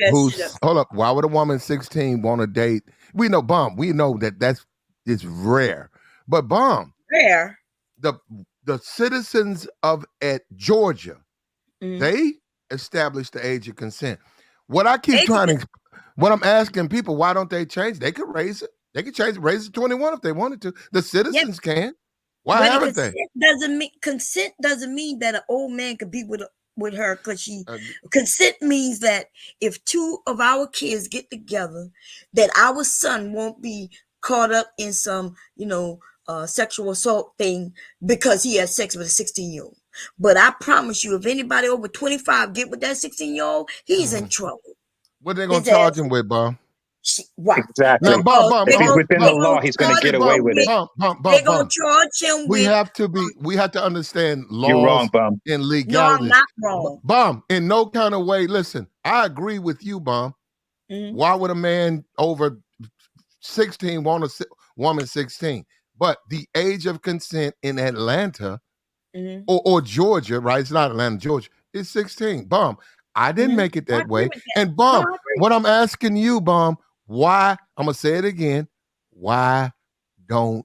Speaker 4: why would a woman 16 want to date? We know, Bomb. We know it's rare. But Bomb.
Speaker 5: Rare.
Speaker 4: The citizens of Georgia, they established the age of consent. What I keep what I'm asking people, why don't they change? They could raise it. They could raise it to 21 if they wanted to. The citizens can. Why haven't they?
Speaker 5: Consent doesn't mean that an old man could be with her because consent means that if two of our kids get together, that our son won't be caught up in some, sexual assault thing because he had sex with a 16-year-old. But I promise you, if anybody over 25 get with that 16-year-old, he's in trouble.
Speaker 4: What are they going to charge him with, Bomb?
Speaker 5: Right.
Speaker 12: Exactly.
Speaker 4: Now, Bomb,
Speaker 12: if he's within the law, he's going to get away with it.
Speaker 5: They're going to charge him with...
Speaker 4: We have to understand laws.
Speaker 12: You're wrong, Bomb.
Speaker 4: And legality.
Speaker 5: No, I'm not wrong.
Speaker 4: Bomb, in no kind of way, listen, I agree with you, Bomb. Why would a man over 16 want a woman 16? But the age of consent in Atlanta or Georgia, right? It's not Atlanta, Georgia. It's 16. Bomb. I didn't make it that way. And Bomb, what I'm asking you, Bomb, why, I'm going to say it again, why don't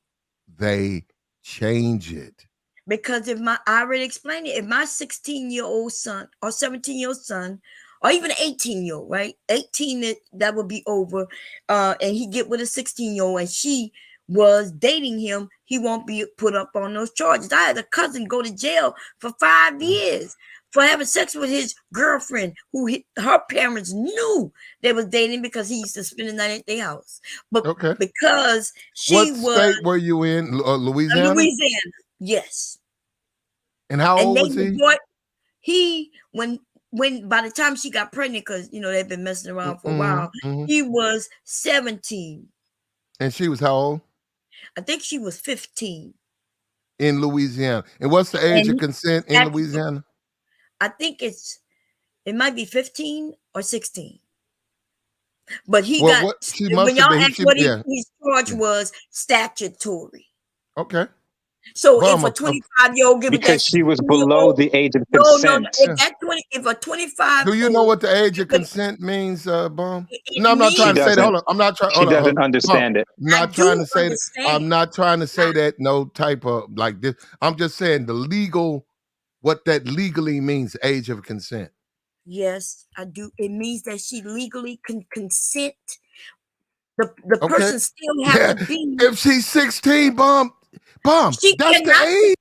Speaker 4: they change it?
Speaker 5: Because I already explained it, if my 16-year-old son or 17-year-old son, or even an 18-year-old, right? 18, that would be over, and he get with a 16-year-old and she was dating him, he won't be put up on those charges. I had a cousin go to jail for 5 years for having sex with his girlfriend, who her parents knew they was dating because he used to spend the night at their house. But because
Speaker 4: what state were you in? Louisiana?
Speaker 5: Louisiana, yes.
Speaker 4: And how old was he?
Speaker 5: When by the time she got pregnant, because they've been messing around for a while, he was 17.
Speaker 4: And she was how old?
Speaker 5: I think she was 15.
Speaker 4: In Louisiana. And what's the age of consent in Louisiana?
Speaker 5: I think it might be 15 or 16. But when y'all asked what his charge was, statutory.
Speaker 4: Okay.
Speaker 5: So
Speaker 4: Bum,
Speaker 5: if a 25-year-old give it that
Speaker 12: Because she was
Speaker 5: 16-year-old,
Speaker 12: below the age of
Speaker 5: no,
Speaker 12: consent.
Speaker 5: if a 25
Speaker 4: do you know
Speaker 5: old,
Speaker 4: what the age of consent means, Bum?
Speaker 5: it
Speaker 4: No, I'm not
Speaker 12: She
Speaker 4: trying to
Speaker 5: means
Speaker 4: say that.
Speaker 12: doesn't.
Speaker 4: Hold on. I'm not trying.
Speaker 12: She
Speaker 4: Hold on.
Speaker 12: doesn't
Speaker 4: Bum.
Speaker 12: understand it.
Speaker 5: I
Speaker 4: Not trying
Speaker 5: do
Speaker 4: to say that. I'm
Speaker 5: understand.
Speaker 4: not trying to say that. No type of like this. I'm just saying the legal, what that legally means, age of consent.
Speaker 5: Yes, I do. It means that she legally can consent. The
Speaker 4: Okay.
Speaker 5: person still have
Speaker 4: Yeah.
Speaker 5: to be.
Speaker 4: If she's 16, Bum,
Speaker 5: She
Speaker 4: that's the
Speaker 5: cannot
Speaker 4: age.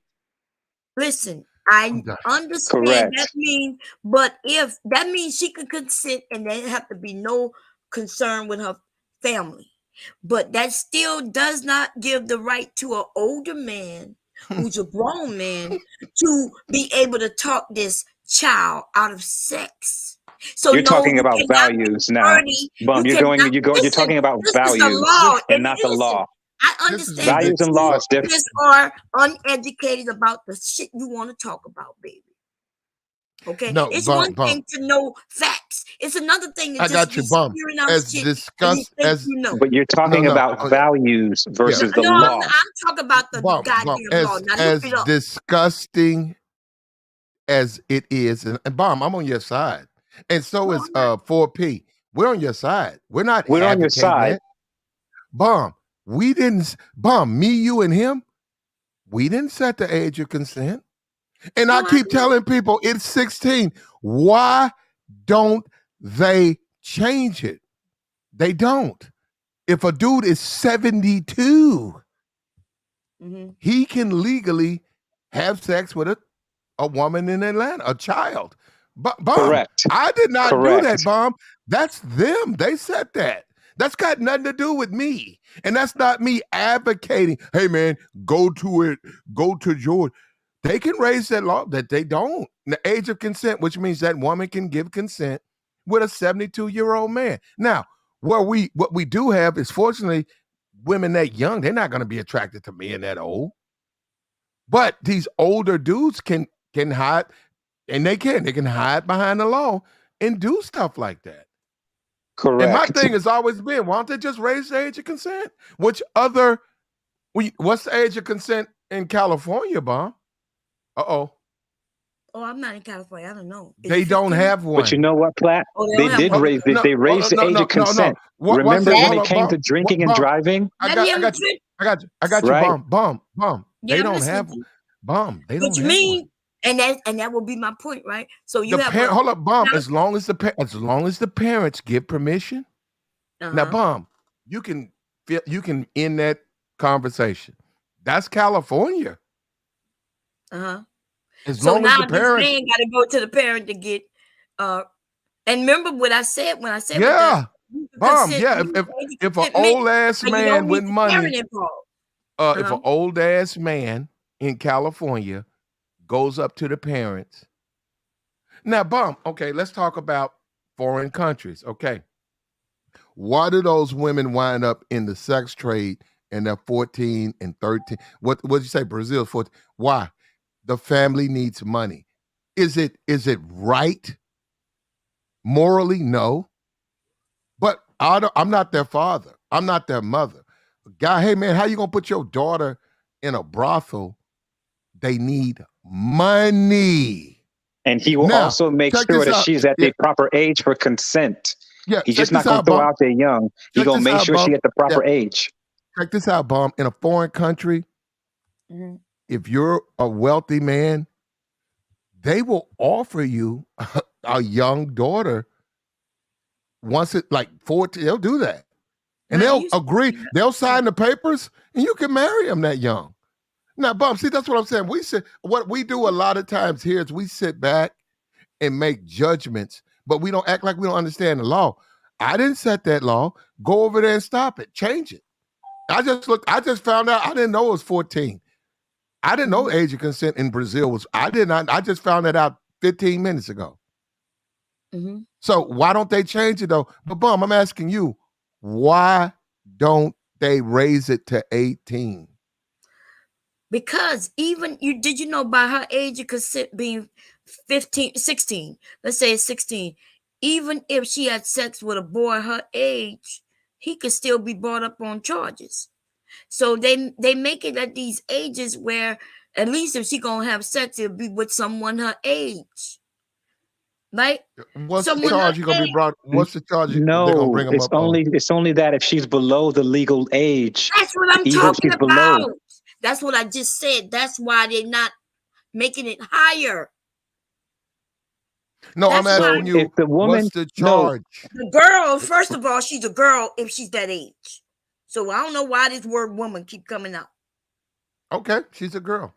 Speaker 5: listen. I
Speaker 4: done.
Speaker 5: understand that
Speaker 12: Correct.
Speaker 5: means, but if that means she can consent and there have to be no concern with her family. But that still does not give the right to an older man who's a grown man to be able to talk this child out of sex. So
Speaker 12: You're
Speaker 5: no,
Speaker 12: talking
Speaker 5: you
Speaker 12: about
Speaker 5: cannot be
Speaker 12: values now,
Speaker 5: 30.
Speaker 12: Bum.
Speaker 5: You
Speaker 12: You're
Speaker 5: cannot
Speaker 12: you're
Speaker 5: listen.
Speaker 12: talking about
Speaker 5: This is the
Speaker 12: values
Speaker 5: law.
Speaker 12: and
Speaker 5: And
Speaker 12: not the
Speaker 5: listen,
Speaker 12: law.
Speaker 5: I
Speaker 4: This is
Speaker 5: understand
Speaker 12: Values
Speaker 5: that
Speaker 12: and
Speaker 5: you
Speaker 12: law is different.
Speaker 5: just are uneducated about the shit you want to talk about, baby. Okay,
Speaker 4: No,
Speaker 5: it's
Speaker 4: Bum,
Speaker 5: one
Speaker 4: Bum.
Speaker 5: thing to know facts. It's another thing to
Speaker 4: I
Speaker 5: just
Speaker 4: got
Speaker 5: be
Speaker 4: you, Bum.
Speaker 5: spewing out
Speaker 4: As
Speaker 5: shit and you
Speaker 4: discussed
Speaker 5: think
Speaker 4: as
Speaker 5: you know.
Speaker 12: But you're
Speaker 4: no,
Speaker 12: talking
Speaker 4: no.
Speaker 12: about values
Speaker 4: Yeah.
Speaker 12: versus the
Speaker 5: No,
Speaker 12: law.
Speaker 5: I'm talking about the
Speaker 4: Bum,
Speaker 5: goddamn law. Now look
Speaker 4: as
Speaker 5: it up.
Speaker 4: disgusting as it is, and Bum, I'm on your side, and so is 4P. We're on your side. We're not
Speaker 12: We're on your
Speaker 4: advocating
Speaker 12: side.
Speaker 4: that. Bum, we didn't. Bum, me, you, and him. We didn't set the age of consent, and I keep telling people it's 16. Why don't they change it? They don't. If a dude is 72, he can legally have sex with a woman in Atlanta, a child. But Bomb,
Speaker 12: Correct.
Speaker 4: I did not do
Speaker 12: Correct.
Speaker 4: that, Bomb. That's them. They said that. That's got nothing to do with me. And that's not me advocating, hey man, go to it, go to Georgia. They can raise that law that they don't. The age of consent, which means that woman can give consent with a 72-year-old man. Now, what we do have is fortunately women that young, they're not going to be attracted to men that old. But these older dudes can hide, and they can hide behind the law and do stuff like that.
Speaker 12: Correct.
Speaker 4: And my thing has always been, why don't they just raise the age of consent? What's the age of consent in California, Bomb?
Speaker 5: Oh, I'm not in California. I don't know. Is
Speaker 4: They
Speaker 5: it
Speaker 4: don't
Speaker 5: 15?
Speaker 4: have one.
Speaker 12: But you know what, Platt?
Speaker 5: Oh,
Speaker 12: They did raise it. They raised the age of consent. Remember when it came to drinking and driving?
Speaker 4: I got you. I got you,
Speaker 12: Right.
Speaker 4: Bomb.
Speaker 5: Yeah,
Speaker 4: They
Speaker 5: I'm
Speaker 4: don't
Speaker 5: listening
Speaker 4: have
Speaker 5: to you.
Speaker 4: Bomb. They
Speaker 5: What
Speaker 4: don't
Speaker 5: you
Speaker 4: have
Speaker 5: mean?
Speaker 4: one.
Speaker 5: And that will be my point, right? So you have
Speaker 4: Hold up, Bomb. As long as the parents give permission. Now, Bomb, you can end that conversation. That's California. As
Speaker 5: So
Speaker 4: long as
Speaker 5: now
Speaker 4: the parents,
Speaker 5: this man got to go to the parent to get. And remember what I said when I said
Speaker 4: yeah, Bomb,
Speaker 5: consent,
Speaker 4: yeah. If an old ass man with money, if an old ass man in California goes up to the parents. Now, Bomb, okay, let's talk about foreign countries. Okay. Why do those women wind up in the sex trade and they're 14 and 13? What did you say? Brazil's 14. Why? The family needs money. Is it right? Morally, no. But I'm not their father. I'm not their mother. Guy, hey man, how you gonna put your daughter in a brothel? They need money.
Speaker 12: And he will
Speaker 4: Now,
Speaker 12: also make
Speaker 4: check
Speaker 12: sure
Speaker 4: this
Speaker 12: that
Speaker 4: out.
Speaker 12: she's at the proper age for consent.
Speaker 4: Yeah,
Speaker 12: He's
Speaker 4: check
Speaker 12: just not
Speaker 4: this
Speaker 12: going to
Speaker 4: out,
Speaker 12: throw
Speaker 4: Bomb.
Speaker 12: out there young. He's
Speaker 4: Check
Speaker 12: going to
Speaker 4: this
Speaker 12: make
Speaker 4: out,
Speaker 12: sure she
Speaker 4: Bomb.
Speaker 12: at the proper
Speaker 4: Yeah.
Speaker 12: age.
Speaker 4: Check this out, Bomb. In a foreign country, if you're a wealthy man, they will offer you a young daughter once it like 14. They'll do that. And they'll agree. They'll sign the papers and you can marry them that young. Now, Bomb, see, that's what I'm saying. What we do a lot of times here is we sit back and make judgments, but we don't act like we don't understand the law. I didn't set that law. Go over there and stop it. Change it. I just found out. I didn't know it was 14. I didn't know age of consent in Brazil was. I did not. I just found that out 15 minutes ago. So why don't they change it though? But Bum, I'm asking you, why don't they raise it to 18?
Speaker 5: Because even did you know by her age of consent being 15, 16, let's say it's 16, even if she had sex with a boy her age, he could still be brought up on charges. So they make it at these ages where at least if she gonna have sex, it'll be with someone her age. Right?
Speaker 4: What's the
Speaker 5: Someone her
Speaker 4: charge you're gonna be
Speaker 5: age.
Speaker 4: brought? What's the charge they're gonna bring
Speaker 12: No,
Speaker 4: them up on?
Speaker 12: it's only that if she's below the legal age,
Speaker 5: That's what I'm
Speaker 12: even if
Speaker 5: talking
Speaker 12: she's below.
Speaker 5: about. That's what I just said. That's why they're not making it higher.
Speaker 4: No, I'm
Speaker 5: That's why
Speaker 4: asking you,
Speaker 12: If the woman,
Speaker 4: what's the
Speaker 12: no,
Speaker 4: charge?
Speaker 5: the girl, first of all, she's a girl if she's that age. So I don't know why this word woman keep coming out.
Speaker 4: Okay, she's a girl.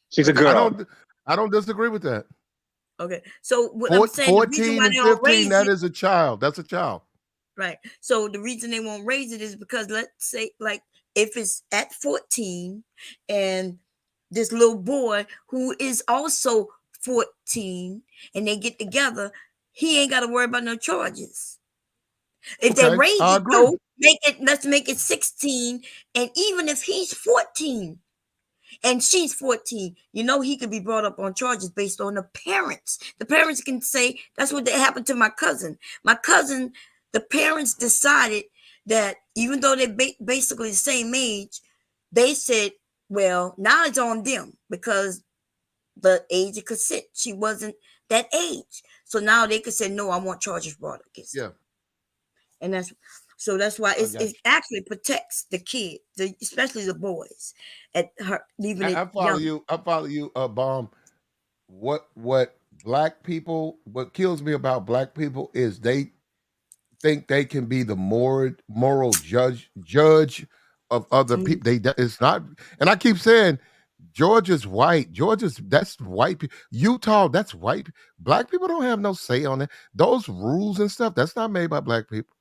Speaker 12: she's a
Speaker 5: Okay.
Speaker 12: girl.
Speaker 4: I don't disagree with that.
Speaker 5: Okay. So what I'm saying, the reason
Speaker 4: 14
Speaker 5: why
Speaker 4: and
Speaker 5: they don't
Speaker 4: 15,
Speaker 5: raise
Speaker 4: that
Speaker 5: it,
Speaker 4: is a child. That's a child.
Speaker 5: right? So the reason they won't raise it is because let's say, like, if it's at 14 and this little boy who is also 14 and they get together, he ain't got to worry about no charges. If they
Speaker 4: Okay,
Speaker 5: raise
Speaker 4: I
Speaker 5: it
Speaker 4: agree.
Speaker 5: though, let's make it 16. And even if he's 14 and she's 14, he could be brought up on charges based on the parents. The parents can say, that's what happened to my cousin. My cousin, the parents decided that even though they're basically the same age, they said, well, now it's on them because the age of consent, she wasn't that age. So now they could say, no, I want charges brought against her.
Speaker 4: Yeah.
Speaker 5: And that's why it actually protects the kid, especially the boys, at her leaving it
Speaker 4: I follow
Speaker 5: young.
Speaker 4: you. I follow you, Bomb. What black people, what kills me about black people is they think they can be the moral judge of other people. It's not, and I keep saying Georgia's white. That's white people. Utah, that's white. Black people don't have no say on it. Those rules and stuff, that's not made by black people.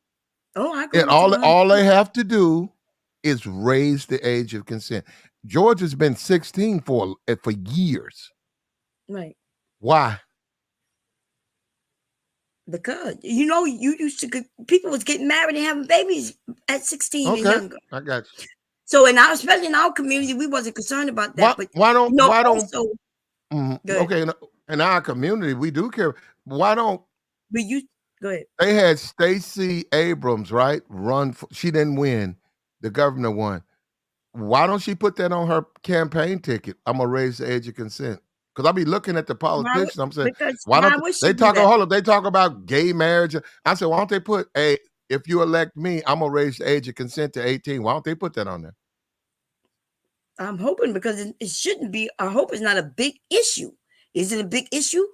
Speaker 5: Oh, I agree
Speaker 4: And
Speaker 5: with you.
Speaker 4: all they have to do is raise the age of consent. Georgia's been 16 for years.
Speaker 5: Right.
Speaker 4: Why?
Speaker 5: Because you used to people was getting married and having babies at 16 and younger.
Speaker 4: I got you.
Speaker 5: So especially in our community, we wasn't concerned about that.
Speaker 4: Why don't
Speaker 5: also,
Speaker 4: okay, in our community we do care. Why don't
Speaker 5: go ahead.
Speaker 4: They had Stacey Abrams, right? She didn't win. The governor won. Why don't she put that on her campaign ticket? I'm gonna raise the age of consent. Because I be looking at the politicians. I'm saying, why don't they talk? Hold up, they talk about gay marriage. I said, why don't they put if you elect me, I'm gonna raise the age of consent to 18. Why don't they put that on there?
Speaker 5: I'm hoping because it shouldn't be. I hope it's not a big issue. Is it a big issue?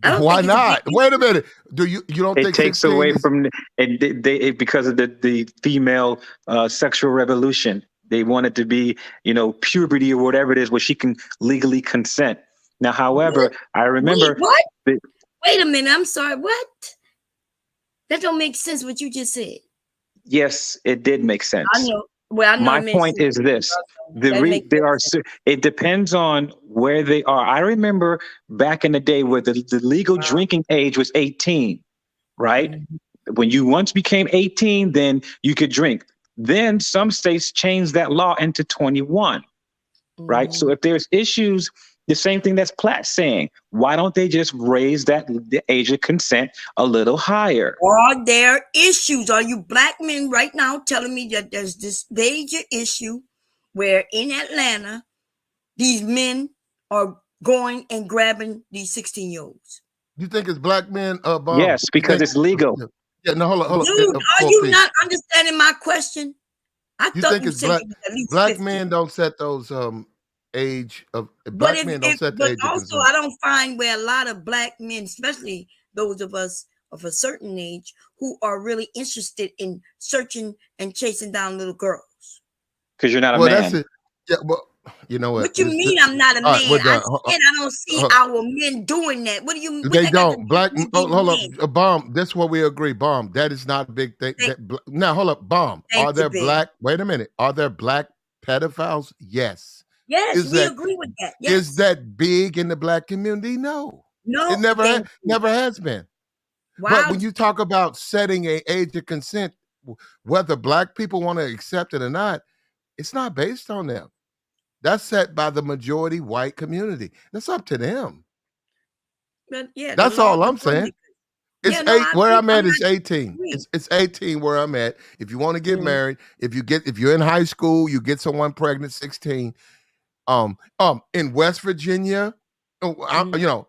Speaker 4: Why not? Wait a minute. You don't think
Speaker 12: it takes away from because of the female sexual revolution? They want it to be, puberty or whatever it is, where she can legally consent. Now, however, I remember.
Speaker 5: What? Wait a minute. I'm sorry. What? That don't make sense. What you just said.
Speaker 12: Yes, it did make sense.
Speaker 5: I know. Well, I know.
Speaker 12: My point is this: it depends on where they are. I remember back in the day where the legal drinking age was 18, right? Mm-hmm. When you once became 18, then you could drink. Then some states changed that law into 21, right? So if there's issues, the same thing that's Platt saying, why don't they just raise the age of consent a little higher?
Speaker 5: Are there issues? Are you black men right now telling me that there's this major issue where in Atlanta, these men are going and grabbing these 16-year-olds?
Speaker 4: You think it's black men?
Speaker 12: Yes, because it's legal.
Speaker 4: Yeah, no, hold on.
Speaker 5: Dude, are you not understanding my question?
Speaker 4: You think it's black men don't set those age of black men don't set the age of consent.
Speaker 5: I don't find where a lot of black men, especially those of us of a certain age, who are really interested in searching and chasing down little girls.
Speaker 12: Because you're not a man.
Speaker 4: That's it. Yeah, well, you know what?
Speaker 5: What you mean I'm not a man? I don't see our men doing that. What do you mean?
Speaker 4: They don't. Black, hold up, Bomb. That's what we agree, Bomb. That is not a big thing. Now, hold up, Bomb. Are there black, wait a minute. Are there black pedophiles? Yes.
Speaker 5: Yes, we agree with that. Yes.
Speaker 4: Is that big in the black community? No.
Speaker 5: No.
Speaker 4: It never has been. Wow. But when you talk about setting an age of consent, whether black people want to accept it or not, it's not based on them. That's set by the majority white community. That's up to them.
Speaker 5: But yeah,
Speaker 4: that's all I'm saying. It's
Speaker 5: Yeah, no, I
Speaker 4: where
Speaker 5: agree.
Speaker 4: I'm
Speaker 5: I'm
Speaker 4: at is
Speaker 5: not
Speaker 4: 18.
Speaker 5: agree.
Speaker 4: It's 18 where I'm at. If you want to get
Speaker 5: Mhm.
Speaker 4: married, if you're in high school, you get someone pregnant 16. In West Virginia,
Speaker 5: Mhm.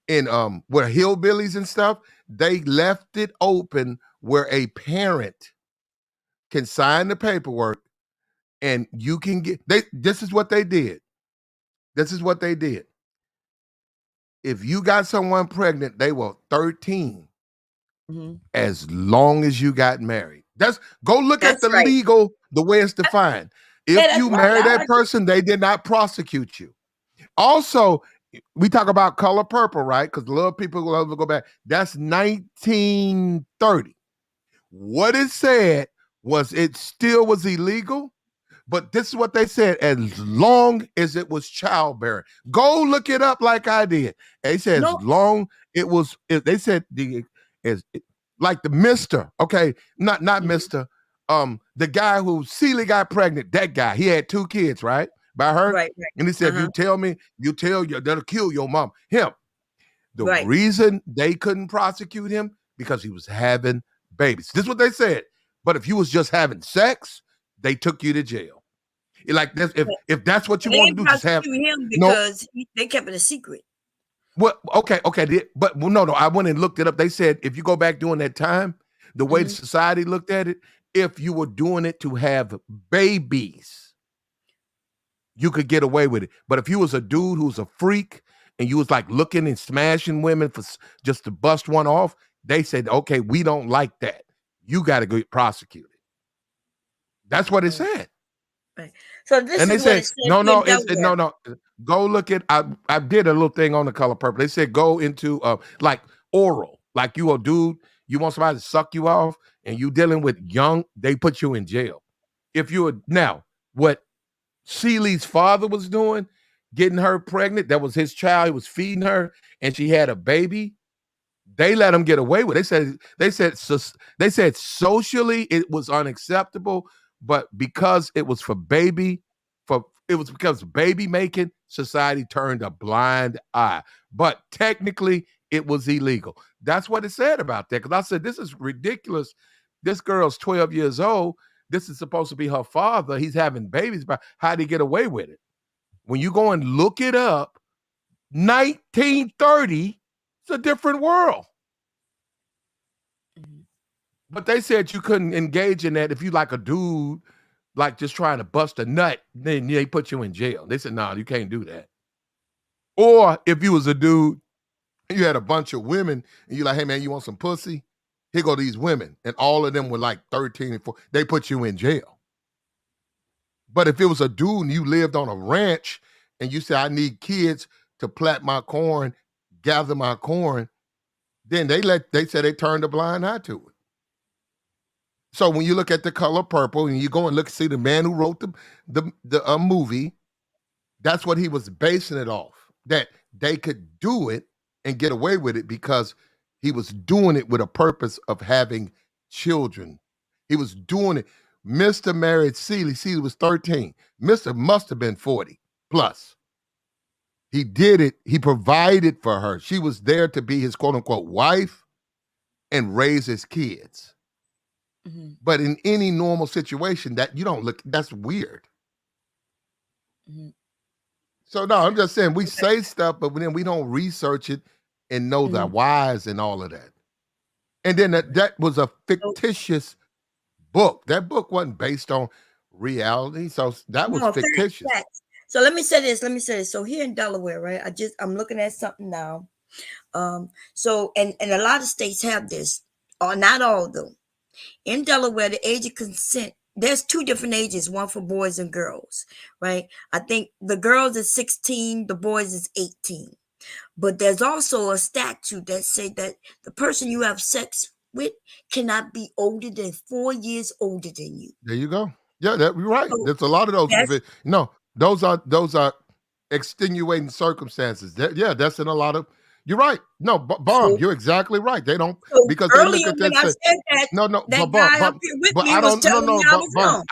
Speaker 4: in where hillbillies and stuff, they left it open where a parent can sign the paperwork and you can get this is what they did. This is what they did. If you got someone pregnant, they were 13
Speaker 5: Mhm.
Speaker 4: as long as you got married. Go look at
Speaker 5: That's
Speaker 4: the
Speaker 5: right.
Speaker 4: the way it's defined.
Speaker 5: Yeah,
Speaker 4: If
Speaker 5: that's
Speaker 4: you
Speaker 5: right.
Speaker 4: marry
Speaker 5: I
Speaker 4: that
Speaker 5: like it.
Speaker 4: person, they did not prosecute you. Also, we talk about color purple, right? Because a lot of people love to go back. That's 1930. What it said was it still was illegal, but this is what they said: as long as it was childbearing. Go look it up like I did. They said as
Speaker 5: No.
Speaker 4: long they said like the Mister, okay, not
Speaker 5: Mhm.
Speaker 4: Mister, the guy who Celie got pregnant, that guy, he had 2 kids, right? By her.
Speaker 5: Right.
Speaker 4: And he said, if
Speaker 5: Uh-huh.
Speaker 4: you tell you that'll kill your mom. Him. The
Speaker 5: Right.
Speaker 4: reason they couldn't prosecute him because he was having babies. This is what they said. But if you was just having sex, they took you to jail. Like this, if that's what you
Speaker 5: They
Speaker 4: want to
Speaker 5: didn't
Speaker 4: do, just have
Speaker 5: prosecute him
Speaker 4: no.
Speaker 5: because they kept it a secret.
Speaker 4: Well, okay, but no. I went and looked it up. They said if you go back during that time, the way the
Speaker 5: Mhm.
Speaker 4: society looked at it, if you were doing it to have babies, you could get away with it. But if you was a dude who's a freak and you was like looking and smashing women for just to bust one off, they said, okay, we don't like that. You got to get prosecuted. That's what it said.
Speaker 5: Right. So this
Speaker 4: And they
Speaker 5: is what
Speaker 4: said,
Speaker 5: it says
Speaker 4: no,
Speaker 5: here in
Speaker 4: no,
Speaker 5: Delaware.
Speaker 4: go look at, I did a little thing on the color purple. They said, go into like oral, like you a dude, you want somebody to suck you off and you dealing with young, they put you in jail. If you're now, what Celie's father was doing, getting her pregnant, that was his child, he was feeding her, and she had a baby. They let him get away with it. They said socially it was unacceptable, but because it was because baby making, society turned a blind eye. But technically, it was illegal. That's what it said about that. Because I said, this is ridiculous. This girl's 12 years old. This is supposed to be her father. He's having babies. But how'd he get away with it? When you go and look it up, 1930, it's a different world. But they said you couldn't engage in that if you like a dude, like just trying to bust a nut, then they put you in jail. They said, no, you can't do that. Or if you was a dude, you had a bunch of women, and you're like, hey man, you want some pussy? Here go these women. And all of them were like 13 and 14. They put you in jail. But if it was a dude and you lived on a ranch and you said, I need kids to plat my corn, gather my corn, then they said they turned a blind eye to it. So when you look at The Color Purple and you go and see the man who wrote the movie, that's what he was basing it off. That they could do it and get away with it because he was doing it with a purpose of having children. He was doing it. Mr. married Celie. Celie was 13. Mr. must have been 40 plus. He did it. He provided for her. She was there to be his quote unquote wife and raise his kids. Mm-hmm. But in any normal situation, that you don't look, that's weird. Mm-hmm. So no, I'm just saying we say stuff, but then we don't research it and know the whys and all of that. And then that was a fictitious book. That book wasn't based on reality. So that was fictitious.
Speaker 5: Facts. So let me say this. So here in Delaware, right? I'm looking at something now. So and a lot of states have this, or not all though. In Delaware, the age of consent, there's 2 different ages, one for boys and girls, right? I think the girls is 16, the boys is 18. But there's also a statute that say that the person you have sex with cannot be older than 4 years older than you.
Speaker 4: There you go. Yeah, you're right. So there's a lot of those. No, those are extenuating circumstances. That's in a lot of. You're right. No, Bomb, you're exactly right. They don't because they look at that.
Speaker 5: I said that,
Speaker 4: no,
Speaker 5: that guy up here with me was telling me I was wrong.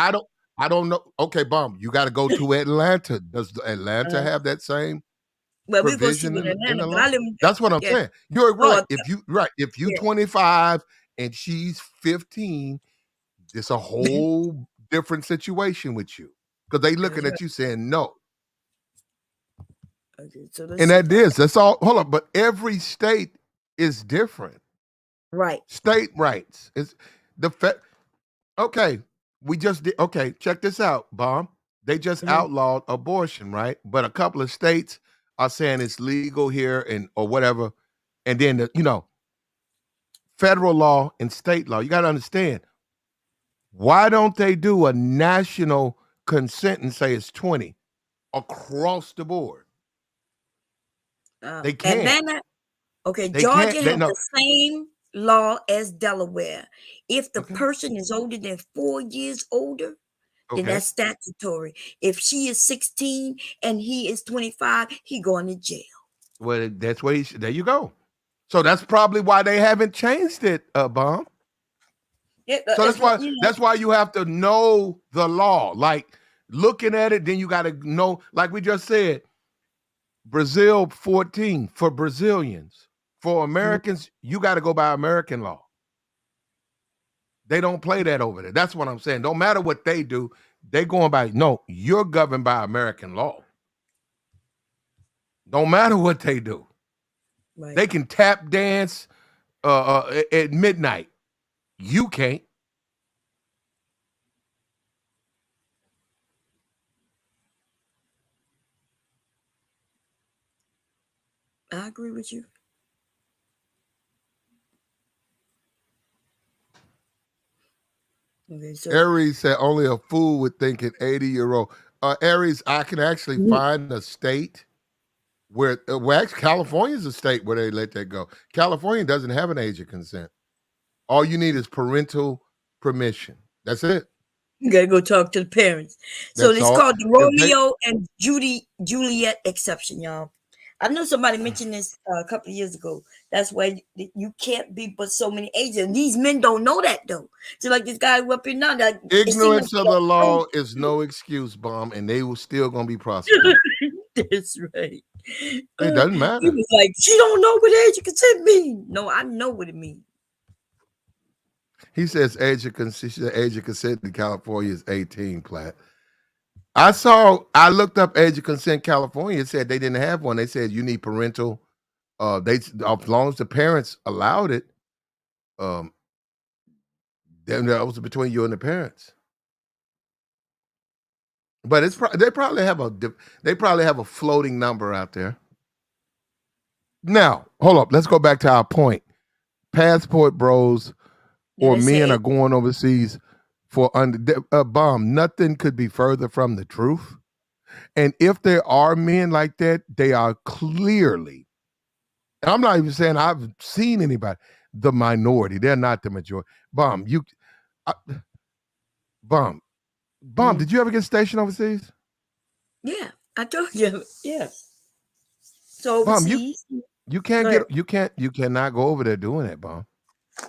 Speaker 4: I don't know. Okay, Bomb, you got to go to Atlanta. Does Atlanta have that same?
Speaker 5: Well, we're gonna see
Speaker 4: provision
Speaker 5: with
Speaker 4: in
Speaker 5: Atlanta,
Speaker 4: the
Speaker 5: but I
Speaker 4: law.
Speaker 5: live in
Speaker 4: That's what I'm
Speaker 5: yeah,
Speaker 4: saying. You're right.
Speaker 5: Georgia.
Speaker 4: If you
Speaker 5: Yeah.
Speaker 4: 25 and she's 15, it's a whole different situation with you because they looking
Speaker 5: That's right.
Speaker 4: at you saying no.
Speaker 5: Okay, so let's
Speaker 4: And
Speaker 5: see.
Speaker 4: that's all. Hold on, but every state is different.
Speaker 5: Right.
Speaker 4: State rights is the okay. We just did okay. Check this out, Bomb. They just
Speaker 5: Mhm.
Speaker 4: outlawed abortion, right? But a couple of states are saying it's legal here and or whatever. And then federal law and state law. You got to understand. Why don't they do a national consent and say it's 20 across the board? They can't.
Speaker 5: Atlanta. Okay,
Speaker 4: They can't.
Speaker 5: Georgia
Speaker 4: They
Speaker 5: has
Speaker 4: no.
Speaker 5: the same law as Delaware. If the
Speaker 4: Okay.
Speaker 5: person is older than 4 years older, then
Speaker 4: Okay.
Speaker 5: that's statutory. If she is 16 and he is 25, he going to jail.
Speaker 4: Well, that's where there you go. So that's probably why they haven't changed it, Bomb.
Speaker 5: Yeah,
Speaker 4: So
Speaker 5: it's not,
Speaker 4: that's why you have to know the law. Like looking at it, then you got to know, like we just said, Brazil 14 for Brazilians. For Americans, you got to go by American law. They don't play that over there. That's what I'm saying. Don't matter what they do, they going by, no, you're governed by American law. Don't matter what they do.
Speaker 5: Right.
Speaker 4: They can tap dance at midnight. You can't.
Speaker 5: I agree with you. Okay, so
Speaker 4: Aries said only a fool would think an 80-year-old. Aries, I can actually find a state where, actually, California's a state where they let that go. California doesn't have an age of consent. All you need is parental permission. That's it.
Speaker 5: you gotta go talk to the parents. So
Speaker 4: That's
Speaker 5: it's
Speaker 4: all.
Speaker 5: called the Romeo and Juliet exception, y'all. I know somebody mentioned this a couple of years ago. That's why you can't be but so many ages. And these men don't know that though. So like this guy up here now, that it seems like
Speaker 4: Ignorance of the law is no excuse, Bomb, and they will still gonna be prosecuted.
Speaker 5: That's right.
Speaker 4: It doesn't
Speaker 5: He
Speaker 4: matter.
Speaker 5: was like, she don't know what age of consent mean. No, I know what it means.
Speaker 4: He says age of consent in California is 18, Platt. I looked up age of consent California. It said they didn't have one. They said you need parental. As long as the parents allowed it, then that was between you and the parents. But they probably have a floating number out there. Now, hold up. Let's go back to our point. Passport bros or men are going overseas for bomb. Nothing could be further from the truth. And if there are men like that, they are clearly, and I'm not even saying I've seen anybody, the minority. They're not the majority. Bomb, did you ever get stationed overseas?
Speaker 5: Yeah, I told you. Yeah. So
Speaker 4: Bomb,
Speaker 5: overseas.
Speaker 4: you cannot go over there doing that, Bomb.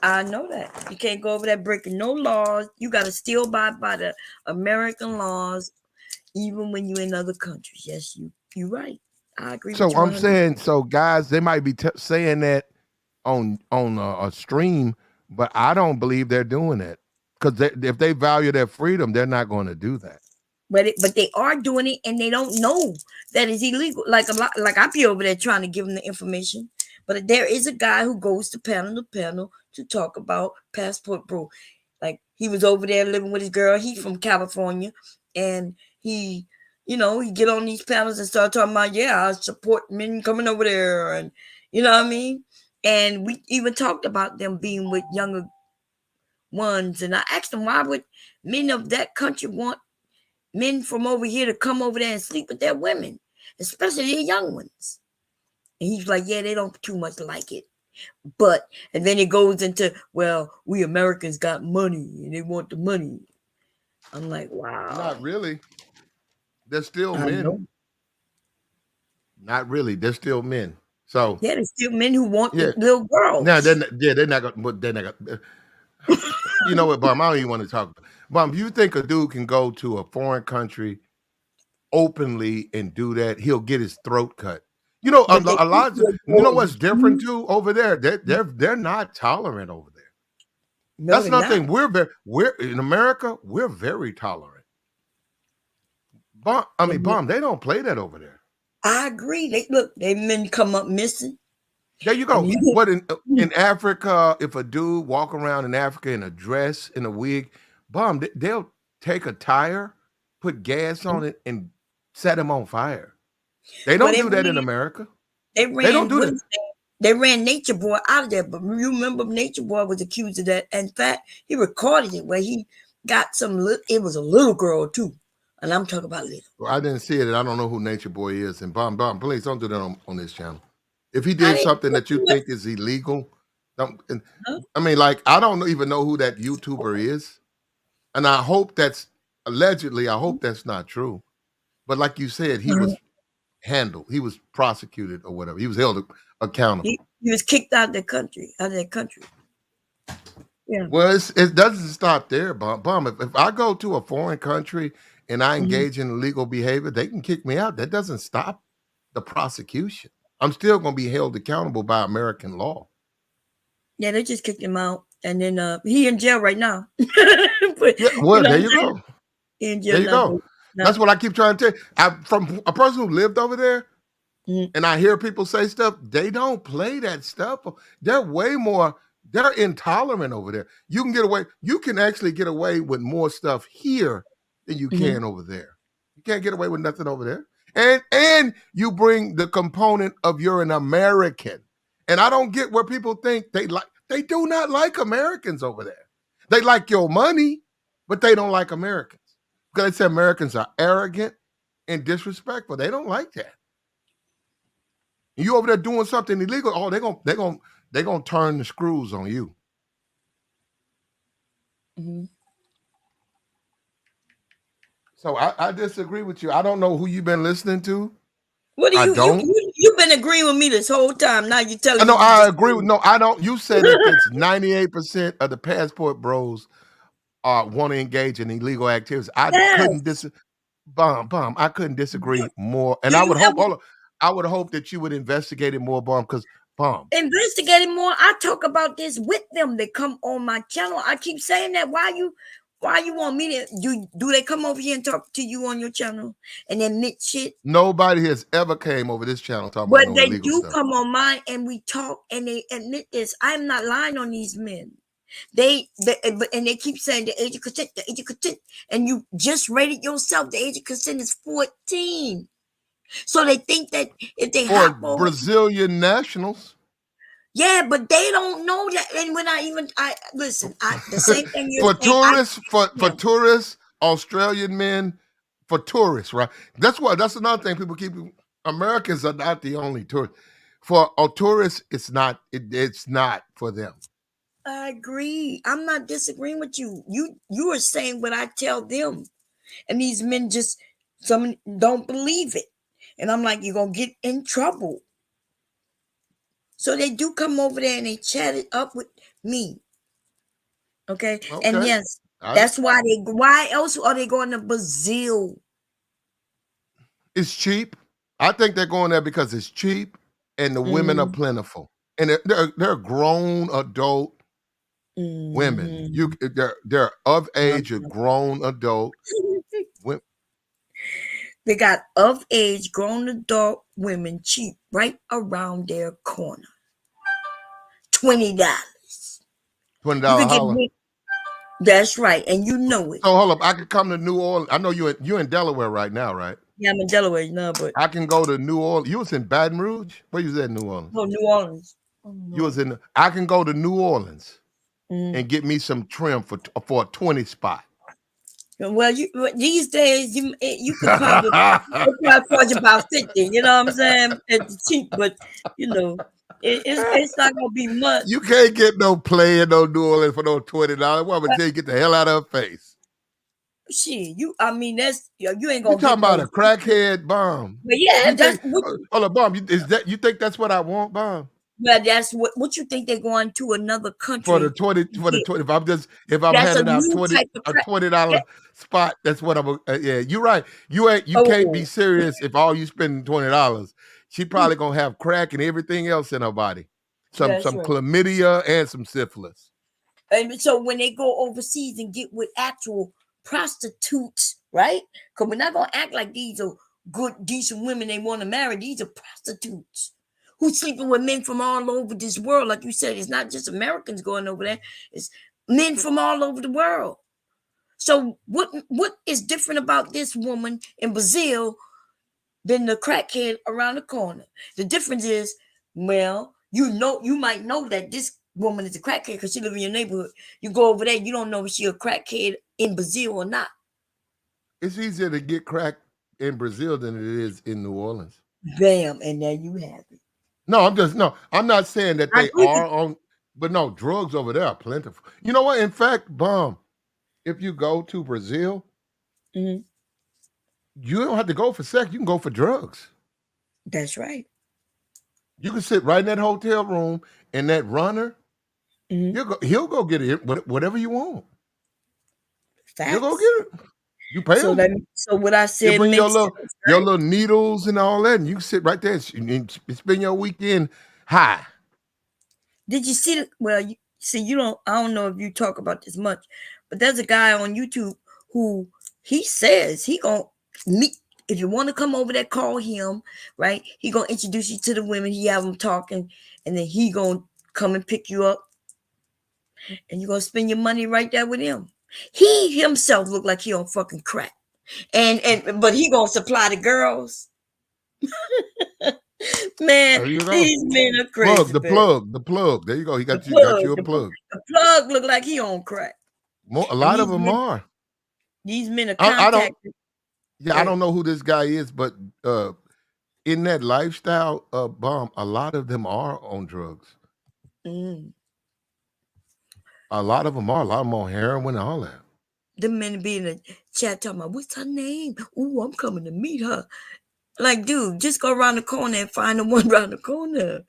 Speaker 5: I know that. You can't go over there breaking no laws. You got to still abide by the American laws, even when you're in other countries. Yes, you're right. I agree
Speaker 4: So
Speaker 5: with you.
Speaker 4: I'm saying, guys, they might be saying that on a stream, but I don't believe they're doing that because if they value their freedom, they're not going to do that.
Speaker 5: But they are doing it, and they don't know that it's illegal. Like I be over there trying to give them the information, but there is a guy who goes to panel to talk about passport bro. Like he was over there living with his girl. He's from California, and he get on these panels and start talking about, yeah, I support men coming over there, and you know what I mean. And we even talked about them being with younger ones, and I asked him, why would men of that country want men from over here to come over there and sleep with their women, especially the young ones? And he's like, yeah, they don't too much like it. And then it goes into, well, we Americans got money and they want the money. I'm like, wow.
Speaker 4: Not really. They're still
Speaker 5: I
Speaker 4: men.
Speaker 5: know.
Speaker 4: Not really. They're still men. So
Speaker 5: yeah, there's still men who want the little girls.
Speaker 4: No, they're not gonna. They're not gonna. You know what, Bum? I don't even want to talk. Bum, you think a dude can go to a foreign country openly and do that? He'll get his throat cut. You know, a,
Speaker 5: But they
Speaker 4: a lot.
Speaker 5: equal
Speaker 4: You know
Speaker 5: for
Speaker 4: what's different too over there? They're not tolerant over there.
Speaker 5: No,
Speaker 4: That's
Speaker 5: they're
Speaker 4: another
Speaker 5: not.
Speaker 4: thing. We're in America. We're very tolerant. Bomb. They don't play that over there.
Speaker 5: I agree. They men come up missing.
Speaker 4: There you go. What in Africa? If a dude walk around in Africa in a dress in a wig, they'll take a tire, put gas on it, and set him on fire. They
Speaker 5: Well,
Speaker 4: don't do that in America.
Speaker 5: They
Speaker 4: They don't
Speaker 5: ran
Speaker 4: do that.
Speaker 5: they ran Nature Boy out of there, but you remember Nature Boy was accused of that. In fact, he recorded it where he got it was a little girl too. And I'm talking about little.
Speaker 4: Well, I didn't see it, and I don't know who Nature Boy is. And Bomb, please don't do that on this channel. If he
Speaker 5: I
Speaker 4: did
Speaker 5: didn't
Speaker 4: something that you
Speaker 5: do it.
Speaker 4: think is illegal,
Speaker 5: Huh?
Speaker 4: I mean, like I don't even know who that YouTuber is, and I hope that's allegedly. I hope that's not true. But like you said, he was handled. He was prosecuted or whatever. He was held accountable.
Speaker 5: He was kicked out of the country. Yeah.
Speaker 4: Well, it doesn't stop there, Bomb. If I go to a foreign country and I engage in illegal behavior, they can kick me out. That doesn't stop the prosecution. I'm still going to be held accountable by American law.
Speaker 5: Yeah, they just kicked him out, and then he in jail right now.
Speaker 4: There you go.
Speaker 5: He in jail
Speaker 4: There you
Speaker 5: now,
Speaker 4: go.
Speaker 5: but
Speaker 4: That's what I keep trying to tell you. From a person who lived over there, and I hear people say stuff, they don't play that stuff. They're intolerant over there. You can actually get away with more stuff here than you can over there. You can't get away with nothing over there. And you bring the component of you're an American. And I don't get where people think they do not like Americans over there. They like your money, but they don't like Americans. Because they say Americans are arrogant and disrespectful. They don't like that. You over there doing something illegal, they're gonna turn the screws on you. So I disagree with you. I don't know who you've been listening to.
Speaker 5: What do
Speaker 4: you?
Speaker 5: You've been agreeing with me this whole time. Now you're telling me.
Speaker 4: No, I agree with. No, I don't. You said if it's 98% of the passport bros want to engage in illegal activities. I couldn't I couldn't disagree more. And I would hope that you would investigate it more, because
Speaker 5: investigating more. I talk about this with them. They come on my channel. I keep saying that. Why you want me to do they come over here and talk to you on your channel and admit shit?
Speaker 4: Nobody has ever came over this channel talking
Speaker 5: but
Speaker 4: about no illegal
Speaker 5: do
Speaker 4: stuff.
Speaker 5: Come on mine and we talk and they admit this. I'm not lying on these men. They keep saying the age of consent, and you just rated yourself. The age of consent is 14. So they think that if they hop over
Speaker 4: Brazilian nationals.
Speaker 5: Yeah, but they don't know that. And when listen, the same thing
Speaker 4: for tourists, for tourists, Australian men, for tourists, right? That's another thing people keep. Americans are not the only tourists. For tourists, it's not for them.
Speaker 5: I agree. I'm not disagreeing with you. You are saying what I tell them. And these men some don't believe it. And I'm like, you're going to get in trouble. So they do come over there and they chat it up with me. Okay. And yes, that's why why else are they going to Brazil?
Speaker 4: It's cheap. I think they're going there because it's cheap and the women are plentiful. And they're grown adult women. They're of age, a grown adult women.
Speaker 5: They got of age, grown adult women cheap right around their corner. $20.
Speaker 4: $20 holler.
Speaker 5: That's right, and you know it.
Speaker 4: So hold up, I could come to New Orleans. I know you're in Delaware right now, right?
Speaker 5: Yeah, I'm in Delaware now, but
Speaker 4: I can go to New Orleans. You was in Baton Rouge? Where you was at in New Orleans?
Speaker 5: Oh, New Orleans. Oh, no.
Speaker 4: You was in. I can go to New Orleans and get me some trim for a 20 spot.
Speaker 5: Well, these days you could probably charge about 50. You know what I'm saying? It's cheap, but it's not gonna be much.
Speaker 4: You can't get no play in no New Orleans for no $20. What would tell you get the hell out of her face?
Speaker 5: Shit, you ain't gonna.
Speaker 4: You talking about a crackhead bomb?
Speaker 5: But yeah,
Speaker 4: hold up, bomb. You think that's what I want, bomb?
Speaker 5: Well, that's what you think they're going to another country
Speaker 4: for the 20. If I'm handing out $20 spot, that's what I'm. Yeah, you're right. You can't be serious if all you spending $20. she probably gonna have crack and everything else in her body. Some
Speaker 5: That's right.
Speaker 4: chlamydia and some syphilis.
Speaker 5: And so when they go overseas and get with actual prostitutes, right? Because we're not gonna act like these are good, decent women they want to marry. These are prostitutes who's sleeping with men from all over this world. Like you said, it's not just Americans going over there, it's men from all over the world. So what is different about this woman in Brazil than the crackhead around the corner? The difference is, well, you might know that this woman is a crackhead because she lives in your neighborhood. You go over there, you don't know if she's a crackhead in Brazil or not.
Speaker 4: It's easier to get crack in Brazil than it is in New Orleans.
Speaker 5: Bam, and there you have it.
Speaker 4: No, I'm not saying that they are on, but no, drugs over there are plentiful. You know what? In fact, if you go to Brazil,
Speaker 5: mm-hmm.
Speaker 4: you don't have to go for sex. You can go for drugs.
Speaker 5: That's right.
Speaker 4: You can sit right in that hotel room and that runner,
Speaker 5: mm-hmm.
Speaker 4: he'll go get it, whatever you want.
Speaker 5: Facts.
Speaker 4: He'll go get it. You pay him.
Speaker 5: So what I said,
Speaker 4: you bring
Speaker 5: your
Speaker 4: little needles and all that, and you sit right there and spend your weekend high.
Speaker 5: Did you see I don't know if you talk about this much, but there's a guy on YouTube who he says he gonna meet. If you want to come over there, call him, right? He gonna introduce you to the women. He have them talking, and then he gonna come and pick you up, and you gonna spend your money right there with him. He himself look like he on fucking crack, but he gonna supply the girls. Man, these men are crazy.
Speaker 4: The plug. There you go. He got you a plug.
Speaker 5: The plug look like he on crack.
Speaker 4: A lot of them are.
Speaker 5: These men are contacted.
Speaker 4: I don't know who this guy is, but in that lifestyle bomb, a lot of them are on drugs. A lot of them are. A lot of them on heroin and all that.
Speaker 5: The men be in the chat talking about, what's her name? Ooh, I'm coming to meet her. Like, dude, just go around the corner and find the one around the corner.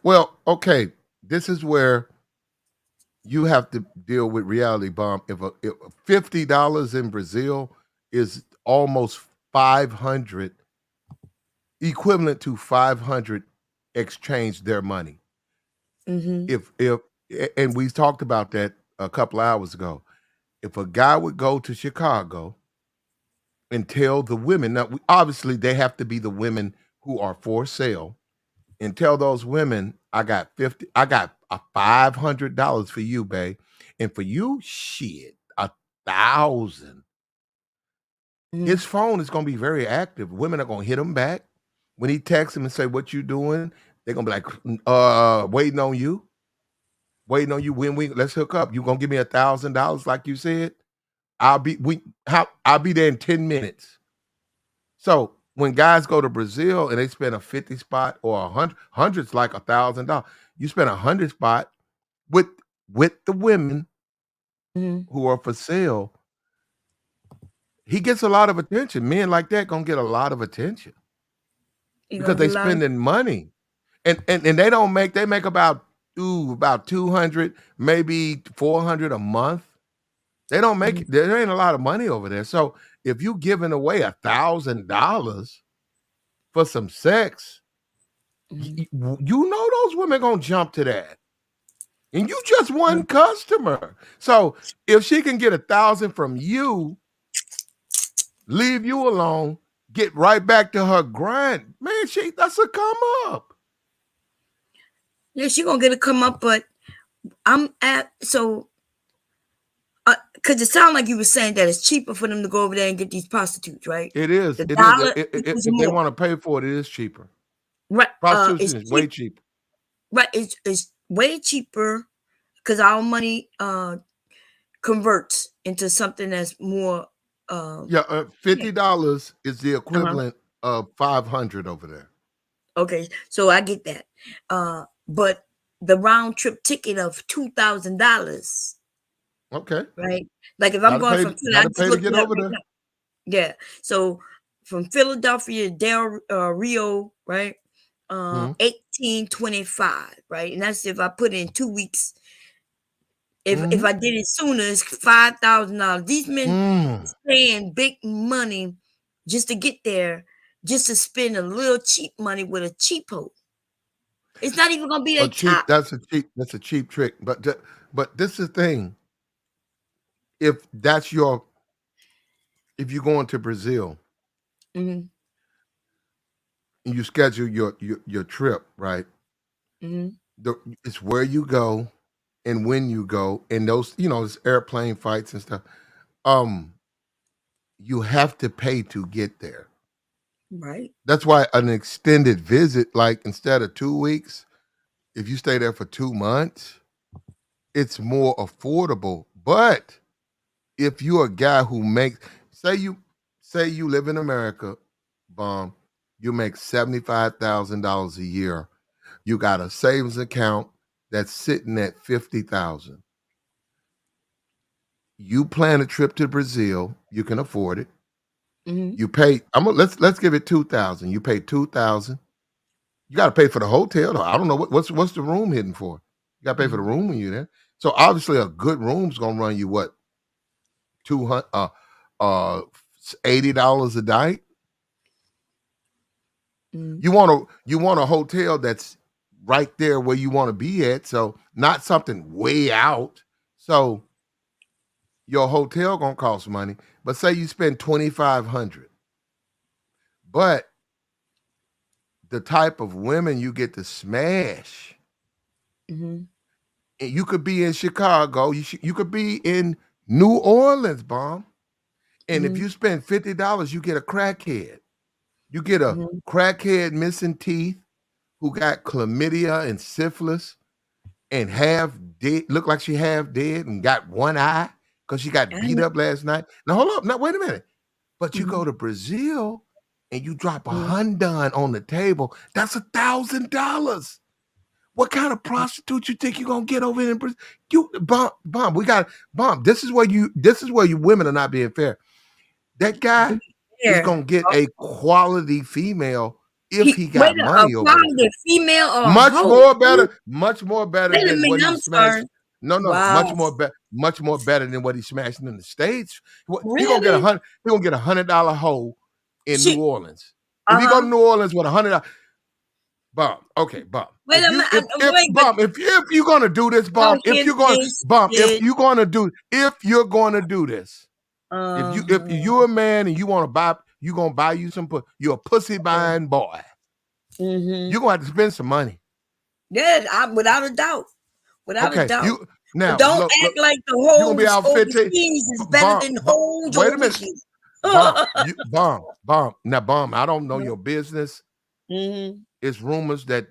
Speaker 4: Well, okay. This is where you have to deal with reality bomb. If $50 in Brazil is almost 500, equivalent to 500 exchange their money.
Speaker 5: Mm-hmm.
Speaker 4: And we talked about that a couple hours ago. If a guy would go to Chicago and tell the women, now obviously they have to be the women who are for sale, and tell those women, I got a $500 for you, babe, and for you, shit, 1,000. His phone is gonna be very active. Women are gonna hit him back. When he texts him and say, "What you doing?" They're gonna be like, waiting on you. Let's hook up. You gonna give me $1,000 like you said? I'll be there in 10 minutes. So when guys go to Brazil and they spend a 50 spot or 100's like $1,000, you spend 100 spot with the women who are for sale. He gets a lot of attention. Men like that gonna get a lot of attention because they spending money, and they don't make. They make about 200, maybe 400 a month. They don't make. There ain't a lot of money over there. So if you giving away $1,000 for some sex, you know those women gonna jump to that, and you just one customer. So if she can get 1,000 from you, leave you alone, get right back to her grind, man, that's a come up.
Speaker 5: Yeah, she gonna get a come up, but because it sounded like you were saying that it's cheaper for them to go over there and get these prostitutes, right?
Speaker 4: It is. If they want to pay for it, it is cheaper.
Speaker 5: Right.
Speaker 4: Prostitution is way cheaper.
Speaker 5: Right. It's way cheaper because our money converts into something that's more.
Speaker 4: $50 is the equivalent of 500 over there.
Speaker 5: Okay, so I get that. But the round trip ticket of $2,000.
Speaker 4: Okay.
Speaker 5: Right. Like if I'm going from
Speaker 4: Philadelphia to get over there.
Speaker 5: Yeah. So from Philadelphia to Del Rio, right? 1825, right? And that's if I put in 2 weeks. If I did it sooner, it's $5,000. These men paying big money just to get there. just to spend a little cheap money with a cheap hoe. It's not even gonna be a top.
Speaker 4: That's a cheap trick. But this is the thing. If you're going to Brazil
Speaker 5: Mm-hmm.
Speaker 4: and you schedule your trip, right?
Speaker 5: Mm-hmm.
Speaker 4: It's where you go and when you go, and those, there's airplane fights and stuff. You have to pay to get there.
Speaker 5: Right.
Speaker 4: That's why an extended visit, like instead of 2 weeks, if you stay there for 2 months, it's more affordable. But if you're a guy who makes, say you live in America, bomb, you make $75,000 a year. You got a savings account that's sitting at 50,000. You plan a trip to Brazil, you can afford it.
Speaker 5: Mm-hmm.
Speaker 4: You pay. Let's give it 2,000. You pay 2,000. You got to pay for the hotel. I don't know what's the room hidden for. You got to pay for the room when you're there. So obviously, a good room's gonna run you what, $80 a night.
Speaker 5: Mm-hmm.
Speaker 4: You want a hotel that's right there where you want to be at. So not something way out. So your hotel gonna cost money. But say you spend 2,500, but the type of women you get to smash.
Speaker 5: Mm-hmm.
Speaker 4: And you could be in Chicago. You could be in New Orleans, bomb. And if you spend $50, you get a crackhead. You get a crackhead missing teeth who got chlamydia and syphilis and half dead, look like she half dead and got one eye because she got beat up last night. Now hold up, now wait a minute. But you go to Brazil and you drop $100 on the table. That's $1,000. What kind of prostitute you think you're gonna get over in Brazil? You bomb. We got bomb. This is where you women are not being fair. That guy is gonna get a quality female if he got money over there.
Speaker 5: Female or
Speaker 4: Much more better
Speaker 5: Wait a
Speaker 4: than what
Speaker 5: minute,
Speaker 4: he
Speaker 5: I'm
Speaker 4: smashed.
Speaker 5: sorry.
Speaker 4: No,
Speaker 5: Wow.
Speaker 4: much more better than what he's smashing in the States. He gonna
Speaker 5: Really?
Speaker 4: get $100 hoe in New Orleans. If he go to
Speaker 5: Uh-huh.
Speaker 4: New Orleans with $100, bomb. Okay, bomb.
Speaker 5: Wait a minute.
Speaker 4: If you're gonna do this, bomb. If you're gonna do this, if you're a man and you want to buy, you gonna buy you some. You're a pussy buying boy. You're gonna have to spend some money.
Speaker 5: Yeah, without a doubt. Without a doubt.
Speaker 4: Now
Speaker 5: don't act like the hoes
Speaker 4: be out 15
Speaker 5: overseas is better than hoes
Speaker 4: wait a
Speaker 5: over
Speaker 4: minute.
Speaker 5: here.
Speaker 4: Bomb. Now, bomb. I don't know your business.
Speaker 5: Mm-hmm.
Speaker 4: It's rumors that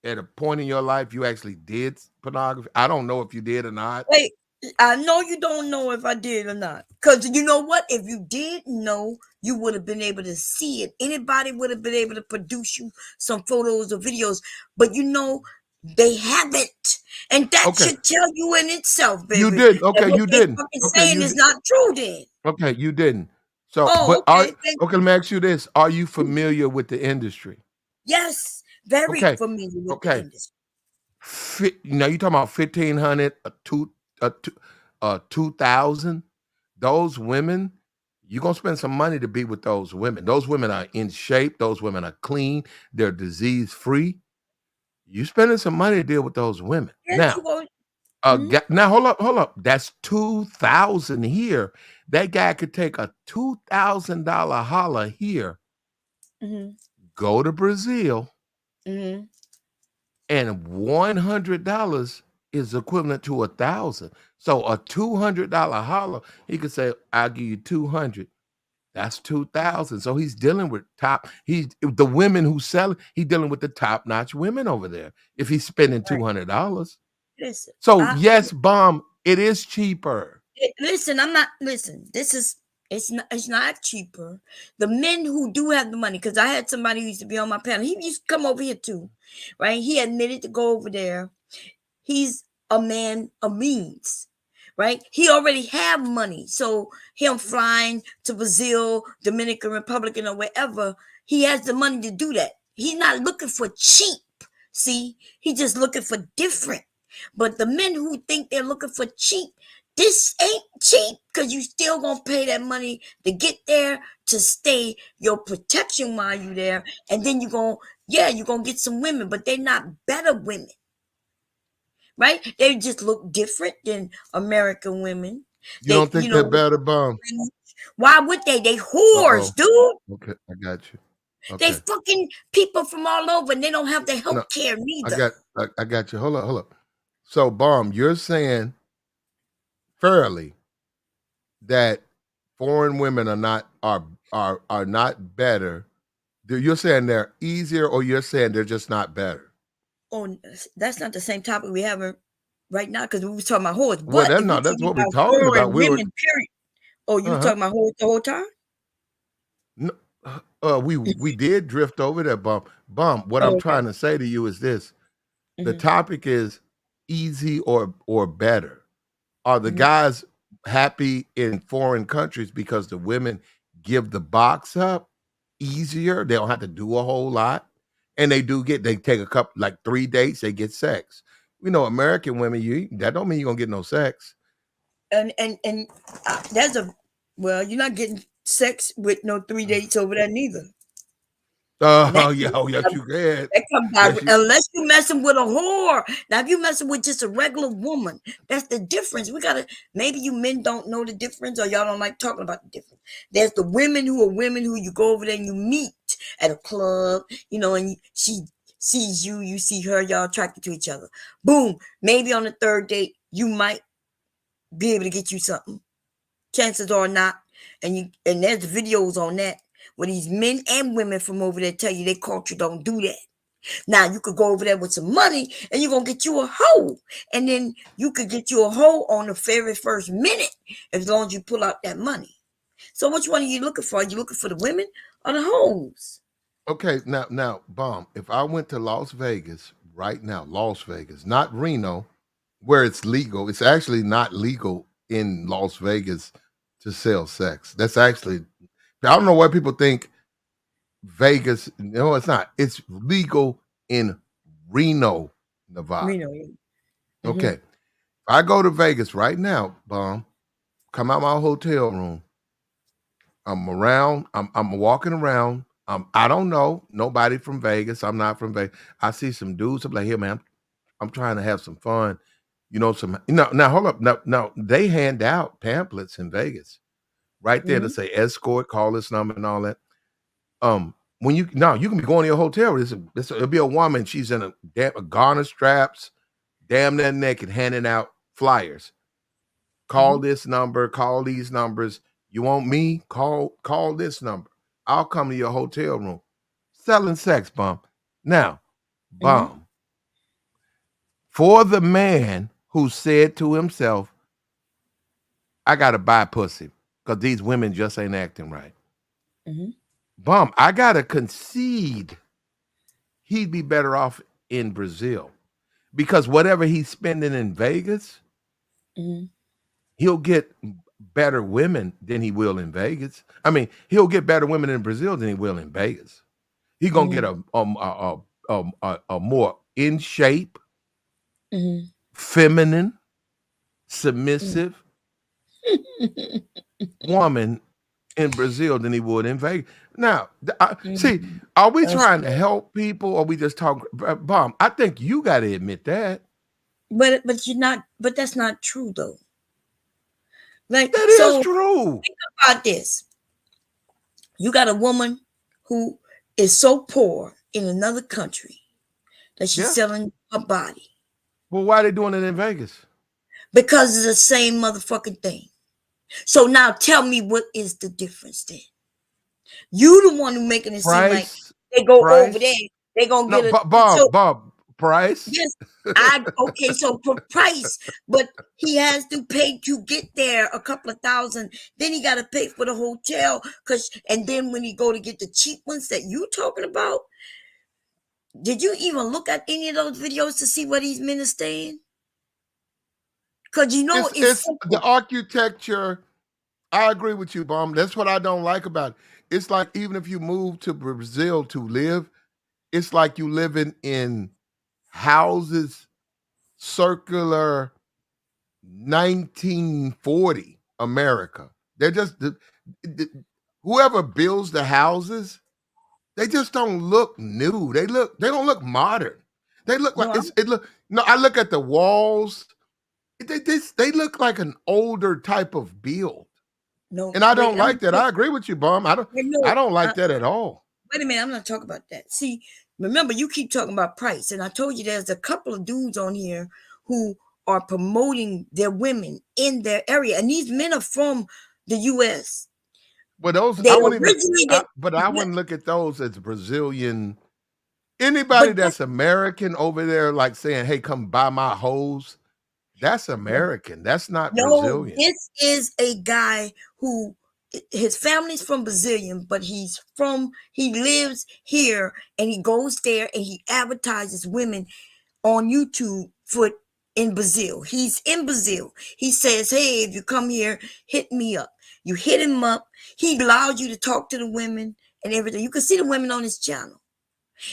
Speaker 4: at a point in your life you actually did pornography. I don't know if you did or not.
Speaker 5: Wait, I know you don't know if I did or not. Because you know what? If you did know, you would have been able to see it. Anybody would have been able to produce you some photos or videos. But they haven't. And that should tell you in itself, baby.
Speaker 4: You did. Okay, you didn't.
Speaker 5: Saying is not true then.
Speaker 4: Okay, you didn't. So,
Speaker 5: okay,
Speaker 4: let me ask you this. Are you familiar with the industry?
Speaker 5: Yes, very familiar with the industry.
Speaker 4: Now you're talking about 1,500, 2,000. Those women, you're gonna spend some money to be with those women. Those women are in shape. Those women are clean. They're disease free. You spending some money to deal with those women.
Speaker 5: Yes,
Speaker 4: Now hold up. That's 2,000 here. That guy could take a $2,000 holler here, go to Brazil, and $100 is equivalent to 1,000. So a $200 holler, he could say, "I'll give you 200." That's 2,000. So he's dealing with the women who sell it. He's dealing with the top-notch women over there. If he's spending $200.
Speaker 5: Listen,
Speaker 4: Yes, bomb, it is cheaper.
Speaker 5: Listen, it's not cheaper. The men who do have the money, because I had somebody who used to be on my panel. He used to come over here too, right? He admitted to go over there. He's a man of means, right? He already have money. So him flying to Brazil, Dominican Republic, or wherever, he has the money to do that. He's not looking for cheap. See, he's just looking for different. But the men who think they're looking for cheap, This ain't cheap because you still gonna pay that money to get there, to stay, your protection while you there, and then you're gonna get some women, but they're not better women, right? They just look different than American women.
Speaker 4: You don't think they're better, Bomb?
Speaker 5: Why would they? They whores, dude.
Speaker 4: Okay, I got you.
Speaker 5: They
Speaker 4: Okay.
Speaker 5: fucking people from all over, and they don't have the health
Speaker 4: No,
Speaker 5: care neither.
Speaker 4: I got you. Hold up. So, Bomb, you're saying fairly that foreign women are not better. You're saying they're easier, or you're saying they're just not better?
Speaker 5: Oh, that's not the same topic we having right now because we was talking about whores.
Speaker 4: Well,
Speaker 5: But if we're
Speaker 4: that's
Speaker 5: talking
Speaker 4: what we're
Speaker 5: about
Speaker 4: talking about.
Speaker 5: foreign women, period. Oh, you were talking about whores the whole time?
Speaker 4: No, we did drift over that, Bomb. What I'm trying to say to you is this: the topic is easy or better. Are the guys happy in foreign countries because the women give the box up easier? They don't have to do a whole lot, and they take a couple, like 3 dates, they get sex. We know American women, that don't mean you're gonna get no sex.
Speaker 5: And there's you're not getting sex with no 3 dates over there neither.
Speaker 4: Oh yes, you can.
Speaker 5: That comes out unless you messing with a whore. Now, if you messing with just a regular woman, that's the difference. Maybe you men don't know the difference, or y'all don't like talking about the difference. There's the women who you go over there and you meet at a club, and she sees you see her, y'all attracted to each other. Boom. Maybe on the third date, you might be able to get you something. Chances are not. And there's videos on that where these men and women from over there tell you their culture don't do that. Now you could go over there with some money and you're gonna get you a hoe. And then you could get you a hoe on the very first minute as long as you pull out that money. So which one are you looking for? Are you looking for the women or the hoes?
Speaker 4: Okay, now, Bomb, if I went to Las Vegas right now, Las Vegas, not Reno, where it's legal. It's actually not legal in Las Vegas to sell sex. That's actually, I don't know why people think Vegas. No, it's not. It's legal in Reno, Nevada.
Speaker 5: Reno, yeah.
Speaker 4: Okay. If I go to Vegas right now, Bomb, come out my hotel room. I'm around. I'm walking around. I don't know nobody from Vegas. I'm not from Vegas. I see some dudes. I'm like, here, man, I'm trying to have some fun. Now hold up. Now they hand out pamphlets in Vegas right there to say escort, call this number and all that. When you can be going to your hotel. It'll be a woman. She's in a garter straps, damn near naked, handing out flyers. Call this number, call these numbers. You want me? Call this number. I'll come to your hotel room. Selling sex, Bomb. Now, Bomb. For the man who said to himself, I gotta buy pussy because these women just ain't acting right. Bomb, I gotta concede he'd be better off in Brazil because whatever he's spending in Vegas, he'll get better women than he will in Vegas. I mean, he'll get better women in Brazil than he will in Vegas. He's gonna get a more in shape, feminine, submissive woman in Brazil than he would in Vegas. Now, see, are we trying to help people, or we just talk? Bomb, I think you got to admit that.
Speaker 5: But you're not. But that's not true, though. Like
Speaker 4: that is true.
Speaker 5: Think about this. You got a woman who is so poor in another country that she's selling her body.
Speaker 4: Well, why are they doing it in Vegas?
Speaker 5: Because it's the same motherfucking thing. So now tell me, what is the difference then? You the one who making it seem like they go over there, they gonna get a
Speaker 4: Bob price.
Speaker 5: Yes, okay, so for price, but he has to pay to get there a couple of thousand. Then he got to pay for the hotel, and then when he go to get the cheap ones that you talking about, did you even look at any of those videos to see where these men are staying? Because
Speaker 4: it's the architecture. I agree with you, Bomb. That's what I don't like about it. It's like even if you move to Brazil to live, it's like you living in houses, circular, 1940 America. They're just whoever builds the houses, they just don't look new. They don't look modern. They look like
Speaker 5: No, I'm
Speaker 4: it look no, I look at the walls. They look like an older type of build.
Speaker 5: no.
Speaker 4: And I
Speaker 5: Wait,
Speaker 4: don't
Speaker 5: I'm
Speaker 4: like that. I agree with you, Bum.
Speaker 5: wait,
Speaker 4: I
Speaker 5: no.
Speaker 4: don't like that at all.
Speaker 5: Wait a minute. I'm not talking about that. See, remember, you keep talking about price, and I told you there's a couple of dudes on here who are promoting their women in their area, and these men are from the U.S.
Speaker 4: But those
Speaker 5: They
Speaker 4: I wouldn't even
Speaker 5: originated,
Speaker 4: but I wouldn't look at those as Brazilian.
Speaker 5: but
Speaker 4: Anybody that's American over there, like saying, "Hey, come buy my hose," that's American. That's not
Speaker 5: no,
Speaker 4: Brazilian.
Speaker 5: this is a guy who his family's from Brazilian, but he lives here and he goes there and he advertises women on YouTube for in Brazil. He's in Brazil. He says, "Hey, if you come here, hit me up." You hit him up. He allows you to talk to the women and everything. You can see the women on his channel.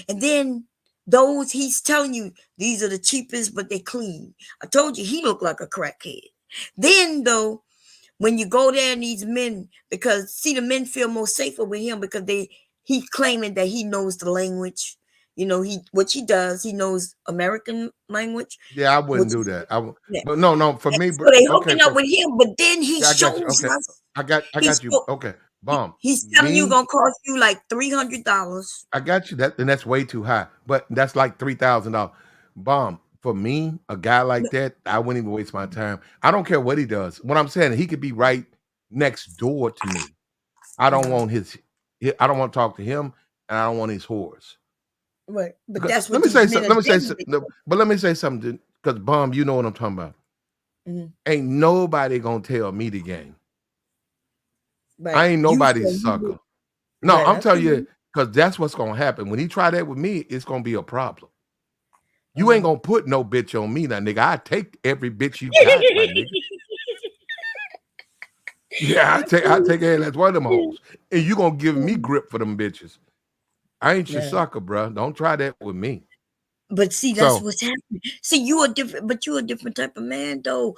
Speaker 5: And then those he's telling you these are the cheapest, but they clean. I told you he looked like a crackhead. Then though, when you go there and these men, because see the men feel more safer with him because he claiming that he knows the language. You know, which he does. He knows American language.
Speaker 4: Yeah, I wouldn't
Speaker 5: Which
Speaker 4: do
Speaker 5: is,
Speaker 4: that.
Speaker 5: yeah.
Speaker 4: But no, for
Speaker 5: And
Speaker 4: me,
Speaker 5: so they
Speaker 4: okay,
Speaker 5: hooking up with him, but then he
Speaker 4: yeah, I got you.
Speaker 5: shows
Speaker 4: Okay,
Speaker 5: us
Speaker 4: I got you. Okay, Bomb.
Speaker 5: he's telling you
Speaker 4: Me,
Speaker 5: gonna cost you like $300.
Speaker 4: I got you. And that's way too high. But that's like $3,000. Bomb. For me, a guy like that, I wouldn't even waste my time. I don't care what he does. What I'm saying, he could be right next door to me. I don't want I don't want to talk to him, and I don't want his whores.
Speaker 5: Right, but
Speaker 4: Okay,
Speaker 5: that's
Speaker 4: let
Speaker 5: what
Speaker 4: me
Speaker 5: these
Speaker 4: say
Speaker 5: men
Speaker 4: something.
Speaker 5: are
Speaker 4: Let me say
Speaker 5: dating.
Speaker 4: something. But let me say something, because Bomb, you know what I'm talking about.
Speaker 5: Mhm.
Speaker 4: Ain't nobody gonna tell me the game. I
Speaker 5: Right,
Speaker 4: ain't
Speaker 5: you
Speaker 4: nobody's
Speaker 5: said you
Speaker 4: sucker.
Speaker 5: would,
Speaker 4: No,
Speaker 5: right?
Speaker 4: I'm
Speaker 5: I
Speaker 4: telling
Speaker 5: feel
Speaker 4: you
Speaker 5: you.
Speaker 4: because that's what's gonna happen. When he try that with me, it's gonna be a problem. You ain't
Speaker 5: Uh-huh.
Speaker 4: gonna put no bitch on me now, nigga. I take every bitch you got, my nigga. Yeah, I take every last one of them hoes. And you gonna give me grip for them bitches. I ain't your
Speaker 5: Yeah.
Speaker 4: sucker, bro. Don't try that with me.
Speaker 5: But see, that's
Speaker 4: So
Speaker 5: what's happening. See, you are different, but you're a different type of man, though.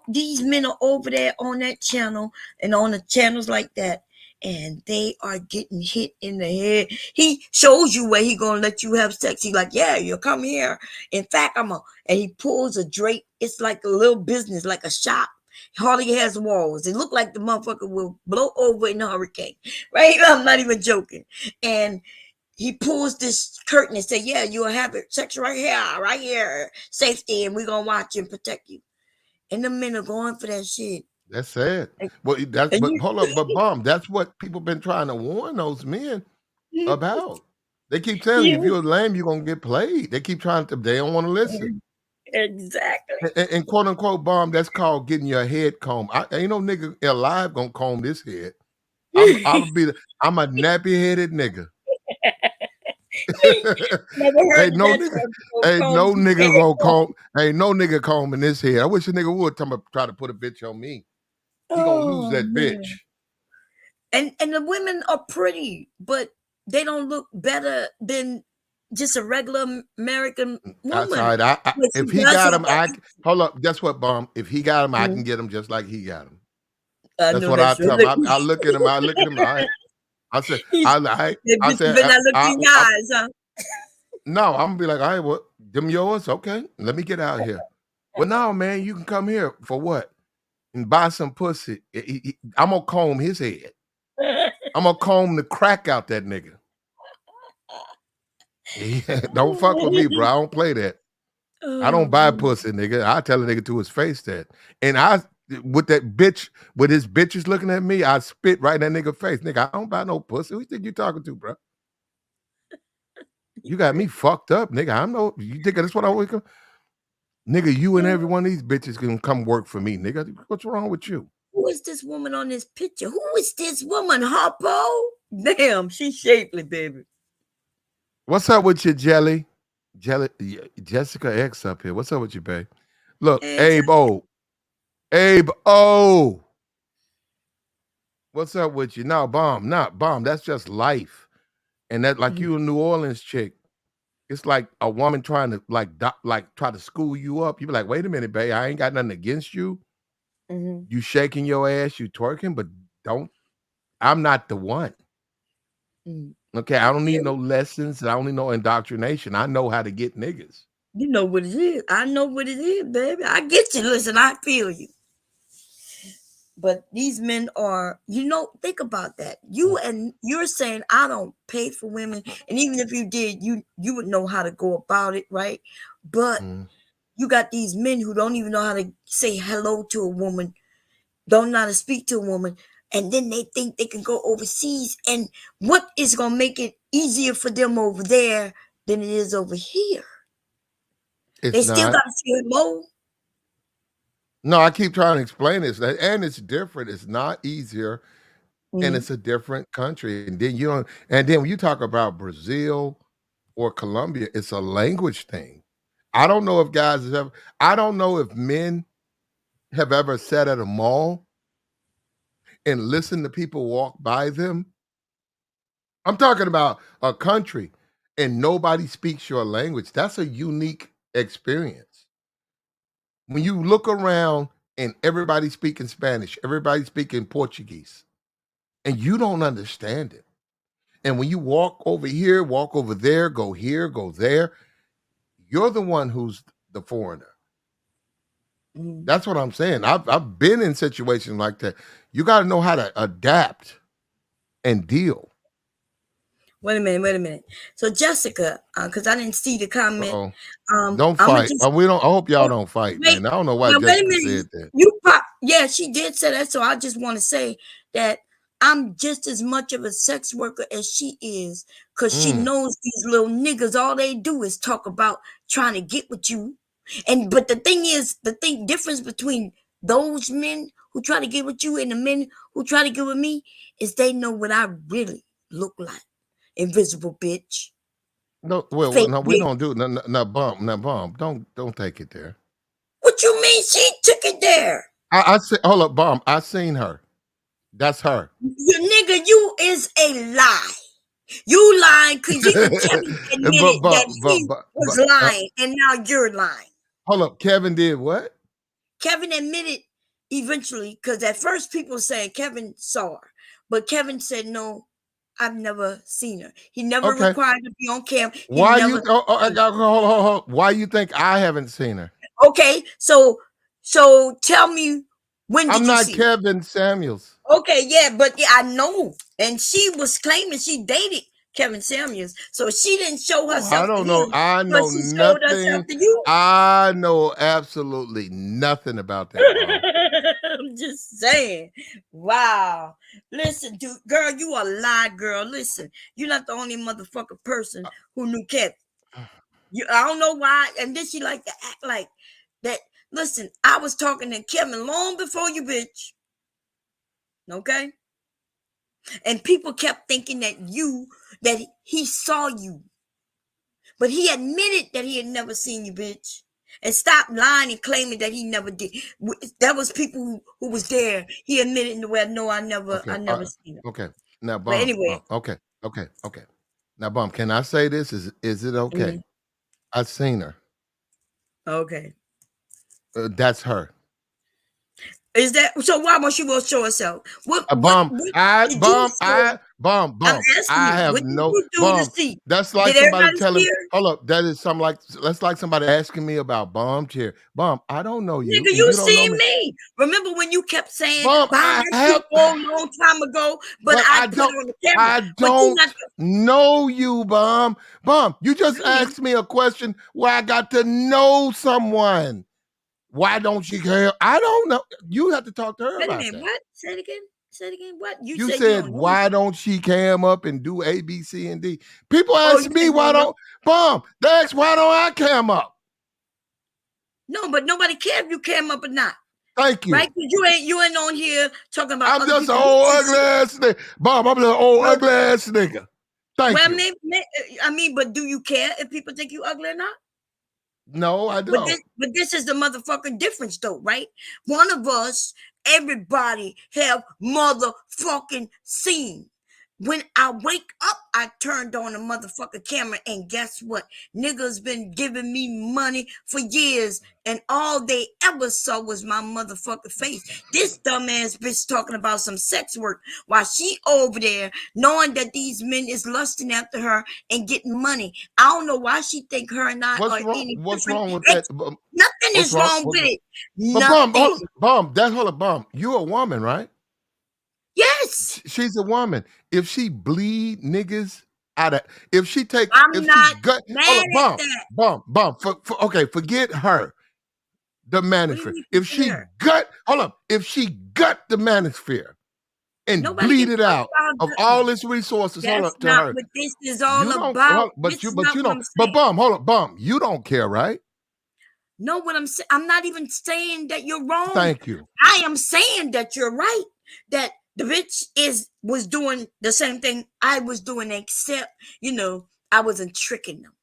Speaker 5: These men are over there on that channel and on the channels like that, and they are getting hit in the head. He shows you where he gonna let you have sex. He like, yeah, you come here. In fact, and he pulls a drape. It's like a little business, like a shop. Hardly has walls. It looked like the motherfucker will blow over in a hurricane, right? I'm not even joking. And he pulls this curtain and say, "Yeah, you'll have it sex right here, safety, and we're gonna watch you and protect you." And the men are going for that shit.
Speaker 4: that's sad.
Speaker 5: And,
Speaker 4: Well,
Speaker 5: and
Speaker 4: but hold up, but Bomb, that's what people been trying to warn those men about. They keep telling you if you're lame, you're gonna get played. They keep trying to, they don't want to listen.
Speaker 5: exactly.
Speaker 4: And quote unquote Bomb, that's called getting your head combed. Ain't no nigga alive gonna comb this head. I'm a nappy headed nigga.
Speaker 5: Never heard
Speaker 4: ain't
Speaker 5: of
Speaker 4: no
Speaker 5: that
Speaker 4: nigga,
Speaker 5: term before,
Speaker 4: ain't no
Speaker 5: combs.
Speaker 4: nigga gonna comb, ain't no nigga combing this head. I wish a nigga would try to put a bitch on me. He gonna lose
Speaker 5: Oh
Speaker 4: that bitch.
Speaker 5: man. And the women are pretty, but they don't look better than just a regular American
Speaker 4: That's all
Speaker 5: woman.
Speaker 4: right.
Speaker 5: But she
Speaker 4: If he
Speaker 5: does
Speaker 4: got
Speaker 5: have
Speaker 4: him,
Speaker 5: that.
Speaker 4: hold up. Guess what, Bomb? If he got him, I
Speaker 5: Mhm.
Speaker 4: can get him just like he got him.
Speaker 5: I
Speaker 4: That's
Speaker 5: know
Speaker 4: what I
Speaker 5: that's
Speaker 4: tell him.
Speaker 5: right.
Speaker 4: I look at him. I look at him. All right. I said,
Speaker 5: He's that
Speaker 4: I
Speaker 5: bitch
Speaker 4: said,
Speaker 5: better not look you in the eyes, huh?
Speaker 4: no, I'm gonna be like, all right, what? Them yours? Okay, let me get out here. Well, no, man, you can come here for what? And buy some pussy. I'm gonna comb his head. I'm gonna comb the crack out that nigga. Yeah, don't fuck with me, bro. I don't play that. I don't buy
Speaker 5: Oh,
Speaker 4: pussy, nigga. I tell a nigga to his face that. And with that bitch, with his bitches looking at me, I spit right in that nigga face. Nigga, I don't buy no pussy. Who you think you talking to, bro? You got me fucked up, nigga. You think that's what I wake up? Nigga, you and every one of these bitches can come work for me, nigga. What's wrong with you?
Speaker 5: who is this woman on this picture? Who is this woman, Harpo? Damn, she's shapely, baby.
Speaker 4: What's up with you, Jelly? Jessica X up here. What's up with you, babe? Look,
Speaker 5: Hey,
Speaker 4: Abe O. Abe O. What's up with you? No, Bomb, not Bomb. That's just life. And that, like
Speaker 5: Mhm.
Speaker 4: you a New Orleans chick. It's like a woman trying to try to school you up. You be like, wait a minute, babe, I ain't got nothing against you.
Speaker 5: Mhm.
Speaker 4: You shaking your ass, you twerking, but I'm not the one.
Speaker 5: Mm.
Speaker 4: Okay, I don't need
Speaker 5: Yeah.
Speaker 4: no lessons. I don't need no indoctrination. I know how to get niggas.
Speaker 5: You know what it is. I know what it is, baby. I get you. Listen, I feel you. But these men are, think about that. You're saying I don't pay for women, and even if you did, you would know how to go about it, right? But you got these men who don't even know how to say hello to a woman, don't know how to speak to a woman, and then they think they can go overseas. And what is gonna make it easier for them over there than it is over here?
Speaker 4: It's
Speaker 5: They still
Speaker 4: not.
Speaker 5: gotta say hello.
Speaker 4: No, I keep trying to explain this, and it's different. It's not easier, and
Speaker 5: Mhm.
Speaker 4: it's a different country. And then when you talk about Brazil or Colombia, it's a language thing. I don't know if I don't know if men have ever sat at a mall and listened to people walk by them. I'm talking about a country and nobody speaks your language. That's a unique experience. When you look around and everybody speaking Spanish, everybody speaking Portuguese, and you don't understand it. And when you walk over here, walk over there, go there, you're the one who's the foreigner. That's what I'm saying. I've been in situations like that. You got to know how to adapt and deal.
Speaker 5: Wait a minute. So Jessica, because I didn't see the comment,
Speaker 4: Uh-oh. Don't
Speaker 5: I'm gonna
Speaker 4: fight.
Speaker 5: just
Speaker 4: I hope y'all don't fight,
Speaker 5: wait.
Speaker 4: man. I don't know why
Speaker 5: Well, wait a
Speaker 4: Jessica
Speaker 5: minute.
Speaker 4: said that.
Speaker 5: Yeah, she did say that. So I just want to say that I'm just as much of a sex worker as she is, because she knows these little niggas, all they do is talk about trying to get with you. But the thing is, difference between those men who try to get with you and the men who try to get with me is they know what I really look like. Invisible bitch.
Speaker 4: No,
Speaker 5: Fake
Speaker 4: no, we
Speaker 5: bitch.
Speaker 4: don't do it. No, bomb. Don't take it there.
Speaker 5: What you mean she took it there?
Speaker 4: I say, hold up, bomb. I seen her. That's her.
Speaker 5: You nigga, you is a lie. You lying because even Kevin admitted that he was lying, and now you're lying.
Speaker 4: Hold up, Kevin did what?
Speaker 5: Kevin admitted eventually, because at first people saying Kevin saw her, but Kevin said no, I've never seen her. He never
Speaker 4: Okay.
Speaker 5: required to be on cam. He
Speaker 4: Why
Speaker 5: never.
Speaker 4: hold. Why you think I haven't seen her?
Speaker 5: Okay, so tell me, when did
Speaker 4: I'm
Speaker 5: you
Speaker 4: not
Speaker 5: see her?
Speaker 4: Kevin Samuels.
Speaker 5: Okay, yeah, but yeah, I know. And she was claiming she dated Kevin Samuels. So she didn't show herself
Speaker 4: I
Speaker 5: to
Speaker 4: don't know.
Speaker 5: him,
Speaker 4: I
Speaker 5: but
Speaker 4: know
Speaker 5: she showed herself
Speaker 4: nothing.
Speaker 5: to you.
Speaker 4: I know absolutely nothing about that, Bob.
Speaker 5: I'm just saying. Wow. Listen, dude, girl, you a lie, girl. Listen, you're not the only motherfucking person who knew Kevin. I don't know why. And then she like to act like that. Listen, I was talking to Kevin long before you, bitch. Okay? And people kept thinking that he saw you. But he admitted that he had never seen you, bitch. And stop lying and claiming that he never did. That was people who was there. He admitted in the way, no, I never seen her.
Speaker 4: Okay. Now,
Speaker 5: But
Speaker 4: bomb.
Speaker 5: anyway.
Speaker 4: Okay. Now, bomb. Can I say this? Is it okay? I seen her.
Speaker 5: Okay.
Speaker 4: That's her.
Speaker 5: Is that so? Why won't she will show herself? What
Speaker 4: Bomb.
Speaker 5: did
Speaker 4: I
Speaker 5: you
Speaker 4: bomb.
Speaker 5: see?
Speaker 4: Bomb.
Speaker 5: I'm asking
Speaker 4: I
Speaker 5: you,
Speaker 4: have
Speaker 5: what did
Speaker 4: no
Speaker 5: you do to
Speaker 4: bomb.
Speaker 5: see?
Speaker 4: That's like
Speaker 5: Did
Speaker 4: somebody
Speaker 5: everybody
Speaker 4: telling.
Speaker 5: see her?
Speaker 4: Hold up. That's like somebody asking me about bomb chair. Bomb. I don't know you,
Speaker 5: Nigga,
Speaker 4: and
Speaker 5: you
Speaker 4: you don't know
Speaker 5: seen
Speaker 4: me.
Speaker 5: me. Remember when you kept saying,
Speaker 4: Bomb.
Speaker 5: "But I
Speaker 4: I
Speaker 5: met you
Speaker 4: have.
Speaker 5: a long time ago," but I
Speaker 4: I
Speaker 5: put
Speaker 4: don't.
Speaker 5: it on the camera.
Speaker 4: I
Speaker 5: But you not.
Speaker 4: don't know you, bomb. Bomb. You just asked me a question where I got to know someone. Why don't you care? I don't know. You have to talk to her
Speaker 5: Wait a
Speaker 4: about
Speaker 5: minute.
Speaker 4: that.
Speaker 5: What? Say it again. Say it again. What? You
Speaker 4: You
Speaker 5: said you
Speaker 4: said,
Speaker 5: don't know
Speaker 4: why
Speaker 5: me.
Speaker 4: don't she cam up and do A, B, C, and D? People
Speaker 5: Oh,
Speaker 4: ask
Speaker 5: you
Speaker 4: me,
Speaker 5: said you
Speaker 4: why
Speaker 5: don't know.
Speaker 4: don't, bomb, they ask, why don't I cam up?
Speaker 5: No, but nobody cared if you came up or not.
Speaker 4: Thank you.
Speaker 5: Right? Because you ain't on here talking about
Speaker 4: I'm
Speaker 5: other
Speaker 4: just an
Speaker 5: people.
Speaker 4: old ugly ass nigga. Bomb, I'm just an old ugly ass nigga. Thank
Speaker 5: Well,
Speaker 4: you.
Speaker 5: but do you care if people think you ugly or not?
Speaker 4: No, I don't.
Speaker 5: But this is the motherfucking difference, though, right? One of us, everybody have motherfucking seen. When I wake up, I turned on the motherfucking camera, and guess what? Niggas been giving me money for years, and all they ever saw was my motherfucking face. This dumbass bitch talking about some sex work while she over there knowing that these men is lusting after her and getting money. I don't know why she think her and I
Speaker 4: What's
Speaker 5: are
Speaker 4: wrong?
Speaker 5: any
Speaker 4: What's
Speaker 5: different.
Speaker 4: wrong with that?
Speaker 5: Nothing
Speaker 4: What's
Speaker 5: is
Speaker 4: wrong?
Speaker 5: wrong with it.
Speaker 4: But Bomb,
Speaker 5: Nothing.
Speaker 4: hold up, Bomb. You a woman, right?
Speaker 5: Yes.
Speaker 4: She's a woman. If she bleed niggas out of, if she gut,
Speaker 5: mad at that.
Speaker 4: Bomb. Okay, forget her. The manosphere. If she gut the manosphere and
Speaker 5: Nobody
Speaker 4: bleed
Speaker 5: can
Speaker 4: it
Speaker 5: talk
Speaker 4: out
Speaker 5: about
Speaker 4: of
Speaker 5: that.
Speaker 4: all its resources,
Speaker 5: That's
Speaker 4: to
Speaker 5: not
Speaker 4: her.
Speaker 5: what this is all
Speaker 4: You don't,
Speaker 5: about.
Speaker 4: but
Speaker 5: This
Speaker 4: you
Speaker 5: is not what
Speaker 4: don't.
Speaker 5: I'm
Speaker 4: But
Speaker 5: saying.
Speaker 4: Bomb, hold up, Bomb. You don't care, right?
Speaker 5: No, what I'm saying, I'm not even saying that you're wrong.
Speaker 4: Thank you.
Speaker 5: I am saying that you're right. That the bitch was doing the same thing I was doing, except I wasn't tricking them.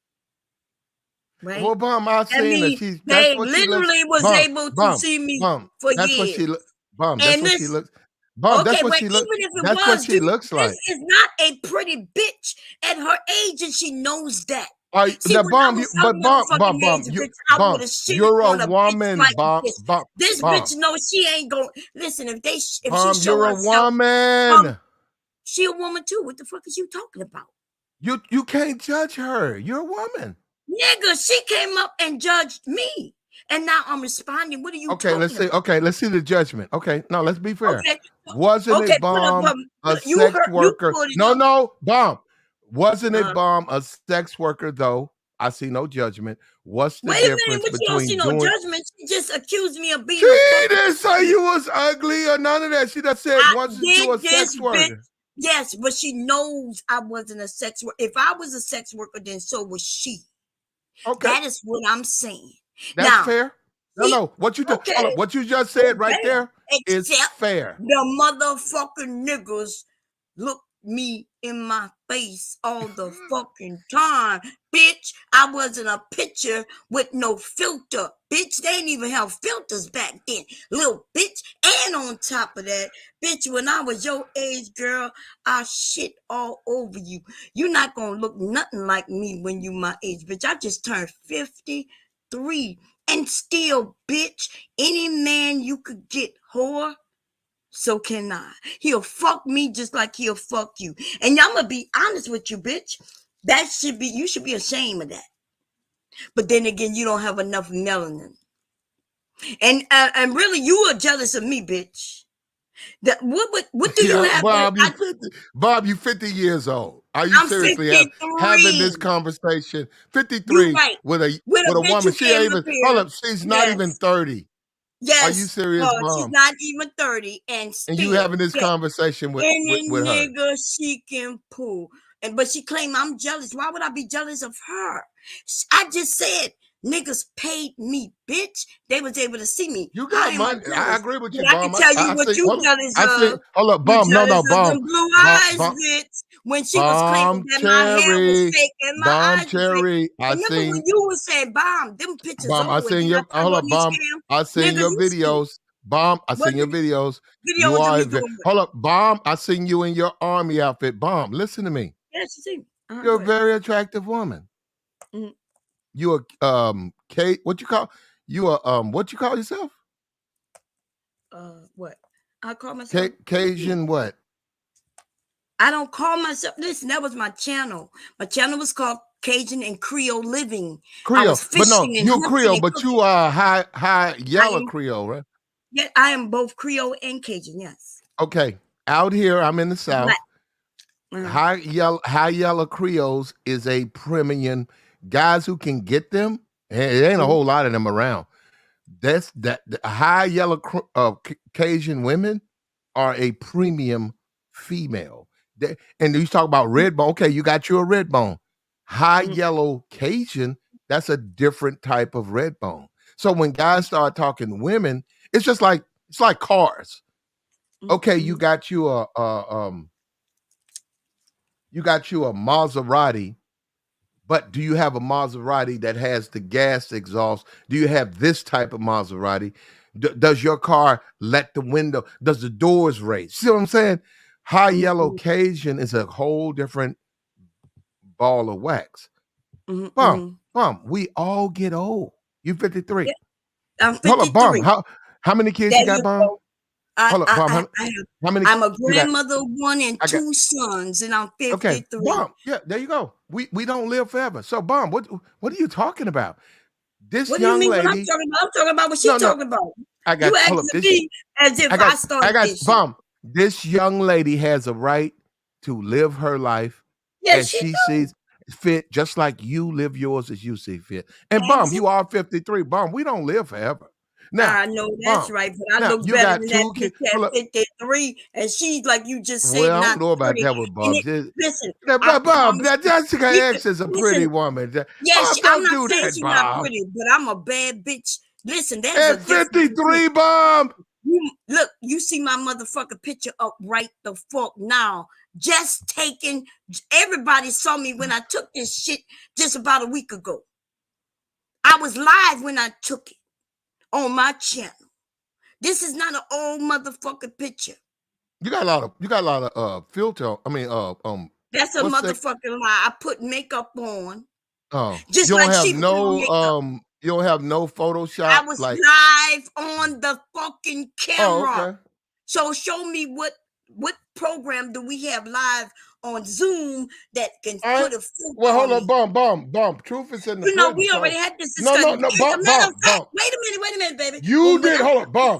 Speaker 5: Right?
Speaker 4: Well, Bomb, I've seen that she's. That's
Speaker 5: They
Speaker 4: what she looks.
Speaker 5: literally was able to see me for
Speaker 4: That's what
Speaker 5: years.
Speaker 4: she looks. Bomb,
Speaker 5: And
Speaker 4: that's what she looks. Bomb,
Speaker 5: okay,
Speaker 4: that's what
Speaker 5: well,
Speaker 4: she looks.
Speaker 5: even if it
Speaker 4: That's
Speaker 5: was,
Speaker 4: what she looks like.
Speaker 5: this is not a pretty bitch at her age, and she knows that. See,
Speaker 4: Now,
Speaker 5: when
Speaker 4: Bomb,
Speaker 5: I was
Speaker 4: but Bomb,
Speaker 5: age, bitch, I would have shit
Speaker 4: you're a
Speaker 5: on a
Speaker 4: woman,
Speaker 5: bitch like
Speaker 4: Bomb,
Speaker 5: this.
Speaker 4: Bomb,
Speaker 5: This
Speaker 4: Bomb.
Speaker 5: bitch knows she ain't going. Listen, if she
Speaker 4: Bomb,
Speaker 5: show
Speaker 4: you're a
Speaker 5: herself,
Speaker 4: woman.
Speaker 5: She a woman too. What the fuck is you talking about?
Speaker 4: You can't judge her. You're a woman.
Speaker 5: Nigga, she came up and judged me, and now I'm responding. What are you talking
Speaker 4: Let's see.
Speaker 5: about?
Speaker 4: Okay, let's see the judgment. Okay, now let's be fair.
Speaker 5: Okay.
Speaker 4: Wasn't it Bomb a sex worker? No, Bomb. Wasn't it Bomb a sex worker though? I see no judgment. What's the difference
Speaker 5: but you don't see
Speaker 4: between
Speaker 5: no judgment? She just accused me of being.
Speaker 4: She didn't say you was ugly or none of that. She just said wasn't you a sex worker?
Speaker 5: Yes, but she knows I wasn't a sex worker. If I was a sex worker, then so was she.
Speaker 4: Okay,
Speaker 5: that is what I'm saying.
Speaker 4: That's fair. No. What you just what you just said right there is fair.
Speaker 5: The motherfucking niggas look me in my face all the fucking time. Bitch, I wasn't a picture with no filter. Bitch, they didn't even have filters back then. Little bitch. And on top of that, bitch, when I was your age, girl, I shit all over you. You're not gonna look nothing like me when you my age, bitch. I just turned 53. And still, bitch, any man you could get, whore, so can I. He'll fuck me just like he'll fuck you. And I'm gonna be honest with you, bitch. You should be ashamed of that. But then again, you don't have enough melanin. And really, you are jealous of me, bitch. What do you have?
Speaker 4: Bob, you 50 years old. Are you seriously having this conversation? 53 with a woman. She ain't even hold up. She's not even 30.
Speaker 5: Yes.
Speaker 4: Are you serious, Bob?
Speaker 5: She's not even 30, and
Speaker 4: you having this conversation with her?
Speaker 5: Nigga she can pull, but she claimed I'm jealous. Why would I be jealous of her? I just said niggas paid me, bitch. They was able to see me.
Speaker 4: You got money. I agree with you, Bomb.
Speaker 5: I can tell you what you jealous of.
Speaker 4: Hold up, Bomb. No, Bomb.
Speaker 5: Blue eyes, bitch. When she was claiming that my hair was fake and my eyes were fake. Remember when you was saying, Bomb, them pictures
Speaker 4: Bomb, I seen your hold up, Bomb. I seen your videos. Bomb, I seen your videos. You are hold up, Bomb. I seen you in your army outfit. Bomb, listen to me.
Speaker 5: Yes, you see.
Speaker 4: You're a very attractive woman. You a Kate, what you call yourself?
Speaker 5: What? I call myself
Speaker 4: Cajun what?
Speaker 5: I don't call myself. Listen, that was my channel. My channel was called Cajun and Creole Living.
Speaker 4: Creole, but no, you're Creole, but you are high yellow Creole, right?
Speaker 5: Yeah, I am both Creole and Cajun. Yes.
Speaker 4: Okay, out here, I'm in the South. High yellow Creoles is a premium. Guys who can get them, it ain't a whole lot of them around. The high yellow Cajun women are a premium female. And you talk about red bone. Okay, you got you a red bone. High yellow Cajun, that's a different type of red bone. So when guys start talking women, it's like cars. Okay, you got you a Maserati. But do you have a Maserati that has the gas exhaust? Do you have this type of Maserati? Does your car let the window? Does the doors raise? See what I'm saying? High yellow Cajun is a whole different ball of wax. Bum, we all get old. You 53.
Speaker 5: Yeah, I'm
Speaker 4: Hold up,
Speaker 5: 53.
Speaker 4: Bum. How many kids
Speaker 5: There
Speaker 4: you got,
Speaker 5: you
Speaker 4: Bum?
Speaker 5: go.
Speaker 4: Hold up, Bum. How many
Speaker 5: I'm a
Speaker 4: you got?
Speaker 5: grandmother of one and
Speaker 4: I got.
Speaker 5: 2 sons, and I'm
Speaker 4: Okay,
Speaker 5: 53.
Speaker 4: Bum. Yeah, there you go. We don't live forever. So, Bum, what are you talking about? This
Speaker 5: What do you
Speaker 4: young
Speaker 5: mean what I'm
Speaker 4: lady.
Speaker 5: talking about? I'm talking about what she's
Speaker 4: No,
Speaker 5: talking about.
Speaker 4: I got.
Speaker 5: You
Speaker 4: Hold
Speaker 5: asking
Speaker 4: up. This.
Speaker 5: me as if I started this shit.
Speaker 4: Bum. This young lady has a right to live her life
Speaker 5: Yes,
Speaker 4: as
Speaker 5: she
Speaker 4: she
Speaker 5: do.
Speaker 4: sees fit, just like you live yours as you see fit. And Bum, you are 53. Bum, we don't live forever. Now,
Speaker 5: I know that's
Speaker 4: Bum,
Speaker 5: right, but I
Speaker 4: now
Speaker 5: look
Speaker 4: you
Speaker 5: better
Speaker 4: got
Speaker 5: than that
Speaker 4: 2 kids.
Speaker 5: bitch
Speaker 4: Hold
Speaker 5: at
Speaker 4: up.
Speaker 5: 53, and she's like you just said,
Speaker 4: Well, I
Speaker 5: not
Speaker 4: don't know about
Speaker 5: pretty.
Speaker 4: that with Bum.
Speaker 5: Listen,
Speaker 4: Now,
Speaker 5: I
Speaker 4: Bum,
Speaker 5: promise
Speaker 4: that
Speaker 5: you,
Speaker 4: Jessica
Speaker 5: we
Speaker 4: X
Speaker 5: could,
Speaker 4: is a
Speaker 5: listen,
Speaker 4: pretty woman.
Speaker 5: yeah,
Speaker 4: Bum,
Speaker 5: I'm
Speaker 4: don't
Speaker 5: not
Speaker 4: do
Speaker 5: saying
Speaker 4: that,
Speaker 5: she's not
Speaker 4: Bum.
Speaker 5: pretty, but I'm a bad bitch. Listen, there's a
Speaker 4: At
Speaker 5: difference
Speaker 4: 53,
Speaker 5: between
Speaker 4: Bum.
Speaker 5: look, you see my motherfucking picture up right the fuck now. Just taking, everybody saw me when I took this shit just about a week ago. I was live when I took it on my channel. This is not an old motherfucking picture.
Speaker 4: You got a lot of filter. I mean,
Speaker 5: That's a
Speaker 4: what's that?
Speaker 5: motherfucking lie. I put makeup on.
Speaker 4: Oh,
Speaker 5: Just
Speaker 4: you don't
Speaker 5: like
Speaker 4: have
Speaker 5: she put on
Speaker 4: no
Speaker 5: makeup.
Speaker 4: you don't have no
Speaker 5: I
Speaker 4: Photoshop
Speaker 5: was
Speaker 4: like.
Speaker 5: live on the fucking
Speaker 4: Oh,
Speaker 5: camera.
Speaker 4: okay.
Speaker 5: So show me what program do we have live on Zoom that can
Speaker 4: All right.
Speaker 5: put a filter
Speaker 4: Well, hold
Speaker 5: on
Speaker 4: on,
Speaker 5: me?
Speaker 4: Bum. Truth is in the
Speaker 5: You know,
Speaker 4: pudding.
Speaker 5: we already
Speaker 4: So
Speaker 5: had this
Speaker 4: no,
Speaker 5: discussion. As a matter of fact,
Speaker 4: Bum.
Speaker 5: wait a minute, baby.
Speaker 4: You did. Hold up, Bum.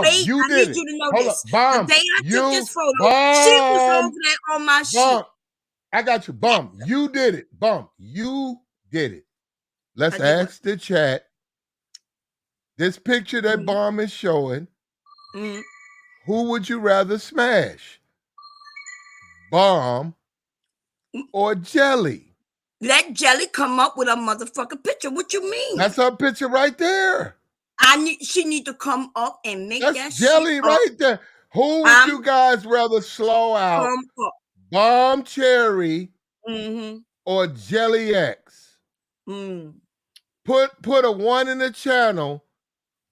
Speaker 5: Wait,
Speaker 4: You
Speaker 5: I
Speaker 4: did
Speaker 5: need
Speaker 4: it.
Speaker 5: you to know
Speaker 4: Hold up,
Speaker 5: this. The
Speaker 4: Bum.
Speaker 5: day I took
Speaker 4: You
Speaker 5: this photo, she was over
Speaker 4: Bum.
Speaker 5: there on my
Speaker 4: Bum.
Speaker 5: shit.
Speaker 4: I got you, Bum. You did it, Bum. You did it. Let's
Speaker 5: I did what?
Speaker 4: ask the chat. This picture that Bum is showing. Who would you rather smash? Bum or Jelly?
Speaker 5: Let Jelly come up with a motherfucking picture. What you mean?
Speaker 4: That's her picture right there.
Speaker 5: She need to come up and make
Speaker 4: That's
Speaker 5: that
Speaker 4: Jelly
Speaker 5: shit
Speaker 4: right
Speaker 5: up.
Speaker 4: there. Who would you guys rather slow out?
Speaker 5: Come up.
Speaker 4: Bomb Cherry
Speaker 5: Mm-hmm.
Speaker 4: or Jelly X?
Speaker 5: Mm.
Speaker 4: Put a 1 in the channel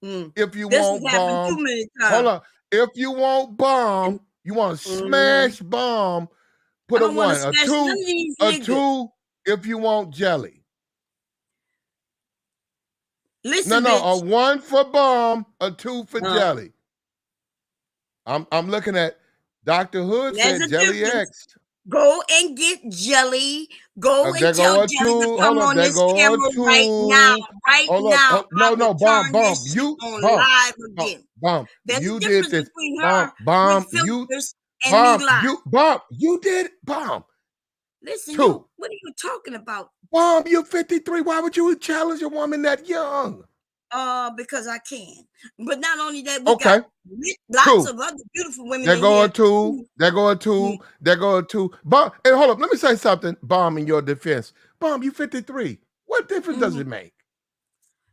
Speaker 4: if you
Speaker 5: This
Speaker 4: want
Speaker 5: has happened too
Speaker 4: bomb.
Speaker 5: many times.
Speaker 4: Hold on. If you want bomb, you want to smash bomb, put
Speaker 5: I
Speaker 4: a
Speaker 5: don't want to
Speaker 4: 1.
Speaker 5: smash none of these
Speaker 4: A
Speaker 5: niggas.
Speaker 4: 2 if you want Jelly.
Speaker 5: Listen,
Speaker 4: No,
Speaker 5: bitch.
Speaker 4: a 1 for bomb, a 2 for Jelly. I'm looking at Dr. Hood
Speaker 5: There's
Speaker 4: said
Speaker 5: a
Speaker 4: Jelly
Speaker 5: difference.
Speaker 4: X.
Speaker 5: Go and get Jelly. Go and
Speaker 4: There
Speaker 5: tell
Speaker 4: go a
Speaker 5: Jelly
Speaker 4: 2.
Speaker 5: to come
Speaker 4: Hold up.
Speaker 5: on
Speaker 4: There
Speaker 5: this
Speaker 4: go a
Speaker 5: camera
Speaker 4: 2.
Speaker 5: right now. Right
Speaker 4: Hold up.
Speaker 5: now. I will
Speaker 4: Bomb.
Speaker 5: turn this shit
Speaker 4: You
Speaker 5: on
Speaker 4: bomb.
Speaker 5: live again.
Speaker 4: Bomb.
Speaker 5: There's
Speaker 4: You
Speaker 5: a
Speaker 4: did
Speaker 5: difference
Speaker 4: this.
Speaker 5: between her
Speaker 4: Bomb.
Speaker 5: with
Speaker 4: You
Speaker 5: filters and me live.
Speaker 4: Bomb. You did it. Bomb.
Speaker 5: Listen,
Speaker 4: 2.
Speaker 5: yo, what are you talking about?
Speaker 4: Bomb, you're 53. Why would you challenge a woman that young?
Speaker 5: Because I can. But not only that, we got lots of other beautiful women
Speaker 4: There
Speaker 5: in
Speaker 4: go
Speaker 5: here.
Speaker 4: a 2. There go a 2. There go a 2. Bomb. Hey, hold up. Let me say something. Bomb, in your defense. Bomb, you 53. What difference does it make?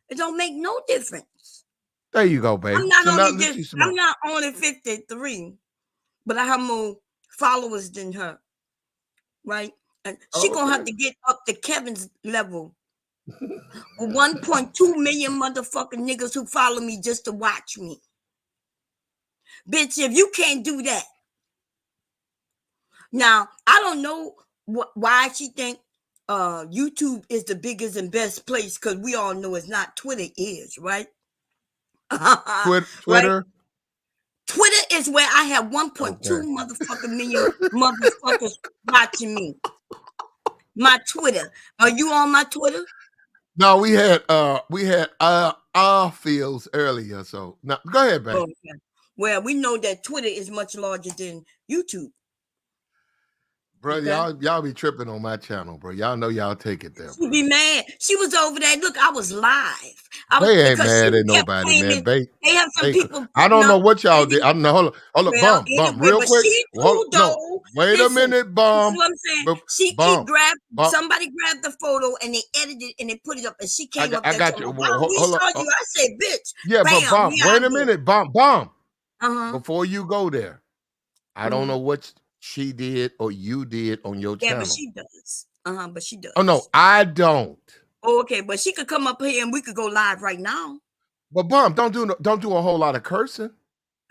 Speaker 5: It don't make no difference.
Speaker 4: There you go, babe.
Speaker 5: I'm not only 53, but I have more followers than her. Right? And she gonna have to get up to Kevin's level. 1.2 million motherfucking niggas who follow me just to watch me. Bitch, if you can't do that. Now, I don't know why she think YouTube is the biggest and best place, because we all know it's not. Twitter is, right?
Speaker 4: Twitter?
Speaker 5: Right? Twitter is where I have 1.2 motherfucking million motherfuckers watching me. My Twitter. Are you on my Twitter?
Speaker 4: No, we had our fields earlier. So now go ahead, babe.
Speaker 5: Okay. Well, we know that Twitter is much larger than YouTube.
Speaker 4: Bro, y'all be tripping on my channel, bro. Y'all know y'all take it there, bro.
Speaker 5: She be mad. She was over there. Look, I was live.
Speaker 4: They ain't mad at nobody, man.
Speaker 5: They have some people.
Speaker 4: I don't know what y'all did. I don't know. Hold up,
Speaker 5: Well,
Speaker 4: Bum, real
Speaker 5: but
Speaker 4: quick.
Speaker 5: she too, though.
Speaker 4: Wait a minute, Bum.
Speaker 5: This is what I'm saying. Somebody grabbed the photo and they edited it and they put it up, and she came up there.
Speaker 4: I got you.
Speaker 5: We saw you. I said, bitch.
Speaker 4: Yeah,
Speaker 5: bam,
Speaker 4: but Bum, wait a minute, Bum.
Speaker 5: Uh-huh.
Speaker 4: Before you go there, I don't know what she did or you did on your channel.
Speaker 5: Yeah, but she does. But she does.
Speaker 4: Oh no, I don't.
Speaker 5: Oh, okay, but she could come up here and we could go live right now.
Speaker 4: But Bum, don't do a whole lot of cursing.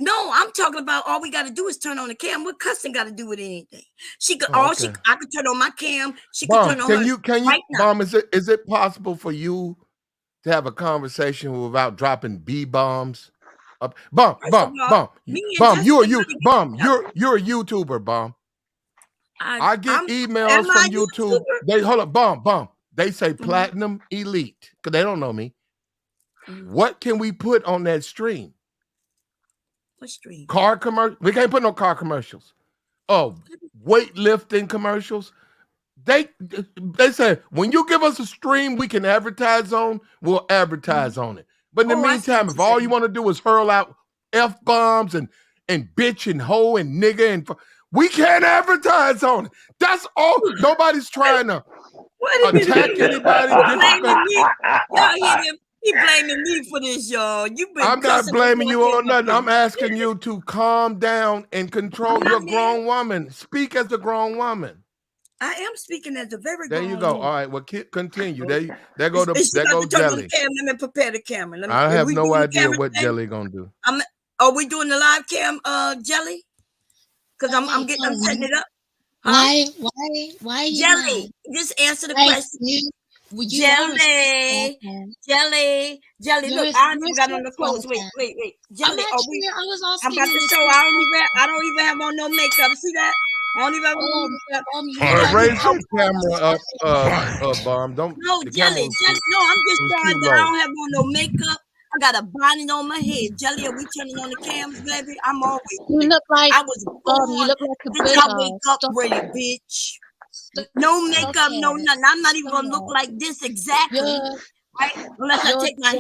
Speaker 5: No, I'm talking about all we got to do is turn on the cam. What cussing got to do with anything? She could
Speaker 4: Oh, okay.
Speaker 5: I could turn on my cam. She could
Speaker 4: Bomb,
Speaker 5: turn on
Speaker 4: can
Speaker 5: hers
Speaker 4: you
Speaker 5: right now.
Speaker 4: Bomb, is it possible for you to have a conversation without dropping B bombs? Bomb,
Speaker 5: First of all, me and
Speaker 4: Bomb,
Speaker 5: Jessica
Speaker 4: you're
Speaker 5: gotta get
Speaker 4: a YouTuber, Bomb. I get
Speaker 5: am
Speaker 4: emails
Speaker 5: I
Speaker 4: from YouTube.
Speaker 5: YouTuber?
Speaker 4: They hold up, Bomb. They say Platinum Elite because they don't know me. What can we put on that stream?
Speaker 5: What stream?
Speaker 4: Car commercial. We can't put no car commercials. Oh, weightlifting commercials. They say when you give us a stream we can advertise on, we'll advertise on it. But in the meantime, if all you want to do is hurl out F-bombs and bitch and hoe and nigga and we can't advertise on it. That's all. Nobody's trying to attack anybody.
Speaker 5: Y'all hear him? He blaming me for this, y'all.
Speaker 4: I'm not blaming you on nothing. I'm asking you to calm down and control your grown woman. Speak as a grown woman.
Speaker 5: I am speaking as a very
Speaker 4: there
Speaker 5: grown
Speaker 4: you go.
Speaker 5: woman.
Speaker 4: All right. Well, continue. There go
Speaker 5: Is she
Speaker 4: there
Speaker 5: about
Speaker 4: go
Speaker 5: to turn on
Speaker 4: Jelly.
Speaker 5: the camera? Let me prepare the camera.
Speaker 4: I have
Speaker 5: we
Speaker 4: no
Speaker 5: doing
Speaker 4: idea what
Speaker 5: today?
Speaker 4: Jelly gonna do.
Speaker 5: Are we doing the live cam, Jelly? Because I'm setting it up. Huh?
Speaker 9: Why you
Speaker 5: Jelly?
Speaker 9: mad?
Speaker 5: Just answer the
Speaker 9: Like,
Speaker 5: question.
Speaker 9: you are a
Speaker 5: Jelly.
Speaker 9: You're
Speaker 5: Look,
Speaker 9: a
Speaker 5: I don't even got on the
Speaker 9: sex
Speaker 5: clothes.
Speaker 9: worker.
Speaker 5: Wait.
Speaker 9: I'm
Speaker 5: Jelly,
Speaker 9: actually, I was
Speaker 5: I'm
Speaker 9: asking
Speaker 5: about
Speaker 9: in
Speaker 5: to
Speaker 9: the
Speaker 5: show.
Speaker 9: chat.
Speaker 5: I don't even have on no makeup. See that? I don't even have on no makeup.
Speaker 4: Raise your camera up, Bomb. Don't.
Speaker 5: No,
Speaker 4: The
Speaker 5: Jelly.
Speaker 4: camera
Speaker 5: No, I'm just
Speaker 4: was
Speaker 5: showing
Speaker 4: too
Speaker 5: that I
Speaker 4: low.
Speaker 5: don't have on no makeup. I got a bonnet on my head. Jelly, are we turning on the cams, baby? I'm always
Speaker 9: You look like
Speaker 5: I was born.
Speaker 9: you look like a
Speaker 5: Bitch, I
Speaker 9: Buddha.
Speaker 5: wake up
Speaker 9: Stop
Speaker 5: ready,
Speaker 9: it.
Speaker 5: bitch. No makeup, no
Speaker 9: it.
Speaker 5: nothing. I'm not even
Speaker 9: Stop
Speaker 5: gonna look
Speaker 9: it.
Speaker 5: like this exactly. Right? Unless I take my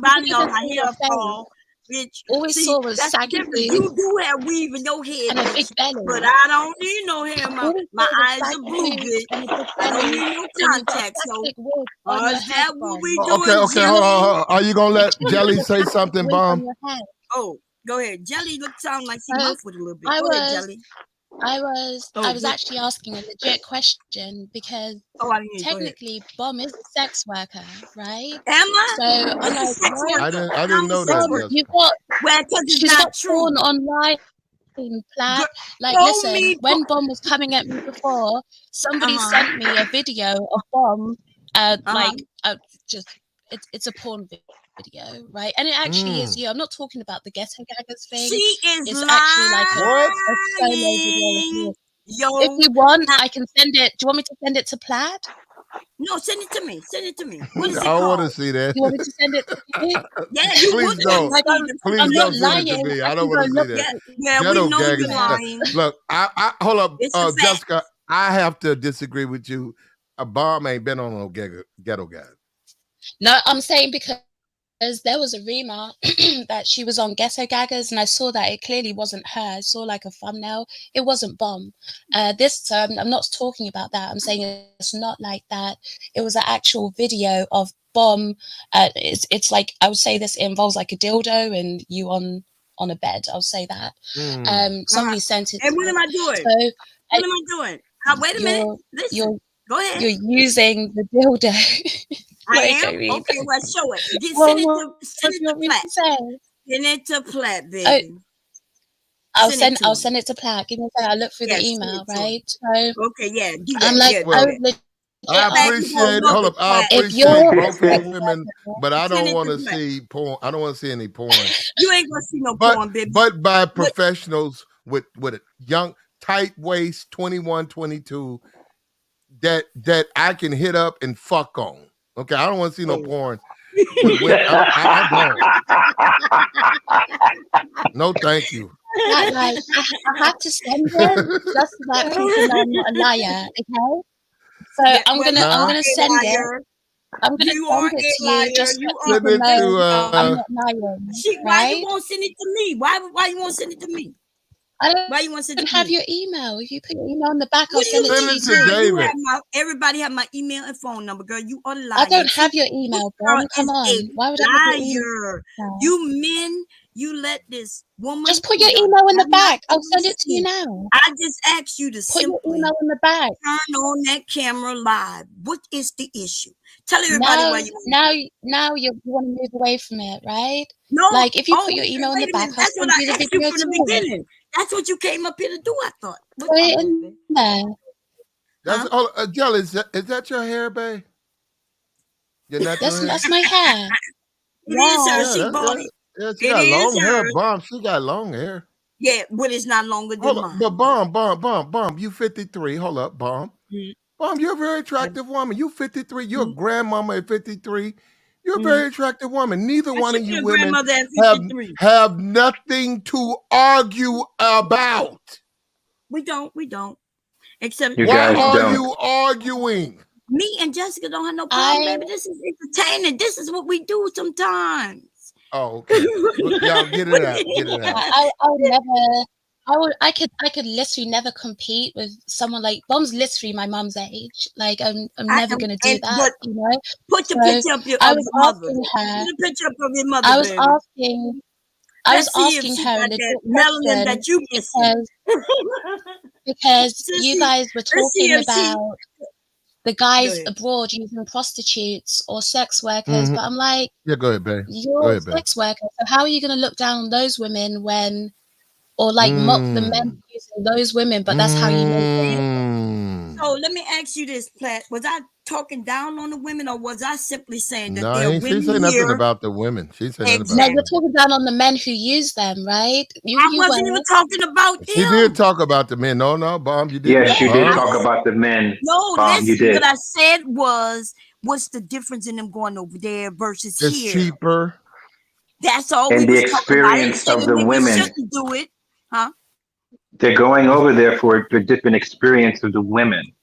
Speaker 5: bonnet
Speaker 9: you
Speaker 5: off,
Speaker 9: didn't
Speaker 5: my
Speaker 9: see
Speaker 5: hair
Speaker 9: your face.
Speaker 5: fall. Bitch.
Speaker 9: All we
Speaker 5: See,
Speaker 9: saw was
Speaker 5: that's the
Speaker 9: saggy
Speaker 5: difference.
Speaker 9: boobs
Speaker 5: You do have weave in your head,
Speaker 9: and a big
Speaker 5: bitch.
Speaker 9: belly.
Speaker 5: But I don't need no hair.
Speaker 9: All we
Speaker 5: My
Speaker 9: saw was
Speaker 5: eyes are
Speaker 9: saggy
Speaker 5: blue,
Speaker 9: boobs
Speaker 5: bitch.
Speaker 9: and a big
Speaker 5: I don't
Speaker 9: belly,
Speaker 5: need no
Speaker 9: and you got a
Speaker 5: contacts, so
Speaker 9: plastic wig on your
Speaker 5: is
Speaker 9: head,
Speaker 5: that what we
Speaker 9: Bomb.
Speaker 5: doing,
Speaker 4: Okay.
Speaker 5: Jelly?
Speaker 4: Hold on. Are you gonna let Jelly say something,
Speaker 9: Wig on
Speaker 4: Bomb?
Speaker 9: your head.
Speaker 5: Oh, go ahead. Jelly sound like she
Speaker 9: So,
Speaker 5: muffled a little bit.
Speaker 9: I
Speaker 5: Go ahead,
Speaker 9: was
Speaker 5: Jelly.
Speaker 9: I was
Speaker 5: good.
Speaker 9: actually asking a legit question because
Speaker 5: I didn't hear you. Go ahead.
Speaker 9: technically Bomb is a sex worker, right?
Speaker 5: Am I?
Speaker 9: So I'm
Speaker 5: What's a
Speaker 9: like,
Speaker 5: sex
Speaker 9: why?
Speaker 5: worker?
Speaker 4: I didn't know that.
Speaker 9: Bomb,
Speaker 4: Jessica.
Speaker 9: you've got
Speaker 5: Well, because it's
Speaker 9: she's
Speaker 5: not
Speaker 9: got
Speaker 5: true.
Speaker 9: porn online. Plaid. Like,
Speaker 5: Show
Speaker 9: listen,
Speaker 5: me
Speaker 9: when Bomb was coming at me before, somebody sent me a video of Bomb, just it's a porn video, right? And it actually is you. I'm not talking about the ghetto gaggers thing.
Speaker 5: She is
Speaker 9: it's
Speaker 5: lying.
Speaker 9: actually like a solo video of you. If you want, I can send it. Do you want me to send it to Plaid?
Speaker 5: No, send it to me. Send it to me. What is it
Speaker 4: I don't want
Speaker 5: called?
Speaker 4: to see that.
Speaker 9: You want me to send it to you?
Speaker 5: Yeah, you
Speaker 4: Please
Speaker 5: would
Speaker 4: don't.
Speaker 5: want to see the
Speaker 4: Please
Speaker 9: I'm
Speaker 4: don't
Speaker 9: not
Speaker 4: send it to
Speaker 9: lying.
Speaker 4: me.
Speaker 9: I
Speaker 4: I don't
Speaker 9: can
Speaker 4: want
Speaker 9: go
Speaker 4: to see
Speaker 9: look
Speaker 4: that.
Speaker 9: at
Speaker 5: Yeah, we
Speaker 4: Ghetto
Speaker 5: know
Speaker 4: gaggers
Speaker 5: you're
Speaker 4: is stuff.
Speaker 5: lying.
Speaker 4: Look, I hold up,
Speaker 5: It's a fact.
Speaker 4: Jessica. I have to disagree with you. A Bomb ain't been on no ghetto guy.
Speaker 9: No, I'm saying because there was a rumor that she was on Ghetto Gaggers, and I saw that it clearly wasn't her. I saw like a thumbnail. It wasn't Bomb. This I'm not talking about that. I'm saying it's not like that. It was an actual video of Bomb. It's like, I would say this involves like a dildo and you on a bed. I'll say that. Somebody sent it.
Speaker 5: And what am I doing?
Speaker 9: So,
Speaker 5: what am I doing? Wait a minute. Listen. Go ahead.
Speaker 9: You're using the dildo.
Speaker 5: I am? Okay, well, show it. Send it to Platt. Send it to Platt, baby.
Speaker 9: I'll send it to Platt. Give me a second. I'll look through the email, right? So
Speaker 5: okay, yeah. Do that.
Speaker 9: I'm like,
Speaker 4: I appreciate it. Hold up. I appreciate both of you women, but I don't want to see porn. I don't want to see any porn.
Speaker 5: You ain't gonna see no porn, baby.
Speaker 4: But by professionals with a young, tight waist, 21, 22, that I can hit up and fuck on. Okay, I don't want to see no porn. I don't. No, thank you.
Speaker 9: Like, I have to send it just so that people know I'm not a liar. Okay, so I'm gonna send it. I'm gonna send it to you just so people know I'm not lying.
Speaker 5: Why you won't send it to me? Why you won't send it to me?
Speaker 9: Why you want to have your email? If you put your email on the back, I'll send it to you too.
Speaker 5: Everybody have my email and phone number, girl. You are lying.
Speaker 9: I don't have your email, girl. Come on. Why would I have your email?
Speaker 5: You men, you let this woman.
Speaker 9: Just put your email in the back. I'll send it to you now.
Speaker 5: I just asked you to
Speaker 9: put your email in the back.
Speaker 5: Turn on that camera live. What is the issue? Tell everybody why you.
Speaker 9: Now you want to move away from it, right?
Speaker 5: No.
Speaker 9: Like if you put your email in the
Speaker 5: wait a
Speaker 9: back,
Speaker 5: minute.
Speaker 9: I'll
Speaker 5: That's what
Speaker 9: send
Speaker 5: I
Speaker 9: you the
Speaker 5: asked you
Speaker 9: video
Speaker 5: from the
Speaker 9: too.
Speaker 5: beginning. That's what you came up here to do. I thought.
Speaker 9: Put it in there.
Speaker 4: That's Jelly, is that your hair, babe? Your natural hair?
Speaker 9: That's my hair.
Speaker 5: It is her.
Speaker 4: Yeah,
Speaker 5: She bought it.
Speaker 4: yeah, she
Speaker 5: It
Speaker 4: got
Speaker 5: is
Speaker 4: long hair.
Speaker 5: her.
Speaker 4: Bomb, she got long hair.
Speaker 5: Yeah, but it's not longer than mine.
Speaker 4: But Bomb, you 53. Hold up, Bomb. Bomb, you're a very attractive woman. You 53. You're a grandmama at 53. You're a very attractive woman. Neither one of you women have nothing to argue about.
Speaker 5: We don't. Except
Speaker 4: why are you arguing?
Speaker 5: Me and Jessica don't have no problem, baby. This is entertaining. This is what we do sometimes.
Speaker 4: Oh, okay. Y'all get it out. Get it out.
Speaker 9: I would never. I could literally never compete with someone like Bomb's literally my mom's age. Like I'm never gonna do that. You know.
Speaker 5: Put your picture up your
Speaker 9: I was
Speaker 5: mother.
Speaker 9: asking her.
Speaker 5: Put a picture up of your mother.
Speaker 9: I was
Speaker 5: baby.
Speaker 9: asking. I was
Speaker 5: Let's see if
Speaker 9: asking
Speaker 5: she
Speaker 9: her
Speaker 5: got
Speaker 9: a
Speaker 5: that
Speaker 9: legit
Speaker 5: melanin
Speaker 9: question
Speaker 5: that you missing.
Speaker 9: because you guys were talking
Speaker 5: if she-
Speaker 9: about the guys
Speaker 5: ahead.
Speaker 9: abroad using prostitutes or sex workers, but I'm like,
Speaker 4: yeah, go ahead, babe.
Speaker 9: You're a sex worker, so how are you going to look down on those women or like mock the men using those women? But that's how you make it.
Speaker 5: So let me ask you this, Platt. Was I talking down on the women, or was I simply saying that
Speaker 4: No,
Speaker 5: there are
Speaker 4: she
Speaker 5: women
Speaker 4: said
Speaker 5: here?
Speaker 4: nothing about the women. She said nothing about
Speaker 9: No,
Speaker 4: the
Speaker 9: you're talking down on the men who use them, right?
Speaker 5: I wasn't even talking about them.
Speaker 4: She did talk about the men. No, Bomb, you didn't.
Speaker 12: Yes, you did
Speaker 4: Bomb.
Speaker 12: talk about the men.
Speaker 5: No,
Speaker 12: Bomb, you
Speaker 5: listen.
Speaker 12: did.
Speaker 5: What I said was, what's the difference in them going over there versus
Speaker 4: It's
Speaker 5: here?
Speaker 4: cheaper.
Speaker 5: That's all
Speaker 12: And
Speaker 5: we
Speaker 12: the
Speaker 5: was talking about. I didn't
Speaker 12: experience
Speaker 5: say
Speaker 12: of
Speaker 5: that
Speaker 12: the
Speaker 5: we
Speaker 12: women.
Speaker 5: shouldn't do it, huh?
Speaker 12: They're going over there for a different experience of the women.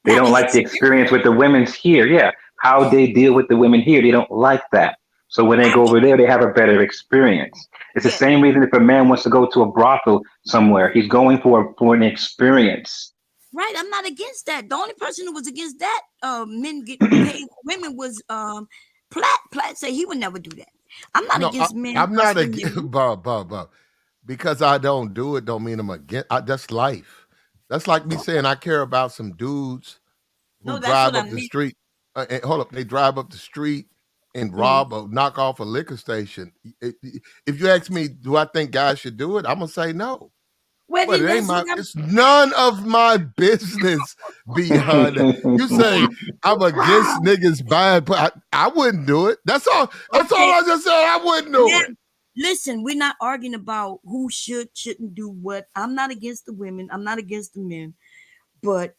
Speaker 12: They
Speaker 5: Not
Speaker 12: don't
Speaker 5: an
Speaker 12: like the experience with the women's here. Yeah, how they deal with the women here, they don't like that. So when they go over there, they have a better experience. It's the same reason if a man wants to go to a brothel somewhere, he's going for an experience.
Speaker 5: Right, I'm not against that. The only person who was against that, men getting paid for women was Platt. Platt said he would never do that. I'm not against men.
Speaker 4: I'm not against Bob. Because I don't do it, don't mean I'm against. That's life. That's like me saying I care about some dudes who drive up the street. And hold up, they drive up the street and rob or knock off a liquor station. If you ask me, do I think guys should do it? I'm gonna say no.
Speaker 5: Well,
Speaker 4: but it ain't it's none of my business. Beyond you say I'm against niggas buying, but I wouldn't do it. That's all. That's all I just said. I wouldn't do it.
Speaker 5: Listen, we're not arguing about who shouldn't do what. I'm not against the women. I'm not against the men. But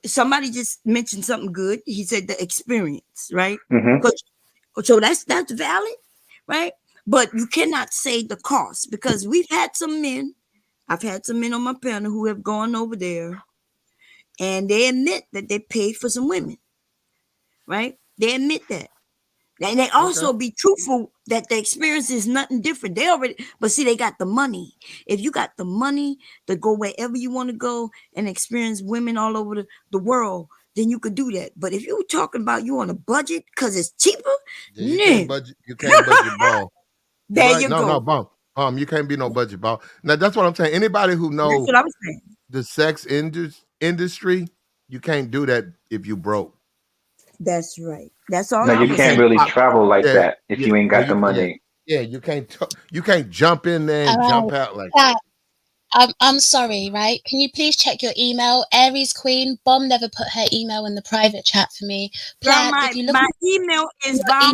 Speaker 5: somebody just mentioned something good. He said the experience, right? So that's valid, right? But you cannot say the cost because we've had some men. I've had some men on my panel who have gone over there and they admit that they paid for some women, right? They admit that. And they also be truthful that the experience is nothing different. But see, they got the money. If you got the money to go wherever you want to go and experience women all over the world, then you could do that. But if you're talking about you on a budget because it's cheaper,
Speaker 4: you can't budget ball.
Speaker 5: There you go.
Speaker 4: No, Bomb, you can't be no budget ball. Now that's what I'm saying. Anybody who knows the sex industry, you can't do that if you broke.
Speaker 5: That's right. That's all.
Speaker 12: No, you can't really travel like that if you ain't got the money.
Speaker 4: Yeah, you can't jump in there and jump out like that.
Speaker 9: I'm sorry, right? Can you please check your email? Aries Queen, Bomb never put her email in the private chat for me.
Speaker 5: My email is
Speaker 4: I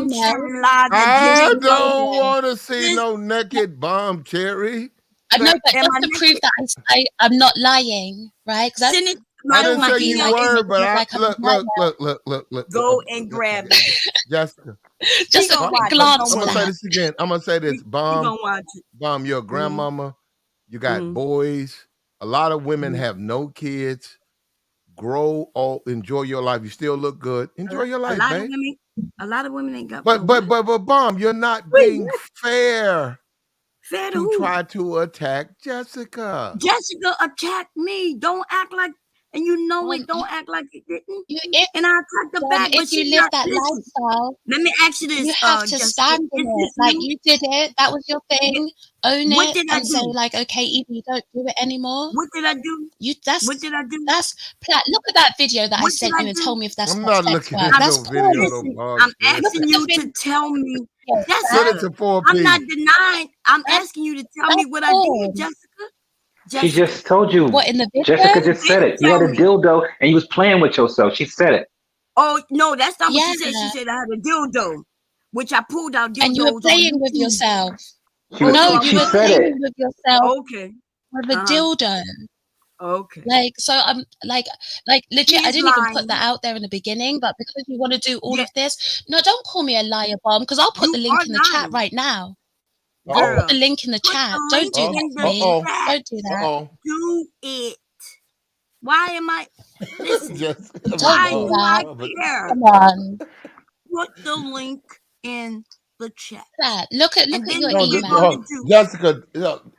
Speaker 4: don't want to see no naked Bomb, Cherry.
Speaker 9: I know, but just to prove that I'm not lying, right?
Speaker 4: I didn't say you were, but look.
Speaker 5: Go and grab it.
Speaker 4: Jessica.
Speaker 9: Just a quick glance.
Speaker 4: I'm gonna say this again. I'm gonna say this. Bomb, you're a grandmama. You got boys. A lot of women have no kids. Grow or enjoy your life. You still look good. Enjoy your life, babe.
Speaker 5: A lot of women ain't got.
Speaker 4: But Bomb, you're not being fair.
Speaker 5: Fair to
Speaker 4: try to attack Jessica.
Speaker 5: Jessica attacked me. Don't act like and you know it. Don't act like it didn't. And I attacked the back, but
Speaker 9: if you
Speaker 5: she's
Speaker 9: live
Speaker 5: not.
Speaker 9: that
Speaker 5: Listen,
Speaker 9: lifestyle,
Speaker 5: let me ask you this,
Speaker 9: you have to
Speaker 5: Jessica.
Speaker 9: stand in it. Like you did it, that was your thing. Own
Speaker 5: What
Speaker 9: it
Speaker 5: did I
Speaker 9: and say
Speaker 5: do?
Speaker 9: like, okay, either you don't do it anymore.
Speaker 5: What did I do?
Speaker 9: You
Speaker 5: What did I do?
Speaker 9: look at that video that I
Speaker 5: What did
Speaker 9: sent
Speaker 5: I
Speaker 9: you and
Speaker 5: do?
Speaker 9: tell me if that's
Speaker 4: I'm
Speaker 9: not
Speaker 4: not
Speaker 9: sex
Speaker 4: looking
Speaker 9: work.
Speaker 4: at
Speaker 9: That's
Speaker 4: no video, no
Speaker 5: Listen,
Speaker 4: Bob
Speaker 5: I'm
Speaker 4: shit.
Speaker 9: Look
Speaker 5: asking
Speaker 9: at
Speaker 5: you
Speaker 9: the
Speaker 5: to tell me,
Speaker 4: Send it
Speaker 5: Jessica.
Speaker 4: to 4P.
Speaker 5: I'm not denying. I'm
Speaker 9: That's-
Speaker 5: asking you to tell me
Speaker 9: that's
Speaker 5: what I
Speaker 9: porn.
Speaker 5: did, Jessica.
Speaker 12: She just told you.
Speaker 9: What in the video?
Speaker 12: Jessica just said
Speaker 5: Didn't
Speaker 12: it. You had
Speaker 5: tell
Speaker 12: a
Speaker 5: me.
Speaker 12: dildo and you was playing with yourself. She said it.
Speaker 5: Oh no, that's not what she said. She
Speaker 9: Yeah.
Speaker 5: said I had a dildo, which I pulled out dildos
Speaker 9: And you were
Speaker 5: on
Speaker 9: playing with
Speaker 5: YouTube.
Speaker 9: yourself.
Speaker 12: She was.
Speaker 5: so
Speaker 9: No,
Speaker 5: I
Speaker 9: you
Speaker 12: She
Speaker 9: were
Speaker 5: was.
Speaker 12: said it.
Speaker 9: playing with yourself
Speaker 5: Okay.
Speaker 9: with a dildo.
Speaker 5: Okay.
Speaker 9: Like, so I'm like legit,
Speaker 5: She
Speaker 9: I
Speaker 5: is
Speaker 9: didn't even
Speaker 5: lying.
Speaker 9: put that out there in the beginning, but because you want to do all
Speaker 5: Yeah.
Speaker 9: of this, no, don't call me a liar bomb, because I'll put
Speaker 5: You
Speaker 9: the link
Speaker 5: are
Speaker 9: in the chat
Speaker 5: lying.
Speaker 9: right now.
Speaker 5: Girl,
Speaker 9: I'll put the link in the
Speaker 5: put
Speaker 9: chat.
Speaker 5: the
Speaker 9: Don't
Speaker 5: link
Speaker 9: do
Speaker 5: in
Speaker 9: that to
Speaker 5: the
Speaker 9: me.
Speaker 5: chat.
Speaker 9: Don't do that.
Speaker 5: Do it. Why am I? Listen.
Speaker 9: Don't
Speaker 5: Why
Speaker 9: do
Speaker 5: do I
Speaker 9: that.
Speaker 5: care?
Speaker 9: Come on.
Speaker 5: Put the link in the chat.
Speaker 9: Look at
Speaker 5: And then
Speaker 9: your
Speaker 5: what we're
Speaker 9: email.
Speaker 5: going to do.
Speaker 4: Jessica,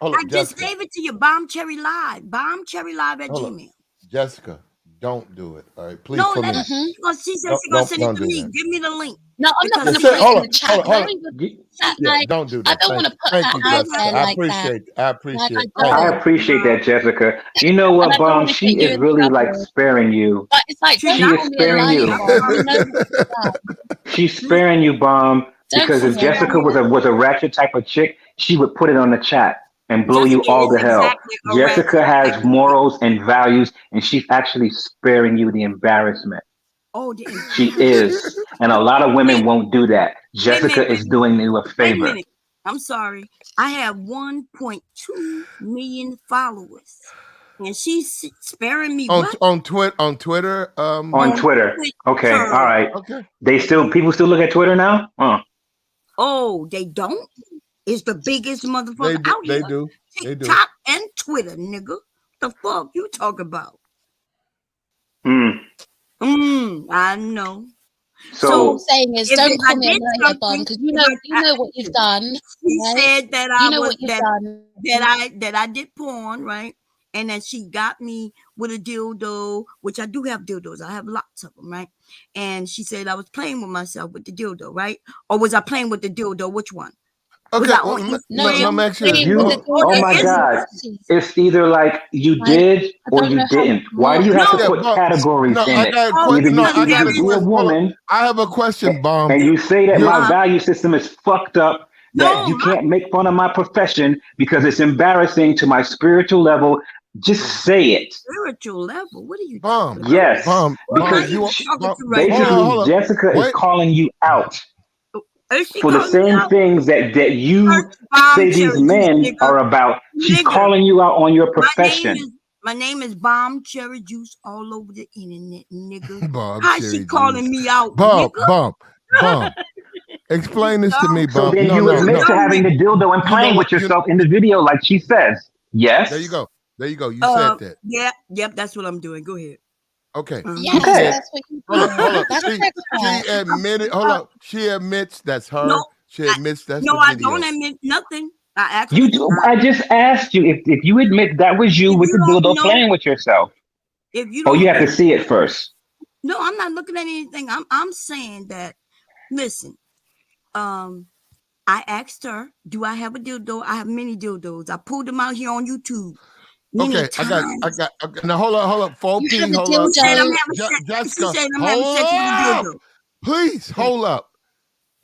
Speaker 4: hold
Speaker 5: I
Speaker 4: up,
Speaker 5: just
Speaker 4: Jessica.
Speaker 5: gave it to you. Bombcherrylive. Bombcherrylive at
Speaker 4: Hold up.
Speaker 5: Gmail.
Speaker 4: Jessica, don't do it. All right, please,
Speaker 5: No,
Speaker 4: for
Speaker 5: let
Speaker 4: me.
Speaker 5: her. She said
Speaker 4: Don't,
Speaker 5: she's gonna
Speaker 4: don't,
Speaker 5: send it
Speaker 4: don't
Speaker 5: to
Speaker 4: do
Speaker 5: me.
Speaker 4: that.
Speaker 5: Give me the link.
Speaker 9: No, I'm not
Speaker 5: Because
Speaker 9: going to put it
Speaker 4: hold
Speaker 9: in
Speaker 4: up,
Speaker 9: the chat.
Speaker 4: hold up.
Speaker 5: Yeah,
Speaker 9: Like,
Speaker 4: don't do
Speaker 9: I
Speaker 4: that.
Speaker 9: don't want to put
Speaker 4: Thank
Speaker 9: that
Speaker 4: you,
Speaker 9: out
Speaker 4: Jessica.
Speaker 9: there
Speaker 4: I
Speaker 9: like that.
Speaker 4: appreciate. I
Speaker 9: Like,
Speaker 4: appreciate.
Speaker 9: I
Speaker 4: Thank
Speaker 12: I
Speaker 4: you.
Speaker 9: don't.
Speaker 12: appreciate that, Jessica. You know
Speaker 9: And
Speaker 12: what,
Speaker 9: I don't
Speaker 12: Bomb?
Speaker 9: want to
Speaker 12: She
Speaker 9: get you
Speaker 12: is
Speaker 9: in
Speaker 12: really like
Speaker 9: trouble.
Speaker 12: sparing you.
Speaker 9: But it's like, don't
Speaker 12: She is
Speaker 9: call me a
Speaker 12: sparing
Speaker 9: liar
Speaker 12: you.
Speaker 9: bomb. You know what you've done.
Speaker 12: She's sparing you, Bomb,
Speaker 9: Don't
Speaker 12: because
Speaker 9: call
Speaker 12: if
Speaker 9: me a
Speaker 12: Jessica
Speaker 9: liar.
Speaker 12: was a ratchet type of chick, she would put it on the chat and blow you
Speaker 5: Jessica
Speaker 12: all
Speaker 5: is
Speaker 12: to hell.
Speaker 5: exactly a
Speaker 12: Jessica
Speaker 5: ratchet type
Speaker 12: has
Speaker 5: of
Speaker 12: morals and values, and she's actually sparing you the embarrassment.
Speaker 5: Oh, the
Speaker 12: She is. And a lot of women won't do that.
Speaker 5: Wait a minute,
Speaker 12: Jessica is doing you a
Speaker 5: Wait a
Speaker 12: favor.
Speaker 5: minute. I'm sorry. I have 1.2 million followers, and she's sparing me
Speaker 4: on
Speaker 5: what?
Speaker 4: on Twitter.
Speaker 12: On Twitter. Okay, all
Speaker 5: Twitter.
Speaker 12: right.
Speaker 4: Okay.
Speaker 12: People still look at Twitter now?
Speaker 5: Oh, they don't? It's the biggest motherfucker out
Speaker 4: They
Speaker 5: here.
Speaker 4: do. They do.
Speaker 5: TikTok and Twitter, nigga. The fuck you talk about? I know.
Speaker 9: All I'm saying is,
Speaker 5: if
Speaker 9: don't
Speaker 5: I
Speaker 9: call me a
Speaker 5: did
Speaker 9: liar bomb,
Speaker 5: something,
Speaker 9: because you know what you've done.
Speaker 5: She
Speaker 9: Right?
Speaker 5: said that
Speaker 9: You
Speaker 5: I
Speaker 9: know
Speaker 5: was
Speaker 9: what you've done.
Speaker 5: that I did porn, right? And that she got me with a dildo, which I do have dildos. I have lots of them, right? And she said I was playing with myself with the dildo, right? Or was I playing with the dildo? Which one?
Speaker 4: Okay,
Speaker 5: Was I
Speaker 4: well,
Speaker 5: on
Speaker 4: let me ask you this.
Speaker 12: Oh my God. It's either like you did or you didn't. Why do you have to put categories in it? Either you be a woman
Speaker 4: I have a question, Bomb.
Speaker 12: and you say that my value system is fucked up, that you can't make fun of my profession because it's embarrassing to my spiritual level. Just say it.
Speaker 5: Spiritual level? What are you
Speaker 4: Bomb?
Speaker 12: Yes,
Speaker 4: hold
Speaker 12: because
Speaker 4: on,
Speaker 12: basically
Speaker 4: hold on.
Speaker 12: Jessica is calling you out for the
Speaker 5: calling me
Speaker 12: same
Speaker 5: out?
Speaker 12: things that you
Speaker 5: Bomb
Speaker 12: say these
Speaker 5: Cherry Juice,
Speaker 12: men
Speaker 5: nigga.
Speaker 12: are about. She's
Speaker 5: Nigga.
Speaker 12: calling you out on your profession.
Speaker 5: My name is Bomb Cherry Juice all over the internet, nigga.
Speaker 4: Bomb
Speaker 5: How
Speaker 4: Cherry
Speaker 5: she calling me out,
Speaker 4: Bomb,
Speaker 5: nigga?
Speaker 4: Bomb. Explain this to me,
Speaker 12: So
Speaker 4: Bomb.
Speaker 12: then
Speaker 4: No,
Speaker 12: you admit to
Speaker 5: no,
Speaker 12: having the dildo and playing with yourself in the video, like she says. Yes.
Speaker 4: There you go. There you go. You said that.
Speaker 5: Yeah, yep, that's what I'm doing. Go ahead.
Speaker 4: Okay.
Speaker 9: Yeah,
Speaker 4: You said,
Speaker 9: that's what you
Speaker 4: hold
Speaker 9: do.
Speaker 4: up.
Speaker 9: That's
Speaker 4: She admitted. Hold up. She admits that's her.
Speaker 5: No,
Speaker 4: She admits that's
Speaker 5: No,
Speaker 4: the
Speaker 5: I
Speaker 4: video.
Speaker 5: don't admit nothing. I actually
Speaker 12: You do. I just asked you if you admit that was you with the dildo playing with yourself.
Speaker 5: If you
Speaker 12: Oh,
Speaker 5: don't,
Speaker 12: you have to see it first.
Speaker 5: No, I'm not looking at anything. I'm saying that. Listen, I asked her, "Do I have a dildo?" I have many dildos. I pulled them out here on YouTube.
Speaker 4: Okay, I got. Now hold up. 4P, hold up.
Speaker 5: She said I'm having sex.
Speaker 4: Jessica,
Speaker 5: She said I'm having sex with a dildo.
Speaker 4: Please hold up.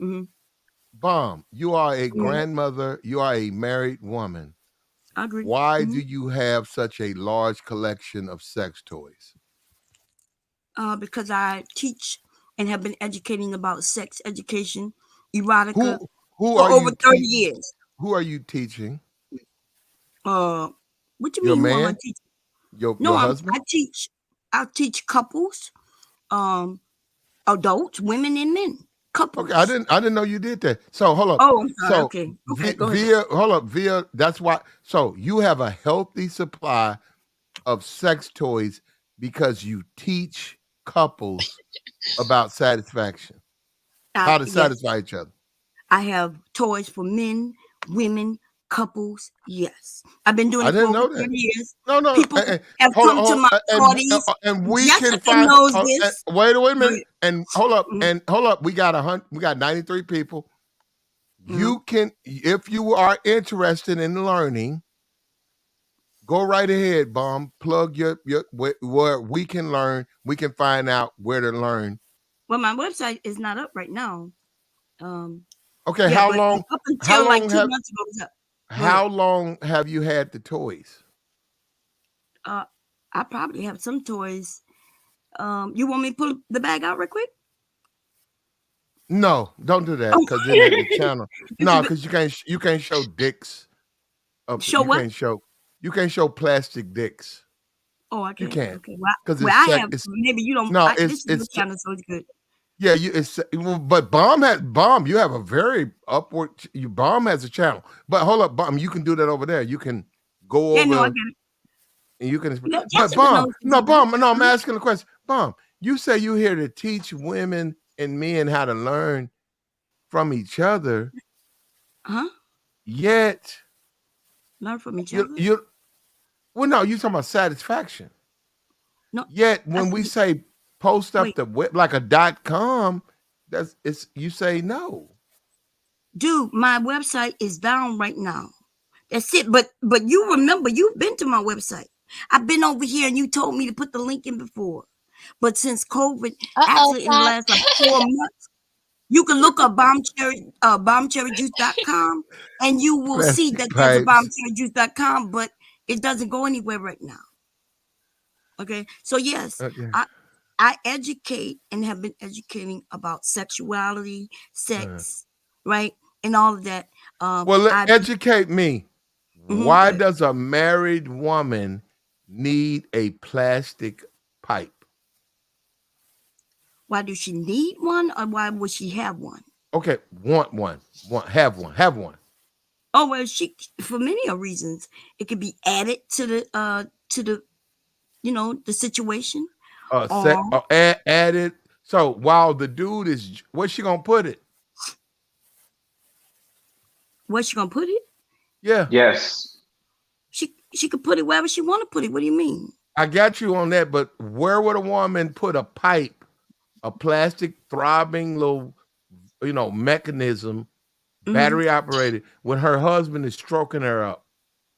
Speaker 5: Mm-hmm.
Speaker 4: Bomb, you are a grandmother. You are a married woman.
Speaker 5: I agree.
Speaker 4: Why do you have such a large collection of sex toys?
Speaker 5: Because I teach and have been educating about sex education, erotica
Speaker 4: Who
Speaker 5: for
Speaker 4: are
Speaker 5: over
Speaker 4: you
Speaker 5: 30 years.
Speaker 4: Who are you teaching?
Speaker 5: What you
Speaker 4: Your
Speaker 5: mean?
Speaker 4: man?
Speaker 5: Who am I teaching?
Speaker 4: Your
Speaker 5: No,
Speaker 4: husband?
Speaker 5: I teach couples, adults, women and men. Couples.
Speaker 4: Okay, I didn't know you did that. So hold up.
Speaker 5: Oh, I'm sorry.
Speaker 4: So
Speaker 5: Okay, go ahead.
Speaker 4: Via. That's why. So you have a healthy supply of sex toys because you teach couples about satisfaction, how to satisfy each other.
Speaker 5: I have toys for men, women, couples, yes. I've been doing
Speaker 4: I
Speaker 5: it for
Speaker 4: didn't
Speaker 5: over
Speaker 4: know
Speaker 5: 30
Speaker 4: that.
Speaker 5: years.
Speaker 4: No.
Speaker 5: People have come to my parties.
Speaker 4: And we can
Speaker 5: Jessica
Speaker 4: find.
Speaker 5: knows this.
Speaker 4: Wait a minute.
Speaker 5: Go ahead.
Speaker 4: And hold up. We got 93 people. You can, if you are interested in learning, go right ahead, Bomb. Plug your where we can learn. We can find out where to learn.
Speaker 5: Well, my website is not up right now.
Speaker 4: Okay,
Speaker 5: yeah,
Speaker 4: how
Speaker 5: but
Speaker 4: long?
Speaker 5: up until
Speaker 4: How
Speaker 5: like
Speaker 4: long
Speaker 5: 2
Speaker 4: have?
Speaker 5: months ago, it was up. Go
Speaker 4: How
Speaker 5: ahead.
Speaker 4: long have you had the toys?
Speaker 5: I probably have some toys. You want me to pull the bag out real quick?
Speaker 4: No, don't do that because then the channel. No, because you can't show dicks.
Speaker 5: Show
Speaker 4: You
Speaker 5: what?
Speaker 4: can't show plastic dicks.
Speaker 5: Oh, I
Speaker 4: You
Speaker 5: can't.
Speaker 4: can't
Speaker 5: Okay.
Speaker 4: because
Speaker 5: Well, I have. Maybe you don't.
Speaker 4: no.
Speaker 5: This is your channel, so it's good.
Speaker 4: Yeah, but Bomb. You have a very upward. Bomb has a channel, but hold up, Bomb. You can do that over there. You can go over.
Speaker 5: No, I get it.
Speaker 4: And you can.
Speaker 5: No,
Speaker 4: But
Speaker 5: Bomb.
Speaker 4: No, I'm asking a question. Bomb, you say you're here to teach women and men how to learn from each other.
Speaker 5: Huh?
Speaker 4: Yet
Speaker 5: learn from each other.
Speaker 4: Well, no, you talking about satisfaction.
Speaker 5: No.
Speaker 4: Yet when we say post up the web like a .com, you say no.
Speaker 5: Dude, my website is down right now. That's it. But you remember, you've been to my website. I've been over here and you told me to put the link in before. But since COVID, actually in the last like 4 months, you can look up bombcherryjuice.com and you will see that there's a bombcherryjuice.com, but it doesn't go anywhere right now. Okay. So yes, I educate and have been educating about sexuality, sex, right? And all of that.
Speaker 4: Well, educate me. Why does a married woman need a plastic pipe?
Speaker 5: Why does she need one, or why would she have one?
Speaker 4: Okay, want one. Have one.
Speaker 5: Oh well, for many reasons. It could be added to the the situation.
Speaker 4: Added. So while the dude is, where's she gonna put it?
Speaker 5: Where's she gonna put it?
Speaker 4: Yeah.
Speaker 12: Yes.
Speaker 5: She could put it wherever she want to put it. What do you mean?
Speaker 4: I got you on that, but where would a woman put a pipe, a plastic throbbing little, mechanism, battery operated, when her husband is stroking her up?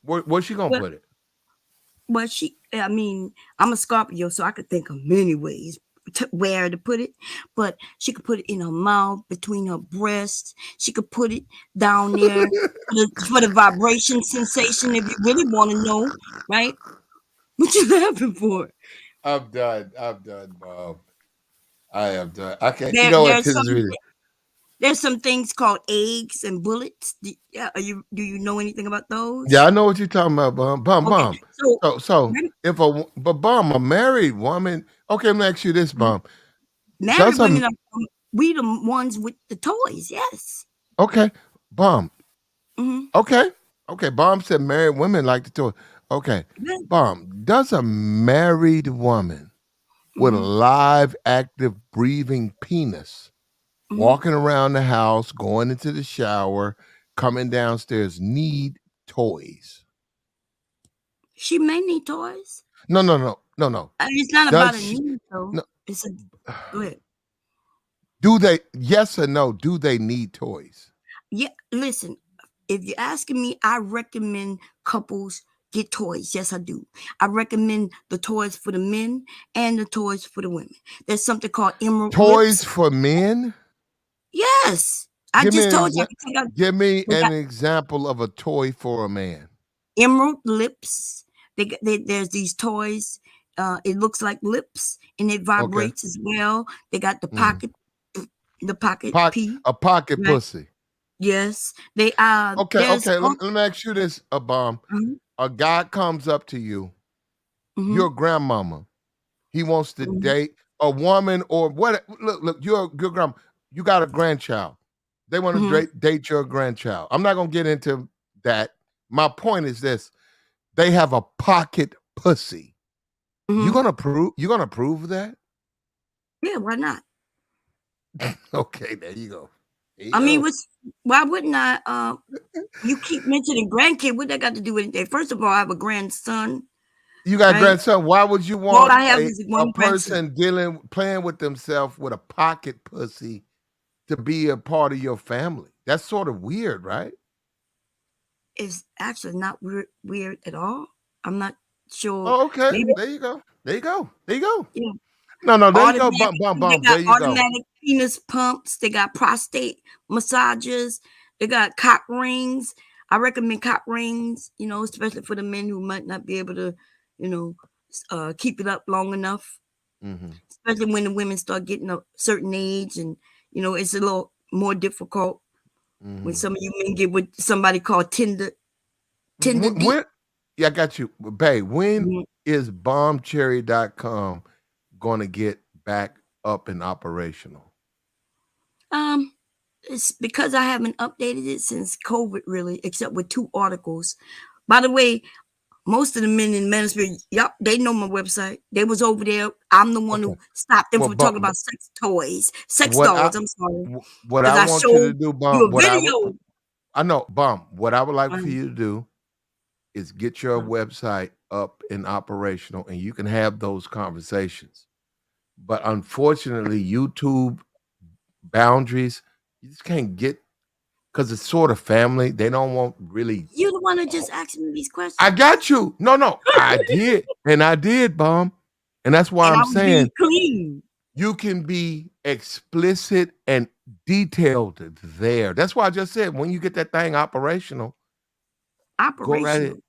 Speaker 4: Where's she gonna put it?
Speaker 5: Well, I'm a Scorpio, so I could think of many ways where to put it. But she could put it in her mouth, between her breasts. She could put it down there for the vibration sensation, if you really want to know, right? What you laughing for?
Speaker 4: I'm done, Bob. I am done. I can't. You know what? This is really.
Speaker 5: There's some things called eggs and bullets. Do you know anything about those?
Speaker 4: Yeah, I know what you're talking about, Bomb.
Speaker 5: Okay.
Speaker 4: So if a married woman, okay, let me ask you this, Bomb.
Speaker 5: Married women we the ones with the toys, yes.
Speaker 4: Okay, Bomb. Okay, Bomb said married women like the toy. Okay, Bomb, does a married woman with a live, active, breathing penis walking around the house, going into the shower, coming downstairs, need toys?
Speaker 5: She may need toys.
Speaker 4: No.
Speaker 5: It's not about a need, though.
Speaker 4: No.
Speaker 5: Go ahead.
Speaker 4: Do they? Yes or no? Do they need toys?
Speaker 5: Yeah. Listen, if you're asking me, I recommend couples get toys. Yes, I do. I recommend the toys for the men and the toys for the women. There's something called emerald
Speaker 4: toys
Speaker 5: lips.
Speaker 4: For men.
Speaker 5: Yes, I just told you.
Speaker 4: Give me an example of a toy for a man.
Speaker 5: Emerald lips. There's these toys. It looks like lips and it vibrates as well. They got the pocket, P.
Speaker 4: A pocket pussy.
Speaker 5: Yes, they
Speaker 4: Okay. Let me ask you this, a Bomb. A guy comes up to you, your grandmama. He wants to date a woman or what? Look, your grandma. You got a grandchild. They want to date your grandchild. I'm not gonna get into that. My point is this: they have a pocket pussy. You gonna approve of that?
Speaker 5: Yeah, why not?
Speaker 4: Okay, there you go.
Speaker 5: I mean, why wouldn't I? You keep mentioning grandkid. What that got to do with anything? First of all, I have a grandson.
Speaker 4: You got a
Speaker 5: right?
Speaker 4: grandson. Why would you
Speaker 5: All
Speaker 4: want
Speaker 5: I have
Speaker 4: a
Speaker 5: is one grandson.
Speaker 4: person playing with themselves with a pocket pussy to be a part of your family? That's sort of weird, right?
Speaker 5: It's actually not weird at all. I'm not sure.
Speaker 4: Oh, okay.
Speaker 5: Maybe,
Speaker 4: There you go. There you go. There you go.
Speaker 5: yeah.
Speaker 4: No, there you go.
Speaker 5: Automatic, they
Speaker 4: There
Speaker 5: got
Speaker 4: you go.
Speaker 5: automatic penis pumps. They got prostate massages. They got cock rings. I recommend cock rings, especially for the men who might not be able to, keep it up long enough.
Speaker 4: Mm-hmm.
Speaker 5: Especially when the women start getting a certain age, and it's a little more difficult when some of you men get with somebody called Tinder
Speaker 4: When, yeah, I got you. Babe, when is bombcherry.com going to get back up and operational?
Speaker 5: It's because I haven't updated it since COVID, really, except with 2 articles. By the way, most of the men in Manosphere, they know my website. They was over there. I'm the one who stopped them from talking about sex toys, sex dolls. I'm sorry.
Speaker 4: What I want you to do, Bomb,
Speaker 5: you a video.
Speaker 4: I know, Bomb, what I would like for you to do is get your website up and operational, and you can have those conversations. But unfortunately, YouTube boundaries, you just can't get, because it's sort of family. They don't want really.
Speaker 5: You the one who just asked me these questions.
Speaker 4: I got you. No, I did. And I did, Bomb. And that's why I'm saying
Speaker 5: clean.
Speaker 4: You can be explicit and detailed there. That's why I just said when you get that thing operational. Go right ahead.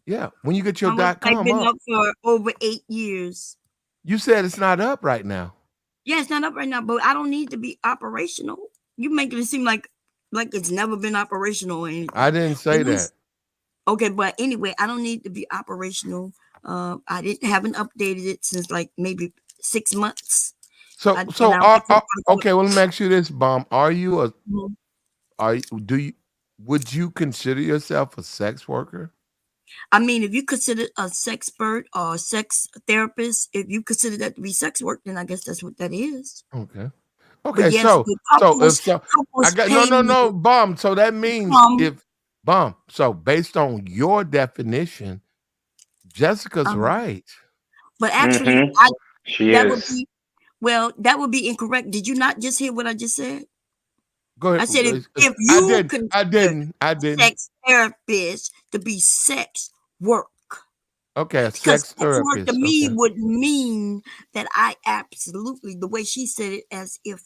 Speaker 4: Yeah. When you get your .com
Speaker 5: I've been up for over 8 years.
Speaker 4: You said it's not up right now.
Speaker 5: Yeah, it's not up right now, but I don't need to be operational. You making it seem like it's never been operational or anything.
Speaker 4: I didn't say that.
Speaker 5: Okay, but anyway, I don't need to be operational. I haven't updated it since like maybe 6 months.
Speaker 4: Okay, well, let me ask you this, Bomb. Are you would you consider yourself a sex worker?
Speaker 5: I mean, if you consider a sex expert or a sex therapist, if you consider that to be sex work, then I guess that's what that is.
Speaker 4: Okay.
Speaker 5: Yes,
Speaker 4: so
Speaker 5: I
Speaker 4: got no, Bomb. So that means Bomb. So based on your definition, Jessica's right.
Speaker 5: But actually, that would be incorrect. Did you not just hear what I just said?
Speaker 4: Go ahead.
Speaker 5: I said if you consider
Speaker 4: I didn't.
Speaker 5: sex therapist to be sex work.
Speaker 4: Okay, a sex therapist.
Speaker 5: Work to me would mean that I absolutely, the way she said it, as if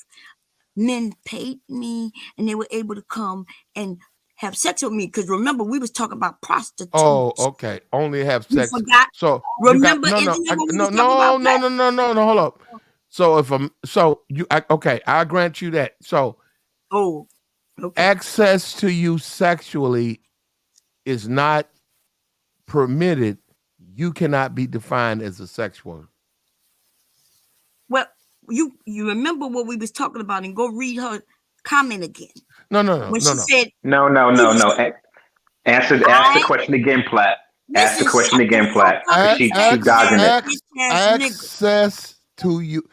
Speaker 5: men paid me and they were able to come and have sex with me. Because remember, we was talking about prostitutes.
Speaker 4: Oh, okay. Only have sex.
Speaker 5: You forgot?
Speaker 4: So
Speaker 5: remember?
Speaker 4: No. Hold up. So I grant you that. So access to you sexually is not permitted. You cannot be defined as a sex worker.
Speaker 5: Well, you remember what we was talking about, and go read her comment again.
Speaker 4: No.
Speaker 5: When she said
Speaker 12: no. Answer the question again, Platt. Ask the question again, Platt. She dodging it.
Speaker 4: Access to you.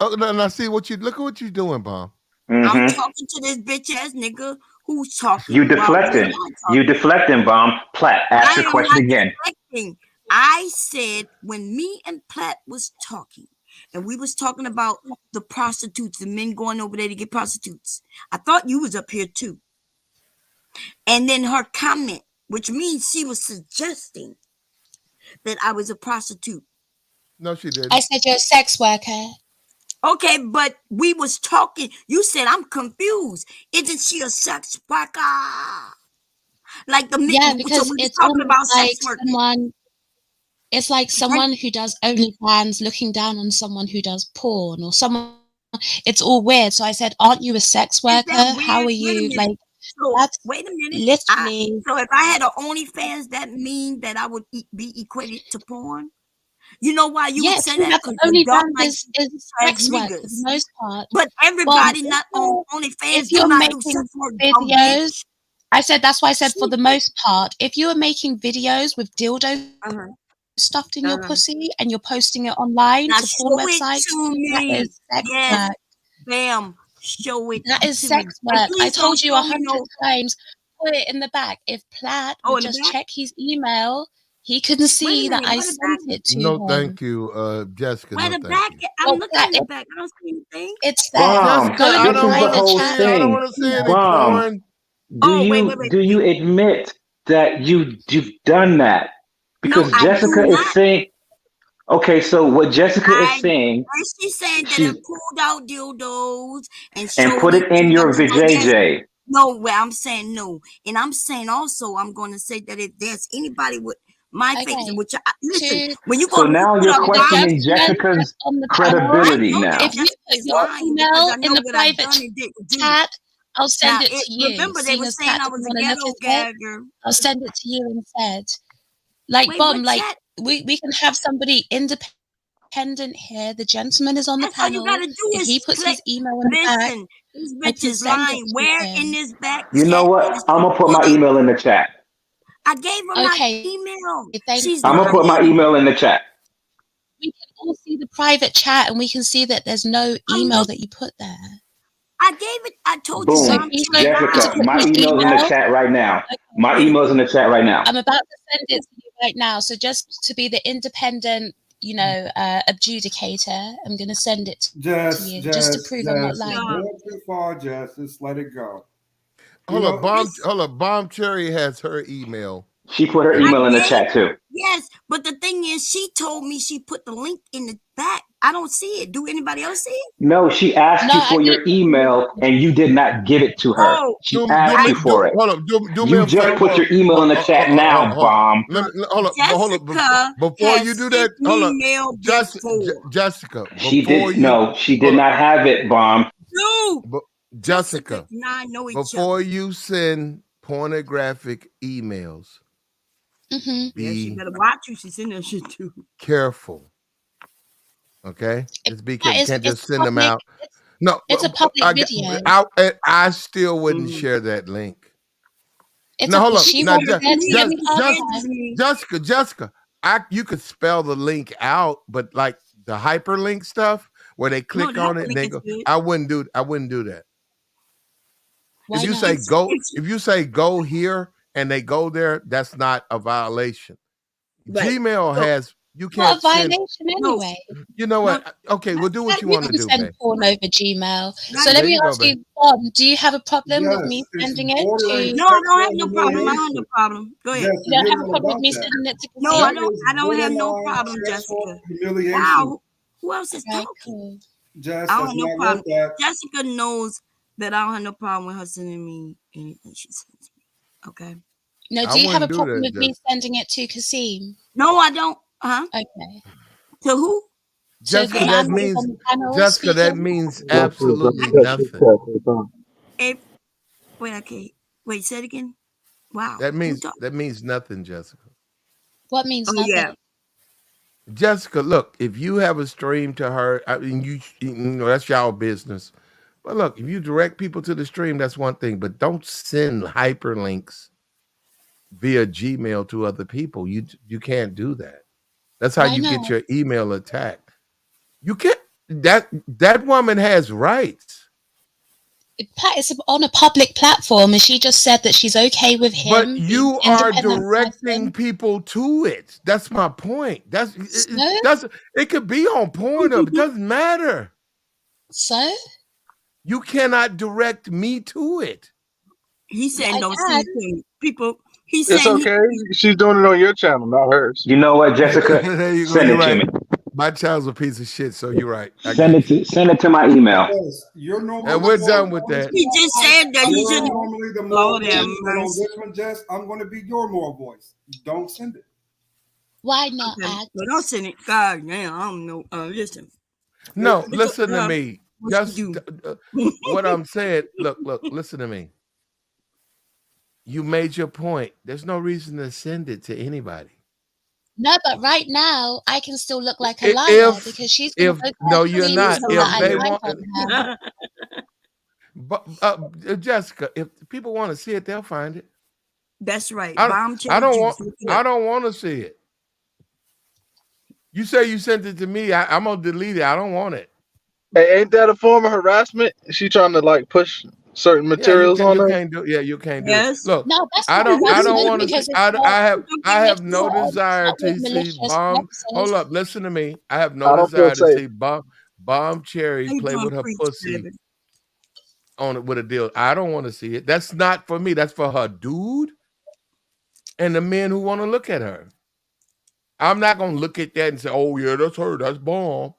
Speaker 4: Now see look at what you're doing, Bomb.
Speaker 5: I'm talking to this bitch ass nigga who's talking.
Speaker 12: You deflecting. You deflecting, Bomb. Platt, ask the question again.
Speaker 5: Deflecting. I said when me and Platt was talking, and we was talking about the prostitutes, the men going over there to get prostitutes. I thought you was up here too. And then her comment, which means she was suggesting that I was a prostitute.
Speaker 4: No, she didn't.
Speaker 9: I said you're a sex worker.
Speaker 5: Okay, but we was talking. You said I'm confused. Isn't she a sex worker? Like the
Speaker 9: because it's talking about like sex work. It's like someone who does OnlyFans looking down on someone who does porn, or someone. It's all weird. So I said, "Aren't you a sex worker? How are you?" Like,
Speaker 5: wait a minute.
Speaker 9: Literally.
Speaker 5: So if I had an OnlyFans, that mean that I would be equated to porn? You know why you would say that?
Speaker 9: OnlyFans is sex work for the most part.
Speaker 5: But everybody not on OnlyFans.
Speaker 9: If you're making videos, I said that's why I said for the most part. If you are making videos with dildos stuffed in your pussy and you're posting it online to porn websites, that is sex work.
Speaker 5: Bam. show it.
Speaker 9: That is
Speaker 5: to
Speaker 9: sex
Speaker 5: me. And
Speaker 9: work. I
Speaker 5: please don't
Speaker 9: told you
Speaker 5: show me
Speaker 9: 100 times. Put it in the back. If Plaid
Speaker 5: Oh,
Speaker 9: would
Speaker 5: in the
Speaker 9: just
Speaker 5: back?
Speaker 9: check his email, he could see that
Speaker 5: minute,
Speaker 9: I
Speaker 5: where the
Speaker 9: sent
Speaker 5: back?
Speaker 9: it to
Speaker 4: No,
Speaker 9: him.
Speaker 4: thank you, Jessica.
Speaker 5: Where
Speaker 4: No,
Speaker 5: the
Speaker 4: thank
Speaker 5: back?
Speaker 4: you.
Speaker 5: I'm
Speaker 9: Oh,
Speaker 5: looking
Speaker 9: Plaid,
Speaker 5: in the back. I don't see anything.
Speaker 9: it's there.
Speaker 12: Bomb.
Speaker 9: Go in
Speaker 4: Jessica,
Speaker 9: the
Speaker 12: This is the
Speaker 9: private
Speaker 12: whole
Speaker 9: chat.
Speaker 4: I don't
Speaker 12: thing.
Speaker 4: want to see any
Speaker 12: Bomb.
Speaker 4: porn.
Speaker 12: Do you admit that you've done that? Because
Speaker 5: No, I do
Speaker 12: Jessica is
Speaker 5: not.
Speaker 12: saying, okay, so what Jessica is saying,
Speaker 5: And she's saying that I
Speaker 12: she's
Speaker 5: pulled out dildos and
Speaker 12: and
Speaker 5: showed
Speaker 12: put
Speaker 5: it.
Speaker 12: it in your VJJ.
Speaker 5: No, well, I'm saying no. And I'm saying also, I'm going to say that if there's anybody with my face,
Speaker 9: Okay.
Speaker 5: which listen, when you go
Speaker 12: So
Speaker 5: to
Speaker 12: now
Speaker 5: put
Speaker 12: you're
Speaker 5: up
Speaker 12: questioning
Speaker 9: gentleman
Speaker 12: Jessica's
Speaker 9: on the panel,
Speaker 12: credibility
Speaker 5: I know
Speaker 12: now.
Speaker 5: that
Speaker 9: if you put
Speaker 5: Jessica's
Speaker 9: your
Speaker 5: lying because
Speaker 9: email
Speaker 5: I
Speaker 9: in
Speaker 5: know
Speaker 9: the
Speaker 5: what I've
Speaker 9: private
Speaker 5: done and didn't do.
Speaker 9: chat, I'll send
Speaker 5: Now,
Speaker 9: it to you.
Speaker 5: remember they
Speaker 9: Seeing
Speaker 5: were
Speaker 9: as
Speaker 5: saying
Speaker 9: Cat
Speaker 5: I
Speaker 9: doesn't
Speaker 5: was a
Speaker 9: want to look
Speaker 5: ghetto
Speaker 9: at it,
Speaker 5: gagger.
Speaker 9: I'll send it to you instead. Like,
Speaker 5: Wait,
Speaker 9: Bomb,
Speaker 5: what
Speaker 9: like,
Speaker 5: chat?
Speaker 9: we can have somebody independent here. The gentleman is on the
Speaker 5: That's all you
Speaker 9: panel.
Speaker 5: gotta do
Speaker 9: If
Speaker 5: is
Speaker 9: he puts
Speaker 5: click.
Speaker 9: his email in the back,
Speaker 5: Listen, these
Speaker 9: I can
Speaker 5: bitches
Speaker 9: send
Speaker 5: lying.
Speaker 9: it to
Speaker 5: Where
Speaker 9: him.
Speaker 5: in this back
Speaker 12: You know
Speaker 5: chat?
Speaker 12: what? I'm gonna put my email in the chat.
Speaker 5: I gave her my
Speaker 9: Okay,
Speaker 5: email.
Speaker 9: thank
Speaker 5: She's
Speaker 12: I'm gonna put my
Speaker 5: lying.
Speaker 12: email in the chat.
Speaker 9: We can all see the private chat, and we can see that there's no email that you put there.
Speaker 5: I gave it. I told
Speaker 12: Boom.
Speaker 5: you, Mom.
Speaker 12: Jessica, my email's in the chat right now. My email's in the chat right now.
Speaker 9: I'm about to send it to you right now. So just to be the independent, adjudicator, I'm going to send it to you just to prove I'm not lying.
Speaker 11: You're going too far, Jess. Just let it go.
Speaker 4: Hold up, Bomb Cherry has her email.
Speaker 12: She put her email in the chat too.
Speaker 5: Yes, but the thing is, she told me she put the link in the back. I don't see it. Do anybody else see it?
Speaker 12: No, she asked you for your email and you did not give it to her.
Speaker 5: Oh,
Speaker 12: She asked you for it.
Speaker 4: Hold up, do me
Speaker 12: You
Speaker 4: a
Speaker 12: just
Speaker 4: favor.
Speaker 12: put your email in the chat now, Bomb.
Speaker 4: Hold up. Before you do that, hold up. Jessica,
Speaker 12: She
Speaker 4: before
Speaker 12: did no, she did not have it, Bomb.
Speaker 5: No,
Speaker 4: Jessica,
Speaker 5: and I know each
Speaker 4: before you send pornographic emails,
Speaker 5: yeah, she
Speaker 4: be
Speaker 5: better watch you. She's in that shit too.
Speaker 4: careful. Okay, just be careful. You can't just send them
Speaker 9: public,
Speaker 4: out. No,
Speaker 9: it's a public video.
Speaker 4: I still wouldn't share that link.
Speaker 9: It's
Speaker 4: Now hold up.
Speaker 9: she
Speaker 4: Now,
Speaker 9: won't be there to get me archived.
Speaker 4: Jessica, you could spell the link out, but like the hyperlink stuff where they click on it and they go, I wouldn't do that.
Speaker 9: Why
Speaker 4: if you
Speaker 9: not?
Speaker 4: say go here and they go there, that's not a violation.
Speaker 5: Right.
Speaker 4: Gmail has you
Speaker 9: Not
Speaker 4: can't
Speaker 9: a violation anyway.
Speaker 4: You know what? Okay, we'll do what you want to do,
Speaker 9: send
Speaker 4: babe.
Speaker 9: porn over Gmail. So
Speaker 4: There
Speaker 9: let me
Speaker 4: you go,
Speaker 9: ask you, Bob, do you have a problem with me sending it to?
Speaker 5: No, I don't have no problem. I don't have no problem. Go ahead.
Speaker 9: You don't have a problem with me sending it to?
Speaker 5: No, I don't. I don't have no problem, Jessica. Wow, who else is talking?
Speaker 9: Cool.
Speaker 11: Jess,
Speaker 5: I don't have no problem. Jessica knows that I don't have no problem with her sending me anything she sends me. Okay.
Speaker 9: No, do you have a problem with me sending it to Kasim?
Speaker 5: No, I don't. Okay.
Speaker 9: To
Speaker 5: who?
Speaker 4: Jessica, that means absolutely nothing.
Speaker 5: Wait, say it again. Wow.
Speaker 4: That means nothing, Jessica.
Speaker 9: What means nothing?
Speaker 5: Yeah.
Speaker 4: Jessica, look, if you have a stream to her, I mean, you know that's y'all business. But look, if you direct people to the stream, that's one thing. But don't send hyperlinks via Gmail to other people. You can't do that. That's how you get your email attacked. You can't. That woman has rights.
Speaker 9: It's on a public platform, and she just said that she's okay with him.
Speaker 4: But you are directing people to it. That's my point. It could be on Pornhub. It doesn't matter.
Speaker 9: So
Speaker 4: you cannot direct me to it.
Speaker 5: He said don't see people. He's
Speaker 3: it's
Speaker 5: saying
Speaker 3: okay. She's doing it on your channel, not hers.
Speaker 12: You know what, Jessica?
Speaker 4: There you go.
Speaker 12: Send
Speaker 4: You're
Speaker 12: it to
Speaker 4: right.
Speaker 12: me.
Speaker 4: My child's a piece of shit, so you're right.
Speaker 12: Send it to my email.
Speaker 4: And we're done with that.
Speaker 5: He just said that you
Speaker 11: You're
Speaker 5: shouldn't.
Speaker 11: normally the
Speaker 5: Lord
Speaker 11: moral
Speaker 5: have
Speaker 11: voice, but on
Speaker 5: mercy.
Speaker 11: this one, Jess, I'm going to be your moral voice. Don't send it.
Speaker 9: Why not?
Speaker 5: But don't send it. God damn, I don't know. Listen.
Speaker 4: No, listen to me. Just what I'm saying. Look, listen to me. You made your point. There's no reason to send it to anybody.
Speaker 9: No, but right now I can still look like a liar because she's going to
Speaker 4: no, you're not. If they want,
Speaker 5: but
Speaker 4: Jessica, if people want to see it, they'll find it.
Speaker 5: That's right.
Speaker 4: I don't want to see it. You say you sent it to me. I'm gonna delete it. I don't want it.
Speaker 2: Hey, ain't that a form of harassment? Is she trying to like push certain
Speaker 4: Yeah, you
Speaker 2: materials
Speaker 4: can.
Speaker 2: on
Speaker 4: You
Speaker 2: her?
Speaker 4: can't do. Yeah, you can't do that.
Speaker 5: Yes.
Speaker 4: Look,
Speaker 9: No, that's
Speaker 4: I
Speaker 9: not
Speaker 4: don't. I don't
Speaker 9: harassment
Speaker 4: want to see.
Speaker 9: because it's not.
Speaker 4: I have
Speaker 9: It's
Speaker 4: no
Speaker 9: not.
Speaker 4: desire
Speaker 9: It's not
Speaker 4: to
Speaker 9: with
Speaker 4: see
Speaker 9: malicious
Speaker 4: bomb. Hold
Speaker 9: purposes.
Speaker 4: up, listen to me. I have no
Speaker 2: I don't feel
Speaker 4: desire to
Speaker 2: safe.
Speaker 4: see bomb Cherry
Speaker 5: How you
Speaker 4: play
Speaker 5: doing,
Speaker 4: with her
Speaker 5: preach,
Speaker 4: pussy
Speaker 5: baby?
Speaker 4: on it with a deal. I don't want to see it. That's not for me. That's for her dude and the men who want to look at her. I'm not gonna look at that and say, "Oh yeah, that's her. That's bomb."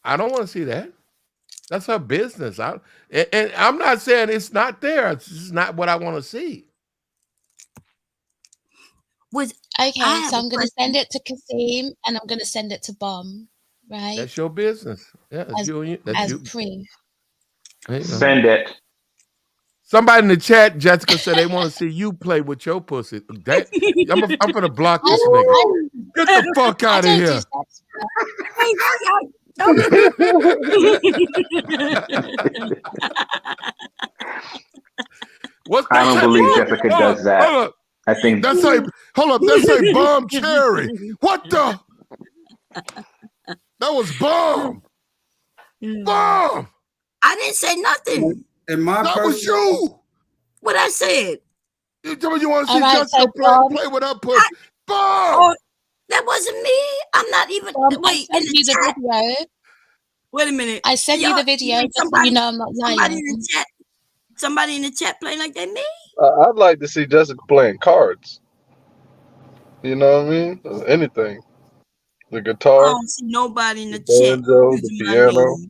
Speaker 4: I don't want to see that. That's her business. And I'm not saying it's not there. It's just not what I want to see.
Speaker 5: Was
Speaker 9: Okay,
Speaker 5: I have
Speaker 9: so
Speaker 5: a
Speaker 9: I'm gonna send
Speaker 5: question?
Speaker 9: it to Kasim and I'm gonna send it to Bomb, right?
Speaker 4: That's your business. Yeah, that's
Speaker 9: As
Speaker 4: you. And you that's
Speaker 9: as
Speaker 4: you.
Speaker 9: proof.
Speaker 4: There you go.
Speaker 12: Send it.
Speaker 4: Somebody in the chat, Jessica said they want to see you play with your pussy. I'm gonna block
Speaker 9: I
Speaker 4: this nigga.
Speaker 9: I
Speaker 4: Get the fuck
Speaker 9: I
Speaker 4: out of
Speaker 9: don't do
Speaker 4: here.
Speaker 9: sex.
Speaker 5: Wait, why y'all? Don't
Speaker 4: What's
Speaker 12: I
Speaker 4: that
Speaker 12: don't
Speaker 4: say?
Speaker 12: believe
Speaker 4: Hold
Speaker 12: Jessica
Speaker 4: up,
Speaker 12: does that.
Speaker 4: hold up.
Speaker 12: I think
Speaker 4: That's a hold up. That's a bomb Cherry. What the? That was bomb. Bomb.
Speaker 5: I didn't say nothing.
Speaker 11: In my
Speaker 4: That was
Speaker 11: personal,
Speaker 4: you.
Speaker 5: What I said?
Speaker 4: You tell me you want to
Speaker 9: All
Speaker 4: see
Speaker 9: right,
Speaker 4: Jessica
Speaker 9: so Bomb,
Speaker 4: play with her pussy. Bomb.
Speaker 5: Oh, that wasn't me. I'm not even.
Speaker 9: Bomb, I
Speaker 5: Wait, in
Speaker 9: sent
Speaker 5: the
Speaker 9: you the
Speaker 5: chat.
Speaker 9: video.
Speaker 5: Wait a minute.
Speaker 9: I sent you
Speaker 5: Y'all,
Speaker 9: the video
Speaker 5: wait,
Speaker 9: just so you know I'm not
Speaker 5: somebody
Speaker 9: lying.
Speaker 5: in the chat. Somebody in the chat playing like that. Me?
Speaker 2: I'd like to see Jessica playing cards. You know what I mean? Anything. The
Speaker 5: I
Speaker 2: guitar,
Speaker 5: don't see nobody in
Speaker 2: the
Speaker 5: the chat
Speaker 2: banjo, the
Speaker 5: using my
Speaker 2: piano.
Speaker 5: name.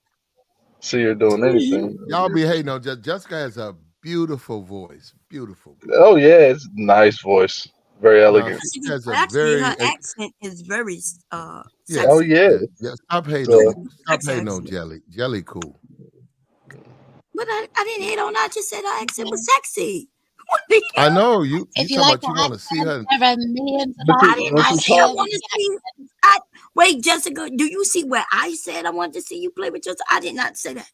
Speaker 2: See her doing anything.
Speaker 4: Y'all be hating on Jessica has a beautiful voice. Beautiful.
Speaker 2: Oh yeah, it's a nice voice. Very
Speaker 4: No,
Speaker 2: elegant.
Speaker 4: she has a
Speaker 5: Actually, her
Speaker 4: very
Speaker 5: accent is very
Speaker 4: yeah,
Speaker 2: Oh
Speaker 5: sexy.
Speaker 2: yeah.
Speaker 4: yeah. Stop hating
Speaker 2: So
Speaker 4: on
Speaker 5: Sex
Speaker 4: on
Speaker 5: accent.
Speaker 4: Jelly. Jelly cool.
Speaker 5: But I didn't hate on her. I just said her accent was sexy. What the
Speaker 4: I
Speaker 5: hell?
Speaker 4: know you
Speaker 9: If you
Speaker 4: talking
Speaker 9: like
Speaker 4: about
Speaker 9: the
Speaker 4: you want to see her.
Speaker 9: accent, there are millions of
Speaker 2: but
Speaker 5: I
Speaker 9: artists
Speaker 5: did
Speaker 2: when
Speaker 5: not
Speaker 2: she
Speaker 9: out
Speaker 5: say I
Speaker 2: talk,
Speaker 9: here
Speaker 5: want
Speaker 9: with
Speaker 5: to
Speaker 9: the
Speaker 5: see.
Speaker 9: accent.
Speaker 5: Wait, Jessica, do you see where I said I wanted to see you play with yourself? I did not say that.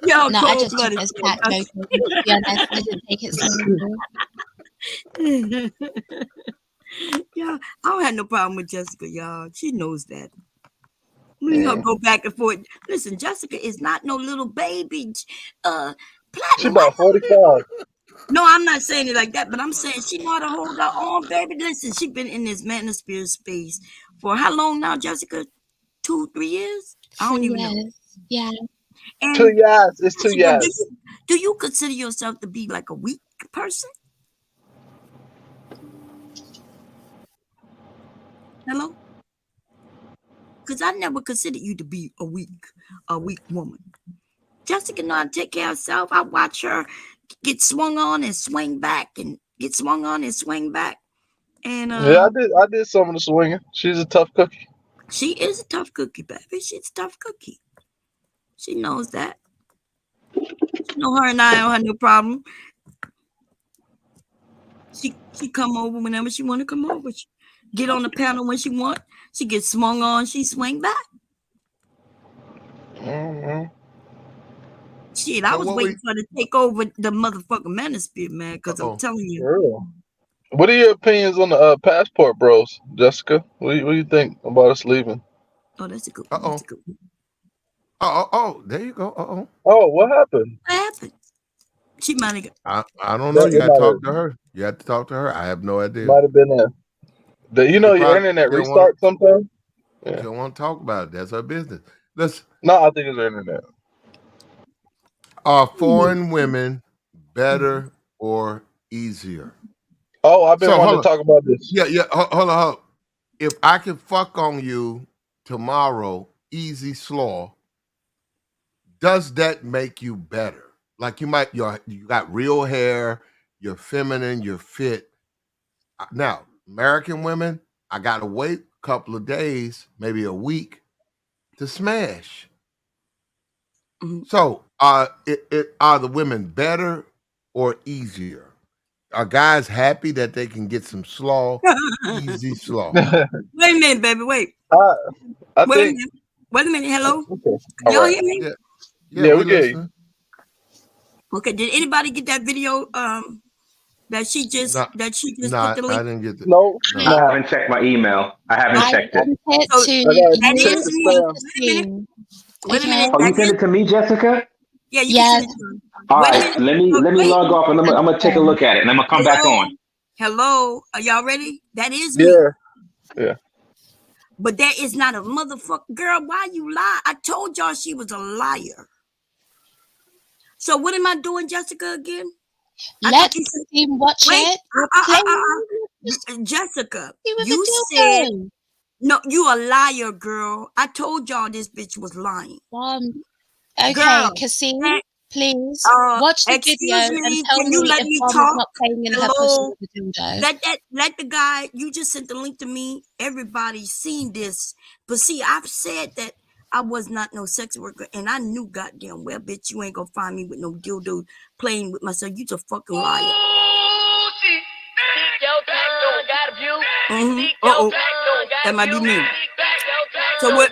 Speaker 5: Y'all
Speaker 9: No, I
Speaker 5: cold
Speaker 9: just took
Speaker 5: blooded.
Speaker 9: it as Pat joking. To be honest, I didn't take it seriously.
Speaker 5: Yeah, I don't have no problem with Jessica, y'all. She knows that. We gonna go back and forth. Listen, Jessica is not no little baby.
Speaker 2: she
Speaker 5: Platinum.
Speaker 2: about 45.
Speaker 5: No, I'm not saying it like that, but I'm saying she know how to hold her own, baby. Listen, she been in this manosphere space for how long now, Jessica? 2-3 years? I don't even know.
Speaker 9: Yeah.
Speaker 5: And
Speaker 2: 2 years. It's 2
Speaker 5: Jessica,
Speaker 2: years.
Speaker 5: do you consider yourself to be like a weak person? Hello? Because I never considered you to be a weak woman. Jessica know how to take care of herself. I watch her get swung on and swing back and get swung on and swing back. And
Speaker 2: Yeah, I did some of the swinging. She's a tough cookie.
Speaker 5: she is a tough cookie, baby. She's a tough cookie. She knows that. She know her and I don't have no problem. She come over whenever she want to come over. She get on the panel when she want. She gets swung on. She swing back.
Speaker 2: Mm-hmm.
Speaker 5: Shit, I
Speaker 4: So
Speaker 5: was
Speaker 4: what
Speaker 5: waiting for her to take over the motherfucking manosphere, man. Because I'm telling you.
Speaker 2: For real. What are your opinions on the passport bros, Jessica? What do you think about us leaving?
Speaker 5: Oh, that's a good one. That's a good one.
Speaker 4: Oh, there you go.
Speaker 2: Oh, what happened?
Speaker 5: What happened? She might have.
Speaker 4: I don't know. You
Speaker 2: It
Speaker 4: got to talk to her. You have to talk to her. I have no idea.
Speaker 2: might have been you know your internet
Speaker 4: She don't wanna-
Speaker 2: restart sometimes.
Speaker 4: She don't want to talk about it. That's her business. Listen,
Speaker 2: No, I think it's her internet.
Speaker 4: are foreign women better or easier?
Speaker 2: Oh, I've been
Speaker 4: So
Speaker 2: wanting
Speaker 4: hold
Speaker 2: to
Speaker 4: on.
Speaker 2: talk about this.
Speaker 4: Yeah. Hold on. If I could fuck on you tomorrow, easy slaw, does that make you better? Like you got real hair, you're feminine, you're fit. Now, American women, I gotta wait a couple of days, maybe a week, to smash. So, are the women better or easier? Are guys happy that they can get some slaw, easy slaw?
Speaker 5: Wait a minute, baby. Wait.
Speaker 2: I
Speaker 5: Wait
Speaker 2: think.
Speaker 5: a minute. Wait a minute. Hello.
Speaker 2: Okay.
Speaker 5: Y'all
Speaker 2: All right.
Speaker 5: hear me?
Speaker 4: Yeah, we
Speaker 2: we get you.
Speaker 4: listening.
Speaker 5: Okay. Did anybody get that video? That she just
Speaker 4: Nah,
Speaker 5: that she just
Speaker 4: nah,
Speaker 5: put the
Speaker 4: I
Speaker 5: link.
Speaker 4: didn't get the.
Speaker 2: No,
Speaker 4: No.
Speaker 12: I
Speaker 2: no.
Speaker 12: haven't checked my email. I haven't
Speaker 9: I
Speaker 12: checked it.
Speaker 9: sent it
Speaker 5: So
Speaker 9: to
Speaker 2: I gotta
Speaker 5: that
Speaker 2: check
Speaker 5: is
Speaker 2: the
Speaker 5: me.
Speaker 2: spam.
Speaker 5: Wait a minute. Wait a minute.
Speaker 9: Okay.
Speaker 12: Oh, you
Speaker 5: That
Speaker 12: sent
Speaker 5: is
Speaker 12: it to me, Jessica?
Speaker 5: yeah. You can
Speaker 9: Yes.
Speaker 5: send it to her.
Speaker 12: All
Speaker 5: Wait a
Speaker 12: right,
Speaker 5: minute.
Speaker 12: let me
Speaker 5: Wait.
Speaker 12: log off and I'm gonna take a look at it and I'm gonna come back
Speaker 5: Hello.
Speaker 12: on.
Speaker 5: Hello. Are y'all ready? That is me.
Speaker 2: Yeah, yeah.
Speaker 5: But that is not a motherfucker. Girl, why you lie? I told y'all she was a liar. So what am I doing, Jessica, again?
Speaker 9: Let him watch
Speaker 5: wait.
Speaker 9: it.
Speaker 5: Jessica,
Speaker 9: He was
Speaker 5: you
Speaker 9: a
Speaker 5: said
Speaker 9: dildo.
Speaker 5: no, you a liar, girl. I told y'all this bitch was lying.
Speaker 9: Okay,
Speaker 5: Girl,
Speaker 9: Cassie, please watch the video
Speaker 5: excuse
Speaker 9: and
Speaker 5: me.
Speaker 9: tell
Speaker 5: Can you
Speaker 9: me
Speaker 5: let
Speaker 9: if
Speaker 5: me
Speaker 9: Bomb is
Speaker 5: talk?
Speaker 9: not playing in her pussy
Speaker 5: Hello.
Speaker 9: with a dildo.
Speaker 5: Let the guy. You just sent the link to me. Everybody's seen this, but see, I've said that I was not no sex worker, and I knew goddamn well, bitch, you ain't gonna find me with no dildo playing with myself. You's a fucking liar. Mm-hmm. Uh-oh. That might be me. So what?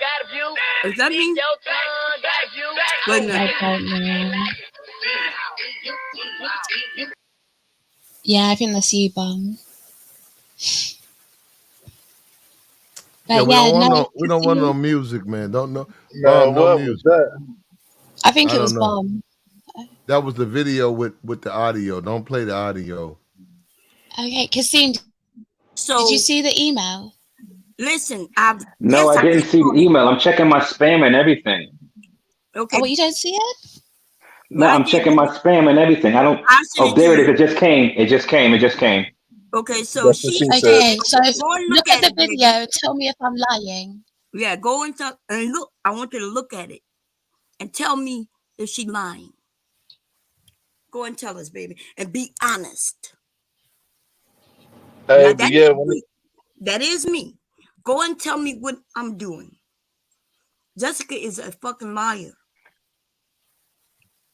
Speaker 5: Is that me? Wait a minute.
Speaker 9: I don't know. Yeah, I think that's you, Bomb.
Speaker 4: Yeah,
Speaker 9: But
Speaker 4: we don't
Speaker 9: yeah,
Speaker 4: want
Speaker 9: no,
Speaker 4: no. We don't want no
Speaker 9: Cassie,
Speaker 4: music, man. Don't know.
Speaker 2: Man,
Speaker 4: No
Speaker 2: what was
Speaker 4: music.
Speaker 2: that?
Speaker 9: I think
Speaker 4: I
Speaker 9: it was
Speaker 4: don't know.
Speaker 9: Bomb.
Speaker 4: That was the video with the audio. Don't play the audio.
Speaker 9: Okay, Cassie, did you see the email?
Speaker 5: Listen,
Speaker 12: No, I didn't see the email. I'm checking my spam and everything.
Speaker 5: Okay.
Speaker 9: Oh, what, you don't see it?
Speaker 12: No,
Speaker 5: I
Speaker 12: I'm
Speaker 5: did.
Speaker 12: checking my spam and everything. I don't.
Speaker 5: I sent
Speaker 12: Oh,
Speaker 5: it to
Speaker 12: there it is.
Speaker 5: you.
Speaker 12: It just came. It just came. It just came.
Speaker 5: Okay, so
Speaker 2: That's what
Speaker 5: she
Speaker 2: she
Speaker 5: said,
Speaker 2: said.
Speaker 9: Okay, so
Speaker 5: go and
Speaker 9: look
Speaker 5: look
Speaker 9: at
Speaker 5: at
Speaker 9: the
Speaker 5: it, baby.
Speaker 9: video. Tell me if I'm lying.
Speaker 5: Yeah, go and look. I want you to look at it and tell me if she lying. Go and tell us, baby, and be honest.
Speaker 2: Hey,
Speaker 5: Now
Speaker 2: but yeah, when it,
Speaker 5: that is me. Go and tell me what I'm doing. Jessica is a fucking liar.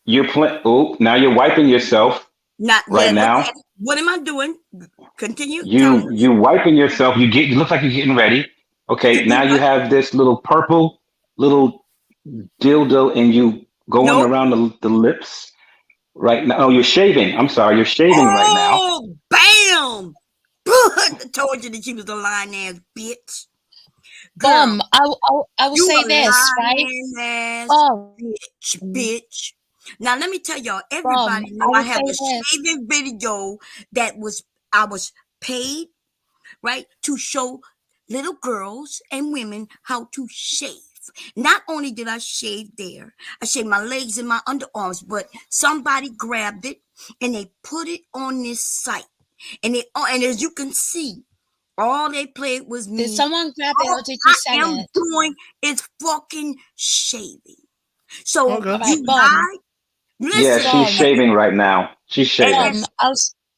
Speaker 12: You're playing. Oh, now you're wiping yourself
Speaker 5: Not
Speaker 12: right
Speaker 5: look
Speaker 12: now.
Speaker 5: at it. What am I doing? Continue. Tell us.
Speaker 12: You wiping yourself. You look like you're getting ready.
Speaker 5: To
Speaker 12: Okay,
Speaker 5: do
Speaker 12: now you
Speaker 5: what?
Speaker 12: have this little purple little dildo and you going
Speaker 5: Nope.
Speaker 12: around the lips right now. Oh, you're shaving. I'm sorry, you're shaving right now.
Speaker 5: Oh, bam! I told you that she was a lying ass bitch. Girl,
Speaker 9: Bomb, I will
Speaker 5: you
Speaker 9: say
Speaker 5: a
Speaker 9: this, right?
Speaker 5: lying ass
Speaker 9: Bomb,
Speaker 5: bitch. Now let me tell y'all,
Speaker 9: Bomb,
Speaker 5: everybody
Speaker 9: I
Speaker 5: know I
Speaker 9: will
Speaker 5: have
Speaker 9: say
Speaker 5: a
Speaker 9: this.
Speaker 5: shaving video that I was paid, right, to show little girls and women how to shave. Not only did I shave there, I shaved my legs and my underarms, but somebody grabbed it and they put it on this site. And as you can see, all they played was me.
Speaker 9: Did someone grab it
Speaker 5: All
Speaker 9: or did you
Speaker 5: I
Speaker 9: sell
Speaker 5: am
Speaker 9: it?
Speaker 5: doing is fucking shaving. So
Speaker 4: Okay.
Speaker 9: Right,
Speaker 5: you
Speaker 9: Bomb.
Speaker 5: lied.
Speaker 12: Yeah,
Speaker 5: Listen,
Speaker 12: she's
Speaker 9: Bomb,
Speaker 12: shaving right now. She's shaving.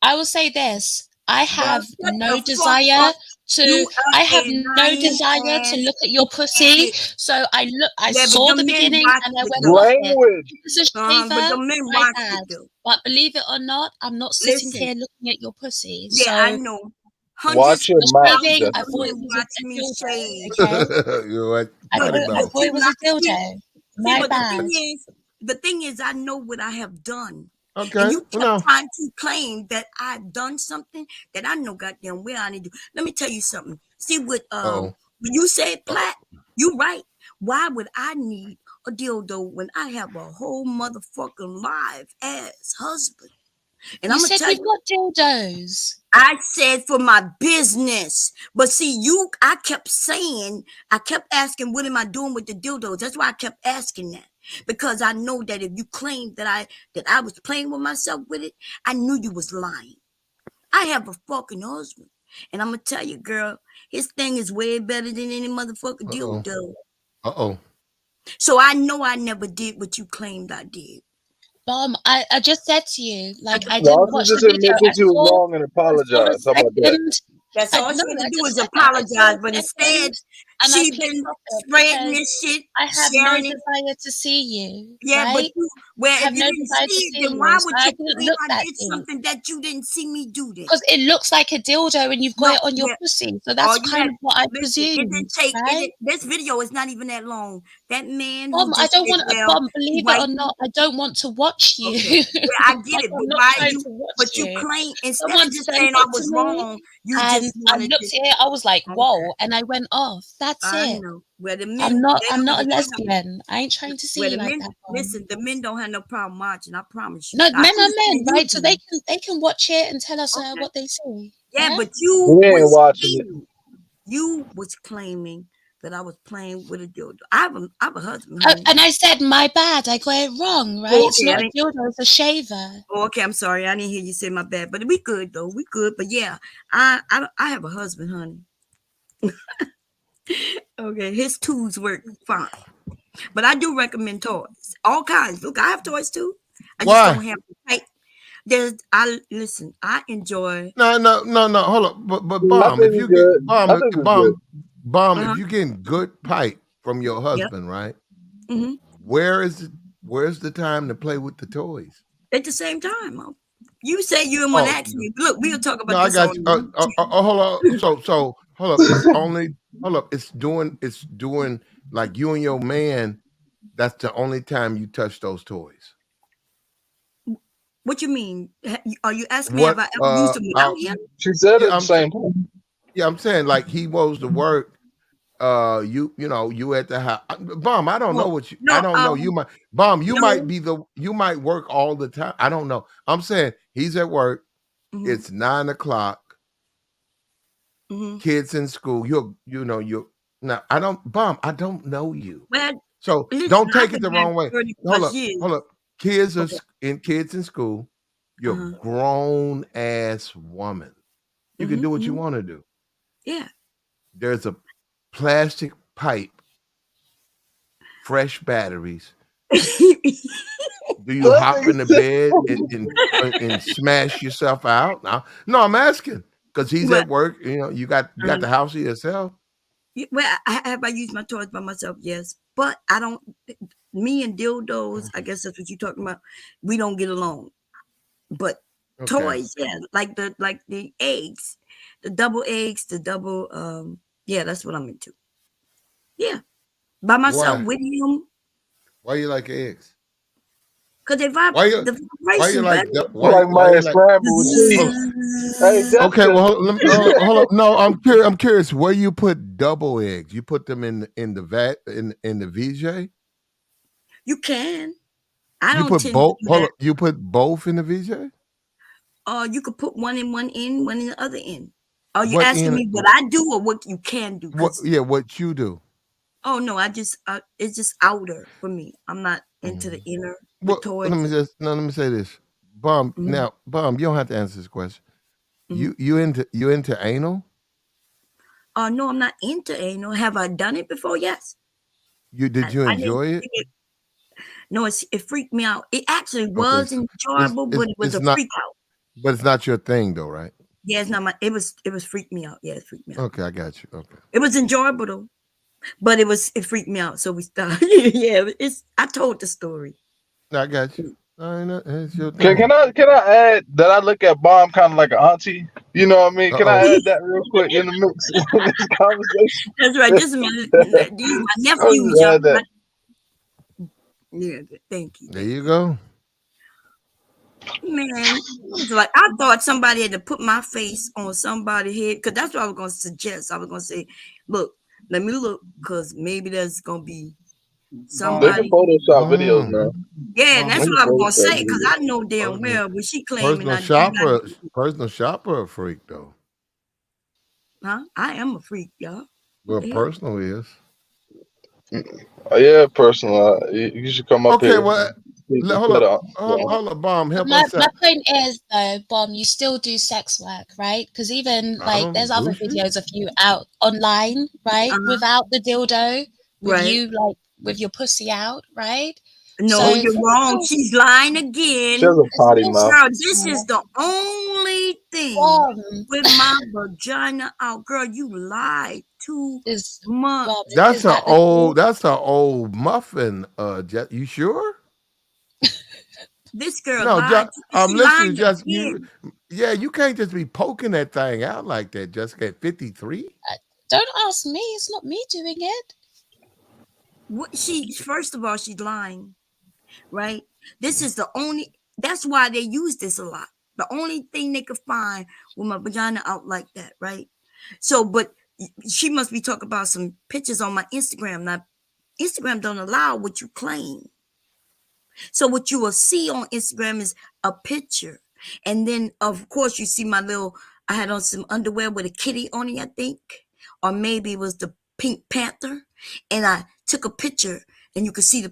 Speaker 9: I will say this. I have
Speaker 5: shut
Speaker 9: no
Speaker 5: the fuck
Speaker 9: desire
Speaker 5: up.
Speaker 9: to.
Speaker 5: You
Speaker 9: I
Speaker 5: are
Speaker 9: have
Speaker 5: a
Speaker 9: no
Speaker 5: lying
Speaker 9: desire to
Speaker 5: ass
Speaker 9: look at your pussy.
Speaker 5: bitch.
Speaker 9: So I
Speaker 5: Yeah, but
Speaker 9: saw
Speaker 5: the
Speaker 9: the
Speaker 5: men
Speaker 9: beginning
Speaker 5: watch
Speaker 9: and I
Speaker 5: it
Speaker 9: went
Speaker 5: though.
Speaker 9: off it.
Speaker 2: language.
Speaker 9: As a
Speaker 5: But the
Speaker 9: shaver,
Speaker 5: men
Speaker 9: my
Speaker 5: watch
Speaker 9: bad.
Speaker 5: it though.
Speaker 9: But believe it or not, I'm not sitting
Speaker 5: Listen,
Speaker 9: here looking at your pussy.
Speaker 5: yeah, I
Speaker 9: So
Speaker 5: know.
Speaker 2: Watch
Speaker 5: Hundreds
Speaker 2: your
Speaker 5: of
Speaker 9: you're
Speaker 2: mouth,
Speaker 9: shaving. I
Speaker 5: thousands of
Speaker 9: thought
Speaker 2: Jessica.
Speaker 9: it
Speaker 5: men
Speaker 9: was
Speaker 5: watch
Speaker 9: a
Speaker 5: me shave.
Speaker 9: dildo. Okay,
Speaker 4: You're right.
Speaker 9: I
Speaker 4: Potty
Speaker 9: thought
Speaker 4: mouth.
Speaker 9: it was a
Speaker 5: See,
Speaker 9: dildo. My
Speaker 5: but
Speaker 9: bad.
Speaker 5: the thing is, I know what I have done.
Speaker 4: Okay.
Speaker 5: And you kept
Speaker 4: No.
Speaker 5: trying to claim that I've done something that I know goddamn well I need to do. Let me tell you something. See what
Speaker 4: Oh.
Speaker 5: when you said Platt, you right. Why would I need a dildo when I have a whole motherfucking live ass husband? And I'm
Speaker 9: You
Speaker 5: gonna
Speaker 9: said
Speaker 5: tell
Speaker 9: we've
Speaker 5: you,
Speaker 9: got dildos.
Speaker 5: I said for my business. But see, I kept asking, what am I doing with the dildos? That's why I kept asking that. Because I know that if you claimed that I was playing with myself with it, I knew you was lying. I have a fucking husband. And I'm gonna tell you, girl, his thing is way better than any motherfucking dildo.
Speaker 4: Uh-oh.
Speaker 5: So I know I never did what you claimed I did.
Speaker 9: Bomb, I just said to you, like, I
Speaker 2: Why
Speaker 9: didn't
Speaker 2: don't you
Speaker 9: watch the
Speaker 2: just
Speaker 9: video.
Speaker 2: admit that you was wrong and
Speaker 9: I saw the
Speaker 2: apologize? How about that?
Speaker 9: second.
Speaker 5: That's all she had
Speaker 9: I
Speaker 5: to do
Speaker 9: just
Speaker 5: is
Speaker 9: said that I saw
Speaker 5: apologize.
Speaker 9: the
Speaker 5: But instead,
Speaker 9: second. and I
Speaker 5: She
Speaker 9: clicked
Speaker 5: been
Speaker 9: off it
Speaker 5: spreading
Speaker 9: because
Speaker 5: this shit,
Speaker 9: I have no
Speaker 5: sharing it.
Speaker 9: desire to see you,
Speaker 5: Yeah, but
Speaker 9: right?
Speaker 5: you,
Speaker 9: I
Speaker 5: well,
Speaker 9: have
Speaker 5: if you
Speaker 9: no
Speaker 5: didn't
Speaker 9: desire
Speaker 5: see
Speaker 9: to
Speaker 5: it,
Speaker 9: see
Speaker 5: then
Speaker 9: you,
Speaker 5: why
Speaker 9: so
Speaker 5: would
Speaker 9: I
Speaker 5: you
Speaker 9: didn't
Speaker 5: claim
Speaker 9: look
Speaker 5: I
Speaker 9: that
Speaker 5: did
Speaker 9: deep.
Speaker 5: something that you didn't see me do then?
Speaker 9: Because it looks like a dildo and you've got
Speaker 5: No,
Speaker 9: it on your
Speaker 5: yeah.
Speaker 9: pussy. So
Speaker 5: All
Speaker 9: that's
Speaker 5: you
Speaker 9: kind
Speaker 5: had,
Speaker 9: of what I
Speaker 5: listen, it didn't
Speaker 9: presumed,
Speaker 5: take,
Speaker 9: right?
Speaker 5: this video is not even that long. That man who
Speaker 9: I
Speaker 5: just
Speaker 9: don't
Speaker 5: said,
Speaker 9: want
Speaker 5: well,
Speaker 9: believe it
Speaker 5: white
Speaker 9: or not, I don't want to watch you.
Speaker 5: okay, yeah, I get it,
Speaker 9: I'm
Speaker 5: but
Speaker 9: not
Speaker 5: why
Speaker 9: trying
Speaker 5: you,
Speaker 9: to watch
Speaker 5: but you
Speaker 9: you.
Speaker 5: claim, instead
Speaker 9: Someone
Speaker 5: of just
Speaker 9: sent
Speaker 5: saying I
Speaker 9: it to
Speaker 5: was
Speaker 9: me
Speaker 5: wrong, you
Speaker 9: and
Speaker 5: just
Speaker 9: I
Speaker 5: wanted
Speaker 9: looked
Speaker 5: to,
Speaker 9: at it, I was like,
Speaker 5: okay,
Speaker 9: whoa, and I went off. That's
Speaker 5: I
Speaker 9: it.
Speaker 5: know. Where the men,
Speaker 9: I'm
Speaker 5: they
Speaker 9: not
Speaker 5: don't
Speaker 9: a
Speaker 5: even care.
Speaker 9: lesbian. I ain't trying to see
Speaker 5: Where
Speaker 9: you
Speaker 5: the
Speaker 9: like
Speaker 5: men,
Speaker 9: that,
Speaker 5: listen, the men don't have no problem watching, I promise you.
Speaker 9: No,
Speaker 5: I
Speaker 9: men are
Speaker 5: understand
Speaker 9: men,
Speaker 5: you
Speaker 9: right? So
Speaker 5: do.
Speaker 9: they can watch it and tell us
Speaker 5: Okay.
Speaker 9: what they see.
Speaker 5: Yeah,
Speaker 9: Yeah?
Speaker 5: but you
Speaker 2: We ain't
Speaker 5: was
Speaker 2: watching it.
Speaker 5: claiming, you was claiming that I was playing with a dildo. I have a husband,
Speaker 9: Oh,
Speaker 5: honey.
Speaker 9: and I said my bad. I got it wrong, right?
Speaker 5: Oh,
Speaker 9: It's
Speaker 5: okay,
Speaker 9: not a dildo, it's a shaver.
Speaker 5: oh, okay, I'm sorry. I didn't hear you say my bad, but we good though. We good. But yeah, I have a husband, honey. Okay, his tools work fine. But I do recommend toys. All kinds. Look, I have toys too. I just don't
Speaker 4: Why?
Speaker 5: have the type. I listen, I enjoy
Speaker 4: No. Hold up, but
Speaker 2: I
Speaker 4: bomb.
Speaker 2: think
Speaker 4: If
Speaker 2: it's
Speaker 4: you get
Speaker 2: good. I think it's good.
Speaker 4: bomb.
Speaker 5: uh-huh.
Speaker 4: If you getting good pipe from your
Speaker 5: Yep.
Speaker 4: husband, right?
Speaker 5: Mm-hmm.
Speaker 4: Where's the time to play with the toys?
Speaker 5: At the same time. You say you didn't want to
Speaker 4: Oh
Speaker 5: ask me. Look, we'll talk
Speaker 4: no,
Speaker 5: about
Speaker 4: I
Speaker 5: this
Speaker 4: got
Speaker 5: on
Speaker 4: you.
Speaker 5: YouTube.
Speaker 4: Hold up. So hold up. It's only hold up. It's doing like you and your man. That's the only time you touch those toys.
Speaker 5: What you mean? Are you asking me have
Speaker 4: What?
Speaker 5: I ever used them without him?
Speaker 2: She said
Speaker 4: Yeah,
Speaker 2: at the same time.
Speaker 4: yeah. I'm saying like he goes to work. You at the house. Bomb. I don't know
Speaker 5: Well,
Speaker 4: what you. I
Speaker 5: no,
Speaker 4: don't know. You might bomb. You might
Speaker 5: no.
Speaker 4: be you might work all the time. I don't know. I'm saying he's at work.
Speaker 5: Mm-hmm.
Speaker 4: It's 9 o'clock.
Speaker 5: Mm-hmm.
Speaker 4: Kids in school. You're now. I don't bomb. I don't know you.
Speaker 5: Well,
Speaker 4: So
Speaker 5: listen,
Speaker 4: don't
Speaker 5: I've
Speaker 4: take it
Speaker 5: been
Speaker 4: the
Speaker 5: married
Speaker 4: wrong way.
Speaker 5: 30
Speaker 4: Hold
Speaker 5: plus
Speaker 4: up.
Speaker 5: years.
Speaker 4: Hold up. Kids
Speaker 5: Okay.
Speaker 4: in school. You're a
Speaker 5: Uh-huh.
Speaker 4: grown ass woman. You can
Speaker 5: Mm-hmm.
Speaker 4: do what you
Speaker 5: Mm-hmm.
Speaker 4: want to do.
Speaker 5: Yeah.
Speaker 4: There's a plastic pipe, fresh batteries. Do you
Speaker 2: That
Speaker 4: hop
Speaker 2: nigga
Speaker 4: in the
Speaker 2: said-
Speaker 4: bed and smash yourself out? No, I'm asking because he's
Speaker 5: But
Speaker 4: at work. You got the house to yourself.
Speaker 5: well, have I used my toys by myself? Yes, but I don't. Me and dildos, I guess that's what you're talking about. We don't get along. But
Speaker 4: Okay.
Speaker 5: toys, yeah, like the eggs, the double eggs, the double. Yeah, that's what I'm into. Yeah, by myself
Speaker 4: Why?
Speaker 5: with him
Speaker 4: Why you like eggs?
Speaker 5: because the
Speaker 4: Why you
Speaker 5: vibration,
Speaker 4: like
Speaker 5: baby.
Speaker 4: why you
Speaker 2: Like
Speaker 4: like?
Speaker 2: scrambled with cheese.
Speaker 4: Hold
Speaker 2: Hey,
Speaker 4: Okay,
Speaker 2: Jessica.
Speaker 4: well, hold up. No, I'm curious. I'm curious. Where you put double eggs? You put them in the vat in the VJ?
Speaker 5: You can. I
Speaker 4: You
Speaker 5: don't
Speaker 4: put
Speaker 5: tend to
Speaker 4: both.
Speaker 5: do
Speaker 4: Hold
Speaker 5: that.
Speaker 4: up. You put both in the VJ?
Speaker 5: You could put one in one end, one in the other end. Are you
Speaker 4: What
Speaker 5: asking
Speaker 4: in?
Speaker 5: me what I do or what you can do?
Speaker 4: What? Yeah, what you do?
Speaker 5: Oh no, it's just outer for me. I'm not into the inner with
Speaker 4: Well,
Speaker 5: toys.
Speaker 4: let me say this, Bomb.
Speaker 5: Mhm.
Speaker 4: Now, Bomb, you don't have to answer this question.
Speaker 5: Mhm.
Speaker 4: You into anal?
Speaker 5: No, I'm not into anal. Have I done it before? Yes.
Speaker 4: Did you
Speaker 5: I didn't
Speaker 4: enjoy it?
Speaker 5: think it. No, it freaked me out. It actually
Speaker 4: Okay,
Speaker 5: was
Speaker 4: so
Speaker 5: enjoyable, but it was
Speaker 4: it's
Speaker 5: a
Speaker 4: not,
Speaker 5: freak out.
Speaker 4: but it's not your thing though, right?
Speaker 5: Yeah, it's not my. It was freaked me out. Yeah, it freaked me out.
Speaker 4: Okay, I got you. Okay,
Speaker 5: It was enjoyable though, but it freaked me out. So we stopped. Yeah, I told the story.
Speaker 4: I got you. I know it's your
Speaker 2: Can,
Speaker 4: thing.
Speaker 2: can I can I add that I look at Bomb kind of like an auntie? You know what I mean?
Speaker 4: Uh
Speaker 2: Can
Speaker 4: oh.
Speaker 2: I add that real quick in the mix in this conversation?
Speaker 5: That's right. These my
Speaker 2: I'll
Speaker 5: nephews,
Speaker 2: just
Speaker 5: y'all.
Speaker 2: add that.
Speaker 5: Yeah, thank you.
Speaker 4: There you go.
Speaker 5: Man, it was like I thought somebody had to put my face on somebody's head because that's what I was gonna suggest. I was gonna say, look, let me look, because maybe there's gonna be
Speaker 2: They can
Speaker 5: somebody.
Speaker 2: Photoshop videos
Speaker 4: Bomb.
Speaker 2: now.
Speaker 5: Yeah, and
Speaker 2: They
Speaker 5: that's
Speaker 2: can
Speaker 5: what I was gonna
Speaker 2: Photoshop
Speaker 5: say, because
Speaker 2: videos.
Speaker 5: I know damn
Speaker 4: Personal,
Speaker 5: well when she claiming I
Speaker 4: personal shopper a freak though.
Speaker 5: huh? I am a freak, y'all. What
Speaker 4: Well,
Speaker 5: the hell?
Speaker 4: personal is.
Speaker 2: Oh yeah, personal. You should come up
Speaker 4: Okay,
Speaker 2: here.
Speaker 4: well, hold
Speaker 2: Put
Speaker 4: up,
Speaker 2: on.
Speaker 4: hold up, Bomb.
Speaker 9: But
Speaker 4: Help
Speaker 9: my
Speaker 4: us out.
Speaker 9: point is though, Bomb, you still do sex work, right? Because even
Speaker 4: I
Speaker 9: like
Speaker 4: don't
Speaker 9: there's other
Speaker 4: do shit.
Speaker 9: videos of you out online, right? Without the dildo, with
Speaker 5: Right.
Speaker 9: you like with your pussy out, right?
Speaker 5: No,
Speaker 9: So
Speaker 5: you're wrong. She's lying again.
Speaker 2: She has a potty
Speaker 9: still
Speaker 2: mouth.
Speaker 5: Girl,
Speaker 9: sex
Speaker 5: this is
Speaker 9: work.
Speaker 5: the only anything with my vagina out, girl. You lied too much.
Speaker 4: That's an old muffin. You sure?
Speaker 5: This girl
Speaker 4: No,
Speaker 5: lied.
Speaker 4: I'm
Speaker 5: She
Speaker 4: listening.
Speaker 5: lied
Speaker 4: Just
Speaker 5: again.
Speaker 4: you can't just be poking that thing out like that. Jessica at 53.
Speaker 9: Don't ask me. It's not me doing it.
Speaker 5: First of all, she's lying, right? This is the only. That's why they use this a lot. The only thing they could find with my vagina out like that, right? So, but she must be talking about some pictures on my Instagram. Now, Instagram don't allow what you claim. So what you will see on Instagram is a picture. And then, of course, you see I had on some underwear with a kitty on it, I think. Or maybe it was the Pink Panther. And I took a picture and you could see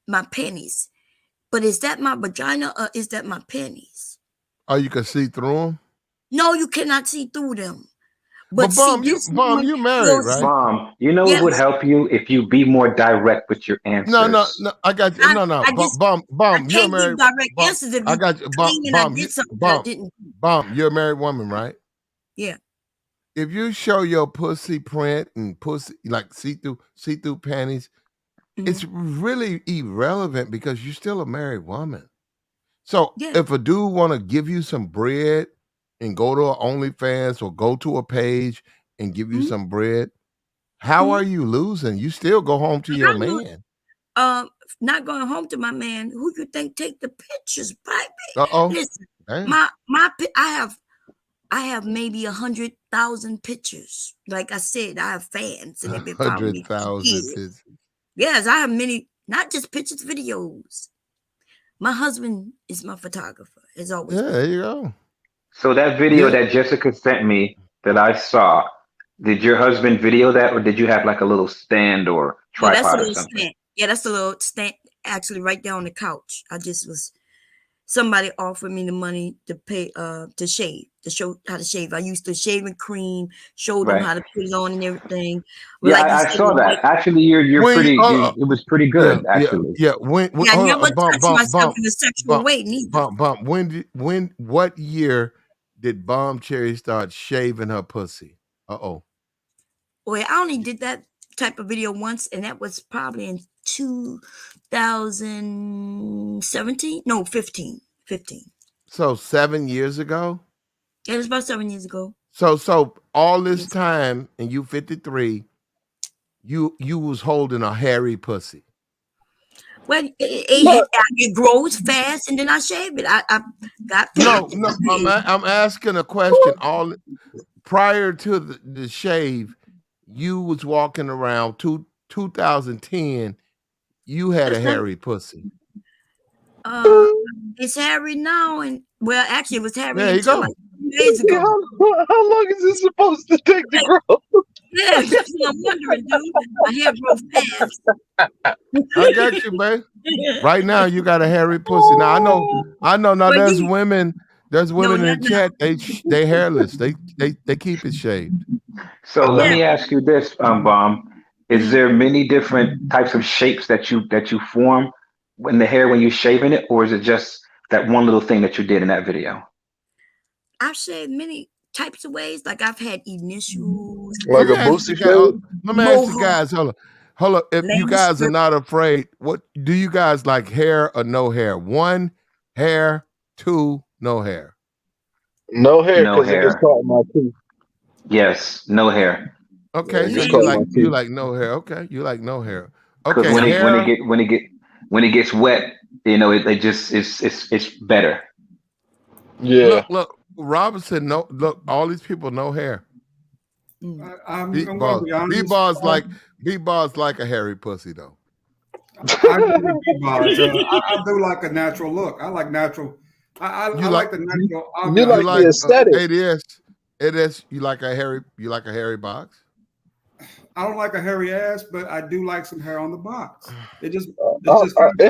Speaker 5: my panties. But is that my vagina or is that my panties?
Speaker 4: Oh, you can see through them?
Speaker 5: No, you cannot see through them.
Speaker 4: But Bomb, you married, right?
Speaker 12: Bomb, you know it would help you if you be more direct with your answers.
Speaker 4: No, I got you. No. Bomb, you're married.
Speaker 5: Direct answers if
Speaker 4: I got you. Bomb, you're a married woman, right?
Speaker 5: Yeah.
Speaker 4: If you show your pussy print and pussy like see-through panties, it's really irrelevant because you're still a married woman. So if a dude want to give you some bread and go to an OnlyFans or go to a page and give you some bread, how are you losing? You still go home to your man.
Speaker 5: Not going home to my man. Who you think take the pictures, baby? Listen,
Speaker 4: Dang.
Speaker 5: I have maybe 100,000 pictures. Like I said, I have fans and they've been following me.
Speaker 4: 100,000 pictures.
Speaker 5: Yes, I have many, not just pictures, videos. My husband is my photographer. As always.
Speaker 4: Yeah, there you go.
Speaker 12: So that video that Jessica sent me that I saw, did your husband video that, or did you have like a little stand or tripod or something?
Speaker 5: Stand. Yeah, that's a little stand. Actually, right there on the couch. Somebody offered me the money to pay to shave, to show how to shave. I used to shaving cream, showed them how to put it on and everything.
Speaker 12: Yeah, I saw that. Actually, you're pretty. It was pretty good. Actually,
Speaker 5: I never touched myself in a sexual way. Neither.
Speaker 4: What year did Bomb Cherry start shaving her pussy?
Speaker 5: Well, I only did that type of video once, and that was probably in 2017. No, 15.
Speaker 4: So 7 years ago?
Speaker 5: It was about 7 years ago.
Speaker 4: So all this time, and you 53, you was holding a hairy pussy.
Speaker 5: Well, it grows fast, and then I shave it. I got
Speaker 4: no. I'm asking a question. Prior to the shave, you was walking around 2010. You had a hairy pussy.
Speaker 5: It's hairy now, and well, actually, it was hairy
Speaker 4: there you
Speaker 5: until
Speaker 4: go.
Speaker 5: like 2 days ago.
Speaker 2: How long is this supposed to take to grow?
Speaker 5: Yeah, that's what I'm wondering, dude. My hair grows fast.
Speaker 4: I got you, man. Right now, you got a hairy pussy. Now I know. Now there's women. There's women in the chat. They hairless. They keep it shaved.
Speaker 12: So let me ask you this, Bomb. Is there many different types of shapes that you form in the hair when you're shaving it, or is it just that one little thing that you did in that video?
Speaker 5: I've shaved many types of ways. Like I've had initials.
Speaker 2: Like a boosty shave?
Speaker 4: Let me ask you guys. Hold up. If you guys are not afraid, what do you guys like, hair or no hair? 1, hair. 2, no hair.
Speaker 2: No hair, because it gets caught in my teeth.
Speaker 12: Yes, no hair.
Speaker 4: Okay, so you like no hair. Okay, you like no hair. Okay,
Speaker 12: because when it gets wet, it's better.
Speaker 2: Yeah.
Speaker 4: Look, Robinson. No, look, all these people no hair.
Speaker 11: I'm gonna be honest.
Speaker 4: B-Ball's like a hairy pussy though.
Speaker 11: I do like a natural look. I like natural. I like the natural.
Speaker 2: You like the aesthetic.
Speaker 4: It is. You like a hairy box?
Speaker 11: I don't like a hairy ass, but I do like some hair on the box. It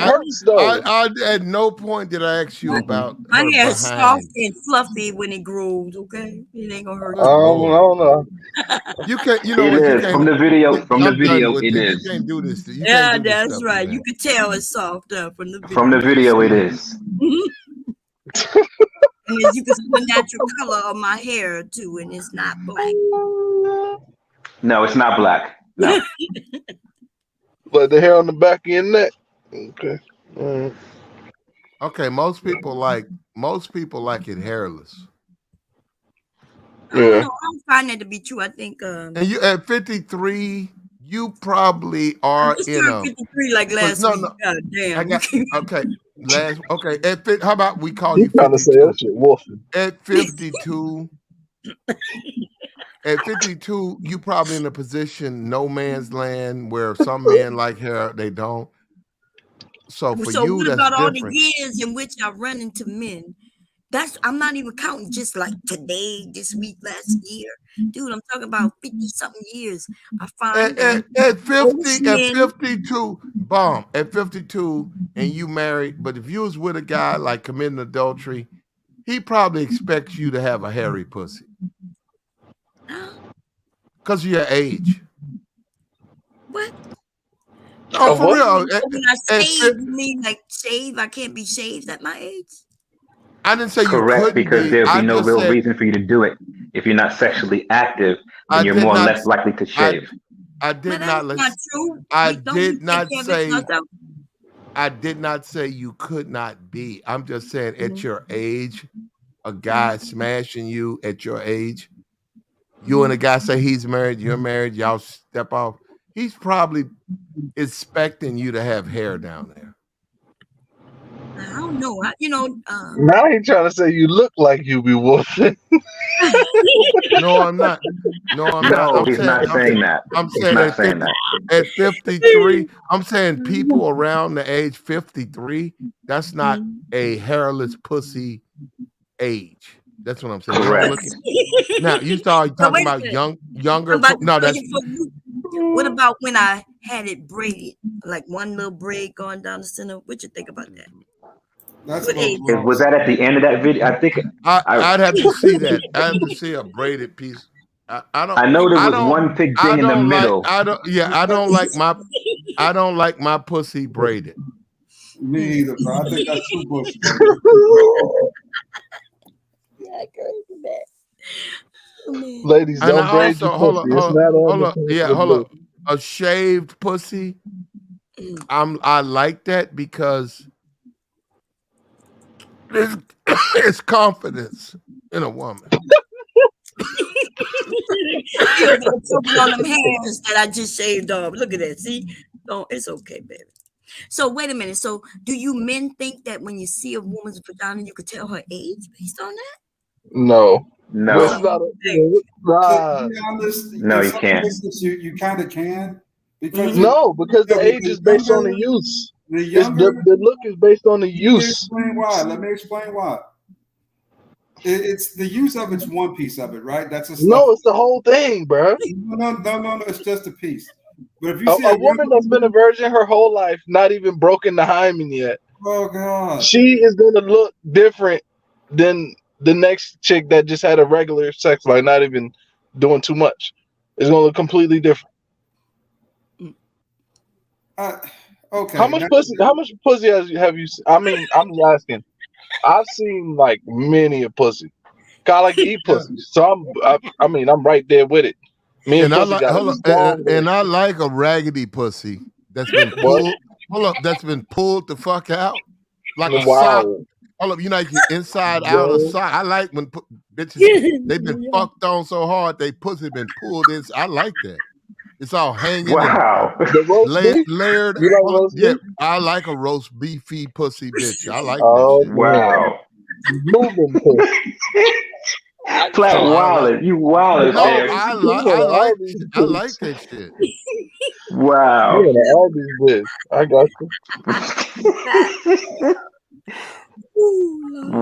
Speaker 2: hurts though.
Speaker 4: At no point did I ask you about
Speaker 5: my hair is soft and fluffy when it grows. Okay, it ain't gonna hurt.
Speaker 2: I don't know.
Speaker 4: You can't. You know
Speaker 12: it
Speaker 4: what?
Speaker 12: Is.
Speaker 4: You can't.
Speaker 12: From the video, it is.
Speaker 4: You can't do this.
Speaker 5: That's right. You could tell it's soft from the video.
Speaker 12: From the video, it is.
Speaker 5: And as you can see the natural color of my hair too, and it's not black.
Speaker 12: No, it's not black. No.
Speaker 2: Like the hair on the back of your neck. Okay.
Speaker 4: Okay, most people like it hairless.
Speaker 5: I don't know. I don't find that to be true. I think
Speaker 4: And you at 53, you probably are
Speaker 5: I just
Speaker 4: in
Speaker 5: turned
Speaker 4: a
Speaker 5: 53 like last
Speaker 4: no,
Speaker 5: week.
Speaker 4: no.
Speaker 5: God damn.
Speaker 4: I got okay. How about we call
Speaker 2: You
Speaker 4: you
Speaker 2: trying to say
Speaker 4: 52?
Speaker 2: that shit wolfing.
Speaker 4: At 52, at 52, you probably in a position no man's land where some men like hair, they don't. So for you,
Speaker 5: what
Speaker 4: that's
Speaker 5: about all the
Speaker 4: different.
Speaker 5: years in which I run into men? I'm not even counting just like today, this week, last year. Dude, I'm talking about 50-something years. I find that
Speaker 4: At 50, at
Speaker 5: men,
Speaker 4: 52, bomb. At 52, and you married, but if you was with a guy like committing adultery, he probably expects you to have a hairy pussy. Because of your age.
Speaker 5: What?
Speaker 4: No, for real.
Speaker 5: When I shave, you mean like shave? I can't be shaved at my age?
Speaker 4: I didn't say
Speaker 12: Correct,
Speaker 4: you couldn't
Speaker 12: because
Speaker 4: be.
Speaker 12: there'll be
Speaker 4: I
Speaker 12: no
Speaker 4: just
Speaker 12: real
Speaker 4: said
Speaker 12: reason for you to do it. If you're not sexually active,
Speaker 4: I
Speaker 12: then you're
Speaker 4: did
Speaker 12: more or
Speaker 4: not.
Speaker 12: less likely to shave.
Speaker 4: I did
Speaker 5: But
Speaker 4: not.
Speaker 5: that's not true.
Speaker 4: I
Speaker 5: Don't
Speaker 4: did
Speaker 5: we
Speaker 4: not
Speaker 5: take care of
Speaker 4: say.
Speaker 5: ourselves?
Speaker 4: I did not say you could not be. I'm just saying at your age, a
Speaker 5: Mm-hmm.
Speaker 4: guy smashing you at your age, you and a guy say he's married, you're married, y'all step off. He's probably expecting you to have hair down there.
Speaker 5: I don't know.
Speaker 2: Now he trying to say you look like you be wolfing.
Speaker 4: No, I'm not. No, I'm not.
Speaker 12: No, he's not saying that.
Speaker 4: I'm
Speaker 12: He's
Speaker 4: saying
Speaker 12: not saying that.
Speaker 4: at 53, I'm saying people around the age 53, that's not a hairless pussy age. That's what I'm saying.
Speaker 12: Correct.
Speaker 4: Now you start talking about younger. No, that's
Speaker 5: What about when I had it braided, like one little braid going down the center? What you think about that?
Speaker 11: That's
Speaker 5: What age?
Speaker 12: Was that at the end of that video? I think
Speaker 4: I'd have to see that. I have to see a braided piece. I don't.
Speaker 12: I know there
Speaker 4: I
Speaker 12: was
Speaker 4: don't.
Speaker 12: one thick
Speaker 4: I
Speaker 12: thing in the
Speaker 4: don't like.
Speaker 12: middle.
Speaker 4: I don't. Yeah, I don't like my. I don't like my pussy braided.
Speaker 11: Me either, bro. I think that's too bushy.
Speaker 5: Yeah, I agree with that. Oh, man.
Speaker 2: Ladies,
Speaker 4: And
Speaker 2: don't
Speaker 4: I
Speaker 2: braid your
Speaker 4: also
Speaker 2: pussy. It's not on the pussy.
Speaker 4: Yeah, hold up. A shaved pussy. I like that because it's confidence in a woman.
Speaker 5: You're focus on them hairs that I just shaved off. Look at that. See? Oh, it's okay, baby. So wait a minute. So do you men think that when you see a woman's vagina, you could tell her age based on that?
Speaker 2: No.
Speaker 12: No.
Speaker 2: It's not
Speaker 11: To be honest,
Speaker 12: No,
Speaker 11: in
Speaker 12: you
Speaker 11: some
Speaker 12: can't.
Speaker 11: cases you kind of can. Because
Speaker 2: because the age is based on the use. The look is based on the use.
Speaker 11: Let me explain why. It's the use of it's one piece of it, right? That's a
Speaker 2: No, it's the whole thing, bro.
Speaker 11: No, it's just a piece. But if you see
Speaker 2: A woman that's been a virgin her whole life, not even broken the hymen yet,
Speaker 11: oh god,
Speaker 2: she is gonna look different than the next chick that just had a regular sex life, not even doing too much. It's gonna look completely different.
Speaker 11: okay.
Speaker 2: How much pussy have you seen? I mean, I'm just asking. I've seen like many a pussy. I like to eat pussy, so I'm right there with it. Me and pussy got a strong
Speaker 4: and I like a raggedy pussy that's been pulled. Hold up, that's been pulled the fuck out like a sock. Hold up, you know, you inside out a sock. I like when bitches they've been fucked on so hard they pussy been pulled in. I like that. It's all hanging.
Speaker 12: Wow.
Speaker 4: And layered.
Speaker 2: You like roast beef?
Speaker 4: I like a roast beefy pussy bitch. I like
Speaker 2: that
Speaker 4: shit.
Speaker 12: Wow.
Speaker 2: Moving pussy.
Speaker 12: Flat wallet. You wallet
Speaker 4: No,
Speaker 12: there.
Speaker 4: I like that shit.
Speaker 12: Wow.
Speaker 2: Yeah, all these bitch. I got you.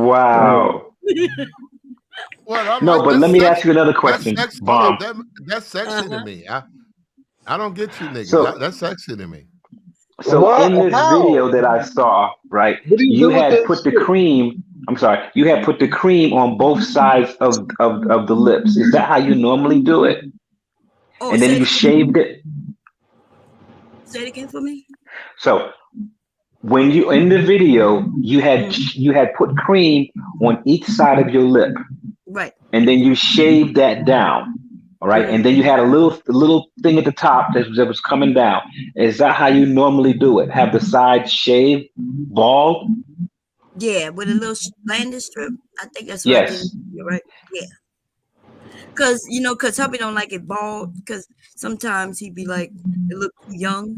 Speaker 12: Wow.
Speaker 4: What,
Speaker 12: no, but let me ask you another question. Bomb.
Speaker 4: That's sexy to me. I don't get you niggas.
Speaker 12: So-
Speaker 4: That's sexy to me.
Speaker 12: So in this video that I saw, right, you had put the cream. I'm sorry, you had put the cream on both sides of the lips. Is that how you normally do it? And then you shaved it.
Speaker 5: Say it again for me.
Speaker 12: So when you in the video, you had put cream on each side of your lip,
Speaker 5: Right.
Speaker 12: and then you shaved that down. All right, and then you had a little thing at the top that was coming down. Is that how you normally do it? Have the sides shaved, bald?
Speaker 5: Yeah, with a little landing strip. I think that's what I did.
Speaker 12: Yes.
Speaker 5: You're right. Yeah. Cause hubby don't like it bald. Cause sometimes he be like, it look too young.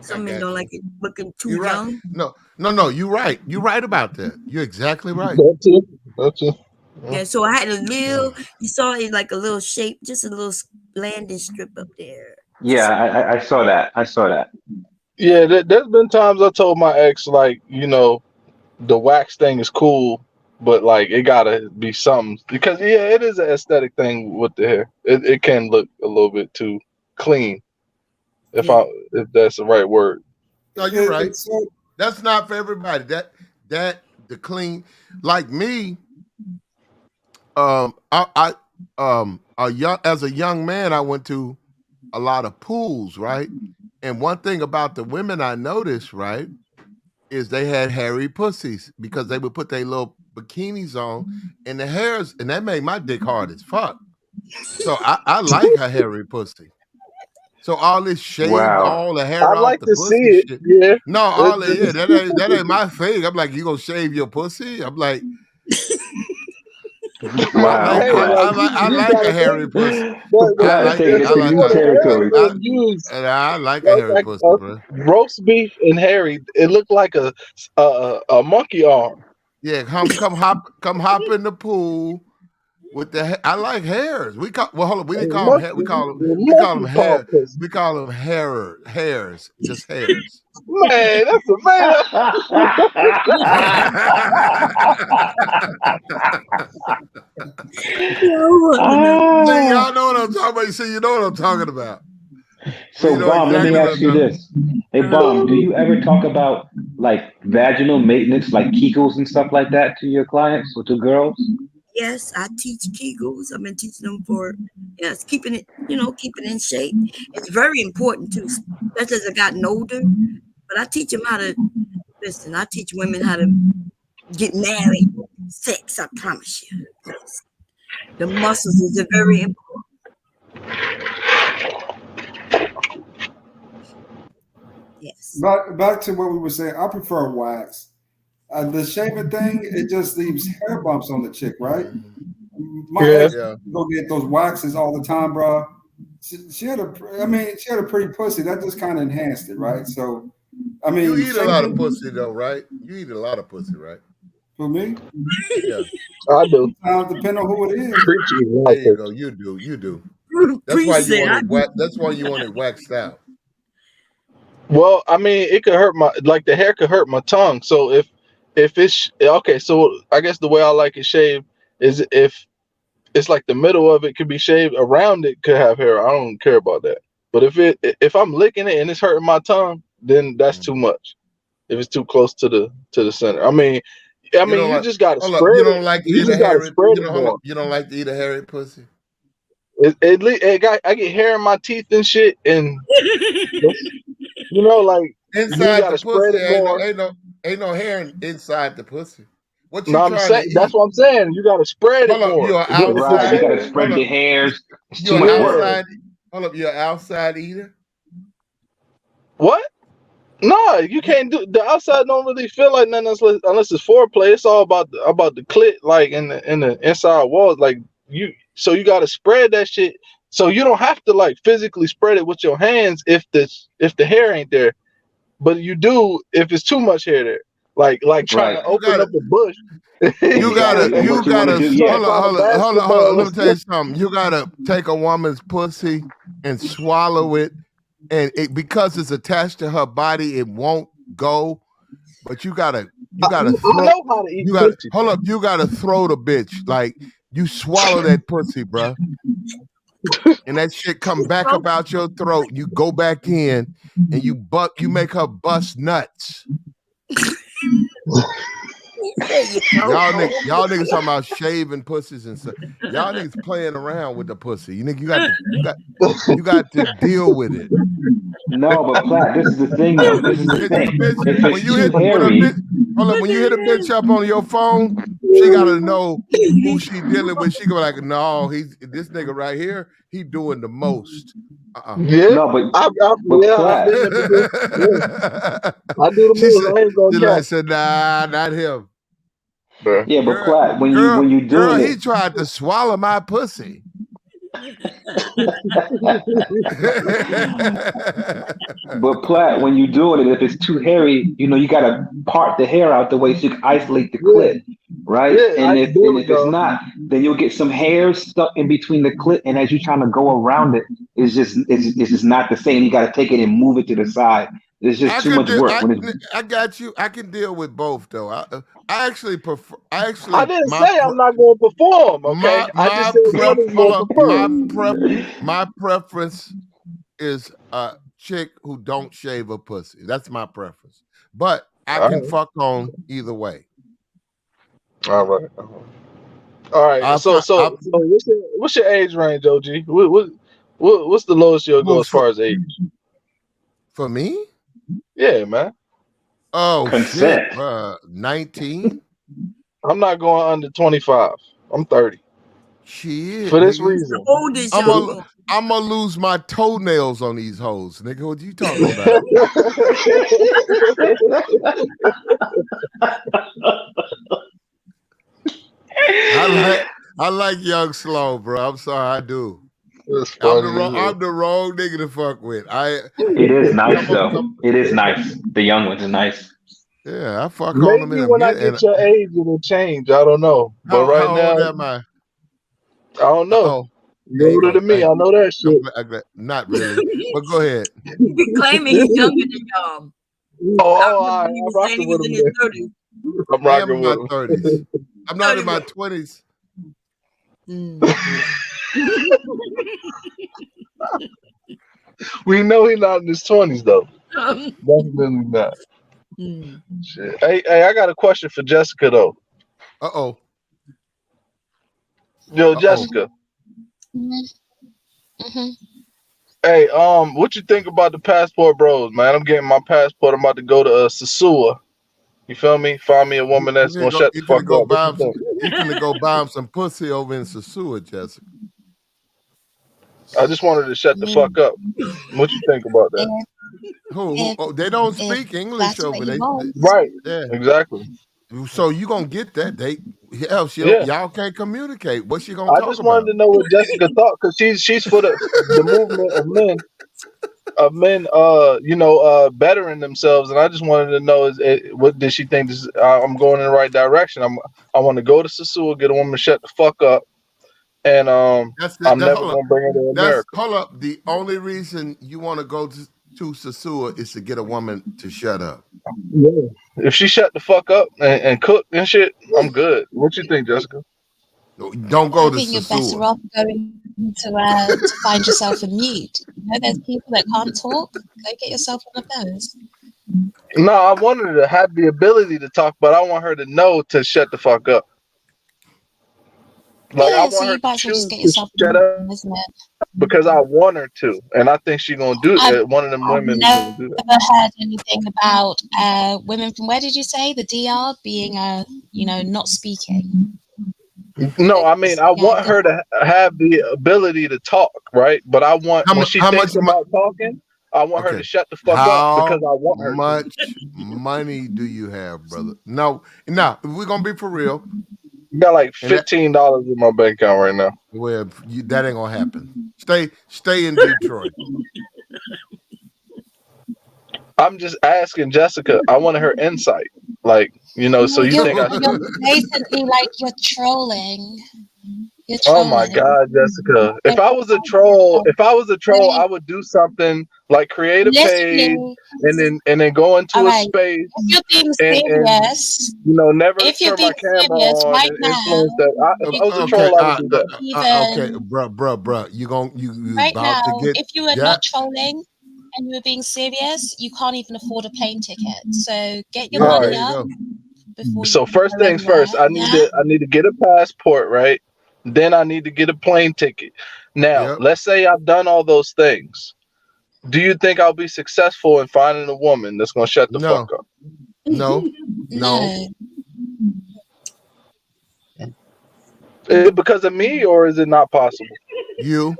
Speaker 5: Some men don't like it looking too
Speaker 4: You're right.
Speaker 5: young.
Speaker 4: No, you're right. You're right about that. You're exactly right.
Speaker 2: That's it.
Speaker 5: Yeah, so I had a little. You saw it like a little shape, just a little landing strip up there.
Speaker 12: Yeah, I saw that. I saw that.
Speaker 2: Yeah, there's been times I told my ex, like, the wax thing is cool, but like it gotta be something, because it is an aesthetic thing with the hair. It can look a little bit too clean, if that's the right word.
Speaker 4: No, you're right. That's not for everybody. The clean, like me. As a young man, I went to a lot of pools, right? And one thing about the women I noticed, right, is they had hairy pussies because they would put their little bikinis on, and the hairs, and that made my dick hard as fuck. So I like a hairy pussy. So all this shaved, all the hair
Speaker 2: I
Speaker 4: off
Speaker 2: like
Speaker 4: the
Speaker 2: to
Speaker 4: pussy
Speaker 2: see it.
Speaker 4: shit.
Speaker 2: Yeah.
Speaker 4: No, that ain't my thing. I'm like, you gonna shave your pussy? I'm like,
Speaker 12: Wow.
Speaker 4: I like a hairy pussy. I like a hairy pussy, bro.
Speaker 2: Roast beef and hairy. It looked like a monkey arm.
Speaker 4: Yeah, come hop in the pool with the. I like hairs. We didn't call them hair. We call them hair. We call them hairs. Just hairs.
Speaker 2: Man, that's a man.
Speaker 4: See, y'all know what I'm talking about. See, you know what I'm talking about.
Speaker 12: So, Bomb, let me ask you this. Hey, Bomb, do you ever talk about like vaginal maintenance, like Kegels and stuff like that to your clients or to girls?
Speaker 5: Yes, I teach Kegels. I've been teaching them for keeping it in shape. It's very important too, especially as I've gotten older. But I teach them how to listen. I teach women how to get married, sex. I promise you. The muscles is very important. Yes.
Speaker 11: Back to what we were saying. I prefer wax. The shaving thing, it just leaves hair bumps on the chick, right? My ex go get those waxes all the time, bro. She had a pretty pussy. That just kind of enhanced it, right? So, I mean,
Speaker 4: you eat a lot of pussy though, right? You eat a lot of pussy, right?
Speaker 11: For me?
Speaker 2: Yeah, I do.
Speaker 11: Depending on who it is.
Speaker 4: There you go. You do. That's why you want it. That's why you want it waxed out.
Speaker 2: Well, I mean, it could hurt the hair could hurt my tongue. So if it's okay, so I guess the way I like it shaved is if it's like the middle of it could be shaved, around it could have hair. I don't care about that. But if I'm licking it and it's hurting my tongue, then that's too much. If it's too close to the center, I mean, you just gotta spread it.
Speaker 4: You don't like to eat a hairy. You don't like to eat a hairy pussy.
Speaker 2: I get hair in my teeth and shit, and like
Speaker 4: inside the pussy ain't no hair inside the pussy. What you
Speaker 2: trying to eat? That's what I'm saying. You gotta spread it more.
Speaker 12: You gotta spread the hairs.
Speaker 4: You're outside. Hold up, you're an outside eater.
Speaker 2: What? No, you can't do the outside. Don't really feel like nothing unless it's foreplay. It's all about the clit, like in the inside walls. Like so you gotta spread that shit. So you don't have to like physically spread it with your hands if the hair ain't there, but you do if it's too much hair there. Like trying to open up a bush.
Speaker 4: You gotta hold on. Let me tell you something. You gotta take a woman's pussy and swallow it, and because it's attached to her body, it won't go. But you gotta throw. I know how to eat pussy. Hold up. You gotta throw the bitch. Like you swallow that pussy, bro. And that shit come back up out your throat. You go back in and you make her bust nuts. Y'all niggas talking about shaving pussies and stuff. Y'all niggas playing around with the pussy. You got to deal with it.
Speaker 12: No, but Platt, this is the thing though. This is the
Speaker 4: Hit
Speaker 12: thing.
Speaker 4: a bitch
Speaker 12: If
Speaker 4: when
Speaker 12: it's
Speaker 4: you
Speaker 12: too
Speaker 4: hit when a
Speaker 12: hairy,
Speaker 4: bitch hold up, when you hit a bitch up on your phone, she gotta know who she dealing with. She go like, no, he's this nigga right here, he doing the most.
Speaker 2: Yeah,
Speaker 12: no, but
Speaker 2: I've
Speaker 12: Platt,
Speaker 2: been there before. Yeah. I do the
Speaker 4: She
Speaker 2: most.
Speaker 4: said,
Speaker 2: I ain't gonna cap.
Speaker 4: nah, not him.
Speaker 12: yeah, but
Speaker 4: Girl,
Speaker 12: Platt, when you
Speaker 4: girl,
Speaker 12: doing
Speaker 4: he
Speaker 12: it,
Speaker 4: tried to swallow my pussy.
Speaker 12: but Platt, when you doing it, if it's too hairy, you gotta part the hair out the way so you can isolate the
Speaker 2: Yeah,
Speaker 12: clit, right?
Speaker 2: yeah.
Speaker 12: And if
Speaker 2: There
Speaker 12: and
Speaker 2: we
Speaker 12: if it's
Speaker 2: go.
Speaker 12: not, then you'll get some hairs stuck in between the clit, and as you're trying to go around it, it's just not the same. You got to take it and move it to the side. It's just too much work.
Speaker 4: I got you. I can deal with both though. I actually prefer.
Speaker 2: I didn't say I'm not going to perform. Okay, I just said one is more preferred.
Speaker 4: My preference is a chick who don't shave her pussy. That's my preference. But I
Speaker 2: All
Speaker 4: can
Speaker 2: right.
Speaker 4: fuck on either way.
Speaker 2: All right. All right. So what's your age range, OG? What's the lowest you'll go as far as age?
Speaker 4: For me?
Speaker 2: Yeah, man.
Speaker 4: Oh
Speaker 12: Consent.
Speaker 4: shit, 19.
Speaker 2: I'm not going under 25. I'm 30.
Speaker 4: Shit,
Speaker 2: For this
Speaker 4: nigga.
Speaker 2: reason.
Speaker 5: Old is young.
Speaker 4: I'm gonna lose my toenails on these hoes, nigga. What you talking about? I like young slow, bro. I'm sorry, I do. I'm the wrong nigga to fuck with.
Speaker 12: It is nice though. It is nice. The young ones are nice.
Speaker 4: Yeah, I fuck on them in
Speaker 2: Maybe
Speaker 4: a
Speaker 2: when I
Speaker 4: minute.
Speaker 2: get your age, it'll change. I don't know. But right
Speaker 4: How
Speaker 2: now,
Speaker 4: old am I?
Speaker 2: I don't know.
Speaker 4: Oh,
Speaker 2: You're older than me. I know that shit.
Speaker 4: Not really, but go ahead.
Speaker 5: He be claiming he's younger than y'all.
Speaker 2: Oh,
Speaker 5: he was saying he was in his 30s.
Speaker 2: I'm
Speaker 4: I am
Speaker 2: rocking
Speaker 4: in my
Speaker 2: with
Speaker 4: 30s. I'm not in my 20s.
Speaker 2: We know he's not in his 20s though. Definitely not. Shit. Hey, I got a question for Jessica though.
Speaker 4: Uh-oh.
Speaker 2: Yo, Jessica.
Speaker 9: Mm-hmm.
Speaker 2: Hey, what you think about the passport bros, man? I'm getting my passport. I'm about to go to Sasua. You feel me? Find me a woman that's gonna shut the fuck up.
Speaker 4: You finna go buy him some pussy over in Sasua, Jessica.
Speaker 2: I just wanted to shut the fuck up. What you think about that?
Speaker 4: Who? Oh, they don't speak English over there.
Speaker 2: Right.
Speaker 4: Yeah.
Speaker 2: Exactly.
Speaker 4: So you gonna get that? Y'all can't communicate. What's she gonna
Speaker 2: I
Speaker 4: talk
Speaker 2: just
Speaker 4: about?
Speaker 2: wanted to know what Jessica thought because she's for the movement of men bettering themselves, and I just wanted to know what did she think? I'm going in the right direction. I want to go to Sasua, get a woman to shut the fuck up, and I'm never gonna bring her to America.
Speaker 4: Hold up. The only reason you want to go to Sasua is to get a woman to shut up.
Speaker 2: Yeah. If she shut the fuck up and cook and shit, I'm good. What you think, Jessica?
Speaker 4: Don't go to
Speaker 9: I think you're better
Speaker 4: Sasua.
Speaker 9: off going to find yourself a mute. There's people that can't talk. Go get yourself one of those.
Speaker 2: No, I want her to have the ability to talk, but I want her to know to shut the fuck up. Like I want her to choose to shut up,
Speaker 9: isn't it?
Speaker 2: because I want her to, and I think she's gonna do it. One of them women is gonna do that.
Speaker 9: I've never heard anything about women from where did you say the DR being not speaking.
Speaker 2: No, I mean I want her to have the ability to talk, right? But I want when she thinks about talking, I want her to shut the fuck up because I want her.
Speaker 4: How much money do you have, brother? No, if we're gonna be for real.
Speaker 2: You got like $15 in my bank account right now.
Speaker 4: Well, that ain't gonna happen. Stay in Detroit.
Speaker 2: I'm just asking Jessica. I wanted her insight, so you think I should.
Speaker 9: You're basically like you're trolling.
Speaker 2: Oh my God, Jessica! If I was a troll, I would do something like create a page and then go into a space.
Speaker 9: If you're being serious,
Speaker 2: never turn my camera on
Speaker 9: right
Speaker 2: and
Speaker 9: now,
Speaker 2: influence that. If I was a troll, I would do that.
Speaker 4: Okay, bruh. You
Speaker 9: right
Speaker 4: about
Speaker 9: now,
Speaker 4: to get
Speaker 9: if you were not trolling and you were being serious, you can't even afford a plane ticket. So get your money up.
Speaker 2: So first things first, I need to get a passport, right? Then I need to get a plane ticket. Now, let's say I've done all those things. do you think I'll be successful in finding a woman that's gonna shut the fuck up?
Speaker 4: No.
Speaker 9: No.
Speaker 2: Is it because of me or is it not possible?
Speaker 4: You.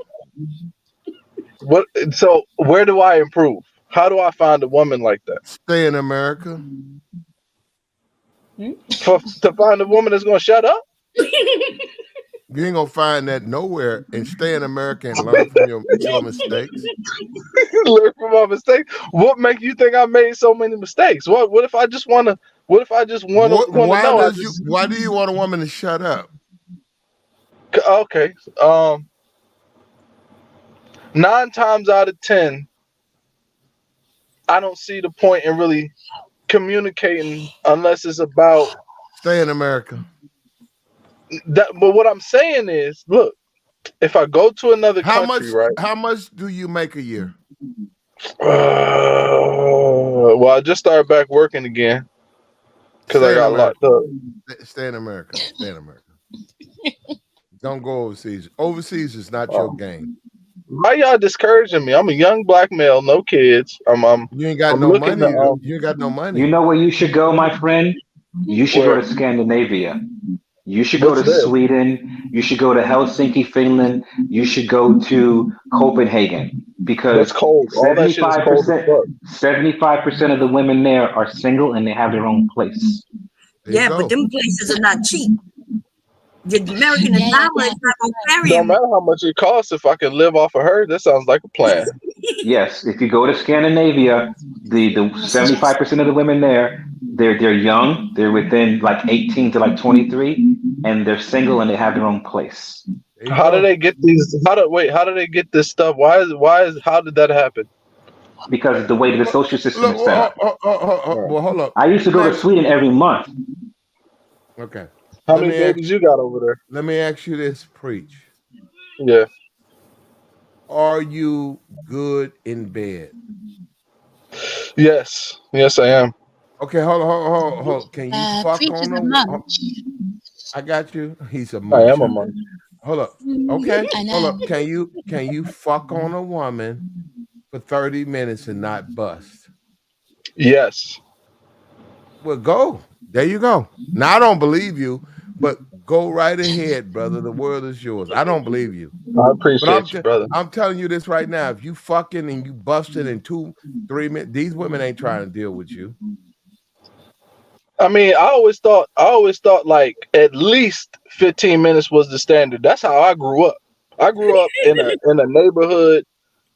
Speaker 2: What? So where do I improve? How do I find a woman like that?
Speaker 4: Stay in America.
Speaker 2: To find a woman that's gonna shut up?
Speaker 4: You ain't gonna find that nowhere, and stay in America and learn from your mistakes.
Speaker 2: Learn from my mistakes. What make you think I made so many mistakes? What if I just wanna? What if I just wanna know?
Speaker 4: Why do you want a woman to shut up?
Speaker 2: Okay. 9 times out of 10, I don't see the point in really communicating unless it's about
Speaker 4: stay in America.
Speaker 2: But what I'm saying is, look, if I go to another country, right?
Speaker 4: How much do you make a year?
Speaker 2: Well, I just started back working again because I got locked up.
Speaker 4: Stay in America. Stay in America. Don't go overseas. Overseas is not your game.
Speaker 2: Why y'all discouraging me? I'm a young black male, no kids.
Speaker 4: You ain't got no money. You ain't got no money.
Speaker 12: You know where you should go, my friend? You should go to Scandinavia. You should go to Sweden. You should go to Helsinki, Finland. You should go to Copenhagen because 75% of the women there are single and they have their own place.
Speaker 5: Yeah, but them places are not cheap. The American dollar is not going to carry
Speaker 2: Don't matter how much it costs if I can live off of her. That sounds like a plan.
Speaker 12: Yes, if you go to Scandinavia, the 75% of the women there, they're young, they're within like 18 to like 23, and they're single and they have their own place.
Speaker 2: How do they get these? How do they get this stuff? How did that happen?
Speaker 12: Because of the way the social system is set up.
Speaker 4: Well, hold up.
Speaker 12: I used to go to Sweden every month.
Speaker 4: Okay.
Speaker 2: How many babies you got over there?
Speaker 4: Let me ask you this, Preach.
Speaker 2: Yeah.
Speaker 4: Are you good in bed?
Speaker 2: Yes, I am.
Speaker 4: Okay, hold on. Can you fuck on a woman? I got you. He's a muncher.
Speaker 2: I am a muncher.
Speaker 4: Hold up. Okay. Hold up. Can you fuck on a woman for 30 minutes and not bust?
Speaker 2: Yes.
Speaker 4: Well, go. There you go. Now I don't believe you, but go right ahead, brother. The world is yours. I don't believe you.
Speaker 2: I appreciate you, brother.
Speaker 4: I'm telling you this right now. If you fucking and you busted in 2-3 minutes, these women ain't trying to deal with you.
Speaker 2: I mean, I always thought like at least 15 minutes was the standard. That's how I grew up. I grew up in a neighborhood,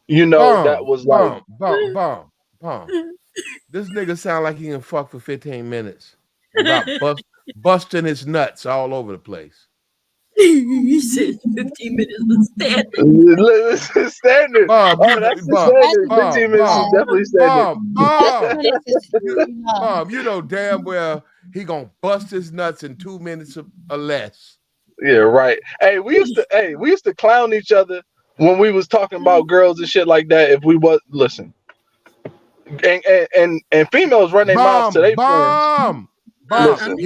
Speaker 2: that was like
Speaker 4: bomb. This nigga sound like he can fuck for 15 minutes without busting his nuts all over the place.
Speaker 5: He said 15 minutes was standard.
Speaker 2: Standard. That's the standard. 15 minutes is definitely standard.
Speaker 4: Mom, you know damn well he gonna bust his nuts in 2 minutes or less.
Speaker 2: Yeah, right. Hey, we used to clown each other when we was talking about girls and shit like that. If we was listen, and females run their mouths to their friends.
Speaker 4: Listen,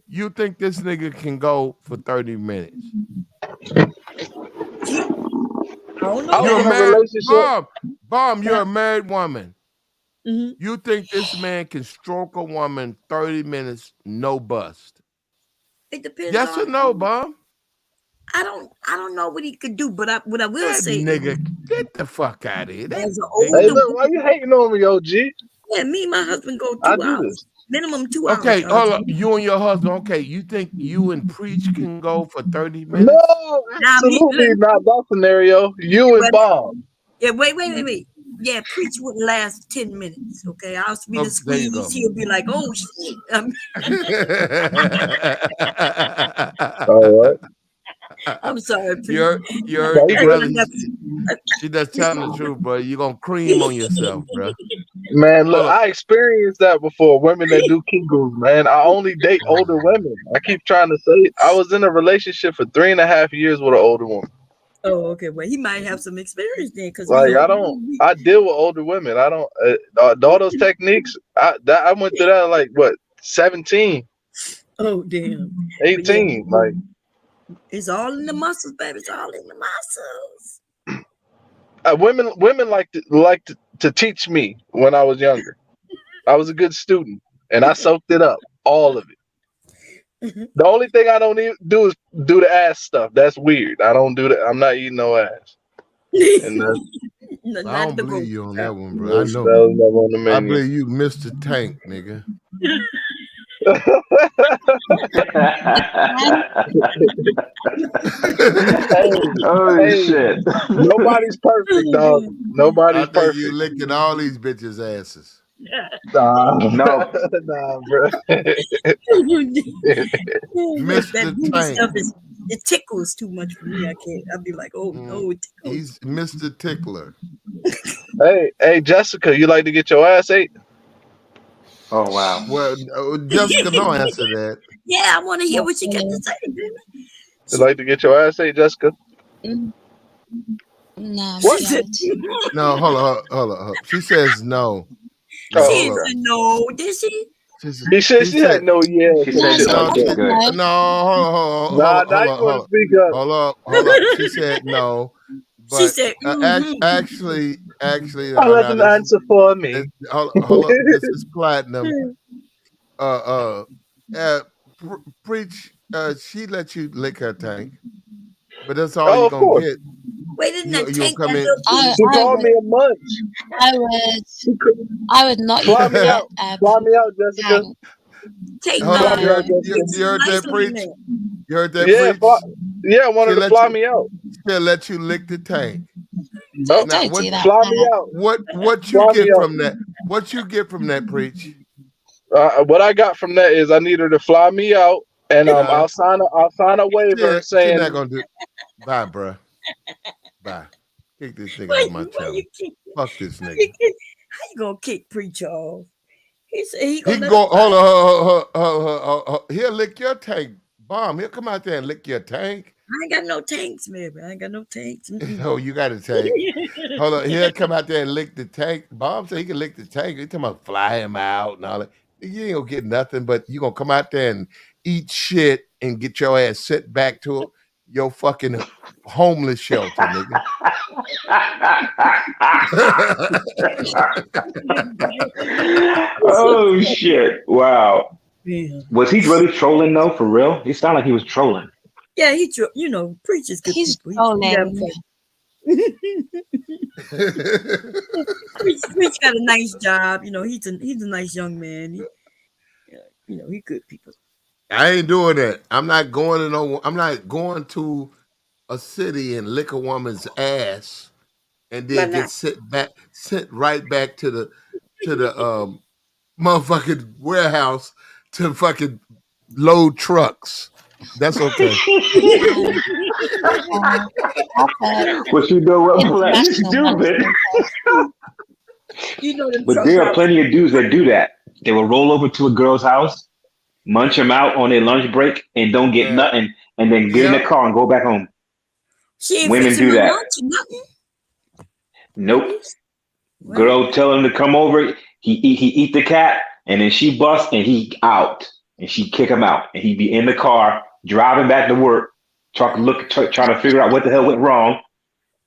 Speaker 4: you think this nigga can go for 30 minutes? You're a married Bomb, you're a married woman. Mm-hmm. You think this man can stroke a woman 30 minutes, no bust?
Speaker 5: It depends.
Speaker 4: Yes or no, Bomb?
Speaker 5: I don't know what he could do, but what I will say,
Speaker 4: nigga, get the fuck out of here.
Speaker 2: Hey, look, why you hating on me, OG?
Speaker 5: Yeah, me and my husband go 2 hours. Minimum 2 hours.
Speaker 4: Okay, hold up. You and your husband. Okay, you think you and Preach can go for 30 minutes?
Speaker 2: No, absolutely not that scenario. You and Bob.
Speaker 5: Yeah, wait. Yeah, Preach wouldn't last 10 minutes. Okay, I'll be the squeeze. He'll be like, "Oh shit."
Speaker 2: All right.
Speaker 5: I'm sorry, Preach.
Speaker 4: Your brother. She just telling the truth, bro. You're gonna cream on yourself, bro.
Speaker 2: Man, look, I experienced that before. Women that do Kegels, man. I only date older women. I keep trying to say it. I was in a relationship for 3.5 years with an older woman.
Speaker 5: Oh, okay. Well, he might have some experience then, because
Speaker 2: like I deal with older women. I don't all those techniques. I went through that like what 17.
Speaker 5: Oh damn.
Speaker 2: 18. Yeah, like
Speaker 5: it's all in the muscles, baby. It's all in the muscles.
Speaker 2: women like to teach me when I was younger. I was a good student, and I soaked it up, all of it. The only thing I don't do is do the ass stuff. That's weird. I don't do that. I'm not eating no ass. And
Speaker 4: I don't believe you on that one, bro. I
Speaker 2: that
Speaker 4: know.
Speaker 2: was never on the
Speaker 4: I
Speaker 2: menu.
Speaker 4: believe you, Mr. Tank, nigga.
Speaker 12: Oh shit!
Speaker 2: Nobody's perfect, dog. Nobody's
Speaker 4: I think
Speaker 2: perfect.
Speaker 4: you licking all these bitches' asses.
Speaker 2: Nah,
Speaker 12: no,
Speaker 2: nah, bro.
Speaker 5: That
Speaker 4: Mr.
Speaker 5: booty
Speaker 4: Tank.
Speaker 5: stuff it tickles too much for me. I can't. I'll be like, oh no, it tickles.
Speaker 4: He's Mr. Tickler.
Speaker 2: Hey, Jessica, you like to get your ass ate?
Speaker 12: Oh wow.
Speaker 4: Well, Jessica, don't answer that.
Speaker 5: Yeah, I want to hear what you got to say, baby.
Speaker 2: You like to get your ass ate, Jessica?
Speaker 9: No, I'm
Speaker 2: What?
Speaker 9: scared.
Speaker 4: No, hold on. She says no.
Speaker 5: She
Speaker 2: Oh,
Speaker 5: didn't
Speaker 2: okay.
Speaker 5: say no, did she?
Speaker 2: She had no yeah.
Speaker 12: She
Speaker 2: Some
Speaker 12: said
Speaker 2: shit
Speaker 12: no.
Speaker 2: like
Speaker 12: She's
Speaker 2: that.
Speaker 12: good.
Speaker 4: No,
Speaker 2: Nah, now you want to speak up.
Speaker 4: hold up. She said no,
Speaker 5: She
Speaker 4: but
Speaker 5: said,
Speaker 4: actually,
Speaker 2: I'll let them answer for me.
Speaker 4: hold up. This is platinum. Preach. She let you lick her tank, but that's all
Speaker 2: Oh,
Speaker 4: you're
Speaker 2: of
Speaker 4: gonna
Speaker 2: course.
Speaker 4: get.
Speaker 5: wait, didn't that
Speaker 4: You'll
Speaker 5: tank
Speaker 4: come
Speaker 5: that
Speaker 4: in.
Speaker 5: little
Speaker 2: She called me a munch.
Speaker 9: I would not
Speaker 2: Fly
Speaker 9: even
Speaker 2: me
Speaker 9: let
Speaker 2: out. Fly me out, Jessica.
Speaker 5: tank?
Speaker 4: Hold
Speaker 2: Fly
Speaker 4: up.
Speaker 2: me out,
Speaker 4: You
Speaker 2: Jessica.
Speaker 4: heard
Speaker 5: Nice
Speaker 4: that,
Speaker 5: looking
Speaker 4: Preach?
Speaker 5: man.
Speaker 4: You heard that,
Speaker 2: Yeah,
Speaker 4: Preach?
Speaker 2: I wanted to fly me out.
Speaker 4: She'll let you lick the tank.
Speaker 2: Oh,
Speaker 4: Now,
Speaker 9: Don't do that.
Speaker 2: fly me out.
Speaker 4: What you
Speaker 2: Fly me
Speaker 4: get
Speaker 2: out.
Speaker 4: from that? What you get from that, Preach?
Speaker 2: What I got from that is I need her to fly me out, and I'll sign a waiver
Speaker 4: She's
Speaker 2: saying
Speaker 4: not gonna do. Bye, bruh. Bye. Kick this nigga
Speaker 5: Why
Speaker 4: out my
Speaker 5: you
Speaker 4: channel.
Speaker 5: kick?
Speaker 4: Fuck this
Speaker 5: How
Speaker 4: nigga.
Speaker 5: you gonna kick Preacher off? He said he
Speaker 4: He
Speaker 5: gonna
Speaker 4: can
Speaker 5: let
Speaker 4: go.
Speaker 5: him
Speaker 4: Hold on. He'll lick your tank. Bomb. He'll come out there and lick your tank.
Speaker 5: I ain't got no tanks, man. I ain't got no tanks.
Speaker 4: Oh, you got a tank. Hold on. He'll come out there and lick the tank. Bomb said he can lick the tank. He talking about fly him out and all that. You ain't gonna get nothing, but you gonna come out there and eat shit and get your ass sent back to your fucking homeless shelter, nigga.
Speaker 12: Oh shit! Wow.
Speaker 5: Yeah.
Speaker 12: Was he really trolling though? For real? He sounded like he was trolling.
Speaker 5: Yeah, Preacher's good
Speaker 9: He's
Speaker 5: people. He having
Speaker 9: trolling.
Speaker 5: fun. Preach got a nice job. He's a nice young man. He good people.
Speaker 4: I ain't doing that. I'm not going to a city and lick a woman's ass and
Speaker 5: Why
Speaker 4: then
Speaker 5: not?
Speaker 4: get sent right back to the motherfucking warehouse to fucking load trucks. That's okay.
Speaker 12: What you know what? You stupid.
Speaker 5: Them
Speaker 12: But
Speaker 5: truck
Speaker 12: there are
Speaker 5: drivers.
Speaker 12: plenty of dudes that do that. They will roll over to a girl's house, munch them out on their lunch break, and don't get nothing, and then get in the car and go back home.
Speaker 5: She ain't
Speaker 12: Women
Speaker 5: fixing
Speaker 12: do
Speaker 5: no
Speaker 12: that.
Speaker 5: lunch or nothing.
Speaker 12: Nope. Girl tell him to come over. He eat the cat, and then she bust and he out, and she kick him out, and he be in the car driving back to work, trying to figure out what the hell went wrong,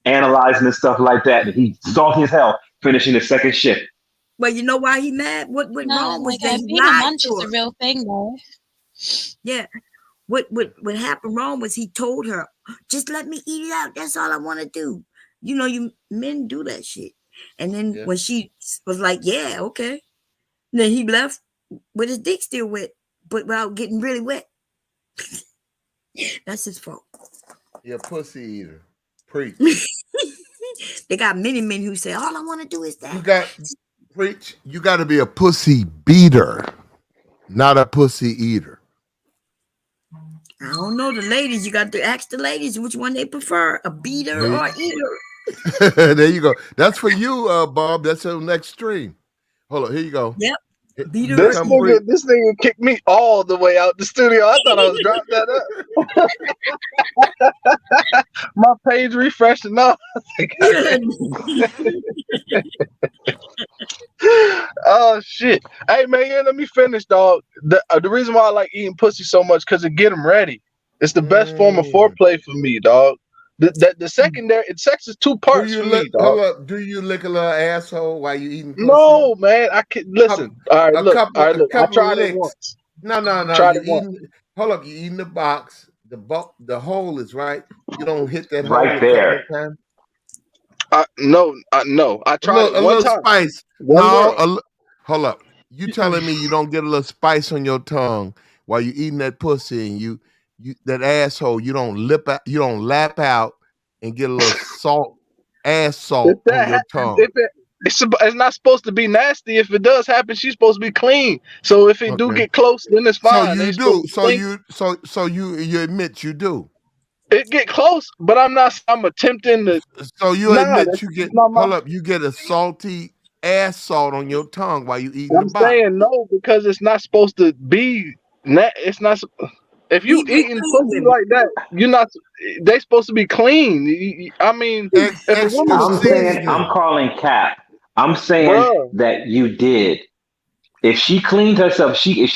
Speaker 12: analyzing and stuff like that. And he salty as hell, finishing the second shift.
Speaker 5: But you know why he mad? What went wrong was that he
Speaker 9: being a
Speaker 5: lied
Speaker 9: munch
Speaker 5: to
Speaker 9: is
Speaker 5: her.
Speaker 9: a real thing, though.
Speaker 5: Yeah. What happened wrong was he told her, just let me eat it out. That's all I want to do. You men do that shit. And then when she was like, yeah, okay. Then he left with his dick still wet, but without getting really wet. That's his fault.
Speaker 4: You're a pussy eater. Preach.
Speaker 5: They got many men who say, all I want to do is that.
Speaker 4: You got to be a pussy beater, not a pussy eater.
Speaker 5: I don't know. The ladies, you got to ask the ladies which one they prefer, a beater or eater.
Speaker 4: There you go. That's for you, Bob. That's your next stream. Hold on. Here you go.
Speaker 5: Yep.
Speaker 4: Beater.
Speaker 2: This nigga kicked me all the way out the studio. I thought I was dropped that up. My page refreshing up. Oh shit! Hey man, let me finish, dog. The reason why I like eating pussy so much because it get them ready. It's the best form of foreplay for me, dog. The secondary sex is two parts for me, dog.
Speaker 4: Hold up. Do you lick a little asshole while you eating pussy?
Speaker 2: No, man. I can listen. All right, look.
Speaker 4: A
Speaker 2: I
Speaker 4: couple of
Speaker 2: tried it
Speaker 4: licks.
Speaker 2: once.
Speaker 4: No.
Speaker 2: Tried
Speaker 4: You
Speaker 2: it once.
Speaker 4: eating. Hold up. You eating the box. The hole is right. You don't hit that hole
Speaker 12: Right
Speaker 4: a couple
Speaker 12: there.
Speaker 4: of times.
Speaker 2: No. I tried it
Speaker 4: A
Speaker 2: one
Speaker 4: little
Speaker 2: time.
Speaker 4: spice.
Speaker 2: One girl.
Speaker 4: Hold up. You telling me you don't get a little spice on your tongue while you eating that pussy and you that asshole, you don't lap out and get a little salt on your tongue.
Speaker 2: It's not supposed to be nasty. If it does happen, she's supposed to be clean. So if it do get close, then it's
Speaker 4: So
Speaker 2: fine.
Speaker 4: you do. So you admit you do.
Speaker 2: It get close, but I'm attempting to.
Speaker 4: So you admit you get.
Speaker 2: not my-
Speaker 4: Hold up. You get a salty ass salt on your tongue while you eating
Speaker 2: I'm
Speaker 4: the box.
Speaker 2: saying no because it's not supposed to be. It's not. If you eating pussy like that, you're not. They supposed to be clean. I mean, if a woman
Speaker 12: I'm
Speaker 2: is
Speaker 12: saying I'm calling cap. I'm saying
Speaker 2: Bruh.
Speaker 12: that you did. If she cleaned herself, if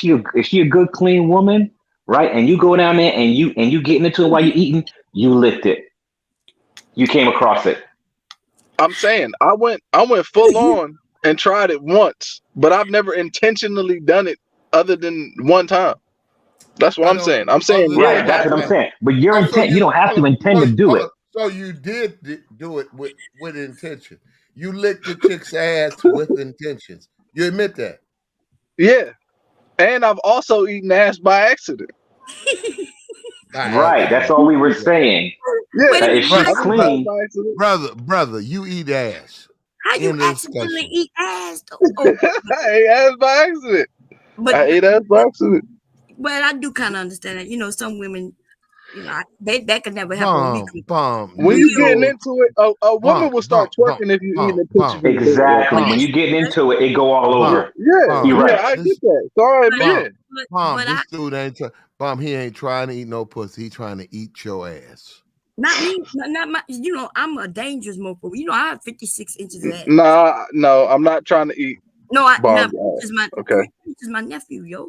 Speaker 12: she a good clean woman, right? And you go down there and you getting into it while you eating, you licked it. You came across it.
Speaker 2: I'm saying I went full on and tried it once, but I've never intentionally done it other than one time. That's what I'm saying. I'm saying
Speaker 12: Right. That's what I'm saying. But your intent, you don't have to intend to do it.
Speaker 4: So you did do it with intention. You licked the chick's ass with intentions. You admit that?
Speaker 2: Yeah. And I've also eaten ass by accident.
Speaker 12: Right. That's all we were saying.
Speaker 2: Yeah.
Speaker 12: If she's clean,
Speaker 4: brother, you eat ass.
Speaker 5: How you
Speaker 4: End of
Speaker 5: accidentally
Speaker 4: discussion.
Speaker 5: eat ass? Oh,
Speaker 2: I ate ass by accident. I ate ass by accident.
Speaker 5: Well, I do kind of understand that. You know, some women, you know, that could never happen.
Speaker 2: When you getting into it, a woman will start twerking if you eating a pussy.
Speaker 12: exactly. When you getting into it, it go all over.
Speaker 2: Yeah,
Speaker 12: You're right.
Speaker 2: I get that. Sorry, yeah.
Speaker 4: This dude ain't he ain't trying to eat no pussy. He trying to eat your ass.
Speaker 5: Not me. Not my. You know, I'm a dangerous mofo. You know, I have 56 inches of ass.
Speaker 2: No, I'm not trying to eat.
Speaker 5: No,
Speaker 2: Bomb's
Speaker 5: is my
Speaker 2: okay.
Speaker 5: This is my nephew, yo.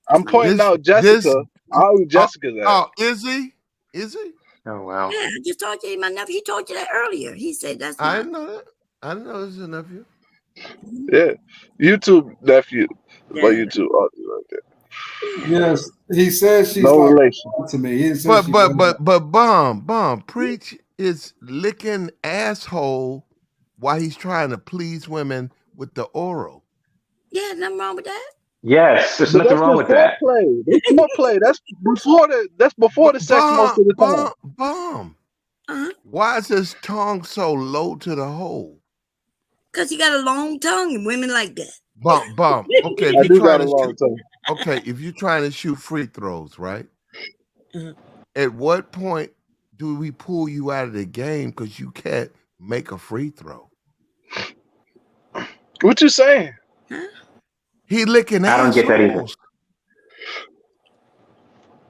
Speaker 2: I'm pointing out Jessica. I'll eat Jessica's ass.
Speaker 4: Oh, is he? Is he?
Speaker 12: Oh wow.
Speaker 5: Yeah, I just told you my nephew. He told you that earlier. He said that's.
Speaker 4: I didn't know that. I didn't know this is a nephew.
Speaker 2: Yeah, YouTube nephew. Yeah. My YouTube audio right there.
Speaker 11: Yes, he says she's
Speaker 2: no
Speaker 11: like
Speaker 2: relation
Speaker 11: to me. He says
Speaker 4: But bomb preach is licking asshole while he's trying to please women with the oral.
Speaker 5: Yeah, nothing wrong with that.
Speaker 12: Yes, there's nothing wrong with that.
Speaker 2: That's foreplay. That's before the sex most of the time.
Speaker 4: Bomb. Why is his tongue so low to the hole?
Speaker 5: Because he got a long tongue and women like that.
Speaker 4: Bomb. Okay,
Speaker 2: I do got a long tongue.
Speaker 4: Okay, if you're trying to shoot free throws, right? At what point do we pull you out of the game because you can't make a free throw?
Speaker 2: What you saying?
Speaker 4: He licking
Speaker 12: I don't get that either.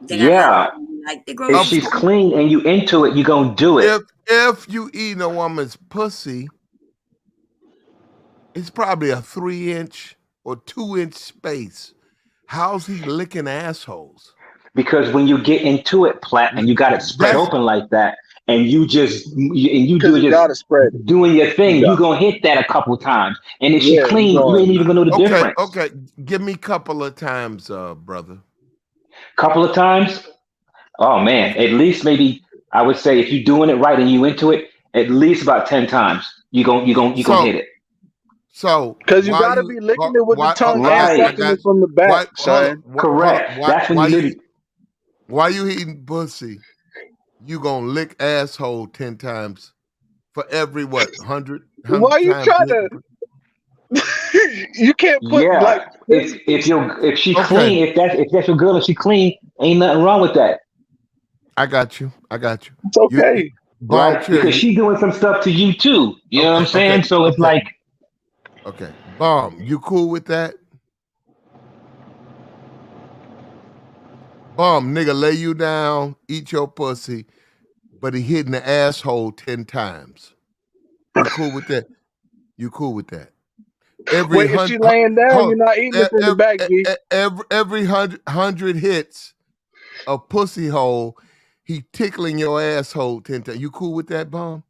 Speaker 12: Yeah. If she's clean and you into it, you gonna do it.
Speaker 4: If you eating a woman's pussy, it's probably a 3-inch or 2-inch space. How's he licking assholes?
Speaker 12: Because when you get into it, Platt, and you got it spread open like that, and you doing your thing, you gonna hit that a couple times. And if she clean, you ain't even gonna know the difference.
Speaker 4: Okay, give me a couple of times, brother.
Speaker 12: Couple of times? Oh man, at least maybe I would say if you're doing it right and you into it, at least about 10 times you gonna hit it.
Speaker 4: So
Speaker 2: because you gotta be licking it with the tongue and sucking it from the back, son.
Speaker 12: Correct. That's when you
Speaker 4: While you eating pussy, you gonna lick asshole 10 times for every 100?
Speaker 2: Why you trying to? You can't put like
Speaker 12: if she clean, if that's your girl and she clean, ain't nothing wrong with that.
Speaker 4: I got you.
Speaker 2: It's okay.
Speaker 12: Right? Because she doing some stuff to you too. You know what I'm saying? So it's like
Speaker 4: okay. Bomb, you cool with that? Bomb, nigga, lay you down, eat your pussy, but he hitting the asshole 10 times. You cool with that?
Speaker 2: Wait, if she laying down, you're not eating it from the back, B.
Speaker 4: Every 100 hits a pussy hole, he tickling your asshole 10 times. You cool with that, Bomb?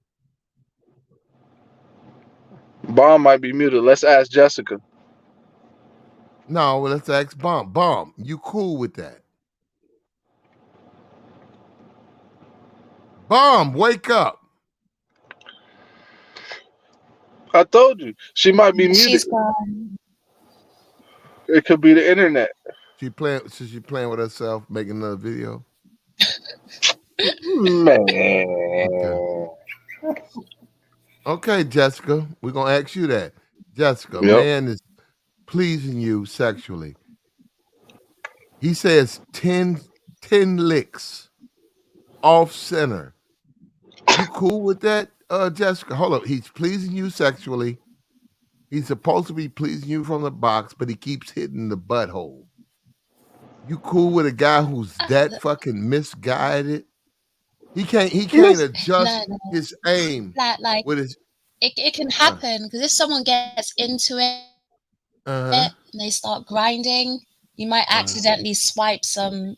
Speaker 2: Bomb might be muted. Let's ask Jessica.
Speaker 4: No, well, let's ask Bomb. Bomb, you cool with that? Bomb, wake up.
Speaker 2: I told you. She might be muted.
Speaker 9: She's gone.
Speaker 2: It could be the internet.
Speaker 4: She playing with herself, making another video.
Speaker 2: Man.
Speaker 4: Okay, Jessica, we're gonna ask you that. Jessica,
Speaker 2: Yep.
Speaker 4: man is pleasing you sexually. He says 10 licks off center. You cool with that, Jessica? Hold up. He's pleasing you sexually. He's supposed to be pleasing you from the box, but he keeps hitting the butthole. You cool with a guy who's that fucking misguided? He can't adjust his aim
Speaker 9: Like
Speaker 4: with his.
Speaker 9: it can happen because if someone gets into it and they start grinding, you might accidentally swipe some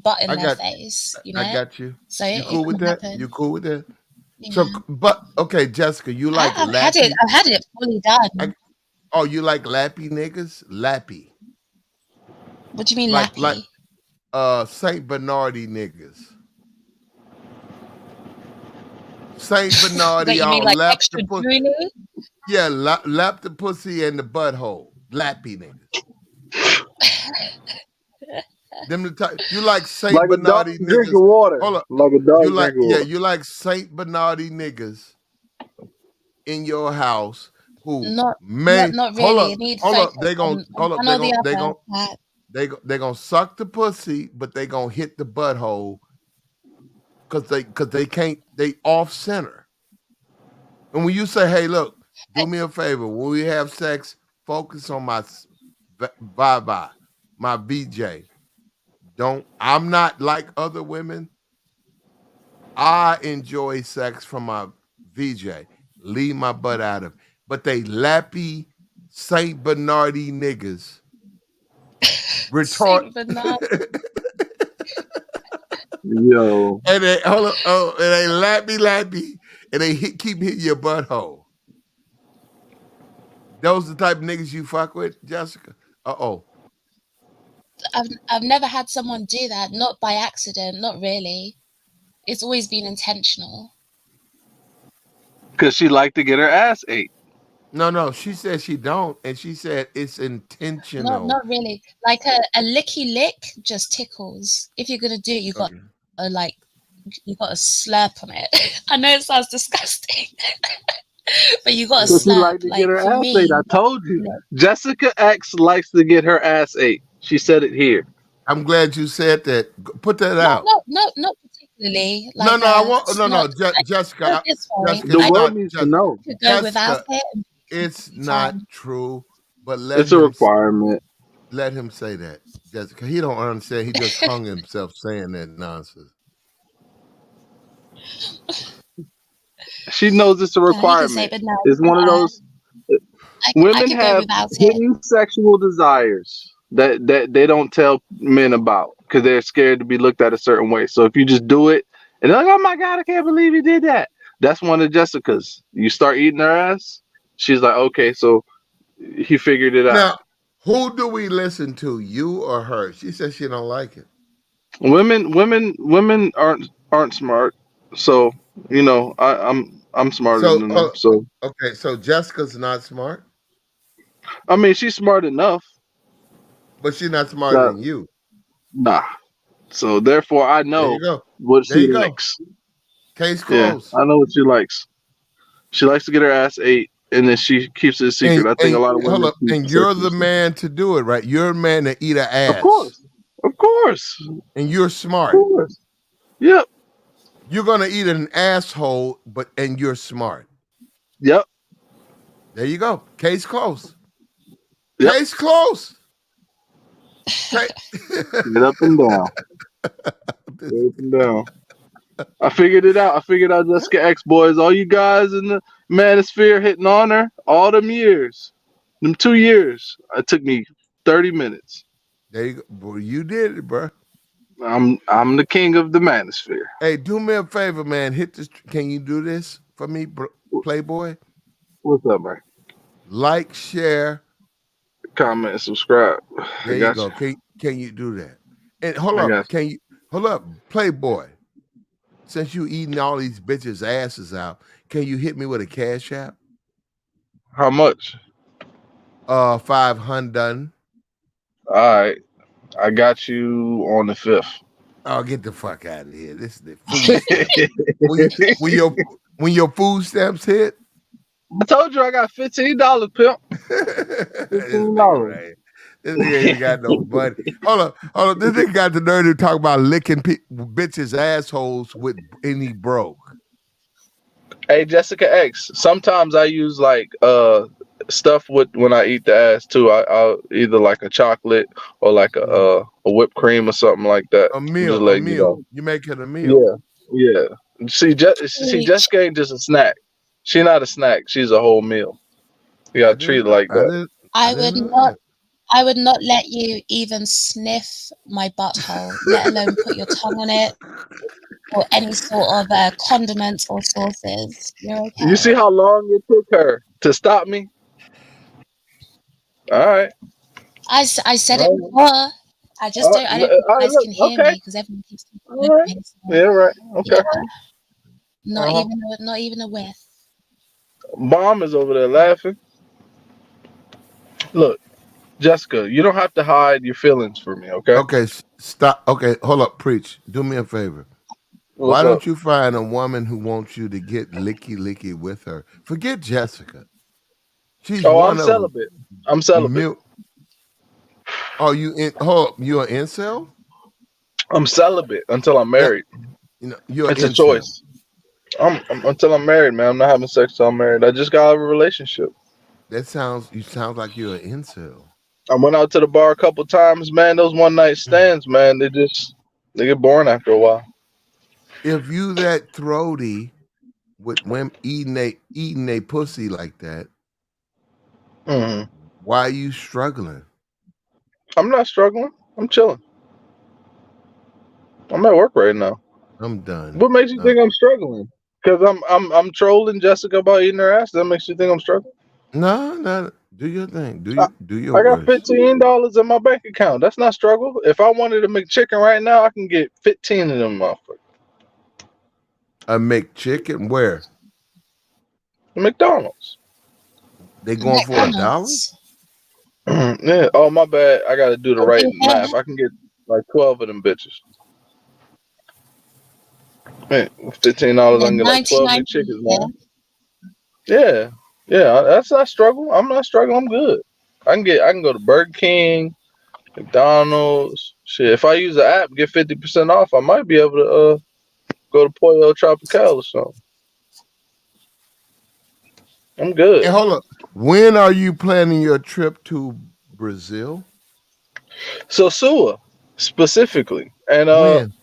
Speaker 9: butt in their face. You know,
Speaker 4: I got you.
Speaker 9: So
Speaker 4: You
Speaker 9: it
Speaker 4: cool with
Speaker 9: can
Speaker 4: that?
Speaker 9: happen.
Speaker 4: You cool with that?
Speaker 9: Yeah.
Speaker 4: So, but okay, Jessica, you like
Speaker 9: I've
Speaker 4: lappy?
Speaker 9: had it fully done.
Speaker 4: Oh, you like lappy niggas? Lappy.
Speaker 9: What do you mean
Speaker 4: Like
Speaker 9: lappy?
Speaker 4: Saint Bernardi niggas. Saint Bernardi
Speaker 9: Wait, you mean
Speaker 4: all
Speaker 9: like
Speaker 4: lap
Speaker 9: extra
Speaker 4: the pussy.
Speaker 9: drooly?
Speaker 4: Yeah, lap the pussy and the butthole. Lappy niggas. Them the type you like Saint
Speaker 2: Like a dog
Speaker 4: Bernardi niggas.
Speaker 2: drinking water.
Speaker 4: Hold up.
Speaker 2: Like a dog
Speaker 4: You like
Speaker 2: drinking water.
Speaker 4: you like Saint Bernardi niggas in your house who
Speaker 9: Not
Speaker 4: may
Speaker 9: not
Speaker 4: hold
Speaker 9: really.
Speaker 4: up.
Speaker 9: I need
Speaker 4: Hold up.
Speaker 9: focus
Speaker 4: They gon'
Speaker 9: on
Speaker 4: hold up.
Speaker 9: one or the other.
Speaker 4: They gonna suck the pussy, but they gonna hit the butthole because they can't, they off center. And when you say, hey, look, do me a favor, when we have sex, focus on my bye my VJ. I'm not like other women. I enjoy sex from my VJ. Leave my butt out of it. But they lappy Saint Bernardi niggas. Retard.
Speaker 2: Yo.
Speaker 4: And they hold up, and they lappy, and they keep hitting your butthole. Those the type of niggas you fuck with, Jessica?
Speaker 9: I've never had someone do that, not by accident, not really. It's always been intentional.
Speaker 2: Because she liked to get her ass ate.
Speaker 4: No, she said she don't, and she said it's intentional.
Speaker 9: Not really. Like a licky lick just tickles. If you're gonna do it, you got to slurp on it. I know it sounds disgusting, but you got to slurp.
Speaker 2: She liked to get her ass ate. I told you. Jessica X likes to get her ass ate. She said it here.
Speaker 4: I'm glad you said that. Put that out.
Speaker 9: Not particularly.
Speaker 4: Like, Jessica.
Speaker 2: The world needs to know.
Speaker 9: Go without it.
Speaker 4: It's not true, but
Speaker 2: it's a requirement.
Speaker 4: Let him say that, Jessica. He don't understand. He just hung himself saying that nonsense.
Speaker 2: She knows it's a requirement. It's one of those. Women have hidden sexual desires that they don't tell men about because they're scared to be looked at a certain way. So if you just do it and they're like, "Oh my God, I can't believe you did that," that's one of Jessica's. You start eating her ass. She's like, okay, so he figured it out.
Speaker 4: Now, who do we listen to, you or her? She says she don't like it.
Speaker 2: Women aren't smart, so you know I'm smarter than them. So
Speaker 4: okay, so Jessica's not smart.
Speaker 2: I mean, she's smart enough,
Speaker 4: but she's not smarter than you.
Speaker 2: Nah. So therefore, I know what she likes.
Speaker 4: Case closed.
Speaker 2: Yeah, I know what she likes. She likes to get her ass ate. And then she keeps it a secret. I think a lot of women.
Speaker 4: And you're the man to do it, right? You're a man to eat an ass.
Speaker 2: Of course.
Speaker 4: And you're smart.
Speaker 2: Of course. Yep.
Speaker 4: You're gonna eat an asshole, and you're smart.
Speaker 2: Yep.
Speaker 4: There you go. Case closed.
Speaker 2: Yep.
Speaker 4: Case closed.
Speaker 2: Get up and down. Get up and down. I figured it out. I figured out Jessica X, boys. All you guys in the manosphere hitting on her all them years. Them 2 years. It took me 30 minutes.
Speaker 4: There you go. Boy, you did it, bro.
Speaker 2: I'm the king of the manosphere.
Speaker 4: Hey, do me a favor, man. Hit this. Can you do this for me, Playboy?
Speaker 2: What's up, man?
Speaker 4: Like, share,
Speaker 2: comment, and subscribe.
Speaker 4: There
Speaker 2: I
Speaker 4: you
Speaker 2: got
Speaker 4: go.
Speaker 2: you.
Speaker 4: Can you do that? And hold
Speaker 2: I
Speaker 4: up.
Speaker 2: got
Speaker 4: Can you hold up, Playboy? Since you eating all these bitches' asses out, can you hit me with a cash app?
Speaker 2: How much?
Speaker 4: 500.
Speaker 2: All right, I got you on the 5th.
Speaker 4: Oh, get the fuck out of here! This is the food stamps. when your food stamps hit,
Speaker 2: I told you I got $15, pimp.
Speaker 4: this nigga right. This nigga ain't got no money. Hold on. This nigga got the nerve to talk about licking bitches' assholes with any broke.
Speaker 2: Hey, Jessica X. Sometimes I use like stuff with when I eat the ass too. I'll either like a chocolate or like a whipped cream or something like that.
Speaker 4: A
Speaker 2: I'm
Speaker 4: meal.
Speaker 2: just letting you know.
Speaker 4: You make it a meal.
Speaker 2: Yeah. See, Jessica ain't just a snack. She not a snack. She's a whole meal. You gotta treat it like that.
Speaker 9: I would not let you even sniff my butthole, let alone put your tongue on it or any sort of condiments or sauces. You're okay.
Speaker 2: You see how long it took her to stop me? All right.
Speaker 9: I said it before. I just don't. I don't think you guys can hear me because everyone keeps talking over me. So,
Speaker 2: Yeah, right. Okay.
Speaker 9: yeah, not even a whiff.
Speaker 2: Mom is over there laughing. Look, Jessica, you don't have to hide your feelings for me, okay?
Speaker 4: Okay, stop. Okay, hold up, preach. Do me a favor.
Speaker 2: What's
Speaker 4: Why
Speaker 2: up?
Speaker 4: don't you find a woman who wants you to get licky with her? Forget Jessica. She's
Speaker 2: I'm celibate. I'm celibate.
Speaker 4: Oh, you're an incel?
Speaker 2: I'm celibate until I'm married.
Speaker 4: You're
Speaker 2: it's a
Speaker 4: incel.
Speaker 2: choice. I'm until I'm married, man. I'm not having sex till I'm married. I just got out of a relationship.
Speaker 4: You sound like you're an incel.
Speaker 2: I went out to the bar a couple times, man. Those one night stands, man, they get boring after a while.
Speaker 4: If you that throaty with women eating a pussy like that, why are you struggling?
Speaker 2: I'm not struggling. I'm chilling. I'm at work right now.
Speaker 4: I'm done.
Speaker 2: What makes you think I'm struggling? Because I'm trolling Jessica about eating her ass. That makes you think I'm struggling?
Speaker 4: No. Do your thing. Do your
Speaker 2: I got
Speaker 4: worst.
Speaker 2: $15 in my bank account. That's not struggle. If I wanted to make chicken right now, I can get 15 of them motherfuckers.
Speaker 4: I make chicken where?
Speaker 2: McDonald's.
Speaker 4: They going for $1?
Speaker 2: Yeah. Oh, my bad. I got to do the right math. I can get like 12 of them bitches. Man, $15, I can get like 12 McChickens, man. Yeah. That's not struggle. I'm not struggling. I'm good. I can go to Burger King, McDonald's. Shit, if I use the app, get 50% off. I might be able to go to Pollo Tropical or something. I'm good.
Speaker 4: Hey, hold up. When are you planning your trip to Brazil?
Speaker 2: So Sua, specifically, and
Speaker 4: when?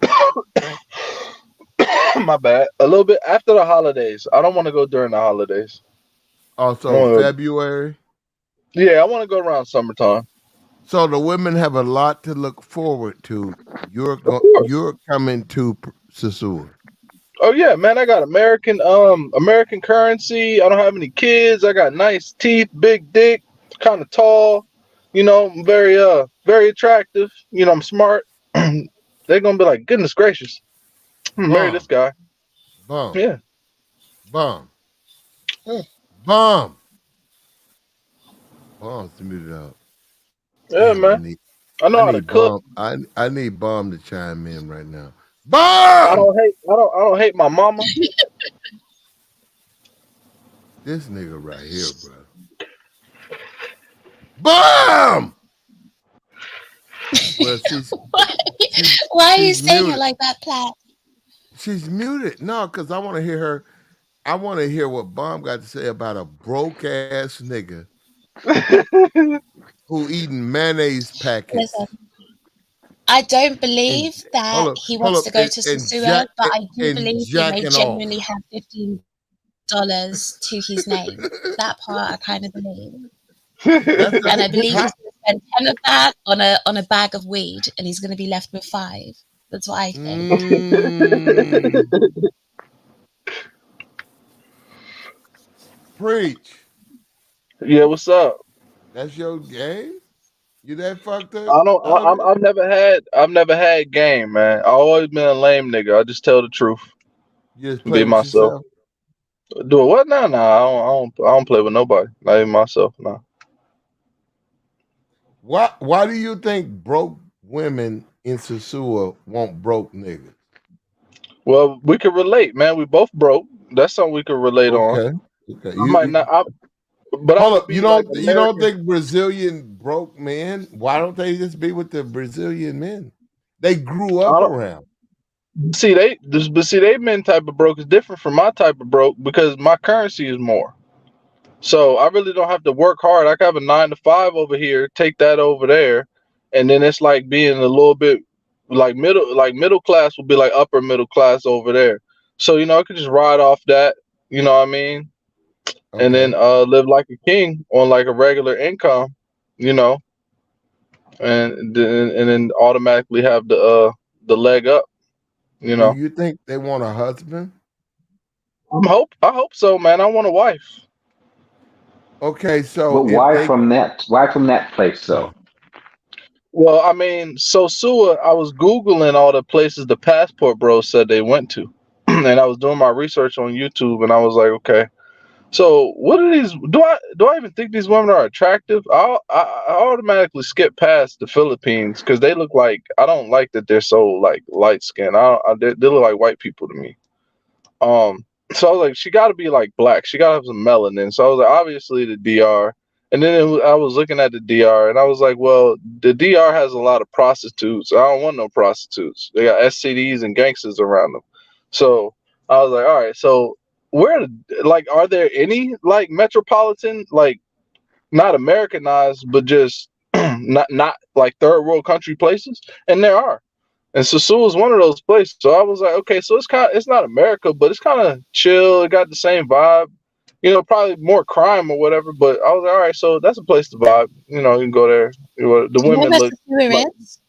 Speaker 2: My bad. A little bit after the holidays. I don't want to go during the holidays.
Speaker 4: Also February.
Speaker 2: Yeah, I want to go around summertime.
Speaker 4: So the women have a lot to look forward to. You're coming to Sasua.
Speaker 2: Oh yeah, man! I got American currency. I don't have any kids. I got nice teeth, big dick, kind of tall. I'm very attractive. I'm smart. They're gonna be like, goodness gracious, I'm gonna marry this guy.
Speaker 4: Bomb.
Speaker 2: Yeah.
Speaker 4: Bomb. Bomb. Bomb's muted out.
Speaker 2: Yeah, man. I know how to cook.
Speaker 4: I need Bomb to chime in right now. Bomb.
Speaker 2: I don't hate my mama.
Speaker 4: This nigga right here, bro. Bomb. Well,
Speaker 9: why are you saying it like that, Platt?
Speaker 4: She's muted. No, because I want to hear her. I want to hear what Bomb got to say about a broke ass nigga who eating mayonnaise packets.
Speaker 9: Listen, I don't believe that he wants to go to Sasua, but I do believe he may genuinely have $15 to his name. That part I kind of believe. And I believe he's going to spend 10 of that on a bag of weed, and he's going to be left with 5. That's what I think.
Speaker 4: Preach.
Speaker 2: Yeah, what's up?
Speaker 4: That's your game? You that fucked up?
Speaker 2: I don't. I've never had game, man. I always been a lame nigga. I just tell the truth,
Speaker 4: You just play
Speaker 2: be
Speaker 4: with
Speaker 2: myself.
Speaker 4: yourself?
Speaker 2: Do it what now? Nah, I don't play with nobody. Not even myself. Nah.
Speaker 4: Why do you think broke women in Sasua want broke niggas?
Speaker 2: Well, we can relate, man. We both broke. That's something we can relate on.
Speaker 4: Okay.
Speaker 2: I might not. But I'm
Speaker 4: Hold
Speaker 2: gonna
Speaker 4: up. You
Speaker 2: be like
Speaker 4: don't
Speaker 2: American.
Speaker 4: think Brazilian broke men? Why don't they just be with the Brazilian men? They grew
Speaker 2: I
Speaker 4: up
Speaker 2: don't
Speaker 4: around.
Speaker 2: see they men type of broke is different from my type of broke because my currency is more. So I really don't have to work hard. I can have a 9 to 5 over here, take that over there, and then it's like being a little bit like middle class would be like upper middle class over there. So I could just ride off that, you know what I mean, and then live like a king on like a regular income, you know, and then automatically have the leg up, you
Speaker 4: Do
Speaker 2: know.
Speaker 4: you think they want a husband?
Speaker 2: I hope so, man. I want a wife.
Speaker 4: Okay, so
Speaker 12: But
Speaker 4: if they
Speaker 12: why from that place though?
Speaker 2: Well, I mean, so Sua, I was Googling all the places the passport bros said they went to. And I was doing my research on YouTube and I was like, okay, so what are these do I even think these women are attractive? I automatically skip past the Philippines because they look like I don't like that they're so like light skinned. They look like white people to me. Um, so I was like, she got to be like black. She got to have some melanin. So I was like, obviously the DR. And then I was looking at the DR, and I was like, well, the DR has a lot of prostitutes. I don't want no prostitutes. They got STDs and gangsters around them. So I was like, all right. So are there any like metropolitan, like not Americanized, but just not like third world country places? And there are. And Sasua is one of those places. So I was like, okay, so it's not America, but it's kind of chill. It got the same vibe, probably more crime or whatever. But I was like, all right, so that's a place to vibe. You can go there. The
Speaker 9: Do you know
Speaker 2: women
Speaker 9: where
Speaker 2: look like
Speaker 9: Sasua is?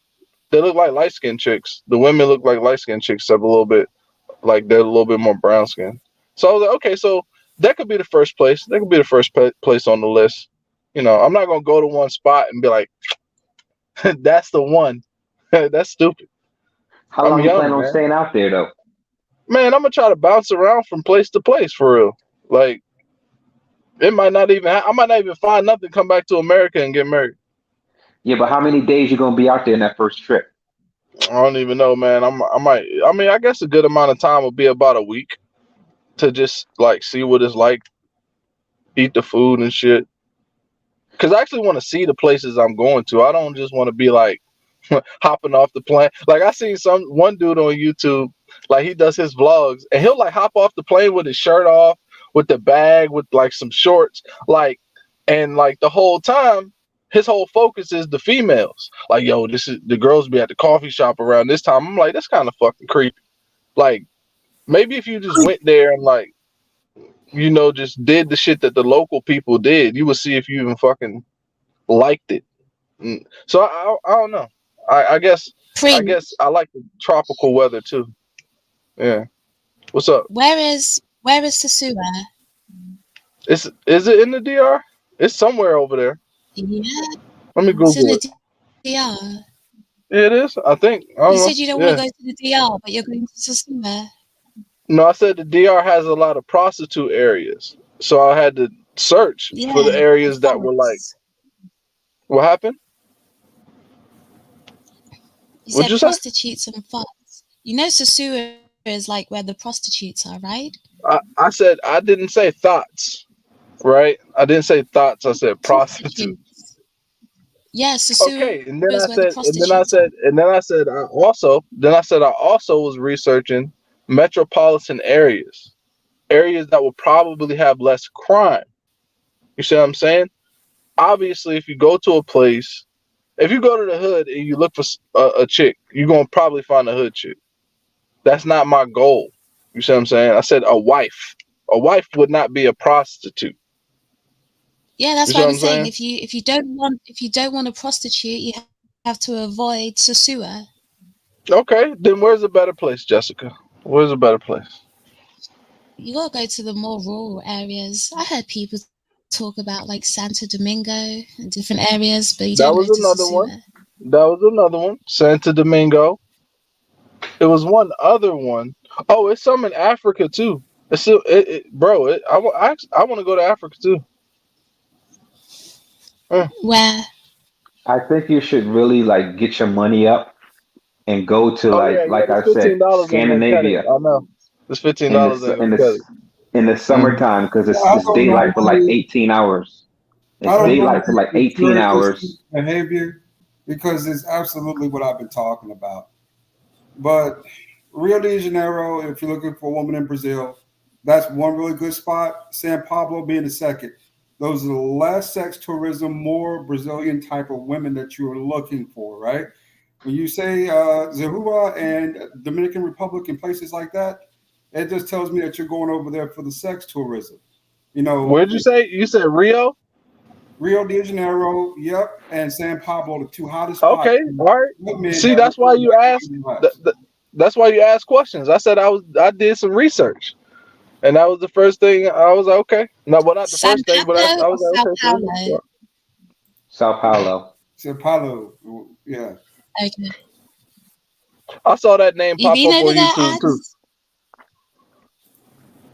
Speaker 2: they look like light skinned chicks. The women look like light skinned chicks, except a little bit like they're a little bit more brown skinned. So I was like, okay, so that could be the first place. That could be the first place on the list. I'm not gonna go to one spot and be like, that's the one. That's stupid.
Speaker 12: How
Speaker 2: I'm
Speaker 12: long you plan
Speaker 2: young,
Speaker 12: on
Speaker 2: man.
Speaker 12: staying out there though?
Speaker 2: Man, I'm gonna try to bounce around from place to place for real. Like it might not even. I might not even find nothing. Come back to America and get married.
Speaker 12: Yeah, but how many days you gonna be out there in that first trip?
Speaker 2: I don't even know, man. I might. I mean, I guess a good amount of time will be about a week to just like see what it's like, eat the food and shit. Because I actually want to see the places I'm going to. I don't just want to be like hopping off the plane. Like I seen one dude on YouTube, like he does his vlogs, and he'll like hop off the plane with his shirt off, with the bag, with like some shorts, like, and like the whole time, his whole focus is the females. Like, yo, this is the girls be at the coffee shop around this time. I'm like, that's kind of fucking creepy. Like, maybe if you just went there and like, just did the shit that the local people did, you would see if you even fucking liked it. So I don't know. I guess I like the tropical weather too. Yeah. What's up?
Speaker 9: Where is Sasua?
Speaker 2: Is it in the DR? It's somewhere over there.
Speaker 9: Yeah,
Speaker 2: Let me
Speaker 9: it's in
Speaker 2: Google
Speaker 9: the
Speaker 2: it.
Speaker 9: DR.
Speaker 2: Yeah, it is. I think. I
Speaker 9: You
Speaker 2: don't know.
Speaker 9: said you don't want to
Speaker 2: Yeah.
Speaker 9: go to the DR, but you're going to Sasua.
Speaker 2: No, I said the DR has a lot of prostitute areas, so I had to search
Speaker 9: Yeah,
Speaker 2: for the areas that were like.
Speaker 9: thugs.
Speaker 2: What happened?
Speaker 9: You
Speaker 2: What'd
Speaker 9: said
Speaker 2: you say?
Speaker 9: prostitutes and thugs. You know Sasua is like where the prostitutes are, right?
Speaker 2: I said I didn't say thoughts, right? I didn't say thoughts. I said prostitute.
Speaker 9: Prostitutes. Yeah, Sasua
Speaker 2: Okay, and then
Speaker 9: is
Speaker 2: I
Speaker 9: where the
Speaker 2: said, and then I
Speaker 9: prostitutes are.
Speaker 2: said, and then I said, I also was researching metropolitan areas that will probably have less crime. You see what I'm saying? Obviously, if you go to a place, if you go to the hood and you look for a chick, you're gonna probably find a hood chick. That's not my goal. You see what I'm saying? I said a wife. A wife would not be a prostitute.
Speaker 9: Yeah,
Speaker 2: You
Speaker 9: that's
Speaker 2: see
Speaker 9: what
Speaker 2: what
Speaker 9: I'm
Speaker 2: I'm
Speaker 9: saying.
Speaker 2: saying?
Speaker 9: If you don't want a prostitute, you have to avoid Sasua.
Speaker 2: Okay, then where's a better place, Jessica? Where's a better place?
Speaker 9: You gotta go to the more rural areas. I heard people talk about like Santo Domingo and different areas, but you
Speaker 2: That
Speaker 9: don't
Speaker 2: was
Speaker 9: go to
Speaker 2: another one.
Speaker 9: Sasua.
Speaker 2: That was another one. Santo Domingo. It was one other one. Oh, it's some in Africa too. It's still, bro. I want to go to Africa too.
Speaker 9: Where?
Speaker 12: I think you should really like get your money up and go to
Speaker 2: Oh yeah, yeah.
Speaker 12: like
Speaker 2: This
Speaker 12: I said,
Speaker 2: $15 ain't gonna cut it.
Speaker 12: Scandinavia
Speaker 2: I know. This fifteen
Speaker 12: in
Speaker 2: dollars
Speaker 12: the
Speaker 2: ain't gonna cut it.
Speaker 12: in the
Speaker 2: Mm.
Speaker 12: summertime because
Speaker 11: I
Speaker 12: it's
Speaker 11: don't
Speaker 12: daylight for like
Speaker 11: normally
Speaker 12: 18 hours.
Speaker 11: I
Speaker 12: It's
Speaker 11: don't
Speaker 12: daylight for
Speaker 11: normally
Speaker 12: like 18
Speaker 11: encourage this
Speaker 12: hours.
Speaker 11: behavior because it's absolutely what I've been talking about. But Rio de Janeiro, if you're looking for a woman in Brazil, that's one really good spot. San Pablo being the second. Those are the less sex tourism, more Brazilian type of women that you're looking for, right? When you say Zahua and Dominican Republic and places like that, it just tells me that you're going over there for the sex tourism. You know,
Speaker 2: Where'd you say? You said Rio?
Speaker 11: Rio de Janeiro, yep, and San Pablo, the two hottest spots.
Speaker 2: Okay, all right.
Speaker 11: Women
Speaker 2: See,
Speaker 11: that
Speaker 2: that's why you asked.
Speaker 11: US.
Speaker 2: That's why you ask questions. I said I did some research, and that was the first thing. I was like, okay. No, well, not the
Speaker 9: San
Speaker 2: first thing, but
Speaker 9: Pablo
Speaker 2: I
Speaker 9: or
Speaker 2: was like,
Speaker 9: Sao
Speaker 2: okay. So let's
Speaker 9: Paulo?
Speaker 2: start.
Speaker 12: Sao Paulo.
Speaker 11: Sao Paulo, yeah.
Speaker 9: Okay.
Speaker 2: I saw that name
Speaker 9: You
Speaker 2: pop
Speaker 9: been
Speaker 2: up
Speaker 9: over
Speaker 2: on
Speaker 9: there,
Speaker 2: YouTube too.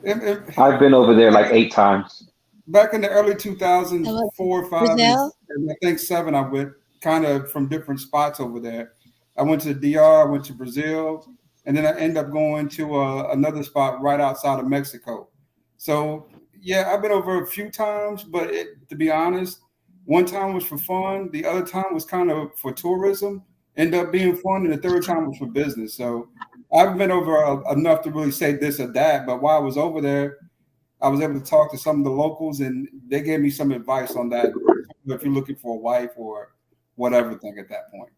Speaker 9: Ads?
Speaker 12: I've been over there like 8 times.
Speaker 11: Back in the early 2000s,
Speaker 9: I went to
Speaker 11: 4, 5,
Speaker 9: Brazil.
Speaker 11: and I think 7, I went kind of from different spots over there. I went to the DR, I went to Brazil, and then I ended up going to another spot right outside of Mexico. So, yeah, I've been over a few times, but to be honest, one time was for fun, the other time was kind of for tourism, ended up being fun, and the third time was for business. So, I've been over enough to really say this or that, but while I was over there, I was able to talk to some of the locals, and they gave me some advice on that. If you're looking for a wife or whatever thing at that point.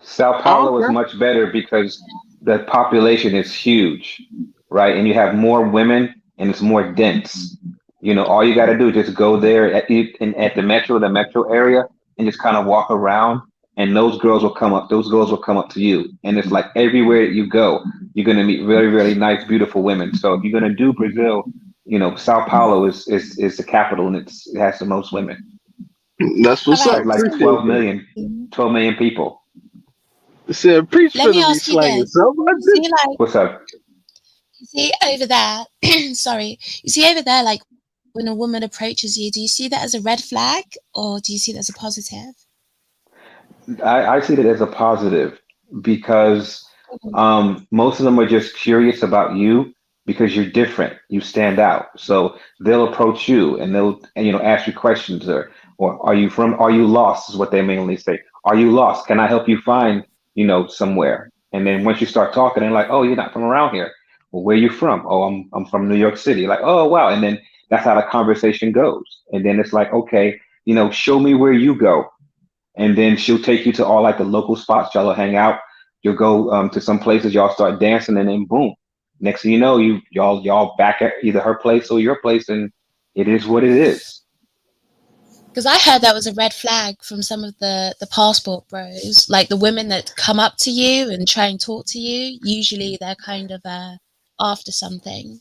Speaker 12: Sao Paulo is
Speaker 2: Okay.
Speaker 12: much better because the population is huge, right? And you have more women and it's more dense. You know, all you got to do is just go there at the metro area, and just kind of walk around, and those girls will come up. Those girls will come up to you, and it's like everywhere you go, you're gonna meet really, really nice, beautiful women. So if you're gonna do Brazil, you know, Sao Paulo is the capital, and it has the most women.
Speaker 2: That's
Speaker 9: All
Speaker 2: what's
Speaker 9: right.
Speaker 2: up.
Speaker 12: Has like
Speaker 2: Appreciate that.
Speaker 12: 12 million people.
Speaker 2: Said preach
Speaker 9: Let me
Speaker 2: finna be
Speaker 9: ask you
Speaker 2: slanging
Speaker 9: this.
Speaker 2: so much.
Speaker 9: You see, like,
Speaker 12: What's up?
Speaker 9: you see over there, sorry, you see over there, like when a woman approaches you, do you see that as a red flag or do you see that as a positive?
Speaker 12: I see that as a positive because most of them are just curious about you because you're different. You stand out. So they'll approach you and they'll ask you questions, or are you lost is what they mainly say. Are you lost? Can I help you find somewhere? And then once you start talking, they're like, oh, you're not from around here. Well, where you from? Oh, I'm from New York City. Like, oh wow. And then that's how the conversation goes. And then it's like, okay, show me where you go, and then she'll take you to all like the local spots. Y'all will hang out. You'll go to some places. Y'all start dancing, and then boom. Next thing you know, y'all back at either her place or your place, and it is what it is.
Speaker 9: Because I heard that was a red flag from some of the passport bros, like the women that come up to you and try and talk to you. Usually, they're kind of after something.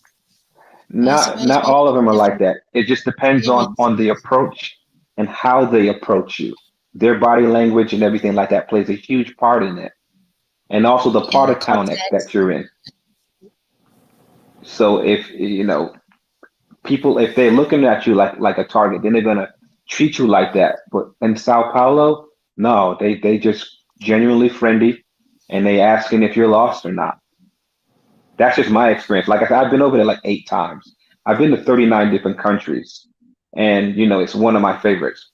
Speaker 9: I suppose
Speaker 12: Not
Speaker 9: maybe
Speaker 12: all of them are like
Speaker 9: different
Speaker 12: that. It just depends
Speaker 9: experience.
Speaker 12: on the approach and how they approach you. Their body language and everything like that plays a huge part in it, and also the part
Speaker 9: Yeah,
Speaker 12: of town that
Speaker 9: context.
Speaker 12: you're in. So if people, if they're looking at you like a target, then they're gonna treat you like that. But in Sao Paulo, no, they just genuinely friendly, and they asking if you're lost or not. That's just my experience. Like I said, I've been over there like 8 times. I've been to 39 different countries, and it's one of my favorites.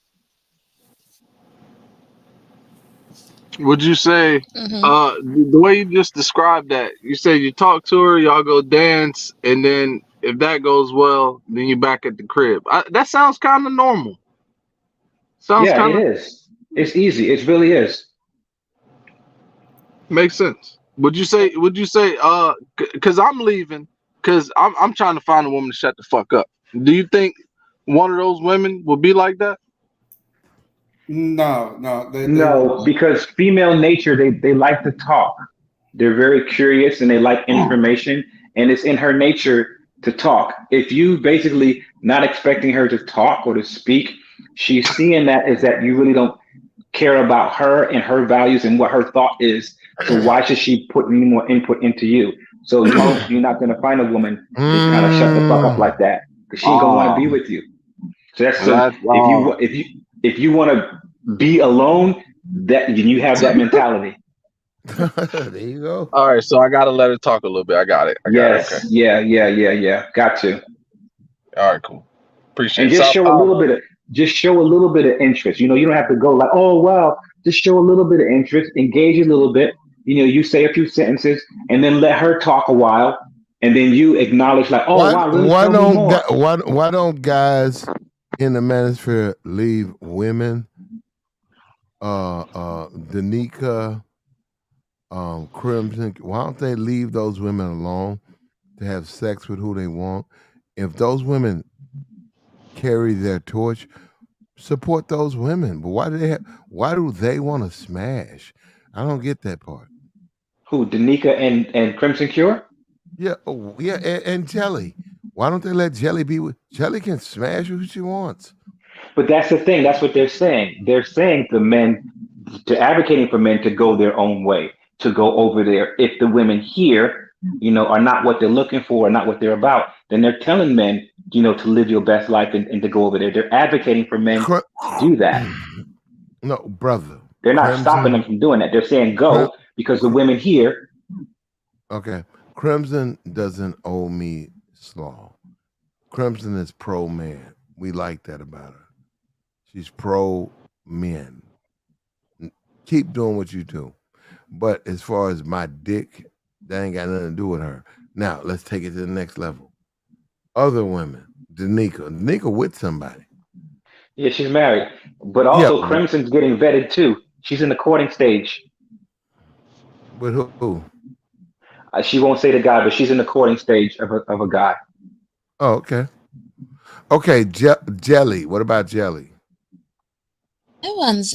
Speaker 2: Would you say
Speaker 9: Hmm.
Speaker 2: the way you just described that? You say you talk to her, y'all go dance, and then if that goes well, then you back at the crib. That sounds kind of normal. Sounds
Speaker 12: Yeah,
Speaker 2: kind
Speaker 12: it
Speaker 2: of
Speaker 12: is. It's easy. It really is.
Speaker 2: makes sense. Would you say cuz I'm leaving cuz I'm trying to find a woman to shut the fuck up. Do you think one of those women would be like that?
Speaker 11: No, they
Speaker 12: No,
Speaker 11: won't.
Speaker 12: because female nature, they like to talk. They're very curious and they like information, and it's in her nature to talk. If you basically not expecting her to talk or to speak, she's seeing that is that you really don't care about her and her values and what her thought is. So why should she put any more input into you? So you're not gonna find a woman that kind of shut the fuck up like that because she ain't gonna want to be with you. So that's so
Speaker 2: That's wrong.
Speaker 12: if you want to be alone, that you have that mentality.
Speaker 4: There you go.
Speaker 2: All right, so I gotta let her talk a little bit. I got it.
Speaker 12: Yes,
Speaker 2: Okay.
Speaker 12: yeah. Got to.
Speaker 2: All right, cool. Appreciate
Speaker 12: And
Speaker 2: it.
Speaker 12: just
Speaker 2: South
Speaker 12: show a little bit of interest. You don't have to go like, oh wow. Just show a little bit of interest, engage a little bit. You say a few sentences, and then let her talk a while, and then you acknowledge like, oh wow, really tell me more.
Speaker 4: Why don't guys in the manosphere leave women, Danica, Crimson? Why don't they leave those women alone to have sex with who they want? If those women carry their torch, support those women. But why do they want to smash? I don't get that part.
Speaker 12: Who, Danica and Crimson Cure?
Speaker 4: Yeah, and Jelly. Why don't they let Jelly be with Jelly? Can smash who she wants.
Speaker 12: But that's the thing. That's what they're saying. They're saying to men, to advocating for men to go their own way, to go over there. If the women here, are not what they're looking for, or not what they're about, then they're telling men, to live your best life and to go over there. They're advocating for men to do that.
Speaker 4: No, brother.
Speaker 12: They're not stopping them from doing that. They're saying go because the women here.
Speaker 4: Okay. Crimson doesn't owe me slaw. Crimson is pro man. We like that about her. She's pro men. Keep doing what you do. But as far as my dick, that ain't got nothing to do with her. Now, let's take it to the next level. Other women, Danica with somebody.
Speaker 12: Yeah, she's married. But also Crimson's getting vetted too. She's in the courting stage.
Speaker 4: With who?
Speaker 12: She won't say the guy, but she's in the courting stage of a guy.
Speaker 4: Oh, okay. Okay, Jelly. What about Jelly?
Speaker 9: No one's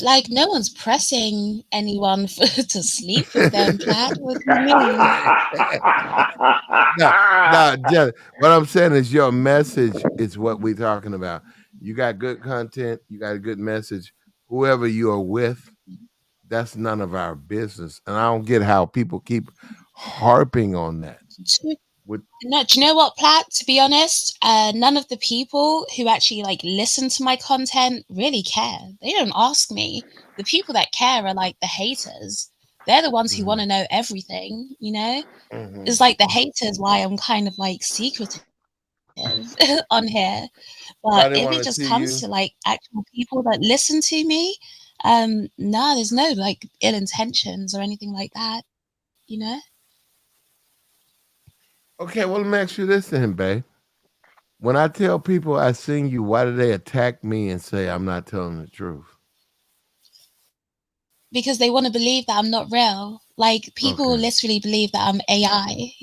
Speaker 9: pressing anyone to sleep with them, Plaid. What do you mean?
Speaker 4: No, Jelly. What I'm saying is your message is what we're talking about. You got good content. You got a good message. Whoever you are with, that's none of our business. And I don't get how people keep harping on that.
Speaker 9: No, do you know what, Platt? To be honest, none of the people who actually listen to my content really care. They don't ask me. The people that care are the haters. They're the ones who want to know everything. It's the haters why I'm kind of secretive on here. But if it just comes to actual people that listen to me, no, there's no ill intentions or anything like that.
Speaker 4: Okay, well, let me ask you this then, babe. When I tell people I seen you, why do they attack me and say I'm not telling the truth?
Speaker 9: Because they want to believe that I'm not real. People will literally believe that I'm AI.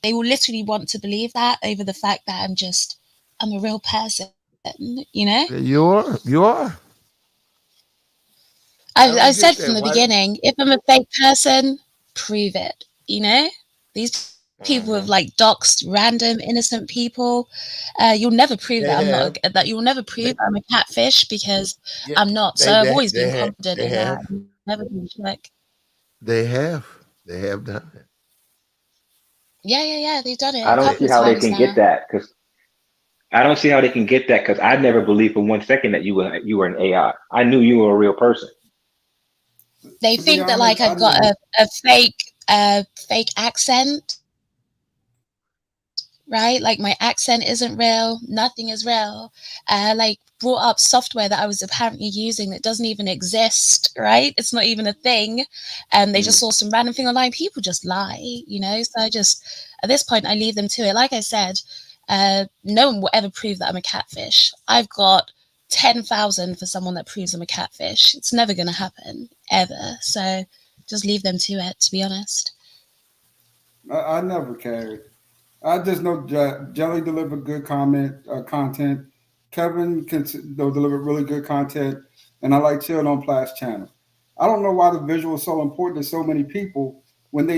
Speaker 9: They will literally want to believe that over the fact that I'm a real person,
Speaker 4: You are.
Speaker 9: I said from the beginning, if I'm a fake person, prove it. These people have doxed random innocent people. You'll never prove you'll never prove I'm a catfish because I'm not. So I've always been confident in that. I've never been shook.
Speaker 4: They have done it.
Speaker 9: Yeah, they've done it
Speaker 12: I
Speaker 9: a
Speaker 12: don't
Speaker 9: couple
Speaker 12: see
Speaker 9: of
Speaker 12: how they
Speaker 9: times
Speaker 12: can
Speaker 9: now.
Speaker 12: get that because I never believed for 1 second that you were an AI. I knew you were a real person.
Speaker 9: They think that I've got a fake accent, right? My accent isn't real. Nothing is real. Brought up software that I was apparently using that doesn't even exist, right? It's not even a thing. They just saw some random thing online. People just lie, So I just, at this point, I leave them to it. Like I said, no one will ever prove that I'm a catfish. I've got 10,000 for someone that proves I'm a catfish. It's never going to happen, ever. So just leave them to it, to be honest.
Speaker 11: I never cared. I just know Jelly delivered good content. Kevin can deliver really good content, and I like chilling on Platt's channel. I don't know why the visual is so important to so many people when they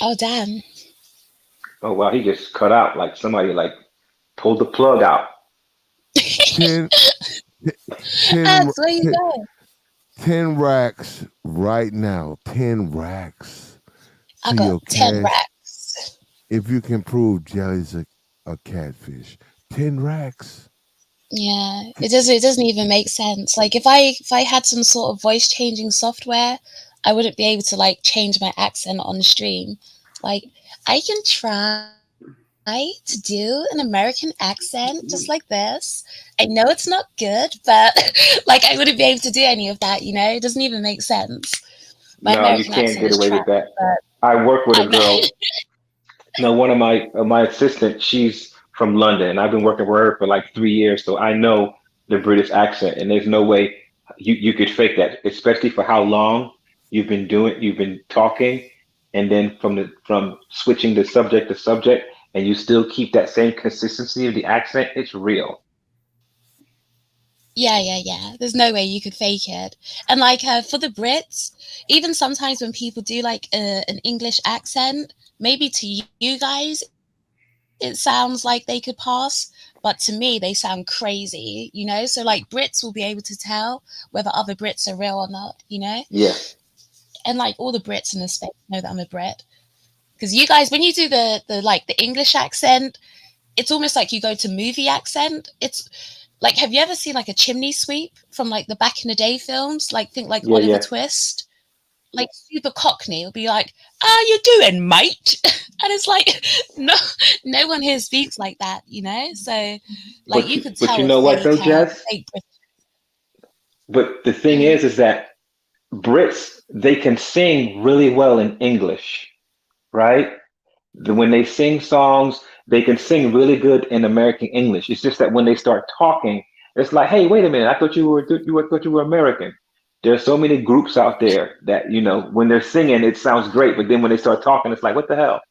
Speaker 9: Oh damn.
Speaker 12: Oh wow, he gets cut out like somebody like pulled the plug out.
Speaker 4: 10, 10,
Speaker 9: Alex, where you
Speaker 4: 10,
Speaker 9: going?
Speaker 4: 10 racks right now. 10 racks
Speaker 9: I
Speaker 4: to
Speaker 9: got
Speaker 4: your
Speaker 9: 10
Speaker 4: cash
Speaker 9: racks.
Speaker 4: if you can prove Jelly's a catfish. 10 racks.
Speaker 9: Yeah, it doesn't even make sense. Like if I had some sort of voice changing software, I wouldn't be able to like change my accent on stream. Like I can try to do an American accent just like this. I know it's not good, but like I wouldn't be able to do any of that, It doesn't even make sense. My
Speaker 12: No,
Speaker 9: American
Speaker 12: you
Speaker 9: accent
Speaker 12: can't
Speaker 9: is
Speaker 12: get away
Speaker 9: trash,
Speaker 12: with that.
Speaker 9: but
Speaker 12: I work with
Speaker 9: I
Speaker 12: a
Speaker 9: know.
Speaker 12: girl. No, one of my assistants, she's from London, and I've been working with her for like 3 years, so I know the British accent, and there's no way you could fake that, especially for how long you've been talking, and then from switching the subject to subject, and you still keep that same consistency of the accent. It's real.
Speaker 9: Yeah. There's no way you could fake it. And like for the Brits, even sometimes when people do like an English accent, maybe to you guys it sounds like they could pass, but to me they sound crazy. So like Brits will be able to tell whether other Brits are real or not.
Speaker 12: Yeah,
Speaker 9: And like all the Brits in the States know that I'm a Brit. Because you guys, when you do the English accent, it's almost like you go to movie accent. It's like, have you ever seen like a chimney sweep from like the back in the day films? Like think like
Speaker 12: yeah,
Speaker 9: Oliver
Speaker 12: yeah.
Speaker 9: Twist, like super Cockney. It'll be like, "How you doing, mate?" And it's like, no, no one here speaks like that. So, like, you could
Speaker 12: But you
Speaker 9: tell a
Speaker 12: know what though, Jess?
Speaker 9: fake British.
Speaker 12: But the thing
Speaker 9: Mm.
Speaker 12: is that Brits, they can sing really well in English, right? When they sing songs, they can sing really good in American English. It's just that when they start talking, it's like, hey, wait a minute, I thought thought you were American. There's so many groups out there that when they're singing, it sounds great, but then when they start talking, it's like, what the hell?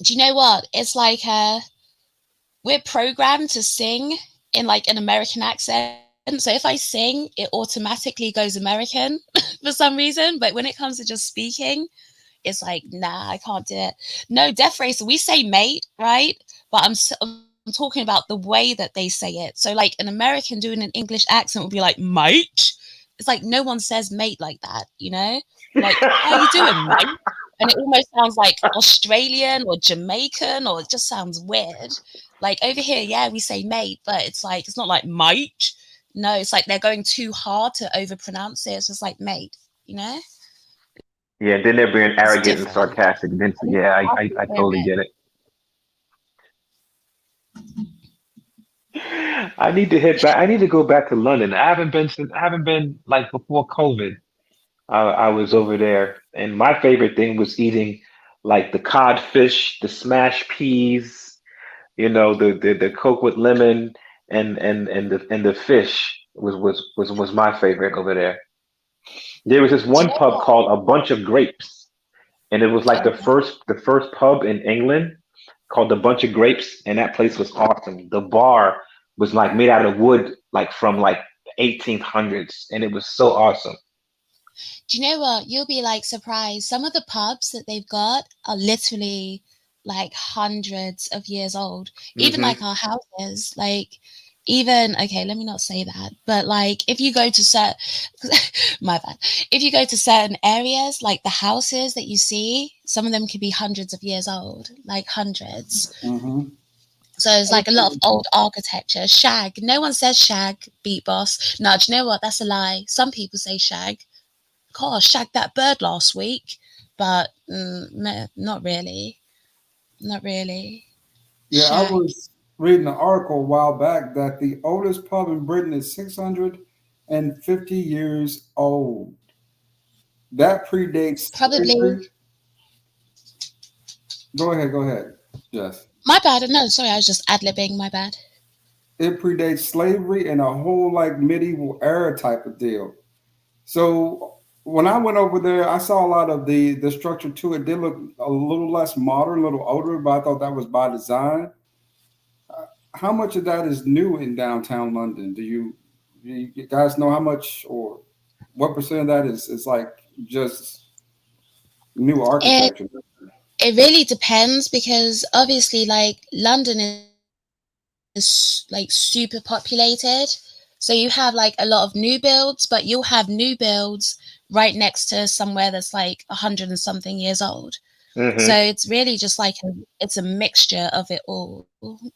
Speaker 9: Do you know what? It's like we're programmed to sing in like an American accent. So if I sing, it automatically goes American for some reason. But when it comes to just speaking, it's like, nah, I can't do it. No, Death Racer, we say mate, right? But I'm talking about the way that they say it. So like an American doing an English accent would be like, mate. It's like no one says mate like that. Like, how you doing, mate? And it almost sounds like Australian or Jamaican, or it just sounds weird. Like over here, yeah, we say mate, but it's like it's not like mate. No, it's like they're going too hard to overpronounce it. It's just like mate.
Speaker 12: Yeah, then they're being
Speaker 9: It's
Speaker 12: arrogant and
Speaker 9: different.
Speaker 12: sarcastic. Then,
Speaker 9: I need
Speaker 12: yeah,
Speaker 9: to
Speaker 12: I
Speaker 9: hear
Speaker 12: totally
Speaker 9: it.
Speaker 12: get it. I need to hit back. I need to go back to London. I haven't been like before COVID. I was over there, and my favorite thing was eating like the codfish, the smashed peas, the Coke with lemon, and the fish was my favorite over there. There was this
Speaker 9: Do you
Speaker 12: one
Speaker 9: know
Speaker 12: pub
Speaker 9: what?
Speaker 12: called A Bunch of Grapes, and it was like
Speaker 9: Oh,
Speaker 12: the first pub in England called The Bunch of Grapes, and that place was awesome. The bar was like made out of wood, like from like 1800s, and it was so awesome.
Speaker 9: do you know what? You'll be like surprised. Some of the pubs that they've got are literally like hundreds of years old. Even
Speaker 12: Hmm.
Speaker 9: like our houses, like even okay, let me not say that, but like if you go to certain my bad. If you go to certain areas, like the houses that you see, some of them could be hundreds of years old, like hundreds.
Speaker 11: Mm-hmm.
Speaker 9: So it's like a lot of old architecture. Shag. No one says shag, beat boss. No, do you know what? That's a lie. Some people say shag. God, I shagged that bird last week, but not really. Not really.
Speaker 11: Yeah, I
Speaker 9: Shag.
Speaker 11: was reading an article a while back that the oldest pub in Britain is 650 years old. That predates
Speaker 9: Probably.
Speaker 11: slavery. Go ahead, go ahead. Yes.
Speaker 9: My bad. No, sorry, I was just ad libbing. My bad.
Speaker 11: It predates slavery and a whole like medieval era type of deal. So when I went over there, I saw a lot of the structure too. It did look a little less modern, a little older, but I thought that was by design. How much of that is new in downtown London? You guys know how much or what percent of that is like just New architecture.
Speaker 9: It really depends because obviously, like London is like super populated, so you have like a lot of new builds, but you'll have new builds right next to somewhere that's like 100 and something years old. So it's really just like it's a mixture of it all,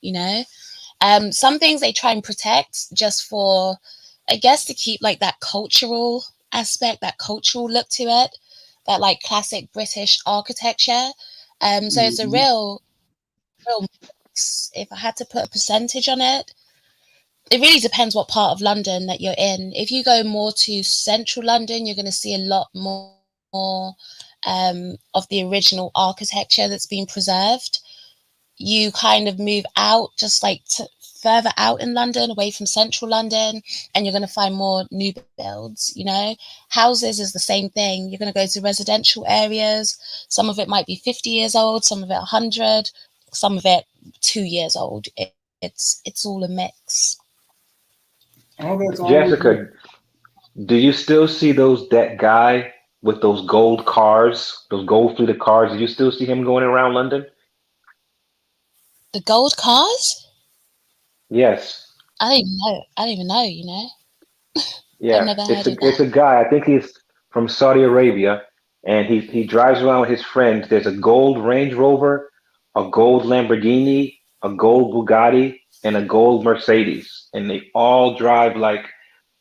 Speaker 9: you know. Some things they try and protect just for, I guess, to keep like that cultural aspect, that cultural look to it, that like classic British architecture. So it's a real mix. If I had to put a percentage on it, it really depends what part of London that you're in. If you go more to central London, you're going to see a lot more of the original architecture that's been preserved. You kind of move out just like further out in London, away from central London, and you're going to find more new builds, you know. Houses is the same thing. You're going to go to residential areas. Some of it might be 50 years old, some of it 100, some of it 2 years old. It's all a mix.
Speaker 11: Oh, that's always
Speaker 12: Jessica, do you still see that guy with those gold cars, those gold fleeted cars? Do you still see him going around London?
Speaker 9: The gold cars?
Speaker 12: Yes.
Speaker 9: I don't even know. I don't even know, you know. I've
Speaker 12: Yeah,
Speaker 9: never heard of
Speaker 12: it's
Speaker 9: that.
Speaker 12: a guy. I think he's from Saudi Arabia, and he drives around with his friends. There's a gold Range Rover, a gold Lamborghini, a gold Bugatti, and a gold Mercedes, and they all drive like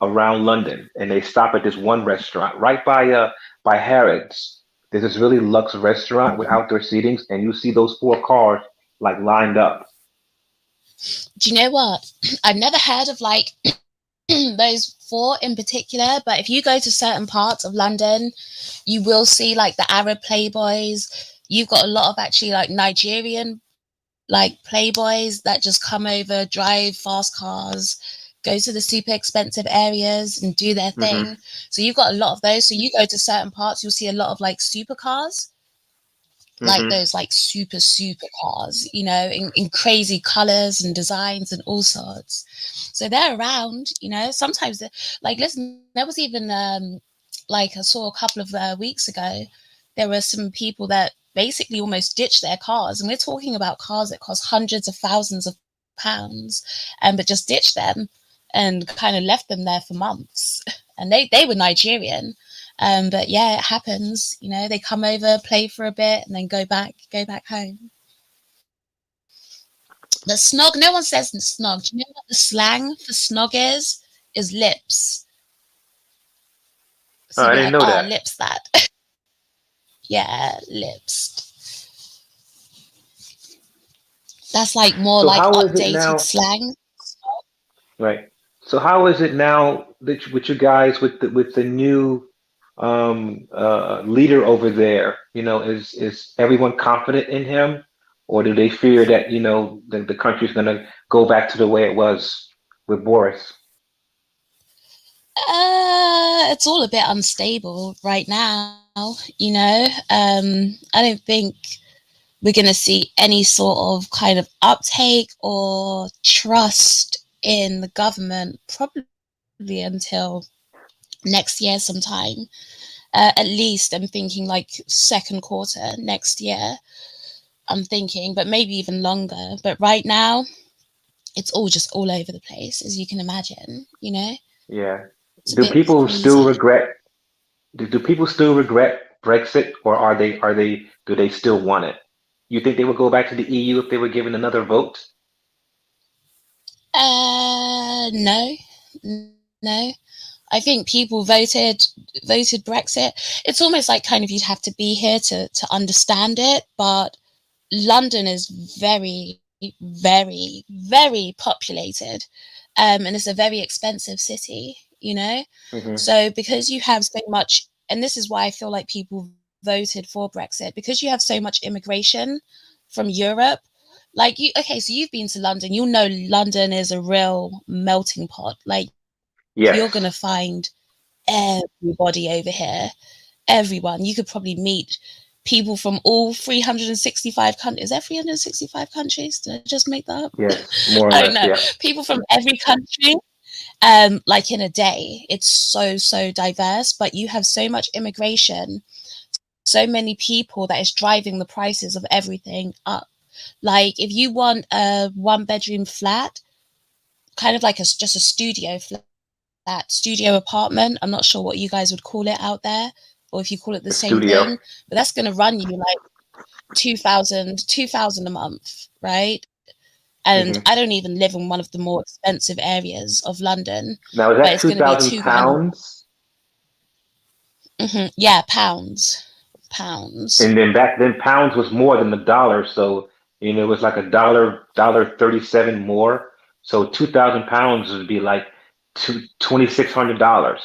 Speaker 12: around London, and they stop at this one restaurant right by Harrods. There's this really luxe restaurant with outdoor seatings, and you see those four cars like lined up.
Speaker 9: Do you know what? I've never heard of like those four in particular, but if you go to certain parts of London, you will see like the Arab playboys. You've got a lot of actually like Nigerian like playboys that just come over, drive fast cars, go to the super expensive areas and do their
Speaker 12: Hmm.
Speaker 9: thing. So you've got a lot of those. So you go to certain parts, you'll see a lot of like supercars, like
Speaker 12: Hmm.
Speaker 9: those like super cars, you know, in crazy colors and designs and all sorts. So they're around, you know. Sometimes like listen, there was even like I saw a couple of weeks ago, there were some people that basically almost ditched their cars, and we're talking about cars that cost hundreds of thousands of pounds, but just ditched them and kind of left them there for months. And they were Nigerian, but yeah, it happens. You know, they come over, play for a bit, and then go back home. But snog, no one says snog. Do you know what the slang for snog is? Is lips.
Speaker 12: Oh,
Speaker 9: So you'd
Speaker 12: I
Speaker 9: be
Speaker 12: didn't
Speaker 9: like,
Speaker 12: know
Speaker 9: oh,
Speaker 12: that.
Speaker 9: lips that. Yeah, lips. That's like more
Speaker 12: So
Speaker 9: like
Speaker 12: how is it
Speaker 9: updated
Speaker 12: now?
Speaker 9: slang.
Speaker 12: Right. So how is it now that with you guys with the new leader over there? You know, is everyone confident in him, or do they fear that the country's gonna go back to the way it was with Boris?
Speaker 9: It's all a bit unstable right now, you know. I don't think we're going to see any sort of kind of uptake or trust in the government probably until next year sometime. At least I'm thinking like second quarter next year. I'm thinking, but maybe even longer. But right now, it's all just all over the place, as you can imagine. You know,
Speaker 12: Yeah.
Speaker 9: it's a
Speaker 12: Do
Speaker 9: bit
Speaker 12: people still
Speaker 9: crazy.
Speaker 12: regret? Do people still regret Brexit, or are they do they still want it? You think they would go back to the EU if they were given another vote?
Speaker 9: No, no. I think people voted Brexit. It's almost like kind of you'd have to be here to understand it, but London is very, very populated, and it's a very expensive city, you know.
Speaker 12: Hmm.
Speaker 9: So because you have so much, and this is why I feel like people voted for Brexit, because you have so much immigration from Europe. Like you, okay, so you've been to London, you'll know London is a real melting pot. Like you're gonna
Speaker 12: Yes.
Speaker 9: find everybody over here, everyone. You could probably meet people from all 365 countries. Is there 365 countries? Did I just make that up?
Speaker 12: Yes. More or
Speaker 9: I don't
Speaker 12: less.
Speaker 9: know.
Speaker 12: Yeah.
Speaker 9: People from every country, like in a day. It's so diverse, but you have so much immigration. so many people that is driving the prices of everything up. Like if you want a 1-bedroom flat, kind of like just a studio flat, studio apartment, I'm not sure what you guys would call it out there, or if you call it the same
Speaker 12: Studio.
Speaker 9: thing, but that's going to run you like 2000 a month, right? And
Speaker 12: Mm-hmm.
Speaker 9: I don't even live in one of the more expensive areas of London,
Speaker 12: Now is
Speaker 9: but
Speaker 12: that
Speaker 9: it's going to be
Speaker 12: 2,000
Speaker 9: 2 grand.
Speaker 12: pounds?
Speaker 9: Yeah, pounds.
Speaker 12: And then back then, pounds was more than $1, so it was like $1.37 more. So 2,000 pounds would be like $2,600.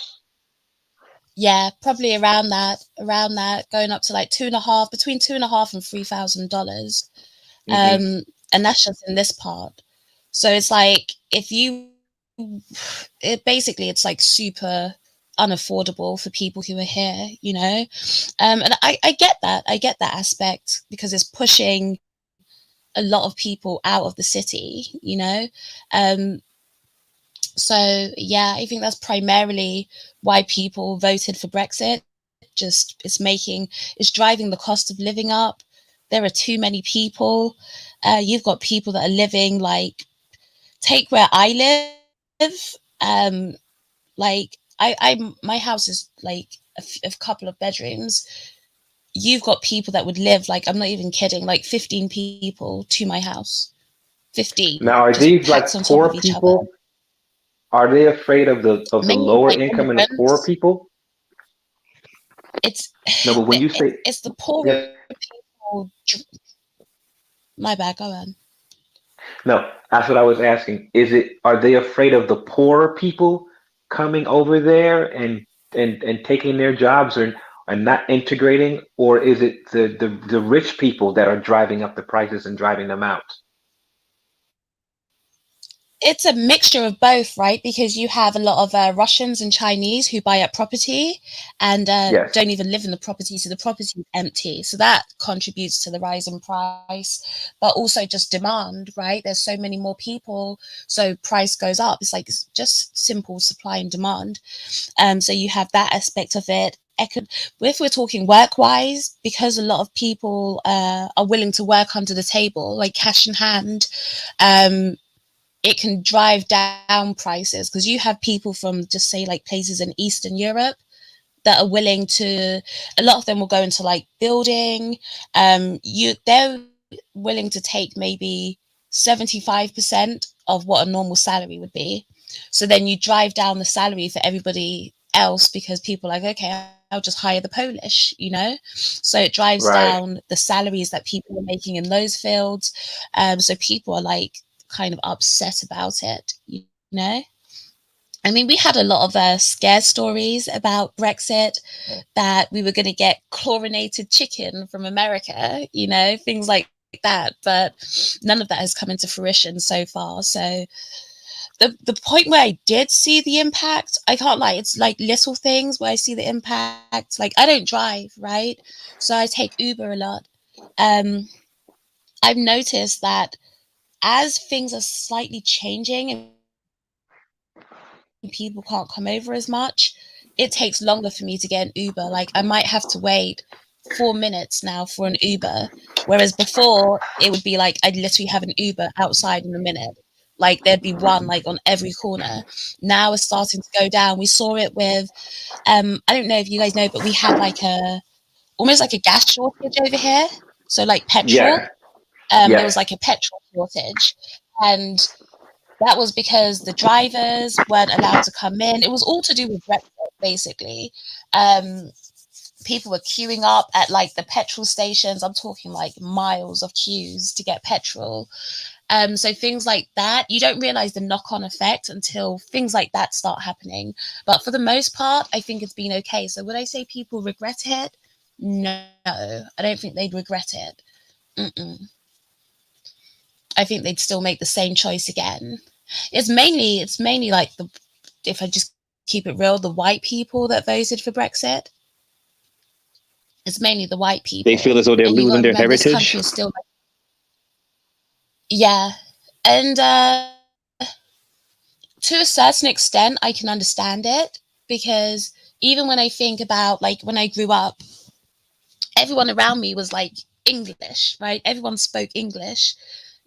Speaker 9: Yeah, probably around that, going up to like between $2,500 and $3,000.
Speaker 12: Mm-hmm.
Speaker 9: And that's just in this part. So it's like it's like super unaffordable for people who are here, and I get that. I get that aspect because it's pushing a lot of people out of the city, um so yeah, I think that's primarily why people voted for Brexit. Just it's driving the cost of living up. There are too many people. You've got people that are living like, take where I live. Like my house is like a couple of bedrooms. You've got people that would live, like, I'm not even kidding, like 15 people to my house. 15,
Speaker 12: Now, are
Speaker 9: just
Speaker 12: these
Speaker 9: packed
Speaker 12: like
Speaker 9: on top of
Speaker 12: poor
Speaker 9: each other.
Speaker 12: people? Are they afraid of the
Speaker 9: Mainly
Speaker 12: lower
Speaker 9: like
Speaker 12: income and the poor
Speaker 9: immigrants.
Speaker 12: people?
Speaker 9: It's
Speaker 12: No, but when you say
Speaker 9: it's the poorer
Speaker 12: yeah,
Speaker 9: people. My bad, go on.
Speaker 12: no, that's what I was asking. Are they afraid of the poorer people coming over there and taking their jobs and not integrating, or is it the rich people that are driving up the prices and driving them out?
Speaker 9: It's a mixture of both, right? Because you have a lot of Russians and Chinese who buy up property and
Speaker 12: Yes.
Speaker 9: don't even live in the property, so the property is empty. So that contributes to the rise in price, but also just demand, right? There's so many more people, so price goes up. It's just simple supply and demand. So you have that aspect of it. If we're talking work-wise, because a lot of people are willing to work under the table, like cash in hand, it can drive down prices because you have people from, just say, like places in Eastern Europe that are willing to, a lot of them will go into like building. They're willing to take maybe 75% of what a normal salary would be. So then you drive down the salary for everybody else because people are like, okay, I'll just hire the Polish, So it drives
Speaker 12: Right.
Speaker 9: down the salaries that people are making in those fields. So people are like kind of upset about it, I mean, we had a lot of scare stories about Brexit, that we were going to get chlorinated chicken from America, things like that. But none of that has come into fruition so far. So the point where I did see the impact, I can't lie, it's like little things where I see the impact. Like, I don't drive, right? So I take Uber a lot. I've noticed that as things are slightly changing and people can't come over as much, it takes longer for me to get an Uber. Like, I might have to wait 4 minutes now for an Uber, whereas before it would be like I'd literally have an Uber outside in a minute. Like, there'd be one like on every corner. Now it's starting to go down. We saw it with I don't know if you guys know, but we had like almost like a gas shortage over here. So like
Speaker 12: Yeah.
Speaker 9: petrol. There was
Speaker 12: Yes.
Speaker 9: like a petrol shortage, and that was because the drivers weren't allowed to come in. It was all to do with Brexit, basically. People were queuing up at like the petrol stations. I'm talking like miles of queues to get petrol. So things like that, you don't realize the knock-on effect until things like that start happening. But for the most part, I think it's been okay. So would I say people regret it? No, I don't think they'd regret it. Mm-mm. I think they'd still make the same choice again. It's mainly like if I just keep it real, the white people that voted for Brexit. It's mainly the white
Speaker 12: They feel
Speaker 9: people,
Speaker 12: as though they're
Speaker 9: and you got
Speaker 12: losing
Speaker 9: to
Speaker 12: their
Speaker 9: remember this
Speaker 12: heritage.
Speaker 9: country is still, yeah, and to a certain extent, I can understand it because even when I think about like when I grew up, everyone around me was like English, right? Everyone spoke English.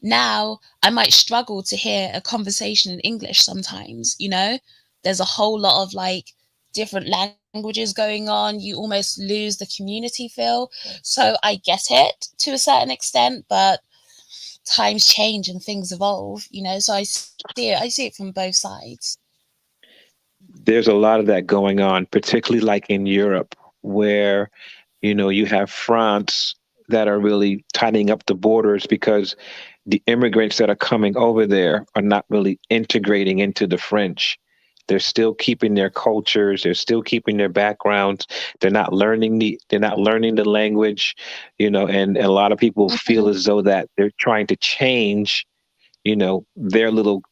Speaker 9: Now I might struggle to hear a conversation in English sometimes, you know? There's a whole lot of like different languages going on. You almost lose the community feel. So I get it to a certain extent, but times change and things evolve, you know? So I see it from both sides.
Speaker 13: There's a lot of that going on, particularly like in Europe, where you have France that are really tightening up the borders because the immigrants that are coming over there are not really integrating into the French. They're still keeping their cultures. They're still keeping their backgrounds. They're not learning the language, and a lot of people feel as though that they're trying to change, their little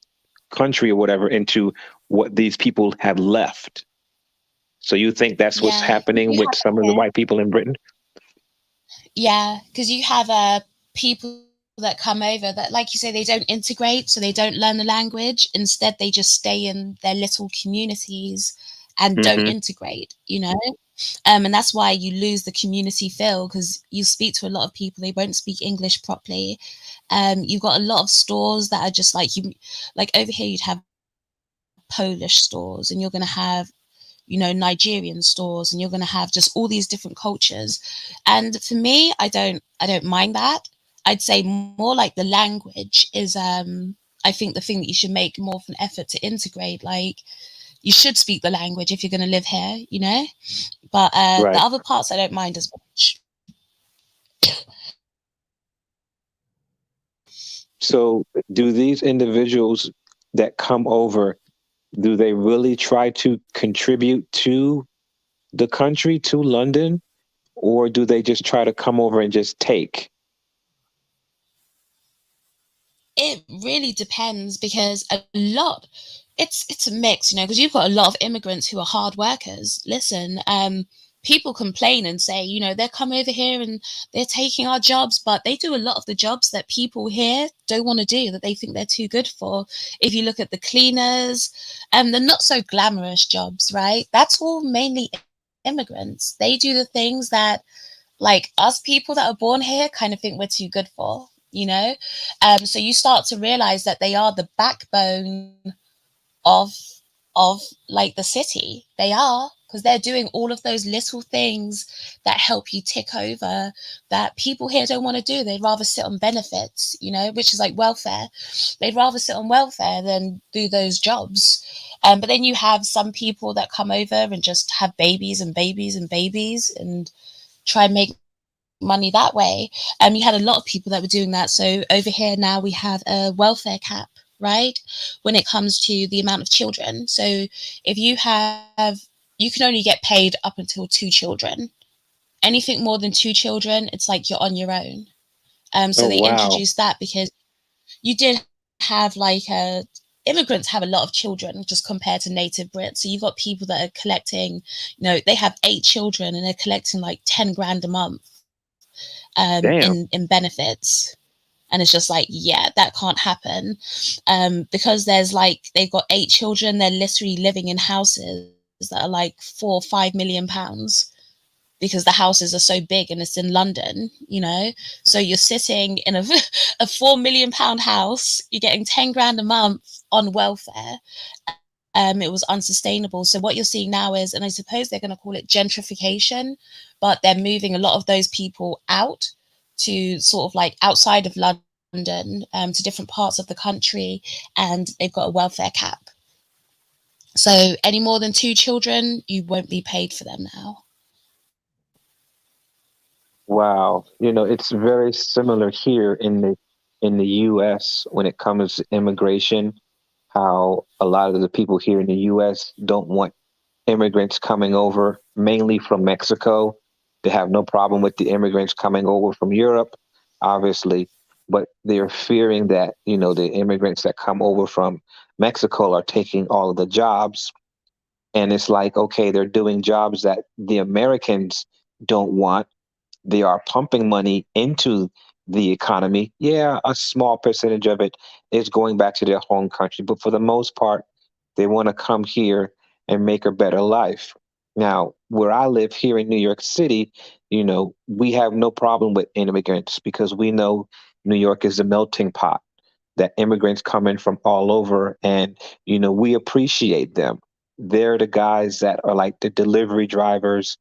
Speaker 13: country or whatever into what these people have left. So you think that's what's
Speaker 9: Yeah.
Speaker 13: happening
Speaker 9: You
Speaker 13: with
Speaker 9: have
Speaker 13: some of the white people in Britain?
Speaker 9: Yeah, because you have people that come over that, like you say, they don't integrate, so they don't learn the language. Instead, they just stay in their little communities and don't
Speaker 13: Mm-hmm.
Speaker 9: integrate, you know? And that's why you lose the community feel, because you speak to a lot of people, they won't speak English properly. You've got a lot of stores that are just like like over here, you'd have Polish stores, and you're going to have Nigerian stores, and you're going to have just all these different cultures. And for me, I don't mind that. I'd say more like the language is I think the thing that you should make more of an effort to integrate. Like, you should speak the language if you're going to live here, but the
Speaker 13: Right.
Speaker 9: other parts I don't mind as much.
Speaker 13: So do these individuals that come over, do they really try to contribute to the country, to London, or do they just try to come over and just take?
Speaker 9: It really depends, because a lot it's a mix, because you've got a lot of immigrants who are hard workers. Listen, people complain and say, they're coming over here and they're taking our jobs, but they do a lot of the jobs that people here don't want to do, that they think they're too good for. If you look at the cleaners and the not so glamorous jobs, right, that's all mainly immigrants. They do the things that, like, us people that are born here kind of think we're too good for, so you start to realize that they are the backbone of like the city. They are, because they're doing all of those little things that help you tick over, that people here don't want to do. They'd rather sit on benefits, which is like welfare. They'd rather sit on welfare than do those jobs. But then you have some people that come over and just have babies and babies and babies and try and make money that way. You had a lot of people that were doing that. So over here now we have a welfare cap, right, when it comes to the amount of children. So if you can only get paid up until 2 children. Anything more than 2 children, it's like you're on your own. So
Speaker 13: Oh,
Speaker 9: they
Speaker 13: wow.
Speaker 9: introduced that because you did have immigrants have a lot of children just compared to native Brits. So you've got people that are collecting, they have 8 children and they're collecting like 10 grand a month
Speaker 13: Damn.
Speaker 9: in benefits. And it's just like, yeah, that can't happen. Because there's they've got 8 children, they're literally living in houses that are like 4 or 5 million pounds, because the houses are so big and it's in London, So you're sitting in a a 4 million pound house, you're getting 10 grand a month on welfare. It was unsustainable. So what you're seeing now is, and I suppose they're going to call it gentrification, but they're moving a lot of those people out to sort of like outside of London, to different parts of the country, and they've got a welfare cap. So any more than 2 children, you won't be paid for them now.
Speaker 13: Wow. It's very similar here in the US when it comes to immigration, how a lot of the people here in the US don't want immigrants coming over, mainly from Mexico. They have no problem with the immigrants coming over from Europe, obviously, but they're fearing that, the immigrants that come over from Mexico are taking all of the jobs. And it's like, okay, they're doing jobs that the Americans don't want. They are pumping money into the economy. Yeah, a small percentage of it is going back to their home country, but for the most part, they want to come here and make a better life. Now, where I live here in New York City, we have no problem with immigrants because we know New York is a melting pot, that immigrants come in from all over, and we appreciate them. They're the guys that are like the delivery drivers,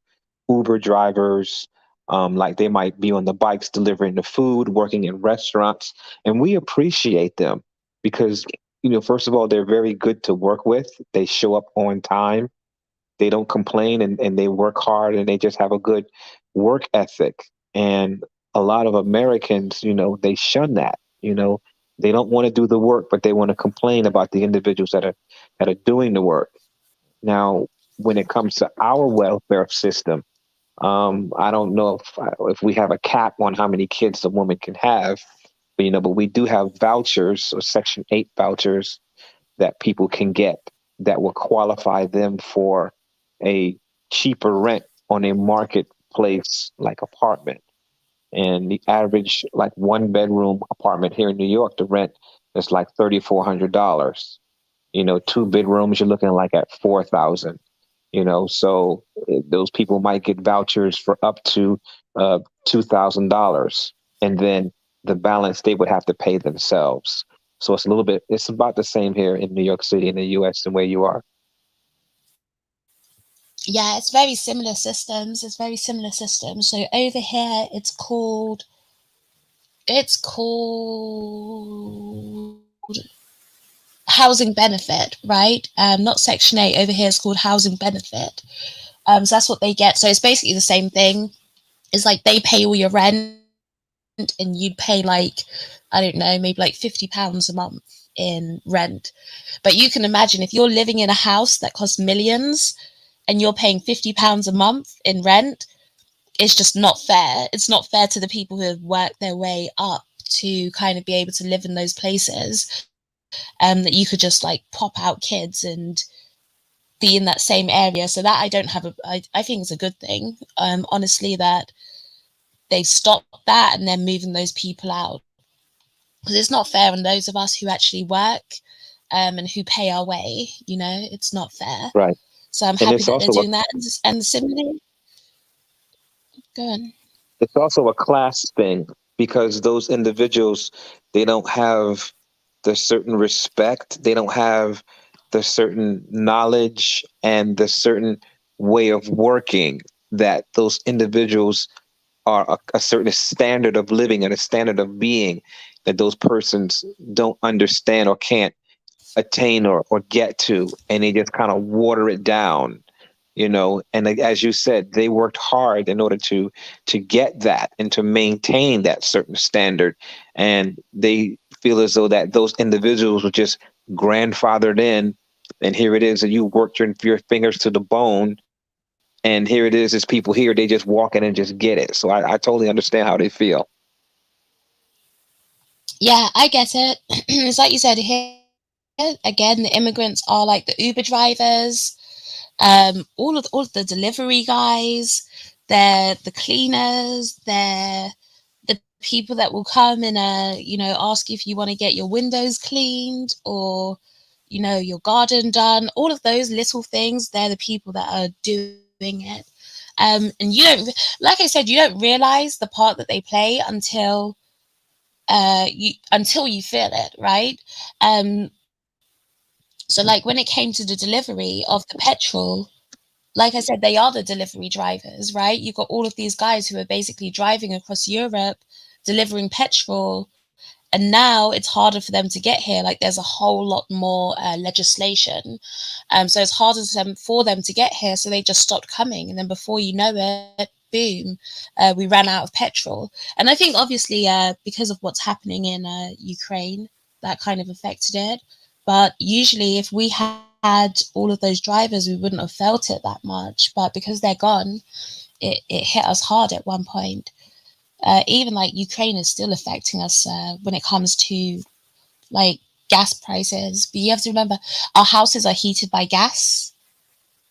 Speaker 13: Uber drivers, like they might be on the bikes delivering the food, working in restaurants, and we appreciate them because first of all, they're very good to work with. They show up on time, they don't complain, and they work hard, and they just have a good work ethic. And a lot of Americans, they shun that. They don't want to do the work, but they want to complain about the individuals that are doing the work. Now, when it comes to our welfare system, I don't know if we have a cap on how many kids a woman can have, but we do have vouchers or Section 8 vouchers that people can get that will qualify them for a cheaper rent on a marketplace like apartment. And the average like 1 bedroom apartment here in New York, the rent is like $3,400. 2 bedrooms, you're looking like at 4,000. So those people might get vouchers for up to $2,000, and then the balance they would have to pay themselves. So it's about the same here in New York City in the U.S. than where you are.
Speaker 9: Yeah, it's very similar systems. It's very similar systems. So over here, it's called housing benefit, right? Not Section 8. Over here, it's called housing benefit. So that's what they get. So it's basically the same thing. It's like they pay all your rent, and you'd pay like, I don't know, maybe like £50 a month in rent. But you can imagine if you're living in a house that costs millions and you're paying £50 a month in rent, it's just not fair. It's not fair to the people who have worked their way up to kind of be able to live in those places. That you could just like pop out kids and be in that same area. So that I think it's a good thing. Honestly, that they've stopped that and they're moving those people out. Because it's not fair on those of us who actually work and who pay our way, it's not fair.
Speaker 13: Right.
Speaker 9: So I'm happy that they're doing that. And similarly, go on.
Speaker 13: It's also a class thing because those individuals, they don't have the certain respect, they don't have the certain knowledge and the certain way of working that those individuals are a certain standard of living and a standard of being that those persons don't understand or can't attain or get to, and they just kind of water it down. And as you said, they worked hard in order to get that and to maintain that certain standard, and they feel as though that those individuals were just grandfathered in, and here it is, and you worked your fingers to the bone, and here it is, people here, they just walk in and just get it. So I totally understand how they feel.
Speaker 9: Yeah, I get it. It's like you said here, again, the immigrants are like the Uber drivers, all of the delivery guys, they're the cleaners, they're the people that will come and ask you if you want to get your windows cleaned or your garden done. All of those little things, they're the people that are doing it. And you don't, like I said, you don't realize the part that they play until you feel it, right? So like when it came to the delivery of the petrol, like I said, they are the delivery drivers, right? You've got all of these guys who are basically driving across Europe, delivering petrol, and now it's harder for them to get here. Like there's a whole lot more legislation, so it's harder for them to get here. So they just stopped coming, and then before you know it, boom, we ran out of petrol. And I think obviously because of what's happening in Ukraine, that kind of affected it. But usually, if we had all of those drivers, we wouldn't have felt it that much. But because they're gone, it hit us hard at one point. Even like Ukraine is still affecting us when it comes to like gas prices. But you have to remember, our houses are heated by gas,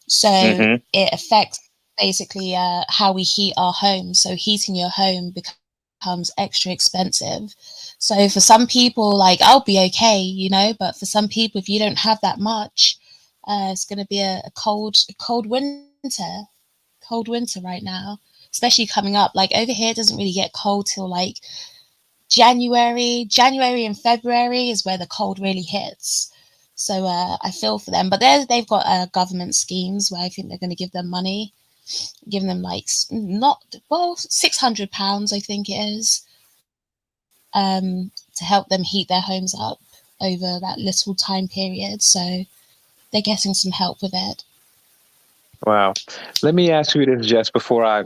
Speaker 9: so it affects basically how we heat our homes. So heating your home becomes extra expensive. So for some people, like I'll be okay, but for some people, if you don't have that much, it's going to be a cold winter. cold winter right now, especially coming up. Like over here, it doesn't really get cold till like January and February is where the cold really hits. So I feel for them, but they've got government schemes where I think they're going to give them money, giving them like not well £600 I think it is, to help them heat their homes up over that little time period. So they're getting some help with it.
Speaker 13: Wow. Let me ask you this, Jess, before I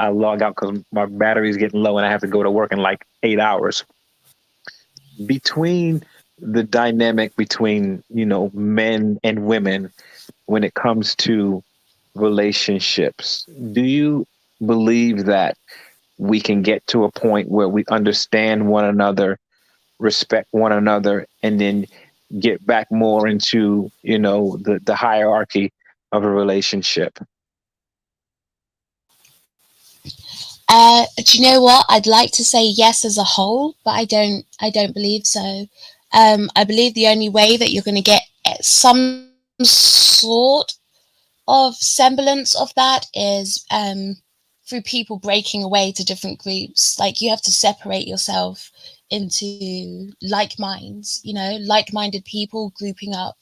Speaker 13: log out because my battery's getting low and I have to go to work in like 8 hours. Between the dynamic between, men and women when it comes to relationships, do you believe that we can get to a point where we understand one another, respect one another, and then get back more into, the hierarchy of a relationship?
Speaker 9: Do you know what? I'd like to say yes as a whole, but I don't believe so. I believe the only way that you're going to get some sort of semblance of that is through people breaking away to different groups. Like you have to separate yourself into like-minded people grouping up.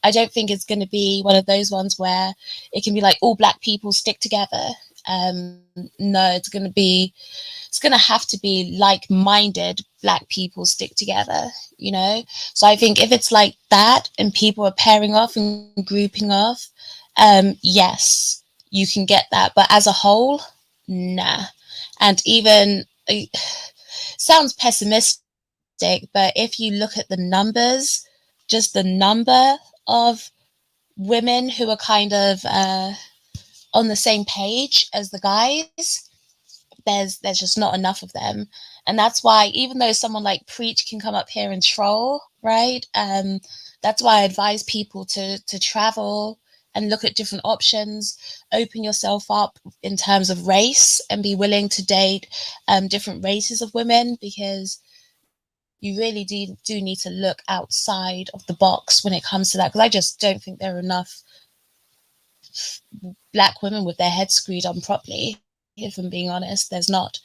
Speaker 9: I don't think it's going to be one of those ones where it can be like all black people stick together. No, it's going to have to be like-minded black people stick together, So I think if it's like that and people are pairing off and grouping off, yes, you can get that. But as a whole, nah. And even sounds pessimistic, but if you look at the numbers, just the number of women who are kind of on the same page as the guys, there's just not enough of them. And that's why even though someone like Preach can come up here and troll, right? That's why I advise people to travel and look at different options, open yourself up in terms of race and be willing to date different races of women, because you really do need to look outside of the box when it comes to that, because I just don't think there are enough black women with their heads screwed on properly. If I'm being honest, there's not.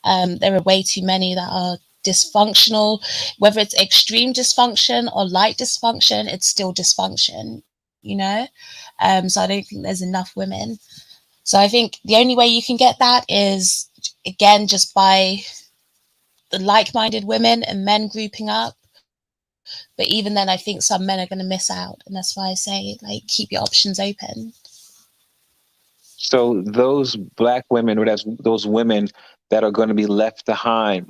Speaker 9: There are way too many that are dysfunctional. Whether it's extreme dysfunction or light dysfunction, it's still dysfunction, So I don't think there's enough women. So I think the only way you can get that is, again, just by the like-minded women and men grouping up. But even then, I think some men are going to miss out. And that's why I say, keep your options open.
Speaker 13: So those black women, or those women that are going to be left behind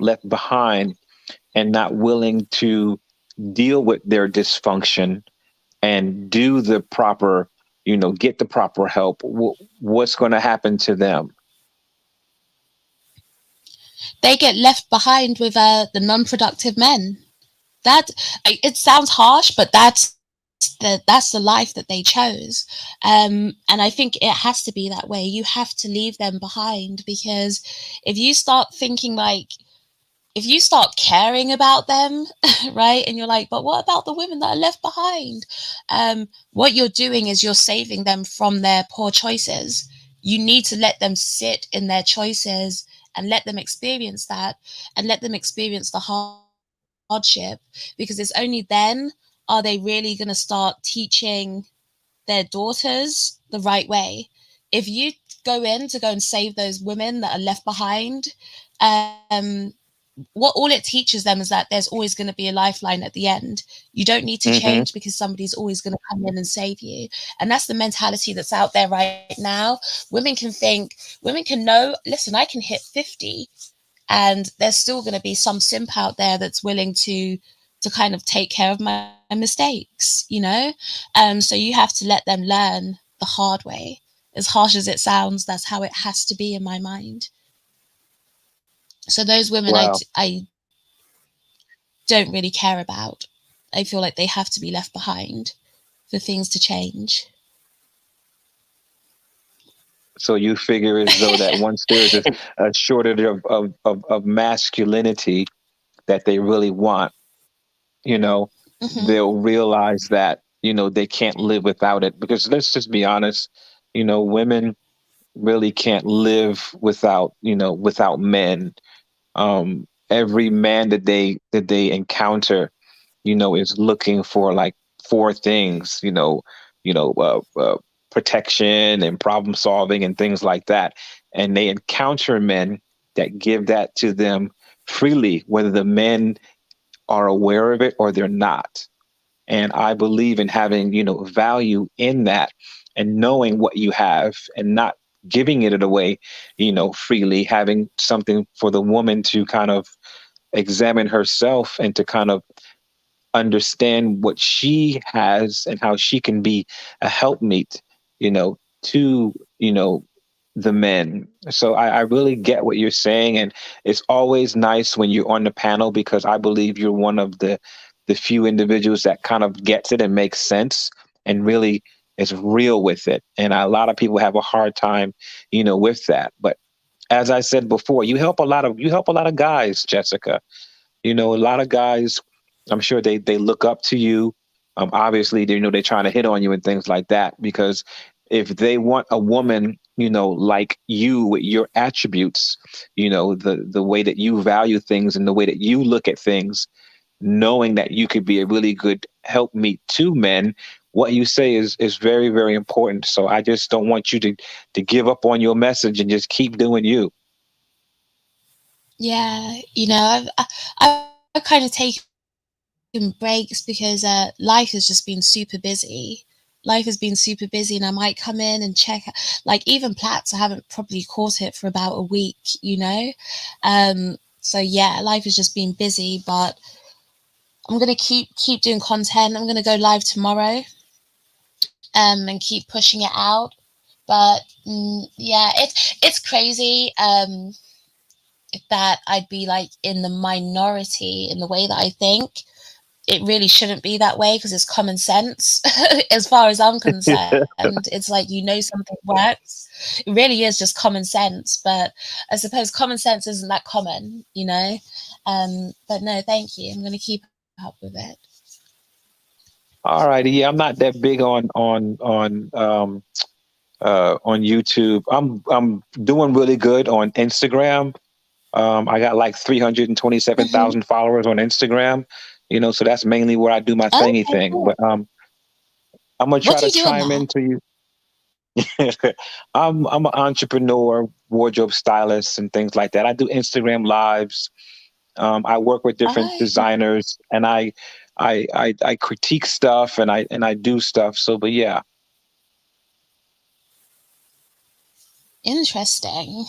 Speaker 13: and not willing to deal with their dysfunction and do the proper, get the proper help, what's going to happen to them?
Speaker 9: They get left behind with the non-productive men. It sounds harsh, but that's the life that they chose. And I think it has to be that way. You have to leave them behind, because if you start caring about them, right, and you're like, but what about the women that are left behind? What you're doing is you're saving them from their poor choices. You need to let them sit in their choices and let them experience that, and let them experience the hardship, because it's only then are they really going to start teaching their daughters the right way. If you go and save those women that are left behind, what all it teaches them is that there's always going to be a lifeline at the end. You don't need to change because somebody's always going to come in and save you. And that's the mentality that's out there right now. Women can know, listen, I can hit 50 and there's still going to be some simp out there that's willing to kind of take care of my mistakes, so you have to let them learn the hard way. As harsh as it sounds, that's how it has to be in my mind. So those women,
Speaker 13: wow.
Speaker 9: I don't really care about. I feel like they have to be left behind for things to change.
Speaker 13: So you figure as though that once there's a shortage of masculinity that they really want, they'll realize that, they can't live without it. Because let's just be honest, women really can't live without, without men. Every man that they encounter, is looking for like four things, protection and problem solving and things like that. And they encounter men that give that to them freely, whether the men are aware of it or they're not. And I believe in having, value in that and knowing what you have and not giving it away, freely, having something for the woman to kind of examine herself and to kind of understand what she has and how she can be a helpmeet, to, the men. So I really get what you're saying. And it's always nice when you're on the panel because I believe you're one of the few individuals that kind of gets it and makes sense and really is real with it. And a lot of people have a hard time, with that. But as I said before, you help a lot of guys, Jessica. A lot of guys, I'm sure they look up to you. Obviously, they're trying to hit on you and things like that because if they want a woman, like you with your attributes, the way that you value things and the way that you look at things, knowing that you could be a really good helpmeet to men, what you say is very, very important. So I just don't want you to give up on your message and just keep doing you.
Speaker 9: Yeah, I've kind of taken breaks because life has just been super busy. Life has been super busy, and I might come in and check. Like even Platts, I haven't probably caught it for about a week. So yeah, life has just been busy, but I'm gonna keep doing content. I'm gonna go live tomorrow, and keep pushing it out. But yeah, it's crazy. That I'd be like in the minority in the way that I think. It really shouldn't be that way because it's common sense as far as I'm concerned. It's like, something works. It really is just common sense. But I suppose common sense isn't that common. But no, thank you. I'm going to keep up with it.
Speaker 13: All righty. Yeah, I'm not that big on YouTube. I'm doing really good on Instagram. I got like
Speaker 9: Mhm.
Speaker 13: 327,000 followers on Instagram. So that's mainly where I do my thingy
Speaker 9: Okay,
Speaker 13: thing.
Speaker 9: cool.
Speaker 13: But I'm gonna
Speaker 9: What
Speaker 13: try
Speaker 9: do
Speaker 13: to
Speaker 9: you do on
Speaker 13: chime
Speaker 9: there?
Speaker 13: into you. I'm an entrepreneur, wardrobe stylist, and things like that. I do Instagram lives. I work with different
Speaker 9: Oh,
Speaker 13: designers, and I critique stuff, and I do stuff. So, but yeah,
Speaker 9: interesting.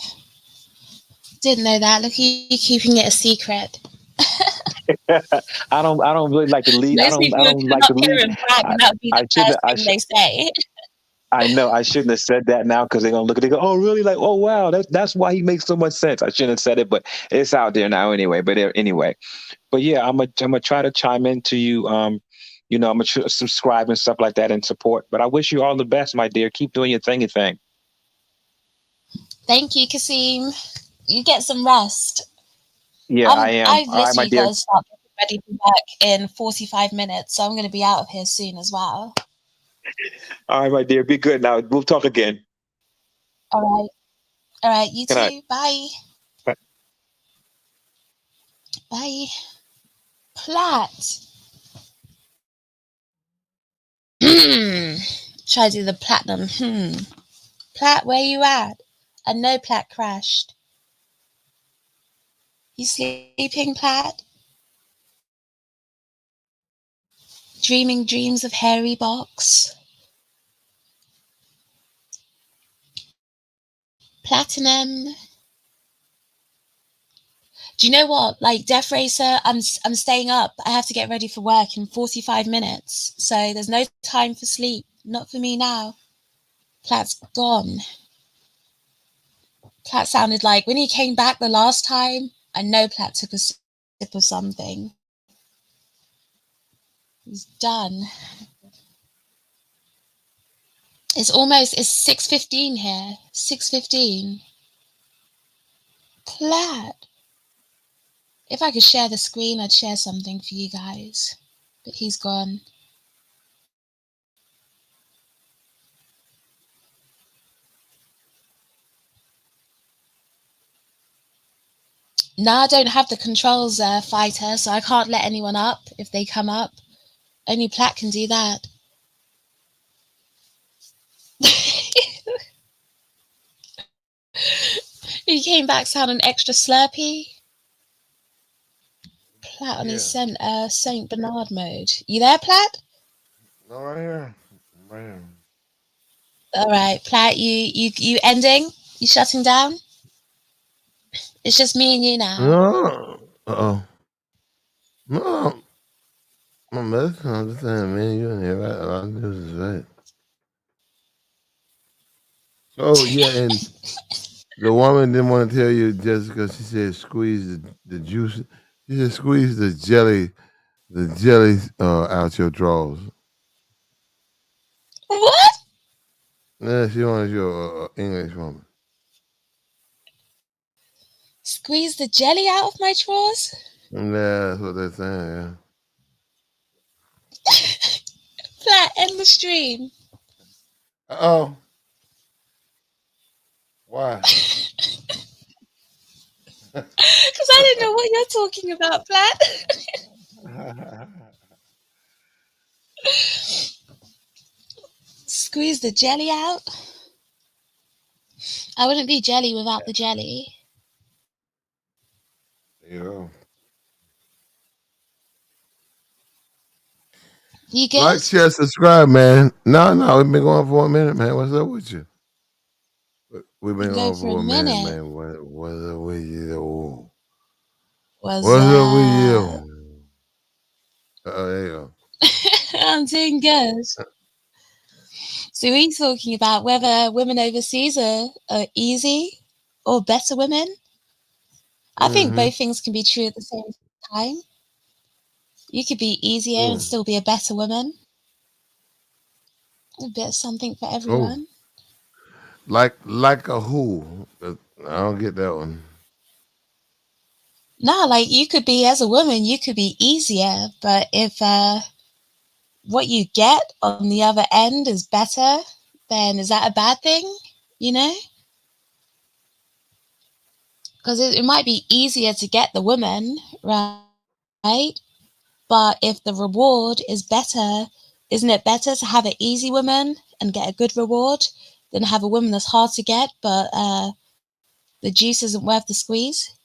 Speaker 9: Didn't know that. Look at you keeping it a secret.
Speaker 13: I don't really like to lead. I
Speaker 9: Most
Speaker 13: don't I
Speaker 9: people would
Speaker 13: don't
Speaker 9: come
Speaker 13: like
Speaker 9: up
Speaker 13: to
Speaker 9: here
Speaker 13: lead.
Speaker 9: and brag,
Speaker 13: I
Speaker 9: and that would be
Speaker 13: I
Speaker 9: the
Speaker 13: shouldn't.
Speaker 9: first thing they say.
Speaker 13: I know I shouldn't have said that now because they're gonna look at it and go, oh really? Like, oh wow, that's why he makes so much sense. I shouldn't have said it, but it's out there now anyway. But anyway, but yeah, I'm gonna try to chime into you. I'm gonna subscribe and stuff like that and support. But I wish you all the best, my dear. Keep doing your thingy thing.
Speaker 9: Thank you, Kasim. You get some rest.
Speaker 13: Yeah, I am.
Speaker 9: I've
Speaker 13: All right, my
Speaker 9: literally
Speaker 13: dear.
Speaker 9: got to start getting ready for work in 45 minutes, so I'm going to be out of here soon as well.
Speaker 13: All right, my dear. Be good now. We'll talk again.
Speaker 9: All right. All right. You
Speaker 13: Good night.
Speaker 9: too. Bye.
Speaker 13: Bye.
Speaker 9: Bye. Platt. Try to do the platinum. Platt, where you at? I know Platt crashed. You sleeping, Platt? Dreaming dreams of hairy box? Platinum. Do you know what? Like Death Racer, I'm staying up. I have to get ready for work in 45 minutes. So there's no time for sleep. Not for me now. Platt's gone. Platt sounded like when he came back the last time, I know Platt took a sip of something. He's done. It's 6:15 here. 6:15. Platt. If I could share the screen, I'd share something for you guys. But he's gone. No, I don't have the controls, fighter, so I can't let anyone up if they come up. Only Platt can do that. He came back sounding extra slurpy. Platt on his Saint Bernard mode. You there, Platt?
Speaker 4: No, right here. Right here.
Speaker 9: All right, Platt, you ending? You shutting down? It's just me and you now.
Speaker 4: No. Uh-oh. No. I'm messing. I'm just saying, man, you in here. A lot of news is right. So, yeah, and the woman didn't want to tell you, Jessica, she said squeeze the juice. She said squeeze the jelly out your drawers.
Speaker 9: What?
Speaker 4: Yeah, she wanted your English woman.
Speaker 9: Squeeze the jelly out of my drawers?
Speaker 4: Yeah, that's what they're saying,
Speaker 9: Platt, end the stream.
Speaker 4: yeah. Uh-oh. Why?
Speaker 9: Because I didn't know what you're talking about, Platt. Squeeze the jelly out? I wouldn't be jelly without the jelly.
Speaker 4: Yeah.
Speaker 9: You good?
Speaker 4: Like, share, subscribe, man. No, we've been going for a minute, man. What's up with you? We've been going for a minute, man. What's up with you?
Speaker 9: What's
Speaker 4: up with you?
Speaker 9: up?
Speaker 4: There you go.
Speaker 9: I'm doing good. So we're talking about whether women overseas are easy or better women. I think both things can be true at the same time. You could be easier and still be a better woman. A bit of something for everyone.
Speaker 4: Like a who? I don't get that one.
Speaker 9: No, like you could be, as a woman, you could be easier, but if what you get on the other end is better, then is that a bad thing? You know? Because it might be easier to get the woman, right? But if the reward is better, isn't it better to have an easy woman and get a good reward than have a woman that's hard to get, but the juice isn't worth the squeeze?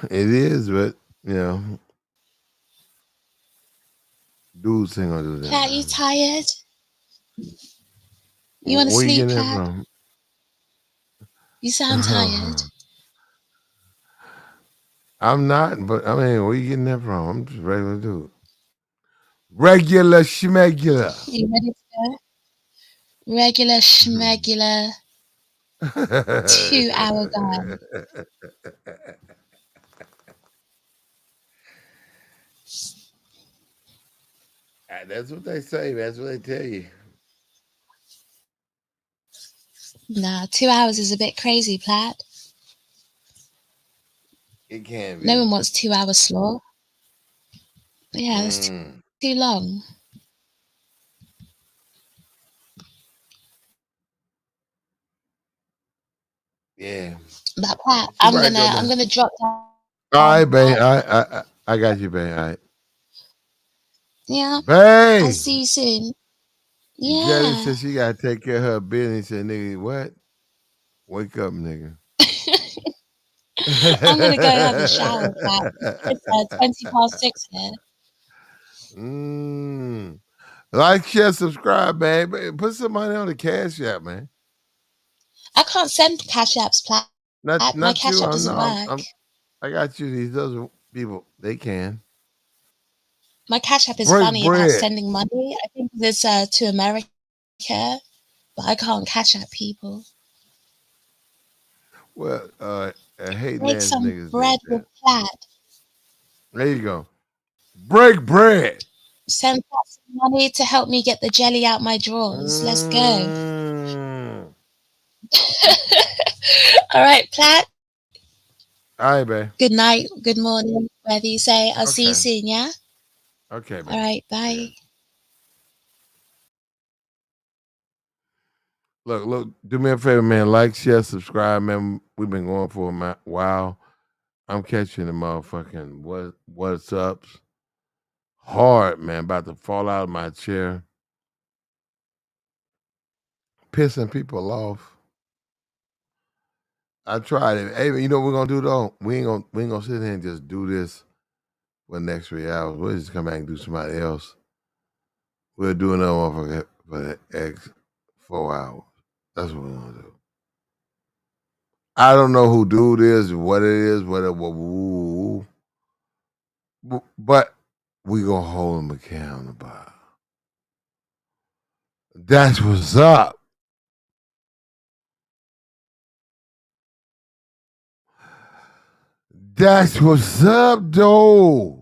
Speaker 4: It is, but dudes ain't gonna do that.
Speaker 9: Platt, you tired? You want to
Speaker 4: Where
Speaker 9: sleep,
Speaker 4: you getting
Speaker 9: Platt?
Speaker 4: that from?
Speaker 9: You sound tired.
Speaker 4: I'm not, but I mean, where you getting that from? I'm just a regular dude. Regular schmegular.
Speaker 9: You ready to go? Regular schmegular 2-hour guy.
Speaker 4: That's what they say. That's what they tell you.
Speaker 9: Nah, 2 hours is a bit crazy, Platt.
Speaker 4: It can be.
Speaker 9: No one wants 2 hours slow. Yeah, that's too long.
Speaker 4: Yeah.
Speaker 9: But Platt, I'm gonna drop down.
Speaker 4: All right, babe. I got you, babe. All right.
Speaker 9: Yeah.
Speaker 4: Babe.
Speaker 9: I'll see you soon.
Speaker 4: Jelly
Speaker 9: Yeah.
Speaker 4: said she gotta take care of her business. Said, nigga, what? Wake up, nigga.
Speaker 9: I'm gonna go have a shower, Platt. It's 6:20 here.
Speaker 4: Like, share, subscribe, man. Put some money on the Cash App, man.
Speaker 9: I can't send Cash Apps, Platt.
Speaker 4: Not
Speaker 9: My Cash
Speaker 4: you.
Speaker 9: App doesn't work.
Speaker 4: I got you. These other people, they can.
Speaker 9: My Cash App is funny about sending money. I think it's to America, but I can't Cash App people.
Speaker 4: Well, hating
Speaker 9: Break
Speaker 4: ass
Speaker 9: some
Speaker 4: niggas.
Speaker 9: bread with Platt.
Speaker 4: There you go. Break bread.
Speaker 9: Send Platt some money to help me get the jelly out my drawers. Let's go. All right, Platt.
Speaker 4: All right, babe.
Speaker 9: Good night, good morning, whatever you say. I'll see you soon, yeah?
Speaker 4: Okay, babe.
Speaker 9: All right, bye.
Speaker 4: Yeah. Look, do me a favor, man. Like, share, subscribe, man. We've been going for a while. I'm catching the motherfucking what's ups hard, man. About to fall out of my chair. Pissing people off. I tried it. Hey, you know what we're gonna do though? We ain't gonna sit here and just do this for the next 3 hours. We'll just come back and do somebody else. We'll do another one for the next 4 hours. That's what we're gonna do. I don't know who do this, what it is, whatever. But we gonna hold them accountable. That's what's up. That's what's up, though.